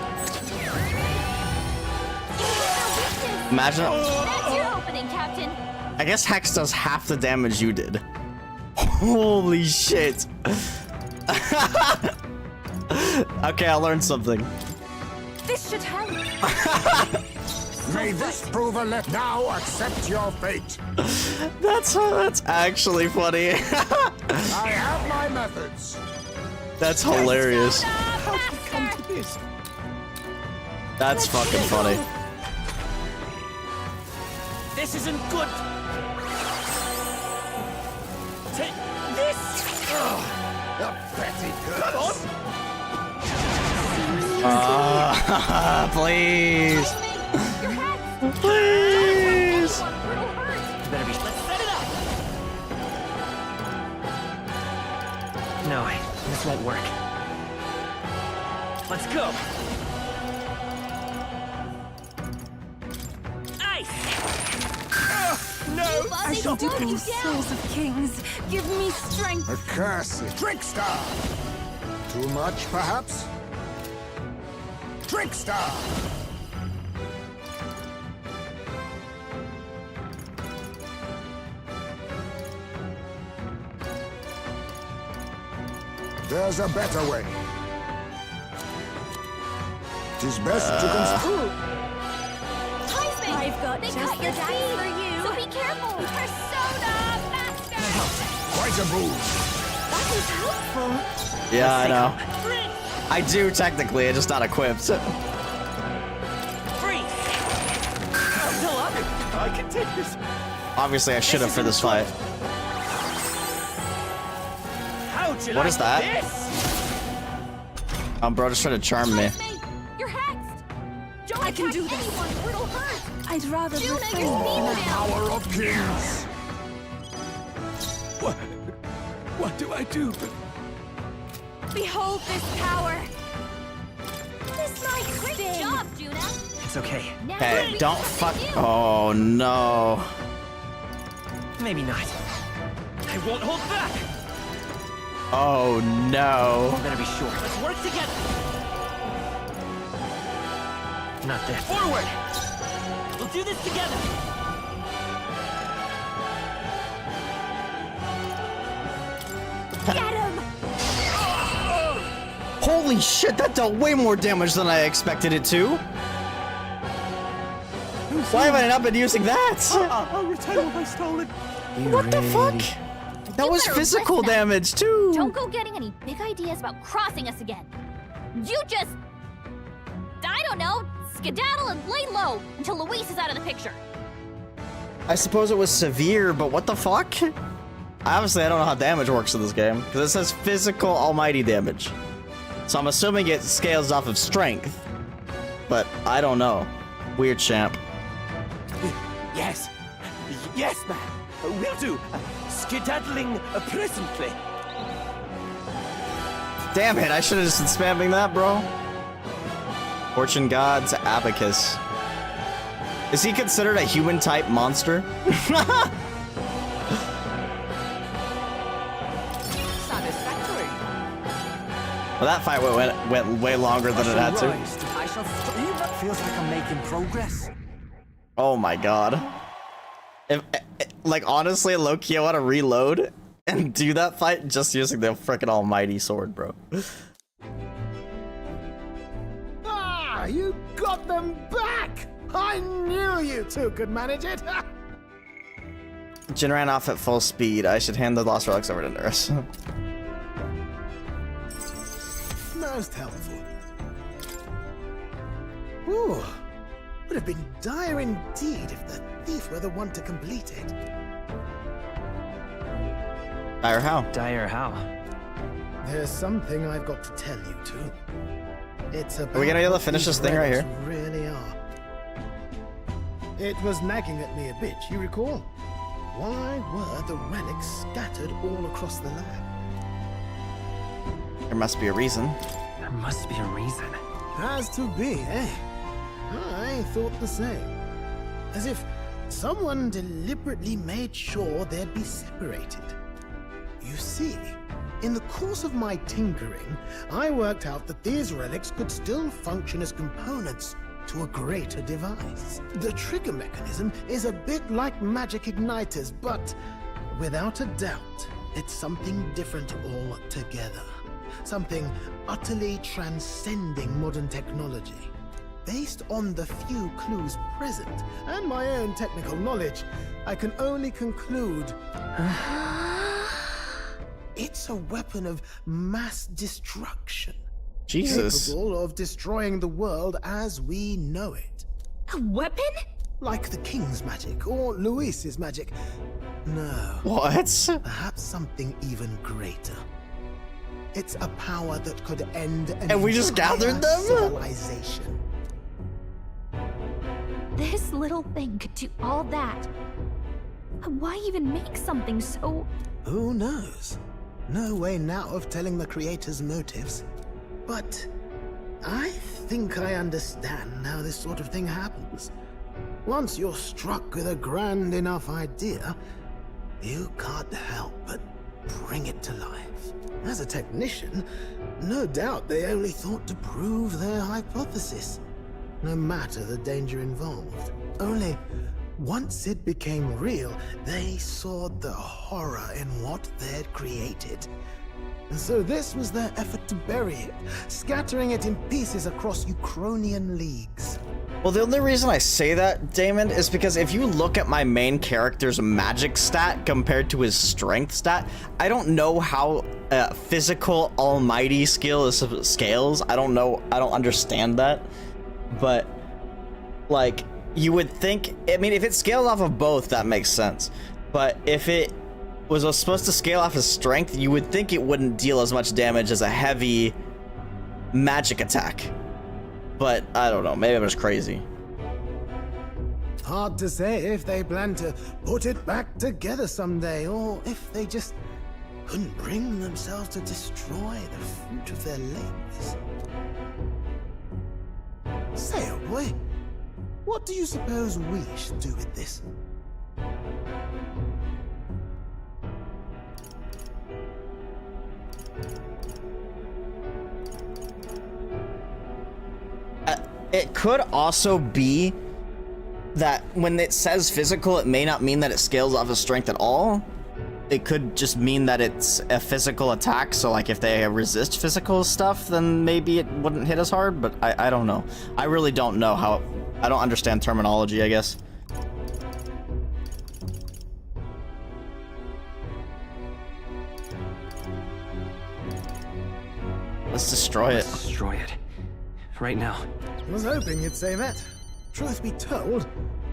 Imagine. That's your opening, Captain. I guess Hex does half the damage you did. Holy shit. Okay, I learned something. This should help. May this prove a let now accept your fate. That's actually funny. I have my methods. That's hilarious. How did it come to this? That's fucking funny. This isn't good. Take this. The petty curse. Please. Please. You better be. Let's set it up. No, this won't work. Let's go. Ice. No! I shall do the souls of kings. Give me strength. A curse, trickster. Too much, perhaps? Trickster. There's a better way. Tis best to construe. I've got just cut your the teeth for you. So be careful. Persona Master. Quite a move. That is helpful. Yeah, I know. I do technically, I'm just not equipped. Free. I can take this. Obviously, I should have for this fight. How'd you What like is that? this? Bro, just trying to charm me. You're hexed. Don't I can do attack this. anyone or it'll hurt. I'd rather Juna, refrain. you're Oh, speed power of kings. What do I do? Behold this power. This might great job, Juna. It's okay. Okay, don't fuck. Oh no. Maybe not. I won't hold back. Oh no. You better be sure. Let's work together. Not this. Forward. We'll do this together. Get him. Holy shit, that dealt way more damage than I expected it to. Why have I not been using that? I'll return what I've stolen. What the fuck? That was better physical listen. damage too. Don't go getting any big ideas about crossing us again. You just, I don't know, skedaddle and lay low until Luis is out of the picture. I suppose it was severe, but what the fuck? Obviously, I don't know how damage works in this game, because it says physical almighty damage. So I'm assuming it scales off of strength, but I don't know. Weird champ. Yes. Yes, man. Will do. Skedaddling presently. Damn it, I should have just been spamming that, bro. Fortune God's Abacus. Is he considered a human-type monster? Satisfactory. Well, that fight went way longer than it had to. I shall feels like I'm making progress. Oh my god. If, like, honestly, low-key, I want to reload and do that fight just using the freaking almighty sword, bro. Ah, you got them back! I knew you two could manage it! Jin ran off at full speed. I should hand the lost relics over to Nurse. Most helpful. Ooh, would have been dire indeed if the thief were the one to complete it. Dire how? Dire how? There's something I've got to tell you two. It's about Are we gonna be able to what finish these this thing right relics here? Really are. It was nagging at me a bit, you recall? Why were the relics scattered all across the lab? There must be a reason. There must be a reason. Has to be, eh? I thought the same. As if someone deliberately made sure they'd be separated. You see, in the course of my tinkering, I worked out that these relics could still function as components to a greater device. The trigger mechanism is a bit like magic igniters, but without a doubt, it's something different altogether. Something utterly transcending modern technology. Based on the few clues present and my own technical knowledge, I can only conclude it's a weapon of mass destruction. Jesus. Capable of destroying the world as we know it. A weapon? Like the King's magic or Luis's magic. No. What? Perhaps something even greater. It's a power that could end an And we just gathered them? civilization. This little thing could do all that. Why even make something so... Who knows? No way now of telling the creator's motives. But I think I understand how this sort of thing happens. Once you're struck with a grand enough idea, you can't help but bring it to life. As a technician, no doubt they only thought to prove their hypothesis, no matter the danger involved. Only once it became real, they saw the horror in what they'd created. And so this was their effort to bury it, scattering it in pieces across Ukrainian leagues. Well, the only reason I say that, Damon, is because if you look at my main character's magic stat compared to his strength stat, I don't know how physical almighty scales. I don't know. I don't understand that. But, like, you would think, I mean, if it scales off of both, that makes sense. But if it was supposed to scale off his strength, you would think it wouldn't deal as much damage as a heavy magic attack. But I don't know, maybe I'm just crazy. Hard to say if they plan to put it back together someday, or if they just couldn't bring themselves to destroy the fruit of their labors. Say, old boy, what do you suppose we should do with this? It could also be that when it says physical, it may not mean that it scales off of strength at all. It could just mean that it's a physical attack, so like if they resist physical stuff, then maybe it wouldn't hit as hard, but I don't know. I really don't know how, I don't understand terminology, I guess. Let's destroy it. Let's destroy it. Right now. I was hoping you'd say that. Truth be told,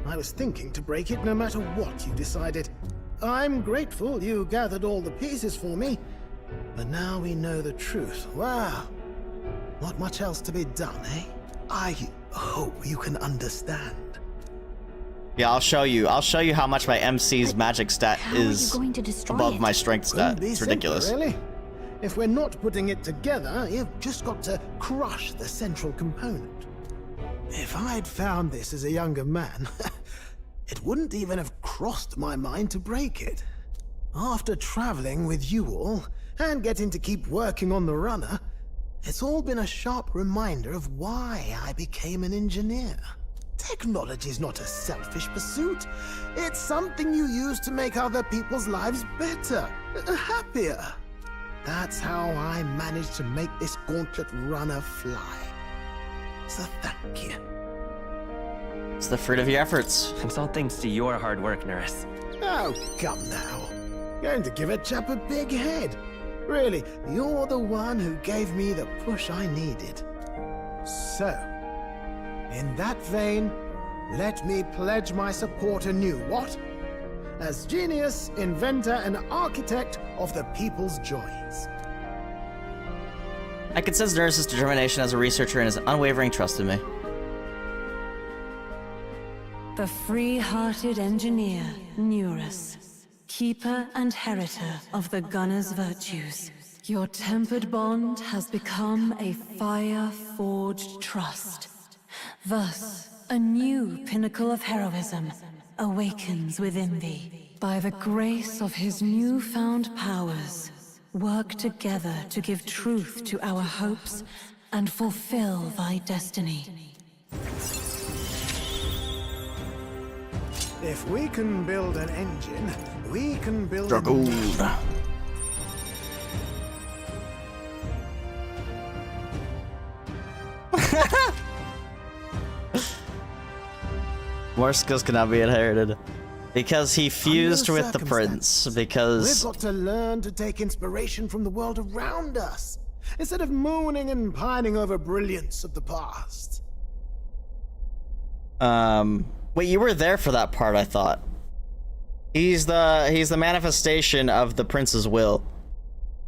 I was thinking to break it no matter what you decided. I'm grateful you gathered all the pieces for me, but now we know the truth. Wow. Not much else to be done, eh? I hope you can understand. Yeah, I'll show you. I'll show you how much my MC's magic stat is above my strength stat. It's ridiculous. Simple, really? If we're not putting it together, you've just got to crush the central component. If I'd found this as a younger man, it wouldn't even have crossed my mind to break it. After traveling with you all, and getting to keep working on the runner, it's all been a sharp reminder of why I became an engineer. Technology's not a selfish pursuit. It's something you use to make other people's lives better, happier. That's how I managed to make this gauntlet runner fly. So thank you. It's the fruit of your efforts. It's all thanks to your hard work, Nurse. Oh, come now. Going to give a chap a big head. Really, you're the one who gave me the push I needed. So, in that vein, let me pledge my support anew, what? As genius, inventor, and architect of the people's joys. I can sense Nurse's determination as a researcher and his unwavering trust in me. The free-hearted engineer, Neurus, keeper and heritor of the gunner's virtues. Your tempered bond has become a fire-forged trust. Thus, a new pinnacle of heroism awakens within thee. By the grace of his newfound powers, work together to give truth to our hopes and fulfill thy destiny. If we can build an engine, we can build a Struggled. nation. More skills cannot be inherited. Because he fused Under with the prince. Because we've got to learn to take inspiration from the world around us, instead of mooning and pining over brilliance of the past. wait, you were there for that part, I thought. He's the manifestation of the prince's will.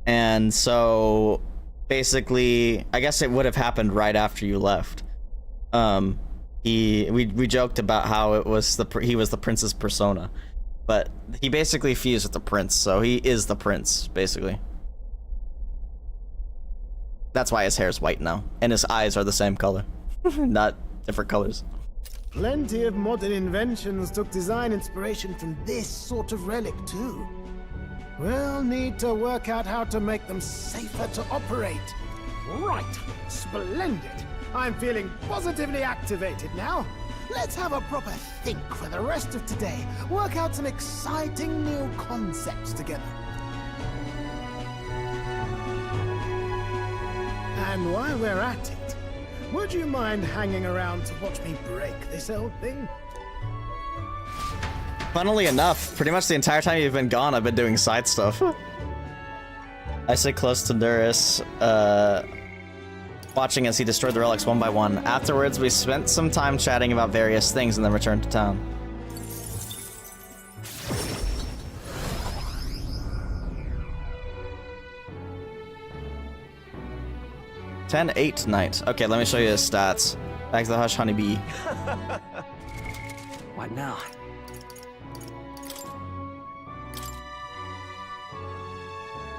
And so basically, I guess it would have happened right after you left. We joked about how it was he was the prince's persona, but he basically fused with the prince, so he is the prince basically. That's why his hair's white now, and his eyes are the same color, not different colors. Plenty of modern inventions took design inspiration from this sort of relic too. We'll need to work out how to make them safer to operate. Right, splendid. I'm feeling positively activated now. Let's have a proper think for the rest of today. Work out some exciting new concepts together. And while we're at it, would you mind hanging around to watch me break this old thing? Funnily enough, pretty much the entire time you've been gone, I've been doing side stuff. I sit close to Duris, watching as he destroyed the relics one by one. Afterwards, we spent some time chatting about various things and then returned to town. "10-8 tonight." Okay, let me show you his stats. Back to the Hush Honeybee. What now?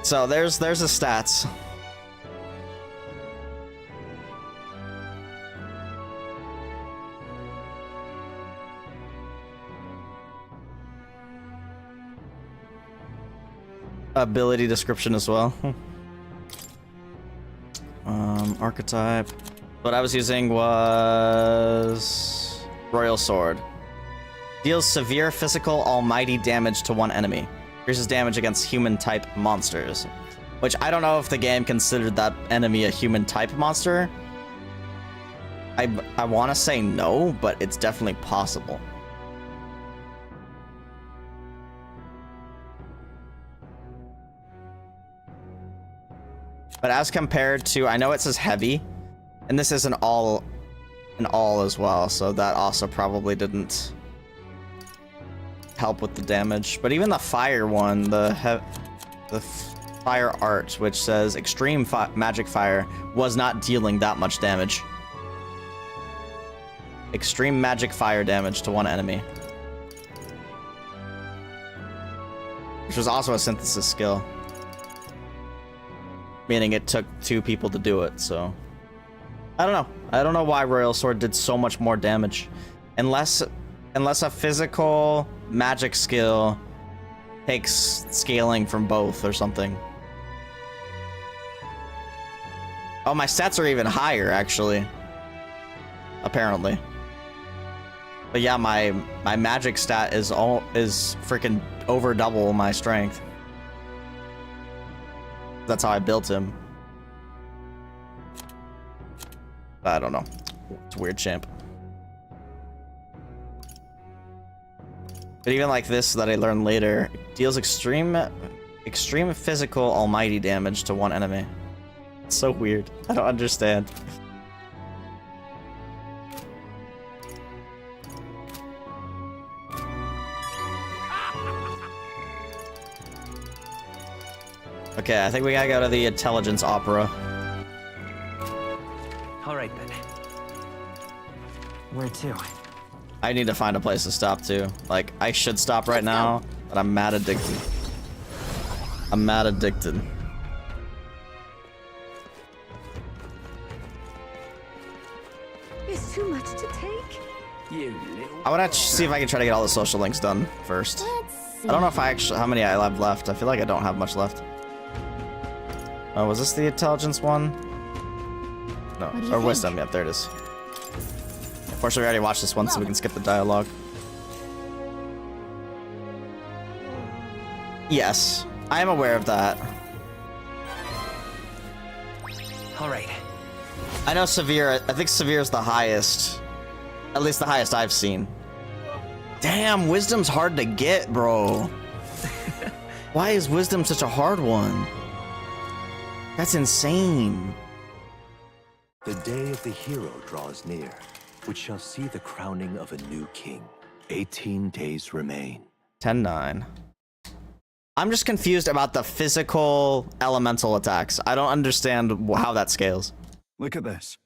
So there's his stats. Ability description as well. Archetype. What I was using was Royal Sword. Deals severe physical almighty damage to one enemy. Increases damage against human-type monsters. Which I don't know if the game considered that enemy a human-type monster. I want to say no, but it's definitely possible. But as compared to, I know it says heavy, and this is an all as well, so that also probably didn't help with the damage. But even the fire one, the fire art, which says extreme magic fire, was not dealing that much damage. Extreme magic fire damage to one enemy. Which was also a synthesis skill. Meaning it took 2 people to do it, so... I don't know. I don't know why Royal Sword did so much more damage. Unless a physical magic skill takes scaling from both or something. Oh, my stats are even higher, actually. Apparently. But yeah, my magic stat is freaking over double my strength. That's how I built him. I don't know. It's a weird champ. But even like this that I learned later, deals extreme physical almighty damage to one enemy. It's so weird. I don't understand. Okay, I think we gotta go to the intelligence opera. All right then. Where to? I need to find a place to stop too. Like, I should stop right now, but I'm mad addicted. I'm mad addicted. It's too much to take. You little... I wanna see if I can try to get all the social links done first. I don't know if I actually, how many I have left. I feel like I don't have much left. Oh, was this the intelligence one? No, or wisdom. Yep, there it is. Of course, we already watched this one, so we can skip the dialogue. Yes, I am aware of that. All right. I know Severe, I think Severe is the highest. At least the highest I've seen. Damn, Wisdom's hard to get, bro. Why is Wisdom such a hard one? That's insane. The day of the hero draws near, which shall see the crowning of a new king. 18 days remain. 10-9. I'm just confused about the physical elemental attacks. I don't understand how that scales. Look at this.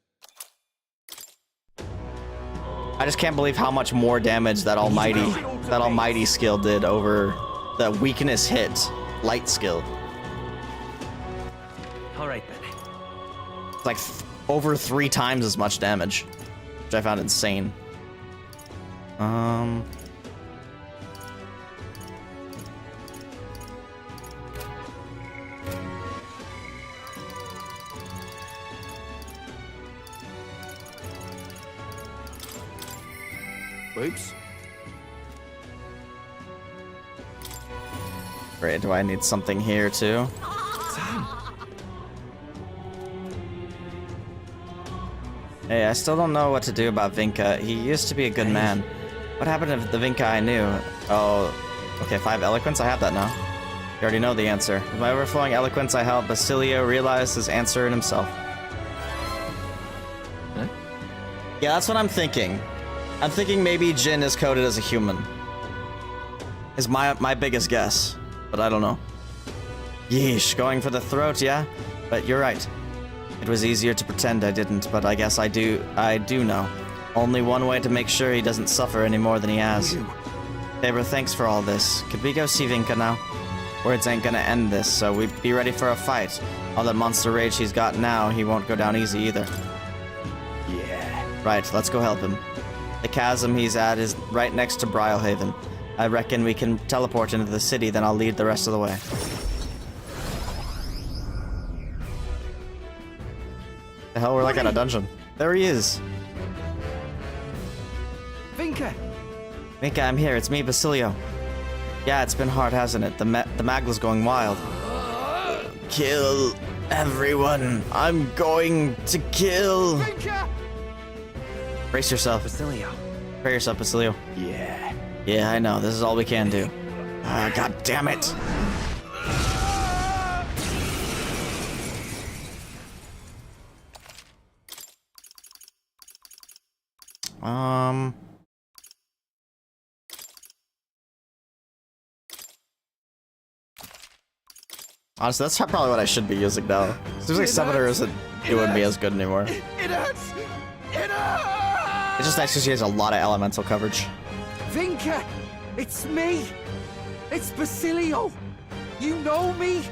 I just can't believe how much more damage that almighty skill did over the weakness hit light skill. All right then. It's like over 3 times as much damage, which I found insane. Oops. Great, do I need something here too? Hey, I still don't know what to do about Vinka. He used to be a good man. What happened to the Vinka I knew? Oh, okay, 5 eloquence? I have that now. You already know the answer. With my overflowing eloquence, I helped Basilio realize his answer in himself. Huh? Yeah, that's what I'm thinking. I'm thinking maybe Jin is coded as a human. Is my biggest guess, but I don't know. Yeesh, going for the throat, yeah? But you're right. It was easier to pretend I didn't, but I guess I do know. Only one way to make sure he doesn't suffer any more than he has. Tabor, thanks for all this. Could we go see Vinka now? Words ain't gonna end this, so we be ready for a fight. All that monster rage he's got now, he won't go down easy either. Yeah. Right, let's go help him. The chasm he's at is right next to Brylehaven. I reckon we can teleport into the city, then I'll lead the rest of the way. The hell, we're like in a dungeon. There he is. Vinka! Vinka, I'm here. It's me, Basilio. Yeah, it's been hard, hasn't it? The Magla's going wild. Kill everyone. I'm going to kill. Vinka! Brace yourself. Basilio. Prepare yourself, Basilio. Yeah. Yeah, I know. This is all we can do. God damn it. Honestly, that's probably what I should be using now. Seems like Summoner isn't doing me as good anymore. It hurts! It hurts! It's just nice because she has a lot of elemental coverage. Vinka! It's me! It's Basilio! You know me?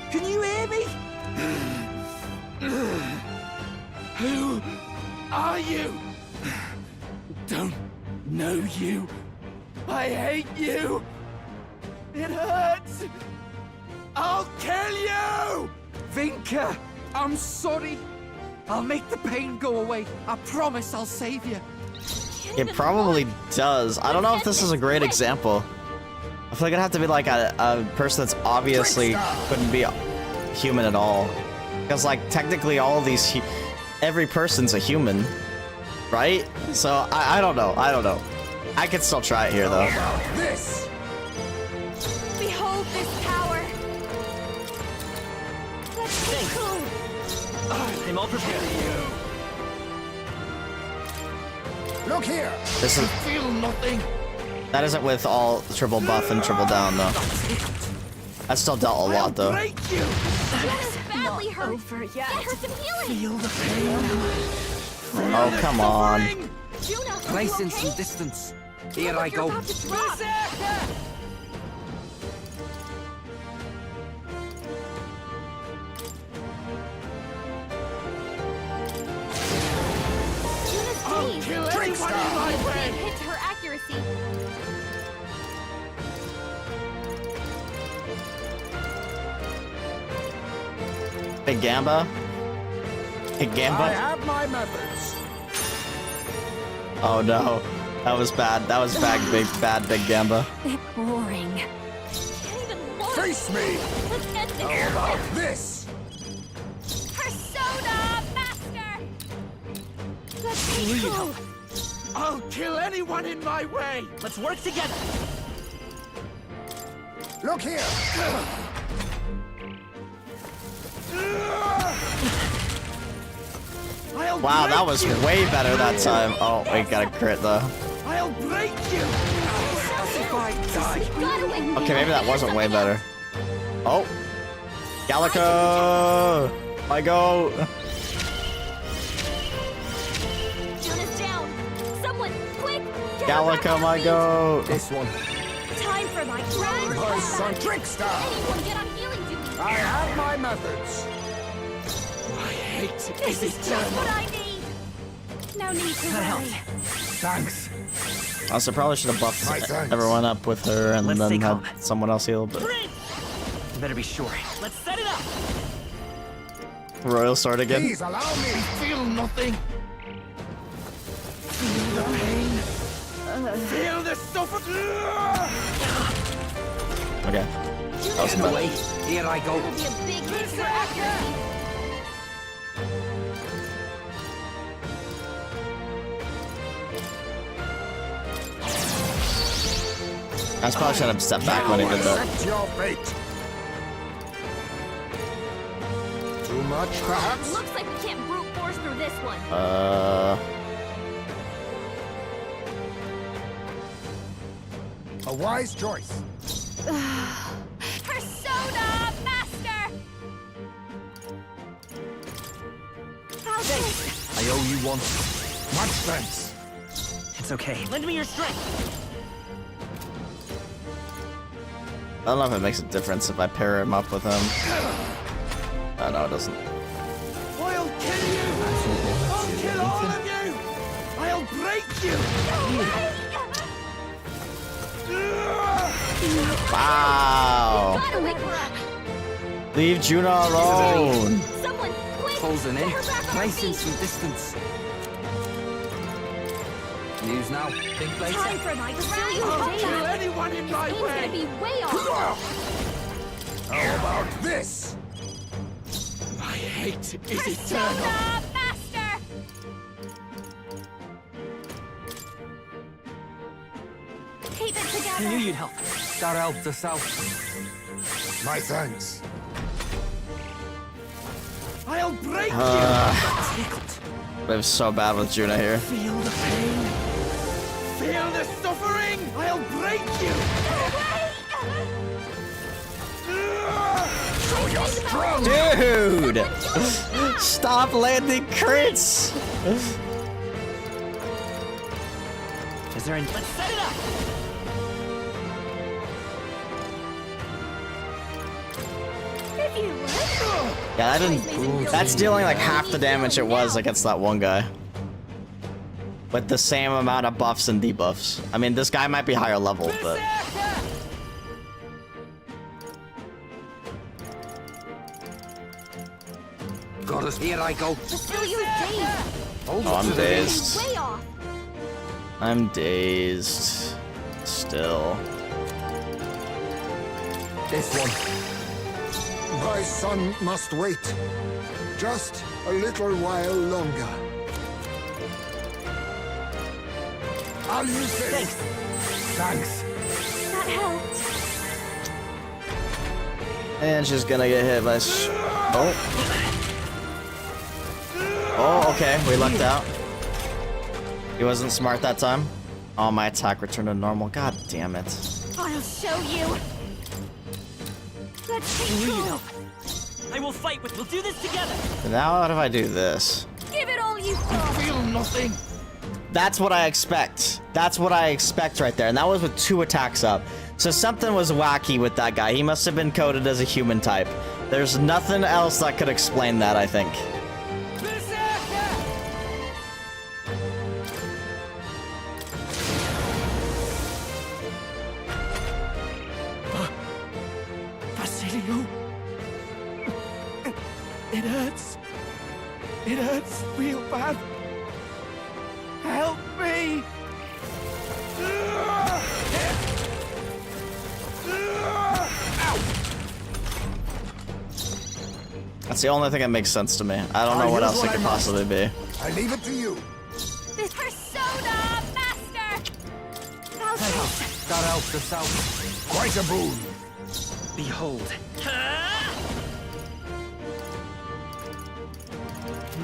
Can you hear me? Who are you? Don't know you. I hate you. It hurts. I'll kill you! Vinka! I'm sorry. I'll make the pain go away. I promise I'll save you. It probably does. I don't know if this is a great example. I feel like it'd have to be like a person that's obviously couldn't be human at all. Because like technically all of these, every person's a human, right? So I don't know. I don't know. I could still try it here though. This. Behold this power. Let's be cool. I'm all prepared. Look here. This is. Feel nothing. That isn't with all triple buff and triple down though. That still dealt a lot though. Badly hurt. Over yet. Get her some healing. Feel the pain. Oh, come on. Place in some distance. Here I go. Kill everyone in my way. Hit her accuracy. Big Gamba? Big Gamba? I have my methods. Oh no. That was bad. That was bad, big Gamba. Bit boring. Face me! Let's end this. How about this? Persona Master! Let's go. I'll kill anyone in my way! Let's work together. Look here! Wow, that was way better that time. Oh, we got a crit though. I'll break you! If I die... Okay, maybe that wasn't way better. Oh! Gallica! I go! Jonah's down. Someone, quick! Gallica, my go! This one. Time for my grand My son Trickster! Anyone get on healing duty? I have my methods. I hate This is just what I need. No need to worry. Thanks. Also, probably should have buffed My thanks. everyone up with her and Let's then stay had calm. someone else heal, but... You better be sure. Let's set it up. Royal Sword again? Please allow me. Feel nothing. Feel the pain. Feel the suffering. Okay. That was In the bad. way. Here I go. It'll be a big hit to your accuracy. I probably should have stepped back when he did that. Accept your fate. Too much, perhaps? Looks like we can't brute force through this one. A wise choice. Persona Master! How's this? I owe you one. Much thanks. It's okay. Lend me your strength. I don't know if it makes a difference if I pair him up with him. Oh, no, it doesn't. I'll kill you. I'll kill all of you. I'll break you. Wow! Gotta wake her up. Leave Juna alone! Someone, quick! Closing in. Get her back on her Pricing feet. some distance. News now. Think later. Time for my grand I'll kill comeback. anyone in This my game's gonna way. be way off. How about this? My hate is eternal. Persona Master! Keep it I together. knew you'd help. That helped us out. My thanks. I'll break It was so bad with Juna here. you. Feel the pain. Feel the suffering. I'll break you. Show you're strong. Dude! Stop landing crits! Is there any... Let's set it up. If you would. Yeah, that didn't... That's dealing like half the damage it was against that one guy. With the same amount of buffs and debuffs. I mean, this guy might be higher level, but... Got us. Here I go. Still you're dazed. Oh, I'm dazed. Way off. I'm dazed. Still. This one. My son must wait. Just a little while longer. I'll use this. Thanks. That helped. And she's gonna get hit by... Oh. Oh, okay. We lucked out. He wasn't smart that time. Oh, my attack returned to normal. God damn it. I'll show you. Let's take You control. help. I will fight with. We'll do this together. Now how do I do this? Give it all you've got. Feel nothing. That's what I expect. That's what I expect right there. And that was with 2 attacks up. So something was wacky with that guy. He must have been coded as a human type. There's nothing else that could explain that, I think. Basilio. It hurts. It hurts real bad. Help me! Ow! That's the only thing that makes sense to me. I don't know what else it could possibly be. I leave it to you. This persona master! That elf herself. Quite a boon. Behold.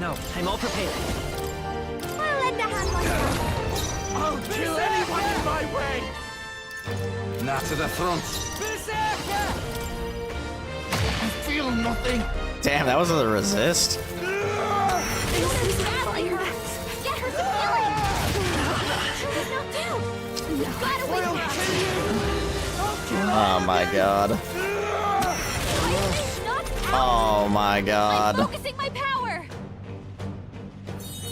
No, I'm all prepared. I'll lend a hand myself. I'll kill anyone in my way! Now to the front. I feel nothing. Damn, that was a resist. Get her to healing! She's knocked down! You've gotta wait for us! Oh my god. Oh my god. Focusing my power!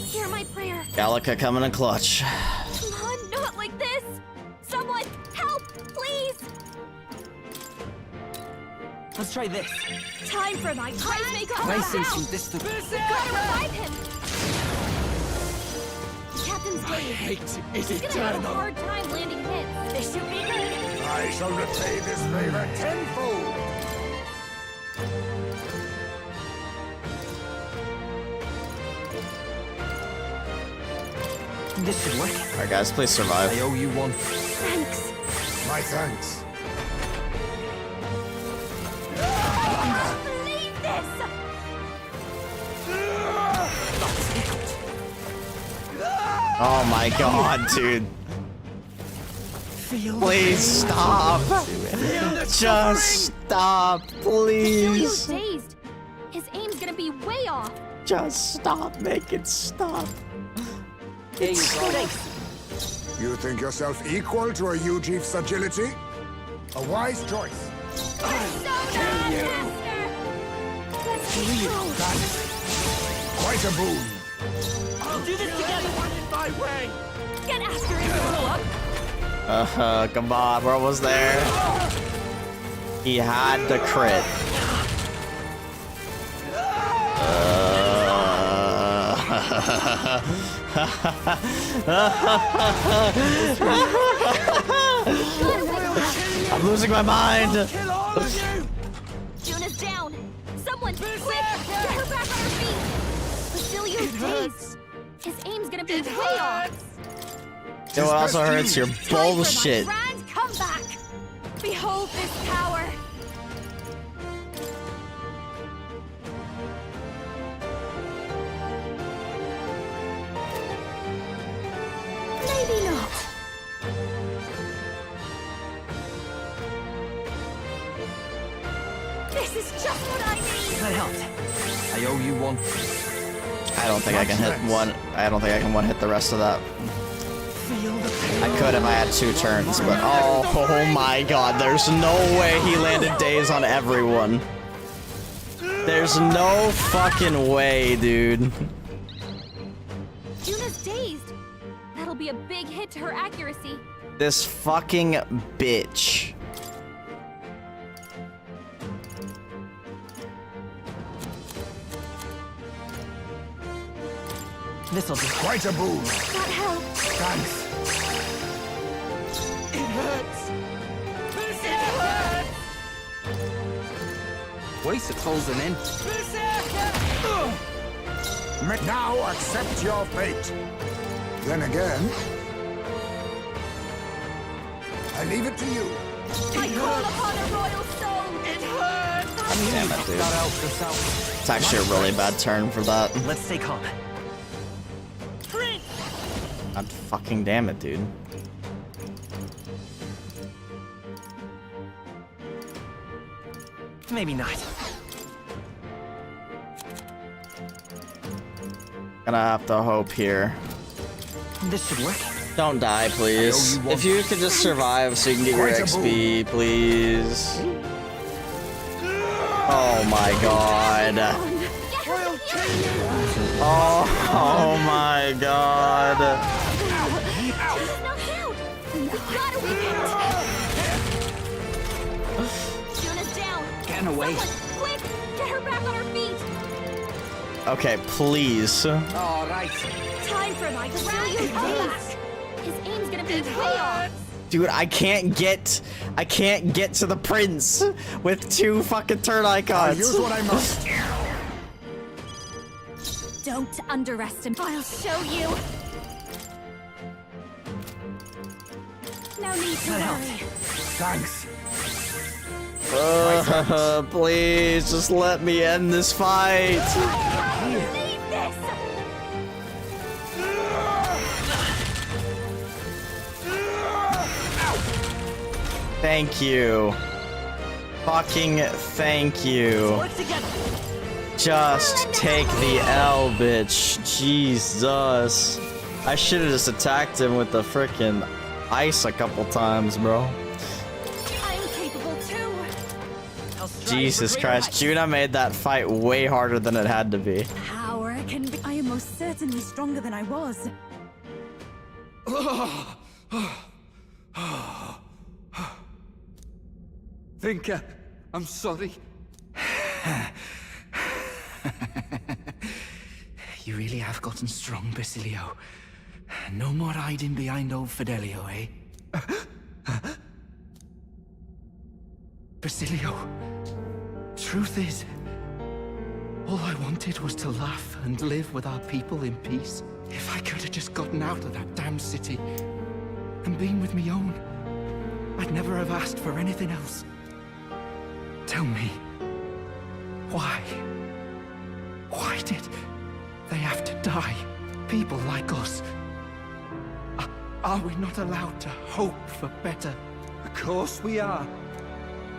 Hear my prayer. Gallica coming in clutch. Come on, not like this! Someone, help, please! Let's try this. Time for my prize may come Nice and out! some distant. We've gotta revive him! Captain's My Dave. hate is He's gonna have a eternal. hard time landing hits. This should be good. I shall repay this favor tenfold. This should work. Alright guys, please survive. I owe you one. Thanks. My thanks. I can't believe this! Oh my god, dude. Please stop. Just stop, please. You're dazed. His aim's gonna be way off. Just stop. Make it stop. There you go. You think yourself equal to a Ujief's agility? A wise choice. Quite a boon. I'll do this together. One in my way. Get after it, Philip. Come on, we're almost there. He had the crit. I'm losing my mind. Juna's down. Someone, quick, get her back on her feet. Basilia's dazed. His aim's gonna be way off. You know what also hurts? Your bullshit. Grand comeback. Behold this power. Maybe not. This is just what I need. That helped. I owe you one. I don't think I can hit one. I don't think I can one hit the rest of that. I could if I had 2 turns, but oh my god, there's no way he landed daze on everyone. There's no fucking way, dude. Juna's dazed. That'll be a big hit to her accuracy. This fucking bitch. This'll be quite a boon. That helped. Thanks. It hurts. It hurts. Waste of closing in. Now accept your fate. Then again, I leave it to you. I call upon a royal soul. It hurts. Damn it, dude. Got out yourself. It's actually a really bad turn for that. Let's stay calm. God fucking damn it, dude. Maybe not. Gonna have to hope here. This should work. Don't die, please. If you could just survive so you can get your XP, please. Oh my god. Oh my god. Juna's down. Getting away. Someone, quick, get her back on her feet. Okay, please. All right. Time for my grand comeback. His aim's gonna be way off. Dude, I can't get to the prince with 2 fucking turn icons. Here's what I must. Don't underestimate. I'll show you. No need to worry. Thanks. Please, just let me end this fight. Leave this. Thank you. Fucking thank you. Just take the L, bitch. Jesus. I should have just attacked him with the frickin' ice a couple times, bro. I'm capable too. Jesus Christ, Juna made that fight way harder than it had to be. Power can be. I am most certainly stronger than I was. Vinka, I'm sorry. You really have gotten strong, Basilio. No more hiding behind old Fidelio, eh? Basilio, truth is, all I wanted was to laugh and live with our people in peace. If I could have just gotten out of that damn city and been with me own, I'd never have asked for anything else. Tell me, why? Why did they have to die? People like us. Are we not allowed to hope for better? Of course we are.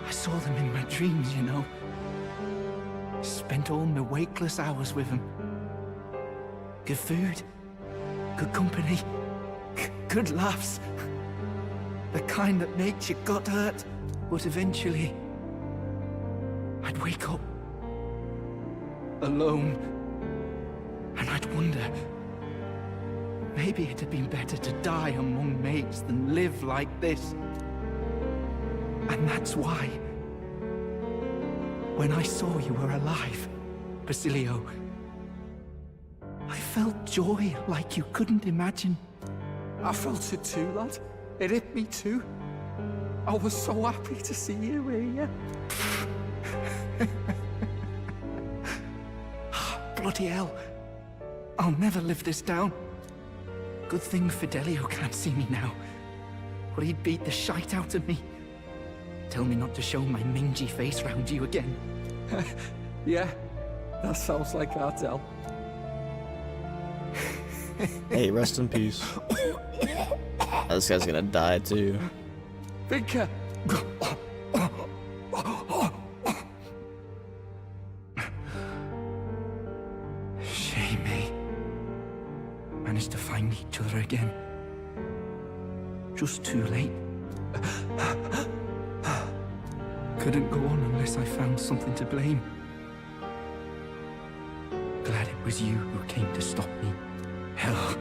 I saw them in my dreams, you know. Spent all my wakeless hours with them. Good food, good company, good laughs. The kind that makes you gut hurt. But eventually, I'd wake up alone, and I'd wonder, maybe it'd have been better to die among mates than live like this. And that's why, when I saw you were alive, Basilio, I felt joy like you couldn't imagine. I felt it too, lad. It hit me too. I was so happy to see you here. Bloody hell. I'll never live this down. Good thing Fidelio can't see me now, or he'd beat the shite out of me. Tell me not to show my mangy face round you again. Yeah, that sounds like Ardell. Hey, rest in peace. This guy's gonna die too. Vinka! Shame, eh? Managed to find each other again. Just too late. Couldn't go on unless I found something to blame. Glad it was you who came to stop me. Hell.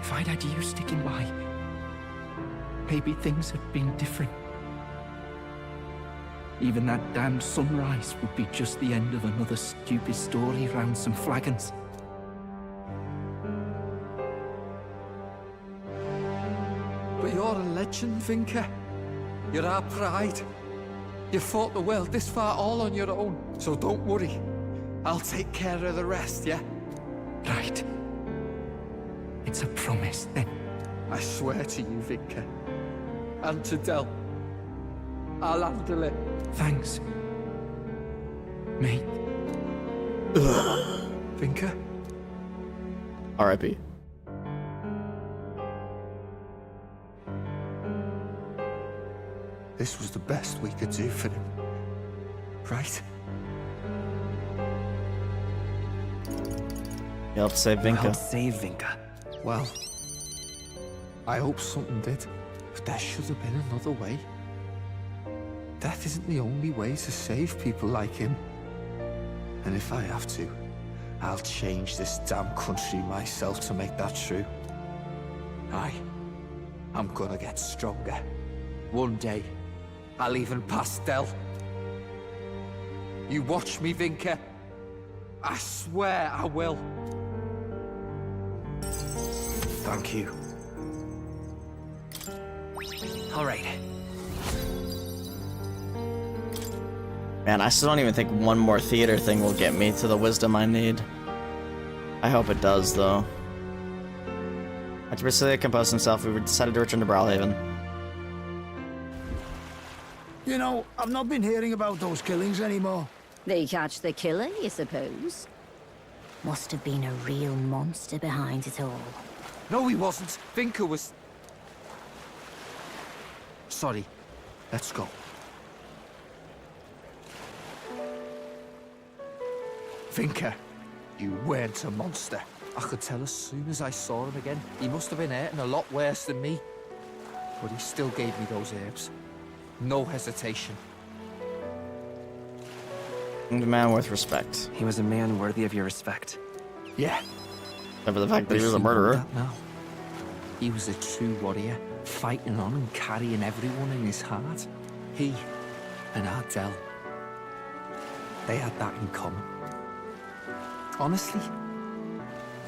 If I'd had you sticking by, maybe things had been different. Even that damned sunrise would be just the end of another stupid story round some flagons. But you're a legend, Vinka. You're our pride. You fought the world this far all on your own, so don't worry. I'll take care of the rest, yeah? Right. It's a promise, then. I swear to you, Vinka. And to Del. I'll handle it. Thanks, mate. Vinka? R.I.P. This was the best we could do for him. Right? You helped save Vinka. Help save Vinka. Well, I hope something did. But there should have been another way. Death isn't the only way to save people like him. And if I have to, I'll change this damn country myself to make that true. I'm gonna get stronger. One day, I'll even pass Del. You watch me, Vinka. I swear I will. Thank you. All right. Man, I still don't even think one more theater thing will get me to the wisdom I need. I hope it does, though. After Basilia composed himself, we decided to return to Brawlhaven. You know, I've not been hearing about those killings anymore. They catch the killer, you suppose? Must have been a real monster behind it all. No, he wasn't. Vinker was... Sorry. Let's go. Vinker, you weren't a monster. I could tell as soon as I saw him again. He must have been hurting a lot worse than me. But he still gave me those herbs. No hesitation. And a man worth respect. He was a man worthy of your respect. Yeah. Except for the fact that he was a murderer. No. He was a true warrior, fighting on and carrying everyone in his heart. He and Ardell, they had that in common. Honestly,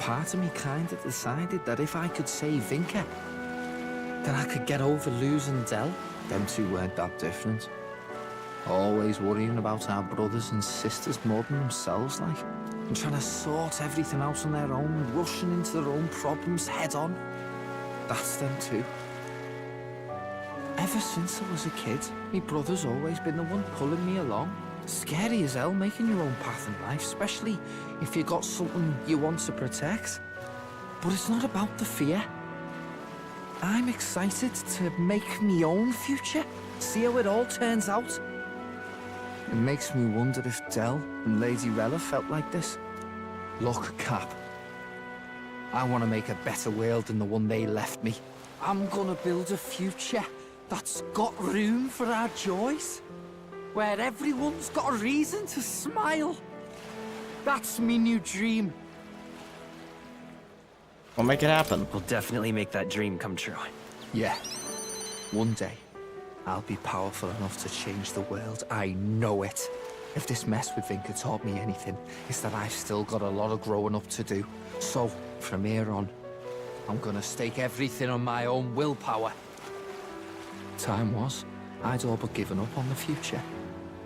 part of me kind of decided that if I could save Vinker, then I could get over losing Dell. Them two weren't that different. Always worrying about our brothers and sisters more than themselves, like. And trying to sort everything out on their own, rushing into their own problems head on. That's them too. Ever since I was a kid, my brother's always been the one pulling me along. Scary as hell making your own path in life, especially if you got something you want to protect. But it's not about the fear. I'm excited to make my own future, see how it all turns out. It makes me wonder if Dell and Lady Rella felt like this. Look, Cap. I want to make a better world than the one they left me. I'm gonna build a future that's got room for our joys. Where everyone's got a reason to smile. That's me new dream. We'll make it happen. We'll definitely make that dream come true. Yeah. One day, I'll be powerful enough to change the world. I know it. If this mess with Vinker taught me anything, it's that I've still got a lot of growing up to do. So, from here on, I'm gonna stake everything on my own willpower. Time was, I'd all but given up on the future.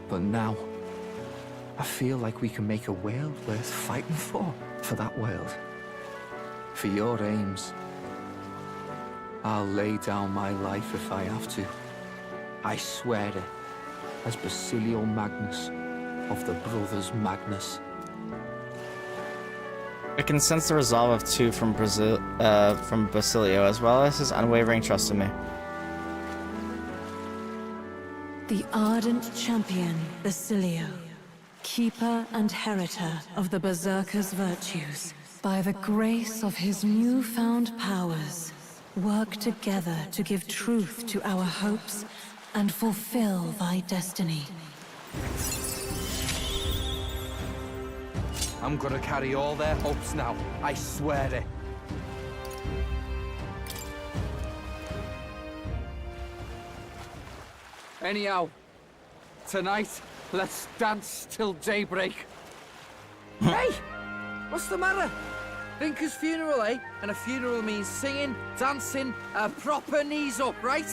But now, I feel like we can make a world worth fighting for that world. For your aims. I'll lay down my life if I have to. I swear it, as Basilio Magnus of the Brothers Magnus. I can sense the resolve of two from Basilio, as well as his unwavering trust in me. The ardent champion, Basilio, keeper and heritor of the Berserker's virtues, by the grace of his newfound powers, work together to give truth to our hopes and fulfill thy destiny. I'm gonna carry all their hopes now, I swear it. Anyhow, tonight, let's dance till daybreak. Hey! What's the matter? Vinker's funeral, eh? And a funeral means singing, dancing, a proper knees up, right?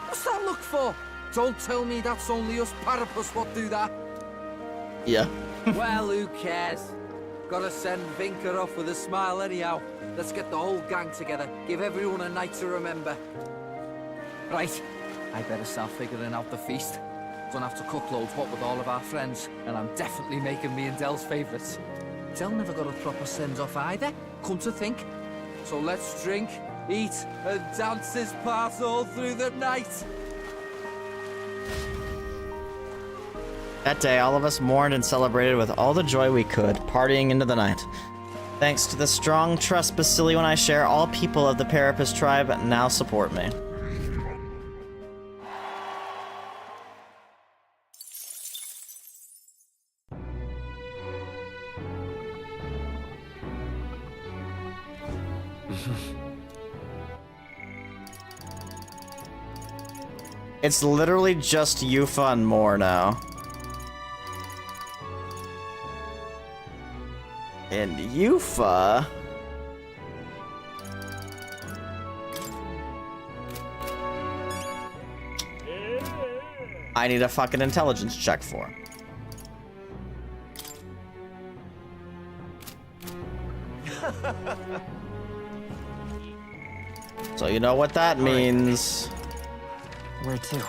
What's that look for? Don't tell me that's only us Parapus what do that. Yeah. Well, who cares? Gotta send Vinker off with a smile anyhow. Let's get the whole gang together. Give everyone a night to remember. Right. I better start figuring out the feast. Gonna have to cook loads what with all of our friends, and I'm definitely making me and Dell's favourites. Dell never got a proper send-off either, come to think. So let's drink, eat, and dance this part all through the night. That day, all of us mourned and celebrated with all the joy we could, partying into the night. Thanks to the strong trust Basilio and I share, all people of the Parapus tribe now support me. It's literally just Yufa and more now. And Yufa... I need a fucking intelligence check for. So you know what that means. Where to?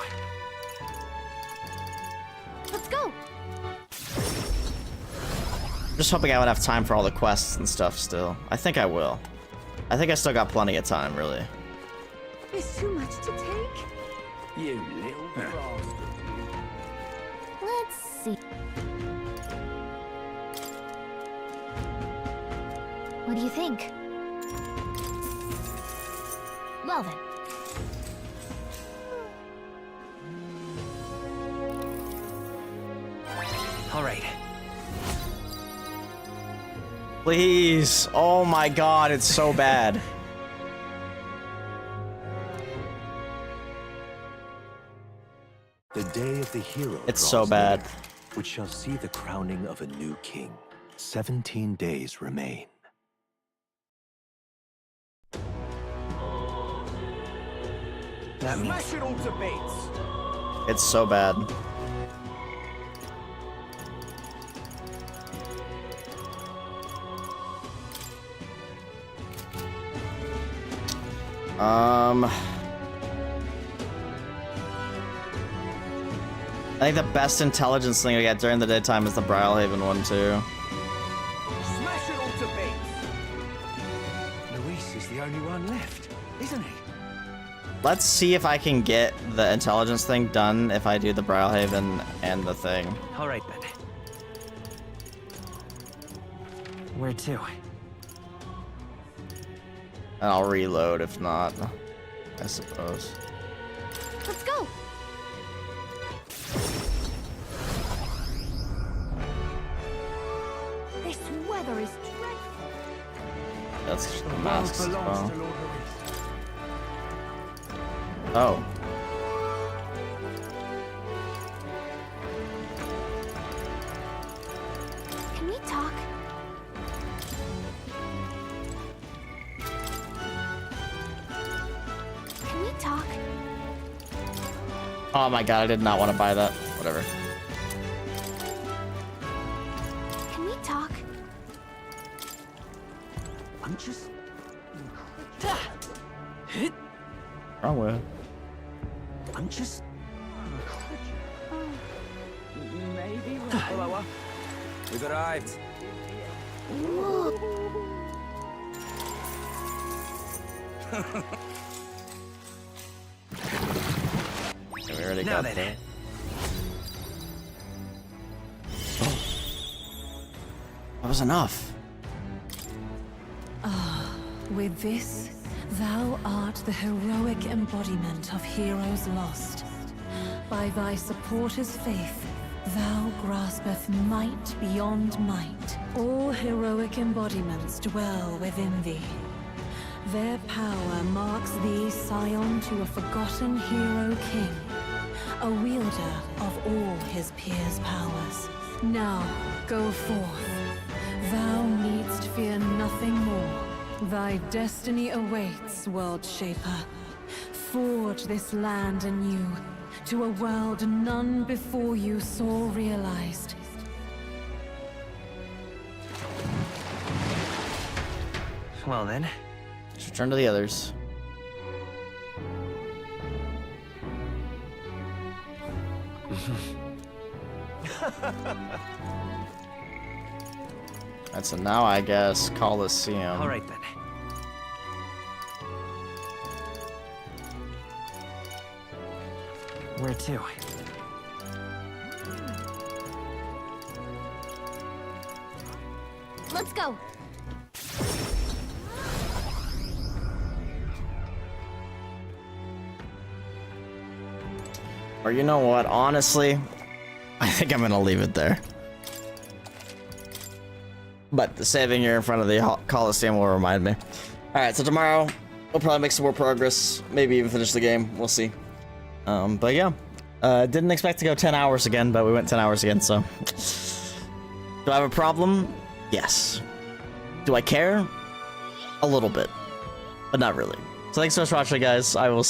Let's go. Just hoping I would have time for all the quests and stuff still. I think I will. I think I still got plenty of time, really. There's too much to take. You little bastard. Let's see. What do you think? Well then. All right. Please. Oh my god, it's so bad. The day of the hero It's draws so bad. near, which shall see the crowning of a new king. 17 days remain. That means Smash it all to bits. It's so bad. I think the best intelligence thing to get during the daytime is the Brylehaven one too. Smash it all to bits. Luis is the only one left, isn't he? Let's see if I can get the intelligence thing done if I do the Brylehaven and the thing. all right then. Where to? And I'll reload if not, I suppose. Let's go. This weather is dreadful. That's the The world masks as belongs well. to Lord Luis. Oh. Can we talk? Can we talk? Oh my god, I did not want to buy that. Whatever. Can we talk? I'm just... Wrong way. I'm just... Maybe lower. We've arrived. Okay, we already Now got then. that. That was enough. With this, thou art the heroic embodiment of heroes lost. By thy supporters' faith, thou graspeth might beyond might. All heroic embodiments dwell within thee. Their power marks thee scion to a forgotten hero king, a wielder of all his peers' powers. Now, go forth. Thou needst fear nothing more. Thy destiny awaits, World Shaper. Forge this land anew, to a world none before you saw realized. Well then. Let's return to the others. Alright, so now I guess Coliseum. All right then. Where to? Let's go. Or you know what, honestly, I think I'm gonna leave it there. But the saving here in front of the Coliseum will remind me. Alright, so tomorrow, we'll probably make some more progress. Maybe even finish the game, we'll see. But yeah, didn't expect to go 10 hours again, but we went 10 hours again, so. Do I have a problem? Yes. Do I care? A little bit, but not really. So thanks so much for watching, guys. I will see